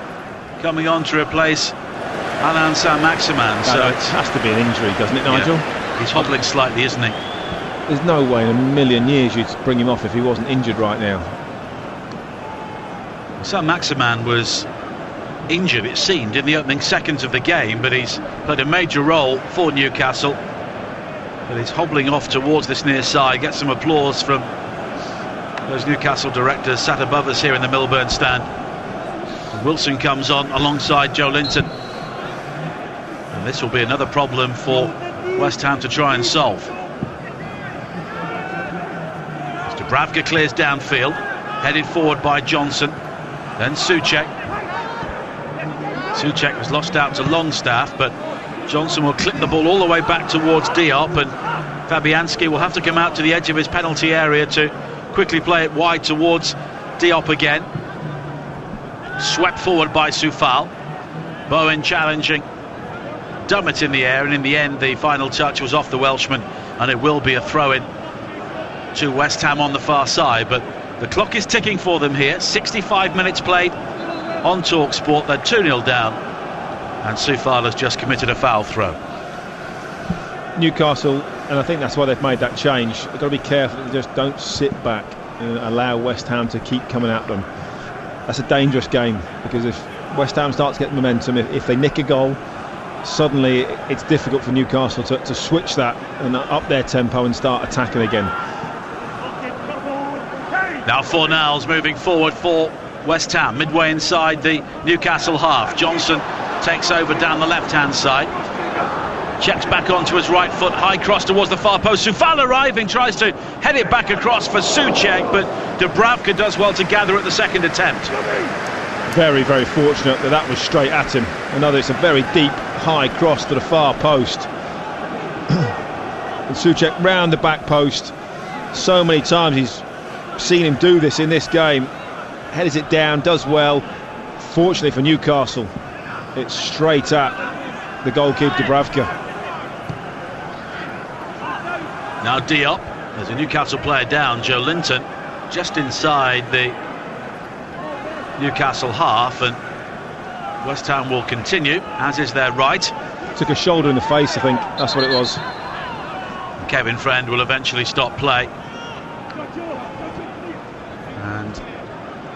coming on to replace Alain Saint-Maximin. So it has to be an injury, doesn't it, Nigel? Yeah, he's hobbling slightly, isn't he? There's no way in a million years you'd bring him off if he wasn't injured right now. Saint-Maximin was injured, it seemed, in the opening seconds of the game, but he's played a major role for Newcastle. But he's hobbling off towards this near side. Get some applause from those Newcastle directors sat above us here in the Milburn stand. And Wilson comes on alongside Joe Linton, and this will be another problem for West Ham to try and solve. Dubravka clears downfield, headed forward by Johnson, then Souček. Souček was lost out to Longstaff, but Johnson will clip the ball all the way back towards Diop, and Fabianski will have to come out to the edge of his penalty area to quickly play it wide towards Diop again. Swept forward by Soufal. Bowen challenging. Dummett in the air, and in the end the final touch was off the Welshman, and it will be a throw-in to West Ham on the far side. But the clock is ticking for them here. 65 minutes played on TalkSport. They're 2-0 down, and Soufal has just committed a foul throw. Newcastle, and I think that's why they've made that change, they've got to be careful that they just don't sit back and allow West Ham to keep coming at them. That's a dangerous game, because if West Ham starts getting momentum, if they nick a goal, suddenly it's difficult for Newcastle to switch that and up their tempo and start attacking again. Now Fornals moving forward for West Ham, midway inside the Newcastle half. Johnson takes over down the left-hand side, checks back onto his right foot, high cross towards the far post. Soufal arriving, tries to head it back across for Souček, but Dubravka does well to gather at the second attempt. Very, very fortunate that was straight at him. It's a very deep, high cross to the far post. And Souček round the back post. So many times he's seen him do this in this game. Headers it down, does well. Fortunately for Newcastle, it's straight at the goalkeeper Dubravka. Now Diop, there's a Newcastle player down, Joe Linton, just inside the Newcastle half, and West Ham will continue, as is their right. Took a shoulder in the face, I think, that's what it was. Kevin Friend will eventually stop play. And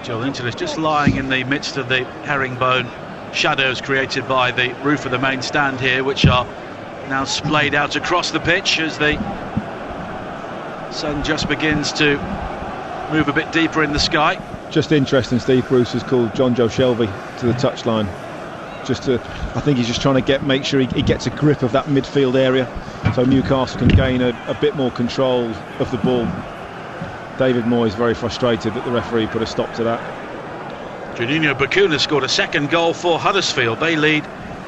Joe Linton is just lying in the midst of the herringbone shadows created by the roof of the main stand here, which are now splayed out across the pitch as the sun just begins to move a bit deeper in the sky. Just interesting, Steve Bruce has called John Joe Shelby to the touchline. I think he's just trying to make sure he gets a grip of that midfield area, so Newcastle can gain a bit more control of the ball. David Moyes very frustrated that the referee put a stop to that. Juninho Bacuna scored a second goal for Huddersfield. They lead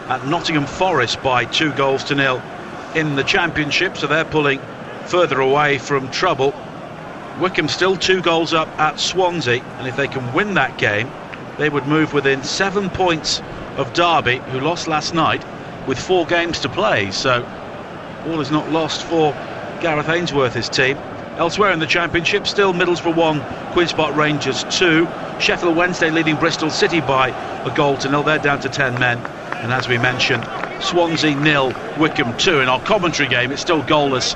at Nottingham Forest by 2-0 in the Championship, so they're pulling further away from trouble. Wycombe still 2 goals up at Swansea, and if they can win that game, they would move within 7 points of Derby, who lost last night, with 4 games to play. So all is not lost for Gareth Ainsworth's team. Elsewhere in the Championship, still Middlesbrough 1, Queen's Park Rangers 2. Sheffield Wednesday leading Bristol City by 1-0. They're down to 10 men. And as we mentioned, Swansea 0, Wycombe 2. In our commentary game, it's still goalless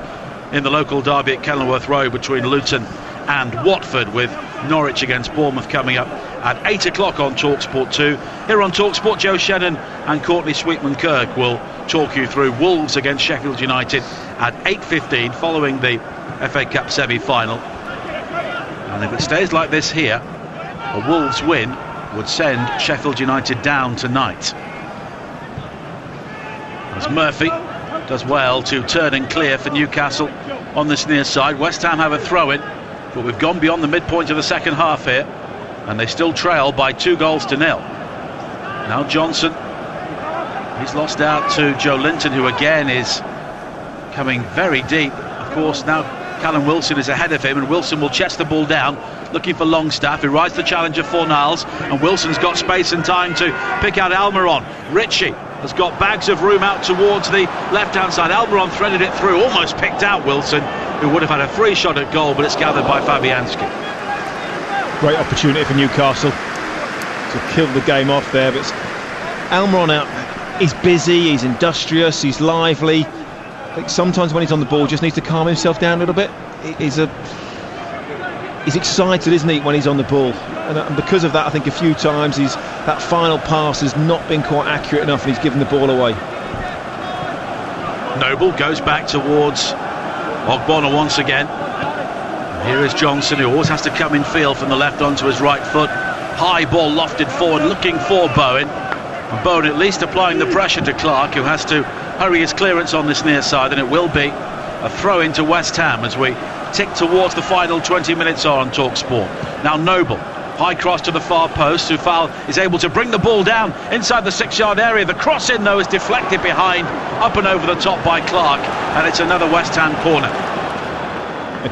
in the local derby at Kenilworth Road between Luton and Watford, with Norwich against Bournemouth coming up at 8 o'clock on TalkSport 2. Here on TalkSport, Joe Shannon and Courtney Sweetman-Kirk will talk you through Wolves against Sheffield United at 8:15 following the FA Cup semi-final. And if it stays like this here, a Wolves win would send Sheffield United down tonight. As Murphy does well to turn and clear for Newcastle on this near side. West Ham have a throw-in, but we've gone beyond the midpoint of the second half here, and they still trail by 2-0. Now Johnson, he's lost out to Joe Linton, who again is coming very deep. Of course, now Callum Wilson is ahead of him, and Wilson will chest the ball down looking for Longstaff, who rides the challenge of Fornals, and Wilson's got space and time to pick out Almiron. Ritchie has got bags of room out towards the left-hand side. Almiron threaded it through, almost picked out Wilson, who would have had a free shot at goal, but it's gathered by Fabianski. Great opportunity for Newcastle to kill the game off there, but Almiron out. He's busy, he's industrious, he's lively. I think sometimes when he's on the ball, just needs to calm himself down a little bit. He's excited, isn't he, when he's on the ball? And because of that, I think a few times that final pass has not been quite accurate enough, and he's given the ball away. Noble goes back towards Ogbonna once again. Here is Johnson, who always has to come in field from the left onto his right foot. High ball lofted forward, looking for Bowen. And Bowen at least applying the pressure to Clark, who has to hurry his clearance on this near side, and it will be a throw into West Ham as we tick towards the final 20 minutes on TalkSport. Now Noble, high cross to the far post. Soufal is able to bring the ball down inside the 6-yard area. The cross in, though, is deflected behind, up and over the top by Clark, and it's another West Ham corner.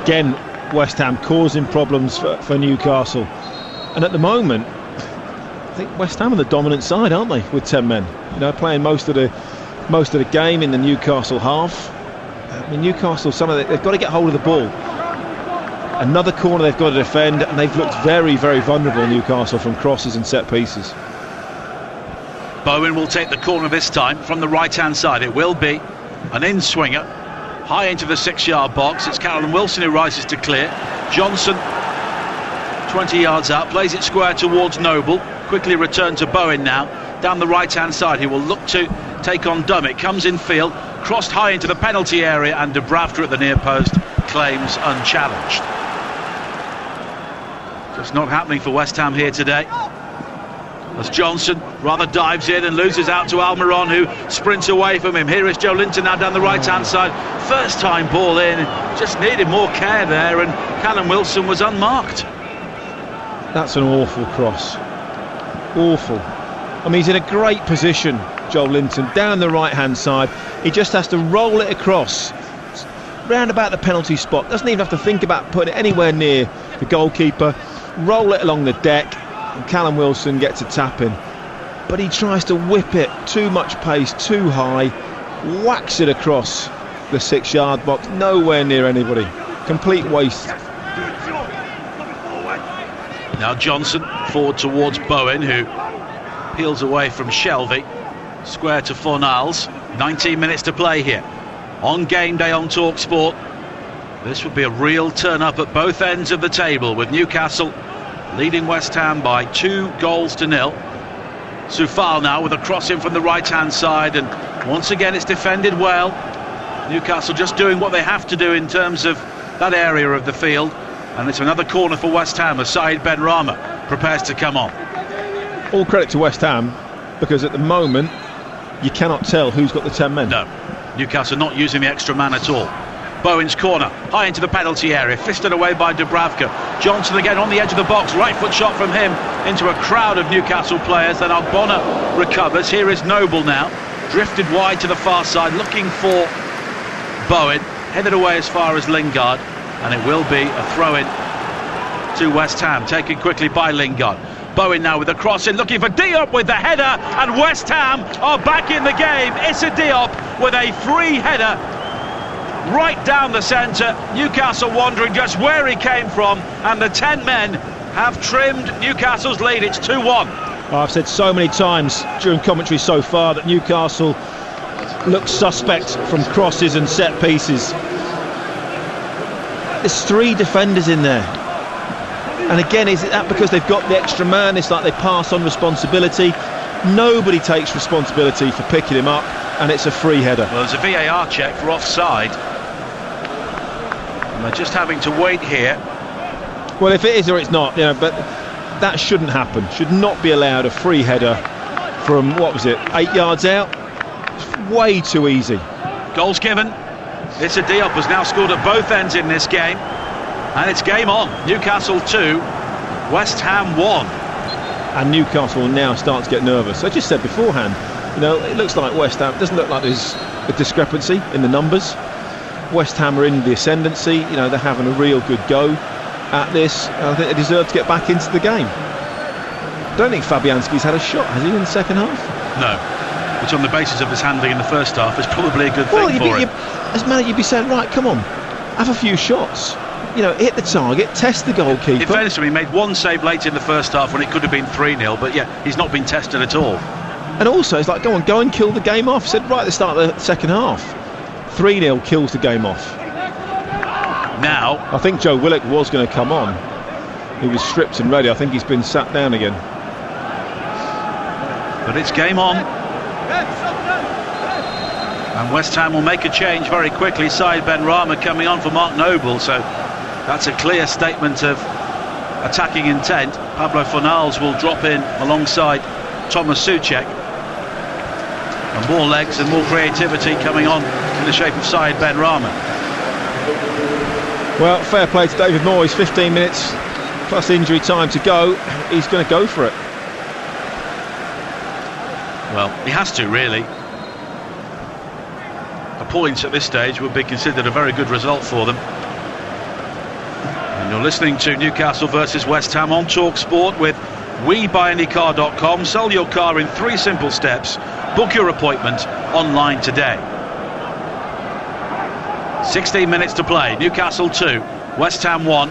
Again, West Ham causing problems for Newcastle, and at the moment I think West Ham are the dominant side, aren't they, with 10 men, playing most of the game in the Newcastle half. I mean, Newcastle, they've got to get hold of the ball. Another corner they've got to defend, and they've looked very, very vulnerable, Newcastle, from crosses and set pieces. Bowen will take the corner this time from the right-hand side. It will be an in-swinger, high into the 6-yard box. It's Callum Wilson who rises to clear. Johnson, 20 yards out, plays it square towards Noble. Quickly returned to Bowen now, down the right-hand side. He will look to take on Dummett. Comes in field, crossed high into the penalty area, and Dubravka at the near post claims unchallenged. Just not happening for West Ham here today, as Johnson rather dives in and loses out to Almiron, who sprints away from him. Here is Joe Linton now down the right-hand side. First time ball in, just needed more care there, and Callum Wilson was unmarked. That's an awful cross. Awful. I mean, he's in a great position, Joel Linton, down the right-hand side. He just has to roll it across, round about the penalty spot. Doesn't even have to think about putting it anywhere near the goalkeeper. Roll it along the deck, and Callum Wilson gets a tap in. But he tries to whip it, too much pace, too high, whacks it across the 6-yard box, nowhere near anybody. Complete waste. Now Johnson forward towards Bowen, who peels away from Shelvey. Square to Fornals. 19 minutes to play here on Game Day on TalkSport. This would be a real turn-up at both ends of the table, with Newcastle leading West Ham by 2-0. Soufal now with a cross in from the right-hand side, and once again it's defended well. Newcastle just doing what they have to do in terms of that area of the field, and it's another corner for West Ham as Saïd Benrahma prepares to come on. All credit to West Ham, because at the moment you cannot tell who's got the 10 men. No, Newcastle not using the extra man at all. Bowen's corner, high into the penalty area, fisted away by Dubravka. Johnson again on the edge of the box, right foot shot from him into a crowd of Newcastle players. Then Ogbonna recovers. Here is Noble now, drifted wide to the far side, looking for Bowen, headed away as far as Lingard, and it will be a throw-in to West Ham, taken quickly by Lingard. Bowen now with a cross in, looking for Diop with the header, and West Ham are back in the game. Issa Diop with a free header right down the centre. Newcastle wondering just where he came from, and the 10 men have trimmed Newcastle's lead. It's 2-1. I've said so many times during commentary so far that Newcastle looks suspect from crosses and set pieces. There's 3 defenders in there, and again, is that because they've got the extra man? It's like they pass on responsibility. Nobody takes responsibility for picking him up, and it's a free header. Well, there's a VAR check for offside, and they're just having to wait here. Well, if it is or it's not, but that shouldn't happen. Should not be allowed a free header from, 8 yards out? It's way too easy. Goals given. Issa Diop has now scored at both ends in this game, and it's game on. Newcastle 2, West Ham 1. And Newcastle will now start to get nervous. I just said beforehand, it looks like West Ham, it doesn't look like there's a discrepancy in the numbers. West Ham are in the ascendancy, they're having a real good go. at this. I think they deserve to get back into the game. I don't think Fabianski's had a shot, has he, in the second half? No. Which, on the basis of his handling in the first half, is probably a good thing for him. As a manager, you'd be saying, right, come on, have a few shots. You know, hit the target, test the goalkeeper. In fairness to him, he made one save late in the first half when it could have been 3-0, but yeah, he's not been tested at all. And also, it's like, go and kill the game off. Said right at the start of the second half, 3-0 kills the game off. Now, I think Joe Willock was going to come on. He was stripped and ready. I think he's been sat down again. But it's game on. And West Ham will make a change very quickly. Said Benrahma coming on for Mark Noble, so that's a clear statement of attacking intent. Pablo Fornals will drop in alongside Thomas Souček. And more legs and more creativity coming on in the shape of Said Benrahma. Well, fair play to David Moyes. 15 minutes plus injury time to go. He's going to go for it. Well, he has to, really. A point at this stage would be considered a very good result for them. And you're listening to Newcastle versus West Ham on Talk Sport with WeBuyAnyCar.com. Sell your car in 3 simple steps. Book your appointment online today. 16 minutes to play. Newcastle 2, West Ham 1.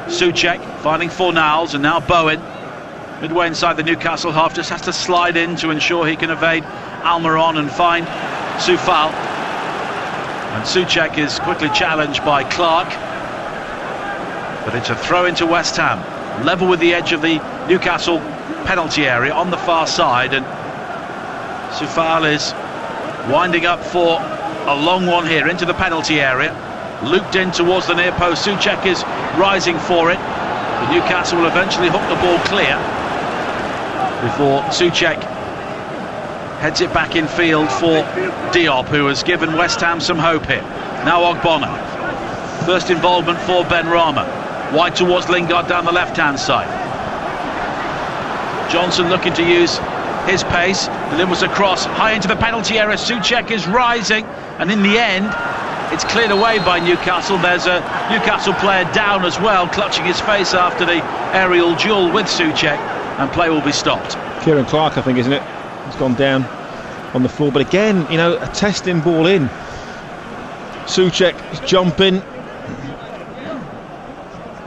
Souček finding Fornals, and now Bowen, midway inside the Newcastle half, just has to slide in to ensure he can evade Almiron and find Soufal. And Souček is quickly challenged by Clark, but it's a throw into West Ham, level with the edge of the Newcastle penalty area on the far side, and Soufal is winding up for a long one here into the penalty area, looped in towards the near post. Souček is rising for it, but Newcastle will eventually hook the ball clear before Souček heads it back in field for Diop, who has given West Ham some hope here. Now Ogbonna, first involvement for Benrahma, wide towards Lingard down the left hand side. Johnson looking to use his pace, delivers a cross high into the penalty area. Souček is rising, and in the end it's cleared away by Newcastle. There's a Newcastle player down as well, clutching his face after the aerial duel with Souček, and play will be stopped. Kieran Clark, I think, isn't it? He's gone down on the floor, but again, you know, a testing ball in. Souček is jumping.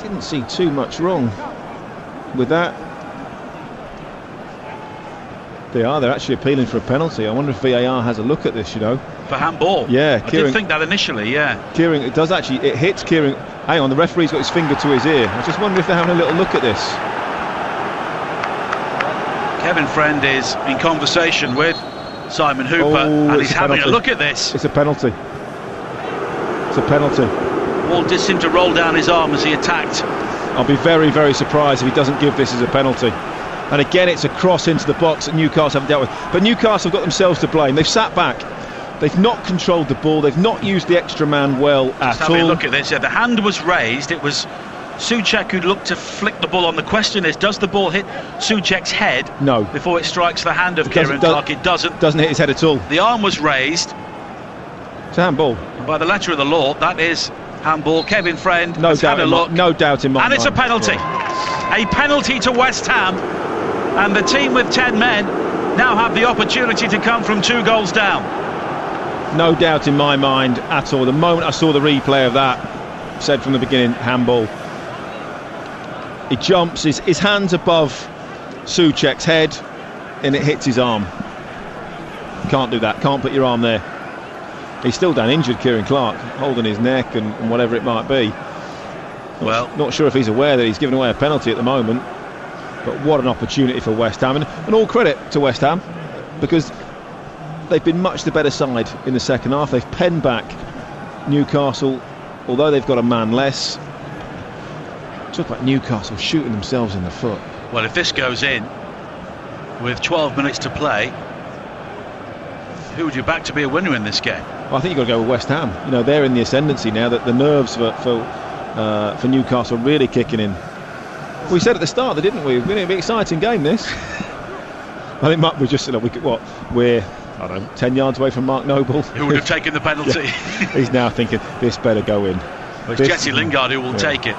Didn't see too much wrong with that. They're actually appealing for a penalty. I wonder if VAR has a look at this, you know. For handball? Yeah, I did think that initially, yeah. Kieran, it does actually, it hits Kieran. Hang on, the referee's got his finger to his ear. I just wonder if they're having a little look at this. Kevin Friend is in conversation with Simon Hooper, and he's having a look at this. It's a penalty. It's a penalty. Ball did seem to roll down his arm as he attacked. I'll be very, very surprised if he doesn't give this as a penalty. And again, it's a cross into the box that Newcastle haven't dealt with. But Newcastle have got themselves to blame. They've sat back. They've not controlled the ball. They've not used the extra man well at all. Just having a look at this. Yeah, the hand was raised. It was Souček who looked to flick the ball on. The question is, does the ball hit Souček's head? No. Before it strikes the hand of Kieran Clark? It doesn't. Doesn't hit his head at all. The arm was raised. It's a handball. And by the letter of the law, that is handball. Kevin Friend no has doubt had a look. No doubt in my mind. And it's a penalty. A penalty to West Ham. And the team with 10 men now have the opportunity to come from 2 goals down. No doubt in my mind at all. The moment I saw the replay of that, said from the beginning, handball. He jumps, his hand's above Souček's head, and it hits his arm. Can't do that, can't put your arm there. He's still down injured, Kieran Clark, holding his neck and whatever it might be. Well, not sure if he's aware that he's given away a penalty at the moment. But what an opportunity for West Ham, and all credit to West Ham, because they've been much the better side in the second half. They've penned back Newcastle, although they've got a man less. Talk about Newcastle shooting themselves in the foot. Well, if this goes in with 12 minutes to play, who would you back to be a winner in this game? Well, I think you've got to go with West Ham. You know, they're in the ascendancy now. That the nerves for Newcastle really kicking in. We said at the start, didn't we? It's going to be an exciting game, this. I think Mark was just, we're, I don't know, 10 yards away from Mark Noble. Who would have taken the penalty. Yeah. He's now thinking, this better go in. Well, it's Jesse Lingard who will take it.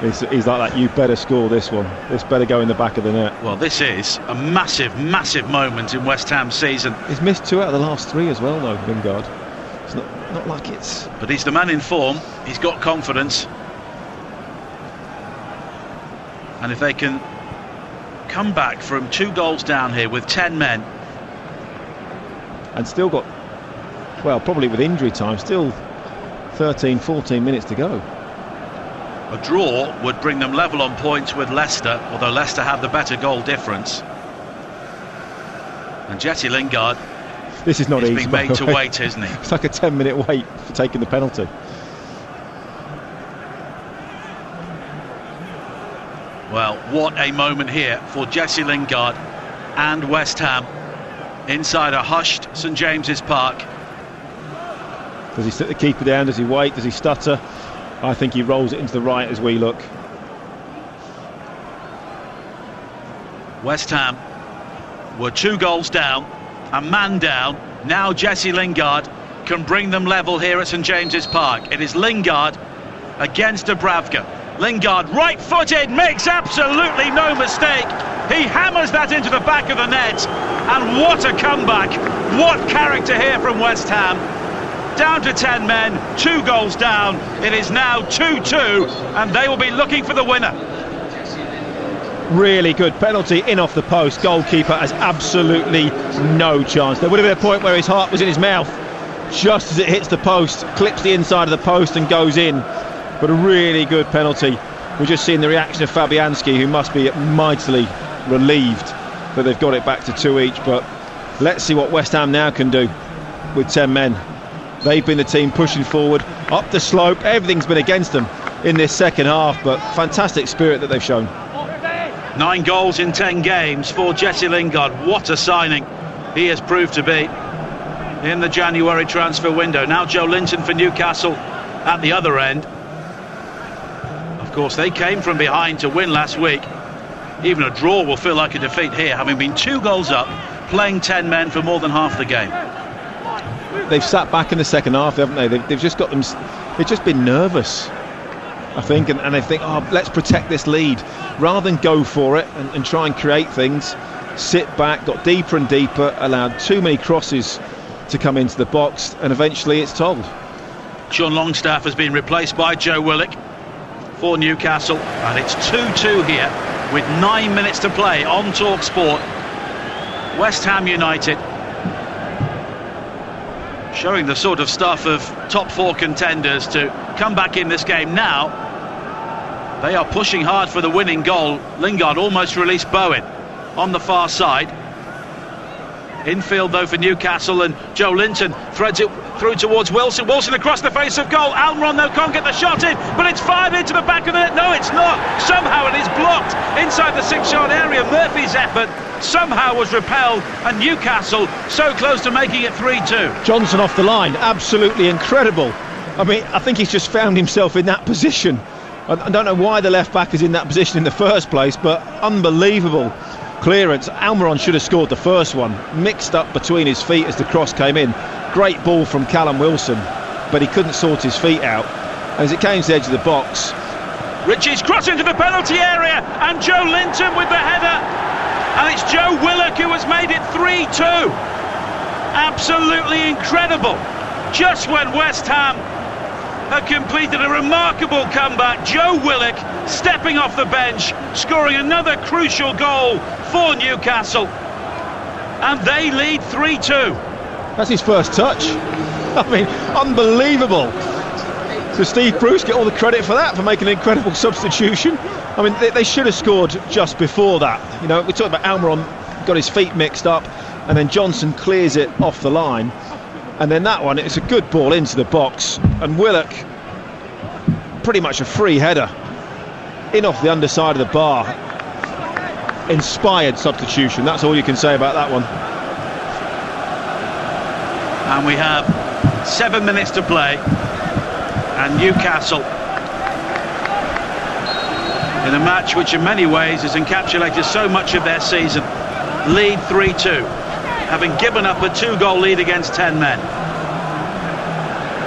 He's like that, you better score this one. This better go in the back of the net. Well, this is a massive, massive moment in West Ham's season. He's missed 2 out of the last 3 as well, though, Lingard. It's not like it's... But he's the man in form. He's got confidence. And if they can come back from 2 goals down here with 10 men... And still got, well, probably with injury time, still 13, 14 minutes to go. A draw would bring them level on points with Leicester, although Leicester have the better goal difference. And Jesse Lingard... This is not easy. He's being made to wait, isn't he? It's like a 10-minute wait for taking the penalty. Well, what a moment here for Jesse Lingard and West Ham inside a hushed St James's Park. Does he sit the keeper down? Does he wait? Does he stutter? I think he rolls it into the right as we look. West Ham were 2 goals down, a man down. Now Jesse Lingard can bring them level here at St James's Park. It is Lingard against Dubravka. Lingard, right-footed, makes absolutely no mistake. He hammers that into the back of the net. And what a comeback. What character here from West Ham. Down to 10 men, 2 goals down. It is now 2-2, and they will be looking for the winner. Really good penalty, in off the post. Goalkeeper has absolutely no chance. There would have been a point where his heart was in his mouth just as it hits the post, clips the inside of the post and goes in. But a really good penalty. We're just seeing the reaction of Fabianski, who must be mightily relieved that they've got it back to 2 each. But let's see what West Ham now can do with 10 men. They've been the team pushing forward, up the slope. Everything's been against them in this second half, but fantastic spirit that they've shown. 9 goals in 10 games for Jesse Lingard. What a signing he has proved to be in the January transfer window. Now Joe Linton for Newcastle at the other end. Of course, they came from behind to win last week. Even a draw will feel like a defeat here, having been 2 goals up, playing 10 men for more than half the game. They've sat back in the second half, haven't they? They've just got them. They've just been nervous, I think, and they think, oh, let's protect this lead rather than go for it and try and create things. Sit back, got deeper and deeper, allowed too many crosses to come into the box, and eventually it's told. Sean Longstaff has been replaced by Joe Willock for Newcastle, and it's 2-2 here with 9 minutes to play on TalkSport. West Ham United showing the sort of stuff of top 4 contenders to come back in this game now. They are pushing hard for the winning goal. Lingard almost released Bowen on the far side. Infield though for Newcastle, and Joe Linton threads it through towards Wilson. Wilson across the face of goal. Almiron though can't get the shot in, but it's fired into the back of the net. No, it's not. Somehow it is blocked inside the 6-yard area. Murphy's effort somehow was repelled, and Newcastle so close to making it 3-2. Johnson off the line, absolutely incredible. I mean, I think he's just found himself in that position. I don't know why the left back is in that position in the first place, but unbelievable clearance. Almiron should have scored the first one, mixed up between his feet as the cross came in. Great ball from Callum Wilson, but he couldn't sort his feet out. As it came to the edge of the box, Ritchie's cross into the penalty area, and Joe Linton with the header. And it's Joe Willock who has made it 3-2. Absolutely incredible. Just when West Ham had completed a remarkable comeback, Joe Willock stepping off the bench, scoring another crucial goal for Newcastle. And they lead 3-2. That's his first touch. I mean, unbelievable. So Steve Bruce get all the credit for that, for making an incredible substitution. I mean, they should have scored just before that. You know, we talked about Almiron got his feet mixed up, and then Johnson clears it off the line, and then that one, it's a good ball into the box, and Willock, pretty much a free header, in off the underside of the bar. Inspired substitution, that's all you can say about that one. And we have 7 minutes to play, and Newcastle in a match which in many ways has encapsulated so much of their season, lead 3-2, having given up a 2-goal lead against 10 men.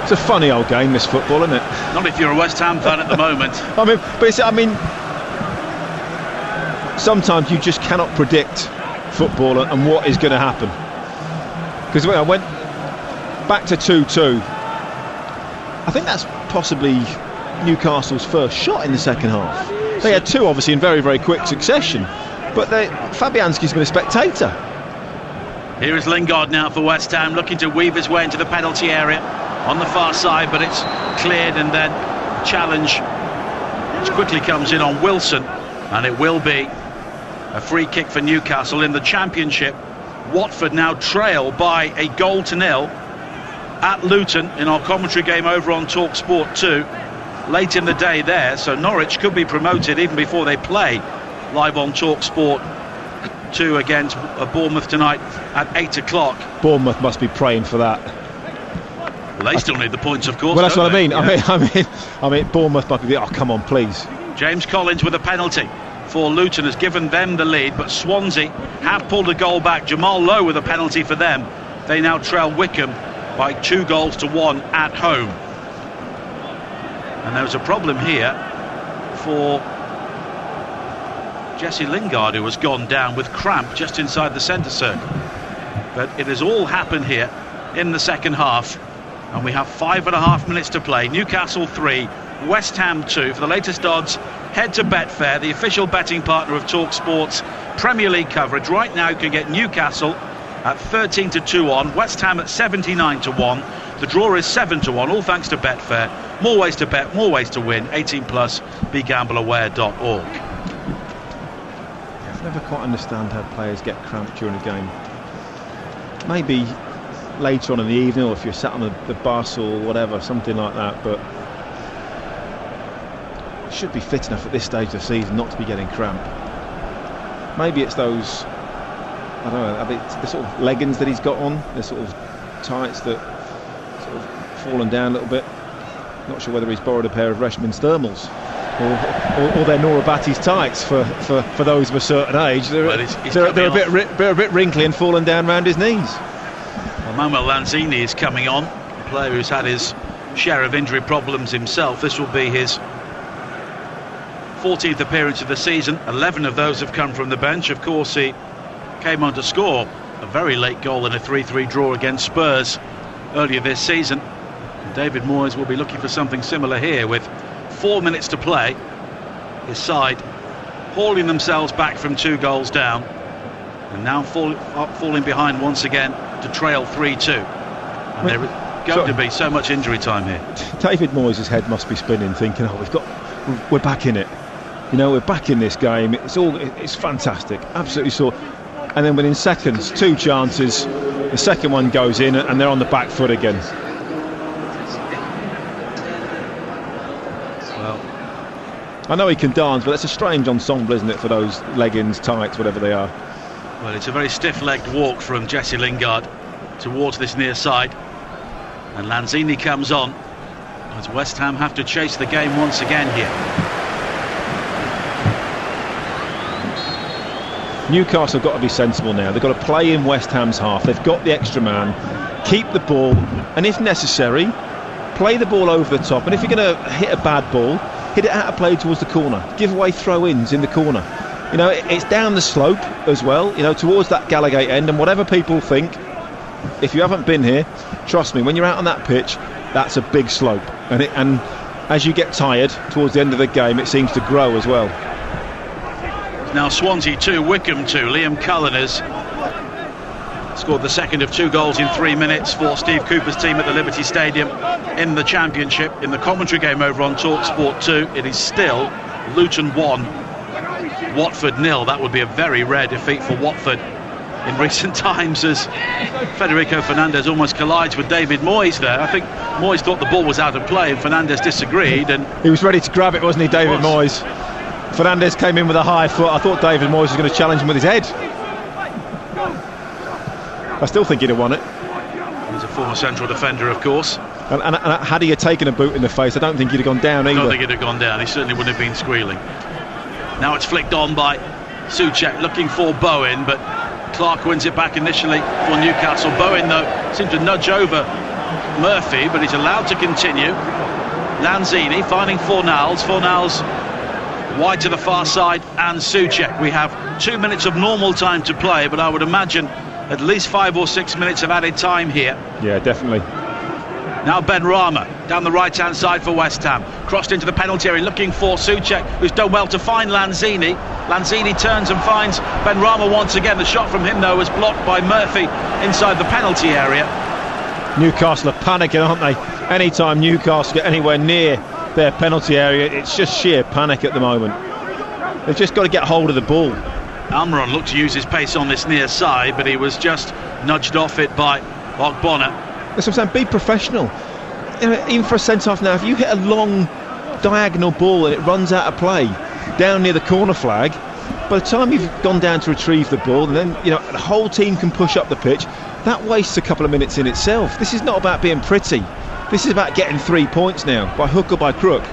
It's a funny old game, this football, isn't it? Not if you're a West Ham fan at the moment. Sometimes you just cannot predict football and what is going to happen. Because when I went back to 2-2, I think that's possibly Newcastle's first shot in the second half. They had two, obviously, in very, very quick succession. But Fabianski's been a spectator. Here is Lingard now for West Ham, looking to weave his way into the penalty area on the far side, but it's cleared, and then challenge which quickly comes in on Wilson, and it will be a free kick for Newcastle in the Championship. Watford now trail by a 1-0 at Luton in our commentary game over on TalkSport 2 late in the day there, so Norwich could be promoted even before they play live on TalkSport 2 against Bournemouth tonight at 8 o'clock. Bournemouth must be praying for that. Well, they still need the points, of course. Well, that's what they? I mean, Bournemouth must be. Oh, come on, please. James Collins with a penalty for Luton has given them the lead, but Swansea have pulled a goal back. Jamal Lowe with a penalty for them. They now trail Wickham by 2-1 at home. And there was a problem here for Jesse Lingard, who has gone down with cramp just inside the centre circle. But it has all happened here in the second half, and we have 5.5 minutes to play. Newcastle 3, West Ham 2. For the latest odds, head to Betfair, the official betting partner of TalkSport's Premier League coverage. Right now you can get Newcastle at 13-2 on, West Ham at 79-1. The draw is 7-1, all thanks to Betfair. More ways to bet, more ways to win. 18+, begambleaware.org. I never quite understand how players get cramped during a game. Maybe later on in the evening, or if you're sat on the bus or whatever, something like that, but should be fit enough at this stage of the season not to be getting cramp. Maybe it's those, I don't know, the sort of leggings that he's got on, the sort of tights that sort of fallen down a little bit. Not sure whether he's borrowed a pair of Reshman's thermals or they're Nora Batty's tights for those of a certain age. They're a bit wrinkly and fallen down around his knees. Well, Manuel Lanzini is coming on, a player who's had his share of injury problems himself. This will be his 14th appearance of the season. 11 of those have come from the bench. Of course, he came on to score a very late goal in a 3-3 draw against Spurs earlier this season. And David Moyes will be looking for something similar here with 4 minutes to play. His side hauling themselves back from 2 goals down, and now falling behind once again to trail 3-2. And there is going to be so much injury time here. David Moyes' head must be spinning, thinking, "Oh, we're back in it. You know, we're back in this game. It's fantastic, absolutely so." And then within seconds, 2 chances, the second one goes in, and they're on the back foot again. Well, I know he can dance, but that's a strange ensemble, isn't it, for those leggings, tights, whatever they are. Well, it's a very stiff-legged walk from Jesse Lingard towards this near side, and Lanzini comes on as West Ham have to chase the game once again here. Newcastle have got to be sensible now. They've got to play in West Ham's half. They've got the extra man, keep the ball, and if necessary, play the ball over the top. And if you're going to hit a bad ball, hit it out of play towards the corner. Give away throw-ins in the corner. You know, it's down the slope as well, you know, towards that Gallagate end. And whatever people think, if you haven't been here, trust me, when you're out on that pitch, that's a big slope. And as you get tired towards the end of the game, it seems to grow as well. Now Swansea 2, Wickham 2. Liam Cullen has scored the second of 2 goals in 3 minutes for Steve Cooper's team at the Liberty Stadium in the Championship. In the commentary game over on TalkSport 2, it is still Luton 1, Watford 0. That would be a very rare defeat for Watford in recent times, as Federico Fernandez almost collides with David Moyes there. I think Moyes thought the ball was out of play and Fernandez disagreed, and he was ready to grab it, wasn't he, David Moyes? Fernandez came in with a high foot. I thought David Moyes was going to challenge him with his head. I still think he'd have won it. He's a former central defender, of course. And had he taken a boot in the face, I don't think he'd have gone down either. I don't think he'd have gone down. He certainly wouldn't have been squealing. Now it's flicked on by Souček, looking for Bowen, but Clark wins it back initially for Newcastle. Bowen, though, seemed to nudge over Murphy, but he's allowed to continue. Lanzini finding Fornals. Fornals wide to the far side, and Souček. We have 2 minutes of normal time to play, but I would imagine at least 5 or 6 minutes of added time here. Yeah, definitely. Now Ben Rama down the right-hand side for West Ham. Crossed into the penalty area, looking for Souček, who's done well to find Lanzini. Lanzini turns and finds Ben Rama once again. The shot from him, though, was blocked by Murphy inside the penalty area. Newcastle are panicking, aren't they? Anytime Newcastle get anywhere near their penalty area, it's just sheer panic at the moment. They've just got to get hold of the ball. Almiron looked to use his pace on this near side, but he was just nudged off it by Ogbonna. That's what I'm saying, be professional. You know, even for a centre-half now, if you hit a long diagonal ball and it runs out of play down near the corner flag, by the time you've gone down to retrieve the ball, and then the whole team can push up the pitch, that wastes a couple of minutes in itself. This is not about being pretty. This is about getting 3 points now, by hook or by crook.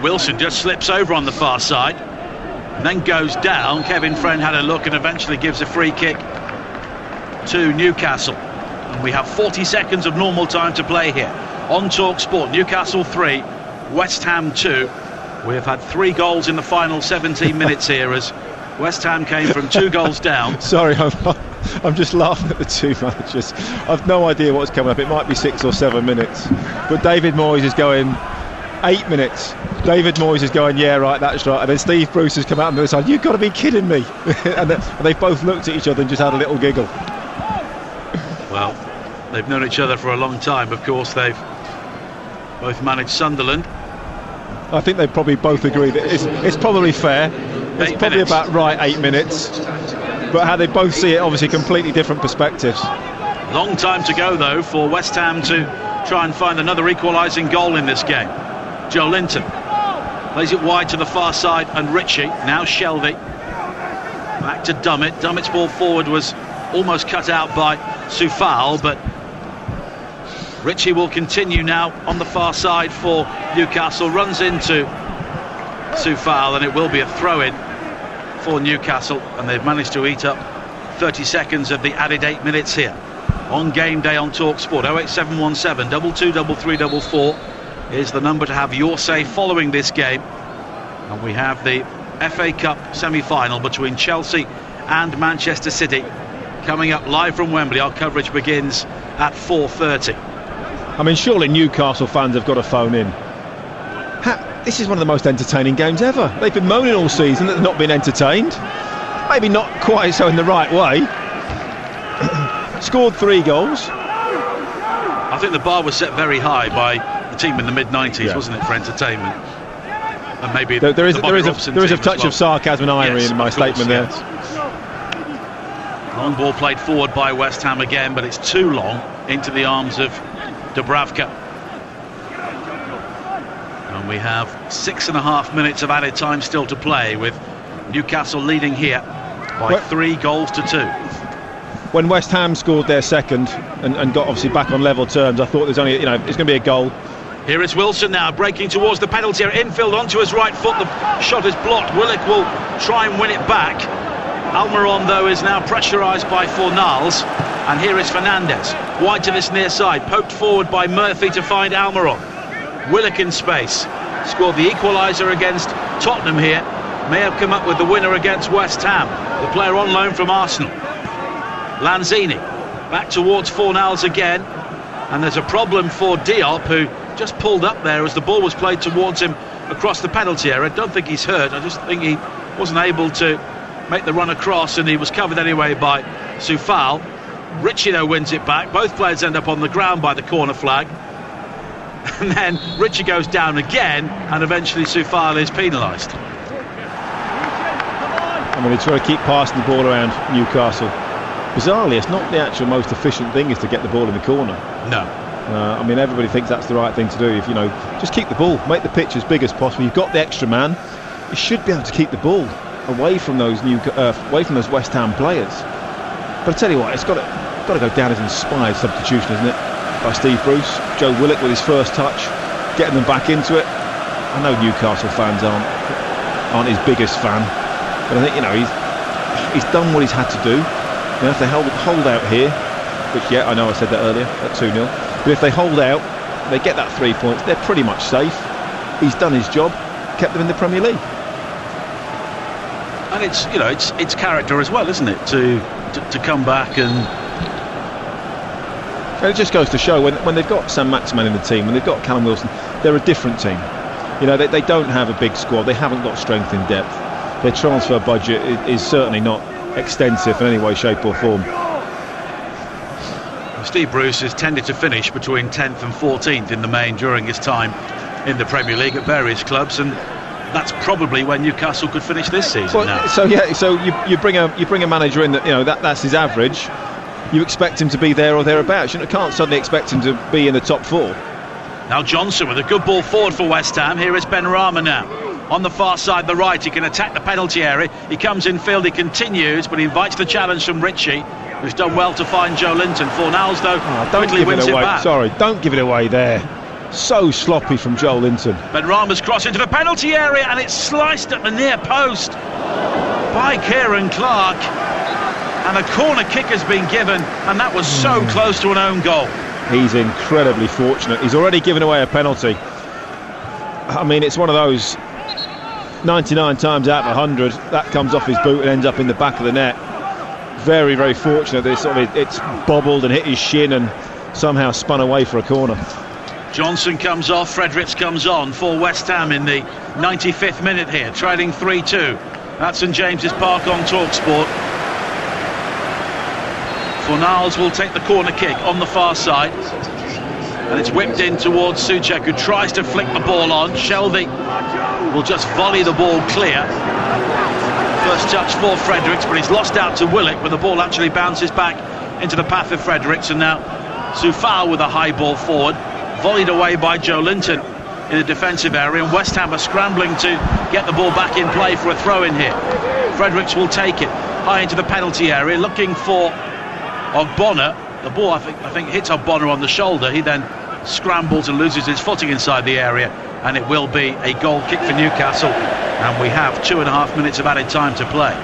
Wilson just slips over on the far side and then goes down. Kevin Friend had a look and eventually gives a free kick to Newcastle. And we have 40 seconds of normal time to play here on Talk Sport. Newcastle 3, West Ham 2. We have had 3 goals in the final 17 minutes here as West Ham came from 2 goals down. Sorry, I'm just laughing at the two managers. I've no idea what's coming up. It might be 6 or 7 minutes. But David Moyes is going 8 minutes. David Moyes is going, yeah, right, that's right. And then Steve Bruce has come out on the other side. You've got to be kidding me. And they've both looked at each other and just had a little giggle. Well, they've known each other for a long time. Of course, they've both managed Sunderland. I think they probably both agree that it's probably fair. It's probably about right, 8 minutes. But how they both see it, obviously completely different perspectives. Long time to go, though, for West Ham to try and find another equalising goal in this game. Joe Linton plays it wide to the far side, and Ritchie, now Shelvey. Back to Dummett. Dummett's ball forward was almost cut out by Soufal, but Ritchie will continue now on the far side for Newcastle. Runs into Soufal, and it will be a throw-in for Newcastle, and they've managed to eat up 30 seconds of the added 8 minutes here on Game Day on Talk Sport. 08717 223344 is the number to have your say following this game. And we have the FA Cup semi-final between Chelsea and Manchester City coming up live from Wembley. Our coverage begins at 4:30. I mean, surely Newcastle fans have got to phone in. This is one of the most entertaining games ever. They've been moaning all season that they've not been entertained. Maybe not quite so in the right way. Scored 3 goals. I think the bar was set very high by the team in the mid-90s, wasn't it, for entertainment? And maybe there is a touch of sarcasm and irony in my statement there. Long ball played forward by West Ham again, but it's too long into the arms of Dubravka. And we have 6.5 minutes of added time still to play, with Newcastle leading here by 3 goals to 2. When West Ham scored their second and got obviously back on level terms, I thought there's only, it's going to be a goal. Here is Wilson now breaking towards the penalty area, infield onto his right foot. The shot is blocked. Willock will try and win it back. Almiron, though, is now pressurised by Fornals, and here is Fernandez wide to this near side, poked forward by Murphy to find Almiron. Willock in space, scored the equaliser against Tottenham here, may have come up with the winner against West Ham, the player on loan from Arsenal. Lanzini back towards Fornals again, and there's a problem for Diop, who just pulled up there as the ball was played towards him across the penalty area. I don't think he's hurt, I just think he wasn't able to make the run across, and he was covered anyway by Soufal. Ritchie, though, wins it back. Both players end up on the ground by the corner flag, and then Ritchie goes down again, and eventually Soufal is penalised. I mean, they try to keep passing the ball around Newcastle. Bizarrely, it's not the actual most efficient thing is to get the ball in the corner. No. I mean, everybody thinks that's the right thing to do. If just keep the ball, make the pitch as big as possible. You've got the extra man. You should be able to keep the ball away from those West Ham players. But I tell you what, it's got to go down as an inspired substitution, isn't it? By Steve Bruce. Joe Willock with his first touch, getting them back into it. I know Newcastle fans aren't his biggest fan, but I think he's done what he's had to do. They have to hold out here, which I know I said that earlier at 2-0. But if they hold out, they get that 3 points, they're pretty much safe. He's done his job, kept them in the Premier League. And it's character as well, isn't it, to come back and it just goes to show when they've got Sam Maximan in the team, when they've got Callum Wilson, they're a different team. They don't have a big squad, they haven't got strength in depth. Their transfer budget is certainly not extensive in any way, shape or form. Steve Bruce has tended to finish between 10th and 14th in the main during his time in the Premier League at various clubs, and that's probably where Newcastle could finish this season now. So you bring a manager in that's his average. You expect him to be there or thereabouts. You can't suddenly expect him to be in the top 4. Now Johnson with a good ball forward for West Ham. Here is Ben Rama now. On the far side, the right, he can attack the penalty area. He comes in field, he continues, but he invites the challenge from Ritchie, who's done well to find Joe Linton. Fornals, though, quickly wins it back. Sorry, don't give it away there. So sloppy from Joe Linton. Ben Rama's cross into the penalty area, and it's sliced at the near post by Kieran Clark. And a corner kick has been given, and that was so close to an own goal. He's incredibly fortunate. He's already given away a penalty. I mean, it's one of those 99 times out of 100 that comes off his boot and ends up in the back of the net. Very, very fortunate that it's bobbled and hit his shin and somehow spun away for a corner. Johnson comes off, Fredericks comes on for West Ham in the 95th minute here, trailing 3-2 at St James's Park on TalkSport. Fornals will take the corner kick on the far side, and it's whipped in towards Souček, who tries to flick the ball on. Shelvey will just volley the ball clear. First touch for Fredericks, but he's lost out to Willock, where the ball actually bounces back into the path of Fredericks, and now Soufal with a high ball forward, volleyed away by Joe Linton in the defensive area, and West Ham are scrambling to get the ball back in play for a throw-in here. Fredericks will take it high into the penalty area, looking for Ogbonna. The ball, I think hits Ogbonna on the shoulder. He then scrambles and loses his footing inside the area, and it will be a goal kick for Newcastle, and we have 2.5 minutes of added time to play.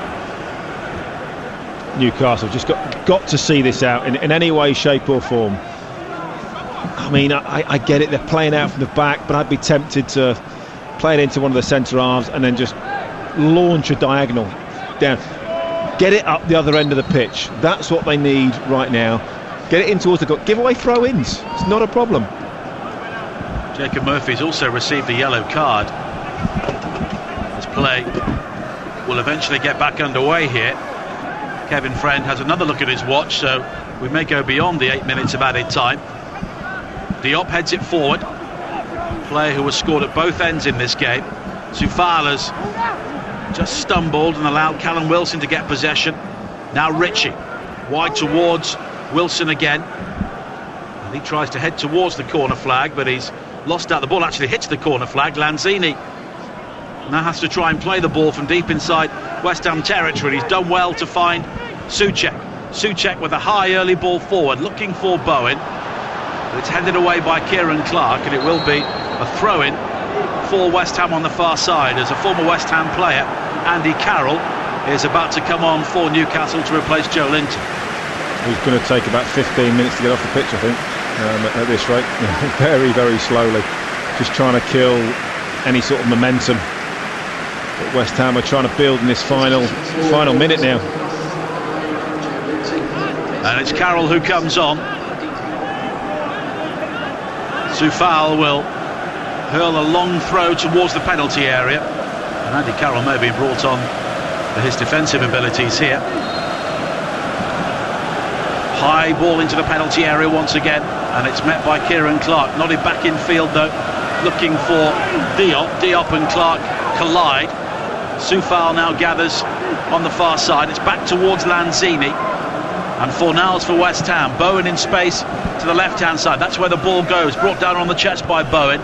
Newcastle just got to see this out in any way, shape or form. I mean, I get it, they're playing out from the back, but I'd be tempted to play it into one of the centre halves and then just launch a diagonal down. Get it up the other end of the pitch. That's what they need right now. Get it in towards the goal. Give away throw-ins. It's not a problem. Jacob Murphy's also received a yellow card. This play will eventually get back underway here. Kevin Friend has another look at his watch, so we may go beyond the 8 minutes of added time. Diop heads it forward. Player who has scored at both ends in this game. Soufal has just stumbled and allowed Callum Wilson to get possession. Now Ritchie wide towards Wilson again, and he tries to head towards the corner flag, but he's lost out. The ball actually hits the corner flag. Lanzini now has to try and play the ball from deep inside West Ham territory. He's done well to find Souček. Souček with a high early ball forward, looking for Bowen, but it's headed away by Kieran Clark, and it will be a throw-in for West Ham on the far side, as a former West Ham player, Andy Carroll, is about to come on for Newcastle to replace Joe Linton. He's going to take about 15 minutes to get off the pitch, I think, at this rate. Very, very slowly, just trying to kill any sort of momentum that West Ham are trying to build in this final minute now. And it's Carroll who comes on. Soufal will hurl a long throw towards the penalty area, and Andy Carroll may be brought on for his defensive abilities here. High ball into the penalty area once again, and it's met by Kieran Clark. Nodded back in field though, looking for Diop. Diop and Clark collide. Soufal now gathers on the far side. It's back towards Lanzini, and Fornals for West Ham. Bowen in space to the left-hand side. That's where the ball goes. Brought down on the chest by Bowen,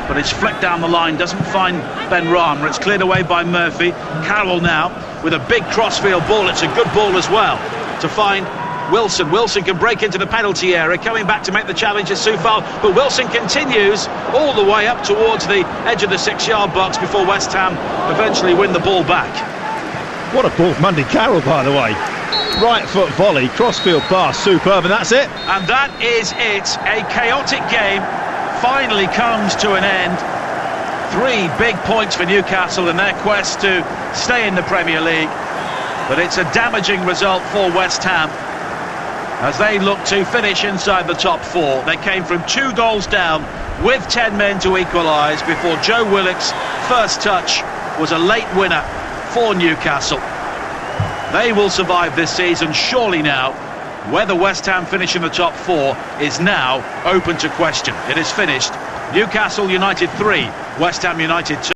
but it's flicked down the line. Doesn't find Ben Rama. It's cleared away by Murphy. Carroll now with a big crossfield ball. It's a good ball as well to find Wilson. Wilson can break into the penalty area. Coming back to make the challenge is Soufal, but Wilson continues all the way up towards the edge of the 6-yard box before West Ham eventually win the ball back. What a ball from Andy Carroll, by the way. Right foot volley, crossfield pass, superb, and that's it. And that is it. A chaotic game finally comes to an end. 3 big points for Newcastle in their quest to stay in the Premier League. But it's a damaging result for West Ham as they look to finish inside the top 4. They came from 2 goals down with 10 men to equalise before Joe Willock's first touch was a late winner for Newcastle. They will survive this season surely now. Whether West Ham finish in the top 4 is now open to question. It is finished. Newcastle United 3, West Ham United 2.